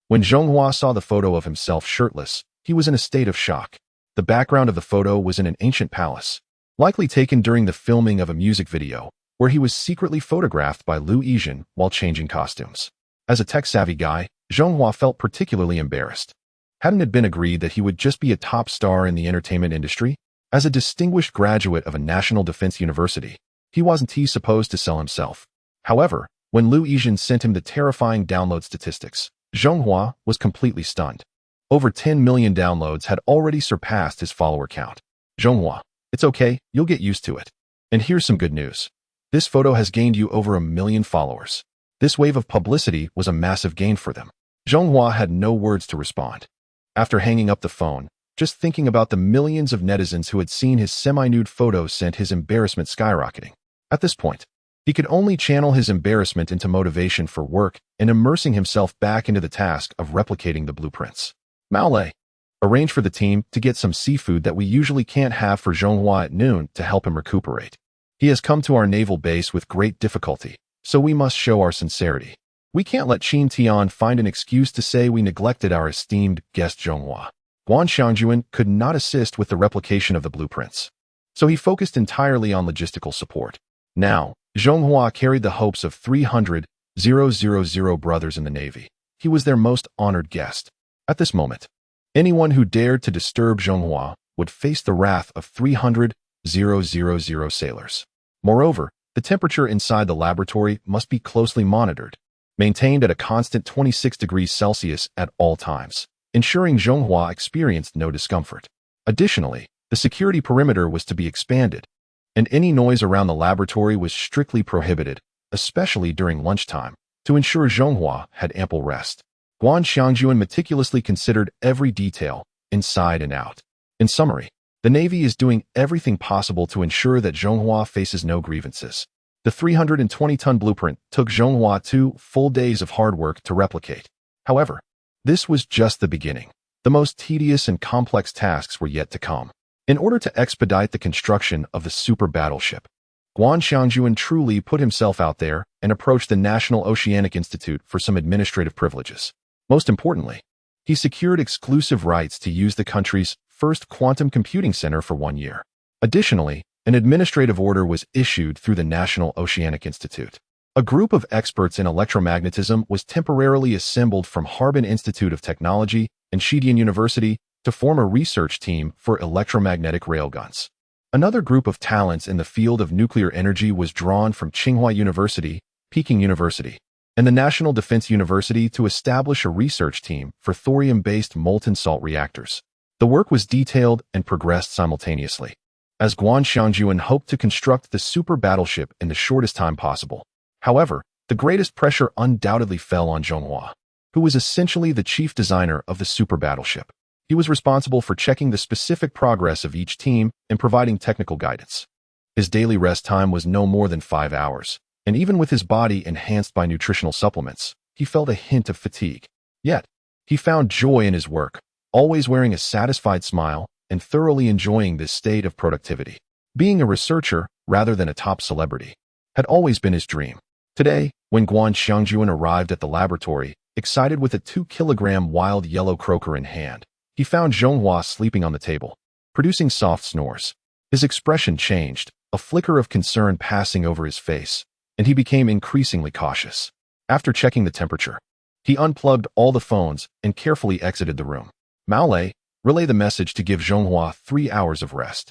When Zhonghua saw the photo of himself shirtless, he was in a state of shock. The background of the photo was in an ancient palace, likely taken during the filming of a music video, where he was secretly photographed by Lu Yizhen while changing costumes. As a tech-savvy guy, Zhonghua felt particularly embarrassed. Hadn't it been agreed that he would just be a top star in the entertainment industry? As a distinguished graduate of a national defense university, he wasn't supposed to sell himself. However, when Lu Yizhen sent him the terrifying download statistics, Zhonghua was completely stunned. Over 10 million downloads had already surpassed his follower count. Zhonghua, it's okay, you'll get used to it. And here's some good news. This photo has gained you over 1 million followers. This wave of publicity was a massive gain for them. Zhonghua had no words to respond. After hanging up the phone, just thinking about the millions of netizens who had seen his semi-nude photos sent his embarrassment skyrocketing. At this point, he could only channel his embarrassment into motivation for work and immersing himself back into the task of replicating the blueprints. Mao Lei, arrange for the team to get some seafood that we usually can't have for Zhonghua at noon to help him recuperate. He has come to our naval base with great difficulty, so we must show our sincerity. We can't let Qin Tian find an excuse to say we neglected our esteemed guest Zhonghua. Guan Xiangyuan could not assist with the replication of the blueprints, so he focused entirely on logistical support. Now, Zhonghua carried the hopes of 300,000 brothers in the Navy. He was their most honored guest. At this moment, anyone who dared to disturb Zhonghua would face the wrath of 300,000 sailors. Moreover, the temperature inside the laboratory must be closely monitored, maintained at a constant 26 degrees Celsius at all times, ensuring Zhonghua experienced no discomfort. Additionally, the security perimeter was to be expanded, and any noise around the laboratory was strictly prohibited, especially during lunchtime, to ensure Zhonghua had ample rest. Guan Xiangyuan meticulously considered every detail, inside and out. In summary, the Navy is doing everything possible to ensure that Zhonghua faces no grievances. The 320-ton blueprint took Zhonghua 2 full days of hard work to replicate. However, this was just the beginning. The most tedious and complex tasks were yet to come. In order to expedite the construction of the super battleship, Guan Xiangyuan truly put himself out there and approached the National Oceanic Institute for some administrative privileges. Most importantly, he secured exclusive rights to use the country's first quantum computing center for 1 year. Additionally, An administrative order was issued through the National Oceanic Institute. A group of experts in electromagnetism was temporarily assembled from Harbin Institute of Technology and Xidian University to form a research team for electromagnetic railguns. Another group of talents in the field of nuclear energy was drawn from Tsinghua University, Peking University, and the National Defense University to establish a research team for thorium-based molten salt reactors. The work was detailed and progressed simultaneously, as Guan Xiangjuan hoped to construct the super battleship in the shortest time possible. However, the greatest pressure undoubtedly fell on Zhonghua, who was essentially the chief designer of the super battleship. He was responsible for checking the specific progress of each team and providing technical guidance. His daily rest time was no more than 5 hours, and even with his body enhanced by nutritional supplements, he felt a hint of fatigue. Yet, he found joy in his work, always wearing a satisfied smile and thoroughly enjoying this state of productivity. Being a researcher, rather than a top celebrity, had always been his dream. Today, when Guan Xiangjuan arrived at the laboratory, excited with a 2-kilogram wild yellow croaker in hand, he found Zhonghua sleeping on the table, producing soft snores. His expression changed, a flicker of concern passing over his face, and he became increasingly cautious. After checking the temperature, he unplugged all the phones and carefully exited the room. Maolei, relay the message to give Zhonghua 3 hours of rest.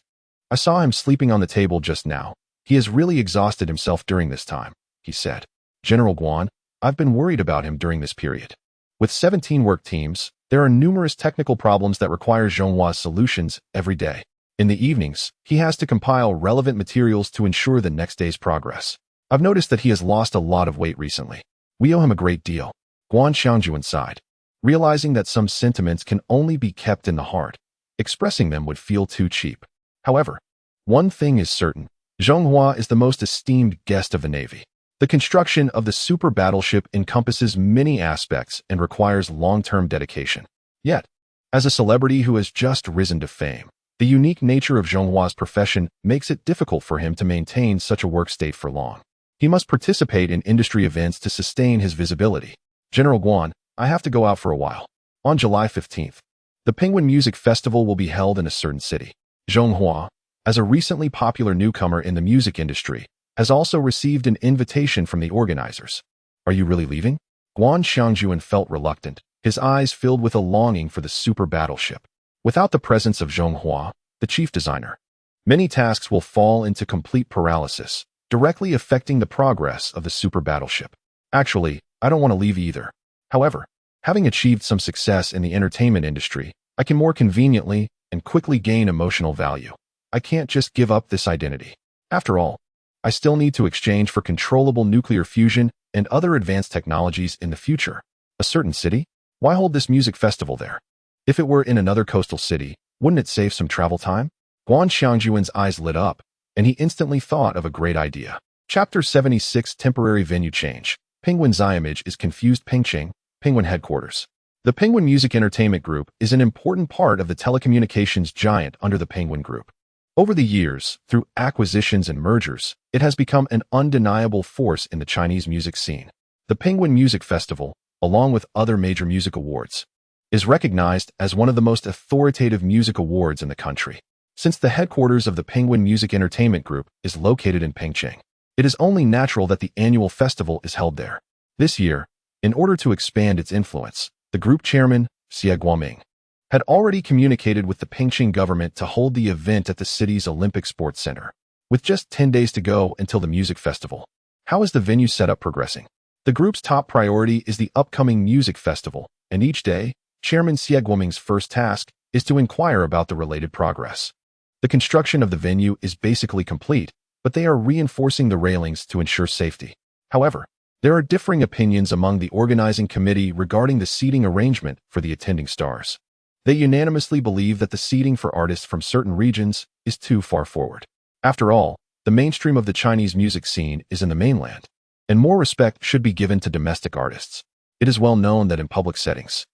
I saw him sleeping on the table just now. He has really exhausted himself during this time, he said. General Guan, I've been worried about him during this period. With 17 work teams, there are numerous technical problems that require Zhonghua's solutions every day. In the evenings, he has to compile relevant materials to ensure the next day's progress. I've noticed that he has lost a lot of weight recently. We owe him a great deal. Guan Xiangjuan sighed, realizing that some sentiments can only be kept in the heart. Expressing them would feel too cheap. However, one thing is certain. Zhonghua is the most esteemed guest of the Navy. The construction of the super battleship encompasses many aspects and requires long-term dedication. Yet, as a celebrity who has just risen to fame, the unique nature of Zhonghua's profession makes it difficult for him to maintain such a work state for long. He must participate in industry events to sustain his visibility. General Guan, I have to go out for a while. On July 15th, the Penguin Music Festival will be held in a certain city. Zhonghua, as a recently popular newcomer in the music industry, has also received an invitation from the organizers. Are you really leaving? Guan Xiangjuan felt reluctant, his eyes filled with a longing for the super battleship. Without the presence of Zhonghua, the chief designer, many tasks will fall into complete paralysis, directly affecting the progress of the super battleship. Actually, I don't want to leave either. However, having achieved some success in the entertainment industry, I can more conveniently and quickly gain emotional value. I can't just give up this identity. After all, I still need to exchange for controllable nuclear fusion and other advanced technologies in the future. A certain city? Why hold this music festival there? If it were in another coastal city, wouldn't it save some travel time? Guan Xiangjuan's eyes lit up, and he instantly thought of a great idea. Chapter 76 Temporary Venue Change. Penguin's eye image is confused. Pengcheng, Penguin Headquarters. The Penguin Music Entertainment Group is an important part of the telecommunications giant under the Penguin Group. Over the years, through acquisitions and mergers, it has become an undeniable force in the Chinese music scene. The Penguin Music Festival, along with other major music awards, is recognized as one of the most authoritative music awards in the country. Since the headquarters of the Penguin Music Entertainment Group is located in Pengcheng, it is only natural that the annual festival is held there. This year, in order to expand its influence, the group chairman, Xie Guoming, had already communicated with the Pengcheng government to hold the event at the city's Olympic Sports Center. With just 10 days to go until the music festival, how is the venue setup progressing? The group's top priority is the upcoming music festival, and each day, Chairman Xie Guoming's first task is to inquire about the related progress. The construction of the venue is basically complete, but they are reinforcing the railings to ensure safety. However, there are differing opinions among the organizing committee regarding the seating arrangement for the attending stars. They unanimously believe that the seating for artists from certain regions is too far forward. After all, the mainstream of the Chinese music scene is in the mainland, and more respect should be given to domestic artists. It is well known that in public settings,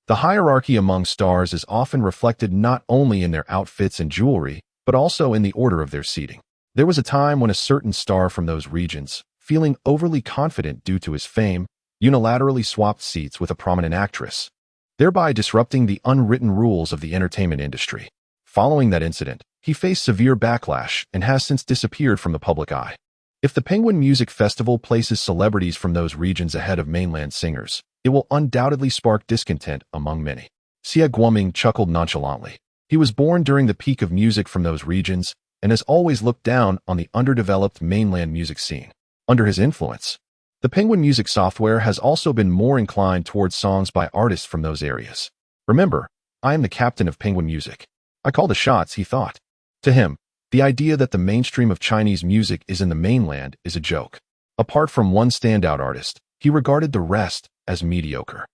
the hierarchy among stars is often reflected not only in their outfits and jewelry, but also in the order of their seating. There was a time when a certain star from those regions, feeling overly confident due to his fame, unilaterally swapped seats with a prominent actress, thereby disrupting the unwritten rules of the entertainment industry. Following that incident, he faced severe backlash and has since disappeared from the public eye. If the Penguin Music Festival places celebrities from those regions ahead of mainland singers, it will undoubtedly spark discontent among many. Xie Guoming chuckled nonchalantly. He was born during the peak of music from those regions and has always looked down on the underdeveloped mainland music scene. Under his influence, the Penguin Music software has also been more inclined towards songs by artists from those areas. Remember, I am the captain of Penguin Music. I call the shots, he thought. To him, the idea that the mainstream of Chinese music is in the mainland is a joke. Apart from one standout artist, he regarded the rest as mediocre.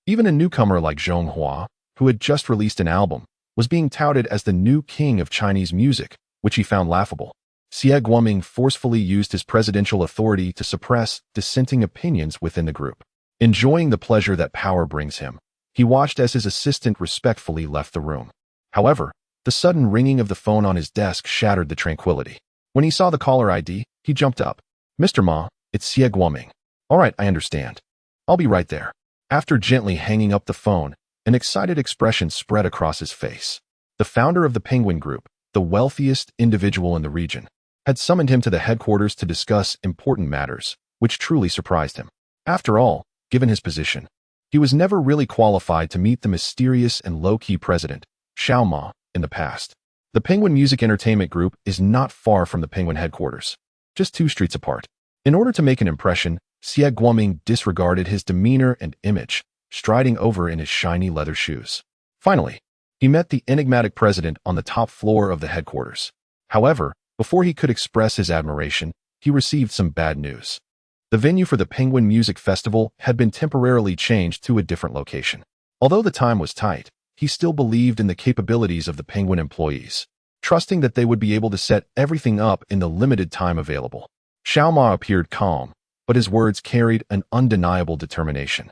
Even a newcomer like Zhong Hua, who had just released an album, was being touted as the new king of Chinese music, which he found laughable. Xie Guoming forcefully used his presidential authority to suppress dissenting opinions within the group. Enjoying the pleasure that power brings him, he watched as his assistant respectfully left the room. However, the sudden ringing of the phone on his desk shattered the tranquility. When he saw the caller ID, he jumped up. "Mr. Ma, it's Xie Guoming." "All right, I understand. I'll be right there." After gently hanging up the phone, an excited expression spread across his face. The founder of the Penguin Group, the wealthiest individual in the region, had summoned him to the headquarters to discuss important matters, which truly surprised him. After all, given his position, he was never really qualified to meet the mysterious and low-key president, Xiao Ma, in the past. The Penguin Music Entertainment Group is not far from the Penguin headquarters, just 2 streets apart. In order to make an impression, Xie Guoming disregarded his demeanor and image, striding over in his shiny leather shoes. Finally, he met the enigmatic president on the top floor of the headquarters. However, before he could express his admiration, he received some bad news. The venue for the Penguin Music Festival had been temporarily changed to a different location. Although the time was tight, he still believed in the capabilities of the Penguin employees, trusting that they would be able to set everything up in the limited time available. Xiao Ma appeared calm, but his words carried an undeniable determination.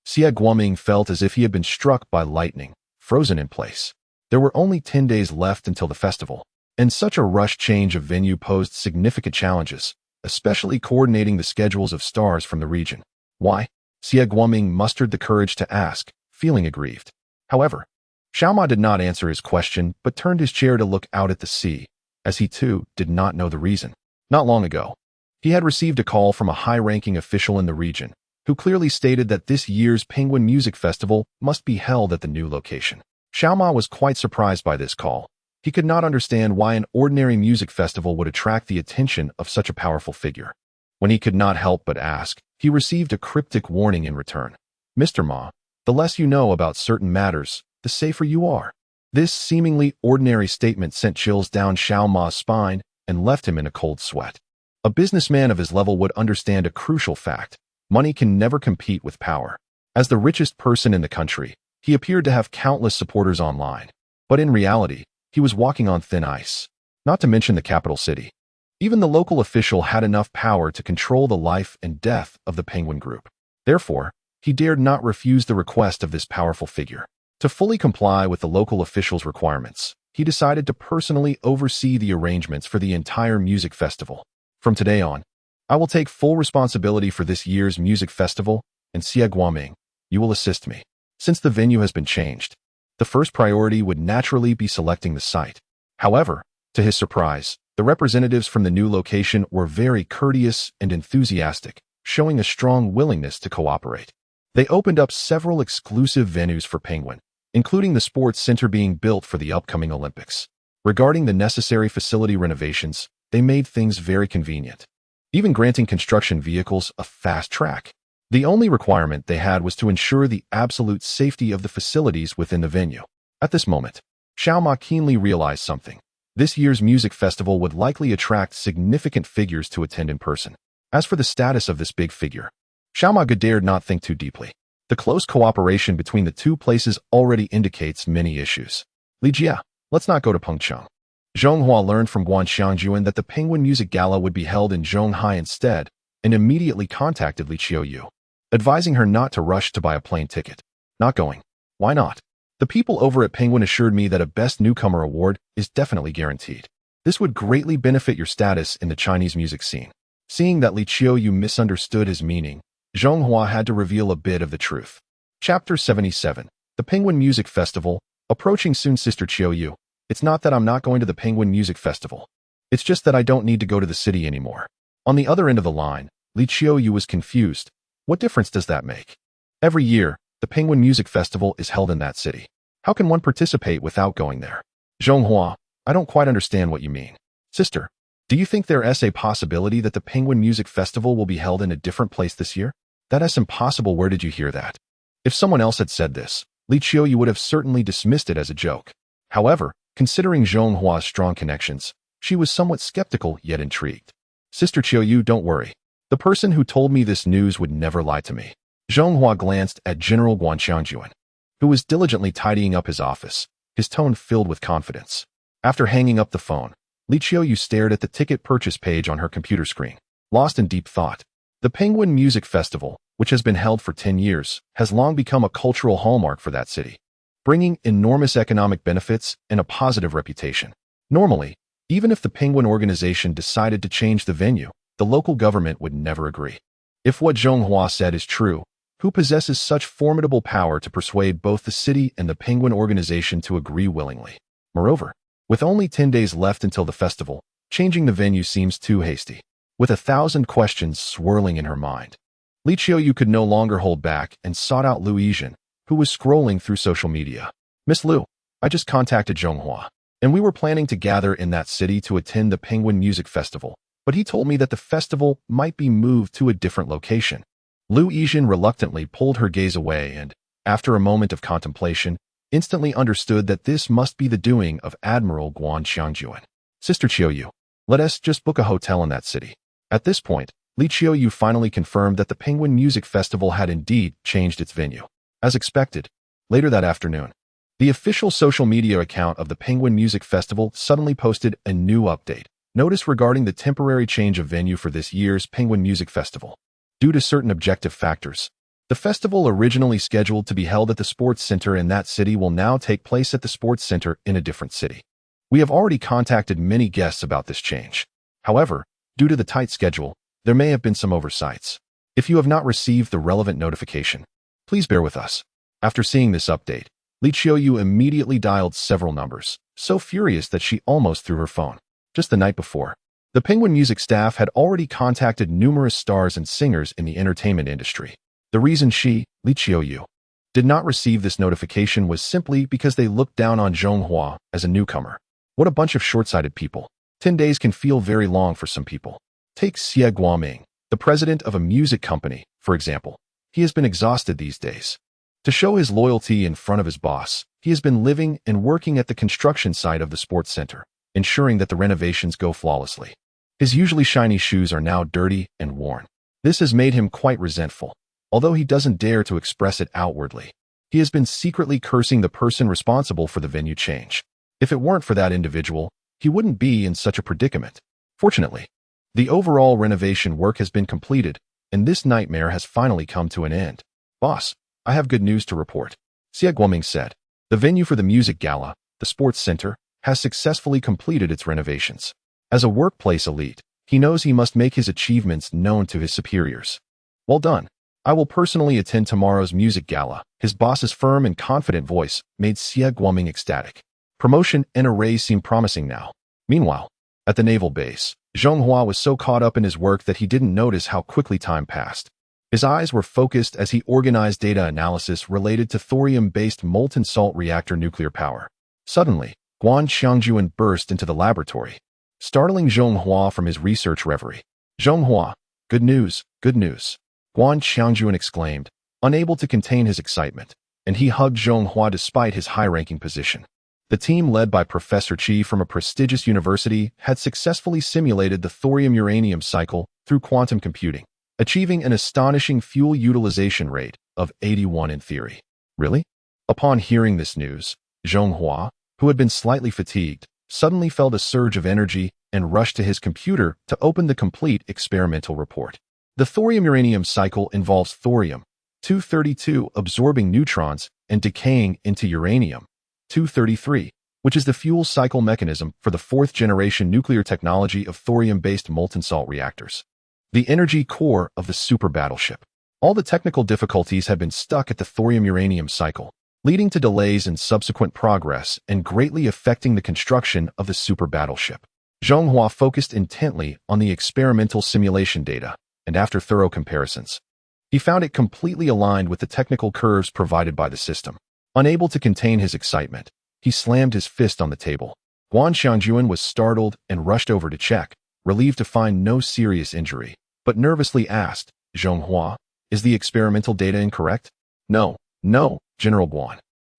Xie Guoming felt as if he had been struck by lightning, frozen in place. There were only 10 days left until the festival, and such a rushed change of venue posed significant challenges, especially coordinating the schedules of stars from the region. "Why?" Xie Guoming mustered the courage to ask, feeling aggrieved. However, Xiao Ma did not answer his question but turned his chair to look out at the sea, as he too did not know the reason. Not long ago, he had received a call from a high-ranking official in the region, who clearly stated that this year's Penguin Music Festival must be held at the new location. Xiao Ma was quite surprised by this call. He could not understand why an ordinary music festival would attract the attention of such a powerful figure. When he could not help but ask, he received a cryptic warning in return. "Mr. Ma, the less you know about certain matters, the safer you are." This seemingly ordinary statement sent chills down Xiao Ma's spine and left him in a cold sweat. A businessman of his level would understand a crucial fact: money can never compete with power. As the richest person in the country, he appeared to have countless supporters online. But in reality, he was walking on thin ice. Not to mention the capital city. Even the local official had enough power to control the life and death of the Penguin Group. Therefore, he dared not refuse the request of this powerful figure. To fully comply with the local official's requirements, he decided to personally oversee the arrangements for the entire music festival. "From today on, I will take full responsibility for this year's music festival, and Xie Guoming, you will assist me." Since the venue has been changed, the first priority would naturally be selecting the site. However, to his surprise, the representatives from the new location were very courteous and enthusiastic, showing a strong willingness to cooperate. They opened up several exclusive venues for Penguin, including the sports center being built for the upcoming Olympics. Regarding the necessary facility renovations, they made things very convenient, even granting construction vehicles a fast track. The only requirement they had was to ensure the absolute safety of the facilities within the venue. At this moment, Xiao Ma keenly realized something. This year's music festival would likely attract significant figures to attend in person. As for the status of this big figure, Xiao Ma dared not think too deeply. The close cooperation between the two places already indicates many issues. "Li Jia, let's not go to Pengcheng." Zhonghua learned from Guan Xiangjuan that the Penguin Music Gala would be held in Zhonghai instead, and immediately contacted Li Qiuyu, advising her not to rush to buy a plane ticket. "Not going. Why not? The people over at Penguin assured me that a Best Newcomer award is definitely guaranteed. This would greatly benefit your status in the Chinese music scene." Seeing that Li Qiuyu misunderstood his meaning, Zhonghua had to reveal a bit of the truth. Chapter 77. The Penguin Music Festival. Approaching soon. Sister Qiuyu, It's not that I'm not going to the Penguin Music Festival. It's just that I don't need to go to the city anymore. On the other end of the line, Li Qiuyu was confused. What difference does that make? Every year, the Penguin Music Festival is held in that city. How can one participate without going there? Zhonghua, I don't quite understand what you mean. Sister, do you think there is a possibility that the Penguin Music Festival will be held in a different place this year? That is impossible. Where did you hear that? If someone else had said this, Li Qiuyu would have certainly dismissed it as a joke. However, considering Zhonghua's strong connections, she was somewhat skeptical yet intrigued. Sister Qiuyu, don't worry. The person who told me this news would never lie to me. Zhonghua glanced at General Guan Qiangjuan, who was diligently tidying up his office, his tone filled with confidence. After hanging up the phone, Li Qiuyu stared at the ticket purchase page on her computer screen, lost in deep thought. The Penguin Music Festival, which has been held for 10 years, has long become a cultural hallmark for that city, bringing enormous economic benefits and a positive reputation. Normally, even if the Penguin organization decided to change the venue, the local government would never agree. If what Zhonghua said is true, who possesses such formidable power to persuade both the city and the Penguin organization to agree willingly? Moreover, with only 10 days left until the festival, changing the venue seems too hasty. With 1,000 questions swirling in her mind, Li Qiuyu could no longer hold back and sought out Lu Yizhen, who was scrolling through social media. Miss Lu, I just contacted Zhonghua, and we were planning to gather in that city to attend the Penguin Music Festival, but he told me that the festival might be moved to a different location. Lu Yizhen reluctantly pulled her gaze away and, after a moment of contemplation, instantly understood that this must be the doing of Admiral Guan Qiangjuan. Sister Qiuyu, let us just book a hotel in that city. At this point, Li Qiuyu finally confirmed that the Penguin Music Festival had indeed changed its venue. As expected, later that afternoon, the official social media account of the Penguin Music Festival suddenly posted a new update. Notice regarding the temporary change of venue for this year's Penguin Music Festival. Due to certain objective factors, the festival originally scheduled to be held at the sports center in that city will now take place at the sports center in a different city. We have already contacted many guests about this change. However, due to the tight schedule, there may have been some oversights. If you have not received the relevant notification, please bear with us. After seeing this update, Li Qiuyu immediately dialed several numbers, so furious that she almost threw her phone. Just the night before, the Penguin Music staff had already contacted numerous stars and singers in the entertainment industry. The reason she, Li Qiuyu, did not receive this notification was simply because they looked down on Zhonghua as a newcomer. What a bunch of short-sighted people. 10 days can feel very long for some people. Take Xie Guoming, the president of a music company, for example. He has been exhausted these days. To show his loyalty in front of his boss, he has been living and working at the construction site of the sports center, ensuring that the renovations go flawlessly. His usually shiny shoes are now dirty and worn. This has made him quite resentful, although he doesn't dare to express it outwardly. He has been secretly cursing the person responsible for the venue change. If it weren't for that individual, he wouldn't be in such a predicament. Fortunately, the overall renovation work has been completed, and this nightmare has finally come to an end. Boss, I have good news to report. Xie Guoming said. The venue for the music gala, the sports center, has successfully completed its renovations. As a workplace elite, he knows he must make his achievements known to his superiors. Well done. I will personally attend tomorrow's music gala. His boss's firm and confident voice made Xie Guoming ecstatic. Promotion and a raise seem promising now. Meanwhile, at the naval base, Zhonghua was so caught up in his work that he didn't notice how quickly time passed. His eyes were focused as he organized data analysis related to thorium-based molten salt reactor nuclear power. Suddenly, Guan Qiangjuan burst into the laboratory, startling Zhonghua from his research reverie. Zhonghua, good news, good news. Guan Qiangjuan exclaimed, unable to contain his excitement, and he hugged Zhonghua despite his high-ranking position. The team led by Professor Qi from a prestigious university had successfully simulated the thorium-uranium cycle through quantum computing, achieving an astonishing fuel utilization rate of 81 in theory. Really? Upon hearing this news, Zhonghua, who had been slightly fatigued, suddenly felt a surge of energy and rushed to his computer to open the complete experimental report. The thorium-uranium cycle involves thorium-232 absorbing neutrons and decaying into uranium-233, which is the fuel cycle mechanism for the fourth-generation nuclear technology of thorium-based molten salt reactors, the energy core of the super battleship. All the technical difficulties had been stuck at the thorium-uranium cycle, leading to delays in subsequent progress and greatly affecting the construction of the super battleship. Zhonghua focused intently on the experimental simulation data, and after thorough comparisons, he found it completely aligned with the technical curves provided by the system. Unable to contain his excitement, he slammed his fist on the table. Guan Xiangjuan was startled and rushed over to check, relieved to find no serious injury, but nervously asked, "Zhonghua, is the experimental data incorrect?" No, General Guan.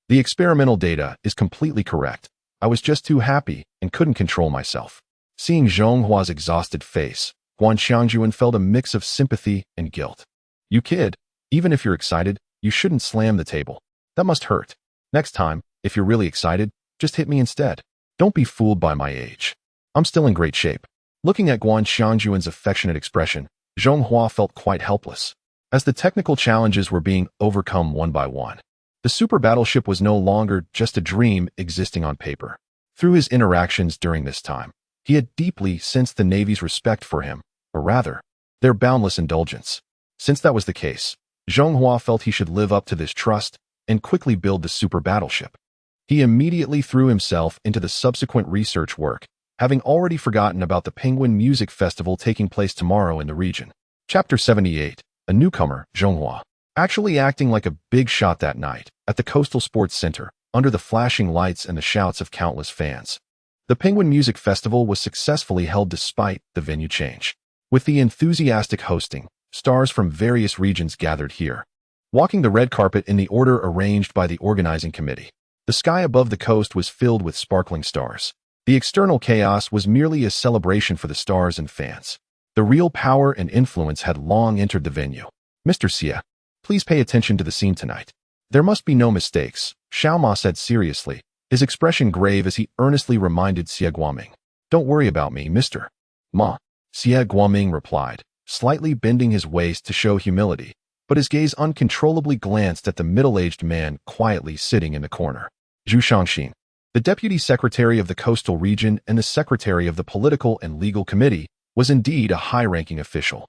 The experimental data is completely correct. I was just too happy and couldn't control myself." Seeing Zhonghua's exhausted face, Guan Xiangjuan felt a mix of sympathy and guilt. "You kid, even if you're excited, you shouldn't slam the table. That must hurt. Next time, if you're really excited, just hit me instead. Don't be fooled by my age. I'm still in great shape." Looking at Guan Xiangjuan's affectionate expression, Zhonghua felt quite helpless. As the technical challenges were being overcome one by one, the super battleship was no longer just a dream existing on paper. Through his interactions during this time, he had deeply sensed the Navy's respect for him, or rather, their boundless indulgence. Since that was the case, Zhonghua felt he should live up to this trust and quickly build the super battleship. He immediately threw himself into the subsequent research work, having already forgotten about the Penguin Music Festival taking place tomorrow in the region. Chapter 78. A newcomer, Zhonghua, actually acting like a big shot that night at the Coastal Sports Center, under the flashing lights and the shouts of countless fans. The Penguin Music Festival was successfully held despite the venue change. With the enthusiastic hosting, stars from various regions gathered here, walking the red carpet in the order arranged by the organizing committee. The sky above the coast was filled with sparkling stars. The external chaos was merely a celebration for the stars and fans. The real power and influence had long entered the venue. "Mr. Xie, please pay attention to the scene tonight. There must be no mistakes," Xiao Ma said seriously, his expression grave as he earnestly reminded Xie Guoming. "Don't worry about me, Mr. Ma," Xie Guoming replied, slightly bending his waist to show humility, but his gaze uncontrollably glanced at the middle-aged man quietly sitting in the corner. Zhu Shangxin, the deputy secretary of the coastal region and the secretary of the political and legal committee, was indeed a high-ranking official.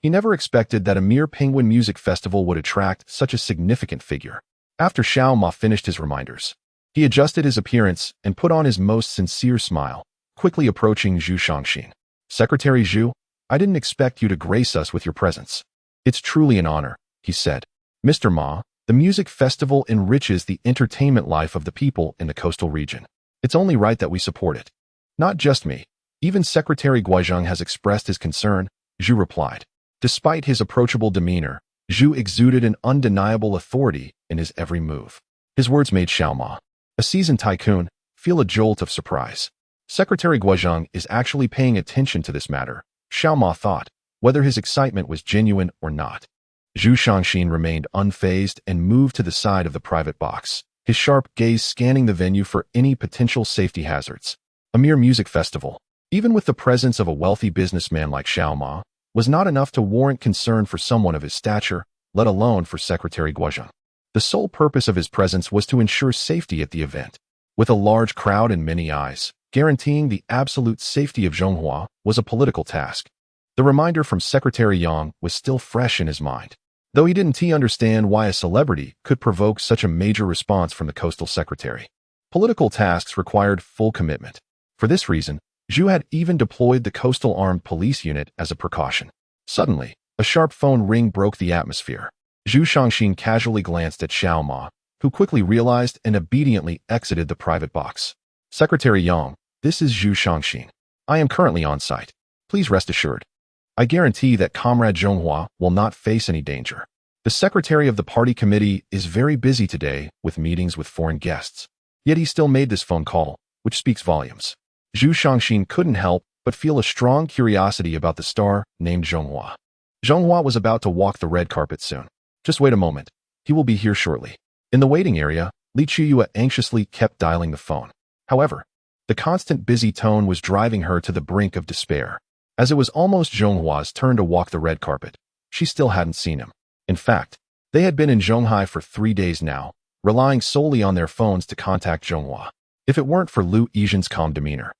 He never expected that a mere Penguin Music Festival would attract such a significant figure. After Xiao Ma finished his reminders, he adjusted his appearance and put on his most sincere smile, quickly approaching Zhu Shangxin. "Secretary Zhu, I didn't expect you to grace us with your presence. It's truly an honor," he said. "Mr. Ma, the music festival enriches the entertainment life of the people in the coastal region. It's only right that we support it." "Not just me. Even Secretary Guizheng has expressed his concern," Zhu replied. Despite his approachable demeanor, Zhu exuded an undeniable authority in his every move. His words made Xiao Ma, a seasoned tycoon, feel a jolt of surprise. Secretary Guizheng is actually paying attention to this matter, Xiao Ma thought, whether his excitement was genuine or not. Zhu Shangxin remained unfazed and moved to the side of the private box, his sharp gaze scanning the venue for any potential safety hazards. A mere music festival, even with the presence of a wealthy businessman like Xiao Ma, was not enough to warrant concern for someone of his stature, let alone for Secretary Guizheng. The sole purpose of his presence was to ensure safety at the event. With a large crowd and many eyes, guaranteeing the absolute safety of Zhonghua was a political task. The reminder from Secretary Yang was still fresh in his mind, though he didn't understand why a celebrity could provoke such a major response from the coastal secretary. Political tasks required full commitment. For this reason, Zhu had even deployed the coastal armed police unit as a precaution. Suddenly, a sharp phone ring broke the atmosphere. Zhu Shangxin casually glanced at Xiao Ma, who quickly realized and obediently exited the private box. "Secretary Yang, this is Zhu Shangxin. I am currently on site. Please rest assured. I guarantee that Comrade Zhonghua will not face any danger. The secretary of the party committee is very busy today with meetings with foreign guests. Yet he still made this phone call, which speaks volumes." Zhu Shangxin couldn't help but feel a strong curiosity about the star named Zhonghua. Zhonghua was about to walk the red carpet soon. "Just wait a moment. He will be here shortly." In the waiting area, Li Chiyue anxiously kept dialing the phone. However, the constant busy tone was driving her to the brink of despair. As it was almost Zhonghua's turn to walk the red carpet, she still hadn't seen him. In fact, they had been in Zhonghai for 3 days now, relying solely on their phones to contact Zhonghua. If it weren't for Lu Yizhen's calm demeanor,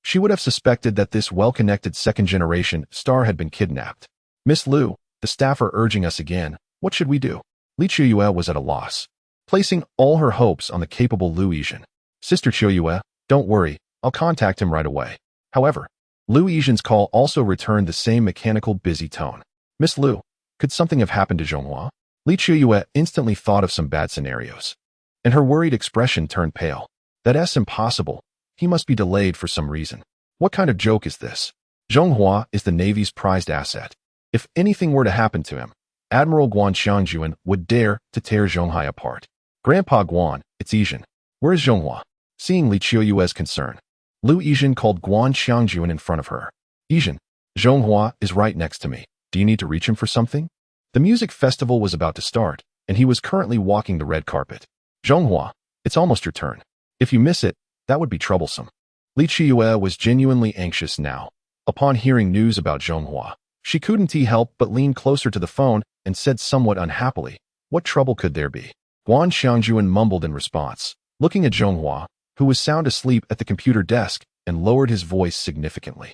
she would have suspected that this well-connected second-generation star had been kidnapped. "Miss Lu, the staff are urging us again. What should we do?" Li Chiyue was at a loss. placing all her hopes on the capable Lu Yizhen. Sister Qiuyue, don't worry, I'll contact him right away. However, Lu Yizhen's call also returned the same mechanical busy tone. Miss Lu, could something have happened to Zhonghua? Li Qiuyue instantly thought of some bad scenarios, and her worried expression turned pale. That's impossible. He must be delayed for some reason. What kind of joke is this? Zhonghua is the Navy's prized asset. If anything were to happen to him, Admiral Guan Xiangjuan would dare to tear Zhonghai apart. Grandpa Guan, it's Yizhen. Where is Zhonghua? Seeing Li Qiuyue's concern, Lu Yizhen called Guan Xiangjuan in front of her. Yizhen, Zhonghua is right next to me. Do you need to reach him for something? The music festival was about to start, and he was currently walking the red carpet. Zhonghua, it's almost your turn. If you miss it, that would be troublesome. Li Qiuyue was genuinely anxious now. Upon hearing news about Zhonghua, she couldn't help but lean closer to the phone and said somewhat unhappily, what trouble could there be? Guan Xiangjuan mumbled in response, looking at Zhonghua, who was sound asleep at the computer desk, and lowered his voice significantly.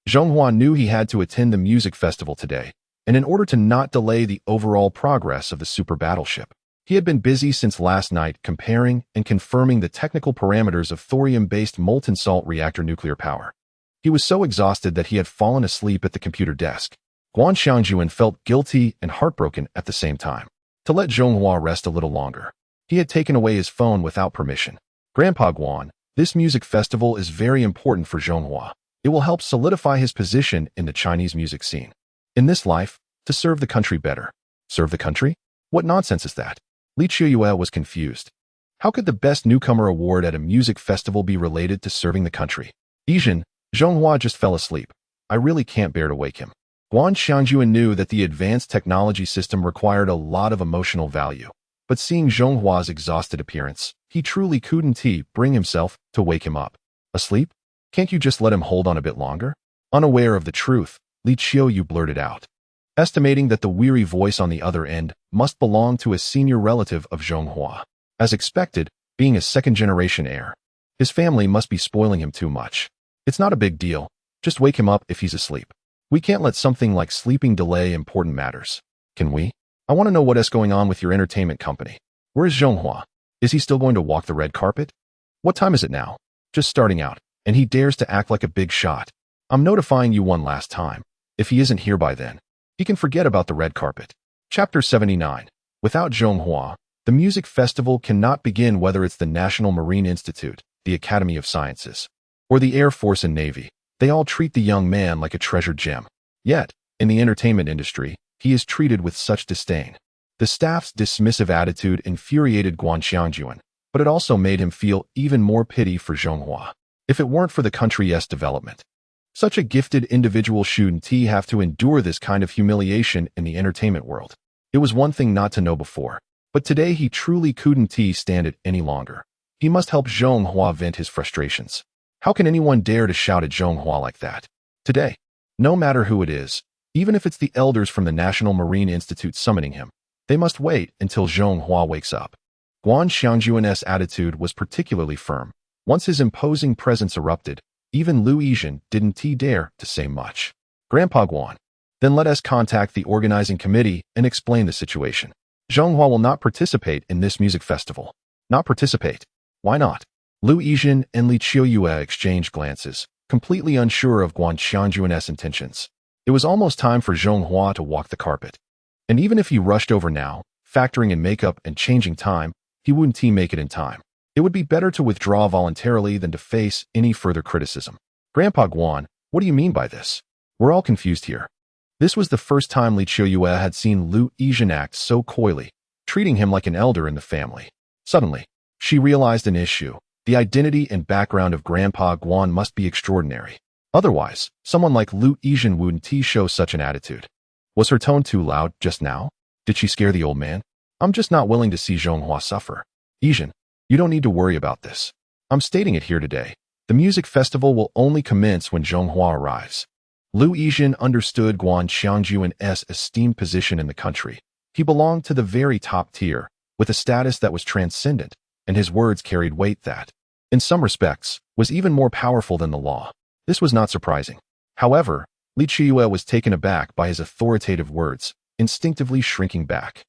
Zhonghua knew he had to attend the music festival today, and in order to not delay the overall progress of the super battleship, he had been busy since last night comparing and confirming the technical parameters of thorium-based molten salt reactor nuclear power. He was so exhausted that he had fallen asleep at the computer desk. Guan Xiangjuan felt guilty and heartbroken at the same time. To let Zhonghua rest a little longer, he had taken away his phone without permission. Grandpa Guan, this music festival is very important for Zhonghua. It will help solidify his position in the Chinese music scene. In this life, to serve the country better. Serve the country? What nonsense is that? Li Qiuyue was confused. How could the Best Newcomer award at a music festival be related to serving the country? Yizhen, Zhonghua just fell asleep. I really can't bear to wake him. Guan Xiangjuan knew that the advanced technology system required a lot of emotional value, but seeing Zhonghua's exhausted appearance, he truly couldn't bring himself to wake him up. Asleep? Can't you just let him hold on a bit longer? Unaware of the truth, Li Qiuyue blurted out, estimating that the weary voice on the other end must belong to a senior relative of Zhonghua. As expected, being a second-generation heir, his family must be spoiling him too much. It's not a big deal. Just wake him up if he's asleep. We can't let something like sleeping delay important matters. Can we? I want to know what's going on with your entertainment company. Where is Zhonghua? Is he still going to walk the red carpet? What time is it now? Just starting out, and he dares to act like a big shot. I'm notifying you one last time. If he isn't here by then, he can forget about the red carpet. Chapter 79. Without Zhonghua, the music festival cannot begin, whether it's the National Marine Institute, the Academy of Sciences, or the Air Force and Navy. They all treat the young man like a treasured gem. Yet, in the entertainment industry, he is treated with such disdain. The staff's dismissive attitude infuriated Guan Xiangjuan, but it also made him feel even more pity for Zhonghua. If it weren't for the country's development, such a gifted individual shouldn't have to endure this kind of humiliation in the entertainment world. It was one thing not to know before, but today he truly couldn't stand it any longer. He must help Zhonghua vent his frustrations. How can anyone dare to shout at Zhonghua like that? Today, no matter who it is, even if it's the elders from the National Marine Institute summoning him, they must wait until Zhonghua wakes up. Guan Xiangjuan's attitude was particularly firm. Once his imposing presence erupted, even Lu Yizhen didn't dare to say much. Grandpa Guan, then let us contact the organizing committee and explain the situation. Zhonghua will not participate in this music festival. Not participate? Why not? Lu Yizhen and Li Qiuyue exchanged glances, completely unsure of Guan Xiangjuan's intentions. It was almost time for Zhonghua to walk the carpet. And even if he rushed over now, factoring in makeup and changing time, he wouldn't make it in time. It would be better to withdraw voluntarily than to face any further criticism. Grandpa Guan, what do you mean by this? We're all confused here. This was the first time Li Qiuyue had seen Lu Yizhen act so coyly, treating him like an elder in the family. Suddenly, she realized an issue. The identity and background of Grandpa Guan must be extraordinary. Otherwise, someone like Lu Yizhen wouldn't show such an attitude. Was her tone too loud just now? Did she scare the old man? I'm just not willing to see Zhonghua suffer. Yizhen, you don't need to worry about this. I'm stating it here today. The music festival will only commence when Zhonghua arrives. Lu Yizhen understood Guan Xiangjuan's esteemed position in the country. He belonged to the very top tier, with a status that was transcendent, and his words carried weight that, in some respects, was even more powerful than the law. This was not surprising. However, Li Qiuyue was taken aback by his authoritative words, instinctively shrinking back.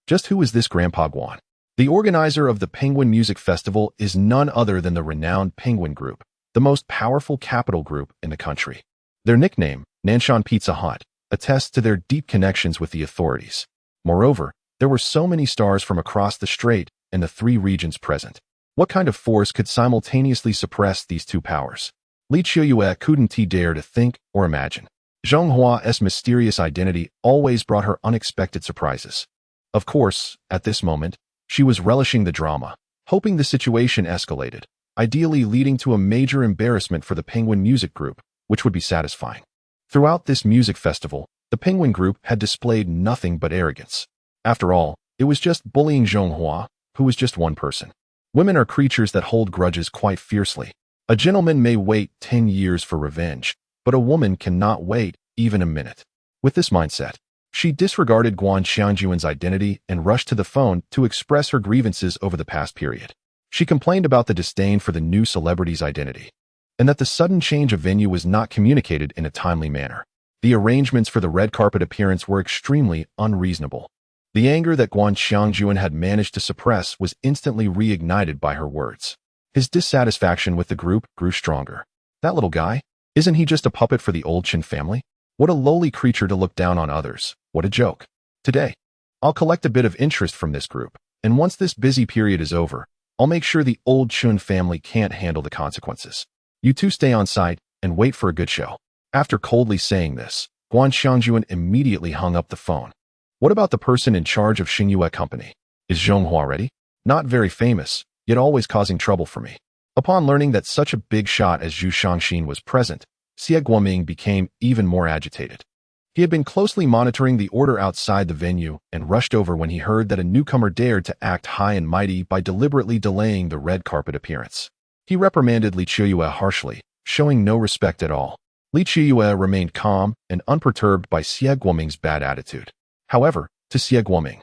Just who is this Grandpa Guan? The organizer of the Penguin Music Festival is none other than the renowned Penguin Group, the most powerful capital group in the country. Their nickname, Nanshan Pizza Hut, attests to their deep connections with the authorities. Moreover, there were so many stars from across the strait and the three regions present. What kind of force could simultaneously suppress these two powers? Li Qiuyue couldn't dare to think or imagine. Zheng Hua's mysterious identity always brought her unexpected surprises. Of course, at this moment, she was relishing the drama, hoping the situation escalated, ideally leading to a major embarrassment for the Penguin Music Group, which would be satisfying. Throughout this music festival, the Penguin Group had displayed nothing but arrogance. After all, it was just bullying Zheng Hua, who was just one person. Women are creatures that hold grudges quite fiercely. A gentleman may wait 10 years for revenge, but a woman cannot wait even a minute. With this mindset, she disregarded Guan Xiangjuan's identity and rushed to the phone to express her grievances over the past period. She complained about the disdain for the new celebrity's identity, and that the sudden change of venue was not communicated in a timely manner. The arrangements for the red carpet appearance were extremely unreasonable. The anger that Guan Xiangjuan had managed to suppress was instantly reignited by her words. His dissatisfaction with the group grew stronger. That little guy? Isn't he just a puppet for the old Qin family? What a lowly creature to look down on others. What a joke. Today, I'll collect a bit of interest from this group, and once this busy period is over, I'll make sure the old Qin family can't handle the consequences. You two stay on site and wait for a good show. After coldly saying this, Guan Xiangjuan immediately hung up the phone. What about the person in charge of Xingyue Company? Is Zheng Hua ready? Not very famous, yet always causing trouble for me. Upon learning that such a big shot as Zhu Shangxin was present, Xie Guoming became even more agitated. He had been closely monitoring the order outside the venue and rushed over when he heard that a newcomer dared to act high and mighty by deliberately delaying the red carpet appearance. He reprimanded Li Qiuyue harshly, showing no respect at all. Li Qiuyue remained calm and unperturbed by Xie Guoming's bad attitude. However, to Xie Guoming,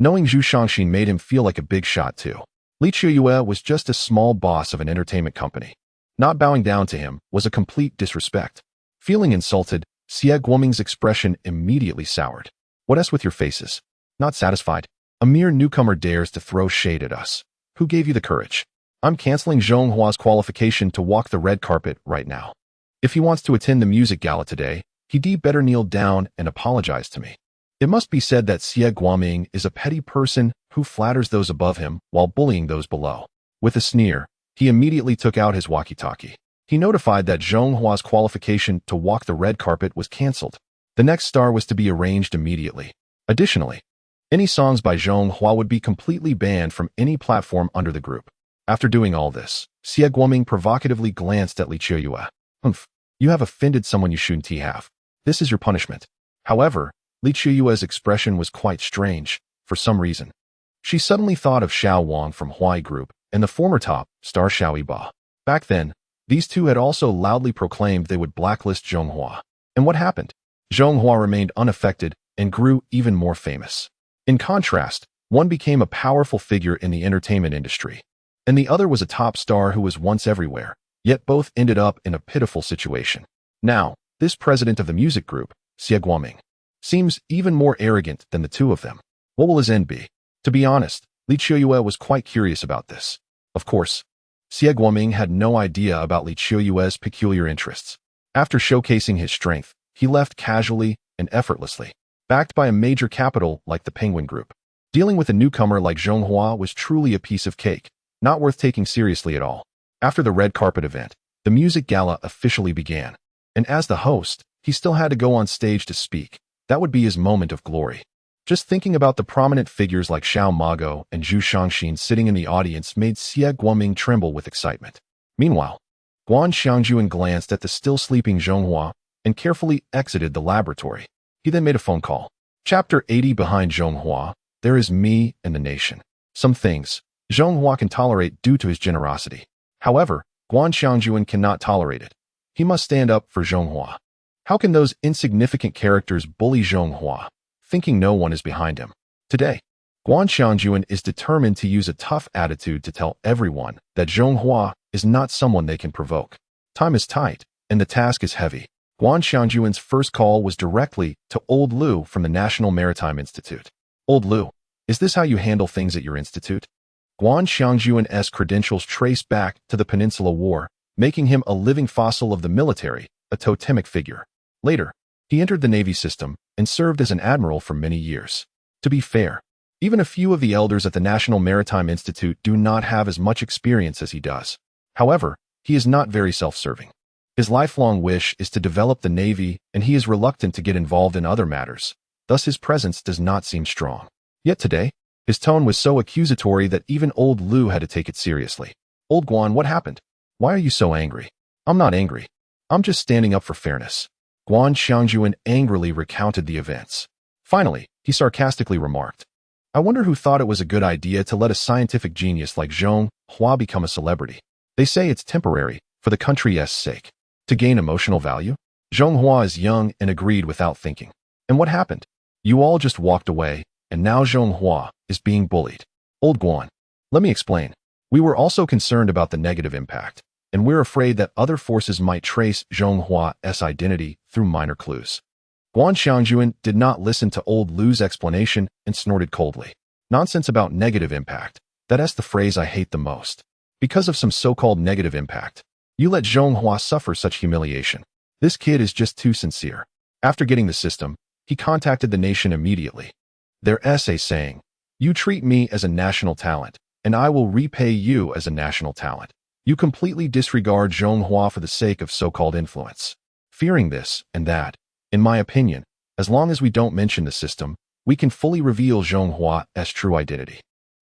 knowing Zhu Shangxin made him feel like a big shot too. Li Qiuyue was just a small boss of an entertainment company. Not bowing down to him was a complete disrespect. Feeling insulted, Xie Guoming's expression immediately soured. What else with your faces? Not satisfied? A mere newcomer dares to throw shade at us. Who gave you the courage? I'm canceling Zheng Hua's qualification to walk the red carpet right now. If he wants to attend the music gala today, he'd better kneel down and apologize to me. It must be said that Xie Guoming is a petty person who flatters those above him while bullying those below. With a sneer, he immediately took out his walkie-talkie. He notified that Zheng Hua's qualification to walk the red carpet was cancelled. The next star was to be arranged immediately. Additionally, any songs by Zheng Hua would be completely banned from any platform under the group. After doing all this, Xie Guoming provocatively glanced at Li Qiuyue. You have offended someone you shouldn't have. This is your punishment. However, Li Qiuyue's expression was quite strange, for some reason. She suddenly thought of Xiao Wang from Huai Group and the former top star Xiao Yiba. Back then, these two had also loudly proclaimed they would blacklist Zheng Hua. And what happened? Zheng Hua remained unaffected and grew even more famous. In contrast, one became a powerful figure in the entertainment industry, and the other was a top star who was once everywhere, yet both ended up in a pitiful situation. Now, this president of the music group, Xie Guoming, seems even more arrogant than the two of them. What will his end be? To be honest, Li Qiuyue was quite curious about this. Of course, Xie Guoming had no idea about Li Qiuyue's peculiar interests. After showcasing his strength, he left casually and effortlessly, backed by a major capital like the Penguin Group. Dealing with a newcomer like Zheng Hua was truly a piece of cake, not worth taking seriously at all. After the red carpet event, the music gala officially began, and as the host, he still had to go on stage to speak. That would be his moment of glory. Just thinking about the prominent figures like Xiao Mago and Zhu Shangxin sitting in the audience made Xie Guoming tremble with excitement. Meanwhile, Guan Xiangjuan glanced at the still sleeping Zheng Hua and carefully exited the laboratory. He then made a phone call. Chapter 80. Behind Zheng Hua, there is me and the nation. Some things Zheng Hua can tolerate due to his generosity. However, Guan Xiangjuan cannot tolerate it. He must stand up for Zheng Hua. How can those insignificant characters bully Zheng Hua, thinking no one is behind him? Today, Guan Xiangjuan is determined to use a tough attitude to tell everyone that Zheng Hua is not someone they can provoke. Time is tight, and the task is heavy. Guan Xiangjuan's first call was directly to Old Lu from the National Maritime Institute. Old Lu, Is this how you handle things at your institute? Guan Xiangjuan's credentials trace back to the Peninsula War, making him a living fossil of the military, a totemic figure. Later, he entered the Navy system and served as an admiral for many years. To be fair, even a few of the elders at the National Maritime Institute do not have as much experience as he does. However, he is not very self-serving. His lifelong wish is to develop the Navy, and he is reluctant to get involved in other matters. Thus, his presence does not seem strong. Yet today, his tone was so accusatory that even old Lu had to take it seriously. Old Guan, what happened? Why are you so angry? I'm not angry. I'm just standing up for fairness. Guan Xiangjuan angrily recounted the events. Finally, he sarcastically remarked, I wonder who thought it was a good idea to let a scientific genius like Zhong Hua become a celebrity. They say it's temporary, for the country's sake. To gain emotional value? Zhong Hua is young and agreed without thinking. And what happened? You all just walked away, and now Zhong Hua is being bullied. Old Guan, let me explain. We were also concerned about the negative impact, and we're afraid that other forces might trace Zhong Hua's identity through minor clues. Guan Xiangjuan did not listen to old Lu's explanation and snorted coldly. Nonsense about negative impact. That's the phrase I hate the most. Because of some so-called negative impact, you let Zhong Hua suffer such humiliation. This kid is just too sincere. After getting the system, he contacted the nation immediately. Their essay saying, you treat me as a national talent, and I will repay you as a national talent. You completely disregard Zhong Hua for the sake of so-called influence. Fearing this and that, in my opinion, as long as we don't mention the system, we can fully reveal Zhong Hua's true identity.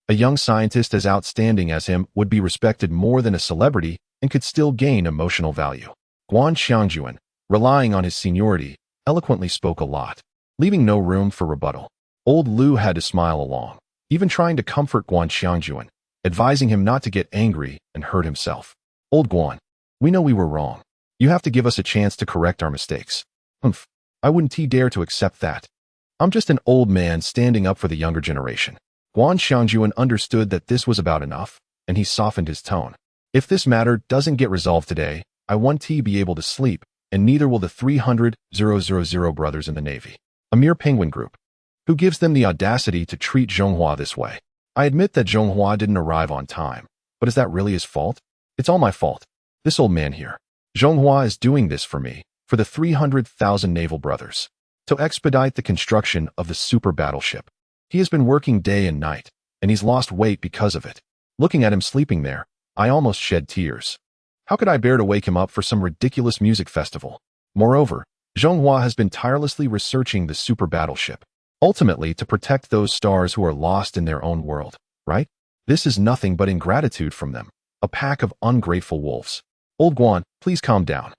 A young scientist as outstanding as him would be respected more than a celebrity and could still gain emotional value. Guan Xiangjuan, relying on his seniority, eloquently spoke a lot, leaving no room for rebuttal. Old Lu had to smile along, even trying to comfort Guan Xiangjuan, advising him not to get angry and hurt himself. Old Guan, we know we were wrong. You have to give us a chance to correct our mistakes. Humph, I wouldn't dare to accept that. I'm just an old man standing up for the younger generation. Guan Xiangjuan understood that this was about enough, and he softened his tone. If this matter doesn't get resolved today, I won't be able to sleep, and neither will the 300,000 brothers in the Navy. A mere penguin group. Who gives them the audacity to treat Zhong Hua this way? I admit that Zhong Hua didn't arrive on time, but is that really his fault? It's all my fault. This old man here. Zhong Hua is doing this for me, for the 300,000 naval brothers, to expedite the construction of the super battleship. He has been working day and night, and he's lost weight because of it. Looking at him sleeping there, I almost shed tears. How could I bear to wake him up for some ridiculous music festival? Moreover, Zhong Hua has been tirelessly researching the super battleship, ultimately to protect those stars who are lost in their own world, right? This is nothing but ingratitude from them, a pack of ungrateful wolves. Old Guan, please calm down.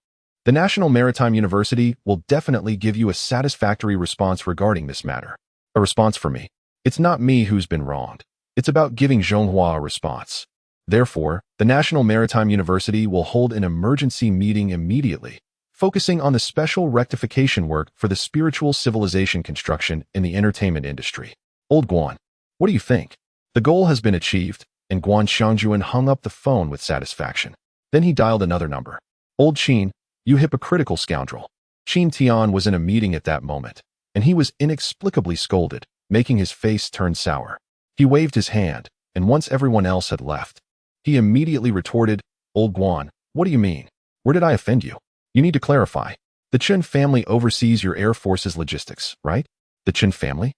The National Maritime University will definitely give you a satisfactory response regarding this matter. A response for me. It's not me who's been wronged. It's about giving Zhong Hua a response. Therefore, the National Maritime University will hold an emergency meeting immediately, focusing on the special rectification work for the spiritual civilization construction in the entertainment industry. Old Guan, what do you think? The goal has been achieved, and Guan Xiangjuan hung up the phone with satisfaction. Then he dialed another number. Old Qin, you hypocritical scoundrel. Qin Tian was in a meeting at that moment, and he was inexplicably scolded, making his face turn sour. He waved his hand, and once everyone else had left, he immediately retorted, Old Guan, what do you mean? Where did I offend you? You need to clarify. The Chen family oversees your Air Force's logistics, right? The Chen family?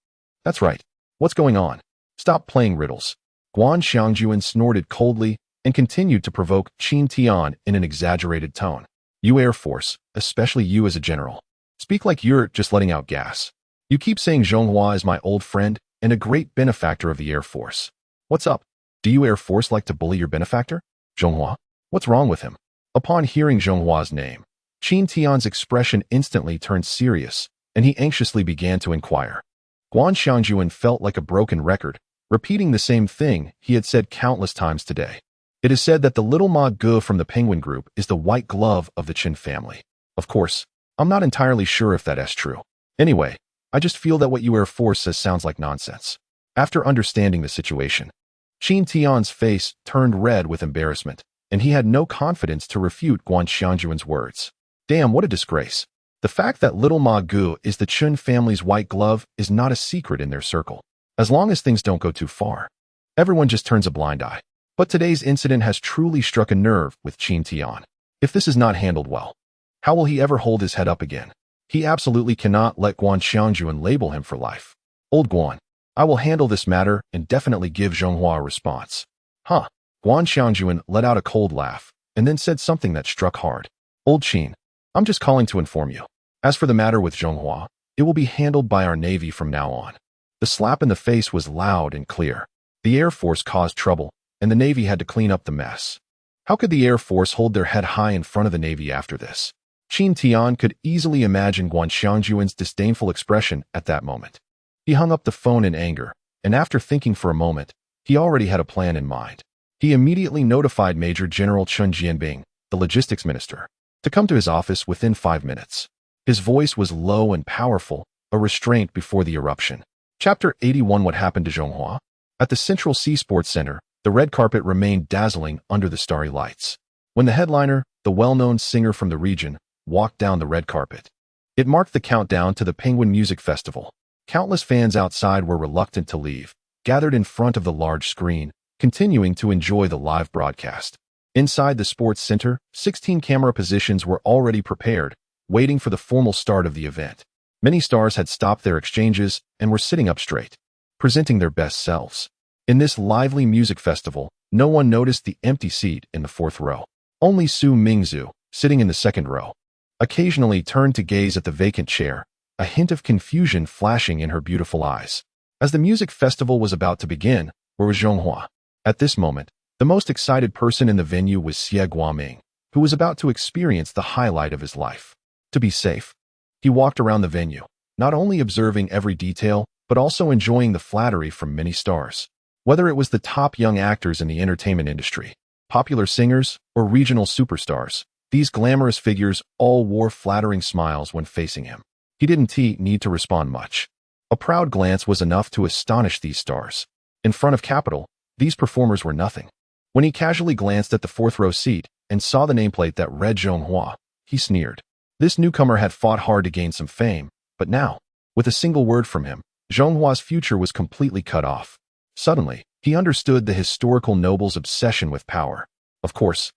That's right. What's going on? Stop playing riddles. Guan Xiangjuan snorted coldly and continued to provoke Qin Tian in an exaggerated tone. You Air Force, especially you as a general, speak like you're just letting out gas. You keep saying Zhong Hua is my old friend and a great benefactor of the Air Force. What's up? Do you Air Force like to bully your benefactor? Zhong Hua? What's wrong with him? Upon hearing Zhong Hua's name, Qin Tian's expression instantly turned serious, and he anxiously began to inquire. Guan Xiangjuan felt like a broken record, repeating the same thing he had said countless times today. It is said that the little Ma Ge from the Penguin Group is the white glove of the Qin family. Of course, I'm not entirely sure if that is true. Anyway, I just feel that what you Air Force says sounds like nonsense. After understanding the situation, Qin Tian's face turned red with embarrassment, and he had no confidence to refute Guan Xiangjuan's words. Damn, what a disgrace. The fact that little Ma Ge is the Chen family's white glove is not a secret in their circle. as long as things don't go too far. Everyone just turns a blind eye. But today's incident has truly struck a nerve with Qin Tian. If this is not handled well, how will he ever hold his head up again? He absolutely cannot let Guan Xiangjuan label him for life. Old Guan, I will handle this matter and definitely give Zhonghua a response. Huh. Guan Xiangjuan let out a cold laugh and then said something that struck hard. Old Qin, I'm just calling to inform you. As for the matter with Zhonghua, it will be handled by our Navy from now on. The slap in the face was loud and clear. The Air Force caused trouble, and the Navy had to clean up the mess. How could the Air Force hold their head high in front of the Navy after this? Qin Tian could easily imagine Guan Xiangjuan's disdainful expression at that moment. He hung up the phone in anger, and after thinking for a moment, he already had a plan in mind. He immediately notified Major General Chen Jianbing, the logistics minister, to come to his office within 5 minutes. His voice was low and powerful, a restraint before the eruption. Chapter 81. What happened to Zhonghua? At the Central Sea Sports Center, the red carpet remained dazzling under the starry lights. When the headliner, the well-known singer from the region, walked down the red carpet, it marked the countdown to the Penguin Music Festival. Countless fans outside were reluctant to leave, gathered in front of the large screen, continuing to enjoy the live broadcast. Inside the sports center, 16 camera positions were already prepared, waiting for the formal start of the event. Many stars had stopped their exchanges and were sitting up straight, presenting their best selves. In this lively music festival, no one noticed the empty seat in the 4th row. Only Su Mingzhu, sitting in the 2nd row, occasionally turned to gaze at the vacant chair, a hint of confusion flashing in her beautiful eyes. As the music festival was about to begin, where was Zhonghua? At this moment, the most excited person in the venue was Xie Guoming, who was about to experience the highlight of his life. To be safe, he walked around the venue, not only observing every detail, but also enjoying the flattery from many stars. Whether it was the top young actors in the entertainment industry, popular singers, or regional superstars, these glamorous figures all wore flattering smiles when facing him. He didn't need to respond much. A proud glance was enough to astonish these stars. In front of Capital, these performers were nothing. When he casually glanced at the 4th row seat and saw the nameplate that read Zhonghua, he sneered. This newcomer had fought hard to gain some fame, but now, with a single word from him, Zhonghua's future was completely cut off. Suddenly, he understood the historical noble's obsession with power. Of course,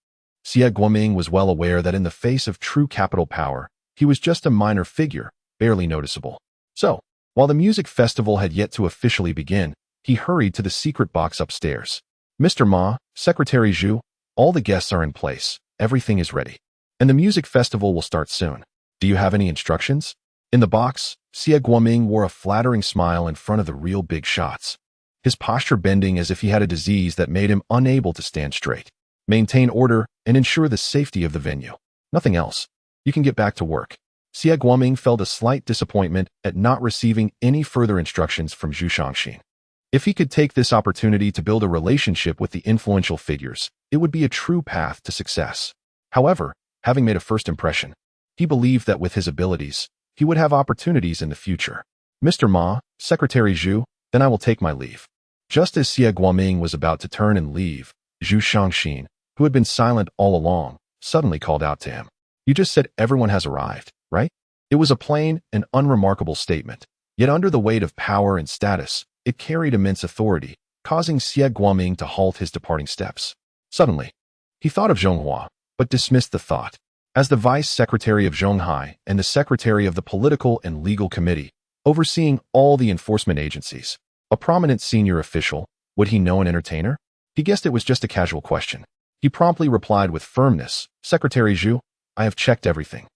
Xie Guoming was well aware that in the face of true capital power, he was just a minor figure, barely noticeable. So, while the music festival had yet to officially begin, he hurried to the secret box upstairs. Mr. Ma, Secretary Zhu, all the guests are in place, everything is ready, and the music festival will start soon. Do you have any instructions? In the box, Xie Guoming wore a flattering smile in front of the real big shots, his posture bending as if he had a disease that made him unable to stand straight. Maintain order and ensure the safety of the venue. Nothing else. You can get back to work. Xie Guoming felt a slight disappointment at not receiving any further instructions from Zhu Shangxin. If he could take this opportunity to build a relationship with the influential figures, it would be a true path to success. However, having made a first impression, he believed that with his abilities, he would have opportunities in the future. Mr. Ma, Secretary Zhu, then I will take my leave. Just as Xie Guoming was about to turn and leave, Zhu Shangxin, who had been silent all along, suddenly called out to him. You just said everyone has arrived, right? It was a plain and unremarkable statement, yet under the weight of power and status, it carried immense authority, causing Xie Guoming to halt his departing steps. Suddenly, he thought of Zhonghua, but dismissed the thought. As the Vice Secretary of Zhonghai and the Secretary of the Political and Legal Committee, overseeing all the enforcement agencies, a prominent senior official, would he know an entertainer? He guessed it was just a casual question. He promptly replied with firmness, Secretary Zhu, I have checked everything.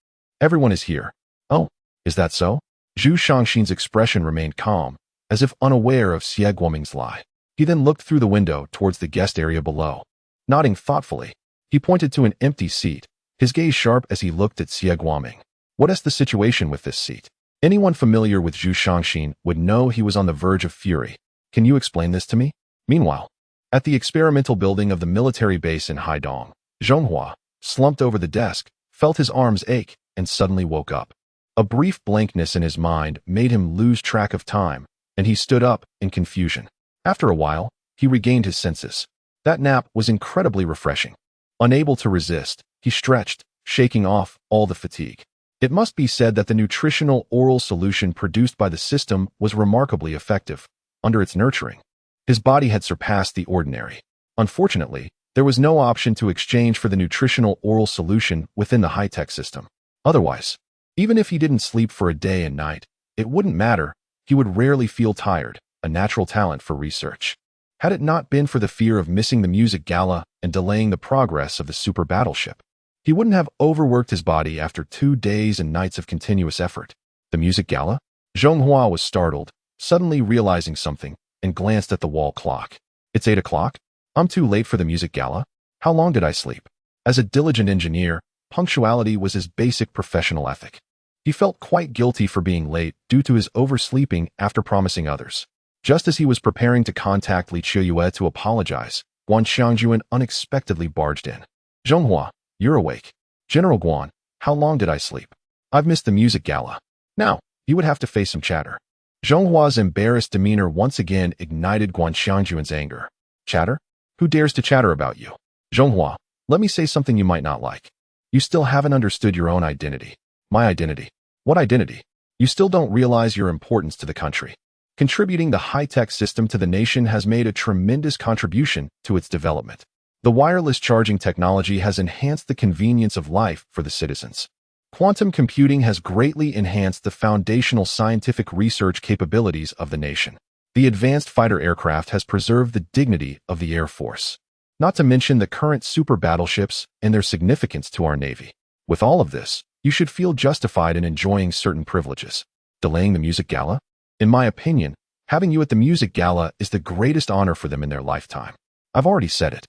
Everyone is here. Oh, is that so? Zhu Shangxin's expression remained calm, as if unaware of Xie Guoming's lie. He then looked through the window towards the guest area below. Nodding thoughtfully, he pointed to an empty seat, his gaze sharp as he looked at Xie Guoming. What is the situation with this seat? Anyone familiar with Zhu Shangxin would know he was on the verge of fury. Can you explain this to me? Meanwhile, at the experimental building of the military base in Haidong, Zhonghua, slumped over the desk, felt his arms ache, and suddenly woke up. A brief blankness in his mind made him lose track of time, and he stood up in confusion. After a while, he regained his senses. That nap was incredibly refreshing. Unable to resist, he stretched, shaking off all the fatigue. It must be said that the nutritional oral solution produced by the system was remarkably effective. under its nurturing. His body had surpassed the ordinary. Unfortunately, there was no option to exchange for the nutritional oral solution within the high-tech system. Otherwise, even if he didn't sleep for a day and night, it wouldn't matter. He would rarely feel tired, a natural talent for research. Had it not been for the fear of missing the music gala and delaying the progress of the super battleship, he wouldn't have overworked his body after 2 days and nights of continuous effort. The music gala? Zhonghua was startled, suddenly realizing something, and glanced at the wall clock. It's 8 o'clock? I'm too late for the music gala? How long did I sleep? As a diligent engineer, punctuality was his basic professional ethic. He felt quite guilty for being late due to his oversleeping after promising others. Just as he was preparing to contact Li Qiuyue to apologize, Guan Xiangjuan unexpectedly barged in. Zhonghua, you're awake. General Guan, how long did I sleep? I've missed the music gala. Now, you would have to face some chatter. Zhonghua's embarrassed demeanor once again ignited Guan Xiangjuan's anger. Chatter? Who dares to chatter about you? Zhonghua, let me say something you might not like. You still haven't understood your own identity. My identity. What identity? You still don't realize your importance to the country. Contributing the high-tech system to the nation has made a tremendous contribution to its development. The wireless charging technology has enhanced the convenience of life for the citizens. Quantum computing has greatly enhanced the foundational scientific research capabilities of the nation. The advanced fighter aircraft has preserved the dignity of the Air Force. Not to mention the current super battleships and their significance to our Navy. With all of this, you should feel justified in enjoying certain privileges. Delaying the music gala? In my opinion, having you at the music gala is the greatest honor for them in their lifetime. I've already said it.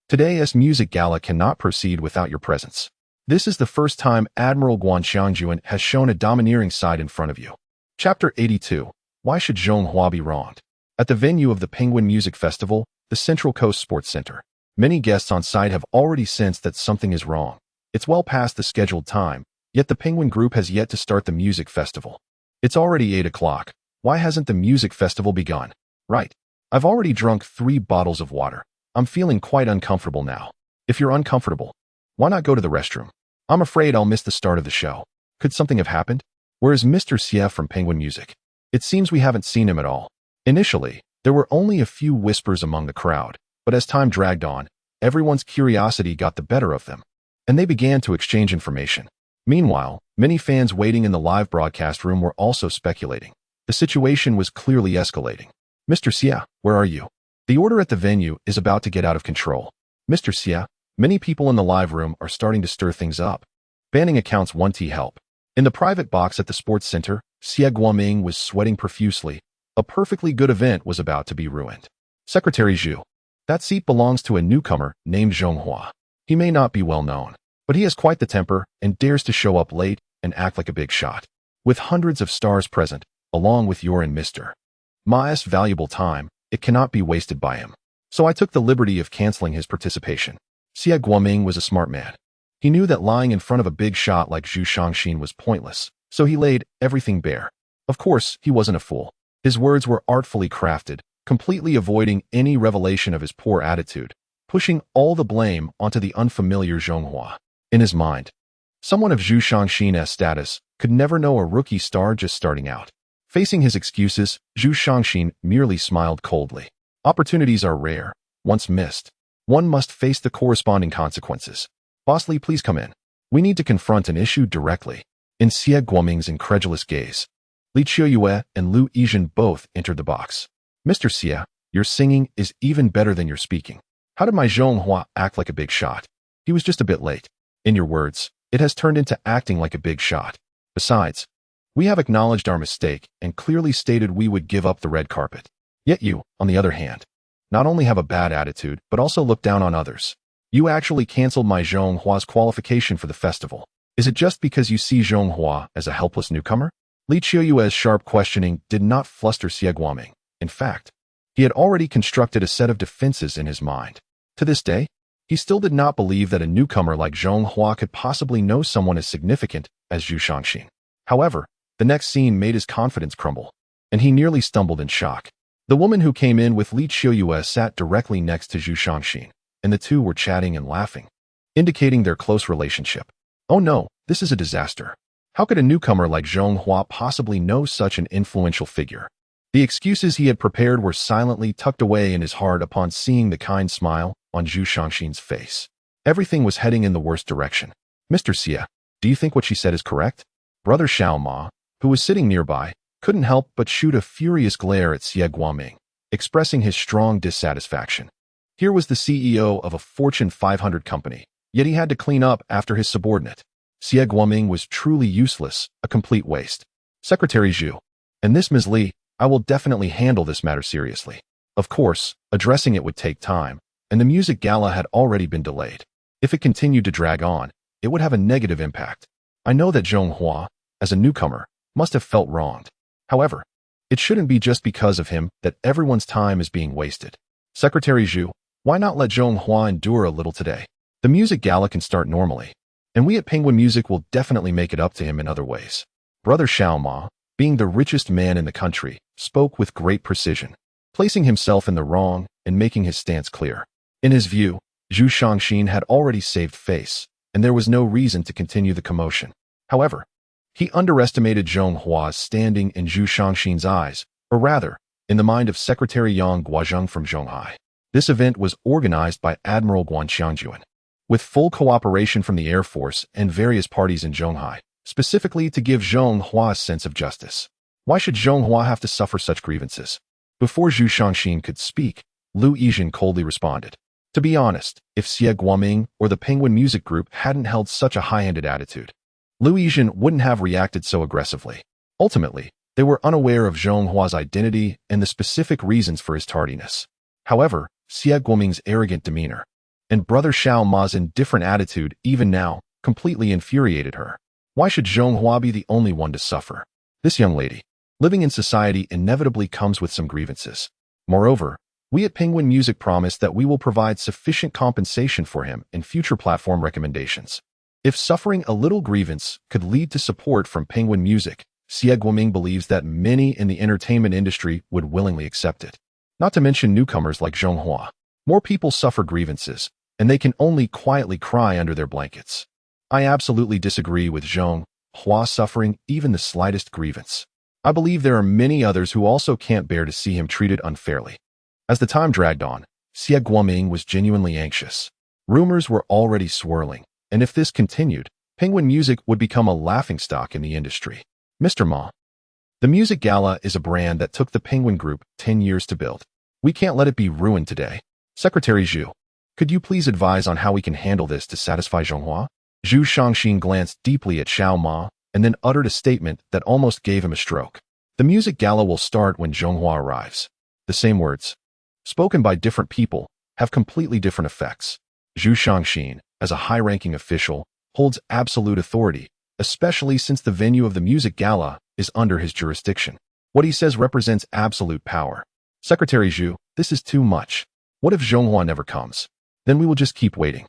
Today's music gala cannot proceed without your presence. This is the first time Admiral Guan Xiangjuan has shown a domineering side in front of you. Chapter 82. Why should Zhonghua be wronged? At the venue of the Penguin Music Festival, the Central Coast Sports Center, many guests on site have already sensed that something is wrong. It's well past the scheduled time, yet the Penguin Group has yet to start the music festival. It's already 8 o'clock. Why hasn't the music festival begun? Right. I've already drunk 3 bottles of water. I'm feeling quite uncomfortable now. If you're uncomfortable, why not go to the restroom? I'm afraid I'll miss the start of the show. Could something have happened? Where is Mr. Xie from Penguin Music? It seems we haven't seen him at all. Initially, there were only a few whispers among the crowd, but as time dragged on, everyone's curiosity got the better of them, and they began to exchange information. Meanwhile, many fans waiting in the live broadcast room were also speculating. The situation was clearly escalating. Mr. Xie, where are you? The order at the venue is about to get out of control. Mr. Xie, many people in the live room are starting to stir things up. Banning accounts 1T help. In the private box at the sports center, Xie Guoming was sweating profusely. A perfectly good event was about to be ruined. Secretary Zhu. That seat belongs to a newcomer named Zhonghua. He may not be well known, but he has quite the temper and dares to show up late and act like a big shot. With hundreds of stars present, along with your and Mr. Ma's valuable time, it cannot be wasted by him. So I took the liberty of canceling his participation. Xie Guoming was a smart man. He knew that lying in front of a big shot like Zhu Shangxin was pointless, so he laid everything bare. Of course, he wasn't a fool. His words were artfully crafted, completely avoiding any revelation of his poor attitude, pushing all the blame onto the unfamiliar Zhonghua. In his mind, someone of Zhu Shangxin's status could never know a rookie star just starting out. Facing his excuses, Zhu Shangxin merely smiled coldly. Opportunities are rare. Once missed, one must face the corresponding consequences. Boss Li, please come in. We need to confront an issue directly. In Xie Guoming's incredulous gaze, Li Qiuyue and Lu Yizhen both entered the box. Mr. Xie, your singing is even better than your speaking. How did my Zhonghua act like a big shot? He was just a bit late. In your words, it has turned into acting like a big shot. Besides, we have acknowledged our mistake and clearly stated we would give up the red carpet. Yet you, on the other hand, not only have a bad attitude, but also look down on others. You actually canceled my Zhonghua's qualification for the festival. Is it just because you see Zhonghua as a helpless newcomer? Li Qiuyue's sharp questioning did not fluster Xie Guoming. In fact, he had already constructed a set of defenses in his mind. To this day, he still did not believe that a newcomer like Zhonghua could possibly know someone as significant as Zhu Shangxin. However, the next scene made his confidence crumble, and he nearly stumbled in shock. The woman who came in with Li Qiuyue sat directly next to Zhu Shangxin, and the two were chatting and laughing, indicating their close relationship. Oh no, this is a disaster. How could a newcomer like Zhonghua possibly know such an influential figure? The excuses he had prepared were silently tucked away in his heart upon seeing the kind smile on Zhu Shangxin's face. Everything was heading in the worst direction. Mr. Xie, do you think what she said is correct? Brother Xiao Ma, who was sitting nearby, couldn't help but shoot a furious glare at Xie Guoming, expressing his strong dissatisfaction. Here was the CEO of a Fortune 500 company, yet he had to clean up after his subordinate. Xie Guoming was truly useless, a complete waste. Secretary Zhu, and this Ms. Li, I will definitely handle this matter seriously. Of course, addressing it would take time, and the music gala had already been delayed. If it continued to drag on, it would have a negative impact. I know that Zhong Hua, as a newcomer, must have felt wronged. However, it shouldn't be just because of him that everyone's time is being wasted. Secretary Zhu, why not let Zhong Hua endure a little today? The music gala can start normally, and we at Penguin Music will definitely make it up to him in other ways. Brother Xiao Ma, being the richest man in the country, spoke with great precision, placing himself in the wrong and making his stance clear. In his view, Zhu Shangxin had already saved face, and there was no reason to continue the commotion. However, he underestimated Zhong Hua's standing in Zhu Shangxin's eyes, or rather, in the mind of Secretary Yang Guozheng from Zhonghai. This event was organized by Admiral Guan Qiangjuan, with full cooperation from the Air Force and various parties in Zhonghai, specifically to give Zhong Hua a sense of justice. Why should Zhong Hua have to suffer such grievances? Before Zhu Shangxin could speak, Lu Yizhen coldly responded. To be honest, if Xie Guoming or the Penguin Music Group hadn't held such a high-handed attitude, Lu Yizhen wouldn't have reacted so aggressively. Ultimately, they were unaware of Zhong Hua's identity and the specific reasons for his tardiness. However, Xie Guoming's arrogant demeanor and Brother Xiao Ma's indifferent attitude even now completely infuriated her. Why should Zhong Hua be the only one to suffer? This young lady, living in society, inevitably comes with some grievances. Moreover, we at Penguin Music promise that we will provide sufficient compensation for him in future platform recommendations. If suffering a little grievance could lead to support from Penguin Music, Xie Guoming believes that many in the entertainment industry would willingly accept it. Not to mention newcomers like Zhong Hua. More people suffer grievances, and they can only quietly cry under their blankets. I absolutely disagree with Zhong Hua suffering even the slightest grievance. I believe there are many others who also can't bear to see him treated unfairly. As the time dragged on, Xie Guoming was genuinely anxious. Rumors were already swirling, and if this continued, Penguin Music would become a laughingstock in the industry. Mr. Ma, the music gala is a brand that took the Penguin Group 10 years to build. We can't let it be ruined today. Secretary Zhu, could you please advise on how we can handle this to satisfy Zhong Hua? Zhu Shangxin glanced deeply at Xiao Ma and then uttered a statement that almost gave him a stroke. The music gala will start when Zhong Hua arrives. The same words, spoken by different people, have completely different effects. Zhu Shangxin, as a high-ranking official, holds absolute authority, especially since the venue of the music gala is under his jurisdiction. What he says represents absolute power. Secretary Zhu, this is too much. What if Zhong Hua never comes? Then we will just keep waiting.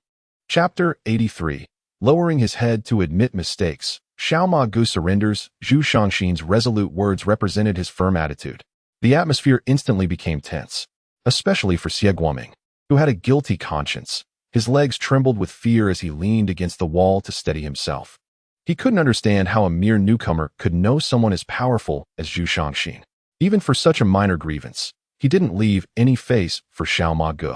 Chapter 83. Lowering his head to admit mistakes, Xiao Ma Gu surrenders. Zhu Shangxin's resolute words represented his firm attitude. The atmosphere instantly became tense, especially for Xie Guoming, who had a guilty conscience. His legs trembled with fear as he leaned against the wall to steady himself. He couldn't understand how a mere newcomer could know someone as powerful as Zhu Shangxin. Even for such a minor grievance, he didn't leave any face for Xiao Ma Gu.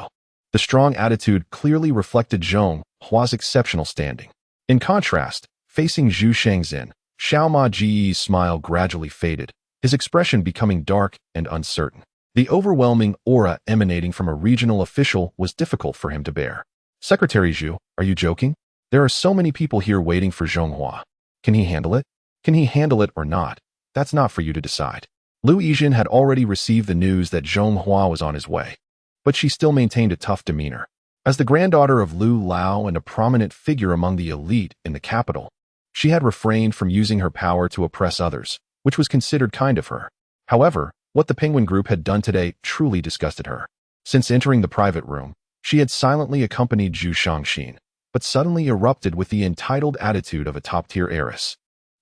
The strong attitude clearly reflected Zhong Hua's exceptional standing. In contrast, facing Zhu Shangxin, Xiao Ma Ji's smile gradually faded, his expression becoming dark and uncertain. The overwhelming aura emanating from a regional official was difficult for him to bear. Secretary Zhu, are you joking? There are so many people here waiting for Zhong Hua. Can he handle it? Can he handle it or not? That's not for you to decide. Lu Yizhen had already received the news that Zhong Hua was on his way, but she still maintained a tough demeanor. As the granddaughter of Lu Lao and a prominent figure among the elite in the capital, she had refrained from using her power to oppress others, which was considered kind of her. However, what the Penguin Group had done today truly disgusted her. Since entering the private room, she had silently accompanied Zhu Shangxin, but suddenly erupted with the entitled attitude of a top-tier heiress,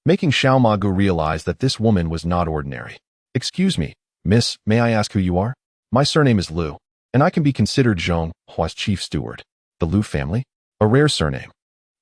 making Xiao Ma Gu realize that this woman was not ordinary. Excuse me, miss, may I ask who you are? My surname is Lu, and I can be considered Zhong Hua's chief steward. The Lu family? A rare surname.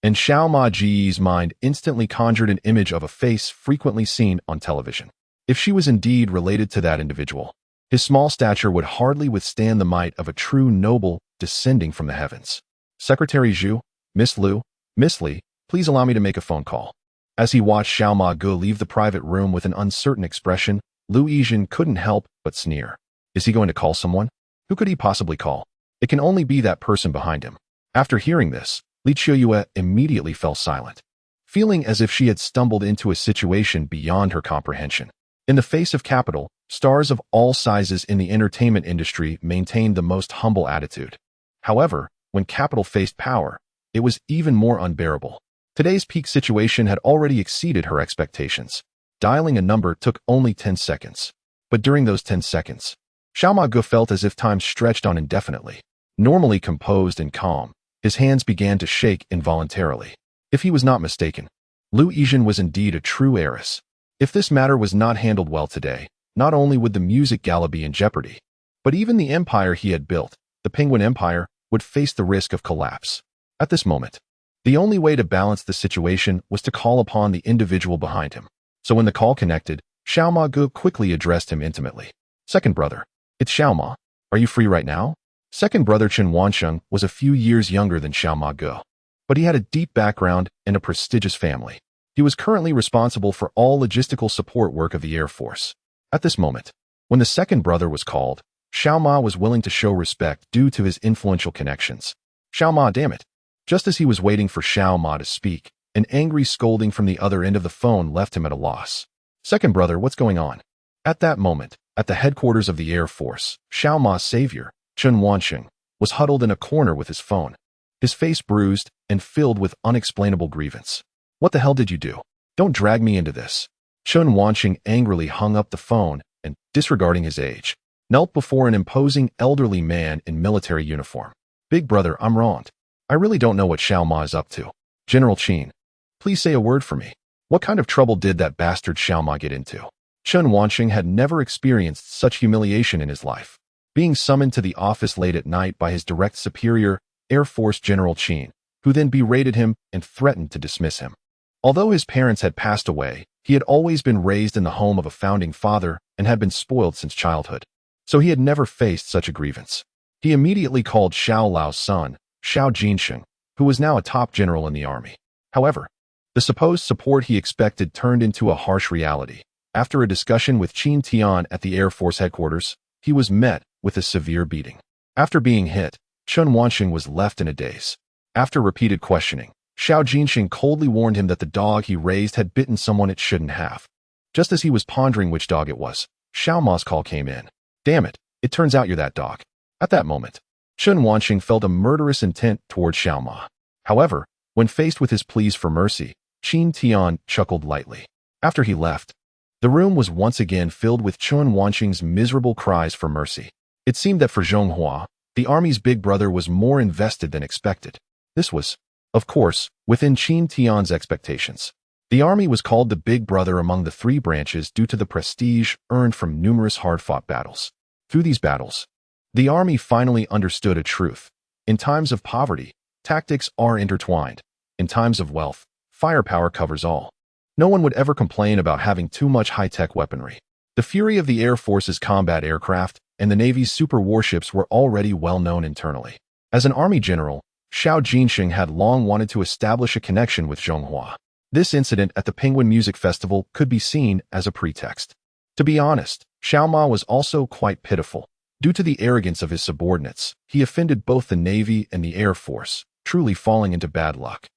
And Xiao Ma Ji's mind instantly conjured an image of a face frequently seen on television. If she was indeed related to that individual, his small stature would hardly withstand the might of a true noble descending from the heavens. Secretary Zhu, Miss Liu, Miss Li, please allow me to make a phone call. As he watched Xiao Ma Ge leave the private room with an uncertain expression, Lu Yizhen couldn't help but sneer. Is he going to call someone? Who could he possibly call? It can only be that person behind him. After hearing this, Li Qiuyue immediately fell silent, feeling as if she had stumbled into a situation beyond her comprehension. In the face of capital, stars of all sizes in the entertainment industry maintained the most humble attitude. However, when capital faced power, it was even more unbearable. Today's peak situation had already exceeded her expectations. Dialing a number took only 10 seconds. But during those 10 seconds, Xiao Ma Ge felt as if time stretched on indefinitely. Normally composed and calm, his hands began to shake involuntarily. If he was not mistaken, Lu Yizhen was indeed a true heiress. If this matter was not handled well today, not only would the music gala be in jeopardy, but even the empire he had built, the Penguin Empire, would face the risk of collapse. At this moment, the only way to balance the situation was to call upon the individual behind him. So when the call connected, Xiao Ma Ge quickly addressed him intimately. Second brother, it's Xiao Ma. Are you free right now? Second brother Chen Wansheng was a few years younger than Xiao Ma Ge, but he had a deep background and a prestigious family. He was currently responsible for all logistical support work of the Air Force. At this moment, when the second brother was called, Xiao Ma was willing to show respect due to his influential connections. Xiao Ma, damn it. Just as he was waiting for Xiao Ma to speak, an angry scolding from the other end of the phone left him at a loss. Second brother, what's going on? At that moment, at the headquarters of the Air Force, Xiao Ma's savior, Chen Wansheng, was huddled in a corner with his phone, his face bruised and filled with unexplainable grievance. What the hell did you do? Don't drag me into this. Chen Wansheng angrily hung up the phone and, disregarding his age, knelt before an imposing elderly man in military uniform. Big brother, I'm wronged. I really don't know what Xiao Ma is up to. General Qin, please say a word for me. What kind of trouble did that bastard Xiao Ma get into? Chen Wansheng had never experienced such humiliation in his life. Being summoned to the office late at night by his direct superior, Air Force General Qin, who then berated him and threatened to dismiss him. Although his parents had passed away, he had always been raised in the home of a founding father and had been spoiled since childhood. So he had never faced such a grievance. He immediately called Xiao Lao's son, Xiao Jinsheng, who was now a top general in the army. However, the supposed support he expected turned into a harsh reality. After a discussion with Qin Tian at the Air Force headquarters, he was met with a severe beating. After being hit, Chen Wansheng was left in a daze. After repeated questioning, Xiao Jinsheng coldly warned him that the dog he raised had bitten someone it shouldn't have. Just as he was pondering which dog it was, Xiao Ma's call came in. Damn it, it turns out you're that dog. At that moment, Chen Wansheng felt a murderous intent toward Xiao Ma. However, when faced with his pleas for mercy, Qin Tian chuckled lightly. After he left, the room was once again filled with Chen Wansheng's miserable cries for mercy. It seemed that for Zhonghua, the army's big brother was more invested than expected. This was, of course, within Qin Tian's expectations. The army was called the big brother among the three branches due to the prestige earned from numerous hard-fought battles. Through these battles, the army finally understood a truth. In times of poverty, tactics are intertwined. In times of wealth, firepower covers all. No one would ever complain about having too much high-tech weaponry. The fury of the Air Force's combat aircraft and the Navy's super warships were already well known internally. As an army general, Xiao Jinsheng had long wanted to establish a connection with Zhonghua. This incident at the Penguin Music Festival could be seen as a pretext. To be honest, Xiao Ma was also quite pitiful. Due to the arrogance of his subordinates, he offended both the Navy and the Air Force, truly falling into bad luck.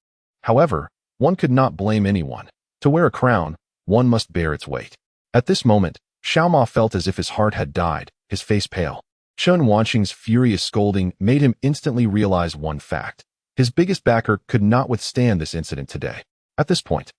However, one could not blame anyone. To wear a crown, one must bear its weight. At this moment, Xiao Ma felt as if his heart had died, his face pale. Chen Wansheng's furious scolding made him instantly realize one fact. His biggest backer could not withstand this incident today. At this point,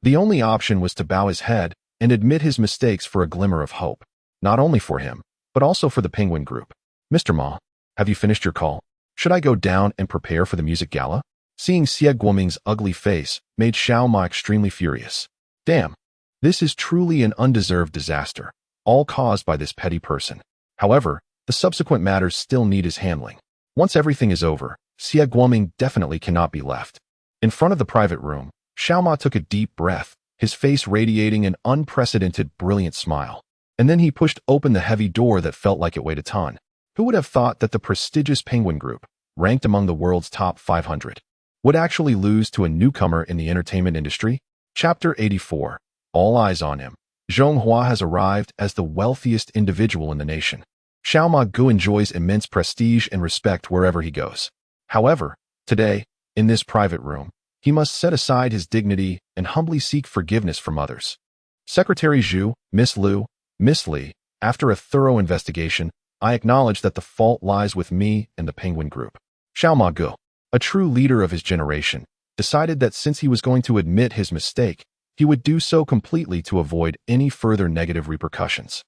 the only option was to bow his head and admit his mistakes for a glimmer of hope. Not only for him, but also for the Penguin Group. Mr. Ma, have you finished your call? Should I go down and prepare for the music gala? Seeing Xie Guoming's ugly face made Xiao Ma extremely furious. Damn, this is truly an undeserved disaster, all caused by this petty person. However, the subsequent matters still need his handling. Once everything is over, Xie Guoming definitely cannot be left. In front of the private room, Xiao Ma took a deep breath his face radiating an unprecedented, brilliant smile. And then he pushed open the heavy door that felt like it weighed a ton. Who would have thought that the prestigious Penguin Group, ranked among the world's top 500, would actually lose to a newcomer in the entertainment industry? Chapter 84. All eyes on him. Zhonghua has arrived as the wealthiest individual in the nation. Xiao Ma-gu enjoys immense prestige and respect wherever he goes. However, today, in this private room, he must set aside his dignity and humbly seek forgiveness from others. Secretary Zhu, Miss Liu, Miss Li, after a thorough investigation, I acknowledge that the fault lies with me and the Penguin Group. Xiao Ma-gu, a true leader of his generation, decided that since he was going to admit his mistake, he would do so completely to avoid any further negative repercussions.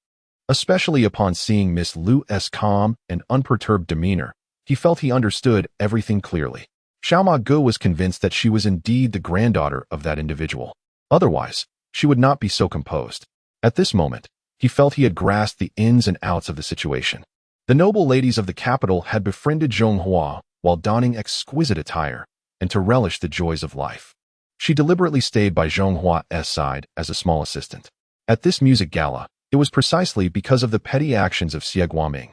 Especially upon seeing Miss Liu's calm and unperturbed demeanor, he felt he understood everything clearly. Xiao Ma-gu was convinced that she was indeed the granddaughter of that individual. Otherwise, she would not be so composed. At this moment, he felt he had grasped the ins and outs of the situation. The noble ladies of the capital had befriended Zhonghua while donning exquisite attire, and to relish the joys of life. She deliberately stayed by Zhonghua's side as a small assistant. At this music gala, it was precisely because of the petty actions of Xie Guoming,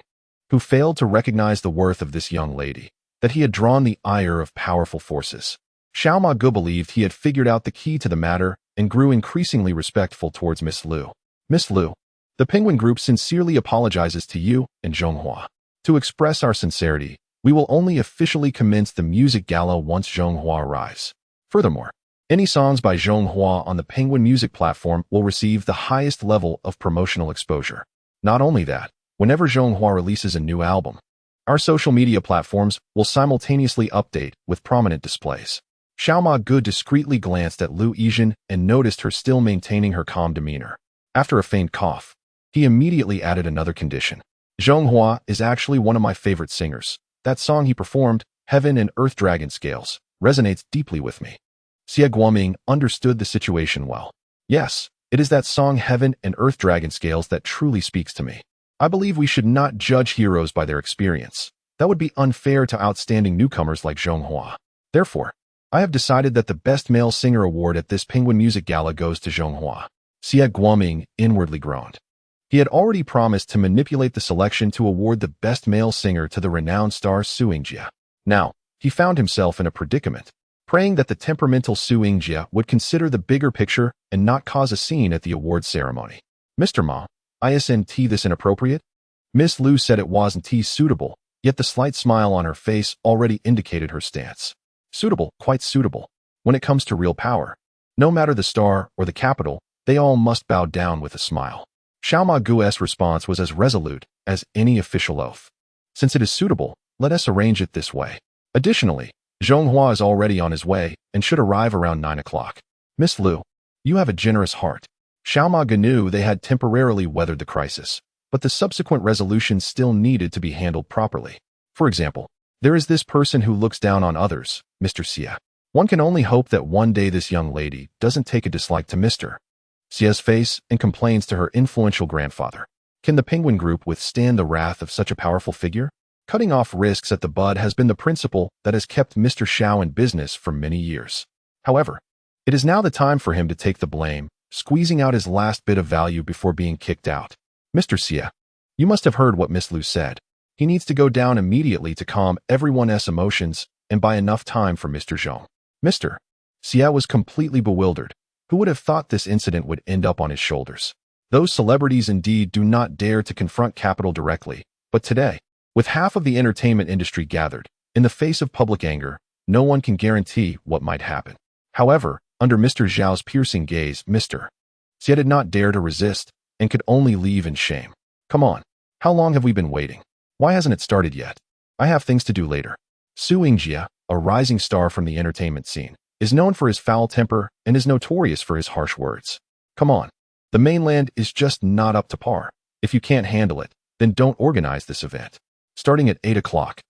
who failed to recognize the worth of this young lady, that he had drawn the ire of powerful forces. Xiao Ma-gu believed he had figured out the key to the matter and grew increasingly respectful towards Miss Liu. Miss Liu, the Penguin Group sincerely apologizes to you and Zhonghua. To express our sincerity, we will only officially commence the music gala once Zhonghua arrives. Furthermore, any songs by Zhonghua on the Penguin music platform will receive the highest level of promotional exposure. Not only that, whenever Zhonghua releases a new album, our social media platforms will simultaneously update with prominent displays. Xiao Ma-gu discreetly glanced at Liu Yijin and noticed her still maintaining her calm demeanor. After a faint cough, he immediately added another condition. Zhonghua is actually one of my favorite singers. That song he performed, Heaven and Earth Dragon Scales, resonates deeply with me. Xie Guoming understood the situation well. Yes, it is that song Heaven and Earth Dragon Scales that truly speaks to me. I believe we should not judge heroes by their experience. That would be unfair to outstanding newcomers like Zhonghua. Therefore, I have decided that the Best Male Singer Award at this Penguin Music Gala goes to Zhonghua. Xie Guoming inwardly groaned. He had already promised to manipulate the selection to award the Best Male Singer to the renowned star Su Yingjie. Now, he found himself in a predicament, praying that the temperamental Su Yingjie would consider the bigger picture and not cause a scene at the awards ceremony. Mr. Ma, isn't this inappropriate? Miss Liu said it wasn't suitable, yet the slight smile on her face already indicated her stance. Suitable, quite suitable. When it comes to real power, no matter the star or the capital, they all must bow down with a smile. Xiao Ma-gu's response was as resolute as any official oath. Since it is suitable, let us arrange it this way. Additionally, Zhonghua is already on his way and should arrive around 9 o'clock. Miss Liu, you have a generous heart. Xiao Ma-gu knew they had temporarily weathered the crisis, but the subsequent resolution still needed to be handled properly. For example, there is this person who looks down on others, Mr. Xie. One can only hope that one day this young lady doesn't take a dislike to Mr. Xie's face and complains to her influential grandfather. Can the Penguin Group withstand the wrath of such a powerful figure? Cutting off risks at the bud has been the principle that has kept Mr. Xiao in business for many years. However, it is now the time for him to take the blame, squeezing out his last bit of value before being kicked out. Mr. Xie, you must have heard what Miss Liu said. He needs to go down immediately to calm everyone's emotions and buy enough time for Mr. Zhong. Mr. Xie was completely bewildered. Who would have thought this incident would end up on his shoulders? Those celebrities indeed do not dare to confront capital directly, but today, with half of the entertainment industry gathered, in the face of public anger, no one can guarantee what might happen. However, under Mr. Zhao's piercing gaze, Mr. Xie did not dare to resist and could only leave in shame. Come on, how long have we been waiting? Why hasn't it started yet? I have things to do later. Su Yingjie, a rising star from the entertainment scene, is known for his foul temper and is notorious for his harsh words. Come on, the mainland is just not up to par. If you can't handle it, then don't organize this event. Starting at 8 o'clock.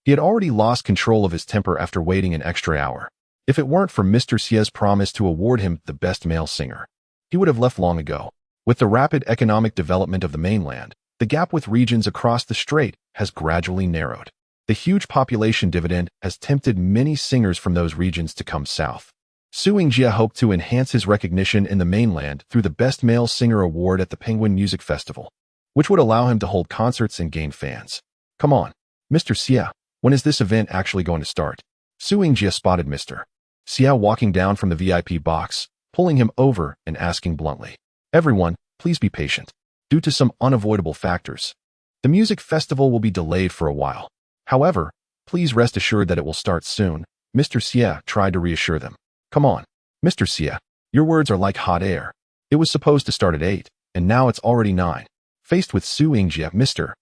He had already lost control of his temper after waiting an extra hour. If it weren't for Mr. Xie's promise to award him the Best Male Singer, he would have left long ago. With the rapid economic development of the mainland, the gap with regions across the strait has gradually narrowed. The huge population dividend has tempted many singers from those regions to come south. Su Yingjie hoped to enhance his recognition in the mainland through the Best Male Singer award at the Penguin Music Festival, which would allow him to hold concerts and gain fans. Come on, Mr. Xia, when is this event actually going to start? Su Yingjie spotted Mr. Xia walking down from the VIP box, pulling him over and asking bluntly, "Everyone, please be patient. Due to some unavoidable factors, the music festival will be delayed for a while. However, please rest assured that it will start soon." Mr. Xia tried to reassure them. "Come on, Mr. Xia, your words are like hot air. It was supposed to start at 8, and now it's already 9. Faced with Su Yingjie, Mr.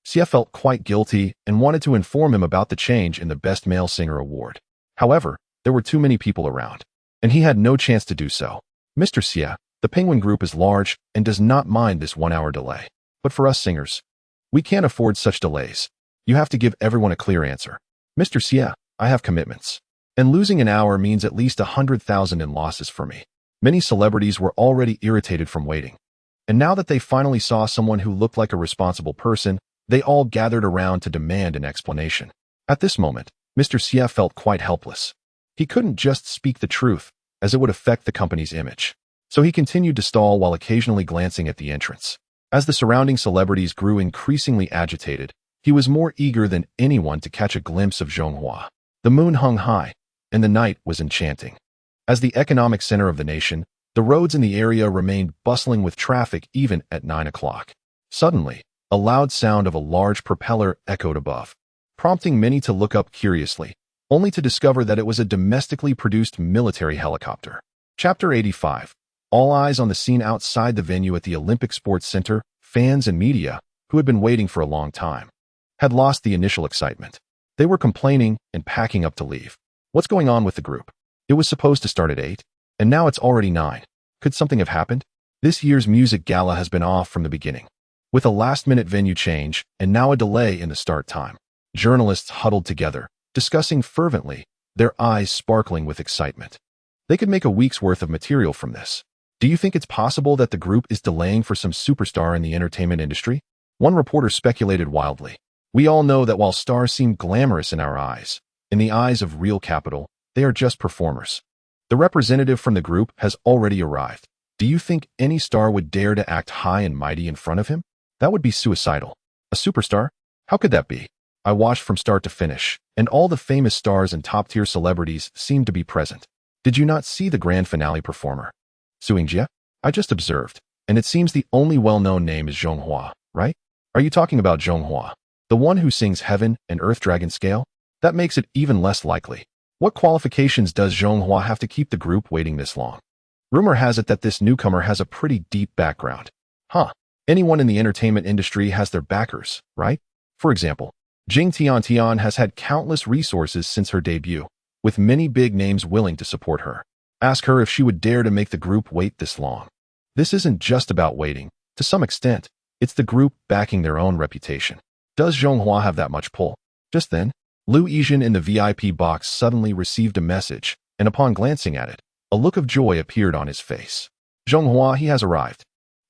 Xia felt quite guilty and wanted to inform him about the change in the Best Male Singer award. However, there were too many people around, and he had no chance to do so. "Mr. Xia, the Penguin Group is large and does not mind this 1-hour delay. But for us singers, we can't afford such delays. You have to give everyone a clear answer. Mr. Xia, I have commitments. And losing an hour means at least 100,000 in losses for me." Many celebrities were already irritated from waiting. And now that they finally saw someone who looked like a responsible person, they all gathered around to demand an explanation. At this moment, Mr. Xia felt quite helpless. He couldn't just speak the truth, as it would affect the company's image. So he continued to stall while occasionally glancing at the entrance. As the surrounding celebrities grew increasingly agitated, he was more eager than anyone to catch a glimpse of Zhonghua. The moon hung high, and the night was enchanting. As the economic center of the nation, the roads in the area remained bustling with traffic even at 9 o'clock. Suddenly, a loud sound of a large propeller echoed above, prompting many to look up curiously, only to discover that it was a domestically produced military helicopter. Chapter 85. All eyes on the scene outside the venue at the Olympic Sports Center. Fans and media, who had been waiting for a long time, had lost the initial excitement. They were complaining and packing up to leave. What's going on with the group? It was supposed to start at 8, and now it's already 9. Could something have happened? This year's music gala has been off from the beginning, with a last-minute venue change and now a delay in the start time. Journalists huddled together, discussing fervently, their eyes sparkling with excitement. They could make a week's worth of material from this. Do you think it's possible that the group is delaying for some superstar in the entertainment industry? One reporter speculated wildly. We all know that while stars seem glamorous in our eyes, in the eyes of real capital, they are just performers. The representative from the group has already arrived. Do you think any star would dare to act high and mighty in front of him? That would be suicidal. A superstar? How could that be? I watched from start to finish, and all the famous stars and top-tier celebrities seemed to be present. Did you not see the grand finale performer? Su Yingjie? I just observed, and it seems the only well-known name is Zhonghua, right? Are you talking about Zhonghua, the one who sings Heaven and Earth Dragon Scale? That makes it even less likely. What qualifications does Zhonghua have to keep the group waiting this long? Rumor has it that this newcomer has a pretty deep background. Anyone in the entertainment industry has their backers, right? For example, Jing Tian has had countless resources since her debut, with many big names willing to support her. Ask her if she would dare to make the group wait this long. This isn't just about waiting. To some extent, it's the group backing their own reputation. Does Zhonghua have that much pull? Just then, Lu Yizhen in the VIP box suddenly received a message, and upon glancing at it, a look of joy appeared on his face. Zhonghua, he has arrived.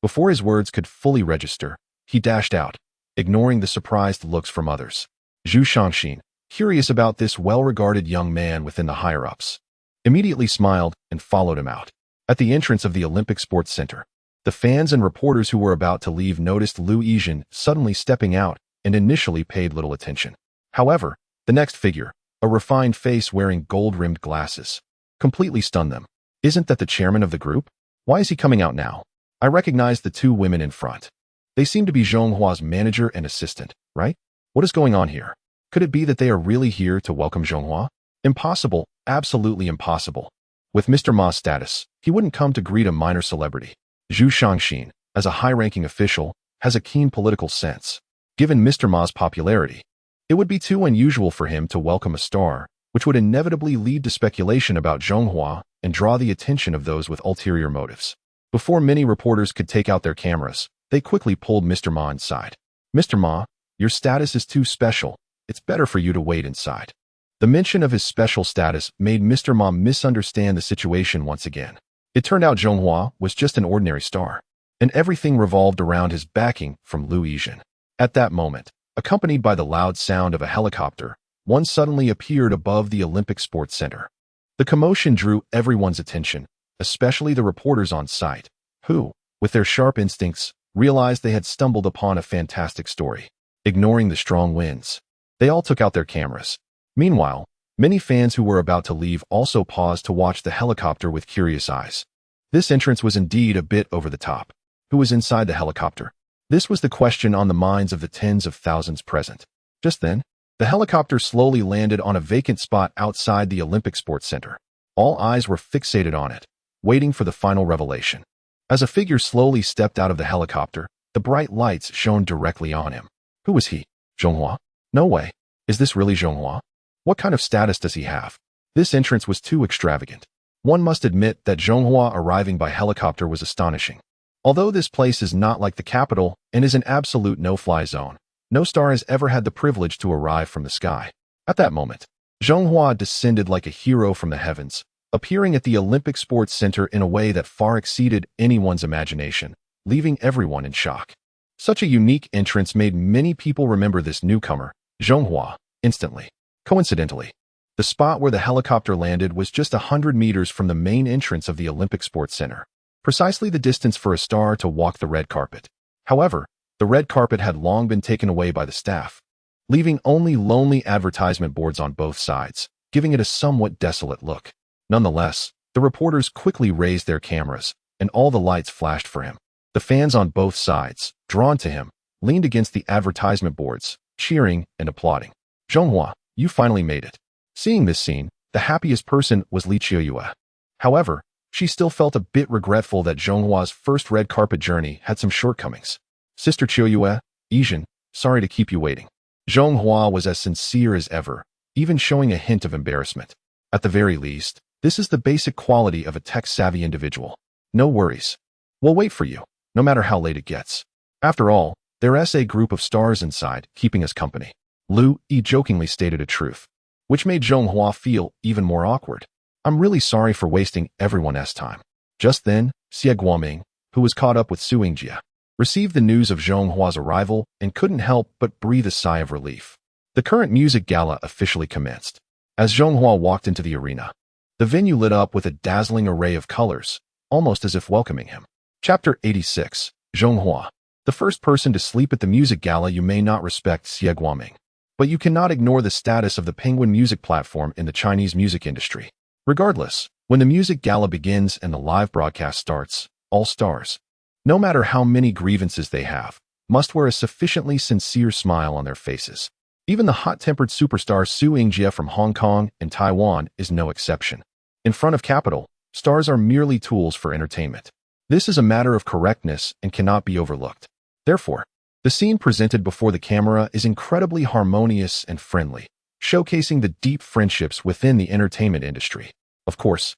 Before his words could fully register, he dashed out, ignoring the surprised looks from others. Zhu Shangxin, curious about this well-regarded young man within the higher-ups, immediately smiled and followed him out. At the entrance of the Olympic Sports Center, the fans and reporters who were about to leave noticed Lu Yizhen suddenly stepping out and initially paid little attention. However, the next figure, a refined face wearing gold-rimmed glasses, completely stunned them. Isn't that the chairman of the group? Why is he coming out now? I recognized the two women in front. They seem to be Zhonghua's manager and assistant, right? What is going on here? Could it be that they are really here to welcome Zhonghua? Impossible, absolutely impossible. With Mr. Ma's status, he wouldn't come to greet a minor celebrity. Zhu Shangxin, as a high-ranking official, has a keen political sense. Given Mr. Ma's popularity, it would be too unusual for him to welcome a star, which would inevitably lead to speculation about Zhonghua and draw the attention of those with ulterior motives. Before many reporters could take out their cameras, they quickly pulled Mr. Ma inside. Mr. Ma, your status is too special. It's better for you to wait inside. The mention of his special status made Mr. Ma misunderstand the situation once again. It turned out Zhonghua was just an ordinary star, and everything revolved around his backing from Lu Yizhen. At that moment, accompanied by the loud sound of a helicopter, one suddenly appeared above the Olympic Sports Center. The commotion drew everyone's attention, especially the reporters on site, who, with their sharp instincts, realized they had stumbled upon a fantastic story. Ignoring the strong winds, they all took out their cameras. Meanwhile, many fans who were about to leave also paused to watch the helicopter with curious eyes. This entrance was indeed a bit over the top. Who was inside the helicopter? This was the question on the minds of the tens of thousands present. Just then, the helicopter slowly landed on a vacant spot outside the Olympic Sports Center. All eyes were fixated on it, waiting for the final revelation. As a figure slowly stepped out of the helicopter, the bright lights shone directly on him. Who was he? Zhonghua? No way. Is this really Zhonghua? What kind of status does he have? This entrance was too extravagant. One must admit that Zhonghua arriving by helicopter was astonishing. Although this place is not like the capital and is an absolute no-fly zone, no star has ever had the privilege to arrive from the sky. At that moment, Zhonghua descended like a hero from the heavens, appearing at the Olympic Sports Center in a way that far exceeded anyone's imagination, leaving everyone in shock. Such a unique entrance made many people remember this newcomer, Zhonghua, instantly. Coincidentally, the spot where the helicopter landed was just 100 meters from the main entrance of the Olympic Sports Center, precisely the distance for a star to walk the red carpet. However, the red carpet had long been taken away by the staff, leaving only lonely advertisement boards on both sides, giving it a somewhat desolate look. Nonetheless, the reporters quickly raised their cameras, and all the lights flashed for him. The fans on both sides, drawn to him, leaned against the advertisement boards, cheering and applauding. Zhonghua, you finally made it. Seeing this scene, the happiest person was Li Qiuyue. However, she still felt a bit regretful that Zhonghua's first red carpet journey had some shortcomings. Sister Qiuyue, Yijin, sorry to keep you waiting. Zhonghua was as sincere as ever, even showing a hint of embarrassment. At the very least, this is the basic quality of a tech-savvy individual. No worries. We'll wait for you, no matter how late it gets. After all, there's a group of stars inside, keeping us company. Lu Yi jokingly stated a truth, which made Zhonghua feel even more awkward. I'm really sorry for wasting everyone's time. Just then, Xie Guoming, who was caught up with Su Yingjie, received the news of Zhonghua's arrival and couldn't help but breathe a sigh of relief. The current music gala officially commenced. As Zhonghua walked into the arena, the venue lit up with a dazzling array of colors, almost as if welcoming him. Chapter 86, Zhonghua. The first person to sleep at the music gala. You may not respect Xie Guoming, but you cannot ignore the status of the Penguin music platform in the Chinese music industry. Regardless, when the music gala begins and the live broadcast starts, all stars, no matter how many grievances they have, must wear a sufficiently sincere smile on their faces. Even the hot-tempered superstar Su Yingjie from Hong Kong and Taiwan is no exception. In front of Capital, stars are merely tools for entertainment. This is a matter of correctness and cannot be overlooked. Therefore, the scene presented before the camera is incredibly harmonious and friendly, showcasing the deep friendships within the entertainment industry. Of course,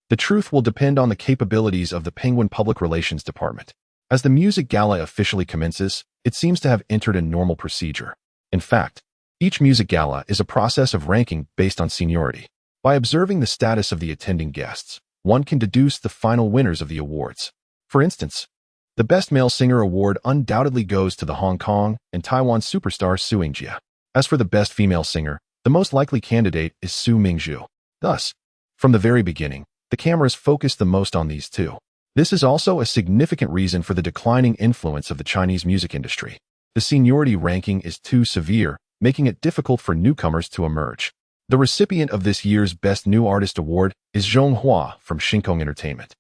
the truth will depend on the capabilities of the Penguin Public Relations Department. As the music gala officially commences, it seems to have entered a normal procedure. In fact, each music gala is a process of ranking based on seniority. By observing the status of the attending guests, one can deduce the final winners of the awards. For instance, the Best Male Singer award undoubtedly goes to the Hong Kong and Taiwan superstar Su Yingjie. As for the Best Female Singer, the most likely candidate is Su Mingzhu. Thus, from the very beginning, the cameras focused the most on these two. This is also a significant reason for the declining influence of the Chinese music industry. The seniority ranking is too severe, making it difficult for newcomers to emerge. The recipient of this year's Best New Artist Award is Zhonghua from Shinkong Entertainment.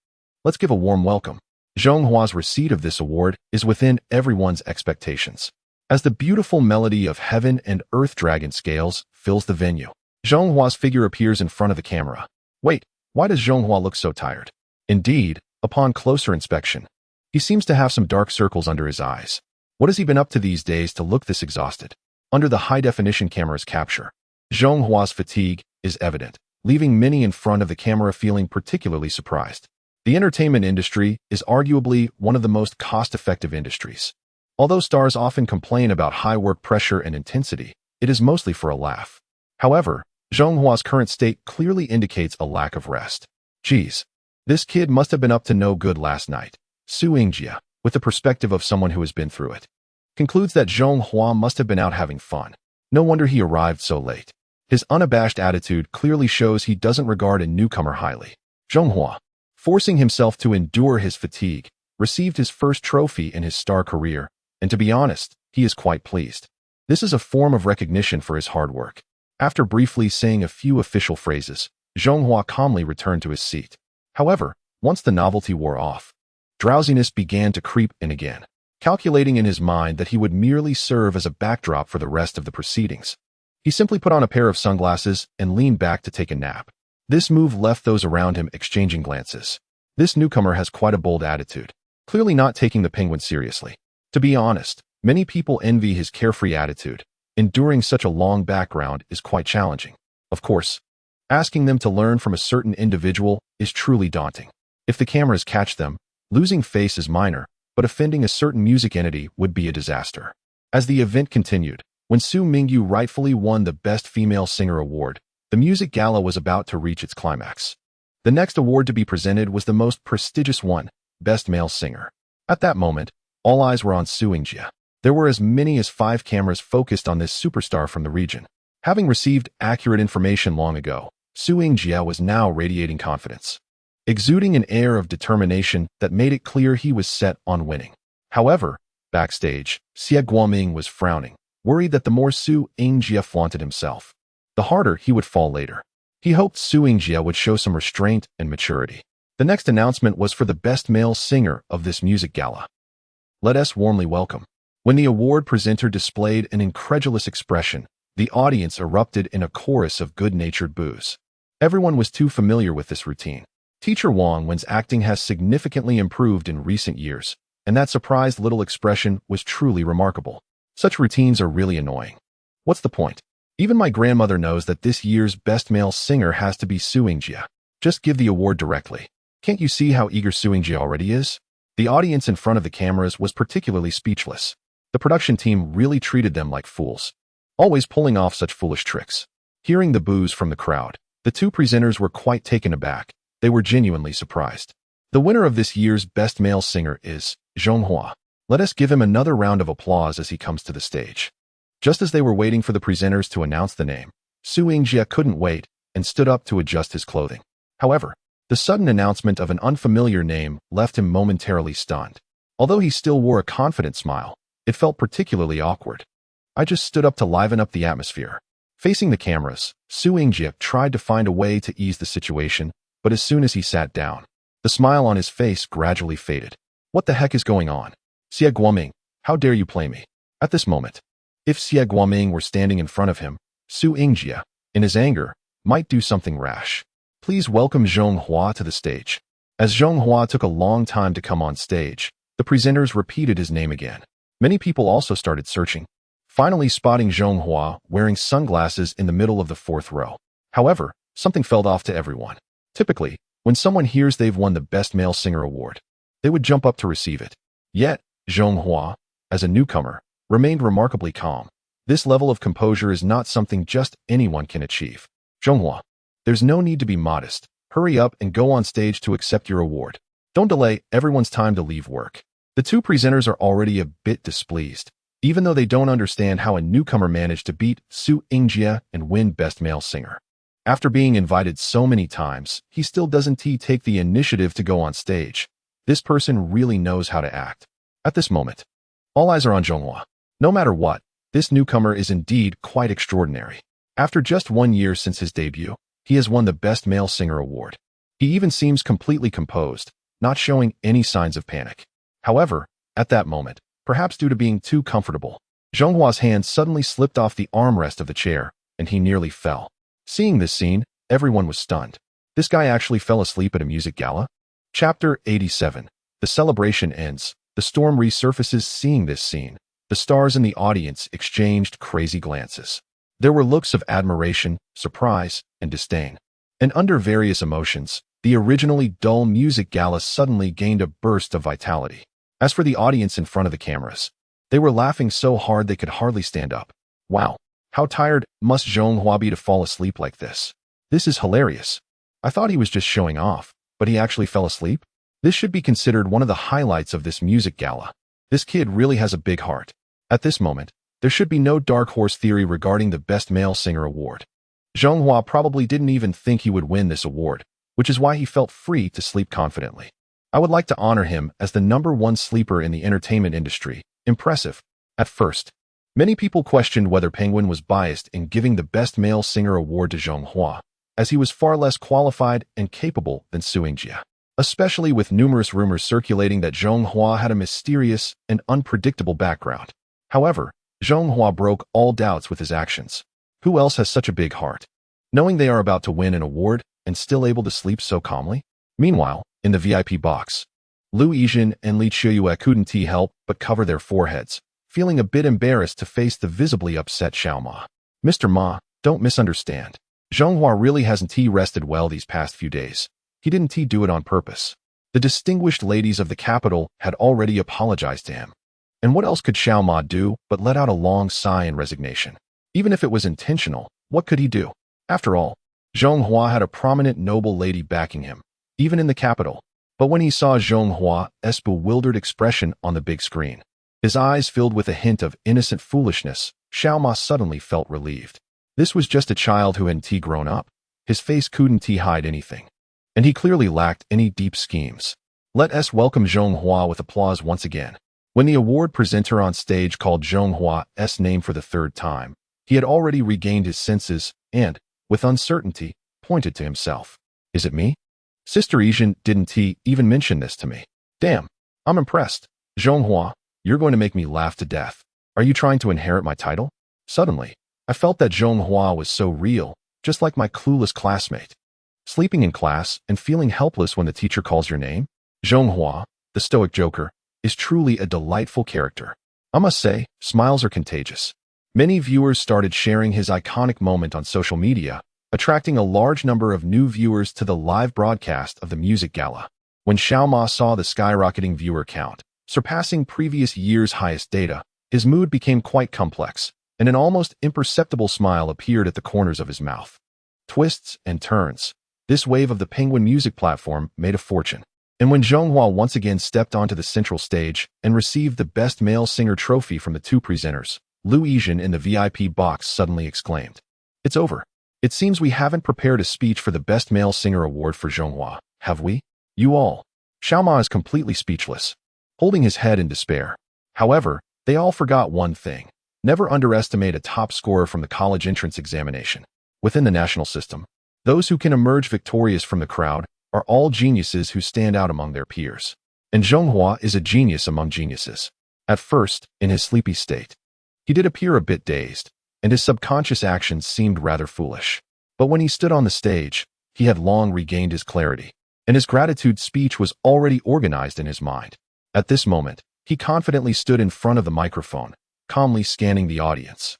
Let's give a warm welcome. Zhonghua's receipt of this award is within everyone's expectations, as the beautiful melody of Heaven and Earth Dragon scales fills the venue. Zhonghua's figure appears in front of the camera. Wait, why does Zhonghua look so tired? Indeed, upon closer inspection, he seems to have some dark circles under his eyes. What has he been up to these days to look this exhausted? Under the high-definition camera's capture, Zhonghua's fatigue is evident, leaving many in front of the camera feeling particularly surprised. The entertainment industry is arguably one of the most cost-effective industries. Although stars often complain about high work pressure and intensity, it is mostly for a laugh. However, Zhonghua's current state clearly indicates a lack of rest. Geez, this kid must have been up to no good last night. Su Yingjie, with the perspective of someone who has been through it, concludes that Zhonghua must have been out having fun. No wonder he arrived so late. His unabashed attitude clearly shows he doesn't regard a newcomer highly. Zhonghua, forcing himself to endure his fatigue, received his first trophy in his star career, and to be honest, he is quite pleased. This is a form of recognition for his hard work. After briefly saying a few official phrases, Zhonghua calmly returned to his seat. However, once the novelty wore off, drowsiness began to creep in again, calculating in his mind that he would merely serve as a backdrop for the rest of the proceedings. He simply put on a pair of sunglasses and leaned back to take a nap. This move left those around him exchanging glances. This newcomer has quite a bold attitude, clearly not taking the penguin seriously. To be honest, many people envy his carefree attitude. Enduring such a long background is quite challenging. Of course, asking them to learn from a certain individual is truly daunting. If the cameras catch them, losing face is minor, but offending a certain music entity would be a disaster. As the event continued, when Su Mingyu rightfully won the Best Female Singer award, the music gala was about to reach its climax. The next award to be presented was the most prestigious one, Best Male Singer. At that moment, all eyes were on Su Yingjie. There were as many as 5 cameras focused on this superstar from the region. Having received accurate information long ago, Su Yingjie was now radiating confidence, exuding an air of determination that made it clear he was set on winning. However, backstage, Xie Guoming was frowning, worried that the more Su Yingjie flaunted himself, the harder he would fall later. He hoped Su Yingjie would show some restraint and maturity. The next announcement was for the best male singer of this music gala. Let us warmly welcome. When the award presenter displayed an incredulous expression, the audience erupted in a chorus of good-natured boos. Everyone was too familiar with this routine. Teacher Wang Wen's acting has significantly improved in recent years, and that surprised little expression was truly remarkable. Such routines are really annoying. What's the point? Even my grandmother knows that this year's best male singer has to be Su Yingjie. Just give the award directly. Can't you see how eager Su Yingjie already is? The audience in front of the cameras was particularly speechless. The production team really treated them like fools, always pulling off such foolish tricks. Hearing the boos from the crowd, the 2 presenters were quite taken aback. They were genuinely surprised. The winner of this year's Best Male Singer is Zhonghua. Let us give him another round of applause as he comes to the stage. Just as they were waiting for the presenters to announce the name, Su Yingjie couldn't wait and stood up to adjust his clothing. However, the sudden announcement of an unfamiliar name left him momentarily stunned. Although he still wore a confident smile, it felt particularly awkward. I just stood up to liven up the atmosphere. Facing the cameras, Su Yingjie tried to find a way to ease the situation, but as soon as he sat down, the smile on his face gradually faded. What the heck is going on? Xie Guoming, how dare you play me? At this moment, if Xie Guoming were standing in front of him, Su Yingjie, in his anger, might do something rash. Please welcome Zhonghua to the stage. As Zhonghua took a long time to come on stage, the presenters repeated his name again. Many people also started searching, finally spotting Zhonghua wearing sunglasses in the middle of the 4th row. However, something fell off to everyone. Typically, when someone hears they've won the Best Male Singer award, they would jump up to receive it. Yet, Zhonghua, as a newcomer, remained remarkably calm. This level of composure is not something just anyone can achieve. Zhonghua, there's no need to be modest. Hurry up and go on stage to accept your award. Don't delay everyone's time to leave work. The 2 presenters are already a bit displeased, even though they don't understand how a newcomer managed to beat Su Yingjie and win Best Male Singer. After being invited so many times, he still doesn't take the initiative to go on stage. This person really knows how to act. At this moment, all eyes are on Zhonghua. No matter what, this newcomer is indeed quite extraordinary. After just 1 year since his debut, he has won the Best Male Singer award. He even seems completely composed, not showing any signs of panic. However, at that moment, perhaps due to being too comfortable, Zhonghua's hand suddenly slipped off the armrest of the chair, and he nearly fell. Seeing this scene, everyone was stunned. This guy actually fell asleep at a music gala? Chapter 87. The celebration ends. The storm resurfaces. Seeing this scene, the stars in the audience exchanged crazy glances. There were looks of admiration, surprise, and disdain. And under various emotions, the originally dull music gala suddenly gained a burst of vitality. As for the audience in front of the cameras, they were laughing so hard they could hardly stand up. Wow, how tired must Zhonghua be to fall asleep like this? This is hilarious. I thought he was just showing off, but he actually fell asleep? This should be considered one of the highlights of this music gala. This kid really has a big heart. At this moment, there should be no dark horse theory regarding the Best Male Singer award. Zhonghua probably didn't even think he would win this award, which is why he felt free to sleep confidently. I would like to honor him as the #1 sleeper in the entertainment industry. Impressive. At first, many people questioned whether Penguin was biased in giving the Best Male Singer award to Zhonghua, as he was far less qualified and capable than Suingjia, especially with numerous rumors circulating that Zhonghua had a mysterious and unpredictable background. However, Zhonghua broke all doubts with his actions. Who else has such a big heart? Knowing they are about to win an award and still able to sleep so calmly? Meanwhile, in the VIP box, Lu Yijin and Li Chiyue couldn't help but cover their foreheads, feeling a bit embarrassed to face the visibly upset Xiao Ma. Mr. Ma, don't misunderstand. Zhonghua really hasn't rested well these past few days. He didn't do it on purpose. The distinguished ladies of the capital had already apologized to him. And what else could Xiao Ma do but let out a long sigh in resignation? Even if it was intentional, what could he do? After all, Zhonghua had a prominent noble lady backing him, even in the capital. But when he saw Zhonghua's bewildered expression on the big screen, his eyes filled with a hint of innocent foolishness, Xiao Ma suddenly felt relieved. This was just a child who hadn't grown up. His face couldn't hide anything. And he clearly lacked any deep schemes. Let us welcome Zhonghua with applause once again. When the award presenter on stage called Zhonghua's name for the third time, he had already regained his senses and, with uncertainty, pointed to himself. Is it me? Sister Yijin didn't even mention this to me. Damn, I'm impressed. Zhonghua, you're going to make me laugh to death. Are you trying to inherit my title? Suddenly, I felt that Zhonghua was so real, just like my clueless classmate. Sleeping in class and feeling helpless when the teacher calls your name? Zhonghua, the stoic joker, is truly a delightful character. I must say, smiles are contagious. Many viewers started sharing his iconic moment on social media, attracting a large number of new viewers to the live broadcast of the music gala. When Xiao Ma saw the skyrocketing viewer count, surpassing previous year's highest data, his mood became quite complex, and an almost imperceptible smile appeared at the corners of his mouth. Twists and turns. This wave of the Penguin music platform made a fortune. And when Zhonghua once again stepped onto the central stage and received the Best Male Singer trophy from the two presenters, Lu Yijin in the VIP box suddenly exclaimed, "It's over. It seems we haven't prepared a speech for the Best Male Singer award for Zhonghua, have we? You all." Xiao Ma is completely speechless, holding his head in despair. However, they all forgot one thing. Never underestimate a top scorer from the college entrance examination. Within the national system, those who can emerge victorious from the crowd are all geniuses who stand out among their peers. And Zhonghua is a genius among geniuses. At first, in his sleepy state, he did appear a bit dazed, and his subconscious actions seemed rather foolish. But when he stood on the stage, he had long regained his clarity, and his gratitude speech was already organized in his mind. At this moment, he confidently stood in front of the microphone, calmly scanning the audience.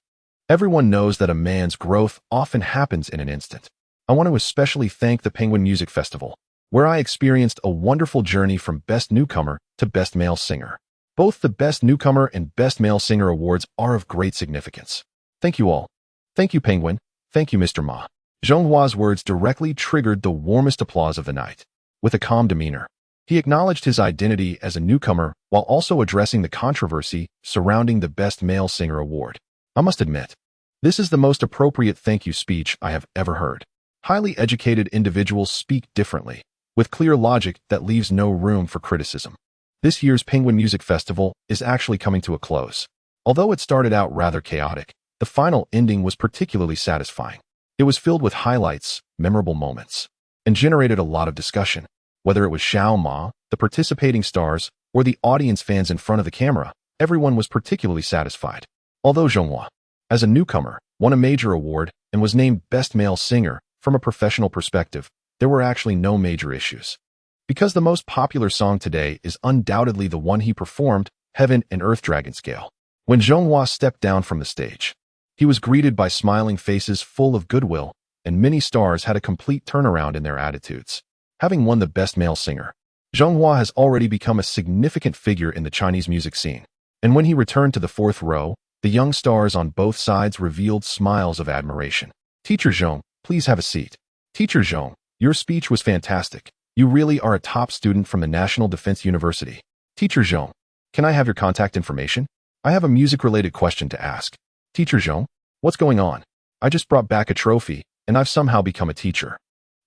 Everyone knows that a man's growth often happens in an instant. I want to especially thank the Penguin Music Festival, where I experienced a wonderful journey from Best Newcomer to Best Male Singer. Both the Best Newcomer and Best Male Singer awards are of great significance. Thank you all. Thank you, Penguin. Thank you, Mr. Ma. Zhonghua's words directly triggered the warmest applause of the night. With a calm demeanor, he acknowledged his identity as a newcomer while also addressing the controversy surrounding the Best Male Singer award. I must admit, this is the most appropriate thank you speech I have ever heard. Highly educated individuals speak differently, with clear logic that leaves no room for criticism. This year's Penguin Music Festival is actually coming to a close. Although it started out rather chaotic, the final ending was particularly satisfying. It was filled with highlights, memorable moments, and generated a lot of discussion. Whether it was Xiao Ma, the participating stars, or the audience fans in front of the camera, everyone was particularly satisfied. Although Zhonghua, as a newcomer, won a major award and was named Best Male Singer, from a professional perspective, there were actually no major issues. Because the most popular song today is undoubtedly the one he performed, Heaven and Earth Dragon Scale. When Zhonghua stepped down from the stage, he was greeted by smiling faces full of goodwill, and many stars had a complete turnaround in their attitudes. Having won the Best Male Singer, Zhonghua has already become a significant figure in the Chinese music scene. And when he returned to the fourth row, the young stars on both sides revealed smiles of admiration. "Teacher Zhong, please have a seat." "Teacher Zhong, your speech was fantastic. You really are a top student from the National Defense University." "Teacher Zhong, can I have your contact information? I have a music-related question to ask." "Teacher Zhong, what's going on? I just brought back a trophy, and I've somehow become a teacher.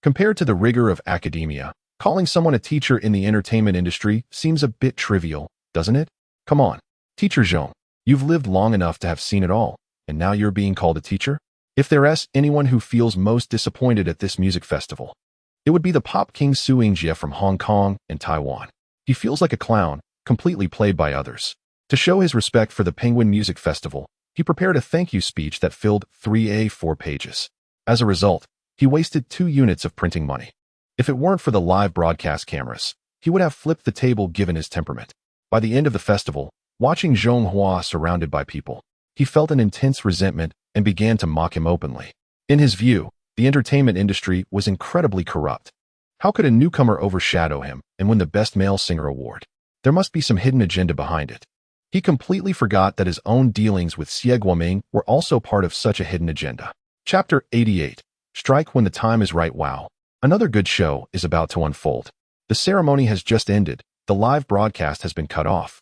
Compared to the rigor of academia, calling someone a teacher in the entertainment industry seems a bit trivial, doesn't it? Come on, Teacher Zhong, you've lived long enough to have seen it all, and now you're being called a teacher? If there's anyone who feels most disappointed at this music festival, it would be the pop king Su Yingjie from Hong Kong and Taiwan. He feels like a clown, completely played by others. To show his respect for the Penguin Music Festival, he prepared a thank you speech that filled 3 A4 pages. As a result, he wasted 2 units of printing money. If it weren't for the live broadcast cameras, he would have flipped the table given his temperament. By the end of the festival, watching Zhonghua surrounded by people, he felt an intense resentment and began to mock him openly. In his view, the entertainment industry was incredibly corrupt. How could a newcomer overshadow him and win the Best Male Singer award? There must be some hidden agenda behind it. He completely forgot that his own dealings with Xie Guoming were also part of such a hidden agenda. Chapter 88. Strike when the time is right. Wow. Another good show is about to unfold. The ceremony has just ended, the live broadcast has been cut off,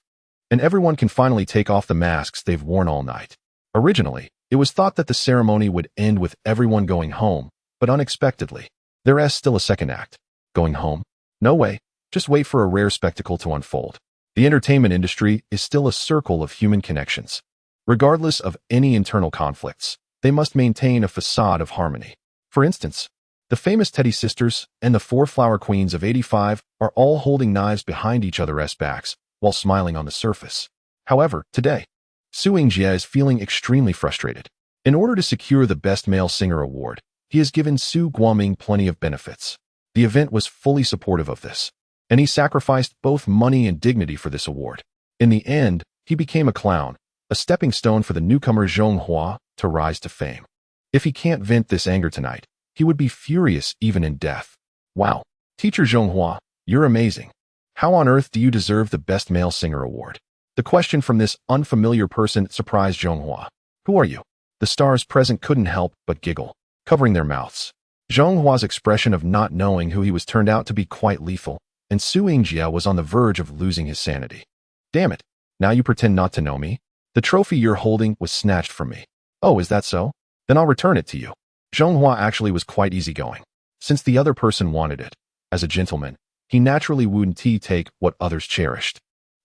and everyone can finally take off the masks they've worn all night. Originally, it was thought that the ceremony would end with everyone going home, but unexpectedly, there's still a second act. Going home? No way. Just wait for a rare spectacle to unfold. The entertainment industry is still a circle of human connections. Regardless of any internal conflicts, they must maintain a facade of harmony. For instance, the famous Teddy sisters and the 4 flower queens of 85 are all holding knives behind each other's backs while smiling on the surface. However, today, Su Yingjie is feeling extremely frustrated. In order to secure the Best Male Singer award, he has given Su Guoming plenty of benefits. The event was fully supportive of this, and he sacrificed both money and dignity for this award. In the end, he became a clown, a stepping stone for the newcomer Zhonghua to rise to fame. If he can't vent this anger tonight, he would be furious even in death. Wow, Teacher Zhonghua, you're amazing. How on earth do you deserve the Best Male Singer award? The question from this unfamiliar person surprised Zhonghua. Who are you? The stars present couldn't help but giggle, covering their mouths. Zhonghua's expression of not knowing who he was turned out to be quite lethal, and Su Yingjie was on the verge of losing his sanity. Damn it, now you pretend not to know me? The trophy you're holding was snatched from me. Oh, is that so? Then I'll return it to you. Zhonghua actually was quite easygoing. Since the other person wanted it, as a gentleman, he naturally wouldn't take what others cherished.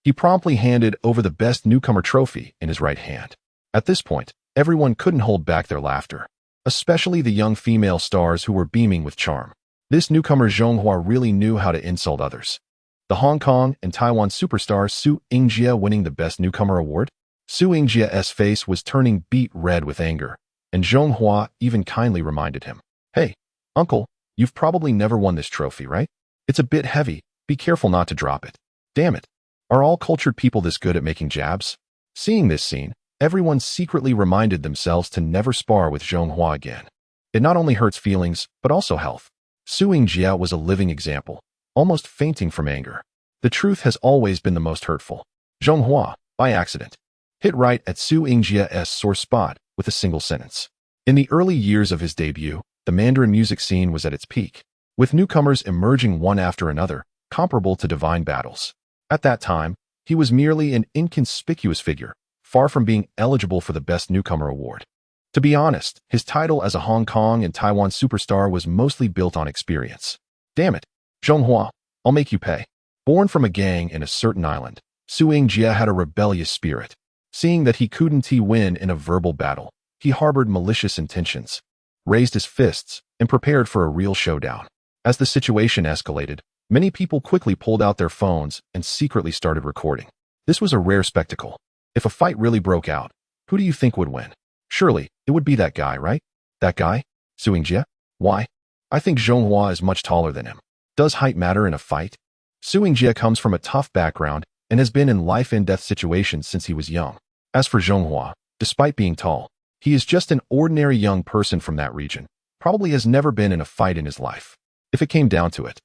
He promptly handed over the Best Newcomer trophy in his right hand. At this point, everyone couldn't hold back their laughter, especially the young female stars who were beaming with charm. This newcomer Zhonghua really knew how to insult others. The Hong Kong and Taiwan superstar Su Yingjie winning the Best Newcomer award? Su Yingjie's face was turning beet red with anger, and Zhonghua even kindly reminded him, "Hey, uncle, you've probably never won this trophy, right? It's a bit heavy, be careful not to drop it." Damn it, are all cultured people this good at making jabs? Seeing this scene, everyone secretly reminded themselves to never spar with Zhonghua again. It not only hurts feelings, but also health. Su Yingjie was a living example, almost fainting from anger. The truth has always been the most hurtful. Zhonghua, by accident, hit right at Su Yingjie's sore spot with a single sentence. In the early years of his debut, the Mandarin music scene was at its peak, with newcomers emerging one after another, comparable to divine battles. At that time, he was merely an inconspicuous figure, far from being eligible for the Best Newcomer award. To be honest, his title as a Hong Kong and Taiwan superstar was mostly built on experience. Damn it, Zhonghua, I'll make you pay. Born from a gang in a certain island, Su Yingjie had a rebellious spirit. Seeing that he couldn't win in a verbal battle, he harbored malicious intentions, raised his fists, and prepared for a real showdown. As the situation escalated, many people quickly pulled out their phones and secretly started recording. This was a rare spectacle. If a fight really broke out, who do you think would win? Surely, it would be that guy, right? That guy? Su Yingjie? Why? I think Zhonghua is much taller than him. Does height matter in a fight? Su Yingjie comes from a tough background and has been in life-and-death situations since he was young. As for Zhonghua, despite being tall, he is just an ordinary young person from that region, probably has never been in a fight in his life. If it came down to it,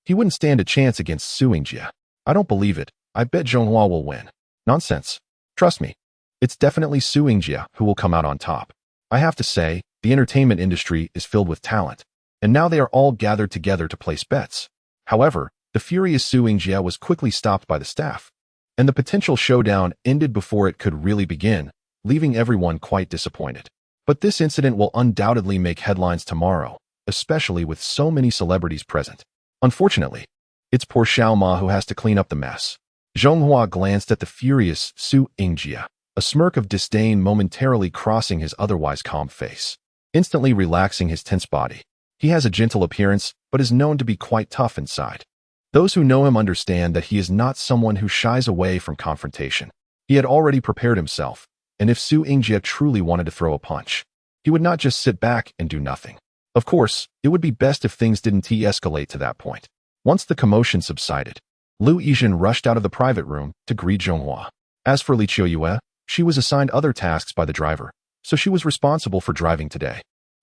he wouldn't stand a chance against Su Yingjie. I don't believe it. I bet Zhonghua will win. Nonsense. Trust me. It's definitely Su Yingjie who will come out on top. I have to say, the entertainment industry is filled with talent, and now they are all gathered together to place bets. However, the furious Su Yingjie was quickly stopped by the staff, and the potential showdown ended before it could really begin, leaving everyone quite disappointed. But this incident will undoubtedly make headlines tomorrow, especially with so many celebrities present. Unfortunately, it's poor Xiao Ma who has to clean up the mess. Zhonghua glanced at the furious Su Yingjie, a smirk of disdain momentarily crossing his otherwise calm face, instantly relaxing his tense body. He has a gentle appearance, but is known to be quite tough inside. Those who know him understand that he is not someone who shies away from confrontation. He had already prepared himself, and if Su Yingjie truly wanted to throw a punch, he would not just sit back and do nothing. Of course, it would be best if things didn't escalate to that point. Once the commotion subsided, Lu Yizhen rushed out of the private room to greet Zhonghua. As for Li Qiuyue, she was assigned other tasks by the driver, so she was responsible for driving today.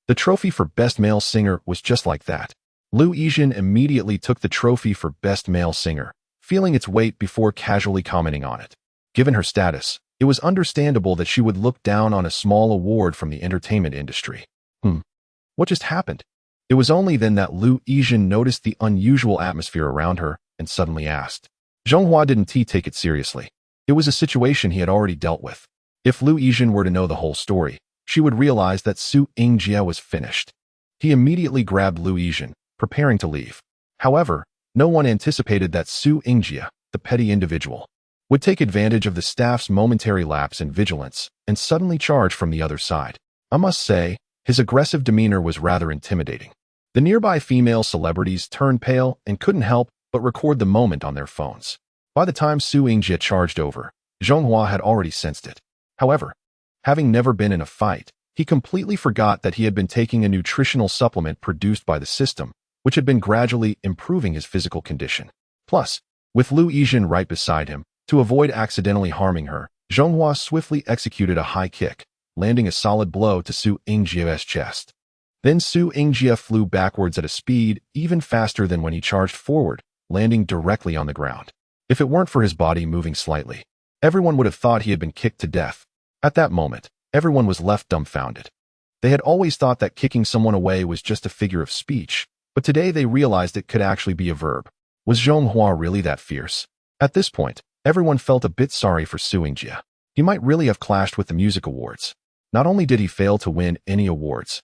The trophy for Best Male Singer was just like that. Lu Yizhen immediately took the trophy for Best Male Singer, feeling its weight before casually commenting on it. Given her status, it was understandable that she would look down on a small award from the entertainment industry. What just happened? It was only then that Lu Yizhen noticed the unusual atmosphere around her and suddenly asked. Zhonghua didn't take it seriously. It was a situation he had already dealt with. If Lu Yizhen were to know the whole story, she would realize that Su Yingjie was finished. He immediately grabbed Lu Yizhen, preparing to leave. However, no one anticipated that Su Yingjie, the petty individual, would take advantage of the staff's momentary lapse in vigilance and suddenly charge from the other side. I must say, his aggressive demeanor was rather intimidating. The nearby female celebrities turned pale and couldn't help but record the moment on their phones. By the time Su Yingjie charged over, Zhonghua had already sensed it. However, having never been in a fight, he completely forgot that he had been taking a nutritional supplement produced by the system, which had been gradually improving his physical condition. Plus, with Lu Yizhen right beside him, to avoid accidentally harming her, Zhonghua swiftly executed a high kick, landing a solid blow to Su Yingjie's chest. Then Su Yingjie flew backwards at a speed even faster than when he charged forward, landing directly on the ground. If it weren't for his body moving slightly, everyone would have thought he had been kicked to death. At that moment, everyone was left dumbfounded. They had always thought that kicking someone away was just a figure of speech, but today they realized it could actually be a verb. Was Zhonghua really that fierce? At this point, everyone felt a bit sorry for Su Yingjie. He might really have clashed with the music awards. Not only did he fail to win any awards,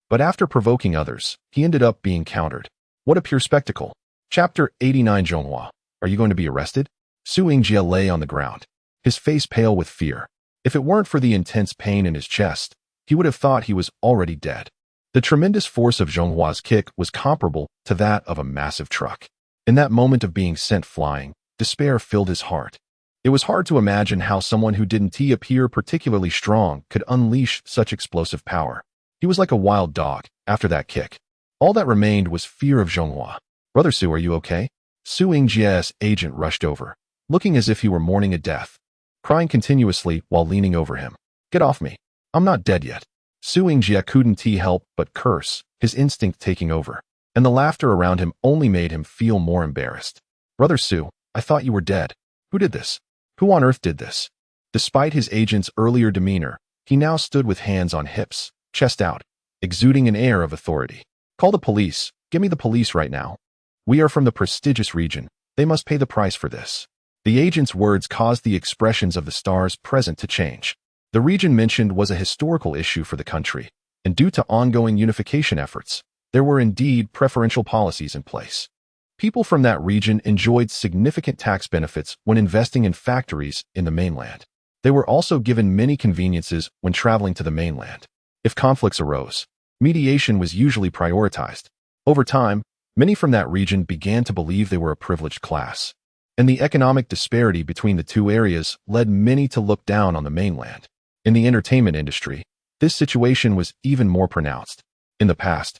but after provoking others, he ended up being countered. What a pure spectacle. Chapter 89. Zhonghua, are you going to be arrested? Su Yingjie lay on the ground, his face pale with fear. If it weren't for the intense pain in his chest, he would have thought he was already dead. The tremendous force of Zhonghua's kick was comparable to that of a massive truck. In that moment of being sent flying, despair filled his heart. It was hard to imagine how someone who didn't appear particularly strong could unleash such explosive power. He was like a wild dog after that kick. All that remained was fear of Zhonghua. Brother Su, are you okay? Su Yingjie's agent rushed over, looking as if he were mourning a death, crying continuously while leaning over him. Get off me. I'm not dead yet. Su Yingjie couldn't help but curse, his instinct taking over, and the laughter around him only made him feel more embarrassed. Brother Su, I thought you were dead. Who did this? Who on earth did this? Despite his agent's earlier demeanor, he now stood with hands on hips, chest out, exuding an air of authority. Call the police. Give me the police right now. We are from the prestigious region. They must pay the price for this. The agent's words caused the expressions of the stars present to change. The region mentioned was a historical issue for the country, and due to ongoing unification efforts, there were indeed preferential policies in place. People from that region enjoyed significant tax benefits when investing in factories in the mainland. They were also given many conveniences when traveling to the mainland. If conflicts arose, mediation was usually prioritized. Over time, many from that region began to believe they were a privileged class, and the economic disparity between the two areas led many to look down on the mainland. In the entertainment industry, this situation was even more pronounced. In the past,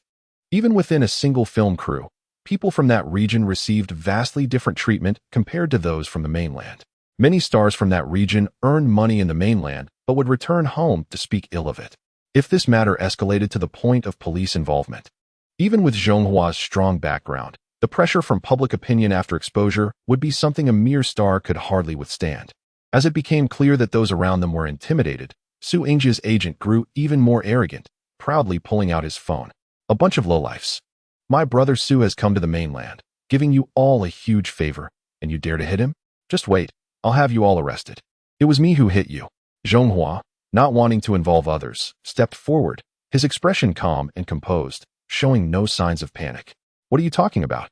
even within a single film crew, people from that region received vastly different treatment compared to those from the mainland. Many stars from that region earned money in the mainland but would return home to speak ill of it. If this matter escalated to the point of police involvement, even with Zhonghua's strong background, the pressure from public opinion after exposure would be something a mere star could hardly withstand. As it became clear that those around them were intimidated, Su Yingjie's agent grew even more arrogant, proudly pulling out his phone. A bunch of lowlifes. My brother Su has come to the mainland, giving you all a huge favor, and you dare to hit him? Just wait, I'll have you all arrested. It was me who hit you. Zhonghua, not wanting to involve others, stepped forward, his expression calm and composed, showing no signs of panic. What are you talking about?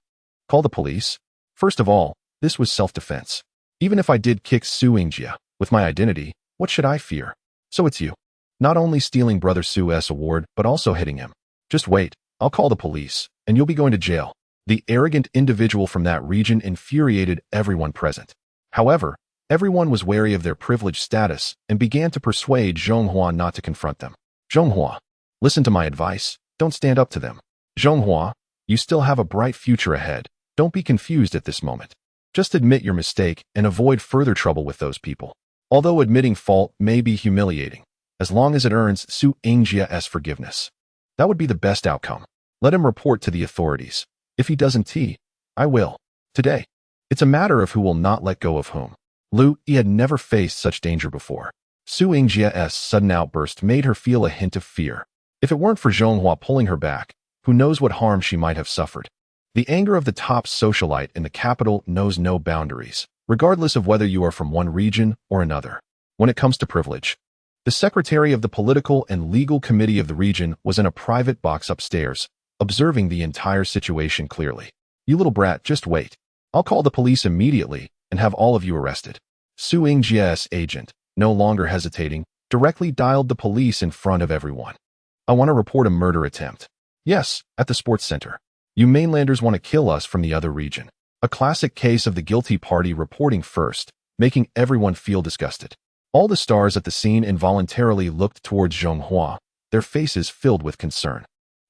Call the police? First of all, this was self-defense. Even if I did kick Su Yingjie with my identity, what should I fear? So it's you. Not only stealing Brother Su's award, but also hitting him. Just wait, I'll call the police, and you'll be going to jail. The arrogant individual from that region infuriated everyone present. However, everyone was wary of their privileged status and began to persuade Zhonghua not to confront them. Zhonghua, listen to my advice. Don't stand up to them. Zhonghua, you still have a bright future ahead. Don't be confused at this moment. Just admit your mistake and avoid further trouble with those people. Although admitting fault may be humiliating, as long as it earns Su Yingjie's forgiveness. That would be the best outcome. Let him report to the authorities. If he doesn't, I will. Today. It's a matter of who will not let go of whom. He had never faced such danger before. Su Yingjie's sudden outburst made her feel a hint of fear. If it weren't for Zhonghua pulling her back, who knows what harm she might have suffered. The anger of the top socialite in the capital knows no boundaries, regardless of whether you are from one region or another. When it comes to privilege, the secretary of the political and legal committee of the region was in a private box upstairs, observing the entire situation clearly. You little brat, just wait. I'll call the police immediately and have all of you arrested. Su Yingjie's agent, no longer hesitating, directly dialed the police in front of everyone. I want to report a murder attempt. Yes, at the sports center. You mainlanders want to kill us from the other region. A classic case of the guilty party reporting first, making everyone feel disgusted. All the stars at the scene involuntarily looked towards Zhonghua, their faces filled with concern.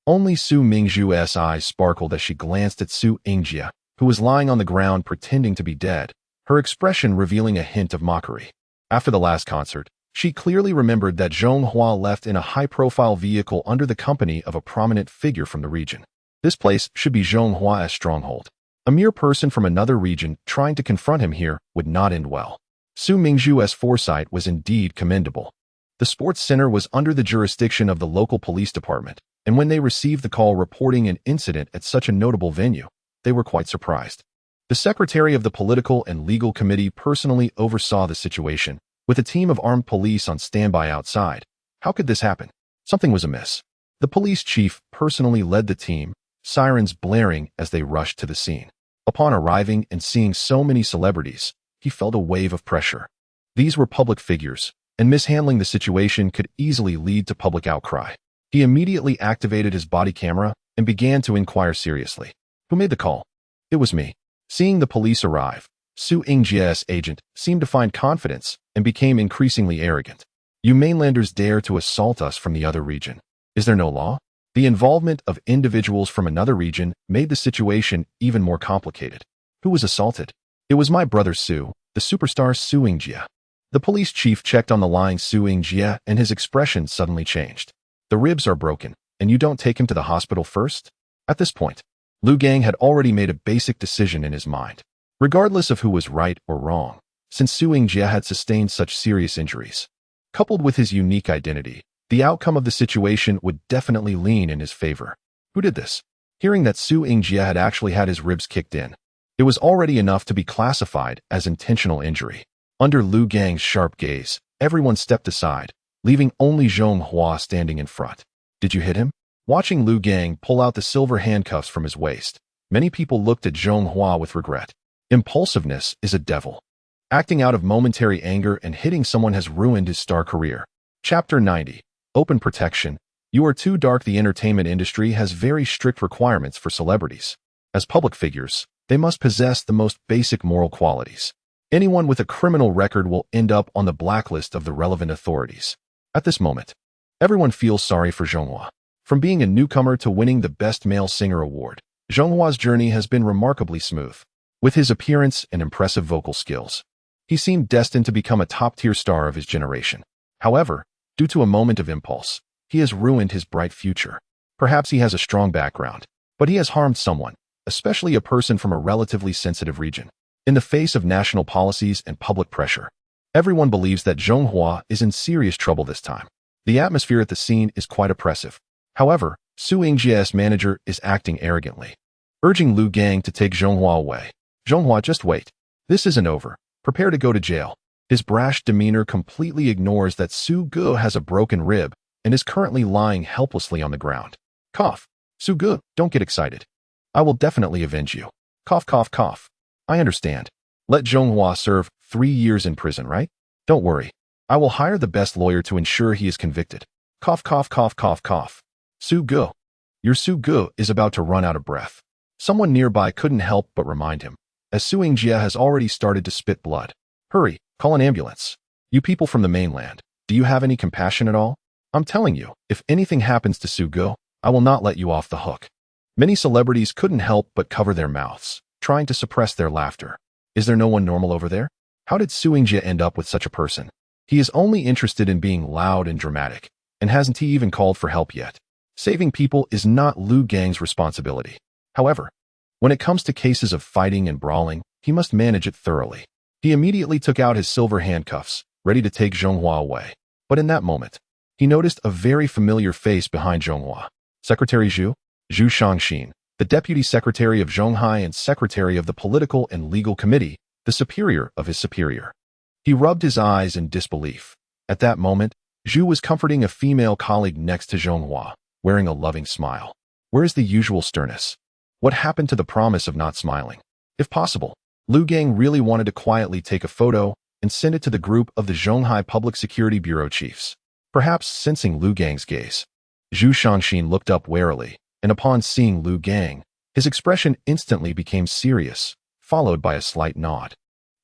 Only Su Mingzhu's eyes sparkled as she glanced at Su Yingjie, who was lying on the ground pretending to be dead, her expression revealing a hint of mockery. After the last concert, she clearly remembered that Zhonghua left in a high-profile vehicle under the company of a prominent figure from the region. This place should be Zhonghua's stronghold. A mere person from another region trying to confront him here would not end well. Su Mingzhu's foresight was indeed commendable. The sports center was under the jurisdiction of the local police department, and when they received the call reporting an incident at such a notable venue, they were quite surprised. The secretary of the political and legal committee personally oversaw the situation, with a team of armed police on standby outside. How could this happen? Something was amiss. The police chief personally led the team, sirens blaring as they rushed to the scene. Upon arriving and seeing so many celebrities, he felt a wave of pressure. These were public figures, and mishandling the situation could easily lead to public outcry. He immediately activated his body camera and began to inquire seriously. Who made the call? It was me. Seeing the police arrive, Su Yingjie's agent seemed to find confidence and became increasingly arrogant. You mainlanders dare to assault us from the other region. Is there no law? The involvement of individuals from another region made the situation even more complicated. Who was assaulted? It was my brother Su, the superstar Su Yingjie. The police chief checked on the lying Su Yingjie and his expression suddenly changed. The ribs are broken, and you don't take him to the hospital first? At this point, Lu Gang had already made a basic decision in his mind. Regardless of who was right or wrong, since Su Yingjie had sustained such serious injuries, coupled with his unique identity, the outcome of the situation would definitely lean in his favor. Who did this? Hearing that Su Yingjie had actually had his ribs kicked in, it was already enough to be classified as intentional injury. Under Lu Gang's sharp gaze, everyone stepped aside, leaving only Zhonghua standing in front. Did you hit him? Watching Lu Gang pull out the silver handcuffs from his waist, many people looked at Zhonghua with regret. Impulsiveness is a devil. Acting out of momentary anger and hitting someone has ruined his star career. Chapter 90. Open protection. You are too dark. The entertainment industry has very strict requirements for celebrities. As public figures, they must possess the most basic moral qualities. Anyone with a criminal record will end up on the blacklist of the relevant authorities. At this moment, everyone feels sorry for Zhonghua. From being a newcomer to winning the Best Male Singer award, Zhonghua's journey has been remarkably smooth. With his appearance and impressive vocal skills, he seemed destined to become a top-tier star of his generation. However, due to a moment of impulse, he has ruined his bright future. Perhaps he has a strong background, but he has harmed someone, especially a person from a relatively sensitive region. In the face of national policies and public pressure, everyone believes that Zhonghua is in serious trouble this time. The atmosphere at the scene is quite oppressive. However, Su Yingjie's manager is acting arrogantly, urging Lu Gang to take Zhonghua away. Zhonghua, just wait. This isn't over. Prepare to go to jail. His brash demeanor completely ignores that Su Ge has a broken rib and is currently lying helplessly on the ground. Cough. Su Ge, don't get excited. I will definitely avenge you. Cough, cough, cough. I understand. Let Zhonghua serve 3 years in prison, right? Don't worry. I will hire the best lawyer to ensure he is convicted. Cough, cough, cough, cough, cough. Su Ge. Your Su Ge is about to run out of breath. Someone nearby couldn't help but remind him, as Su Yingjie has already started to spit blood. Hurry, call an ambulance. You people from the mainland, do you have any compassion at all? I'm telling you, if anything happens to Su Ge, I will not let you off the hook. Many celebrities couldn't help but cover their mouths, trying to suppress their laughter. Is there no one normal over there? How did Su Yingjie end up with such a person? He is only interested in being loud and dramatic, and hasn't he even called for help yet? Saving people is not Lu Gang's responsibility. However, when it comes to cases of fighting and brawling, he must manage it thoroughly. He immediately took out his silver handcuffs, ready to take Zhonghua away. But in that moment, he noticed a very familiar face behind Zhonghua. Secretary Zhu Shangxin, the deputy secretary of Zhonghai and secretary of the political and legal committee, the superior of his superior. He rubbed his eyes in disbelief. At that moment, Zhu was comforting a female colleague next to Zhonghua, wearing a loving smile. Where is the usual sternness? What happened to the promise of not smiling? If possible, Lu Gang really wanted to quietly take a photo and send it to the group of the Zhonghai Public Security Bureau chiefs. Perhaps sensing Lu Gang's gaze, Zhu Shangxin looked up warily, and upon seeing Lu Gang, his expression instantly became serious, followed by a slight nod.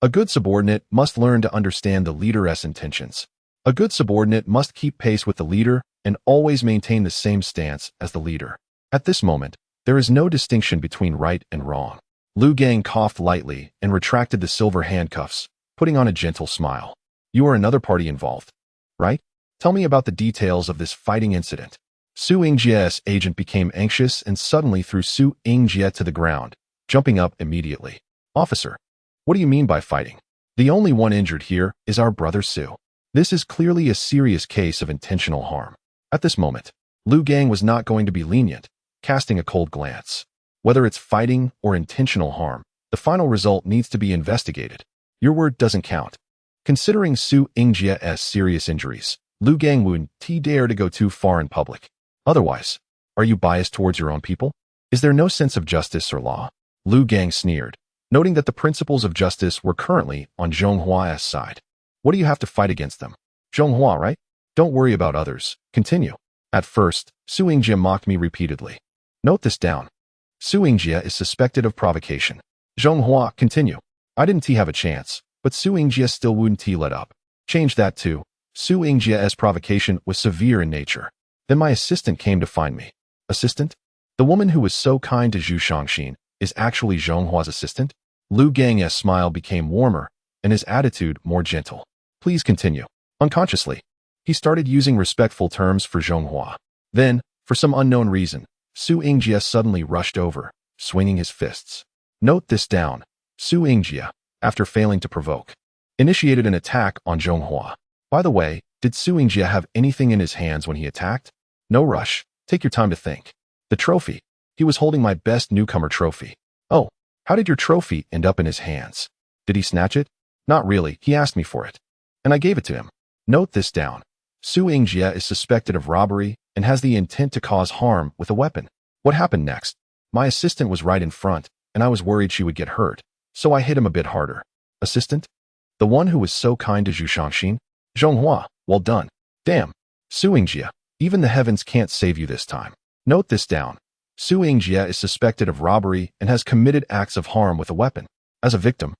A good subordinate must learn to understand the leader's intentions. A good subordinate must keep pace with the leader and always maintain the same stance as the leader. At this moment, there is no distinction between right and wrong. Lu Gang coughed lightly and retracted the silver handcuffs, putting on a gentle smile. You are another party involved, right? Tell me about the details of this fighting incident. Su Yingjie's agent became anxious and suddenly threw Su Yingjie to the ground, jumping up immediately. Officer, what do you mean by fighting? The only one injured here is our brother Su. This is clearly a serious case of intentional harm. At this moment, Lu Gang was not going to be lenient, casting a cold glance. Whether it's fighting or intentional harm, the final result needs to be investigated. Your word doesn't count. Considering Su Yingjie's serious injuries, Lu Gang wouldn't dare to go too far in public. Otherwise, are you biased towards your own people? Is there no sense of justice or law? Lu Gang sneered, noting that the principles of justice were currently on Zhonghua's side. What do you have to fight against them? Zhonghua, right? Don't worry about others. Continue. At first, Su Yingjie mocked me repeatedly. Note this down. Su Yingjie is suspected of provocation. Zhonghua, continue. I didn't have a chance, but Su Yingjie still wouldn't let up. Change that too. Su Yingjie's provocation was severe in nature. Then my assistant came to find me. Assistant? The woman who was so kind to Zhu Shangxin is actually Zhonghua's assistant? Lu Gang's smile became warmer, and his attitude more gentle. Please continue. Unconsciously, he started using respectful terms for Zhonghua. Then, for some unknown reason, Su Yingjie suddenly rushed over, swinging his fists. Note this down. Su Yingjie, after failing to provoke, initiated an attack on Zhonghua. By the way, did Su Yingjie have anything in his hands when he attacked? No rush. Take your time to think. The trophy. He was holding my best newcomer trophy. Oh, how did your trophy end up in his hands? Did he snatch it? Not really. He asked me for it, and I gave it to him. Note this down. Su Yingjie is suspected of robbery and has the intent to cause harm with a weapon. What happened next? My assistant was right in front, and I was worried she would get hurt, so I hit him a bit harder. Assistant? The one who was so kind to Zhu Shangxin? Zhonghua, well done. Damn. Su Yingjie, even the heavens can't save you this time. Note this down. Su Yingjie is suspected of robbery and has committed acts of harm with a weapon. As a victim,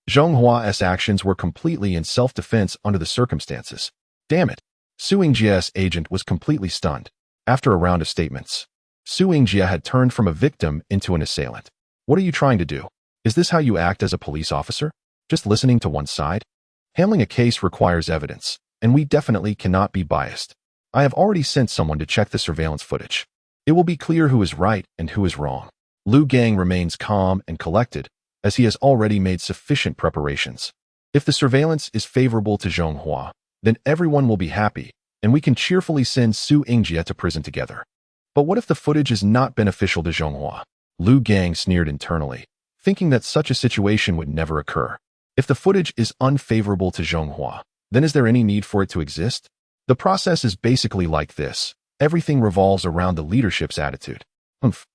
Zhonghua's actions were completely in self-defense under the circumstances. Damn it. Su Yingjie's agent was completely stunned. After a round of statements, Su Yingjie had turned from a victim into an assailant. What are you trying to do? Is this how you act as a police officer? Just listening to one side? Handling a case requires evidence, and we definitely cannot be biased. I have already sent someone to check the surveillance footage. It will be clear who is right and who is wrong. Lu Gang remains calm and collected, as he has already made sufficient preparations. If the surveillance is favorable to Zhonghua, then everyone will be happy, and we can cheerfully send Su Yingjie to prison together. But what if the footage is not beneficial to Zhonghua? Lu Gang sneered internally, thinking that such a situation would never occur. If the footage is unfavorable to Zhonghua, then is there any need for it to exist? The process is basically like this. Everything revolves around the leadership's attitude. Humph.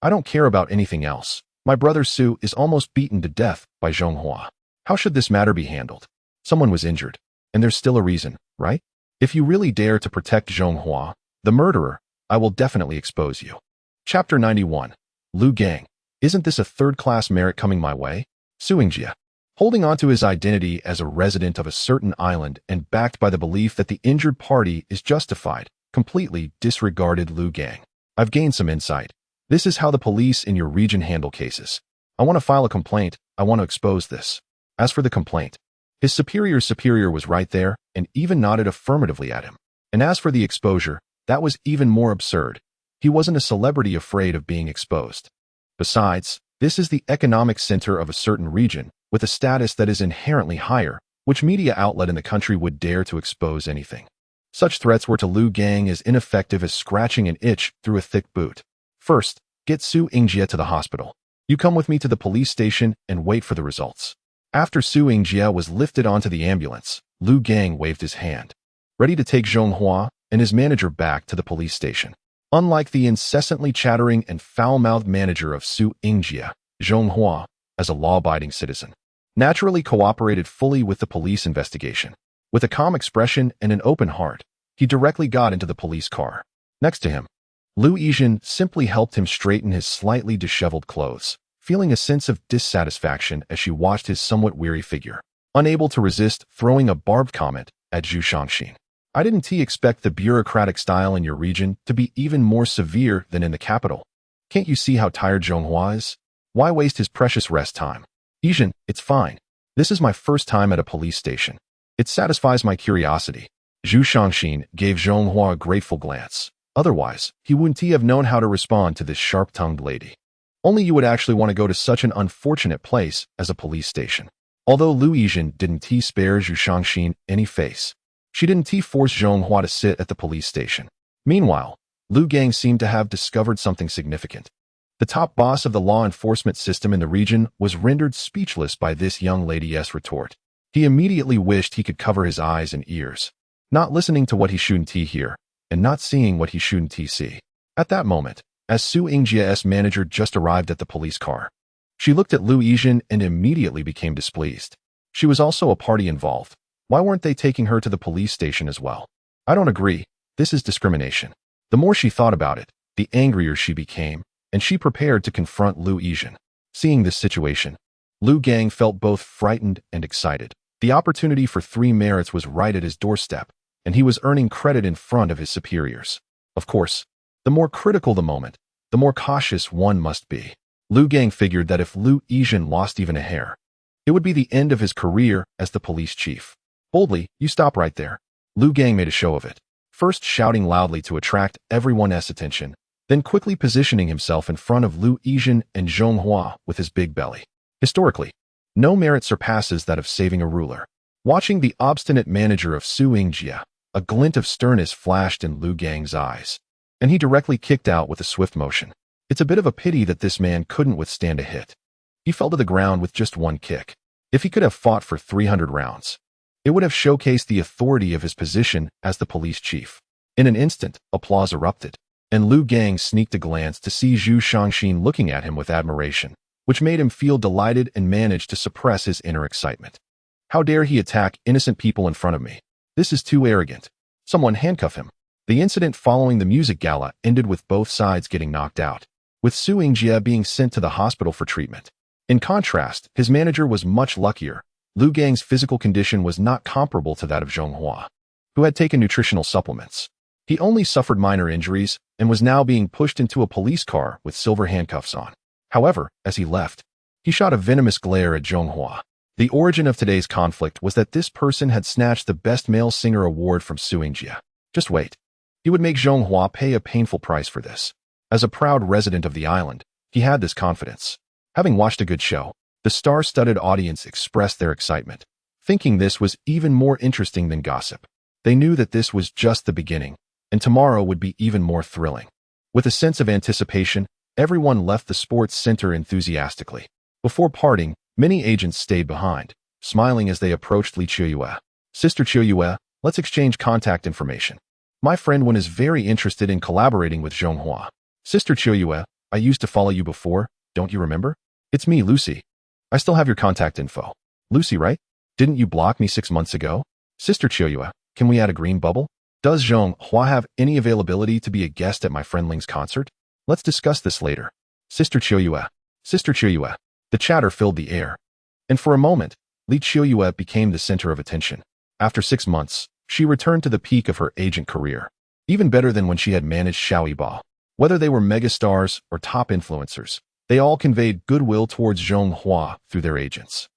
I don't care about anything else. My brother Su is almost beaten to death by Zhonghua. How should this matter be handled? Someone was injured, and there's still a reason, right? If you really dare to protect Zhonghua, the murderer, I will definitely expose you. Chapter 91. Lu Gang. Isn't this a third-class merit coming my way? Su Yingjie. Holding on to his identity as a resident of a certain island and backed by the belief that the injured party is justified, completely disregarded Lu Gang. I've gained some insight. This is how the police in your region handle cases. I want to file a complaint. I want to expose this. As for the complaint, his superior's superior was right there and even nodded affirmatively at him. And as for the exposure, that was even more absurd. He wasn't a celebrity afraid of being exposed. Besides, this is the economic center of a certain region, with a status that is inherently higher, which media outlet in the country would dare to expose anything. Such threats were to Lu Gang as ineffective as scratching an itch through a thick boot. First, get Su Yingjie to the hospital. You come with me to the police station and wait for the results. After Su Yingjie was lifted onto the ambulance, Lu Gang waved his hand, ready to take Zhonghua and his manager back to the police station. Unlike the incessantly chattering and foul-mouthed manager of Su Yingjie, Zhonghua, as a law-abiding citizen, naturally cooperated fully with the police investigation. With a calm expression and an open heart, he directly got into the police car. Next to him, Lu Yijin simply helped him straighten his slightly disheveled clothes, feeling a sense of dissatisfaction as she watched his somewhat weary figure, unable to resist throwing a barbed comment at Zhu Shangxin. I didn't expect the bureaucratic style in your region to be even more severe than in the capital. Can't you see how tired Zhonghua is? Why waste his precious rest time? Yijin, it's fine. This is my first time at a police station. It satisfies my curiosity. Zhu Shangxin gave Zhonghua a grateful glance. Otherwise, he wouldn't have known how to respond to this sharp-tongued lady. Only you would actually want to go to such an unfortunate place as a police station. Although Lu Yijin didn't spare Zhu Shangxin any face, she didn't force Zhonghua to sit at the police station. Meanwhile, Lu Gang seemed to have discovered something significant. The top boss of the law enforcement system in the region was rendered speechless by this young lady's retort. He immediately wished he could cover his eyes and ears, not listening to what he shouldn't hear, and not seeing what he shouldn't see. At that moment, as Su Yingjie's manager just arrived at the police car, she looked at Lu Yijin and immediately became displeased. She was also a party involved. Why weren't they taking her to the police station as well? I don't agree. This is discrimination. The more she thought about it, the angrier she became, and she prepared to confront Lu Yijin. Seeing this situation, Lu Gang felt both frightened and excited. The opportunity for 3 merits was right at his doorstep, and he was earning credit in front of his superiors. Of course, the more critical the moment, the more cautious one must be. Lu Gang figured that if Lu Yijin lost even a hair, it would be the end of his career as the police chief. Boldly, you stop right there. Lu Gang made a show of it, first shouting loudly to attract everyone's attention, then quickly positioning himself in front of Lu Yijin and Zhonghua with his big belly. Historically, no merit surpasses that of saving a ruler. Watching the obstinate manager of Su Yingjie, a glint of sternness flashed in Lu Gang's eyes, and he directly kicked out with a swift motion. It's a bit of a pity that this man couldn't withstand a hit. He fell to the ground with just one kick. If he could have fought for 300 rounds, it would have showcased the authority of his position as the police chief. In an instant, applause erupted, and Lu Gang sneaked a glance to see Zhu Shangxin looking at him with admiration, which made him feel delighted and managed to suppress his inner excitement. How dare he attack innocent people in front of me? This is too arrogant. Someone handcuff him. The incident following the music gala ended with both sides getting knocked out, with Su Yingjie being sent to the hospital for treatment. In contrast, his manager was much luckier. Lu Gang's physical condition was not comparable to that of Zhonghua, who had taken nutritional supplements. He only suffered minor injuries and was now being pushed into a police car with silver handcuffs on. However, as he left, he shot a venomous glare at Zhonghua. The origin of today's conflict was that this person had snatched the Best Male Singer award from Su Yingjie. Just wait. He would make Zhonghua pay a painful price for this. As a proud resident of the island, he had this confidence. Having watched a good show, the star-studded audience expressed their excitement, thinking this was even more interesting than gossip. They knew that this was just the beginning, and tomorrow would be even more thrilling. With a sense of anticipation, everyone left the sports center enthusiastically. Before parting, many agents stayed behind, smiling as they approached Li Qiuyue. Sister Qiuyue, let's exchange contact information. My friend Wen is very interested in collaborating with Zhonghua. Sister Qiuyue, I used to follow you before, don't you remember? It's me, Lucy. I still have your contact info. Lucy, right? Didn't you block me 6 months ago? Sister Qiuyue, can we add a green bubble? Does Zhonghua have any availability to be a guest at my friend Ling's concert? Let's discuss this later. Sister Qiuyue. Sister Qiuyue. The chatter filled the air. And for a moment, Li Qiuyue became the center of attention. After 6 months, she returned to the peak of her agent career. Even better than when she had managed Xiaoyiba. Whether they were megastars or top influencers, they all conveyed goodwill towards Zhonghua through their agents.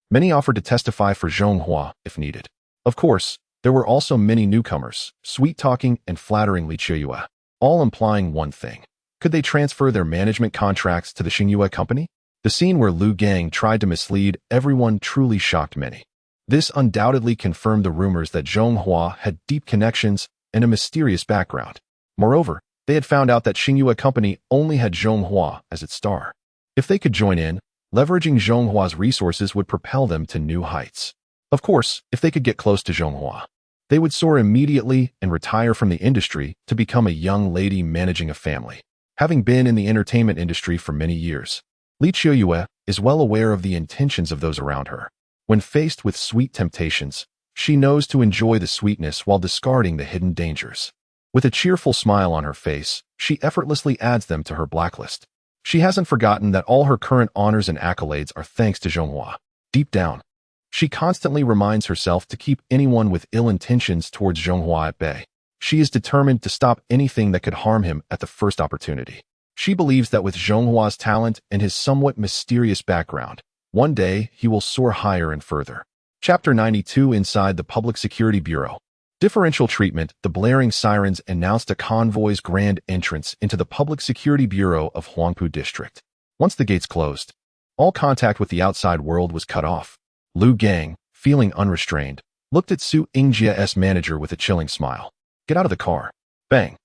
Many offered to testify for Zhonghua if needed. Of course, there were also many newcomers, sweet-talking and flattering Li Qiuyue, all implying one thing. Could they transfer their management contracts to the Xingyue company? The scene where Lu Gang tried to mislead everyone truly shocked many. This undoubtedly confirmed the rumors that Zhonghua had deep connections and a mysterious background. Moreover, they had found out that Xingyue company only had Zhonghua as its star. If they could join in, leveraging Zhonghua's resources would propel them to new heights. Of course, if they could get close to Zhonghua, they would soar immediately and retire from the industry to become a young lady managing a family. Having been in the entertainment industry for many years, Li Qiuyue is well aware of the intentions of those around her. When faced with sweet temptations, she knows to enjoy the sweetness while discarding the hidden dangers. With a cheerful smile on her face, she effortlessly adds them to her blacklist. She hasn't forgotten that all her current honors and accolades are thanks to Zhonghua. Deep down, she constantly reminds herself to keep anyone with ill intentions towards Zhonghua at bay. She is determined to stop anything that could harm him at the first opportunity. She believes that with Zhonghua's talent and his somewhat mysterious background, one day he will soar higher and further. Chapter 92. Inside the Public Security Bureau. Differential treatment. The blaring sirens announced a convoy's grand entrance into the Public Security Bureau of Huangpu District. Once the gates closed, all contact with the outside world was cut off. Lu Gang, feeling unrestrained, looked at Su Yingjia's manager with a chilling smile. Get out of the car. Bang.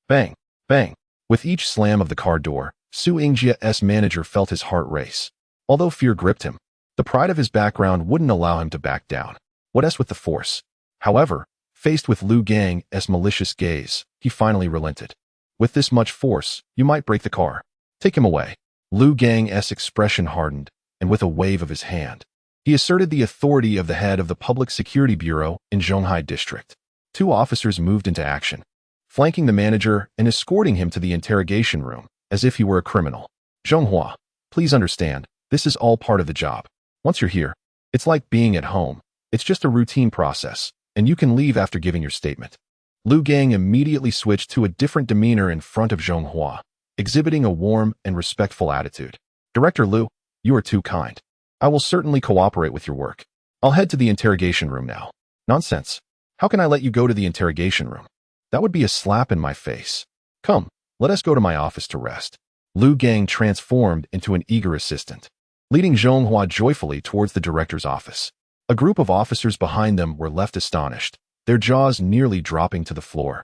Bang. Bang. With each slam of the car door, Su Yingjia's manager felt his heart race. Although fear gripped him, the pride of his background wouldn't allow him to back down. What else with the force? However, faced with Lu Gang's malicious gaze, he finally relented. With this much force, you might break the car. Take him away. Lu Gang's expression hardened, and with a wave of his hand, he asserted the authority of the head of the Public Security Bureau in Zhonghai District. 2 officers moved into action, flanking the manager and escorting him to the interrogation room, as if he were a criminal. Zhonghua, please understand, this is all part of the job. Once you're here, it's like being at home. It's just a routine process, and you can leave after giving your statement. Lu Gang immediately switched to a different demeanor in front of Zhonghua, exhibiting a warm and respectful attitude. Director Lu, you are too kind. I will certainly cooperate with your work. I'll head to the interrogation room now. Nonsense. How can I let you go to the interrogation room? That would be a slap in my face. Come, let us go to my office to rest. Lu Gang transformed into an eager assistant, leading Zhonghua joyfully towards the director's office. A group of officers behind them were left astonished, their jaws nearly dropping to the floor.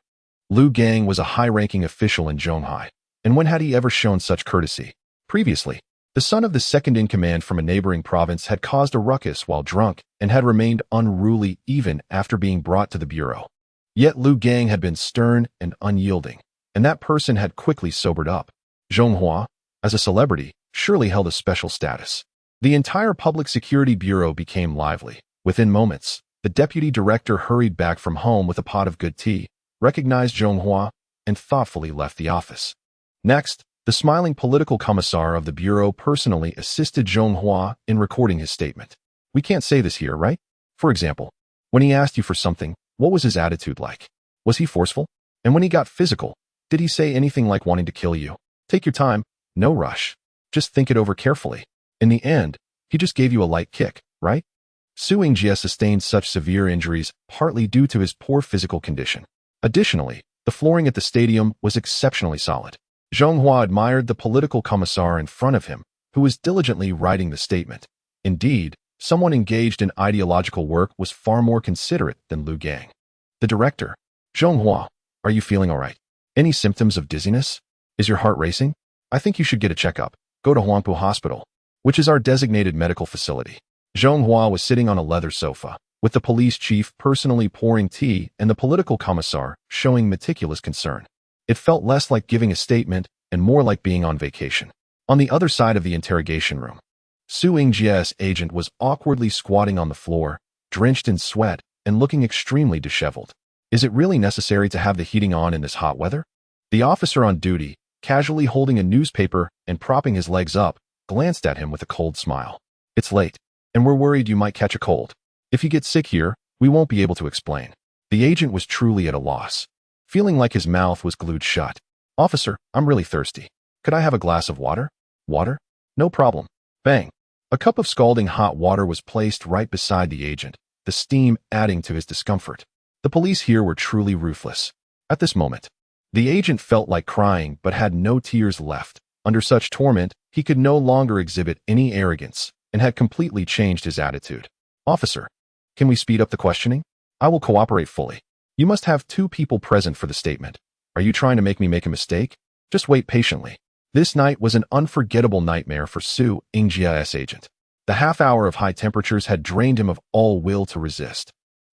Lu Gang was a high-ranking official in Zhonghai, and when had he ever shown such courtesy? Previously, the son of the second-in-command from a neighboring province had caused a ruckus while drunk and had remained unruly even after being brought to the bureau. Yet Lu Gang had been stern and unyielding, and that person had quickly sobered up. Zhonghua, as a celebrity, surely held a special status. The entire Public Security Bureau became lively. Within moments, the deputy director hurried back from home with a pot of good tea, recognized Zhonghua, and thoughtfully left the office. Next, the smiling political commissar of the bureau personally assisted Zhonghua in recording his statement. We can't say this here, right? For example, when he asked you for something, what was his attitude like? Was he forceful? And when he got physical, did he say anything like wanting to kill you? Take your time, no rush. Just think it over carefully. In the end, he just gave you a light kick, right? Su Yingjie sustained such severe injuries partly due to his poor physical condition. Additionally, the flooring at the stadium was exceptionally solid. Zhonghua admired the political commissar in front of him, who was diligently writing the statement. Indeed, someone engaged in ideological work was far more considerate than Lu Gang. The director. Zhonghua, are you feeling all right? Any symptoms of dizziness? Is your heart racing? I think you should get a checkup. Go to Huangpu Hospital, which is our designated medical facility. Zhonghua was sitting on a leather sofa, with the police chief personally pouring tea and the political commissar showing meticulous concern. It felt less like giving a statement and more like being on vacation. On the other side of the interrogation room, Su Yingjia's agent was awkwardly squatting on the floor, drenched in sweat and looking extremely disheveled. Is it really necessary to have the heating on in this hot weather? The officer on duty, casually holding a newspaper and propping his legs up, glanced at him with a cold smile. It's late, and we're worried you might catch a cold. If you get sick here, we won't be able to explain. The agent was truly at a loss, feeling like his mouth was glued shut. Officer, I'm really thirsty. Could I have a glass of water? Water? No problem. Bang. A cup of scalding hot water was placed right beside the agent, the steam adding to his discomfort. The police here were truly ruthless. At this moment, the agent felt like crying but had no tears left. Under such torment, he could no longer exhibit any arrogance and had completely changed his attitude. Officer, can we speed up the questioning? I will cooperate fully. You must have 2 people present for the statement. Are you trying to make me make a mistake? Just wait patiently. This night was an unforgettable nightmare for Su Yingjia's agent. The half hour of high temperatures had drained him of all will to resist.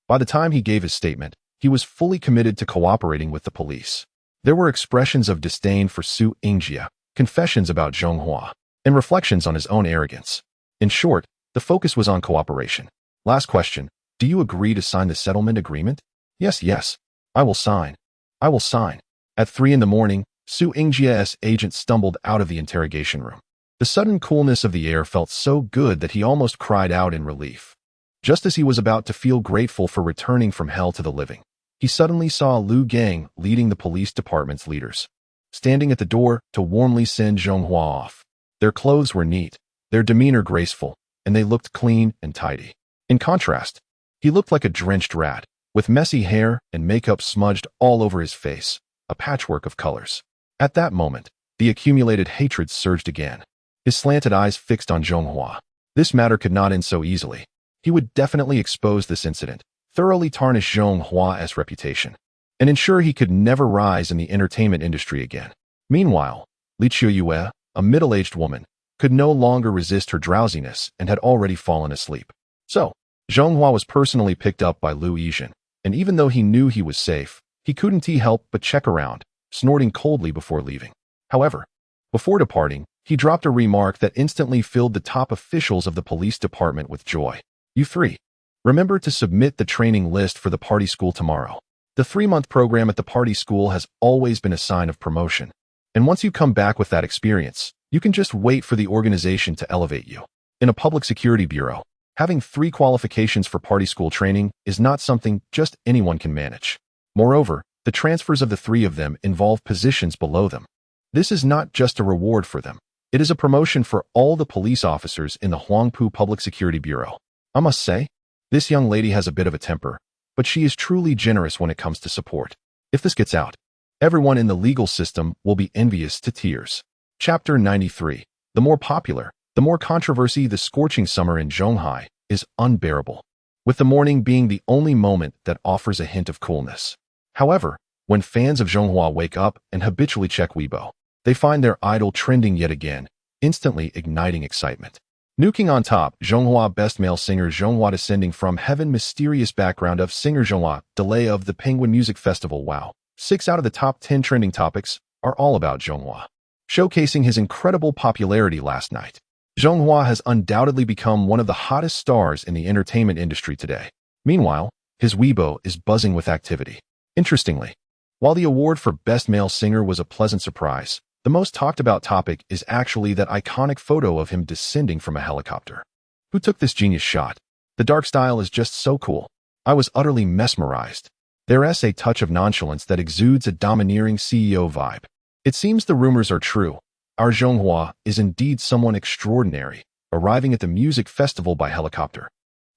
By the time he gave his statement, he was fully committed to cooperating with the police. There were expressions of disdain for Su Yingjia, confessions about Zhonghua, and reflections on his own arrogance. In short, the focus was on cooperation. Last question, do you agree to sign the settlement agreement? Yes. I will sign. I will sign. At 3 in the morning, Su Yingjia's agent stumbled out of the interrogation room. The sudden coolness of the air felt so good that he almost cried out in relief. Just as he was about to feel grateful for returning from hell to the living, he suddenly saw Lu Gang leading the police department's leaders, standing at the door to warmly send Zhonghua off. Their clothes were neat, their demeanor graceful, and they looked clean and tidy. In contrast, he looked like a drenched rat, with messy hair and makeup smudged all over his face, a patchwork of colors. At that moment, the accumulated hatred surged again. His slanted eyes fixed on Zhonghua. This matter could not end so easily. He would definitely expose this incident, thoroughly tarnish Zhonghua's reputation, and ensure he could never rise in the entertainment industry again. Meanwhile, Li Qiuyue, a middle-aged woman, could no longer resist her drowsiness and had already fallen asleep. So, Zhonghua was personally picked up by Lu Yizhen, and even though he knew he was safe, he couldn't help but check around, snorting coldly before leaving. However, before departing, he dropped a remark that instantly filled the top officials of the police department with joy. You 3. Remember to submit the training list for the party school tomorrow. The 3-month program at the party school has always been a sign of promotion. And once you come back with that experience, you can just wait for the organization to elevate you. In a public security bureau, having 3 qualifications for party school training is not something just anyone can manage. Moreover, the transfers of the 3 of them involve positions below them. This is not just a reward for them. It is a promotion for all the police officers in the Huangpu Public Security Bureau. I must say, this young lady has a bit of a temper, but she is truly generous when it comes to support. If this gets out, everyone in the legal system will be envious to tears. Chapter 93. The more popular, the more controversy. The scorching summer in Zhonghai is unbearable, with the morning being the only moment that offers a hint of coolness. However, when fans of Zhonghua wake up and habitually check Weibo, they find their idol trending yet again, instantly igniting excitement. Nuking on top, Zhonghua Best Male Singer Zhonghua Descending from Heaven. Mysterious background of singer Zhonghua. Delay of the Penguin Music Festival. Wow. 6 out of the top 10 trending topics are all about Zhonghua, showcasing his incredible popularity last night. Zhonghua has undoubtedly become one of the hottest stars in the entertainment industry today. Meanwhile, his Weibo is buzzing with activity. Interestingly, while the award for Best Male Singer was a pleasant surprise, the most talked about topic is actually that iconic photo of him descending from a helicopter. Who took this genius shot? The dark style is just so cool. I was utterly mesmerized. There's a touch of nonchalance that exudes a domineering CEO vibe. It seems the rumors are true. Our Zhonghua is indeed someone extraordinary, arriving at the music festival by helicopter.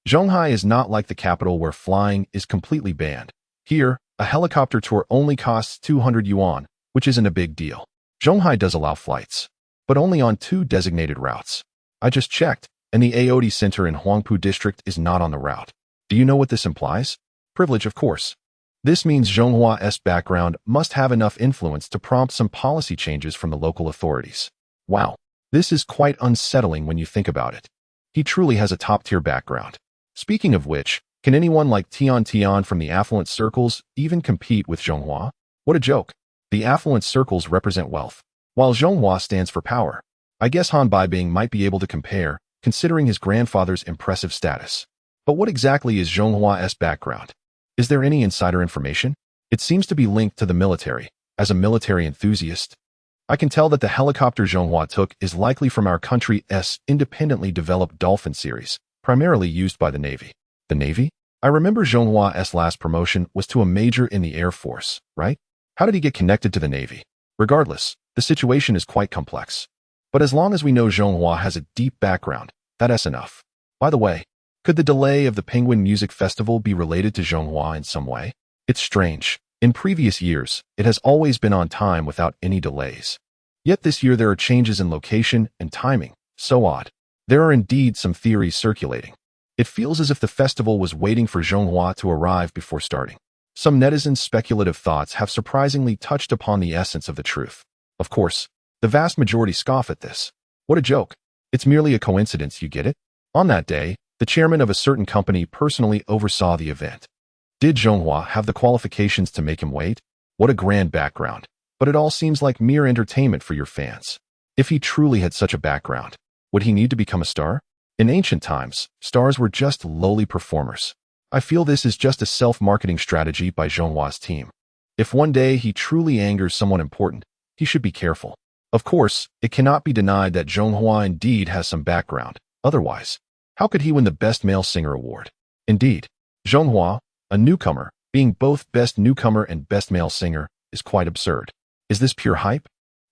Zhonghai is not like the capital where flying is completely banned. Here, a helicopter tour only costs 200 yuan, which isn't a big deal. Zhonghai does allow flights, but only on 2 designated routes. I just checked, and the Aodi Center in Huangpu District is not on the route. Do you know what this implies? Privilege, of course. This means Zhonghua's background must have enough influence to prompt some policy changes from the local authorities. Wow, this is quite unsettling when you think about it. He truly has a top-tier background. Speaking of which, can anyone like Tian Tian from the affluent circles even compete with Zhonghua? What a joke. The affluent circles represent wealth, while Zhonghua stands for power. I guess Han Baibing might be able to compare, considering his grandfather's impressive status. But what exactly is Zhonghua's background? Is there any insider information? It seems to be linked to the military. As a military enthusiast, I can tell that the helicopter Zhonghua took is likely from our country's independently developed Dolphin series, primarily used by the Navy. The Navy? I remember Zhonghua's last promotion was to a major in the Air Force, right? How did he get connected to the Navy? Regardless, the situation is quite complex. But as long as we know Zhonghua has a deep background, that's enough. By the way, could the delay of the Penguin Music Festival be related to Zhonghua in some way? It's strange. In previous years, it has always been on time without any delays. Yet this year there are changes in location and timing. So odd. There are indeed some theories circulating. It feels as if the festival was waiting for Zhonghua to arrive before starting. Some netizens' speculative thoughts have surprisingly touched upon the essence of the truth. Of course, the vast majority scoff at this. What a joke. It's merely a coincidence, you get it? On that day, the chairman of a certain company personally oversaw the event. Did Zhonghua have the qualifications to make him wait? What a grand background. But it all seems like mere entertainment for your fans. If he truly had such a background, would he need to become a star? In ancient times, stars were just lowly performers. I feel this is just a self-marketing strategy by Zhonghua's team. If one day he truly angers someone important, he should be careful. Of course, it cannot be denied that Zhonghua indeed has some background. Otherwise, how could he win the Best Male Singer award? Indeed, Zhonghua, a newcomer, being both Best Newcomer and Best Male Singer, is quite absurd. Is this pure hype?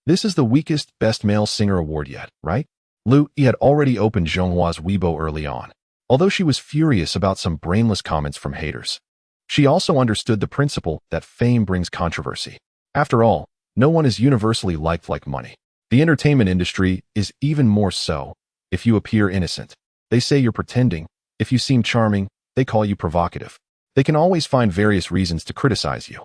This is the weakest Best Male Singer award yet, right? Lu Yi had already opened Zhonghua's Weibo early on, although she was furious about some brainless comments from haters. She also understood the principle that fame brings controversy. After all, no one is universally liked like money. The entertainment industry is even more so. If you appear innocent, they say you're pretending. If you seem charming, they call you provocative. They can always find various reasons to criticize you.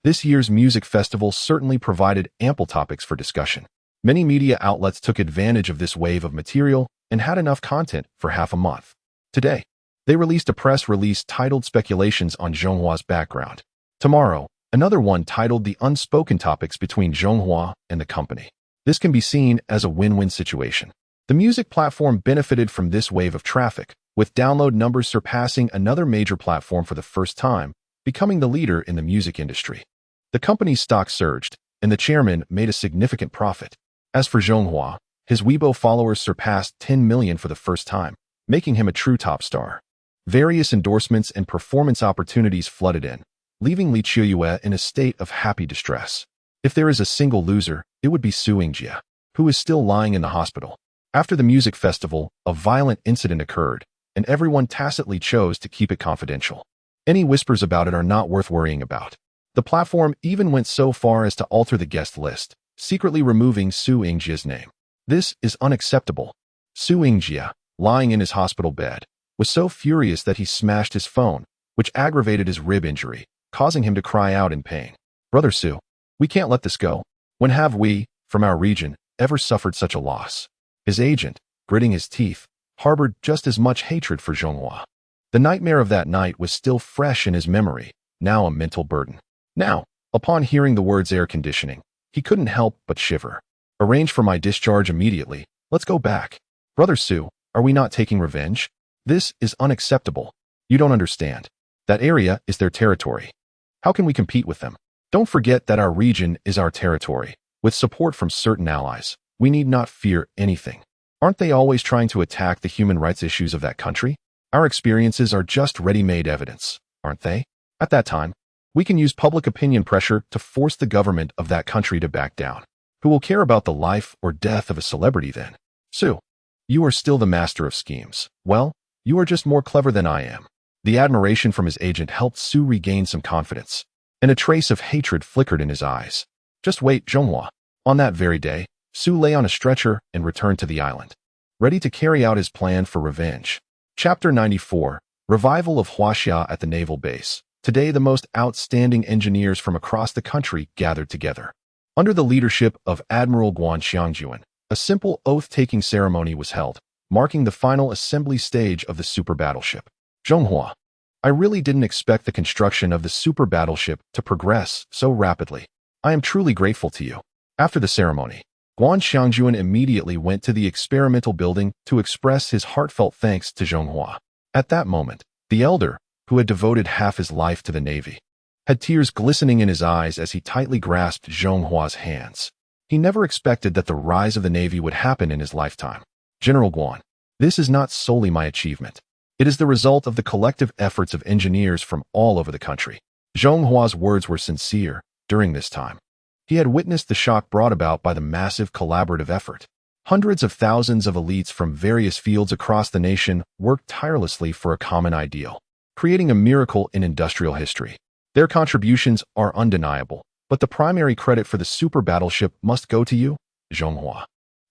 This year's music festival certainly provided ample topics for discussion. Many media outlets took advantage of this wave of material and had enough content for half a month. Today, they released a press release titled Speculations on Zhonghua's Background. Tomorrow, another one titled The Unspoken Topics Between Zhonghua and the Company. This can be seen as a win-win situation. The music platform benefited from this wave of traffic, with download numbers surpassing another major platform for the first time, becoming the leader in the music industry. The company's stock surged, and the chairman made a significant profit. As for Zhonghua, his Weibo followers surpassed 10 million for the first time, making him a true top star. Various endorsements and performance opportunities flooded in, leaving Li Qiuyue in a state of happy distress. If there is a single loser, it would be Su Yingjie, who is still lying in the hospital. After the music festival, a violent incident occurred, and everyone tacitly chose to keep it confidential. Any whispers about it are not worth worrying about. The platform even went so far as to alter the guest list, secretly removing Su Yingjie's name. This is unacceptable. Su Yingjie, lying in his hospital bed, was so furious that he smashed his phone, which aggravated his rib injury, causing him to cry out in pain. Brother Su, we can't let this go. When have we, from our region, ever suffered such a loss? His agent, gritting his teeth, harbored just as much hatred for Zhonghua. The nightmare of that night was still fresh in his memory, now a mental burden. Now, upon hearing the words air conditioning, he couldn't help but shiver. Arrange for my discharge immediately. Let's go back. Brother Su, are we not taking revenge? This is unacceptable. You don't understand. That area is their territory. How can we compete with them? Don't forget that our region is our territory. With support from certain allies, we need not fear anything. Aren't they always trying to attack the human rights issues of that country? Our experiences are just ready-made evidence, aren't they? At that time, we can use public opinion pressure to force the government of that country to back down. Who will care about the life or death of a celebrity then? Su, you are still the master of schemes. Well, you are just more clever than I am. The admiration from his agent helped Su regain some confidence, and a trace of hatred flickered in his eyes. Just wait, Zhonghua. On that very day, Su lay on a stretcher and returned to the island, ready to carry out his plan for revenge. Chapter 94, Revival of Huaxia at the Naval Base. Today, the most outstanding engineers from across the country gathered together. Under the leadership of Admiral Guan Xiangjuan, a simple oath-taking ceremony was held, marking the final assembly stage of the super battleship. Zhonghua, I really didn't expect the construction of the super battleship to progress so rapidly. I am truly grateful to you. After the ceremony, Guan Xiangjuan immediately went to the experimental building to express his heartfelt thanks to Zhonghua. At that moment, the elder, who had devoted half his life to the Navy, had tears glistening in his eyes as he tightly grasped Zhonghua's hands. He never expected that the rise of the Navy would happen in his lifetime. General Guan, this is not solely my achievement. It is the result of the collective efforts of engineers from all over the country. Zhonghua's words were sincere. During this time, he had witnessed the shock brought about by the massive collaborative effort. Hundreds of thousands of elites from various fields across the nation worked tirelessly for a common ideal, creating a miracle in industrial history. Their contributions are undeniable, but the primary credit for the super battleship must go to you, Zhonghua.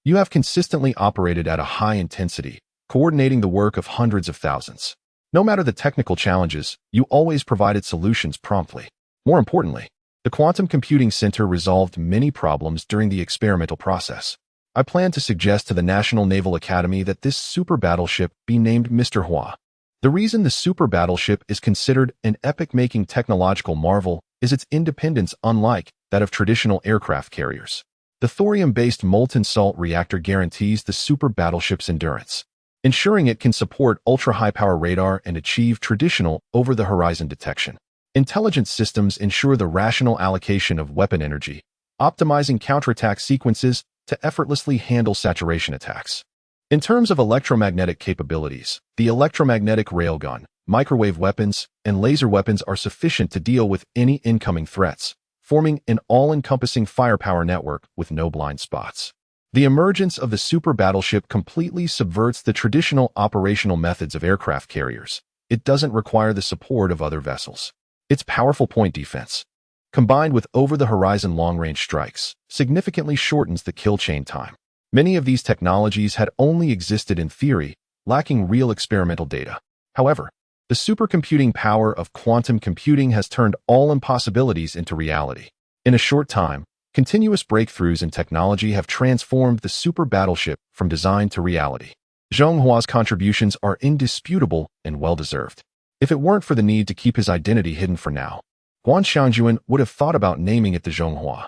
You have consistently operated at a high intensity, coordinating the work of hundreds of thousands. No matter the technical challenges, you always provided solutions promptly. More importantly, the Quantum Computing Center resolved many problems during the experimental process. I plan to suggest to the National Naval Academy that this super battleship be named Mr. Hua. The reason the super battleship is considered an epic-making technological marvel is its independence, unlike that of traditional aircraft carriers. The thorium-based molten salt reactor guarantees the super battleship's endurance, ensuring it can support ultra-high-power radar and achieve traditional over-the-horizon detection. Intelligence systems ensure the rational allocation of weapon energy, optimizing counterattack sequences to effortlessly handle saturation attacks. In terms of electromagnetic capabilities, the electromagnetic railgun, microwave weapons, and laser weapons are sufficient to deal with any incoming threats, forming an all-encompassing firepower network with no blind spots. The emergence of the super battleship completely subverts the traditional operational methods of aircraft carriers. It doesn't require the support of other vessels. Its powerful point defense, combined with over-the-horizon long-range strikes, significantly shortens the kill chain time. Many of these technologies had only existed in theory, lacking real experimental data. However, the supercomputing power of quantum computing has turned all impossibilities into reality. In a short time, continuous breakthroughs in technology have transformed the super battleship from design to reality. Zhonghua's contributions are indisputable and well-deserved. If it weren't for the need to keep his identity hidden for now, Guan Xiangjuan would have thought about naming it the Zhonghua.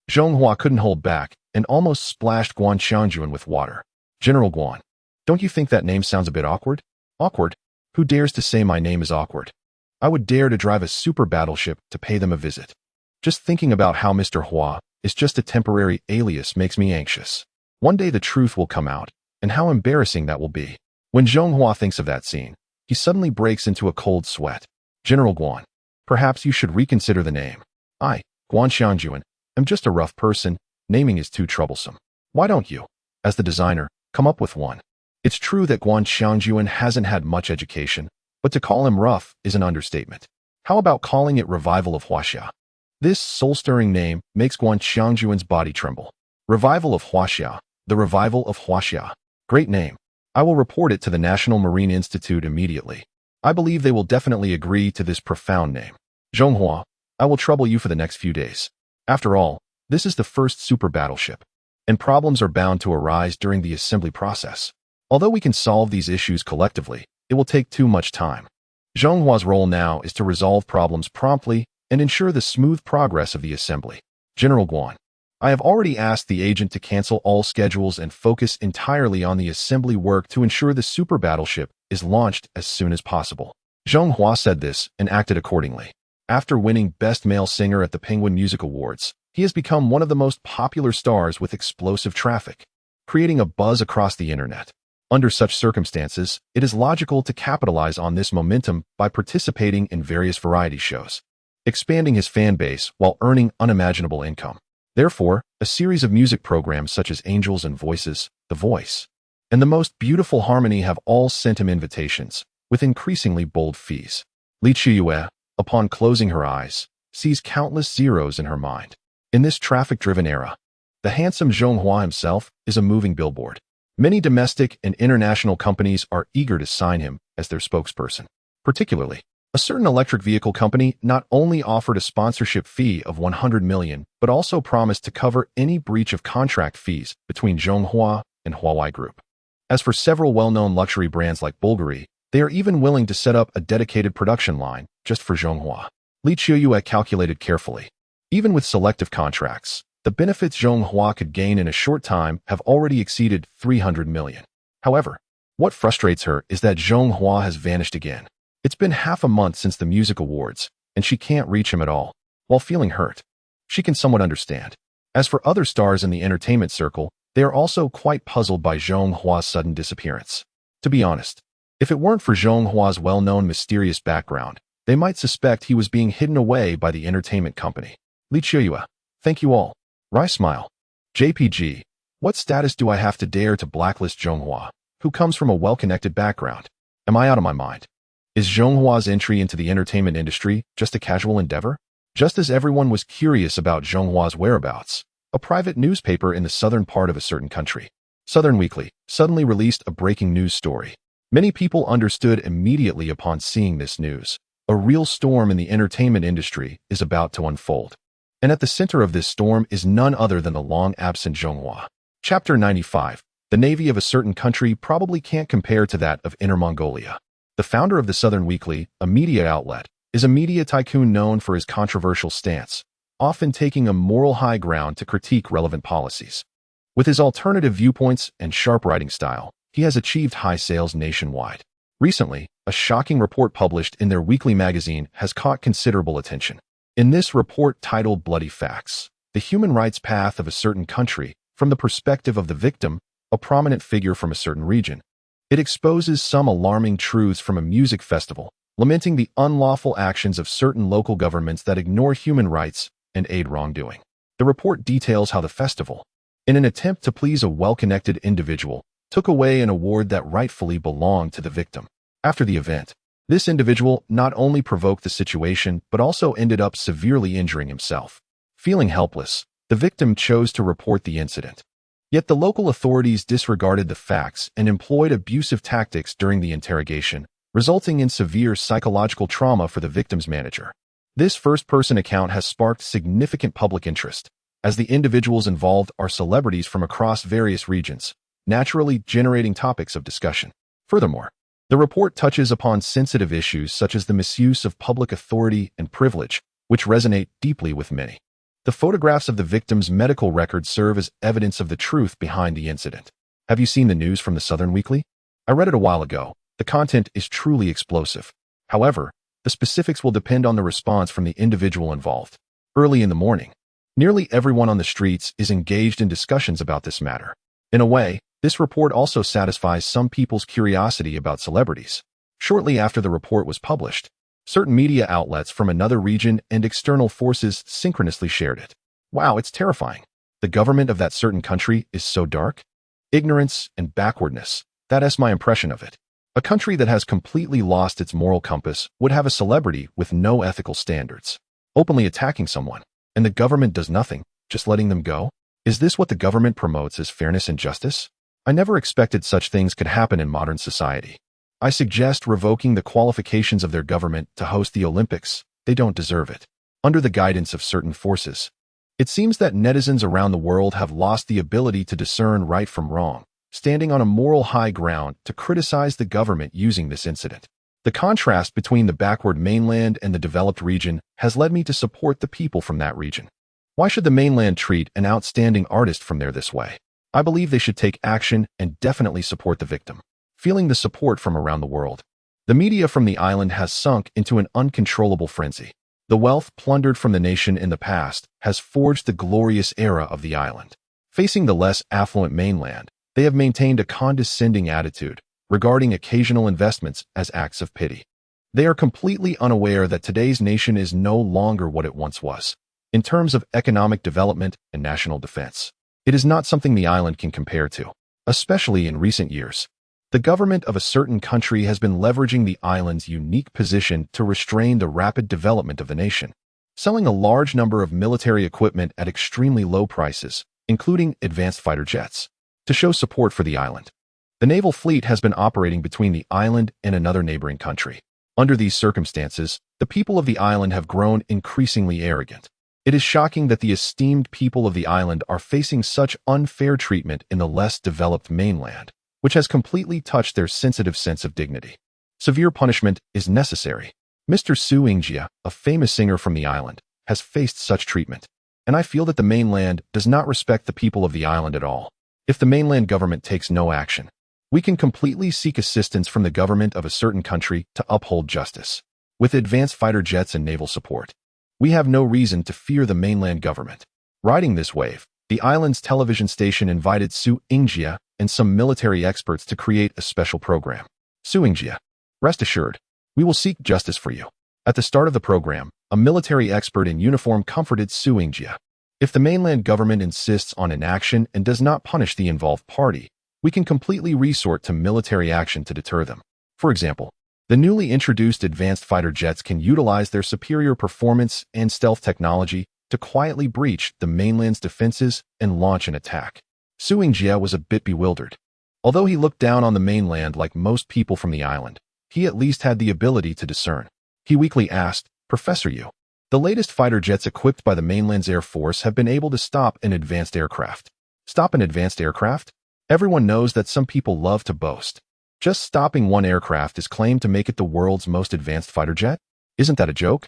Zhonghua couldn't hold back and almost splashed Guan Xiangjuan with water. General Guan, don't you think that name sounds a bit awkward? Awkward? Who dares to say my name is awkward? I would dare to drive a super battleship to pay them a visit. Just thinking about how Mr. Hua is just a temporary alias makes me anxious. One day the truth will come out, and how embarrassing that will be. When Zhonghua thinks of that scene, he suddenly breaks into a cold sweat. General Guan, perhaps you should reconsider the name. I, Guan Xiangjuan, am just a rough person. Naming is too troublesome. Why don't you, as the designer, come up with one? It's true that Guan Xiangjuan hasn't had much education, but to call him rough is an understatement. How about calling it Revival of Huaxia? This soul-stirring name makes Guan Xiangjuan's body tremble. Revival of Huaxia, the Revival of Huaxia. Great name. I will report it to the National Marine Institute immediately. I believe they will definitely agree to this profound name. Zhonghua, I will trouble you for the next few days. After all, this is the first super battleship, and problems are bound to arise during the assembly process. Although we can solve these issues collectively, it will take too much time. Zhonghua's role now is to resolve problems promptly and ensure the smooth progress of the assembly. General Guan, I have already asked the agent to cancel all schedules and focus entirely on the assembly work to ensure the super battleship is launched as soon as possible. Zhonghua said this and acted accordingly. After winning Best Male Singer at the Penguin Music Awards, he has become one of the most popular stars with explosive traffic, creating a buzz across the internet. Under such circumstances, it is logical to capitalize on this momentum by participating in various variety shows, expanding his fan base while earning unimaginable income. Therefore, a series of music programs such as Angels and Voices, The Voice, and The Most Beautiful Harmony have all sent him invitations, with increasingly bold fees. Li Chiyue, upon closing her eyes, sees countless zeros in her mind. In this traffic-driven era, the handsome Zhonghua himself is a moving billboard. Many domestic and international companies are eager to sign him as their spokesperson. Particularly, a certain electric vehicle company not only offered a sponsorship fee of 100 million, but also promised to cover any breach of contract fees between Zhonghua and Huawei Group. As for several well-known luxury brands like Bulgari, they are even willing to set up a dedicated production line just for Zhonghua. Li Qiuyue calculated carefully. Even with selective contracts, the benefits Zhonghua could gain in a short time have already exceeded 300 million. However, what frustrates her is that Zhonghua has vanished again. It's been half a month since the music awards, and she can't reach him at all. While feeling hurt, she can somewhat understand. As for other stars in the entertainment circle, they are also quite puzzled by Zhonghua's sudden disappearance. To be honest, if it weren't for Zhonghua's well-known mysterious background, they might suspect he was being hidden away by the entertainment company. Li Qiuyue, thank you all. Rai smile. JPG, what status do I have to dare to blacklist Zhonghua, who comes from a well-connected background? Am I out of my mind? Is Zhonghua's entry into the entertainment industry just a casual endeavor? Just as everyone was curious about Zhonghua's whereabouts, a private newspaper in the southern part of a certain country, Southern Weekly, suddenly released a breaking news story. Many people understood immediately upon seeing this news. A real storm in the entertainment industry is about to unfold. And at the center of this storm is none other than the long-absent Zhonghua. Chapter 95. The navy of a certain country probably can't compare to that of Inner Mongolia. The founder of the Southern Weekly, a media outlet, is a media tycoon known for his controversial stance, often taking a moral high ground to critique relevant policies. With his alternative viewpoints and sharp writing style, he has achieved high sales nationwide. Recently, a shocking report published in their weekly magazine has caught considerable attention. In this report titled Bloody Facts, the human rights path of a certain country, from the perspective of the victim, a prominent figure from a certain region, it exposes some alarming truths from a music festival, lamenting the unlawful actions of certain local governments that ignore human rights and aid wrongdoing. The report details how the festival, in an attempt to please a well-connected individual, took away an award that rightfully belonged to the victim. After the event, this individual not only provoked the situation but also ended up severely injuring himself. Feeling helpless, the victim chose to report the incident. Yet the local authorities disregarded the facts and employed abusive tactics during the interrogation, resulting in severe psychological trauma for the victim's manager. This first-person account has sparked significant public interest, as the individuals involved are celebrities from across various regions, naturally generating topics of discussion. Furthermore, the report touches upon sensitive issues such as the misuse of public authority and privilege, which resonate deeply with many. The photographs of the victim's medical records serve as evidence of the truth behind the incident. Have you seen the news from the Southern Weekly? I read it a while ago. The content is truly explosive. However, the specifics will depend on the response from the individual involved. Early in the morning, nearly everyone on the streets is engaged in discussions about this matter. In a way, this report also satisfies some people's curiosity about celebrities. Shortly after the report was published, certain media outlets from another region and external forces synchronously shared it. Wow, it's terrifying. The government of that certain country is so dark. Ignorance and backwardness, that is my impression of it. A country that has completely lost its moral compass would have a celebrity with no ethical standards, openly attacking someone, and the government does nothing, just letting them go? Is this what the government promotes as fairness and justice? I never expected such things could happen in modern society. I suggest revoking the qualifications of their government to host the Olympics. They don't deserve it. Under the guidance of certain forces, it seems that netizens around the world have lost the ability to discern right from wrong, standing on a moral high ground to criticize the government using this incident. The contrast between the backward mainland and the developed region has led me to support the people from that region. Why should the mainland treat an outstanding artist from there this way? I believe they should take action and definitely support the victim. Feeling the support from around the world, the media from the island has sunk into an uncontrollable frenzy. The wealth plundered from the nation in the past has forged the glorious era of the island. Facing the less affluent mainland, they have maintained a condescending attitude, regarding occasional investments as acts of pity. They are completely unaware that today's nation is no longer what it once was, in terms of economic development and national defense. It is not something the island can compare to, especially in recent years. The government of a certain country has been leveraging the island's unique position to restrain the rapid development of the nation, selling a large number of military equipment at extremely low prices, including advanced fighter jets, to show support for the island. The naval fleet has been operating between the island and another neighboring country. Under these circumstances, the people of the island have grown increasingly arrogant. It is shocking that the esteemed people of the island are facing such unfair treatment in the less developed mainland. which has completely touched their sensitive sense of dignity. Severe punishment is necessary. Mr. Su Yingjia, a famous singer from the island, has faced such treatment, and I feel that the mainland does not respect the people of the island at all. If the mainland government takes no action, we can completely seek assistance from the government of a certain country to uphold justice. With advanced fighter jets and naval support, we have no reason to fear the mainland government. Riding this wave, the island's television station invited Su Yingjia and some military experts to create a special program. Su Yingjia, rest assured, we will seek justice for you. At the start of the program, a military expert in uniform comforted Su Yingjia. If the mainland government insists on inaction and does not punish the involved party, we can completely resort to military action to deter them. For example, the newly introduced advanced fighter jets can utilize their superior performance and stealth technology to quietly breach the mainland's defenses and launch an attack. Su Yingjia was a bit bewildered. Although he looked down on the mainland like most people from the island, he at least had the ability to discern. He weakly asked, "Professor Yu, the latest fighter jets equipped by the mainland's air force have been able to stop an advanced aircraft." Stop an advanced aircraft? Everyone knows that some people love to boast. Just stopping one aircraft is claimed to make it the world's most advanced fighter jet? Isn't that a joke?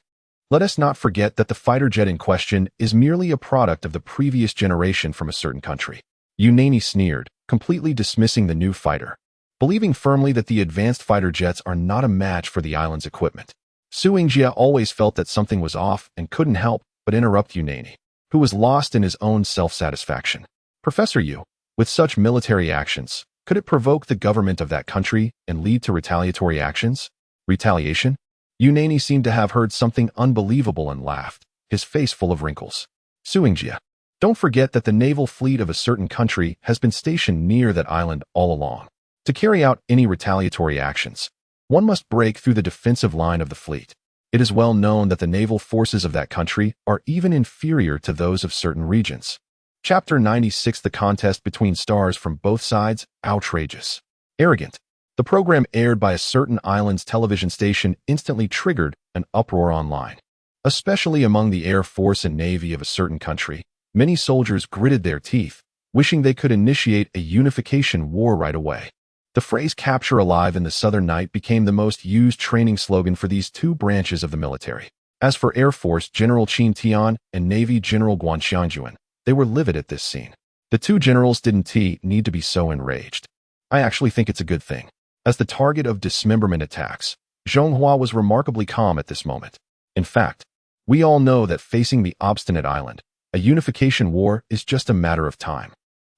Let us not forget that the fighter jet in question is merely a product of the previous generation from a certain country. Yunani sneered, completely dismissing the new fighter, believing firmly that the advanced fighter jets are not a match for the island's equipment. Su Yingjia always felt that something was off and couldn't help but interrupt Yunani, who was lost in his own self-satisfaction. "Professor Yu, with such military actions, could it provoke the government of that country and lead to retaliatory actions?" Retaliation? Yunani seemed to have heard something unbelievable and laughed, his face full of wrinkles. "Su Yingjia, don't forget that the naval fleet of a certain country has been stationed near that island all along. To carry out any retaliatory actions, one must break through the defensive line of the fleet. It is well known that the naval forces of that country are even inferior to those of certain regions." Chapter 96. The contest between stars from both sides, outrageous. Arrogant. The program aired by a certain island's television station instantly triggered an uproar online. Especially among the Air Force and Navy of a certain country, many soldiers gritted their teeth, wishing they could initiate a unification war right away. The phrase "capture alive in the southern night" became the most used training slogan for these two branches of the military. As for Air Force General Qin Tian and Navy General Guan Xiangjuan, they were livid at this scene. The two generals didn't need to be so enraged. I actually think it's a good thing. As the target of dismemberment attacks, Zhonghua was remarkably calm at this moment. In fact, we all know that facing the obstinate island, a unification war is just a matter of time.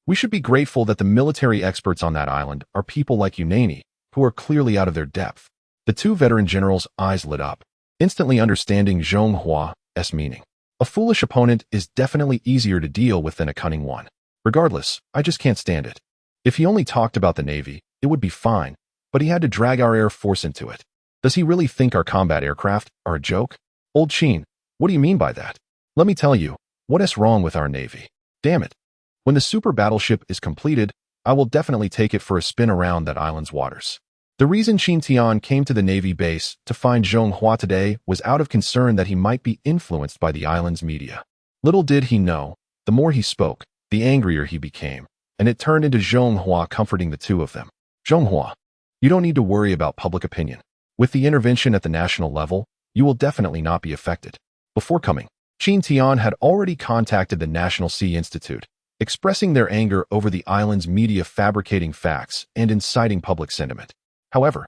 We should be grateful that the military experts on that island are people like Yunani, who are clearly out of their depth. The two veteran generals' eyes lit up, instantly understanding Zhonghua's meaning. A foolish opponent is definitely easier to deal with than a cunning one. Regardless, I just can't stand it. If he only talked about the Navy, it would be fine, but he had to drag our Air Force into it. Does he really think our combat aircraft are a joke? Old Qin, what do you mean by that? Let me tell you, what is wrong with our Navy? Damn it. When the super battleship is completed, I will definitely take it for a spin around that island's waters. The reason Qin Tian came to the Navy base to find Zhonghua today was out of concern that he might be influenced by the island's media. Little did he know, the more he spoke, the angrier he became, and it turned into Zhonghua comforting the two of them. "Zhonghua, you don't need to worry about public opinion. With the intervention at the national level, you will definitely not be affected." Before coming, Qin Tian had already contacted the National Sea Institute, expressing their anger over the island's media fabricating facts and inciting public sentiment. However,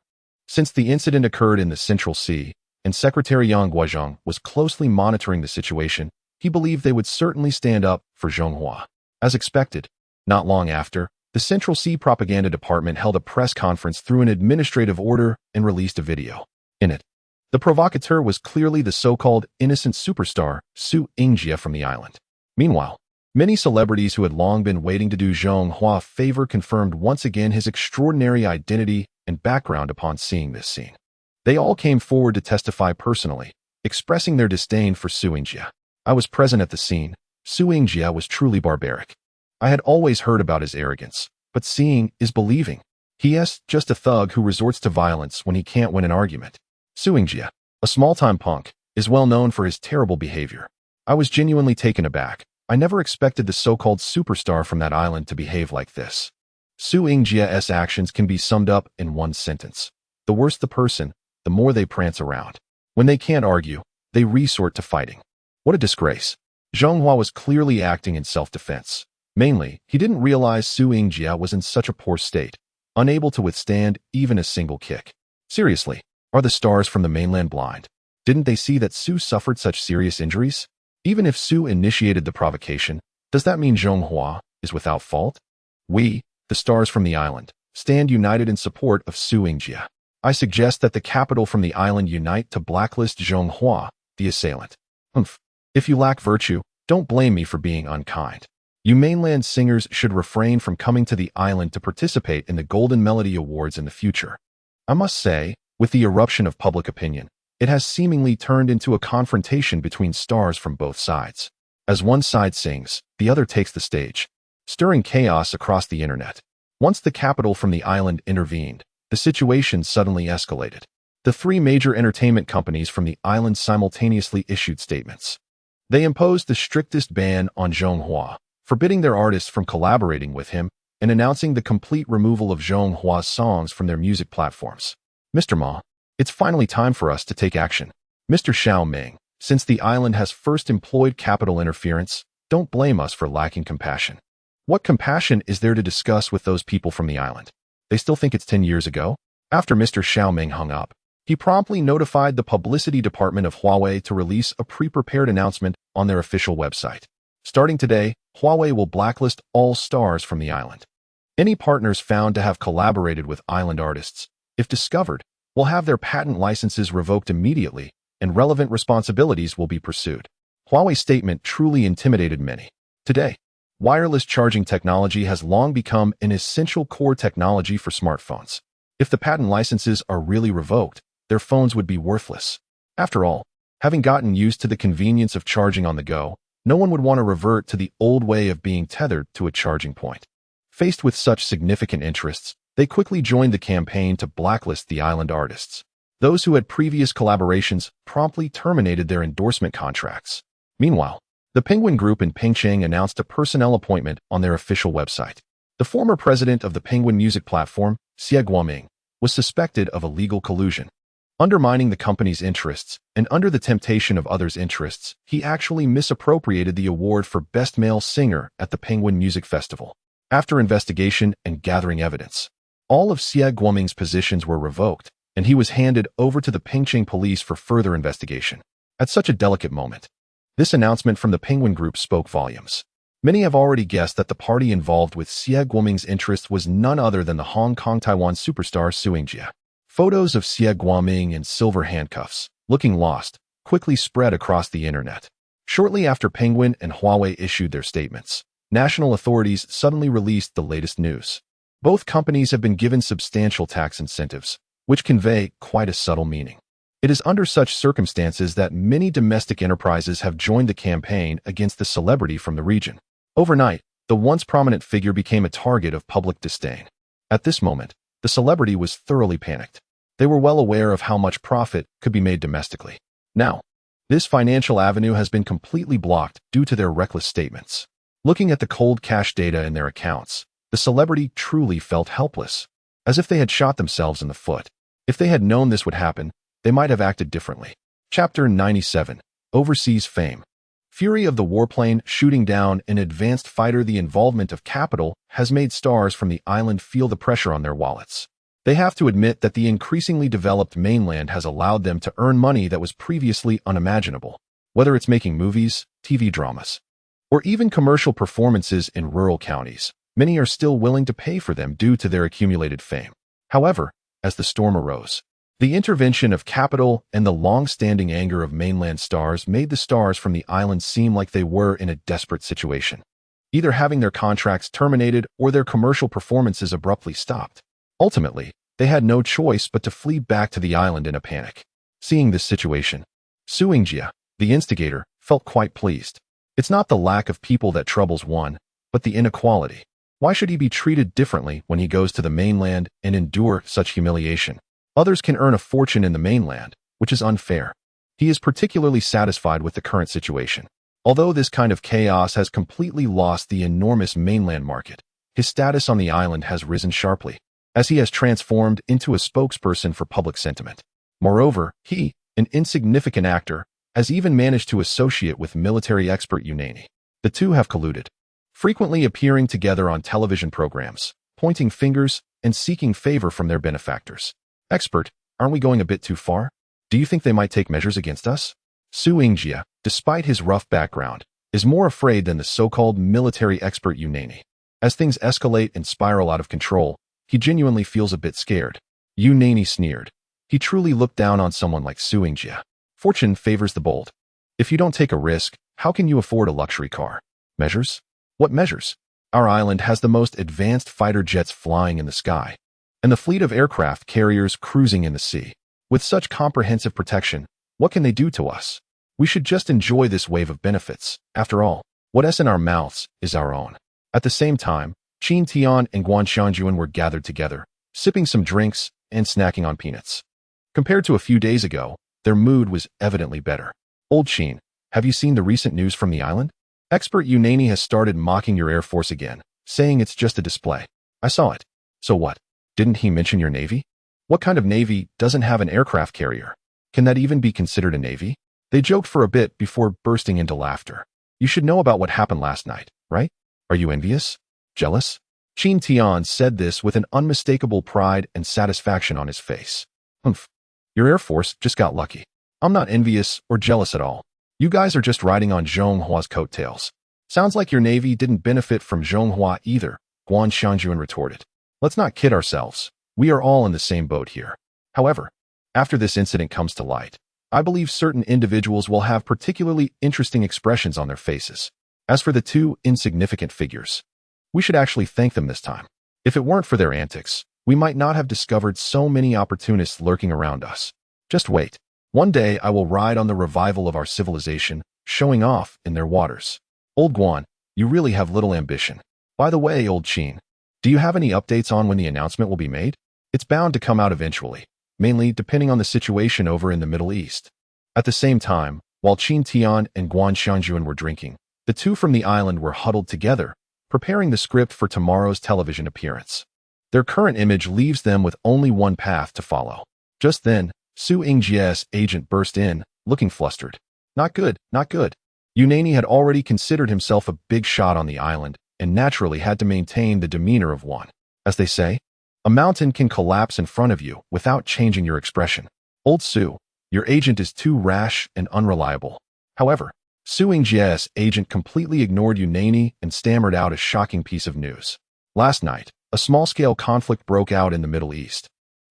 since the incident occurred in the Central Sea, and Secretary Yang Guozhong was closely monitoring the situation, he believed they would certainly stand up for Zhonghua. As expected, not long after, the Central Sea Propaganda Department held a press conference through an administrative order and released a video. In it, the provocateur was clearly the so-called innocent superstar Su Yingjia from the island. Meanwhile, many celebrities who had long been waiting to do Zhonghua a favor confirmed once again his extraordinary identity and background upon seeing this scene. They all came forward to testify personally, expressing their disdain for Su Yingjia. I was present at the scene. Su Yingjia was truly barbaric. I had always heard about his arrogance, but seeing is believing. He is just a thug who resorts to violence when he can't win an argument. Su Yingjia, a small-time punk, is well known for his terrible behavior. I was genuinely taken aback. I never expected the so-called superstar from that island to behave like this. Su Yingjia's actions can be summed up in one sentence. The worse the person, the more they prance around. When they can't argue, they resort to fighting. What a disgrace. Zhonghua was clearly acting in self-defense. Mainly, he didn't realize Su Yingjia was in such a poor state, unable to withstand even a single kick. Seriously, are the stars from the mainland blind? Didn't they see that Su suffered such serious injuries? Even if Su initiated the provocation, does that mean Zhonghua is without fault? We, the stars from the island, stand united in support of Su Yingjia. I suggest that the capital from the island unite to blacklist Zhonghua, the assailant. If you lack virtue, don't blame me for being unkind. You mainland singers should refrain from coming to the island to participate in the Golden Melody Awards in the future. I must say, with the eruption of public opinion, it has seemingly turned into a confrontation between stars from both sides. As one side sings, the other takes the stage, stirring chaos across the internet. Once the capital from the island intervened, the situation suddenly escalated. The three major entertainment companies from the island simultaneously issued statements. They imposed the strictest ban on Zhonghua, forbidding their artists from collaborating with him and announcing the complete removal of Zhonghua's songs from their music platforms. Mr. Ma, it's finally time for us to take action. Mr. Xiaoming, since the island has first employed capital interference, don't blame us for lacking compassion. What compassion is there to discuss with those people from the island? They still think it's 10 years ago? After Mr. Xiaoming hung up, he promptly notified the publicity department of Huawei to release a pre-prepared announcement on their official website. Starting today, Huawei will blacklist all stars from the island. Any partners found to have collaborated with island artists, if discovered, will have their patent licenses revoked immediately, and relevant responsibilities will be pursued. Huawei's statement truly intimidated many. Today, wireless charging technology has long become an essential core technology for smartphones. If the patent licenses are really revoked, their phones would be worthless. After all, having gotten used to the convenience of charging on the go, no one would want to revert to the old way of being tethered to a charging point. Faced with such significant interests, they quickly joined the campaign to blacklist the island artists. Those who had previous collaborations promptly terminated their endorsement contracts. Meanwhile, the Penguin Group in Pengcheng announced a personnel appointment on their official website. The former president of the Penguin music platform, Xie Guoming, was suspected of illegal collusion. Undermining the company's interests, and under the temptation of others' interests, he actually misappropriated the award for Best Male Singer at the Penguin Music Festival. After investigation and gathering evidence, all of Xie Guoming's positions were revoked, and he was handed over to the Pengcheng police for further investigation. At such a delicate moment, this announcement from the Penguin Group spoke volumes. Many have already guessed that the party involved with Xie Guoming's interest was none other than the Hong Kong-Taiwan superstar Su Yingjia. Photos of Xie Guoming in silver handcuffs, looking lost, quickly spread across the internet. Shortly after Penguin and Huawei issued their statements, national authorities suddenly released the latest news. Both companies have been given substantial tax incentives, which convey quite a subtle meaning. It is under such circumstances that many domestic enterprises have joined the campaign against the celebrity from the region. Overnight, the once prominent figure became a target of public disdain. At this moment, the celebrity was thoroughly panicked. They were well aware of how much profit could be made domestically. Now, this financial avenue has been completely blocked due to their reckless statements. Looking at the cold cash data in their accounts, the celebrity truly felt helpless, as if they had shot themselves in the foot. If they had known this would happen, they might have acted differently. Chapter 97. Overseas Fame. Fury of the warplane shooting down an advanced fighter. The involvement of capital has made stars from the island feel the pressure on their wallets. They have to admit that the increasingly developed mainland has allowed them to earn money that was previously unimaginable. Whether it's making movies, TV dramas, or even commercial performances in rural counties, many are still willing to pay for them due to their accumulated fame. However, as the storm arose, the intervention of capital and the long-standing anger of mainland stars made the stars from the island seem like they were in a desperate situation, either having their contracts terminated or their commercial performances abruptly stopped. Ultimately, they had no choice but to flee back to the island in a panic. Seeing this situation, Su Yingjia, the instigator, felt quite pleased. It's not the lack of people that troubles one, but the inequality. Why should he be treated differently when he goes to the mainland and endure such humiliation? Others can earn a fortune in the mainland, which is unfair. He is particularly satisfied with the current situation. Although this kind of chaos has completely lost the enormous mainland market, his status on the island has risen sharply, as he has transformed into a spokesperson for public sentiment. Moreover, he, an insignificant actor, has even managed to associate with military expert Unani. The two have colluded, frequently appearing together on television programs, pointing fingers and seeking favor from their benefactors. Expert, aren't we going a bit too far? Do you think they might take measures against us? Su Yingjie, despite his rough background, is more afraid than the so-called military expert Unani. As things escalate and spiral out of control, he genuinely feels a bit scared. Unani sneered. He truly looked down on someone like Su Yingjie. Fortune favors the bold. If you don't take a risk, how can you afford a luxury car? Measures? What measures? Our island has the most advanced fighter jets flying in the sky, and the fleet of aircraft carriers cruising in the sea. With such comprehensive protection, what can they do to us? We should just enjoy this wave of benefits. After all, what's in our mouths is our own. At the same time, Qin Tian and Guan Shanjuan were gathered together, sipping some drinks and snacking on peanuts. Compared to a few days ago, their mood was evidently better. Old Qin, have you seen the recent news from the island? Expert Unani has started mocking your Air Force again, saying it's just a display. I saw it. So what? Didn't he mention your Navy? What kind of Navy doesn't have an aircraft carrier? Can that even be considered a Navy? They joked for a bit before bursting into laughter. You should know about what happened last night, right? Are you envious? Jealous? Qin Tian said this with an unmistakable pride and satisfaction on his face. Humph. Your Air Force just got lucky. I'm not envious or jealous at all. You guys are just riding on Zhonghua's coattails. Sounds like your Navy didn't benefit from Zhonghua either, Guan Shanjuan retorted. Let's not kid ourselves. We are all in the same boat here. However, after this incident comes to light, I believe certain individuals will have particularly interesting expressions on their faces. As for the two insignificant figures, we should actually thank them this time. If it weren't for their antics, we might not have discovered so many opportunists lurking around us. Just wait. One day I will ride on the revival of our civilization, showing off in their waters. Old Guan, you really have little ambition. By the way, old Qin, do you have any updates on when the announcement will be made? It's bound to come out eventually, mainly depending on the situation over in the Middle East. At the same time, while Qin Tian and Guan Shanjuan were drinking, the two from the island were huddled together, preparing the script for tomorrow's television appearance. Their current image leaves them with only one path to follow. Just then, Su Yingjie's agent burst in, looking flustered. Not good, not good. Unani had already considered himself a big shot on the island and naturally had to maintain the demeanor of one. As they say, a mountain can collapse in front of you without changing your expression. Old Su, your agent is too rash and unreliable. However, Su Yingjie's agent completely ignored Unani and stammered out a shocking piece of news. Last night, a small-scale conflict broke out in the Middle East,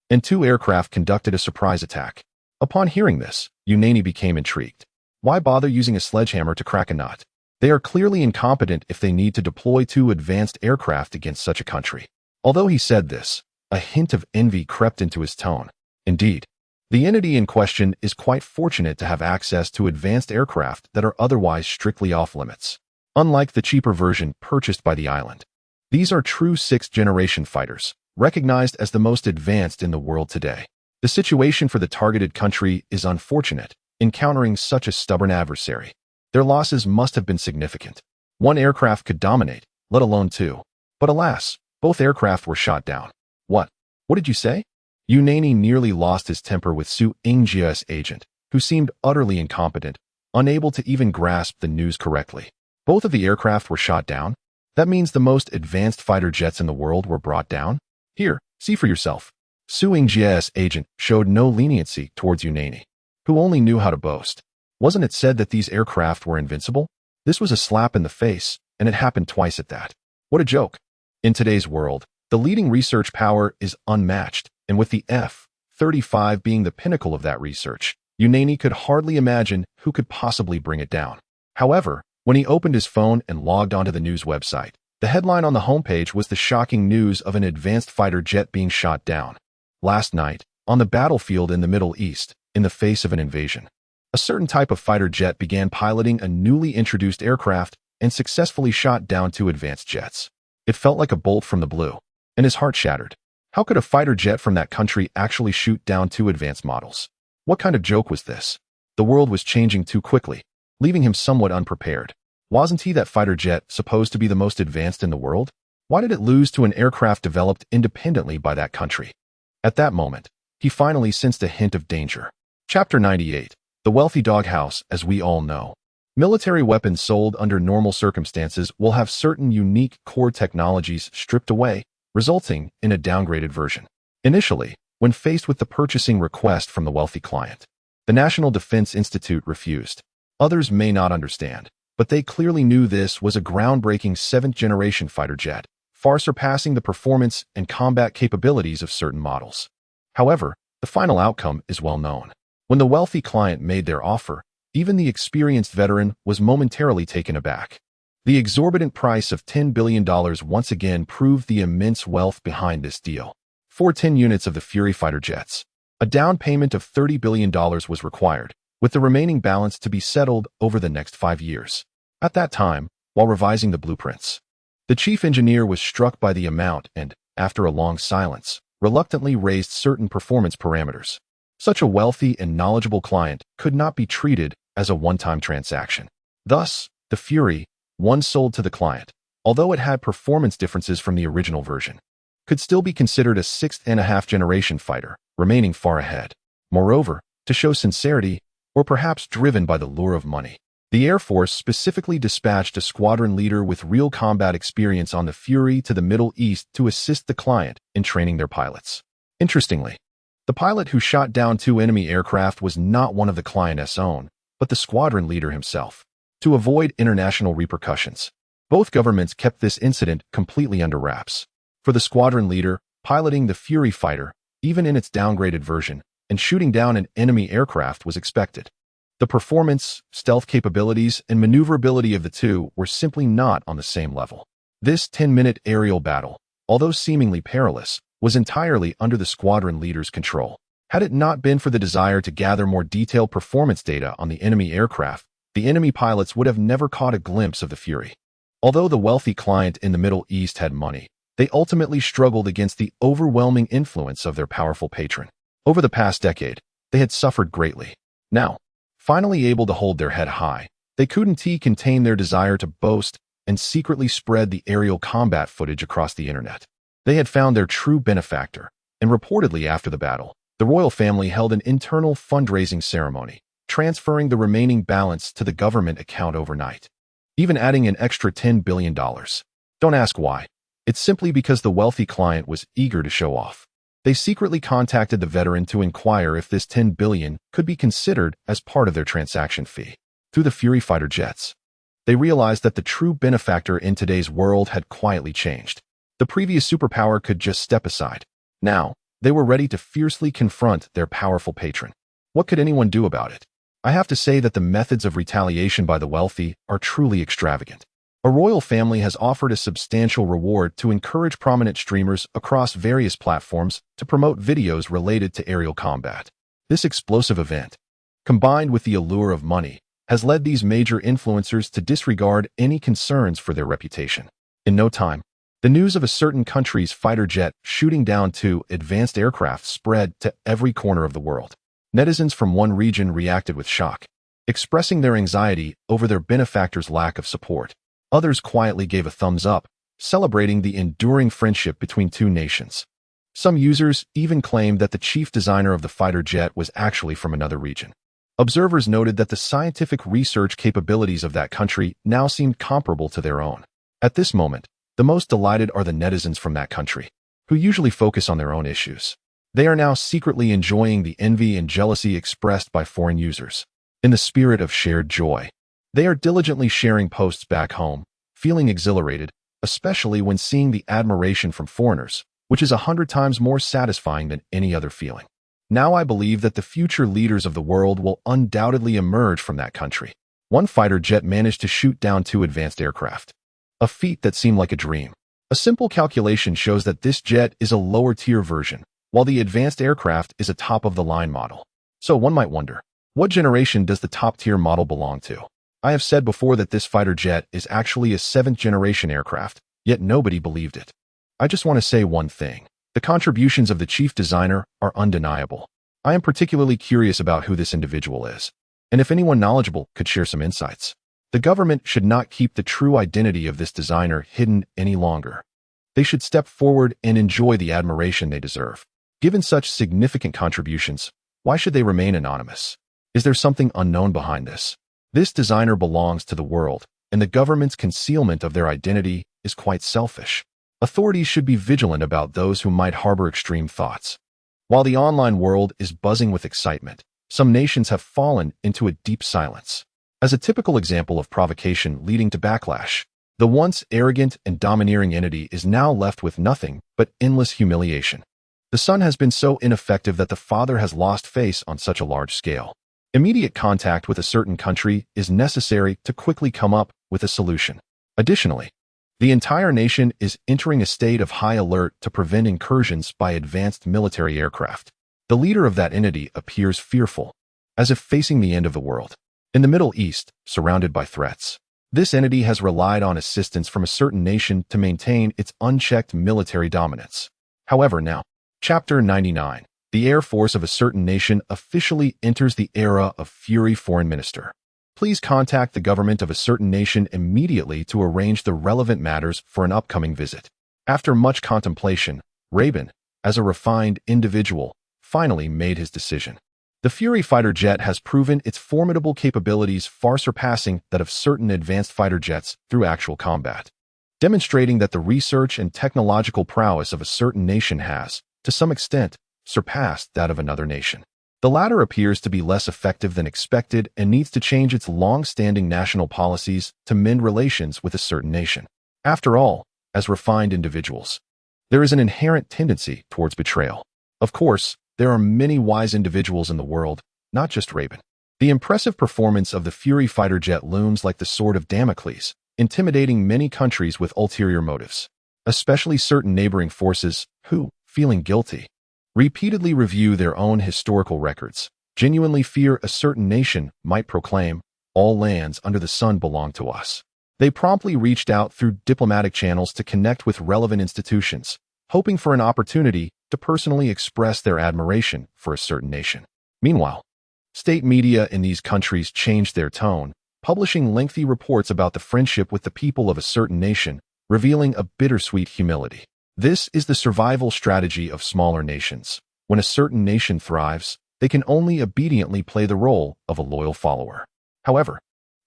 and two aircraft conducted a surprise attack. Upon hearing this, Unani became intrigued. Why bother using a sledgehammer to crack a nut? They are clearly incompetent if they need to deploy two advanced aircraft against such a country. Although he said this, a hint of envy crept into his tone. Indeed, the entity in question is quite fortunate to have access to advanced aircraft that are otherwise strictly off-limits. Unlike the cheaper version purchased by the island, these are true sixth-generation fighters, recognized as the most advanced in the world today. The situation for the targeted country is unfortunate, encountering such a stubborn adversary. Their losses must have been significant. One aircraft could dominate, let alone two. But alas, both aircraft were shot down. What? What did you say? Unani nearly lost his temper with Su Yingjie's agent, who seemed utterly incompetent, unable to even grasp the news correctly. Both of the aircraft were shot down? That means the most advanced fighter jets in the world were brought down? Here, see for yourself. Su Yingjie's agent showed no leniency towards Unani, who only knew how to boast. Wasn't it said that these aircraft were invincible? This was a slap in the face, and it happened twice at that. What a joke. In today's world, the leading research power is unmatched, and with the F-35 being the pinnacle of that research, Unani could hardly imagine who could possibly bring it down. However, when he opened his phone and logged onto the news website, the headline on the homepage was the shocking news of an advanced fighter jet being shot down. Last night, on the battlefield in the Middle East, in the face of an invasion, a certain type of fighter jet began piloting a newly introduced aircraft and successfully shot down two advanced jets. It felt like a bolt from the blue, and his heart shattered. How could a fighter jet from that country actually shoot down two advanced models? What kind of joke was this? The world was changing too quickly, leaving him somewhat unprepared. Wasn't he that fighter jet supposed to be the most advanced in the world? Why did it lose to an aircraft developed independently by that country? At that moment, he finally sensed a hint of danger. Chapter 98. The Wealthy Doghouse. As we all know, military weapons sold under normal circumstances will have certain unique core technologies stripped away, resulting in a downgraded version. Initially, when faced with the purchasing request from the wealthy client, the National Defense Institute refused. Others may not understand, but they clearly knew this was a groundbreaking seventh-generation fighter jet, far surpassing the performance and combat capabilities of certain models. However, the final outcome is well known. When the wealthy client made their offer, even the experienced veteran was momentarily taken aback. The exorbitant price of $10 billion once again proved the immense wealth behind this deal. For 10 units of the Fury fighter jets, a down payment of $30 billion was required, with the remaining balance to be settled over the next 5 years. At that time, while revising the blueprints, the chief engineer was struck by the amount and, after a long silence, reluctantly raised certain performance parameters. Such a wealthy and knowledgeable client could not be treated as a one-time transaction. Thus, the Fury, once sold to the client, although it had performance differences from the original version, could still be considered a sixth-and-a-half-generation fighter, remaining far ahead. Moreover, to show sincerity, or perhaps driven by the lure of money, the Air Force specifically dispatched a squadron leader with real combat experience on the Fury to the Middle East to assist the client in training their pilots. Interestingly, the pilot who shot down 2 enemy aircraft was not one of the client's own, but the squadron leader himself. To avoid international repercussions, both governments kept this incident completely under wraps. For the squadron leader, piloting the Fury fighter, even in its downgraded version, and shooting down an enemy aircraft was expected. The performance, stealth capabilities, and maneuverability of the two were simply not on the same level. This 10-minute aerial battle, although seemingly perilous, was entirely under the squadron leader's control. Had it not been for the desire to gather more detailed performance data on the enemy aircraft, the enemy pilots would have never caught a glimpse of the Fury. Although the wealthy client in the Middle East had money, they ultimately struggled against the overwhelming influence of their powerful patron. Over the past decade, they had suffered greatly. Now, finally able to hold their head high, they couldn't contain their desire to boast and secretly spread the aerial combat footage across the internet. They had found their true benefactor, and reportedly after the battle, the royal family held an internal fundraising ceremony, transferring the remaining balance to the government account overnight, even adding an extra $10 billion. Don't ask why. It's simply because the wealthy client was eager to show off. They secretly contacted the veteran to inquire if this $10 billion could be considered as part of their transaction fee. Through the Fury fighter jets, they realized that the true benefactor in today's world had quietly changed. The previous superpower could just step aside. Now, they were ready to fiercely confront their powerful patron. What could anyone do about it? I have to say that the methods of retaliation by the wealthy are truly extravagant. A royal family has offered a substantial reward to encourage prominent streamers across various platforms to promote videos related to aerial combat. This explosive event, combined with the allure of money, has led these major influencers to disregard any concerns for their reputation. In no time, the news of a certain country's fighter jet shooting down 2 advanced aircraft spread to every corner of the world. Netizens from one region reacted with shock, expressing their anxiety over their benefactor's lack of support. Others quietly gave a thumbs up, celebrating the enduring friendship between 2 nations. Some users even claimed that the chief designer of the fighter jet was actually from another region. Observers noted that the scientific research capabilities of that country now seemed comparable to their own. At this moment, the most delighted are the netizens from that country, who usually focus on their own issues. They are now secretly enjoying the envy and jealousy expressed by foreign users. In the spirit of shared joy, they are diligently sharing posts back home, feeling exhilarated, especially when seeing the admiration from foreigners, which is 100 times more satisfying than any other feeling. Now I believe that the future leaders of the world will undoubtedly emerge from that country. One fighter jet managed to shoot down 2 advanced aircraft, a feat that seemed like a dream. A simple calculation shows that this jet is a lower-tier version, while the advanced aircraft is a top-of-the-line model. So one might wonder, what generation does the top-tier model belong to? I have said before that this fighter jet is actually a 7th-generation aircraft, yet nobody believed it. I just want to say one thing. The contributions of the chief designer are undeniable. I am particularly curious about who this individual is, and if anyone knowledgeable could share some insights. The government should not keep the true identity of this designer hidden any longer. They should step forward and enjoy the admiration they deserve. Given such significant contributions, why should they remain anonymous? Is there something unknown behind this? This designer belongs to the world, and the government's concealment of their identity is quite selfish. Authorities should be vigilant about those who might harbor extreme thoughts. While the online world is buzzing with excitement, some nations have fallen into a deep silence. As a typical example of provocation leading to backlash, the once arrogant and domineering entity is now left with nothing but endless humiliation. The son has been so ineffective that the father has lost face on such a large scale. Immediate contact with a certain country is necessary to quickly come up with a solution. Additionally, the entire nation is entering a state of high alert to prevent incursions by advanced military aircraft. The leader of that entity appears fearful, as if facing the end of the world. In the Middle East, surrounded by threats, this entity has relied on assistance from a certain nation to maintain its unchecked military dominance. However, now, Chapter 99. The Air Force of a certain nation officially enters the era of fury. Foreign Minister, please contact the government of a certain nation immediately to arrange the relevant matters for an upcoming visit. After much contemplation, Rabin, as a refined individual, finally made his decision. The Fury fighter jet has proven its formidable capabilities far surpassing that of certain advanced fighter jets through actual combat, demonstrating that the research and technological prowess of a certain nation has, to some extent, surpassed that of another nation. The latter appears to be less effective than expected and needs to change its long-standing national policies to mend relations with a certain nation. After all, as refined individuals, there is an inherent tendency towards betrayal. Of course, there are many wise individuals in the world, not just Rabin. The impressive performance of the Fury fighter jet looms like the sword of Damocles, intimidating many countries with ulterior motives, especially certain neighboring forces who, feeling guilty, repeatedly review their own historical records, genuinely fear a certain nation might proclaim, "All lands under the sun belong to us." They promptly reached out through diplomatic channels to connect with relevant institutions, hoping for an opportunity to personally express their admiration for a certain nation. Meanwhile, state media in these countries changed their tone, publishing lengthy reports about the friendship with the people of a certain nation, revealing a bittersweet humility. This is the survival strategy of smaller nations. When a certain nation thrives, they can only obediently play the role of a loyal follower. However,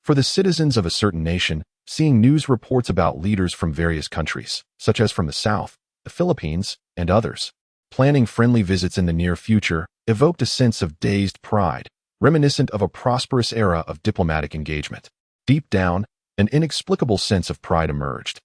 for the citizens of a certain nation, seeing news reports about leaders from various countries, such as from the South, the Philippines, and others, planning friendly visits in the near future, evoked a sense of dazed pride, reminiscent of a prosperous era of diplomatic engagement. Deep down, an inexplicable sense of pride emerged.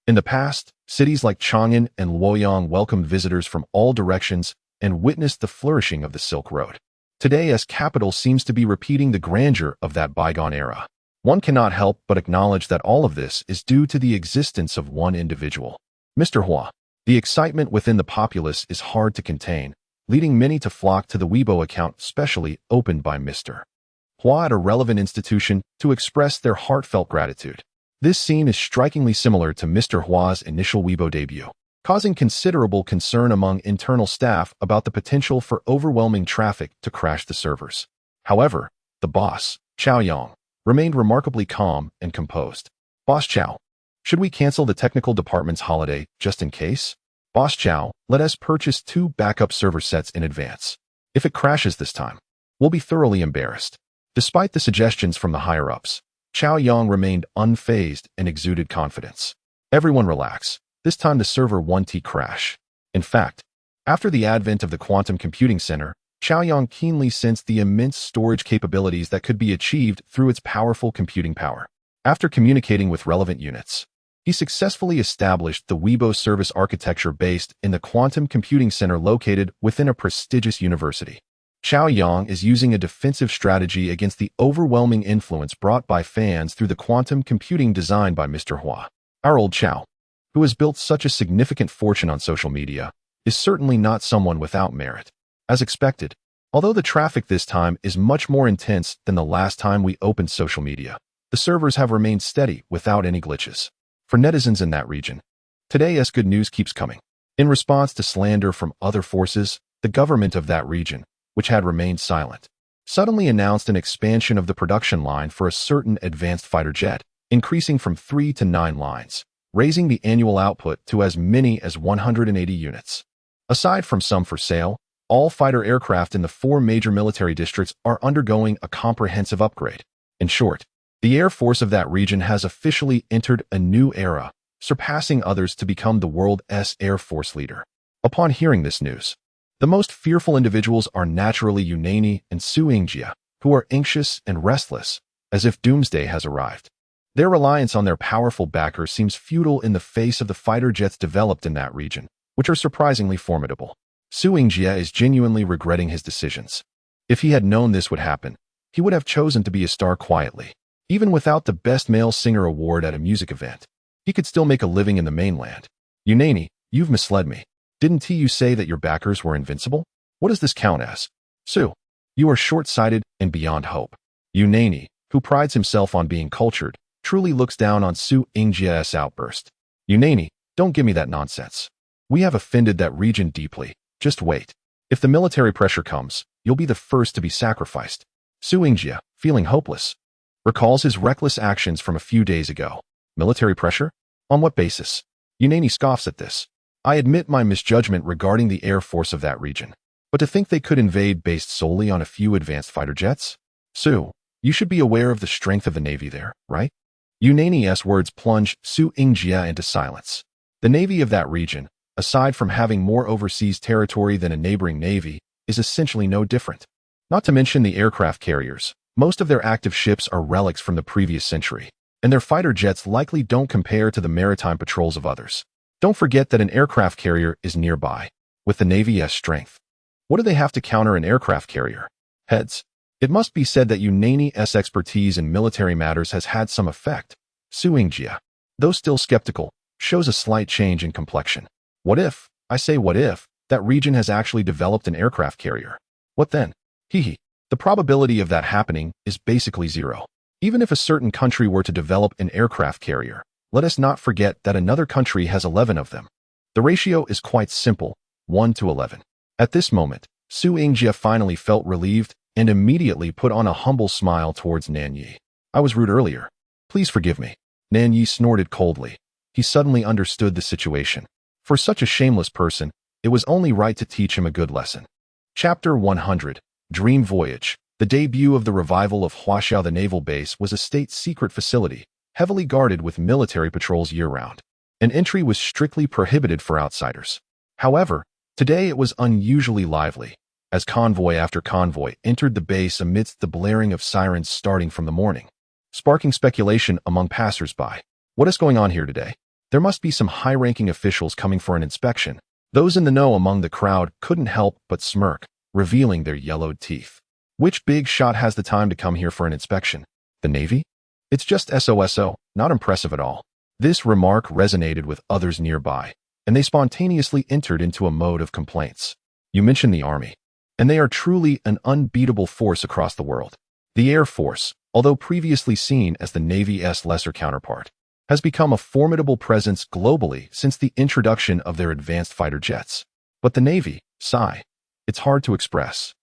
In the past, cities like Chang'an and Luoyang welcomed visitors from all directions and witnessed the flourishing of the Silk Road. Today, as capital seems to be repeating the grandeur of that bygone era. One cannot help but acknowledge that all of this is due to the existence of one individual, Mr. Hua. The excitement within the populace is hard to contain, leading many to flock to the Weibo account specially opened by Mr. Hua at a relevant institution to express their heartfelt gratitude. This scene is strikingly similar to Mr. Hua's initial Weibo debut, causing considerable concern among internal staff about the potential for overwhelming traffic to crash the servers. However, the boss, Chao Yang, remained remarkably calm and composed. "Boss Chao, should we cancel the technical department's holiday just in case? Boss Chao, let us purchase 2 backup server sets in advance. If it crashes this time, we'll be thoroughly embarrassed." Despite the suggestions from the higher-ups, Chao Yang remained unfazed and exuded confidence. "Everyone relax. This time the server won't crash." In fact, after the advent of the quantum computing center, Chao Yang keenly sensed the immense storage capabilities that could be achieved through its powerful computing power. After communicating with relevant units, he successfully established the Weibo service architecture based in the quantum computing center located within a prestigious university. Chao Yang is using a defensive strategy against the overwhelming influence brought by fans through the quantum computing designed by Mr. Hua. Our old Chao, who has built such a significant fortune on social media, is certainly not someone without merit. As expected, although the traffic this time is much more intense than the last time we opened social media, the servers have remained steady without any glitches. For netizens in that region, today's good news keeps coming. In response to slander from other forces, the government of that region, which had remained silent, suddenly announced an expansion of the production line for a certain advanced fighter jet, increasing from 3 to 9 lines. raising the annual output to as many as 180 units. Aside from some for sale, all fighter aircraft in the 4 major military districts are undergoing a comprehensive upgrade. In short, the Air Force of that region has officially entered a new era, surpassing others to become the world's Air Force leader. Upon hearing this news, the most fearful individuals are naturally Unani and Suingjia, who are anxious and restless, as if doomsday has arrived. Their reliance on their powerful backers seems futile in the face of the fighter jets developed in that region, which are surprisingly formidable. Suingjia is genuinely regretting his decisions. If he had known this would happen, he would have chosen to be a star quietly. Even without the Best Male Singer award at a music event, he could still make a living in the mainland. Unani, you've misled me. Didn't you say that your backers were invincible? What does this count as? Su, you are short-sighted and beyond hope. Unani, who prides himself on being cultured, truly looks down on Suingjia's outburst. Unani, don't give me that nonsense. We have offended that region deeply. Just wait. If the military pressure comes, you'll be the first to be sacrificed. Suingjia, feeling hopeless, recalls his reckless actions from a few days ago. Military pressure? On what basis? Unani scoffs at this. I admit my misjudgment regarding the Air Force of that region. But to think they could invade based solely on a few advanced fighter jets? Su, you should be aware of the strength of the Navy there, right? Unani's words plunge Suingjia into silence. The Navy of that region, aside from having more overseas territory than a neighboring navy, is essentially no different. Not to mention the aircraft carriers. Most of their active ships are relics from the previous century, and their fighter jets likely don't compare to the maritime patrols of others. Don't forget that an aircraft carrier is nearby, with the Navy's strength. What do they have to counter an aircraft carrier? Heads. It must be said that Unani's expertise in military matters has had some effect. Suingjia, though still skeptical, shows a slight change in complexion. What if, I say what if, that region has actually developed an aircraft carrier? What then? Hehe. The probability of that happening is basically zero. Even if a certain country were to develop an aircraft carrier, let us not forget that another country has 11 of them. The ratio is quite simple, 1 to 11. At this moment, Suingjia finally felt relieved and immediately put on a humble smile towards Nanyi. I was rude earlier. Please forgive me. Nanyi snorted coldly. He suddenly understood the situation. For such a shameless person, it was only right to teach him a good lesson. Chapter 100. Dream Voyage. The debut of the revival of Huaxiao, the naval base, was a state-secret facility, heavily guarded with military patrols year-round. An entry was strictly prohibited for outsiders. However, today it was unusually lively, as convoy after convoy entered the base amidst the blaring of sirens starting from the morning, sparking speculation among passers-by. What is going on here today? There must be some high-ranking officials coming for an inspection. Those in the know among the crowd couldn't help but smirk, revealing their yellowed teeth. Which big shot has the time to come here for an inspection? The Navy? It's just SOSO, not impressive at all. This remark resonated with others nearby, and they spontaneously entered into a mode of complaints. You mentioned the Army, and they are truly an unbeatable force across the world. The Air Force, although previously seen as the Navy's lesser counterpart, has become a formidable presence globally since the introduction of their advanced fighter jets. But the Navy, sigh, it's hard to express.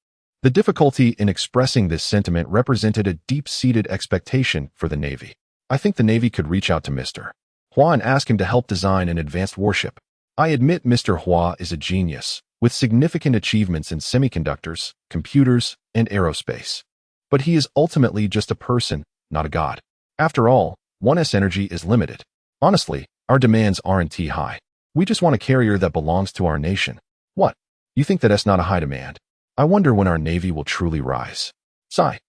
The difficulty in expressing this sentiment represented a deep-seated expectation for the Navy. I think the Navy could reach out to Mr. Hua and ask him to help design an advanced warship. I admit Mr. Hua is a genius, with significant achievements in semiconductors, computers, and aerospace. But he is ultimately just a person, not a god. After all, one's energy is limited. Honestly, our demands aren't high. We just want a carrier that belongs to our nation. What? You think that's not a high demand? I wonder when our Navy will truly rise. Sigh.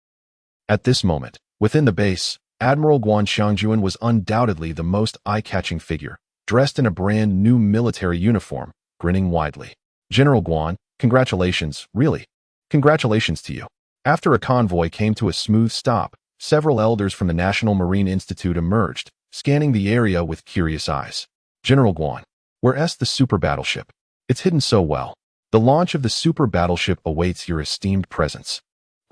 At this moment, within the base, Admiral Guan Xiangjuan was undoubtedly the most eye-catching figure, dressed in a brand new military uniform, grinning widely. General Guan, congratulations, really. Congratulations to you. After a convoy came to a smooth stop, several elders from the National Marine Institute emerged, scanning the area with curious eyes. General Guan, where's the super battleship? It's hidden so well. The launch of the super battleship awaits your esteemed presence.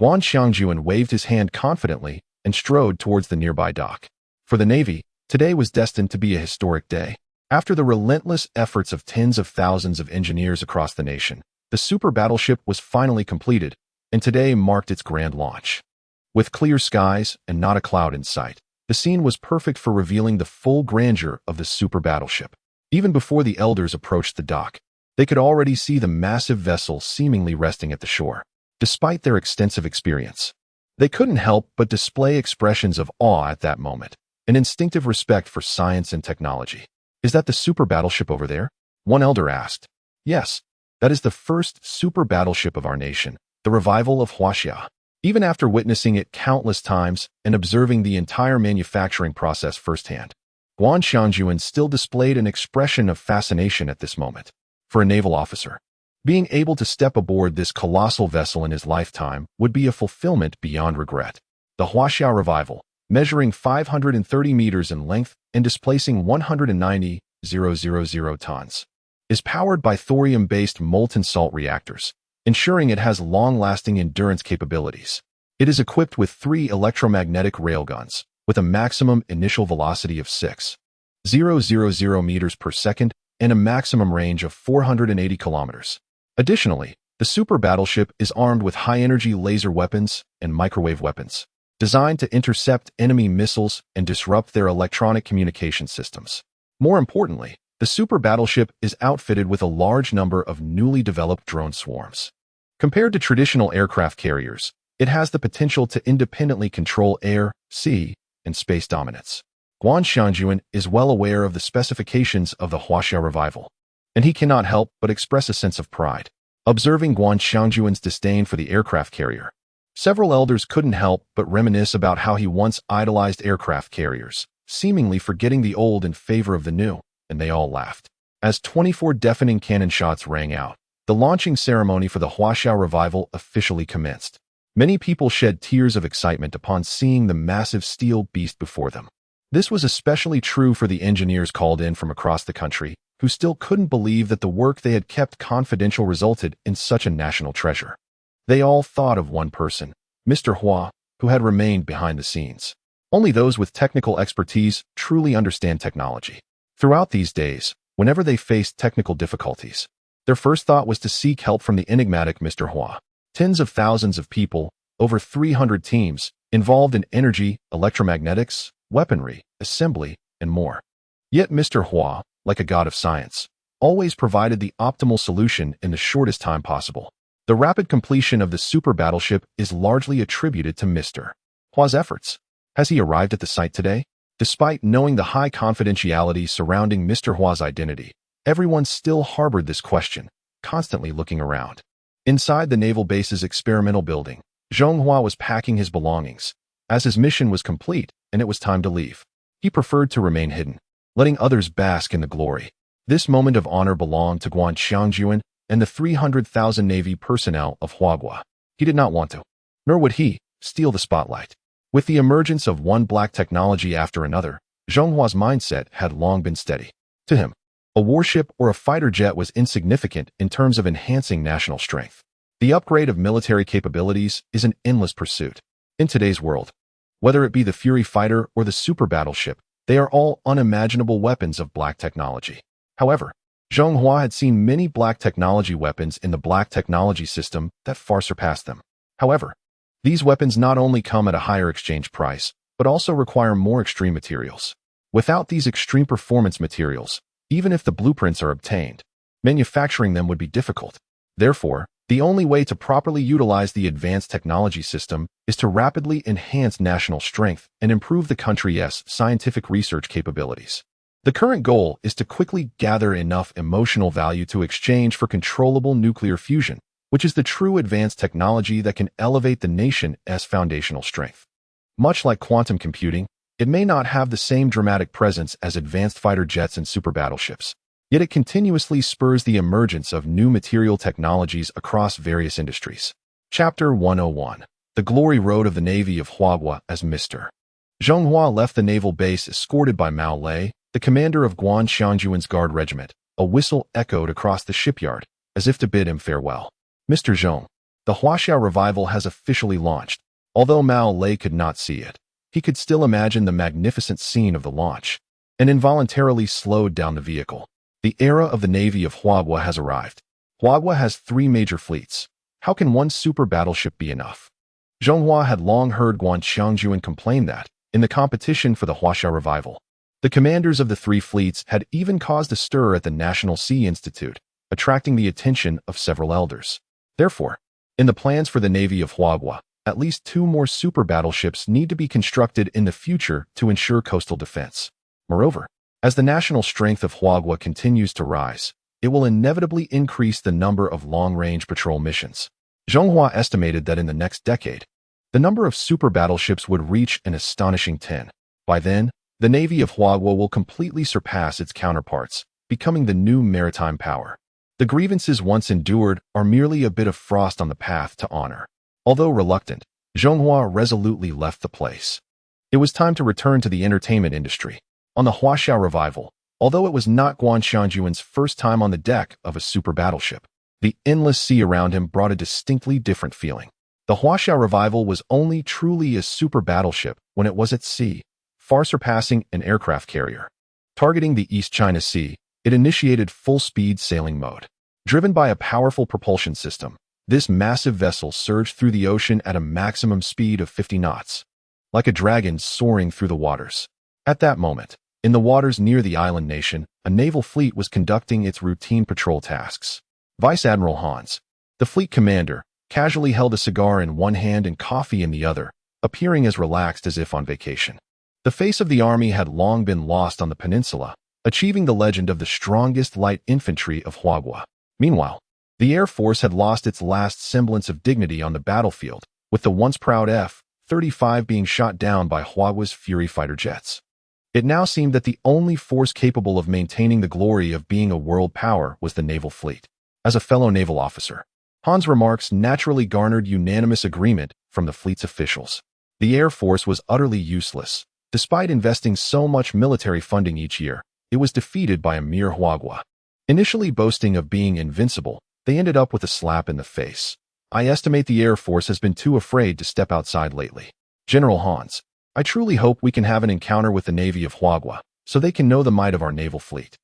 Guan Xiangjuan waved his hand confidently and strode towards the nearby dock. For the Navy, today was destined to be a historic day. After the relentless efforts of tens of thousands of engineers across the nation, the super battleship was finally completed, and today marked its grand launch. With clear skies and not a cloud in sight, The scene was perfect for revealing the full grandeur of the super battleship. Even before the elders approached the dock, they could already see the massive vessel seemingly resting at the shore. Despite their extensive experience, they couldn't help but display expressions of awe at that moment, an instinctive respect for science and technology. "Is that the super battleship over there?" one elder asked. "Yes, that is the first super battleship of our nation, the revival of Huaxia." Even after witnessing it countless times and observing the entire manufacturing process firsthand, Guan Xiangjuan still displayed an expression of fascination at this moment. For a naval officer, being able to step aboard this colossal vessel in his lifetime would be a fulfillment beyond regret. The Huaxia revival, measuring 530 meters in length and displacing 190,000 tons, is powered by thorium-based molten salt reactors, ensuring it has long-lasting endurance capabilities. It is equipped with 3 electromagnetic railguns, with a maximum initial velocity of 6,000 meters per second and a maximum range of 480 kilometers. Additionally, the super battleship is armed with high-energy laser weapons and microwave weapons, designed to intercept enemy missiles and disrupt their electronic communication systems. More importantly, the super battleship is outfitted with a large number of newly developed drone swarms. Compared to traditional aircraft carriers, it has the potential to independently control air, sea, and space dominance. Guan Xiangjuan is well aware of the specifications of the Huaxia revival, and he cannot help but express a sense of pride, observing Guan Xiangjuan's disdain for the aircraft carrier. Several elders couldn't help but reminisce about how he once idolized aircraft carriers, seemingly forgetting the old in favor of the new, and they all laughed. As 24 deafening cannon shots rang out, the launching ceremony for the Huaxia revival officially commenced. Many people shed tears of excitement upon seeing the massive steel beast before them. This was especially true for the engineers called in from across the country, who still couldn't believe that the work they had kept confidential resulted in such a national treasure. They all thought of one person, Mr. Hua, who had remained behind the scenes. Only those with technical expertise truly understand technology. Throughout these days, whenever they faced technical difficulties, their first thought was to seek help from the enigmatic Mr. Hua. Tens of thousands of people, over 300 teams, involved in energy, electromagnetics, weaponry, assembly, and more. Yet Mr. Hua, like a god of science, always provided the optimal solution in the shortest time possible. The rapid completion of the super battleship is largely attributed to Mr. Hua's efforts. Has he arrived at the site today? Despite knowing the high confidentiality surrounding Mr. Hua's identity, everyone still harbored this question, constantly looking around. Inside the naval base's experimental building, Zhong Hua was packing his belongings, as his mission was complete and it was time to leave. He preferred to remain hidden, letting others bask in the glory. This moment of honor belonged to Guan Xiangjuan and the 300,000 Navy personnel of Huagua. He did not want to, nor would he, steal the spotlight. With the emergence of one black technology after another, Zhong Hua's mindset had long been steady. To him, a warship or a fighter jet was insignificant in terms of enhancing national strength. The upgrade of military capabilities is an endless pursuit. In today's world, whether it be the Fury fighter or the super battleship, they are all unimaginable weapons of black technology. However, Zhong Hua had seen many black technology weapons in the black technology system that far surpassed them. However, these weapons not only come at a higher exchange price, but also require more extreme materials. Without these extreme performance materials, even if the blueprints are obtained, manufacturing them would be difficult. Therefore, the only way to properly utilize the advanced technology system is to rapidly enhance national strength and improve the country's scientific research capabilities. The current goal is to quickly gather enough emotional value to exchange for controllable nuclear fusion, which is the true advanced technology that can elevate the nation's foundational strength. Much like quantum computing, it may not have the same dramatic presence as advanced fighter jets and super battleships, yet it continuously spurs the emergence of new material technologies across various industries. Chapter 101. The Glory Road of the Navy of Huagua as Mr. Zhong Hua left the naval base escorted by Mao Lei, the commander of Guan Xiangjuan's guard regiment. A whistle echoed across the shipyard, as if to bid him farewell. Mr. Zhong, the Huaxia revival has officially launched. Although Mao Lei could not see it, he could still imagine the magnificent scene of the launch, and involuntarily slowed down the vehicle. The era of the Navy of Huagua has arrived. Huagua has 3 major fleets. How can one super battleship be enough? Zhong Hua had long heard Guan Xiangjuan complain that, in the competition for the Huaxia revival. The commanders of the three fleets had even caused a stir at the National Sea Institute, attracting the attention of several elders. Therefore, in the plans for the Navy of Huaguo, at least 2 more super battleships need to be constructed in the future to ensure coastal defense. Moreover, as the national strength of Huaguo continues to rise, it will inevitably increase the number of long-range patrol missions. Zhonghua estimated that in the next decade, the number of super battleships would reach an astonishing 10. By then, the Navy of Huaguo will completely surpass its counterparts, becoming the new maritime power. The grievances once endured are merely a bit of frost on the path to honor. Although reluctant, Zhonghua resolutely left the place. It was time to return to the entertainment industry. On the Huaxia revival, although it was not Guan Xianjuan's first time on the deck of a super battleship, the endless sea around him brought a distinctly different feeling. The Huaxia revival was only truly a super battleship when it was at sea, far surpassing an aircraft carrier. Targeting the East China Sea, it initiated full-speed sailing mode. Driven by a powerful propulsion system, this massive vessel surged through the ocean at a maximum speed of 50 knots, like a dragon soaring through the waters. At that moment, in the waters near the island nation, a naval fleet was conducting its routine patrol tasks. Vice Admiral Hans, the fleet commander, casually held a cigar in one hand and coffee in the other, appearing as relaxed as if on vacation. The face of the army had long been lost on the peninsula, achieving the legend of the strongest light infantry of Huaguo. Meanwhile, the Air Force had lost its last semblance of dignity on the battlefield, with the once proud F-35 being shot down by Huaguo's Fury fighter jets. It now seemed that the only force capable of maintaining the glory of being a world power was the naval fleet. As a fellow naval officer, Han's remarks naturally garnered unanimous agreement from the fleet's officials. The Air Force was utterly useless. Despite investing so much military funding each year, it was defeated by a mere Huaguo. Initially boasting of being invincible, they ended up with a slap in the face. I estimate the Air Force has been too afraid to step outside lately. General Hans, I truly hope we can have an encounter with the Navy of Huaguo, so they can know the might of our naval fleet.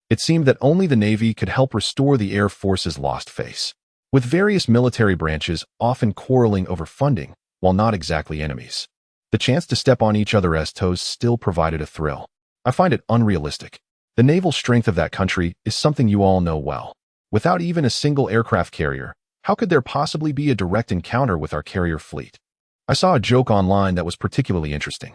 It seemed that only the Navy could help restore the Air Force's lost face, with various military branches often quarreling over funding, while not exactly enemies. The chance to step on each other as toes still provided a thrill. I find it unrealistic. The naval strength of that country is something you all know well. Without even a single aircraft carrier, how could there possibly be a direct encounter with our carrier fleet? I saw a joke online that was particularly interesting.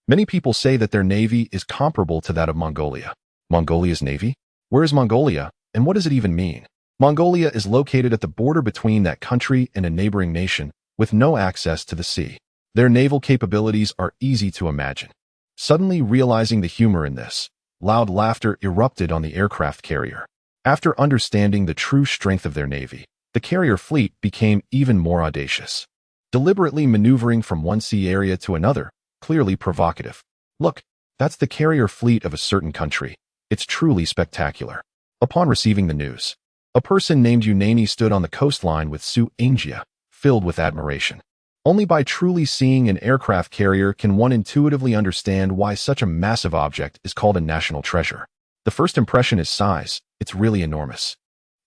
Many people say that their navy is comparable to that of Mongolia. Mongolia's navy? Where is Mongolia, and what does it even mean? Mongolia is located at the border between that country and a neighboring nation, with no access to the sea. Their naval capabilities are easy to imagine. Suddenly realizing the humor in this, loud laughter erupted on the aircraft carrier. After understanding the true strength of their navy, the carrier fleet became even more audacious. Deliberately maneuvering from one sea area to another, clearly provocative. Look, that's the carrier fleet of a certain country. It's truly spectacular. Upon receiving the news, a person named Unani stood on the coastline with Su Ingjia, filled with admiration. Only by truly seeing an aircraft carrier can one intuitively understand why such a massive object is called a national treasure. The first impression is size. It's really enormous.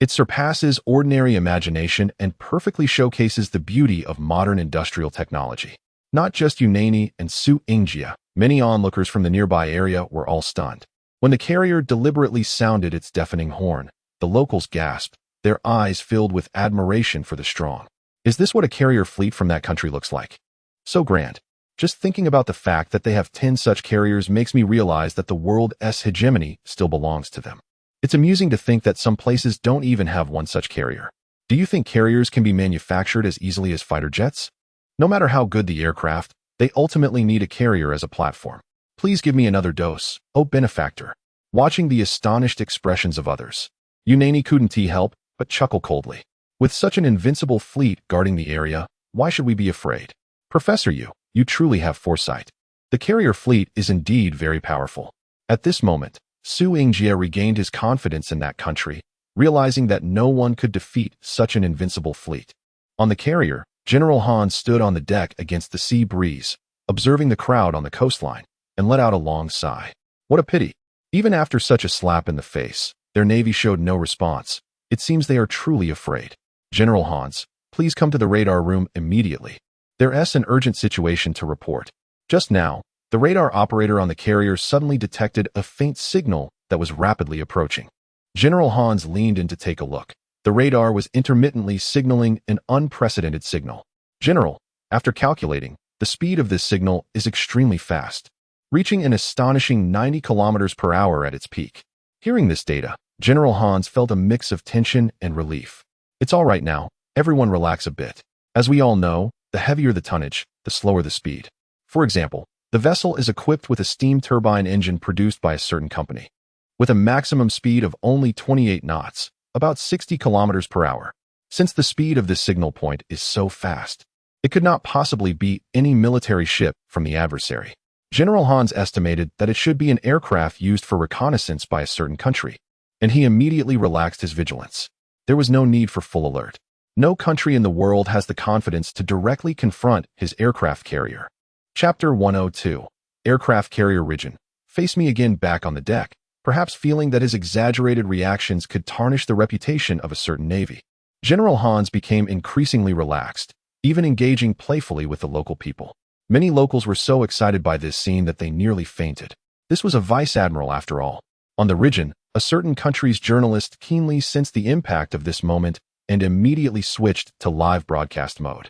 It surpasses ordinary imagination and perfectly showcases the beauty of modern industrial technology. Not just Unani and Su Ingjia, many onlookers from the nearby area were all stunned. When the carrier deliberately sounded its deafening horn, the locals gasped, their eyes filled with admiration for the strong. Is this what a carrier fleet from that country looks like? So grand. Just thinking about the fact that they have 10 such carriers makes me realize that the world's hegemony still belongs to them. It's amusing to think that some places don't even have one such carrier. Do you think carriers can be manufactured as easily as fighter jets? No matter how good the aircraft, they ultimately need a carrier as a platform. Please give me another dose, oh benefactor. Watching the astonished expressions of others, Unani couldn't help but chuckle coldly. With such an invincible fleet guarding the area, why should we be afraid? Professor you truly have foresight. The carrier fleet is indeed very powerful. At this moment, Su Ingjia regained his confidence in that country, realizing that no one could defeat such an invincible fleet. On the carrier, General Han stood on the deck against the sea breeze, observing the crowd on the coastline, and let out a long sigh. What a pity. Even after such a slap in the face, their navy showed no response. It seems they are truly afraid. General Hans, please come to the radar room immediately. There's an urgent situation to report. Just now, The radar operator on the carrier suddenly detected a faint signal that was rapidly approaching. General Hans leaned in to take a look. The radar was intermittently signaling an unprecedented signal. General, after calculating, the speed of this signal is extremely fast, reaching an astonishing 90 kilometers per hour at its peak. Hearing this data, General Hans felt a mix of tension and relief. It's all right now, everyone relax a bit. As we all know, the heavier the tonnage, the slower the speed. For example, the vessel is equipped with a steam turbine engine produced by a certain company, with a maximum speed of only 28 knots, about 60 kilometers per hour. Since the speed of this signal point is so fast, it could not possibly be any military ship from the adversary. General Hans estimated that it should be an aircraft used for reconnaissance by a certain country, and he immediately relaxed his vigilance. There was no need for full alert. No country in the world has the confidence to directly confront his aircraft carrier. Chapter 102. Aircraft Carrier Region. Face me again back on the deck, perhaps feeling that his exaggerated reactions could tarnish the reputation of a certain navy. General Hans became increasingly relaxed, even engaging playfully with the local people. Many locals were so excited by this scene that they nearly fainted. This was a vice admiral after all. On the Ridgeon, a certain country's journalist keenly sensed the impact of this moment and immediately switched to live broadcast mode.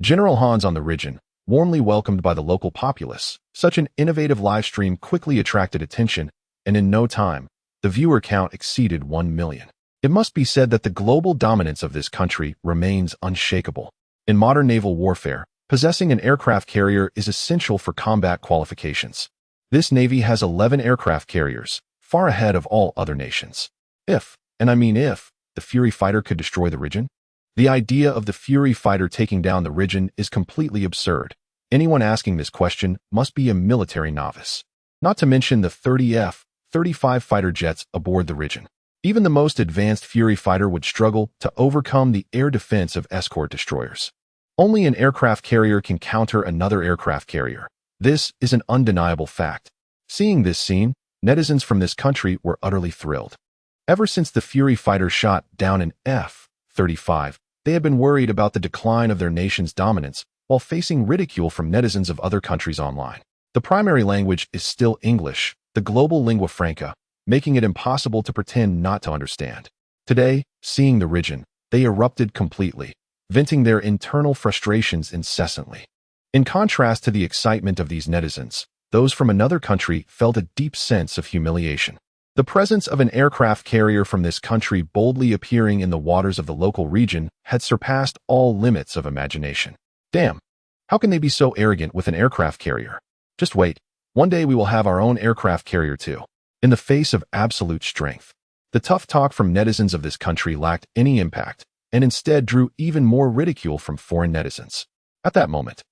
General Hans on the Ridgeon, warmly welcomed by the local populace, such an innovative live stream quickly attracted attention, and in no time, the viewer count exceeded 1 million. It must be said that the global dominance of this country remains unshakable. In modern naval warfare, possessing an aircraft carrier is essential for combat qualifications. This navy has 11 aircraft carriers, far ahead of all other nations. If, and I mean if, the Fury fighter could destroy the Ridgeon, the idea of the Fury fighter taking down the Ridgeon is completely absurd. Anyone asking this question must be a military novice. Not to mention the 30 F-35 fighter jets aboard the Ridgeon. Even the most advanced Fury fighter would struggle to overcome the air defense of escort destroyers. Only an aircraft carrier can counter another aircraft carrier. This is an undeniable fact. Seeing this scene, netizens from this country were utterly thrilled. Ever since the Fury fighter shot down an F-35, they had been worried about the decline of their nation's dominance while facing ridicule from netizens of other countries online. The primary language is still English, the global lingua franca, making it impossible to pretend not to understand. Today, seeing the Ridgeon, they erupted completely, venting their internal frustrations incessantly. In contrast to the excitement of these netizens, those from another country felt a deep sense of humiliation. The presence of an aircraft carrier from this country boldly appearing in the waters of the local region had surpassed all limits of imagination. Damn, how can they be so arrogant with an aircraft carrier? Just wait, one day we will have our own aircraft carrier too. In the face of absolute strength, the tough talk from netizens of this country lacked any impact, and instead drew even more ridicule from foreign netizens. At that moment,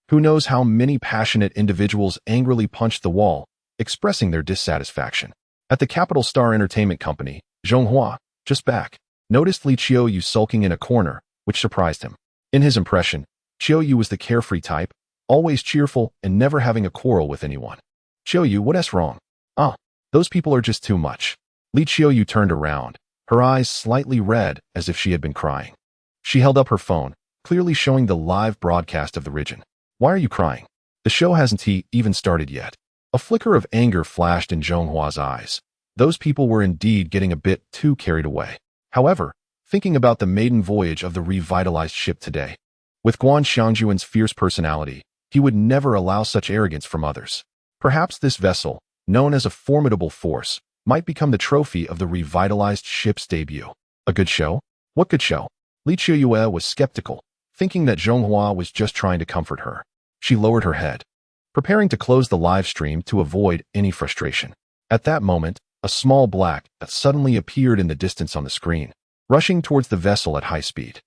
who knows how many passionate individuals angrily punched the wall, expressing their dissatisfaction. At the Capital Star Entertainment Company, Zhonghua, just back, noticed Li Qiuyu sulking in a corner, which surprised him. In his impression, Qiuyu was the carefree type, always cheerful and never having a quarrel with anyone. Qiuyu, what's wrong? Ah, those people are just too much. Li Qiuyu turned around, her eyes slightly red as if she had been crying. She held up her phone, clearly showing the live broadcast of the Ridgeon. Why are you crying? The show hasn't even started yet. A flicker of anger flashed in Zhonghua's eyes. Those people were indeed getting a bit too carried away. However, thinking about the maiden voyage of the revitalized ship today, with Guan Xiangjuan's fierce personality, he would never allow such arrogance from others. Perhaps this vessel, known as a formidable force, might become the trophy of the revitalized ship's debut. A good show? What good show? Li Qiuyu was skeptical, thinking that Zhonghua was just trying to comfort her. She lowered her head, preparing to close the live stream to avoid any frustration. At that moment, a small black that suddenly appeared in the distance on the screen, rushing towards the vessel at high speed.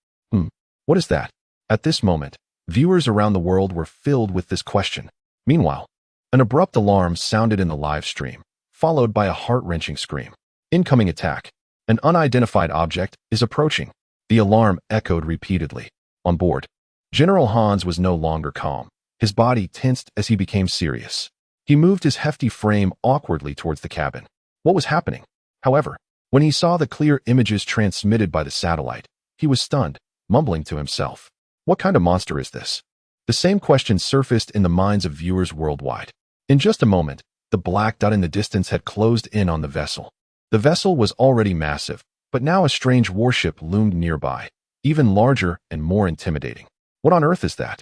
What is that? At this moment, viewers around the world were filled with this question. Meanwhile, an abrupt alarm sounded in the live stream, followed by a heart-wrenching scream. Incoming attack. An unidentified object is approaching. The alarm echoed repeatedly. On board, General Hans was no longer calm. His body tensed as he became serious. He moved his hefty frame awkwardly towards the cabin. What was happening? However, when he saw the clear images transmitted by the satellite, he was stunned, mumbling to himself. What kind of monster is this? The same question surfaced in the minds of viewers worldwide. In just a moment, the black dot in the distance had closed in on the vessel. The vessel was already massive, but now a strange warship loomed nearby, even larger and more intimidating. What on earth is that?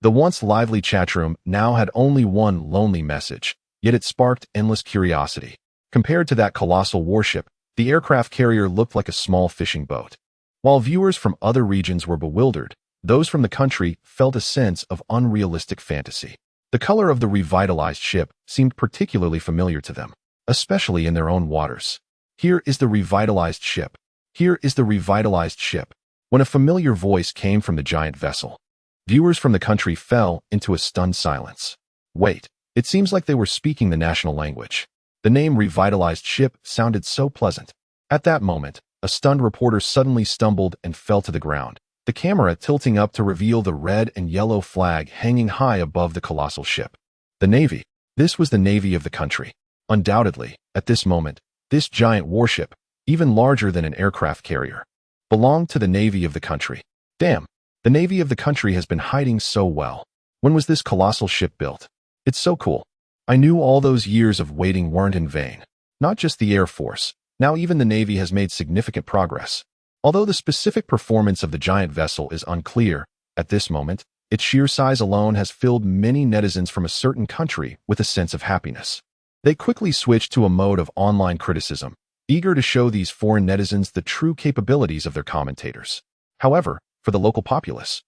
The once lively chatroom now had only one lonely message, yet it sparked endless curiosity. Compared to that colossal warship, the aircraft carrier looked like a small fishing boat. While viewers from other regions were bewildered, those from the country felt a sense of unrealistic fantasy. The color of the revitalized ship seemed particularly familiar to them, especially in their own waters. Here is the revitalized ship. Here is the revitalized ship. When a familiar voice came from the giant vessel, viewers from the country fell into a stunned silence. Wait, it seems like they were speaking the national language. The name revitalized ship sounded so pleasant. At that moment, a stunned reporter suddenly stumbled and fell to the ground, the camera tilting up to reveal the red and yellow flag hanging high above the colossal ship. The Navy. This was the Navy of the country. Undoubtedly, at this moment, this giant warship, even larger than an aircraft carrier, belonged to the Navy of the country. Damn, the Navy of the country has been hiding so well. When was this colossal ship built? It's so cool. I knew all those years of waiting weren't in vain. Not just the Air Force. Now even the Navy has made significant progress. Although the specific performance of the giant vessel is unclear, at this moment, its sheer size alone has filled many netizens from a certain country with a sense of happiness. They quickly switched to a mode of online criticism, eager to show these foreign netizens the true capabilities of their commentators. However, for the local populace,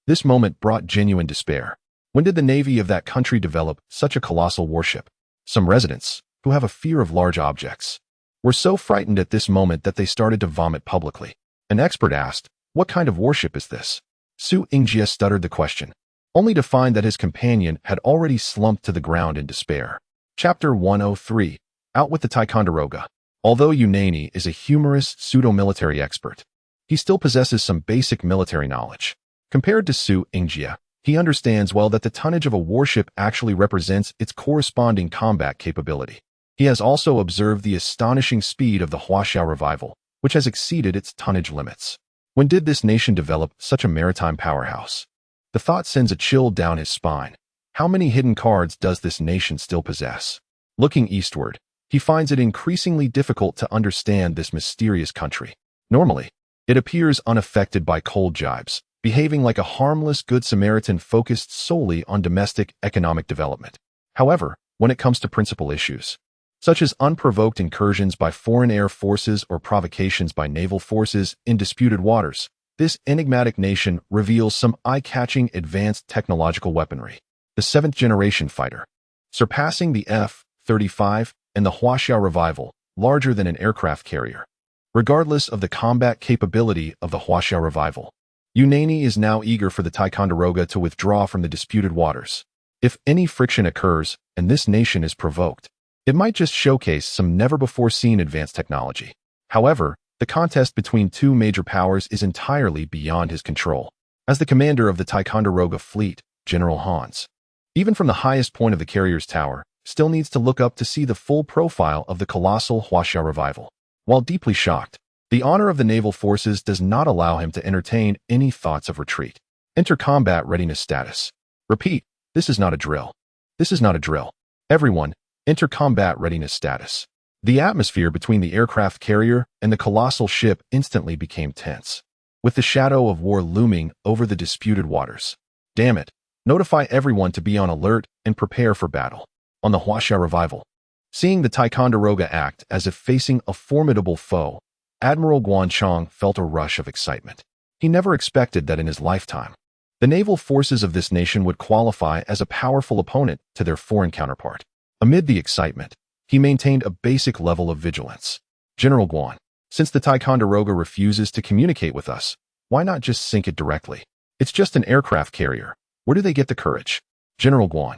this moment brought genuine despair. When did the Navy of that country develop such a colossal warship? Some residents, who have a fear of large objects, were so frightened at this moment that they started to vomit publicly. An expert asked, "What kind of warship is this?" Su Ingjie stuttered the question, only to find that his companion had already slumped to the ground in despair. Chapter 103. Out with the Ticonderoga. Although Unani is a humorous pseudo-military expert, he still possesses some basic military knowledge. Compared to Su Ingjie, he understands well that the tonnage of a warship actually represents its corresponding combat capability. He has also observed the astonishing speed of the Huaxiao revival, which has exceeded its tonnage limits. When did this nation develop such a maritime powerhouse? The thought sends a chill down his spine. How many hidden cards does this nation still possess? Looking eastward, he finds it increasingly difficult to understand this mysterious country. Normally, it appears unaffected by cold jibes, behaving like a harmless Good Samaritan focused solely on domestic economic development. However, when it comes to principal issues, such as unprovoked incursions by foreign air forces or provocations by naval forces in disputed waters, this enigmatic nation reveals some eye-catching advanced technological weaponry. The 7th-generation fighter, surpassing the F-35 and the Huaxiao revival, larger than an aircraft carrier. Regardless of the combat capability of the Huaxiao revival, Unani is now eager for the Ticonderoga to withdraw from the disputed waters. If any friction occurs and this nation is provoked, it might just showcase some never-before-seen advanced technology. However, the contest between two major powers is entirely beyond his control. As the commander of the Ticonderoga fleet, General Hans, even from the highest point of the carrier's tower, still needs to look up to see the full profile of the colossal Huaxiao revival. While deeply shocked, the honor of the naval forces does not allow him to entertain any thoughts of retreat. Enter combat readiness status. Repeat, this is not a drill. This is not a drill. Everyone, enter combat readiness status. The atmosphere between the aircraft carrier and the colossal ship instantly became tense, with the shadow of war looming over the disputed waters. Damn it. Notify everyone to be on alert and prepare for battle. On the Huaxiao revival, seeing the Ticonderoga act as if facing a formidable foe, Admiral Guanchong felt a rush of excitement. He never expected that in his lifetime, the naval forces of this nation would qualify as a powerful opponent to their foreign counterpart. Amid the excitement, he maintained a basic level of vigilance. General Guan, since the Ticonderoga refuses to communicate with us, why not just sink it directly? It's just an aircraft carrier. Where do they get the courage? General Guan,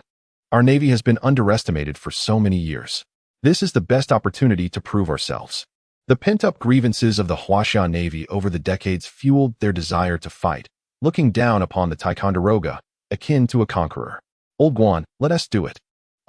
our Navy has been underestimated for so many years. This is the best opportunity to prove ourselves. The pent-up grievances of the Huaxiao Navy over the decades fueled their desire to fight, looking down upon the Ticonderoga, akin to a conqueror. Old Guan, let us do it.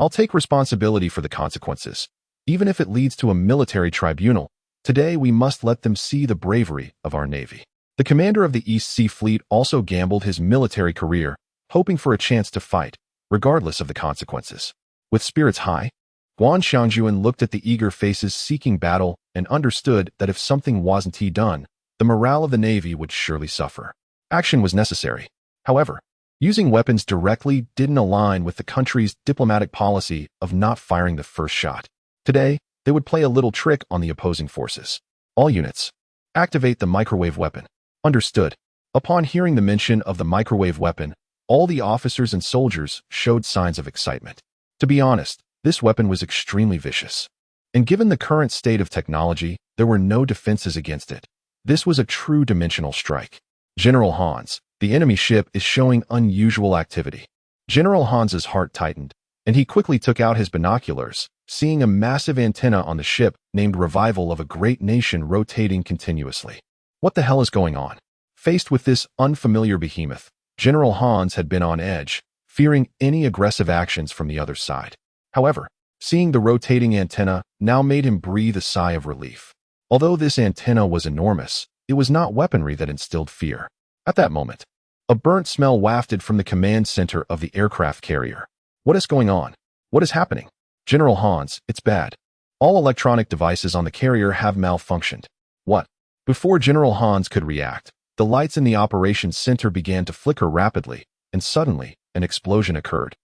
I'll take responsibility for the consequences, even if it leads to a military tribunal. Today we must let them see the bravery of our Navy. The commander of the East Sea Fleet also gambled his military career, hoping for a chance to fight, regardless of the consequences. With spirits high, Guan Xiangjuan looked at the eager faces seeking battle and understood that if something wasn't done, the morale of the Navy would surely suffer. Action was necessary. However, using weapons directly didn't align with the country's diplomatic policy of not firing the first shot. Today, they would play a little trick on the opposing forces. All units, activate the microwave weapon. Understood. Upon hearing the mention of the microwave weapon, all the officers and soldiers showed signs of excitement. To be honest, this weapon was extremely vicious. And given the current state of technology, there were no defenses against it. This was a true dimensional strike. General Hans, the enemy ship is showing unusual activity. General Hans's heart tightened, and he quickly took out his binoculars, seeing a massive antenna on the ship named Revival of a Great Nation rotating continuously. What the hell is going on? Faced with this unfamiliar behemoth, General Hans had been on edge, fearing any aggressive actions from the other side. However, seeing the rotating antenna now made him breathe a sigh of relief. Although this antenna was enormous, it was not weaponry that instilled fear. At that moment, a burnt smell wafted from the command center of the aircraft carrier. What is going on? What is happening? General Hans, it's bad. All electronic devices on the carrier have malfunctioned. What? Before General Hans could react, the lights in the operations center began to flicker rapidly, and suddenly, an explosion occurred,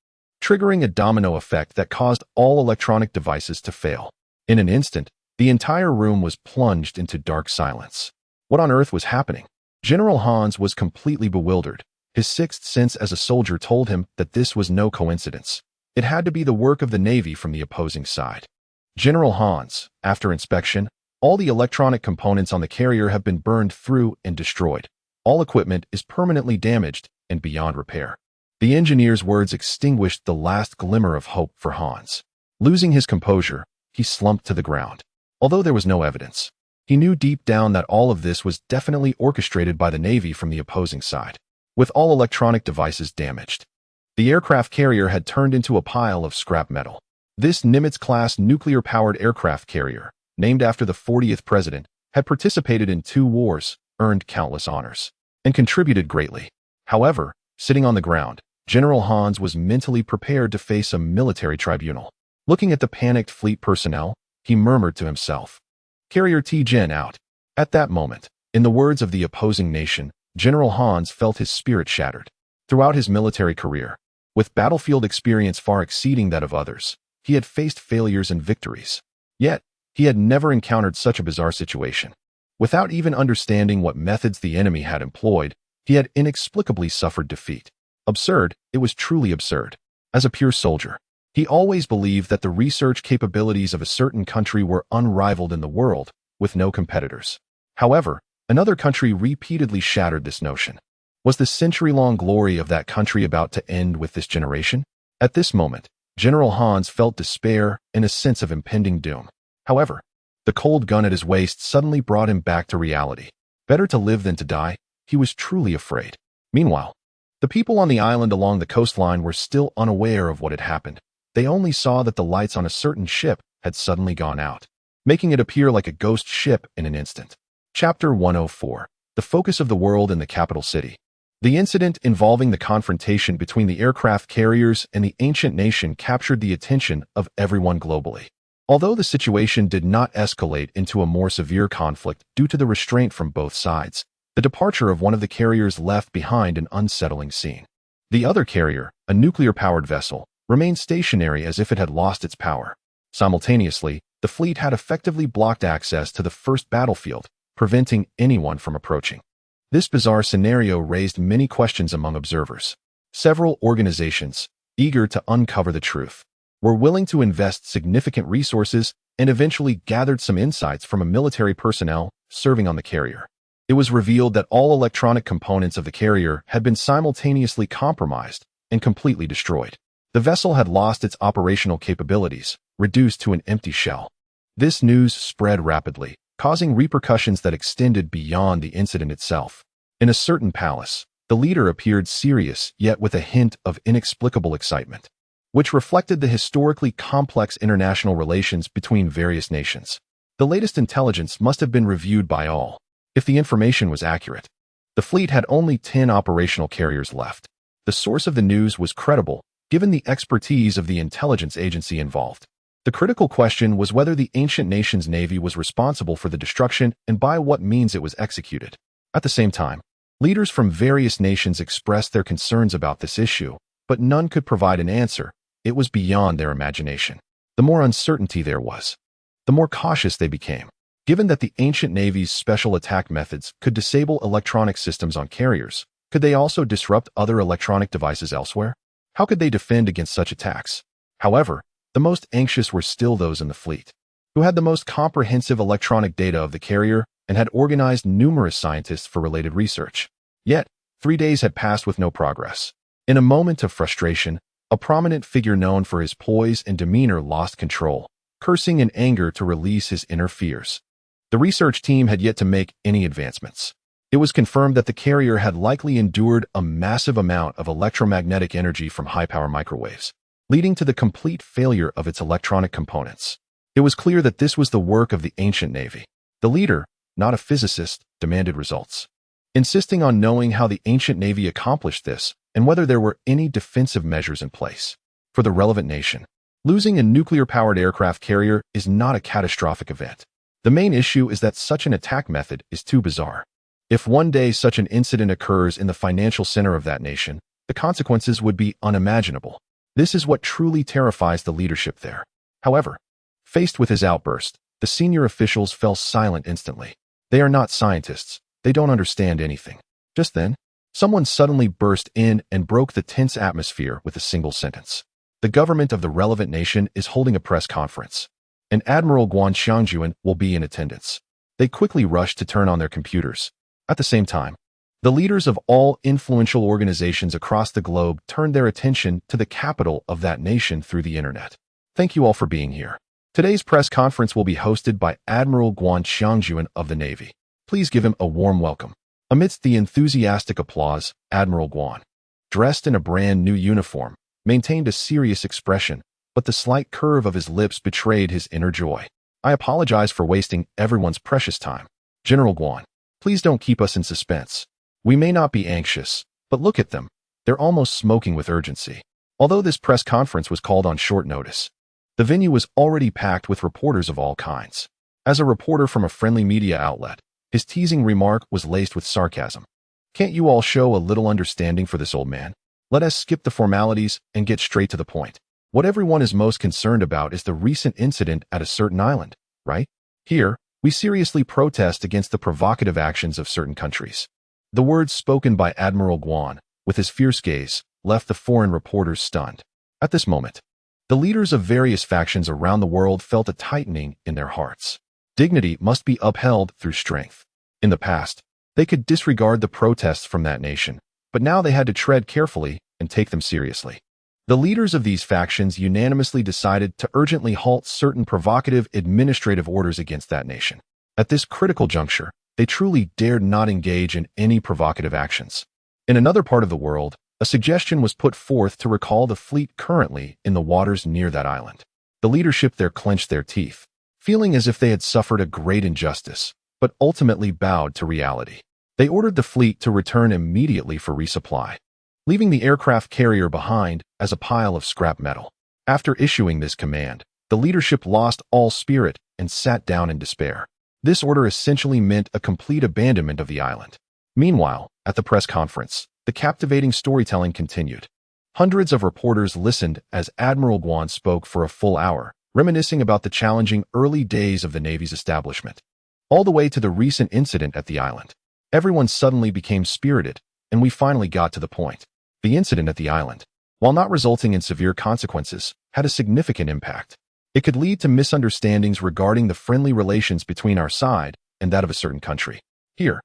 triggering a domino effect that caused all electronic devices to fail. In an instant, the entire room was plunged into dark silence. What on earth was happening? General Hans was completely bewildered. His sixth sense as a soldier told him that this was no coincidence. It had to be the work of the Navy from the opposing side. General Hans, after inspection, all the electronic components on the carrier have been burned through and destroyed. All equipment is permanently damaged and beyond repair. The engineer's words extinguished the last glimmer of hope for Hans. Losing his composure, he slumped to the ground. Although there was no evidence, he knew deep down that all of this was definitely orchestrated by the Navy from the opposing side. With all electronic devices damaged, the aircraft carrier had turned into a pile of scrap metal. This Nimitz-class nuclear-powered aircraft carrier, named after the 40th president, had participated in 2 wars, earned countless honors, and contributed greatly. However, sitting on the ground, General Hans was mentally prepared to face a military tribunal. Looking at the panicked fleet personnel, he murmured to himself, "Carrier T-Gen out." At that moment, in the words of the opposing nation, General Hans felt his spirit shattered. Throughout his military career, with battlefield experience far exceeding that of others, he had faced failures and victories. Yet, he had never encountered such a bizarre situation. Without even understanding what methods the enemy had employed, he had inexplicably suffered defeat. Absurd, it was truly absurd. As a pure soldier, he always believed that the research capabilities of a certain country were unrivaled in the world, with no competitors. However, another country repeatedly shattered this notion. Was the century-long glory of that country about to end with this generation? At this moment, General Hans felt despair and a sense of impending doom. However, the cold gun at his waist suddenly brought him back to reality. Better to live than to die, he was truly afraid. Meanwhile, the people on the island along the coastline were still unaware of what had happened. They only saw that the lights on a certain ship had suddenly gone out, making it appear like a ghost ship in an instant. Chapter 104. The focus of the world in the capital city. The incident involving the confrontation between the aircraft carriers and the ancient nation captured the attention of everyone globally. Although the situation did not escalate into a more severe conflict due to the restraint from both sides, the departure of one of the carriers left behind an unsettling scene. The other carrier, a nuclear-powered vessel, remained stationary as if it had lost its power. Simultaneously, the fleet had effectively blocked access to the first battlefield, preventing anyone from approaching. This bizarre scenario raised many questions among observers. Several organizations, eager to uncover the truth, were willing to invest significant resources and eventually gathered some insights from a military personnel serving on the carrier. It was revealed that all electronic components of the carrier had been simultaneously compromised and completely destroyed. The vessel had lost its operational capabilities, reduced to an empty shell. This news spread rapidly, causing repercussions that extended beyond the incident itself. In a certain palace, the leader appeared serious yet with a hint of inexplicable excitement, which reflected the historically complex international relations between various nations. The latest intelligence must have been reviewed by all. If the information was accurate, the fleet had only 10 operational carriers left. The source of the news was credible, given the expertise of the intelligence agency involved. The critical question was whether the ancient nation's navy was responsible for the destruction and by what means it was executed. At the same time, leaders from various nations expressed their concerns about this issue, but none could provide an answer. It was beyond their imagination. The more uncertainty there was, the more cautious they became. Given that the ancient navy's special attack methods could disable electronic systems on carriers, could they also disrupt other electronic devices elsewhere? How could they defend against such attacks? However, the most anxious were still those in the fleet, who had the most comprehensive electronic data of the carrier and had organized numerous scientists for related research. Yet, 3 days had passed with no progress. In a moment of frustration, a prominent figure known for his poise and demeanor lost control, cursing in anger to release his inner fears. The research team had yet to make any advancements. It was confirmed that the carrier had likely endured a massive amount of electromagnetic energy from high-power microwaves, leading to the complete failure of its electronic components. It was clear that this was the work of the ancient navy. The leader, not a physicist, demanded results, insisting on knowing how the ancient navy accomplished this and whether there were any defensive measures in place. For the relevant nation, losing a nuclear-powered aircraft carrier is not a catastrophic event. The main issue is that such an attack method is too bizarre. If one day such an incident occurs in the financial center of that nation, the consequences would be unimaginable. This is what truly terrifies the leadership there. However, faced with his outburst, the senior officials fell silent instantly. They are not scientists. They don't understand anything. Just then, someone suddenly burst in and broke the tense atmosphere with a single sentence. The government of the relevant nation is holding a press conference, and Admiral Guan Xiangjuan will be in attendance. They quickly rushed to turn on their computers. At the same time, the leaders of all influential organizations across the globe turned their attention to the capital of that nation through the internet. Thank you all for being here. Today's press conference will be hosted by Admiral Guan Xiangjuan of the Navy. Please give him a warm welcome. Amidst the enthusiastic applause, Admiral Guan, dressed in a brand new uniform, maintained a serious expression, but the slight curve of his lips betrayed his inner joy. I apologize for wasting everyone's precious time. General Guan, please don't keep us in suspense. We may not be anxious, but look at them. They're almost smoking with urgency. Although this press conference was called on short notice, the venue was already packed with reporters of all kinds. As a reporter from a friendly media outlet, his teasing remark was laced with sarcasm. Can't you all show a little understanding for this old man? Let us skip the formalities and get straight to the point. What everyone is most concerned about is the recent incident at a certain island, right? Here, we seriously protest against the provocative actions of certain countries. The words spoken by Admiral Guan, with his fierce gaze, left the foreign reporters stunned. At this moment, the leaders of various factions around the world felt a tightening in their hearts. Dignity must be upheld through strength. In the past, they could disregard the protests from that nation, but now they had to tread carefully and take them seriously. The leaders of these factions unanimously decided to urgently halt certain provocative administrative orders against that nation. At this critical juncture, they truly dared not engage in any provocative actions. In another part of the world, a suggestion was put forth to recall the fleet currently in the waters near that island. The leadership there clenched their teeth, feeling as if they had suffered a great injustice, but ultimately bowed to reality. They ordered the fleet to return immediately for resupply, leaving the aircraft carrier behind as a pile of scrap metal. After issuing this command, the leadership lost all spirit and sat down in despair. This order essentially meant a complete abandonment of the island. Meanwhile, at the press conference, the captivating storytelling continued. Hundreds of reporters listened as Admiral Guan spoke for a full hour, reminiscing about the challenging early days of the Navy's establishment, all the way to the recent incident at the island. Everyone suddenly became spirited, and we finally got to the point. The incident at the island, while not resulting in severe consequences, had a significant impact. It could lead to misunderstandings regarding the friendly relations between our side and that of a certain country. Here,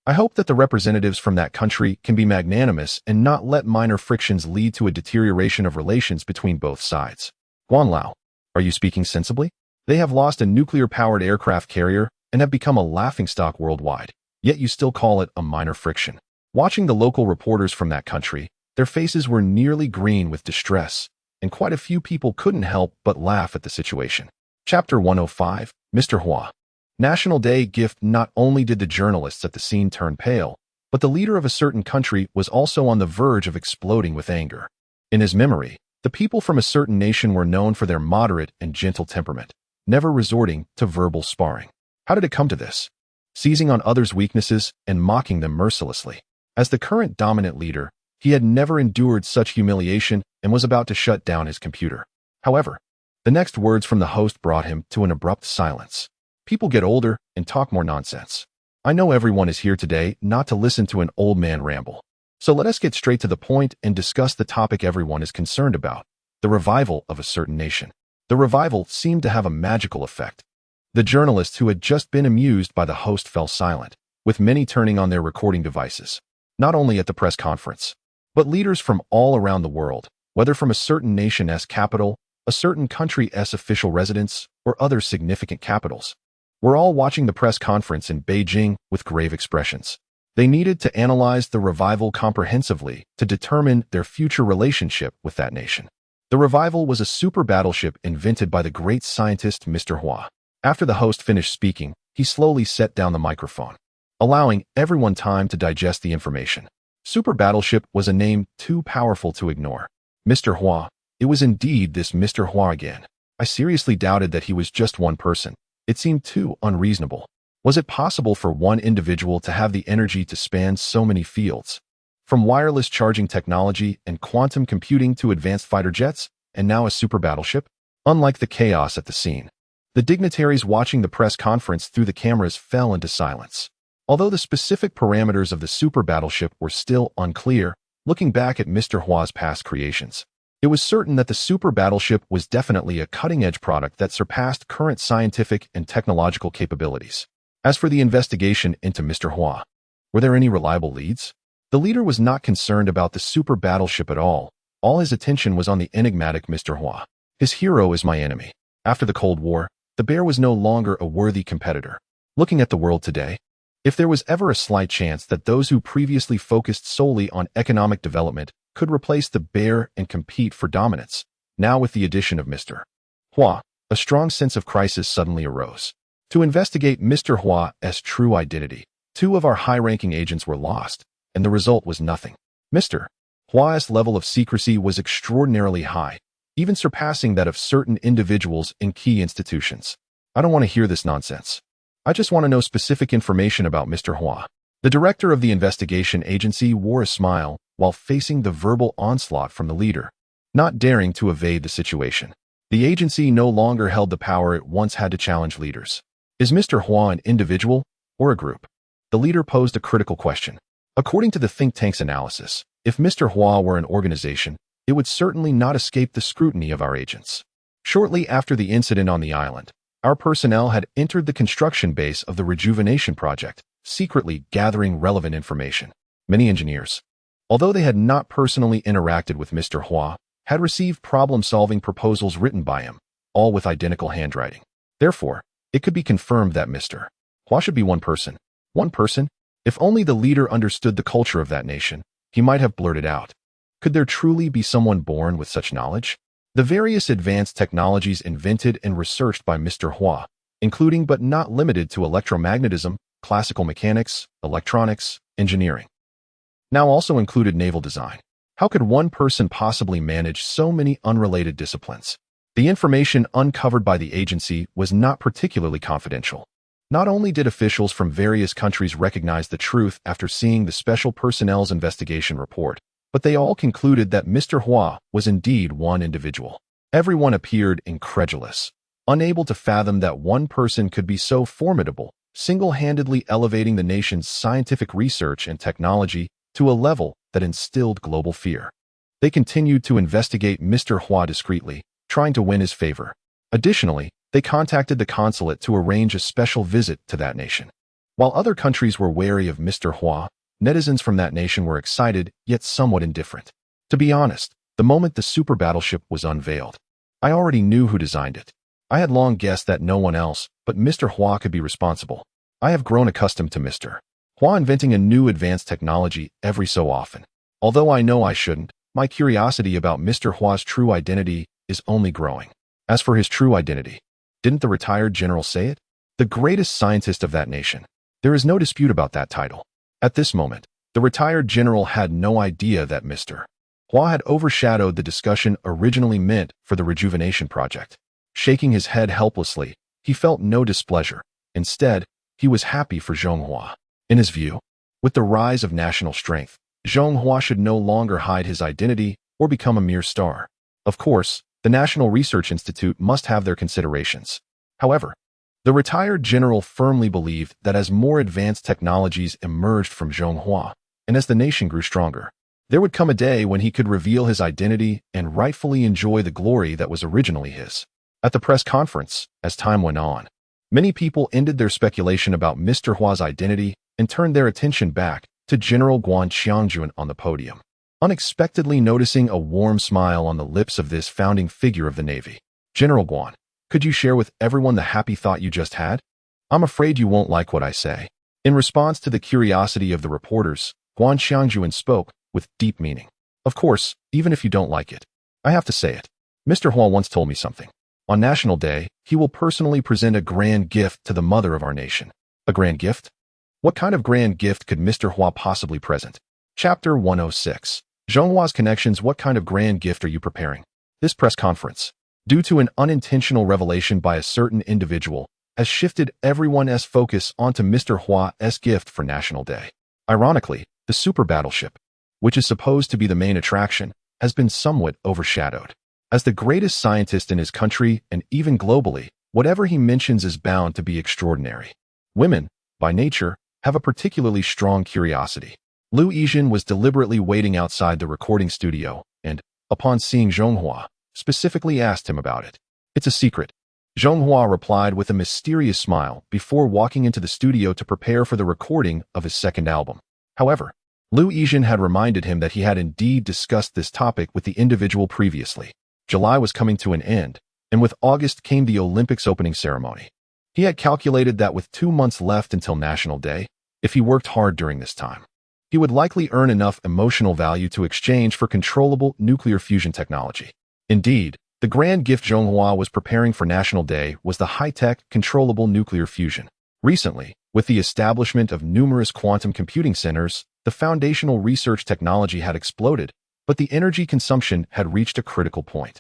I hope that the representatives from that country can be magnanimous and not let minor frictions lead to a deterioration of relations between both sides. Guan Lao, are you speaking sensibly? They have lost a nuclear-powered aircraft carrier and have become a laughingstock worldwide, yet you still call it a minor friction. Watching the local reporters from that country, their faces were nearly green with distress, and quite a few people couldn't help but laugh at the situation. Chapter 105, Mr. Hua. National Day gift. Not only did the journalists at the scene turn pale, but the leader of a certain country was also on the verge of exploding with anger. In his memory, The people from a certain nation were known for their moderate and gentle temperament, never resorting to verbal sparring. How did it come to this? Seizing on others' weaknesses and mocking them mercilessly. As the current dominant leader, he had never endured such humiliation and was about to shut down his computer. However, the next words from the host brought him to an abrupt silence. People get older and talk more nonsense. I know everyone is here today not to listen to an old man ramble. So let us get straight to the point and discuss the topic everyone is concerned about, the revival of a certain nation. The revival seemed to have a magical effect. The journalists who had just been amused by the host fell silent, with many turning on their recording devices, not only at the press conference, but leaders from all around the world, whether from a certain nation's capital, a certain country's official residence, or other significant capitals, were all watching the press conference in Beijing with grave expressions. They needed to analyze the revival comprehensively to determine their future relationship with that nation. The revival was a super battleship invented by the great scientist Mr. Hua. After the host finished speaking, he slowly set down the microphone, allowing everyone time to digest the information. Super battleship was a name too powerful to ignore. Mr. Hua, it was indeed this Mr. Hua again. I seriously doubted that he was just one person. It seemed too unreasonable. Was it possible for one individual to have the energy to span so many fields? From wireless charging technology and quantum computing to advanced fighter jets, and now a super battleship? Unlike the chaos at the scene, the dignitaries watching the press conference through the cameras fell into silence. Although the specific parameters of the super battleship were still unclear, looking back at Mr. Hua's past creations, it was certain that the super battleship was definitely a cutting-edge product that surpassed current scientific and technological capabilities. As for the investigation into Mr. Hua, were there any reliable leads? The leader was not concerned about the super battleship at all. All his attention was on the enigmatic Mr. Hua. His hero is my enemy. After the Cold War, the bear was no longer a worthy competitor. Looking at the world today, if there was ever a slight chance that those who previously focused solely on economic development could replace the bear and compete for dominance, now with the addition of Mr. Hua, a strong sense of crisis suddenly arose. To investigate Mr. Hua's true identity, 2 of our high-ranking agents were lost, and the result was nothing. Mr. Hua's level of secrecy was extraordinarily high, even surpassing that of certain individuals in key institutions. I don't want to hear this nonsense. I just want to know specific information about Mr. Hua. The director of the investigation agency wore a smile while facing the verbal onslaught from the leader, not daring to evade the situation. The agency no longer held the power it once had to challenge leaders. Is Mr. Hua an individual or a group? The leader posed a critical question. According to the think tank's analysis, if Mr. Hua were an organization, it would certainly not escape the scrutiny of our agents. Shortly after the incident on the island, our personnel had entered the construction base of the rejuvenation project, secretly gathering relevant information. Many engineers, although they had not personally interacted with Mr. Hua, had received problem-solving proposals written by him, all with identical handwriting. Therefore, it could be confirmed that Mr. Hua should be one person. One person? If only the leader understood the culture of that nation, he might have blurted out. Could there truly be someone born with such knowledge? The various advanced technologies invented and researched by Mr. Hua, including but not limited to electromagnetism, classical mechanics, electronics, engineering, now also included naval design. How could one person possibly manage so many unrelated disciplines? The information uncovered by the agency was not particularly confidential. Not only did officials from various countries recognize the truth after seeing the Special Personnel's investigation report, but they all concluded that Mr. Hua was indeed one individual. Everyone appeared incredulous, unable to fathom that one person could be so formidable, single-handedly elevating the nation's scientific research and technology to a level that instilled global fear. They continued to investigate Mr. Hua discreetly, trying to win his favor. Additionally, they contacted the consulate to arrange a special visit to that nation. While other countries were wary of Mr. Hua, netizens from that nation were excited, yet somewhat indifferent. To be honest, the moment the super battleship was unveiled, I already knew who designed it. I had long guessed that no one else but Mr. Hua could be responsible. I have grown accustomed to Mr. Hua inventing a new advanced technology every so often. Although I know I shouldn't, my curiosity about Mr. Hua's true identity is only growing. As for his true identity, didn't the retired general say it? The greatest scientist of that nation. There is no dispute about that title. At this moment, the retired general had no idea that Mr. Hua had overshadowed the discussion originally meant for the rejuvenation project. Shaking his head helplessly, he felt no displeasure. Instead, he was happy for Zhonghua. In his view, with the rise of national strength, Zhonghua should no longer hide his identity or become a mere star. Of course, the National Research Institute must have their considerations. However, the retired general firmly believed that as more advanced technologies emerged from Zhonghua, and as the nation grew stronger, there would come a day when he could reveal his identity and rightfully enjoy the glory that was originally his. At the press conference, as time went on, many people ended their speculation about Mr. Hua's identity and turned their attention back to General Guan Qiangjun on the podium, unexpectedly noticing a warm smile on the lips of this founding figure of the Navy. General Guan, could you share with everyone the happy thought you just had? I'm afraid you won't like what I say. In response to the curiosity of the reporters, Guan Qiangjun spoke with deep meaning. Of course, even if you don't like it, I have to say it. Mr. Hua once told me something. On National Day, he will personally present a grand gift to the mother of our nation. A grand gift? What kind of grand gift could Mr. Hua possibly present? Chapter 106. Zhonghua's connections. What kind of grand gift are you preparing? This press conference, due to an unintentional revelation by a certain individual, has shifted everyone's focus onto Mr. Hua's gift for National Day. Ironically, the super battleship, which is supposed to be the main attraction, has been somewhat overshadowed. As the greatest scientist in his country and even globally, whatever he mentions is bound to be extraordinary. Women, by nature, have a particularly strong curiosity. Lu Yijin was deliberately waiting outside the recording studio and, upon seeing Zhonghua, specifically asked him about it. It's a secret. Zhonghua replied with a mysterious smile before walking into the studio to prepare for the recording of his second album. However, Lu Yijin had reminded him that he had indeed discussed this topic with the individual previously. July was coming to an end, and with August came the Olympics opening ceremony. He had calculated that with 2 months left until National Day, if he worked hard during this time, he would likely earn enough emotional value to exchange for controllable nuclear fusion technology. Indeed, the grand gift Zhonghua was preparing for National Day was the high-tech, controllable nuclear fusion. Recently, with the establishment of numerous quantum computing centers, the foundational research technology had exploded, but the energy consumption had reached a critical point.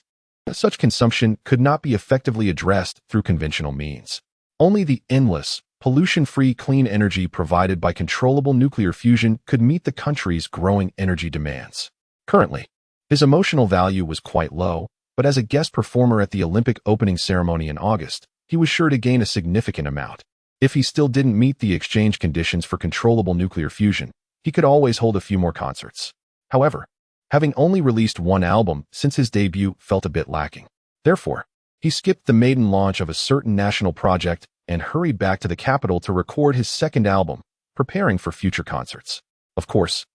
Such consumption could not be effectively addressed through conventional means. Only the endless, pollution-free clean energy provided by controllable nuclear fusion could meet the country's growing energy demands. Currently, his emotional value was quite low, but as a guest performer at the Olympic opening ceremony in August, he was sure to gain a significant amount. If he still didn't meet the exchange conditions for controllable nuclear fusion, he could always hold a few more concerts. However, having only released one album since his debut felt a bit lacking. Therefore, he skipped the maiden launch of a certain national project and hurried back to the capital to record his second album, preparing for future concerts. Of course,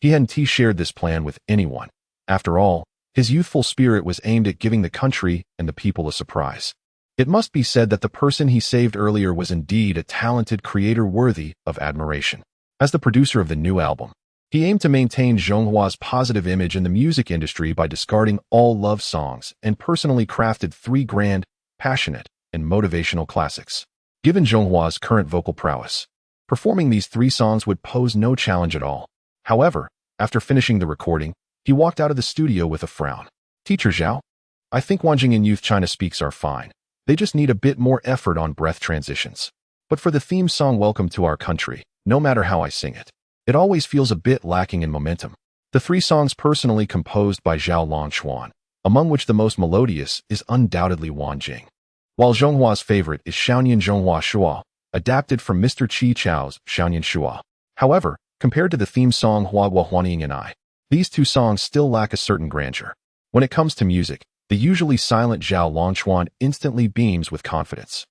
he hadn't shared this plan with anyone. After all, his youthful spirit was aimed at giving the country and the people a surprise. It must be said that the person he saved earlier was indeed a talented creator worthy of admiration. As the producer of the new album, he aimed to maintain Zhonghua's positive image in the music industry by discarding all love songs and personally crafted 3 grand, passionate, and motivational classics. Given Zhonghua's current vocal prowess, performing these 3 songs would pose no challenge at all. However, after finishing the recording, he walked out of the studio with a frown. Teacher Zhao, I think Wanjing and Youth China Speaks are fine. They just need a bit more effort on breath transitions. But for the theme song Welcome to Our Country, no matter how I sing it, it always feels a bit lacking in momentum. The 3 songs personally composed by Zhao Longchuan, among which the most melodious is undoubtedly Wanjing, while Zhonghua's favorite is Xiaonian Zhonghua Shua, adapted from Mr. Qi Chao's Xiaonian Shua. However, compared to the theme song Huagua Huanying and I, these 2 songs still lack a certain grandeur. When it comes to music, the usually silent Zhao Longchuan instantly beams with confidence.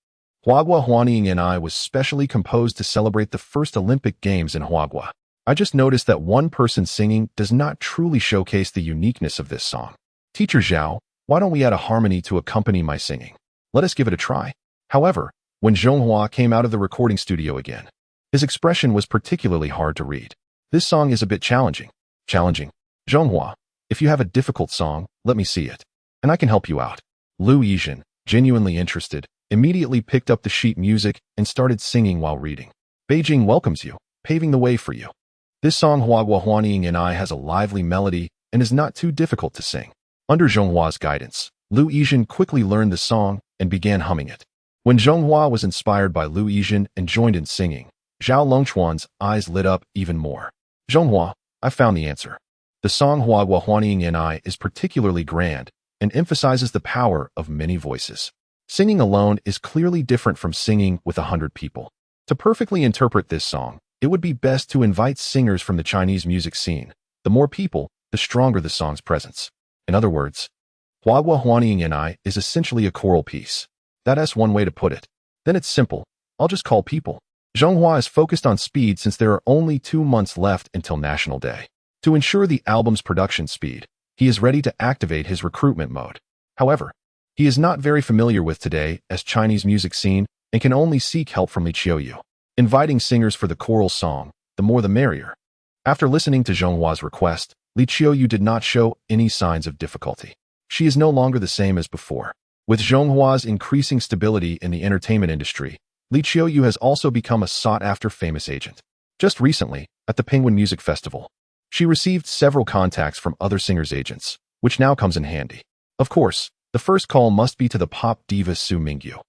Huagua Huanying and I was specially composed to celebrate the first Olympic Games in Huagua. I just noticed that one person singing does not truly showcase the uniqueness of this song. Teacher Zhao, why don't we add a harmony to accompany my singing? Let us give it a try. However, when Zhonghua came out of the recording studio again, his expression was particularly hard to read. This song is a bit challenging. Zhonghua, if you have a difficult song, let me see it, and I can help you out. Lu Yijin, genuinely interested, immediately picked up the sheet music and started singing while reading. Beijing welcomes you, paving the way for you. This song Huagua Huanying and I has a lively melody and is not too difficult to sing. Under Zhonghua's guidance, Liu Yizhen quickly learned the song and began humming it. When Zhonghua was inspired by Liu Yizhen and joined in singing, Zhao Longchuan's eyes lit up even more. Zhonghua, I found the answer. The song Hua Gua Huanying Ni is particularly grand and emphasizes the power of many voices. Singing alone is clearly different from singing with 100 people. To perfectly interpret this song, it would be best to invite singers from the Chinese music scene. The more people, the stronger the song's presence. In other words, Hua Gua Huanying Ni is essentially a choral piece. That's one way to put it. Then it's simple. I'll just call people. Zhonghua is focused on speed since there are only 2 months left until National Day. To ensure the album's production speed, he is ready to activate his recruitment mode. However, he is not very familiar with today as Chinese music scene and can only seek help from Li Qiuyu. Inviting singers for the choral song, the more the merrier. After listening to Zhonghua's request, Li Qiuyu did not show any signs of difficulty. She is no longer the same as before. With Zhonghua's increasing stability in the entertainment industry, Li Qiuyu has also become a sought-after famous agent. Just recently, at the Penguin Music Festival, she received several contacts from other singers' agents, which now comes in handy. Of course, the first call must be to the pop diva Su Mingyu,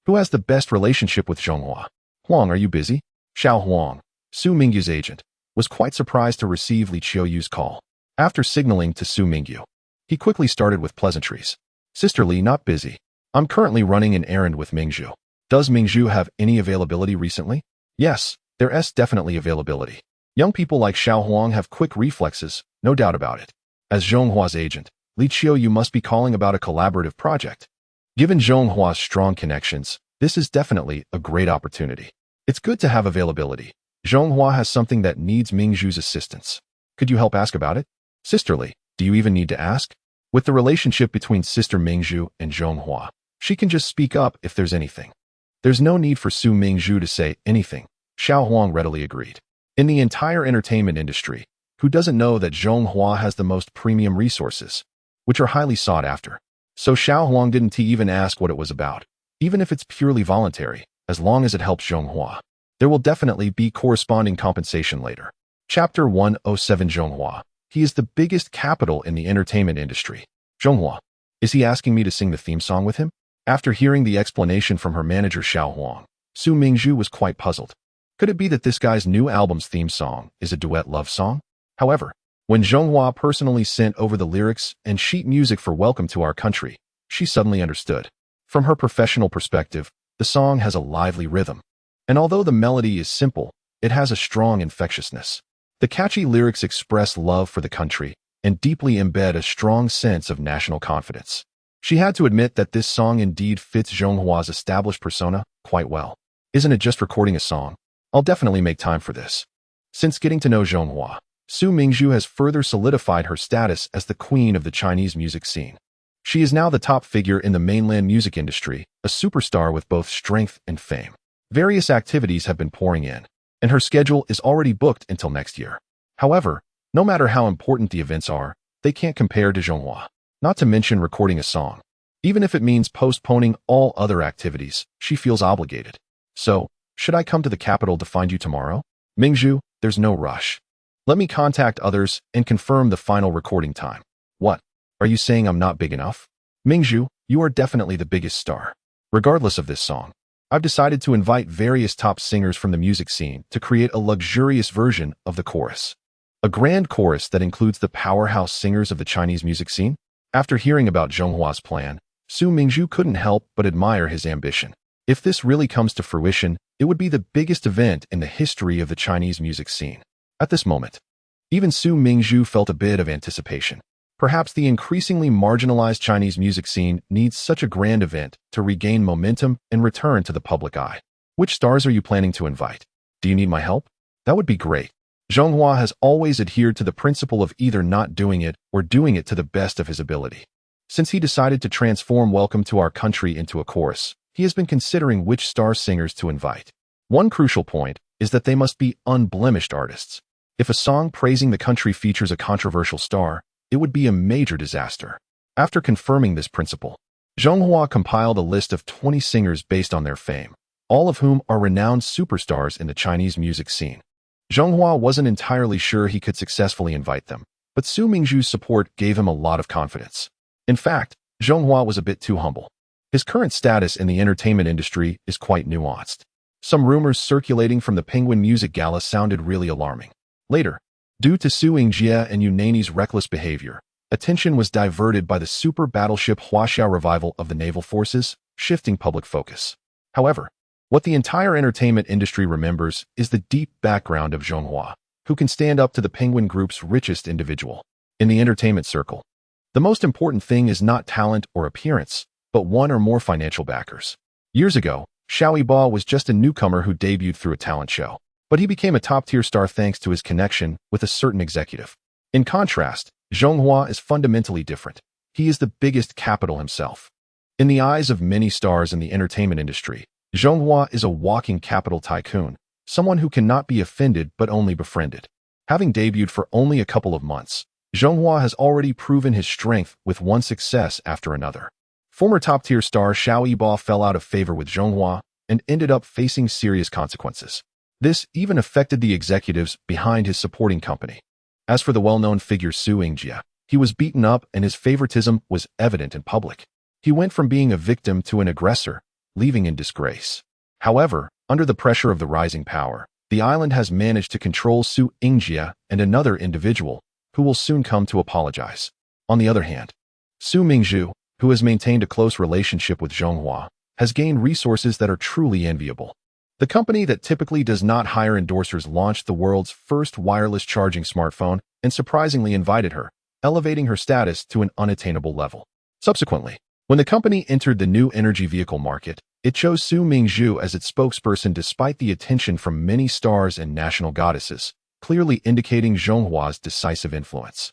who has the best relationship with Zhonghua. Huang, are you busy? Xiao Huang, Su Mingyu's agent, was quite surprised to receive Li Qiuyu's call. After signaling to Su Mingyu, he quickly started with pleasantries. Sister Li, not busy. I'm currently running an errand with Mingzhu. Does Mingzhu have any availability recently? Yes, there's definitely availability. Young people like Xiao Huang have quick reflexes, no doubt about it. As Zhonghua's agent, Li Qiuyu must be calling about a collaborative project. Given Zhonghua's strong connections, this is definitely a great opportunity. It's good to have availability. Zhonghua has something that needs Mingzhu's assistance. Could you help ask about it? Sister Li, do you even need to ask? With the relationship between Sister Mingzhu and Zhonghua, she can just speak up if there's anything. There's no need for Su Mingzhu to say anything, Xiao Huang readily agreed. In the entire entertainment industry, who doesn't know that Zhonghua has the most premium resources, which are highly sought after? So Xiao Huang didn't even ask what it was about, even if it's purely voluntary, as long as it helps Zhonghua. There will definitely be corresponding compensation later. Chapter 107 Zhonghua. He is the biggest capital in the entertainment industry. Zhonghua. Is he asking me to sing the theme song with him? After hearing the explanation from her manager Xiao Huang, Su Mingzhu was quite puzzled. Could it be that this guy's new album's theme song is a duet love song? However, when Zhonghua personally sent over the lyrics and sheet music for Welcome to Our Country, she suddenly understood. From her professional perspective, the song has a lively rhythm. And although the melody is simple, it has a strong infectiousness. The catchy lyrics express love for the country and deeply embed a strong sense of national confidence. She had to admit that this song indeed fits Zhonghua's established persona quite well. Isn't it just recording a song? I'll definitely make time for this. Since getting to know Zhonghua, Su Mingzhu has further solidified her status as the queen of the Chinese music scene. She is now the top figure in the mainland music industry, a superstar with both strength and fame. Various activities have been pouring in, and her schedule is already booked until next year. However, no matter how important the events are, they can't compare to Zhonghua. Not to mention recording a song. Even if it means postponing all other activities, she feels obligated. So, should I come to the capital to find you tomorrow? Mingzhu, there's no rush. Let me contact others and confirm the final recording time. What? Are you saying I'm not big enough? Mingzhu, you are definitely the biggest star. Regardless of this song, I've decided to invite various top singers from the music scene to create a luxurious version of the chorus. A grand chorus that includes the powerhouse singers of the Chinese music scene? After hearing about Zhonghua's plan, Su Mingzhu couldn't help but admire his ambition. If this really comes to fruition, it would be the biggest event in the history of the Chinese music scene. At this moment, even Su Mingzhu felt a bit of anticipation. Perhaps the increasingly marginalized Chinese music scene needs such a grand event to regain momentum and return to the public eye. Which stars are you planning to invite? Do you need my help? That would be great. Zhonghua has always adhered to the principle of either not doing it or doing it to the best of his ability. Since he decided to transform Welcome to Our Country into a chorus, he has been considering which star singers to invite. One crucial point is that they must be unblemished artists. If a song praising the country features a controversial star, it would be a major disaster. After confirming this principle, Zhonghua compiled a list of 20 singers based on their fame, all of whom are renowned superstars in the Chinese music scene. Zhonghua wasn't entirely sure he could successfully invite them, but Su Mingzhu's support gave him a lot of confidence. In fact, Zhonghua was a bit too humble. His current status in the entertainment industry is quite nuanced. Some rumors circulating from the Penguin Music Gala sounded really alarming. Later, due to Su Yingjie and Yu Nani's reckless behavior, attention was diverted by the super battleship Huaxiao revival of the naval forces, shifting public focus. However, what the entire entertainment industry remembers is the deep background of Zhonghua, who can stand up to the Penguin Group's richest individual. In the entertainment circle, the most important thing is not talent or appearance, but one or more financial backers. Years ago, Xiao Yibo was just a newcomer who debuted through a talent show, but he became a top-tier star thanks to his connection with a certain executive. In contrast, Zhonghua is fundamentally different. He is the biggest capital himself. In the eyes of many stars in the entertainment industry, Zhonghua is a walking capital tycoon, someone who cannot be offended but only befriended. Having debuted for only a couple of months, Zhonghua has already proven his strength with one success after another. Former top-tier star Xiao Yibo fell out of favor with Zhonghua and ended up facing serious consequences. This even affected the executives behind his supporting company. As for the well-known figure Su Yingjie, he was beaten up and his favoritism was evident in public. He went from being a victim to an aggressor, leaving in disgrace. However, under the pressure of the rising power, the island has managed to control Su Yingjie and another individual, who will soon come to apologize. On the other hand, Su Mingzhu, who has maintained a close relationship with Zhonghua, has gained resources that are truly enviable. The company that typically does not hire endorsers launched the world's first wireless charging smartphone and surprisingly invited her, elevating her status to an unattainable level. Subsequently, when the company entered the new energy vehicle market, it chose Su Mingzhu as its spokesperson despite the attention from many stars and national goddesses, clearly indicating Zhonghua's decisive influence.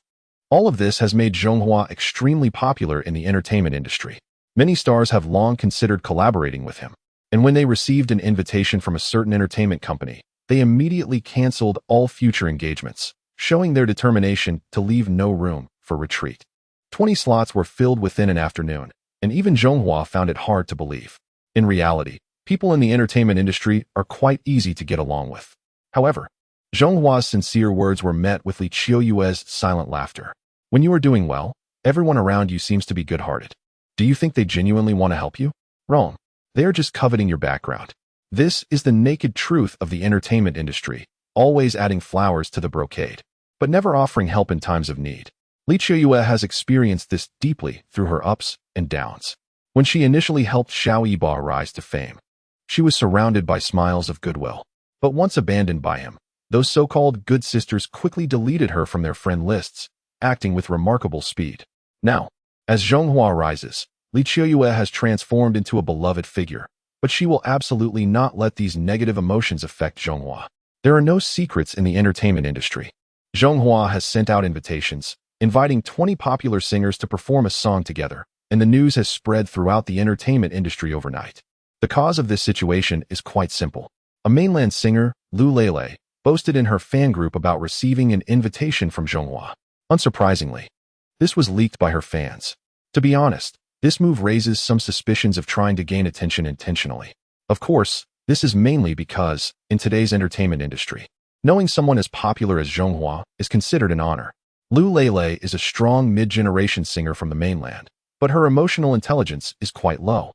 All of this has made Zhonghua extremely popular in the entertainment industry. Many stars have long considered collaborating with him, and when they received an invitation from a certain entertainment company, they immediately canceled all future engagements, showing their determination to leave no room for retreat. 20 slots were filled within an afternoon, and even Zhonghua found it hard to believe. In reality, people in the entertainment industry are quite easy to get along with. However, Zhonghua's sincere words were met with Li Qiuyue's silent laughter. When you are doing well, everyone around you seems to be good-hearted. Do you think they genuinely want to help you? Wrong. They are just coveting your background. This is the naked truth of the entertainment industry, always adding flowers to the brocade, but never offering help in times of need. Li Qiuyue has experienced this deeply through her ups and downs. When she initially helped Xiao Yibo rise to fame, she was surrounded by smiles of goodwill. But once abandoned by him, those so-called good sisters quickly deleted her from their friend lists, acting with remarkable speed. Now, as Zhonghua rises, Li Qiuyue has transformed into a beloved figure, but she will absolutely not let these negative emotions affect Zhonghua. There are no secrets in the entertainment industry. Zhonghua has sent out invitations, inviting 20 popular singers to perform a song together, and the news has spread throughout the entertainment industry overnight. The cause of this situation is quite simple. A mainland singer, Lu Lele, boasted in her fan group about receiving an invitation from Zhonghua. Unsurprisingly, this was leaked by her fans. To be honest, this move raises some suspicions of trying to gain attention intentionally. Of course, this is mainly because, in today's entertainment industry, knowing someone as popular as Zhonghua is considered an honor. Lu Lele is a strong mid-generation singer from the mainland, but her emotional intelligence is quite low,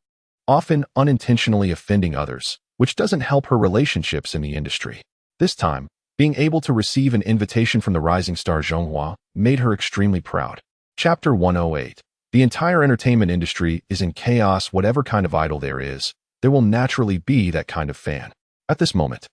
often unintentionally offending others, which doesn't help her relationships in the industry. This time, being able to receive an invitation from the rising star Zhonghua made her extremely proud. Chapter 108. The entire entertainment industry is in chaos. Whatever kind of idol there is, there will naturally be that kind of fan. At this moment,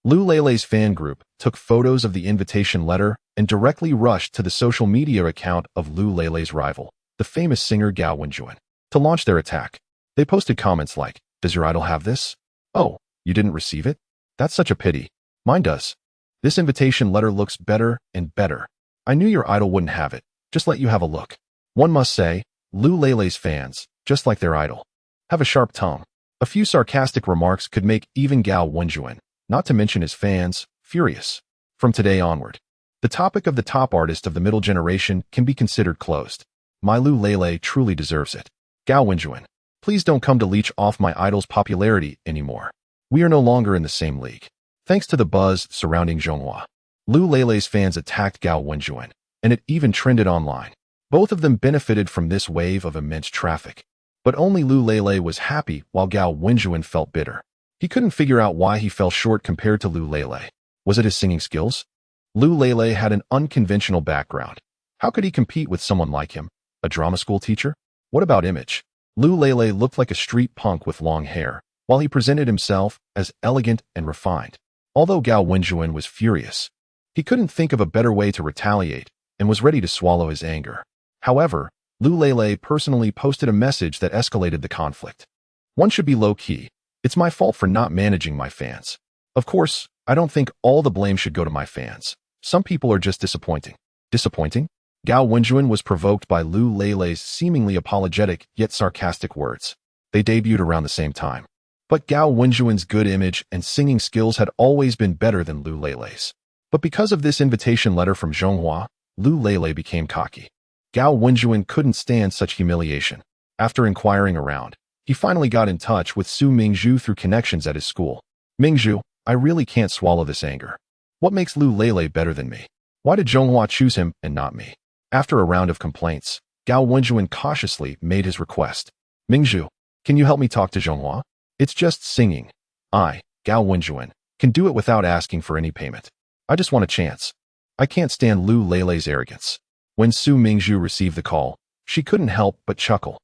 Lu Lele's fan group took photos of the invitation letter and directly rushed to the social media account of Lu Lele's rival, the famous singer Gao Wenjuan, to launch their attack. They posted comments like, "Does your idol have this? Oh, you didn't receive it? That's such a pity. Mine does. This invitation letter looks better and better. I knew your idol wouldn't have it. Just let you have a look." One must say, Lu Lele's fans, just like their idol, have a sharp tongue. A few sarcastic remarks could make even Gao Wenjuan, not to mention his fans, furious. From today onward, the topic of the top artist of the middle generation can be considered closed. My Lu Lele truly deserves it. Gao Wenjuan, please don't come to leech off my idol's popularity anymore. We are no longer in the same league. Thanks to the buzz surrounding Zhonghua, Lu Lele's fans attacked Gao Wenjuan, and it even trended online. Both of them benefited from this wave of immense traffic. But only Lu Lele was happy while Gao Wenjuan felt bitter. He couldn't figure out why he fell short compared to Lu Lele. Was it his singing skills? Lu Lele had an unconventional background. How could he compete with someone like him, a drama school teacher? What about image? Lu Lele looked like a street punk with long hair, while he presented himself as elegant and refined. Although Gao Wenjuan was furious, he couldn't think of a better way to retaliate and was ready to swallow his anger. However, Lu Lele personally posted a message that escalated the conflict. One should be low-key. It's my fault for not managing my fans. Of course, I don't think all the blame should go to my fans. Some people are just disappointing. Disappointing? Gao Wenjuan was provoked by Lu Lele's seemingly apologetic yet sarcastic words. They debuted around the same time. But Gao Wenjuan's good image and singing skills had always been better than Lu Lele's. But because of this invitation letter from Zhonghua, Lu Lele became cocky. Gao Wenjuan couldn't stand such humiliation. After inquiring around, he finally got in touch with Su Mingzhu through connections at his school. Mingzhu, I really can't swallow this anger. What makes Lu Lele better than me? Why did Zhonghua choose him and not me? After a round of complaints, Gao Wenjuan cautiously made his request. Mingzhu, can you help me talk to Zhonghua? It's just singing. I, Gao Wenjuan, can do it without asking for any payment. I just want a chance. I can't stand Lu Lele's arrogance. When Su Mingzhu received the call, she couldn't help but chuckle.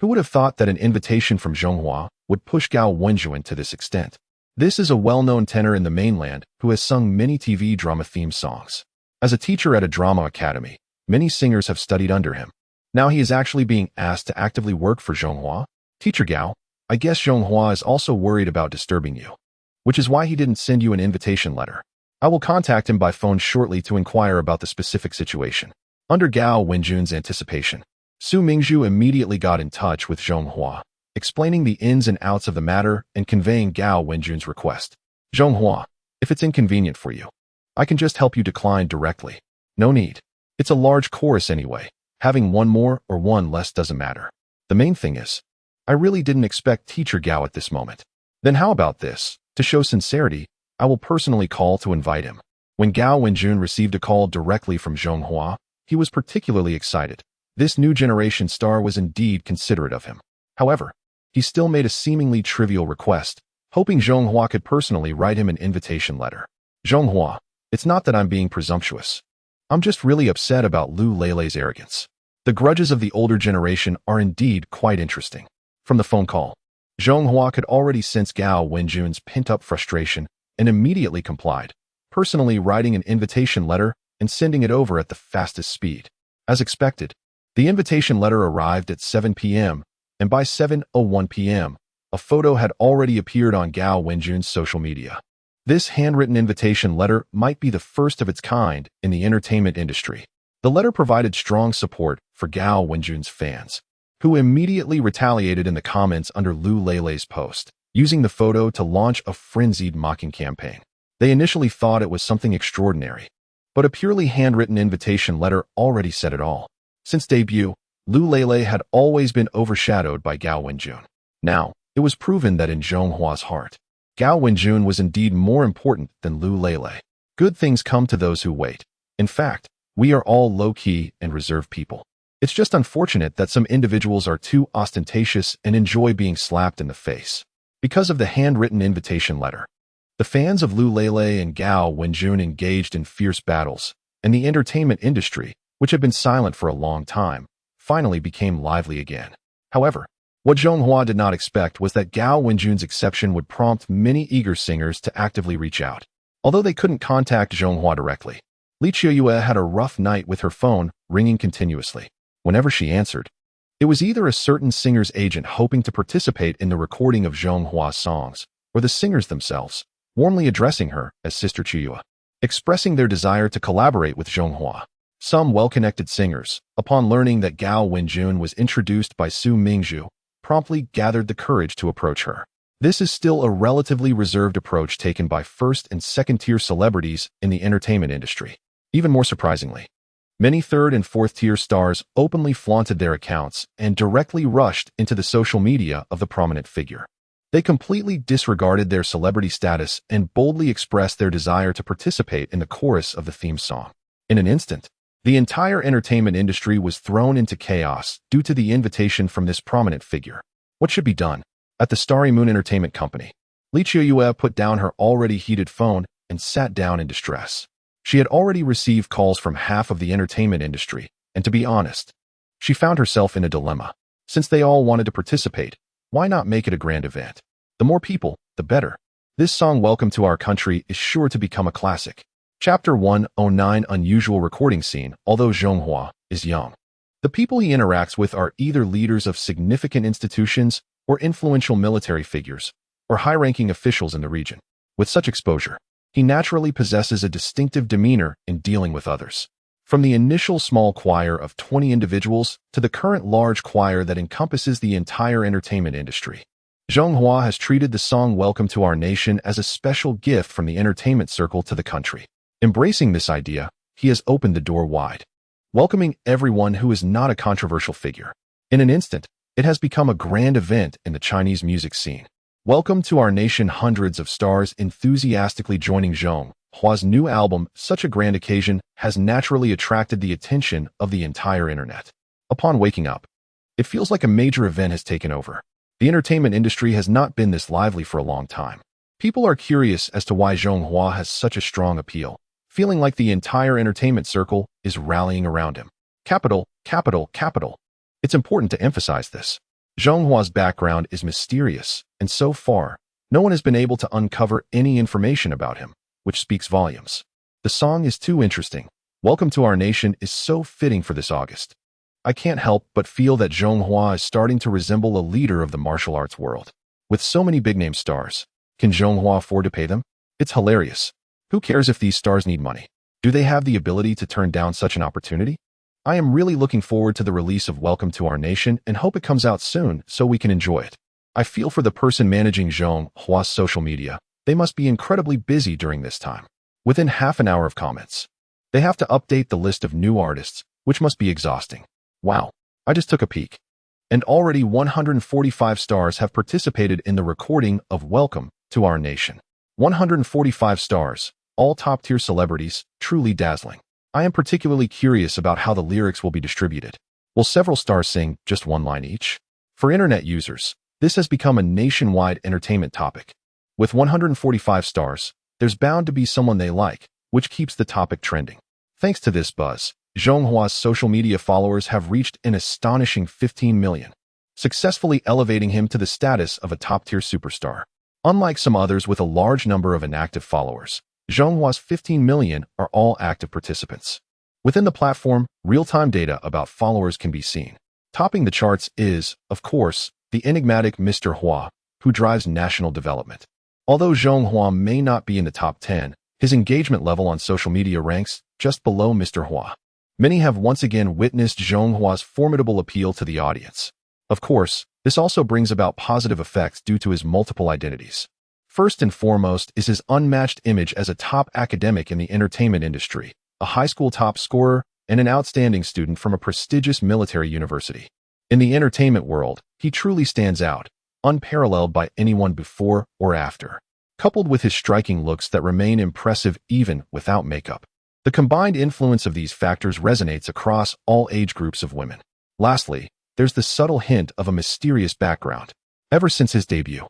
Who would have thought that an invitation from Zhonghua would push Gao Wenjuan to this extent? This is a well-known tenor in the mainland who has sung many TV drama theme songs. As a teacher at a drama academy, many singers have studied under him. Now he is actually being asked to actively work for Zhonghua. Teacher Gao, I guess Zhonghua is also worried about disturbing you, which is why he didn't send you an invitation letter. I will contact him by phone shortly to inquire about the specific situation. Under Gao Wenjuan's anticipation, Su Mingzhu immediately got in touch with Zhonghua, explaining the ins and outs of the matter and conveying Gao Wenjuan's request. Zhonghua, if it's inconvenient for you, I can just help you decline directly. No need. It's a large chorus anyway. Having one more or one less doesn't matter. The main thing is, I really didn't expect Teacher Gao at this moment. Then how about this? To show sincerity, I will personally call to invite him. When Gao Wenjuan received a call directly from Zhonghua, he was particularly excited. This new generation star was indeed considerate of him. However, he still made a seemingly trivial request, hoping Zhonghua could personally write him an invitation letter. Zhonghua, it's not that I'm being presumptuous. I'm just really upset about Lu Lele's arrogance. The grudges of the older generation are indeed quite interesting. From the phone call, Zhonghua could already sense Gao Wenjuan's pent-up frustration and immediately complied, personally writing an invitation letter and sending it over at the fastest speed. As expected, the invitation letter arrived at 7 p.m., and by 7:01 p.m., a photo had already appeared on Gao Wenjuan's social media. This handwritten invitation letter might be the first of its kind in the entertainment industry. The letter provided strong support for Gao Wenjuan's fans, who immediately retaliated in the comments under Lu Lele's post, using the photo to launch a frenzied mocking campaign. They initially thought it was something extraordinary, but a purely handwritten invitation letter already said it all. Since debut, Lu Lele had always been overshadowed by Gao Wenjuan. Now, it was proven that in Zhonghua's heart, Gao Wenjuan was indeed more important than Lu Lele. Good things come to those who wait. In fact, we are all low-key and reserved people. It's just unfortunate that some individuals are too ostentatious and enjoy being slapped in the face. Because of the handwritten invitation letter, the fans of Lu Lele and Gao Wenjuan engaged in fierce battles, and the entertainment industry, which had been silent for a long time, finally became lively again. However, what Zhonghua did not expect was that Gao Wenjuan's exception would prompt many eager singers to actively reach out. Although they couldn't contact Zhonghua directly, Li Qiuyue had a rough night with her phone ringing continuously. Whenever she answered, it was either a certain singer's agent hoping to participate in the recording of Zhonghua's songs, or the singers themselves, warmly addressing her as Sister Qiuyue, expressing their desire to collaborate with Zhonghua. Some well-connected singers, upon learning that Gao Wenjuan was introduced by Su Mingzhu, promptly gathered the courage to approach her. This is still a relatively reserved approach taken by first- and second-tier celebrities in the entertainment industry. Even more surprisingly, many third- and fourth-tier stars openly flaunted their accounts and directly rushed into the social media of the prominent figure. They completely disregarded their celebrity status and boldly expressed their desire to participate in the chorus of the theme song. In an instant, The entire entertainment industry was thrown into chaos due to the invitation from this prominent figure. What should be done? At the Starry Moon Entertainment Company, Li Qiuyue put down her already heated phone and sat down in distress. She had already received calls from half of the entertainment industry, and to be honest, she found herself in a dilemma. Since they all wanted to participate, why not make it a grand event? The more people, the better. This song, Welcome to Our Country, is sure to become a classic. Chapter 109, Unusual Recording Scene. Although Zhonghua is young, the people he interacts with are either leaders of significant institutions or influential military figures, or high-ranking officials in the region. With such exposure, he naturally possesses a distinctive demeanor in dealing with others. From the initial small choir of 20 individuals to the current large choir that encompasses the entire entertainment industry, Zhonghua has treated the song Welcome to Our Nation as a special gift from the entertainment circle to the country. Embracing this idea, he has opened the door wide, welcoming everyone who is not a controversial figure. In an instant, it has become a grand event in the Chinese music scene. Welcome to Our Nation, hundreds of stars enthusiastically joining Zhonghua's new album. Such a grand occasion has naturally attracted the attention of the entire internet. Upon waking up, it feels like a major event has taken over. The entertainment industry has not been this lively for a long time. People are curious as to why Zhonghua has such a strong appeal, feeling like the entire entertainment circle is rallying around him. Capital, capital, capital. It's important to emphasize this. Zhonghua's background is mysterious, and so far, no one has been able to uncover any information about him, which speaks volumes. The song is too interesting. Welcome to Our Nation is so fitting for this August. I can't help but feel that Zhonghua is starting to resemble a leader of the martial arts world. With so many big-name stars, can Zhonghua afford to pay them? It's hilarious. Who cares if these stars need money? Do they have the ability to turn down such an opportunity? I am really looking forward to the release of Welcome to Our Nation and hope it comes out soon so we can enjoy it. I feel for the person managing Zhonghua's social media. They must be incredibly busy during this time. Within half an hour of comments, they have to update the list of new artists, which must be exhausting. Wow, I just took a peek. And already 145 stars have participated in the recording of Welcome to Our Nation. 145 stars, all top-tier celebrities, truly dazzling. I am particularly curious about how the lyrics will be distributed. Will several stars sing just one line each? For internet users, this has become a nationwide entertainment topic. With 145 stars, there's bound to be someone they like, which keeps the topic trending. Thanks to this buzz, Zhonghua's social media followers have reached an astonishing 15 million, successfully elevating him to the status of a top-tier superstar. Unlike some others with a large number of inactive followers, Zhonghua's 15 million are all active participants. Within the platform, real-time data about followers can be seen. Topping the charts is, of course, the enigmatic Mr. Hua, who drives national development. Although Zhonghua may not be in the top 10, his engagement level on social media ranks just below Mr. Hua. Many have once again witnessed Zhonghua's formidable appeal to the audience. Of course, this also brings about positive effects due to his multiple identities. First and foremost is his unmatched image as a top academic in the entertainment industry, a high school top scorer, and an outstanding student from a prestigious military university. In the entertainment world, he truly stands out, unparalleled by anyone before or after. Coupled with his striking looks that remain impressive even without makeup, the combined influence of these factors resonates across all age groups of women. Lastly, there's the subtle hint of a mysterious background. Ever since his debut,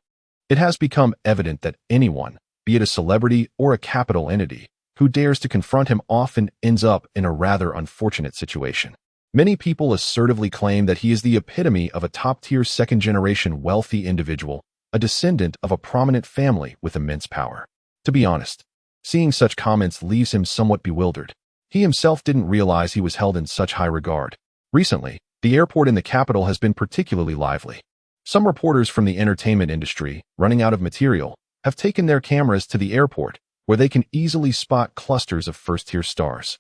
it has become evident that anyone, be it a celebrity or a capital entity, who dares to confront him often ends up in a rather unfortunate situation. Many people assertively claim that he is the epitome of a top-tier second-generation wealthy individual, a descendant of a prominent family with immense power. To be honest, seeing such comments leaves him somewhat bewildered. He himself didn't realize he was held in such high regard. Recently, the airport in the capital has been particularly lively. Some reporters from the entertainment industry, running out of material, have taken their cameras to the airport, where they can easily spot clusters of first-tier stars.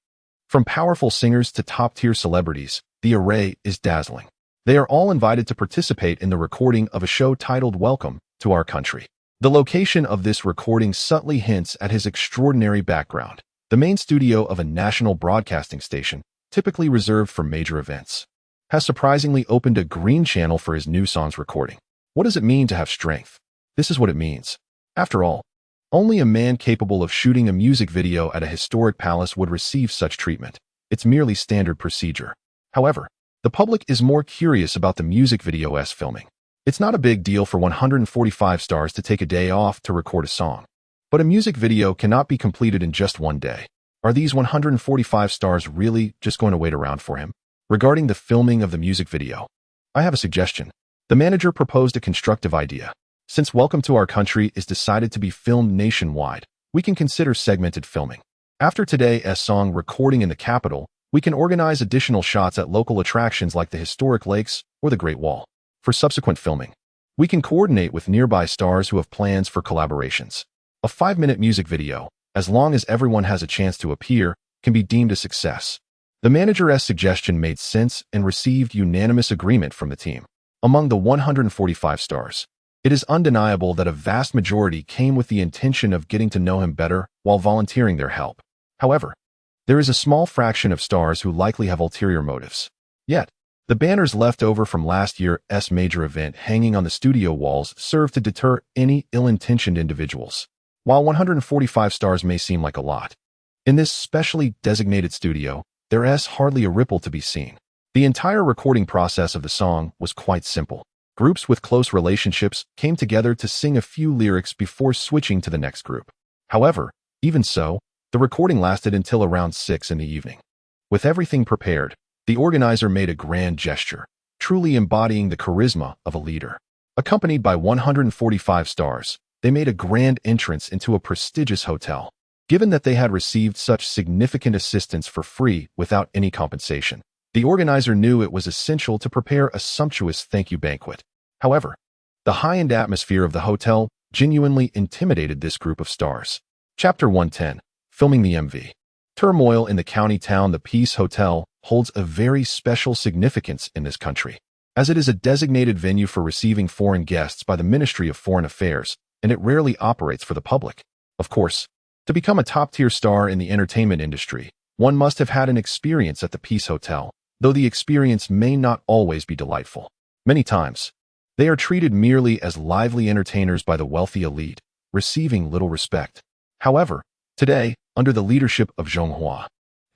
From powerful singers to top-tier celebrities, the array is dazzling. They are all invited to participate in the recording of a show titled Welcome to Our Country. The location of this recording subtly hints at his extraordinary background, the main studio of a national broadcasting station, typically reserved for major events, has surprisingly opened a green channel for his new song's recording. What does it mean to have strength? This is what it means. After all, only a man capable of shooting a music video at a historic palace would receive such treatment. It's merely standard procedure. However, the public is more curious about the music video's filming. It's not a big deal for 145 stars to take a day off to record a song. But a music video cannot be completed in just one day. Are these 145 stars really just going to wait around for him? Regarding the filming of the music video, I have a suggestion. The manager proposed a constructive idea. Since Welcome to Our Country is decided to be filmed nationwide, we can consider segmented filming. After today's song recording in the capital, we can organize additional shots at local attractions like the historic lakes or the Great Wall. For subsequent filming, we can coordinate with nearby stars who have plans for collaborations. A 5-minute music video, as long as everyone has a chance to appear, can be deemed a success. The manager's suggestion made sense and received unanimous agreement from the team. Among the 145 stars, it is undeniable that a vast majority came with the intention of getting to know him better while volunteering their help. However, there is a small fraction of stars who likely have ulterior motives. Yet, the banners left over from last year's major event hanging on the studio walls serve to deter any ill-intentioned individuals. While 145 stars may seem like a lot, in this specially designated studio, there is hardly a ripple to be seen. The entire recording process of the song was quite simple. Groups with close relationships came together to sing a few lyrics before switching to the next group. However, even so, the recording lasted until around 6 in the evening. With everything prepared, the organizer made a grand gesture, truly embodying the charisma of a leader. Accompanied by 145 stars, they made a grand entrance into a prestigious hotel. Given that they had received such significant assistance for free without any compensation, the organizer knew it was essential to prepare a sumptuous thank you banquet. However, the high-end atmosphere of the hotel genuinely intimidated this group of stars. Chapter 110. Filming the MV. Turmoil in the county town. The Peace Hotel holds a very special significance in this country, as it is a designated venue for receiving foreign guests by the Ministry of Foreign Affairs, and it rarely operates for the public. Of course, to become a top-tier star in the entertainment industry, one must have had an experience at the Peace Hotel, though the experience may not always be delightful. Many times, they are treated merely as lively entertainers by the wealthy elite, receiving little respect. However, today, under the leadership of Zhonghua,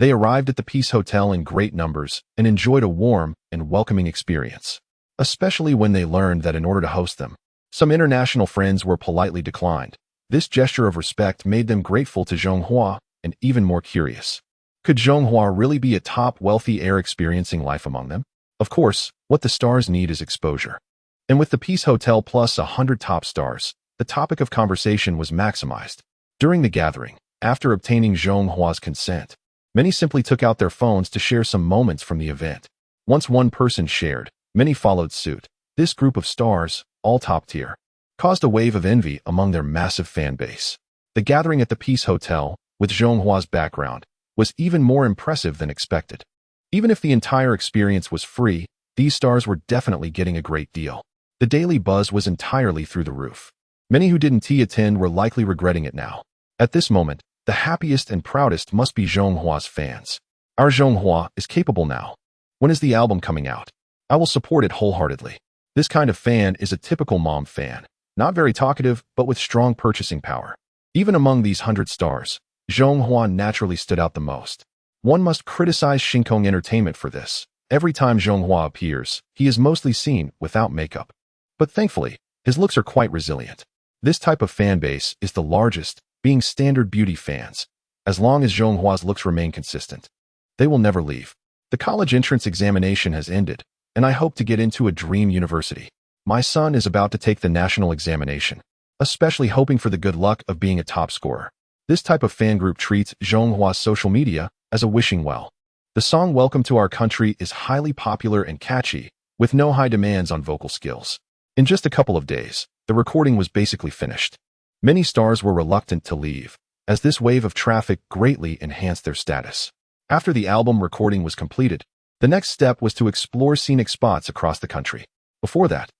they arrived at the Peace Hotel in great numbers and enjoyed a warm and welcoming experience, especially when they learned that in order to host them, some international friends were politely declined. This gesture of respect made them grateful to Zhonghua and even more curious. Could Zhonghua really be a top wealthy heir experiencing life among them? Of course, what the stars need is exposure. And with the Peace Hotel plus 100 top stars, the topic of conversation was maximized. During the gathering, after obtaining Zhonghua's consent, many simply took out their phones to share some moments from the event. Once one person shared, many followed suit. This group of stars, all top tier, caused a wave of envy among their massive fan base. The gathering at the Peace Hotel, with Zhonghua's background, was even more impressive than expected. Even if the entire experience was free, these stars were definitely getting a great deal. The daily buzz was entirely through the roof. Many who didn't attend were likely regretting it now. At this moment, the happiest and proudest must be Zhonghua's fans. Our Zhonghua is capable now. When is the album coming out? I will support it wholeheartedly. This kind of fan is a typical mom fan, not very talkative, but with strong purchasing power. Even among these 100 stars, Zhonghua naturally stood out the most. One must criticize Shinkong Entertainment for this. Every time Zhonghua appears, he is mostly seen without makeup. But thankfully, his looks are quite resilient. This type of fan base is the largest, being standard beauty fans. As long as Zhonghua's looks remain consistent, they will never leave. The college entrance examination has ended, and I hope to get into a dream university. My son is about to take the national examination, especially hoping for the good luck of being a top scorer. This type of fan group treats Zhonghua's social media as a wishing well. The song Welcome to Our Country is highly popular and catchy, with no high demands on vocal skills. In just a couple of days, the recording was basically finished. Many stars were reluctant to leave, as this wave of traffic greatly enhanced their status. After the album recording was completed, the next step was to explore scenic spots across the country. Before that,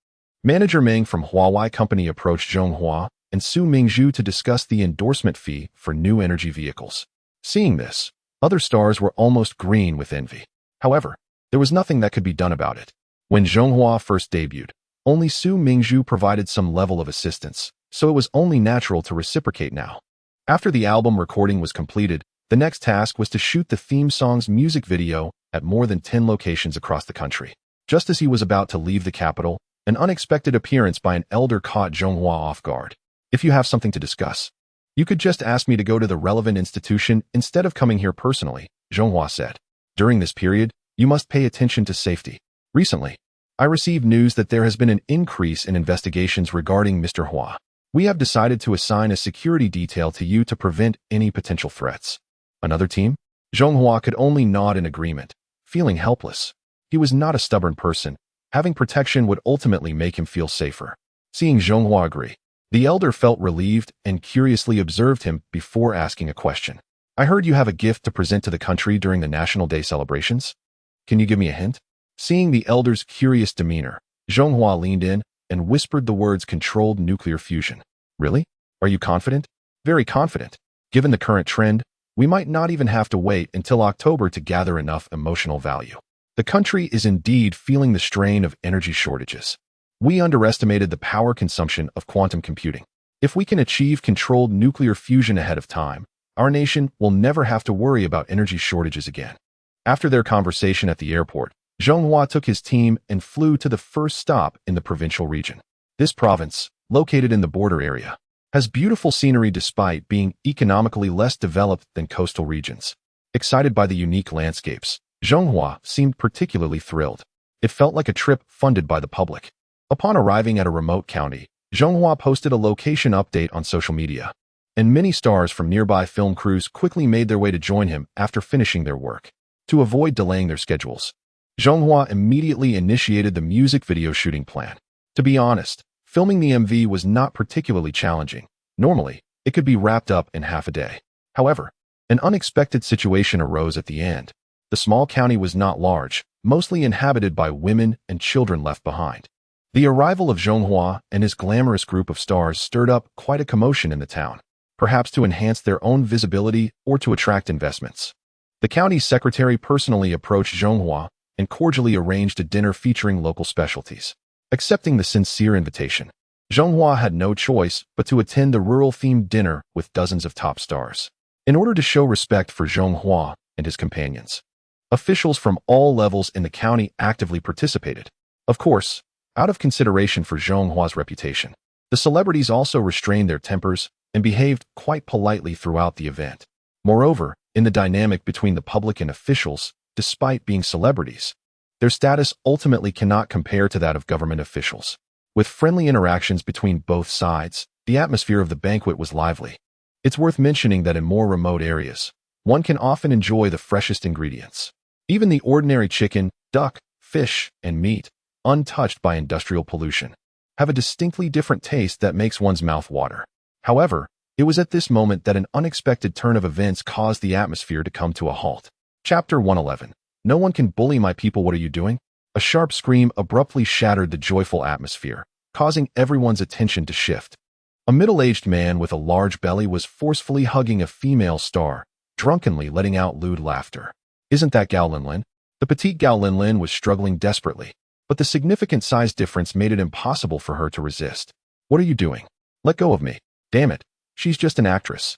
manager Meng from Huawei Company approached Zhonghua and Su Mingzhu to discuss the endorsement fee for new energy vehicles. Seeing this, other stars were almost green with envy. However, there was nothing that could be done about it. When Zhonghua first debuted, only Su Mingzhu provided some level of assistance, so it was only natural to reciprocate now. After the album recording was completed, The next task was to shoot the theme song's music video at more than 10 locations across the country. Just as he was about to leave the capital, an unexpected appearance by an elder caught Zhonghua off guard. If you have something to discuss, you could just ask me to go to the relevant institution instead of coming here personally, Zhonghua said. During this period, you must pay attention to safety. Recently, I received news that there has been an increase in investigations regarding Mr. Hua. We have decided to assign a security detail to you to prevent any potential threats. Another team? Zhonghua could only nod in agreement, feeling helpless. He was not a stubborn person. Having protection would ultimately make him feel safer. Seeing Zhonghua agree, the elder felt relieved and curiously observed him before asking a question. I heard you have a gift to present to the country during the National Day celebrations. Can you give me a hint? Seeing the elder's curious demeanor, Zhonghua leaned in and whispered the words controlled nuclear fusion. Really? Are you confident? Very confident. Given the current trend, we might not even have to wait until October to gather enough emotional value. The country is indeed feeling the strain of energy shortages. We underestimated the power consumption of quantum computing. If we can achieve controlled nuclear fusion ahead of time, our nation will never have to worry about energy shortages again. After their conversation at the airport, Zhonghua took his team and flew to the first stop in the provincial region. This province, located in the border area, has beautiful scenery despite being economically less developed than coastal regions. Excited by the unique landscapes, Zhonghua seemed particularly thrilled. It felt like a trip funded by the public. Upon arriving at a remote county, Zhonghua posted a location update on social media, and many stars from nearby film crews quickly made their way to join him after finishing their work. To avoid delaying their schedules, Zhonghua immediately initiated the music video shooting plan. To be honest, filming the MV was not particularly challenging. Normally, it could be wrapped up in half a day. However, an unexpected situation arose at the end. The small county was not large, mostly inhabited by women and children left behind. The arrival of Zhonghua and his glamorous group of stars stirred up quite a commotion in the town, perhaps to enhance their own visibility or to attract investments. The county's secretary personally approached Zhonghua and cordially arranged a dinner featuring local specialties. Accepting the sincere invitation, Zhonghua had no choice but to attend the rural-themed dinner with dozens of top stars. In order to show respect for Zhonghua and his companions, officials from all levels in the county actively participated. Of course, out of consideration for Zhonghua's reputation, the celebrities also restrained their tempers and behaved quite politely throughout the event. Moreover, in the dynamic between the public and officials, despite being celebrities, their status ultimately cannot compare to that of government officials. With friendly interactions between both sides, the atmosphere of the banquet was lively. It's worth mentioning that in more remote areas, one can often enjoy the freshest ingredients. Even the ordinary chicken, duck, fish, and meat, untouched by industrial pollution, have a distinctly different taste that makes one's mouth water. However, it was at this moment that an unexpected turn of events caused the atmosphere to come to a halt. Chapter 111. No one can bully my people, what are you doing? A sharp scream abruptly shattered the joyful atmosphere, causing everyone's attention to shift. A middle-aged man with a large belly was forcefully hugging a female star, drunkenly letting out lewd laughter. Isn't that Gao Linlin? The petite Gao Linlin was struggling desperately, but the significant size difference made it impossible for her to resist. What are you doing? Let go of me. Damn it. She's just an actress.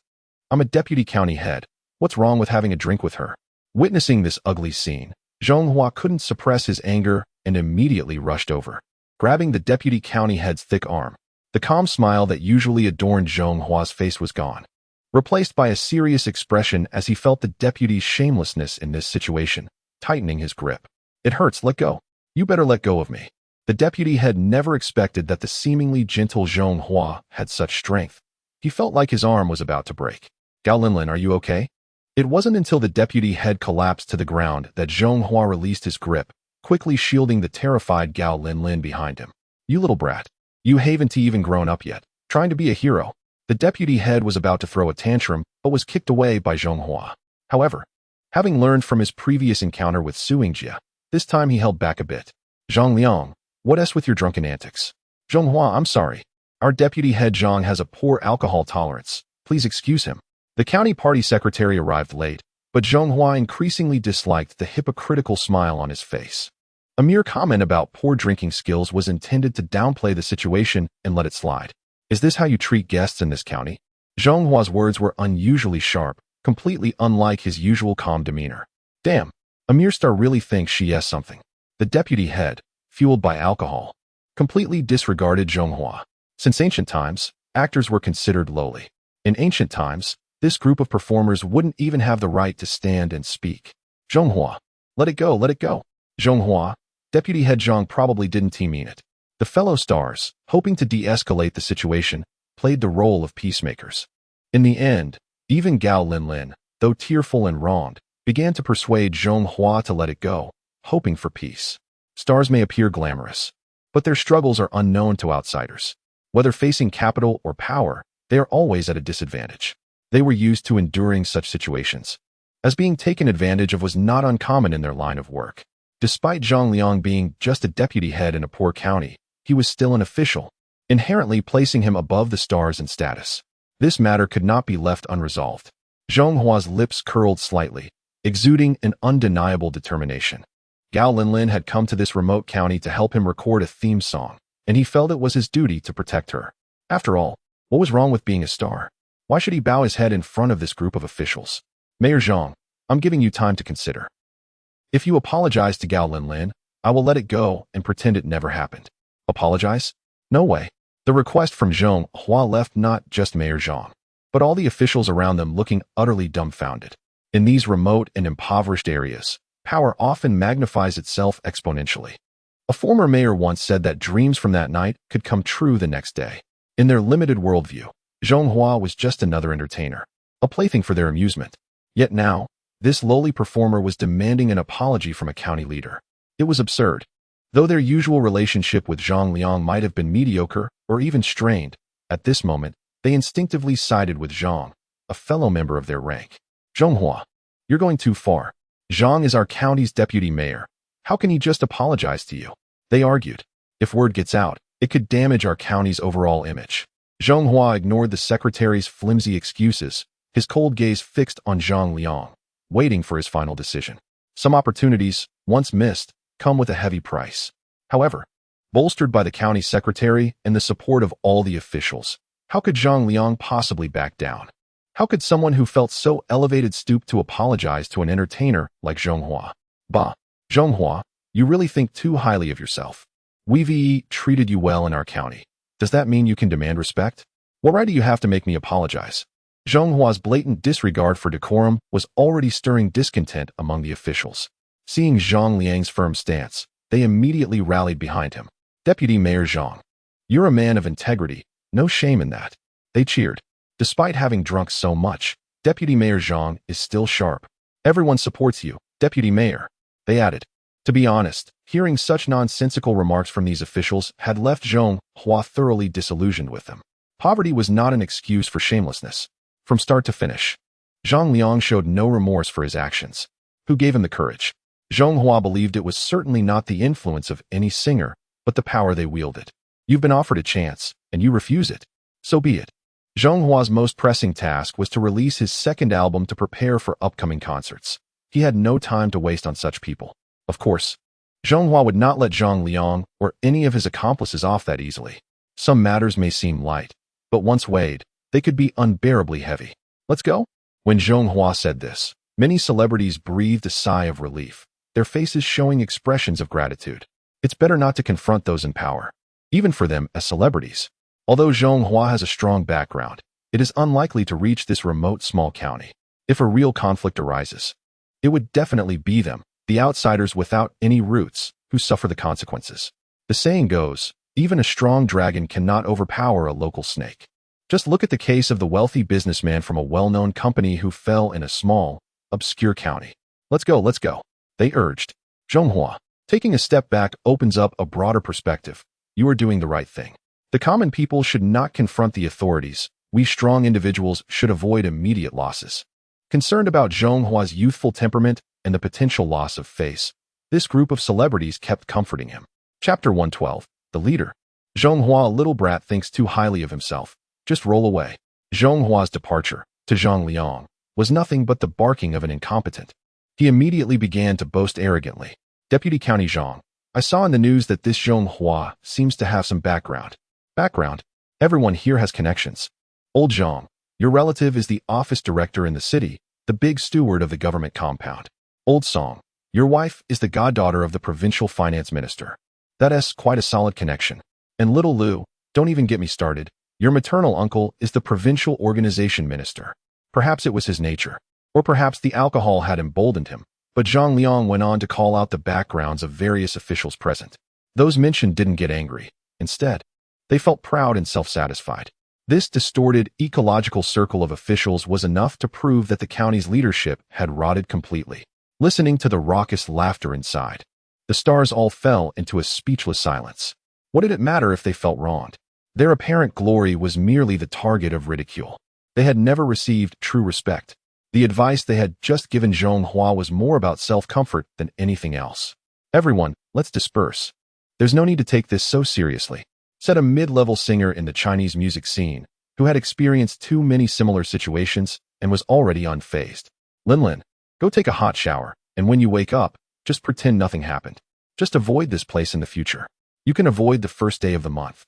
I'm a deputy county head. What's wrong with having a drink with her? Witnessing this ugly scene, Zhonghua couldn't suppress his anger and immediately rushed over, grabbing the deputy county head's thick arm. The calm smile that usually adorned Zhonghua's face was gone, replaced by a serious expression as he felt the deputy's shamelessness in this situation, tightening his grip. It hurts, let go. You better let go of me. The deputy had never expected that the seemingly gentle Zhonghua had such strength. He felt like his arm was about to break. Gao Linlin, are you okay? It wasn't until the deputy head collapsed to the ground that Zhonghua released his grip, quickly shielding the terrified Gao Linlin behind him. You little brat. You haven't even grown up yet, trying to be a hero. The deputy head was about to throw a tantrum, but was kicked away by Zhonghua. However, having learned from his previous encounter with Su Yingjie, this time he held back a bit. Zhang Liang, what else with your drunken antics? Zhonghua, I'm sorry. Our deputy head Zhang has a poor alcohol tolerance. Please excuse him. The county party secretary arrived late, but Zhonghua increasingly disliked the hypocritical smile on his face. A mere comment about poor drinking skills was intended to downplay the situation and let it slide. Is this how you treat guests in this county? Zhonghua's words were unusually sharp, completely unlike his usual calm demeanor. Damn, Amir Star really thinks she has something. The deputy head, fueled by alcohol, completely disregarded Zhonghua. Since ancient times, actors were considered lowly. In ancient times, this group of performers wouldn't even have the right to stand and speak. Zhonghua, let it go, let it go. Zhonghua, deputy head Zhang probably didn't mean it. The fellow stars, hoping to de-escalate the situation, played the role of peacemakers. In the end, even Gao Linlin, though tearful and wronged, began to persuade Zhonghua to let it go, hoping for peace. Stars may appear glamorous, but their struggles are unknown to outsiders. Whether facing capital or power, they are always at a disadvantage. They were used to enduring such situations, as being taken advantage of was not uncommon in their line of work. Despite Zhang Liang being just a deputy head in a poor county, he was still an official, inherently placing him above the stars in status. This matter could not be left unresolved. Zhonghua's lips curled slightly, exuding an undeniable determination. Gao Linlin had come to this remote county to help him record a theme song, and he felt it was his duty to protect her. After all, what was wrong with being a star? Why should he bow his head in front of this group of officials? Mayor Zhang, I'm giving you time to consider. If you apologize to Gao Linlin, I will let it go and pretend it never happened. Apologize? No way. The request from Zhonghua left not just Mayor Zhang, but all the officials around them looking utterly dumbfounded. In these remote and impoverished areas, power often magnifies itself exponentially. A former mayor once said that dreams from that night could come true the next day. In their limited worldview, Zhonghua was just another entertainer, a plaything for their amusement. Yet now, this lowly performer was demanding an apology from a county leader. It was absurd. Though their usual relationship with Zhang Liang might have been mediocre or even strained, at this moment, they instinctively sided with Zhang, a fellow member of their rank. Zhonghua, you're going too far. Zhang is our county's deputy mayor. How can he just apologize to you? They argued. If word gets out, it could damage our county's overall image. Zhonghua ignored the secretary's flimsy excuses, his cold gaze fixed on Zhang Liang, waiting for his final decision. Some opportunities, once missed, come with a heavy price. However, bolstered by the county secretary and the support of all the officials, how could Zhang Liang possibly back down? How could someone who felt so elevated stoop to apologize to an entertainer like Zhonghua? Bah, Zhonghua, you really think too highly of yourself. We've treated you well in our county. Does that mean you can demand respect? What right do you have to make me apologize? Zhonghua's blatant disregard for decorum was already stirring discontent among the officials. Seeing Zhang Liang's firm stance, they immediately rallied behind him. Deputy Mayor Zhang, you're a man of integrity, no shame in that. They cheered. Despite having drunk so much, Deputy Mayor Zhang is still sharp. Everyone supports you, Deputy Mayor. They added. To be honest, hearing such nonsensical remarks from these officials had left Zhonghua thoroughly disillusioned with them. Poverty was not an excuse for shamelessness. From start to finish, Zhang Liang showed no remorse for his actions. Who gave him the courage? Zhonghua believed it was certainly not the influence of any singer, but the power they wielded. You've been offered a chance, and you refuse it. So be it. Zhonghua's most pressing task was to release his second album to prepare for upcoming concerts. He had no time to waste on such people. Of course, Zhonghua would not let Zhang Liang or any of his accomplices off that easily. Some matters may seem light, but once weighed, they could be unbearably heavy. Let's go? When Zhonghua said this, many celebrities breathed a sigh of relief, their faces showing expressions of gratitude. It's better not to confront those in power, even for them as celebrities. Although Zhonghua has a strong background, it is unlikely to reach this remote small county. If a real conflict arises, it would definitely be them, the outsiders without any roots, who suffer the consequences. The saying goes, even a strong dragon cannot overpower a local snake. Just look at the case of the wealthy businessman from a well-known company who fell in a small, obscure county. Let's go, let's go. They urged. Zhonghua, taking a step back opens up a broader perspective. You are doing the right thing. The common people should not confront the authorities. We strong individuals should avoid immediate losses. Concerned about Zhonghua's youthful temperament and the potential loss of face, this group of celebrities kept comforting him. Chapter 112, The Leader. Zhonghua, a little brat, thinks too highly of himself. Just roll away. Zhonghua's departure, to Zhang Liang, was nothing but the barking of an incompetent. He immediately began to boast arrogantly. Deputy County Zhang, I saw in the news that this Zhonghua seems to have some background. Background? Everyone here has connections. Old Zhang, your relative is the office director in the city, the big steward of the government compound. Old song. Your wife is the goddaughter of the provincial finance minister. That's quite a solid connection. And little Lou, don't even get me started. Your maternal uncle is the provincial organization minister. Perhaps it was his nature. Or perhaps the alcohol had emboldened him. But Zhang Liang went on to call out the backgrounds of various officials present. Those mentioned didn't get angry. Instead, they felt proud and self-satisfied. This distorted, ecological circle of officials was enough to prove that the county's leadership had rotted completely. Listening to the raucous laughter inside, the stars all fell into a speechless silence. What did it matter if they felt wronged? Their apparent glory was merely the target of ridicule. They had never received true respect. The advice they had just given Zhonghua was more about self-comfort than anything else. Everyone, let's disperse. There's no need to take this so seriously, said a mid-level singer in the Chinese music scene, who had experienced too many similar situations and was already unfazed. Linlin, go take a hot shower, and when you wake up, just pretend nothing happened. Just avoid this place in the future. You can avoid the first day of the month,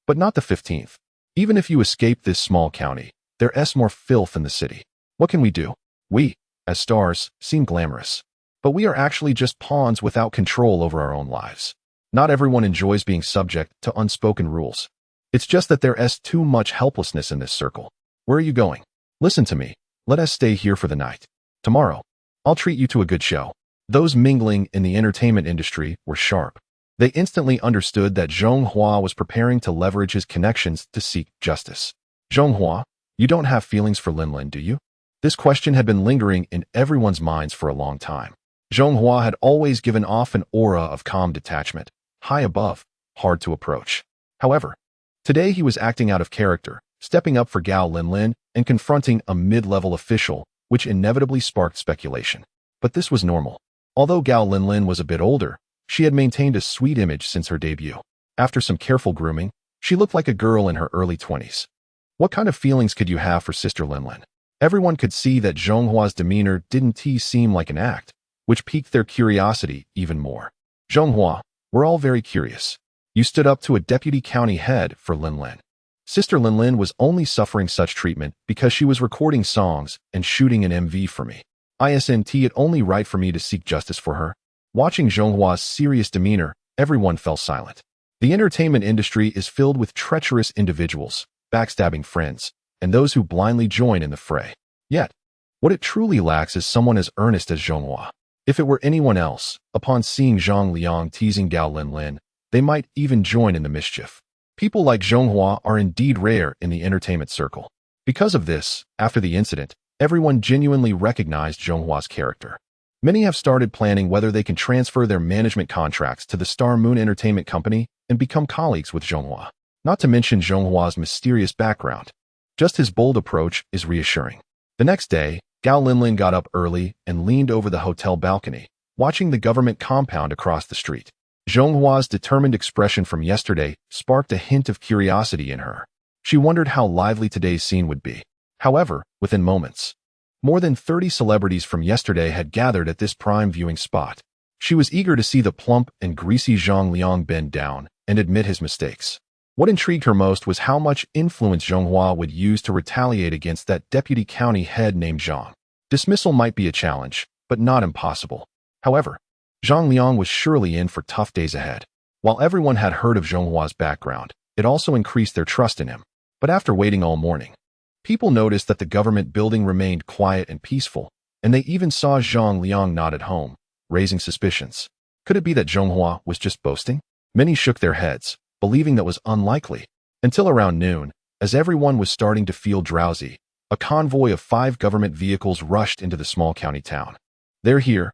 but not the 15th. Even if you escape this small county, there's more filth in the city. What can we do? We, as stars, seem glamorous, but we are actually just pawns without control over our own lives. Not everyone enjoys being subject to unspoken rules. It's just that there's too much helplessness in this circle. Where are you going? Listen to me. Let us stay here for the night. Tomorrow, I'll treat you to a good show. Those mingling in the entertainment industry were sharp. They instantly understood that Zhonghua was preparing to leverage his connections to seek justice. Zhonghua, you don't have feelings for Linlin, do you? This question had been lingering in everyone's minds for a long time. Zhonghua had always given off an aura of calm detachment, high above, hard to approach. However, today he was acting out of character, stepping up for Gao Linlin and confronting a mid-level official, which inevitably sparked speculation. But this was normal. Although Gao Linlin was a bit older, she had maintained a sweet image since her debut. After some careful grooming, she looked like a girl in her early 20s. What kind of feelings could you have for Sister Linlin? Everyone could see that Zhonghua's demeanor didn't seem like an act, which piqued their curiosity even more. Zhonghua, we're all very curious. You stood up to a deputy county head for Linlin. Sister Linlin was only suffering such treatment because she was recording songs and shooting an MV for me. Isn't it only right for me to seek justice for her? Watching Zhonghua's serious demeanor, everyone fell silent. The entertainment industry is filled with treacherous individuals, backstabbing friends, and those who blindly join in the fray. Yet, what it truly lacks is someone as earnest as Zhonghua. If it were anyone else, upon seeing Zhang Liang teasing Gao Linlin, they might even join in the mischief. People like Zhonghua are indeed rare in the entertainment circle. Because of this, after the incident, everyone genuinely recognized Zhonghua's character. Many have started planning whether they can transfer their management contracts to the Star Moon Entertainment Company and become colleagues with Zhonghua. Not to mention Zhonghua's mysterious background. Just his bold approach is reassuring. The next day, Gao Linlin got up early and leaned over the hotel balcony, watching the government compound across the street. Zhonghua's determined expression from yesterday sparked a hint of curiosity in her. She wondered how lively today's scene would be. However, within moments, more than 30 celebrities from yesterday had gathered at this prime viewing spot. She was eager to see the plump and greasy Zhang Liang bend down and admit his mistakes. What intrigued her most was how much influence Zhonghua would use to retaliate against that deputy county head named Zhang. Dismissal might be a challenge, but not impossible. However, Zhang Liang was surely in for tough days ahead. While everyone had heard of Zhonghua's background, it also increased their trust in him. But after waiting all morning, people noticed that the government building remained quiet and peaceful, and they even saw Zhang Liang not at home, raising suspicions. Could it be that Zhonghua was just boasting? Many shook their heads, believing that was unlikely. Until around noon, as everyone was starting to feel drowsy, a convoy of 5 government vehicles rushed into the small county town. They're here,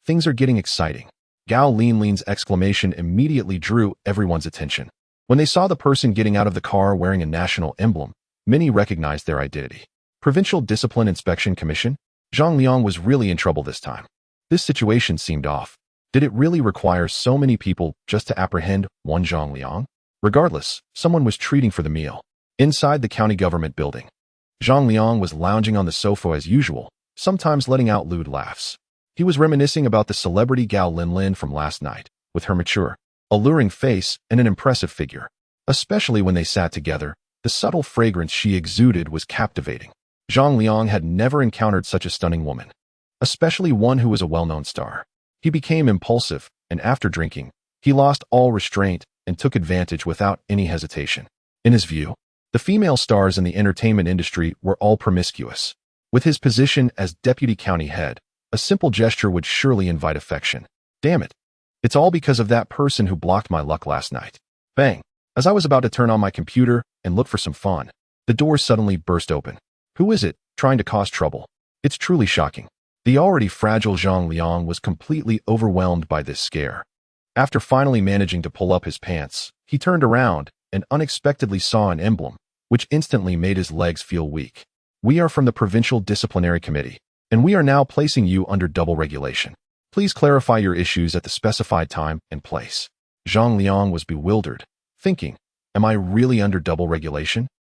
things are getting exciting. Gao Linlin's exclamation immediately drew everyone's attention. When they saw the person getting out of the car wearing a national emblem, many recognized their identity. Provincial Discipline Inspection Commission? Zhang Liang was really in trouble this time. This situation seemed off. Did it really require so many people just to apprehend one Zhang Liang? Regardless, someone was treating for the meal. Inside the county government building, Zhang Liang was lounging on the sofa as usual, sometimes letting out lewd laughs. He was reminiscing about the celebrity Gao Linlin from last night, with her mature, alluring face and an impressive figure. Especially when they sat together, the subtle fragrance she exuded was captivating. Zhang Liang had never encountered such a stunning woman, especially one who was a well-known star. He became impulsive, and after drinking, he lost all restraint and took advantage without any hesitation. In his view, the female stars in the entertainment industry were all promiscuous. With his position as deputy county head, a simple gesture would surely invite affection. Damn it. It's all because of that person who blocked my luck last night. Bang. As I was about to turn on my computer and look for some fun, the door suddenly burst open. Who is it, trying to cause trouble? It's truly shocking. The already fragile Zhang Liang was completely overwhelmed by this scare. After finally managing to pull up his pants, he turned around and unexpectedly saw an emblem, which instantly made his legs feel weak. We are from the Provincial Disciplinary Committee, and we are now placing you under double regulation. Please clarify your issues at the specified time and place. Zhang Liang was bewildered, thinking, am I really under double regulation?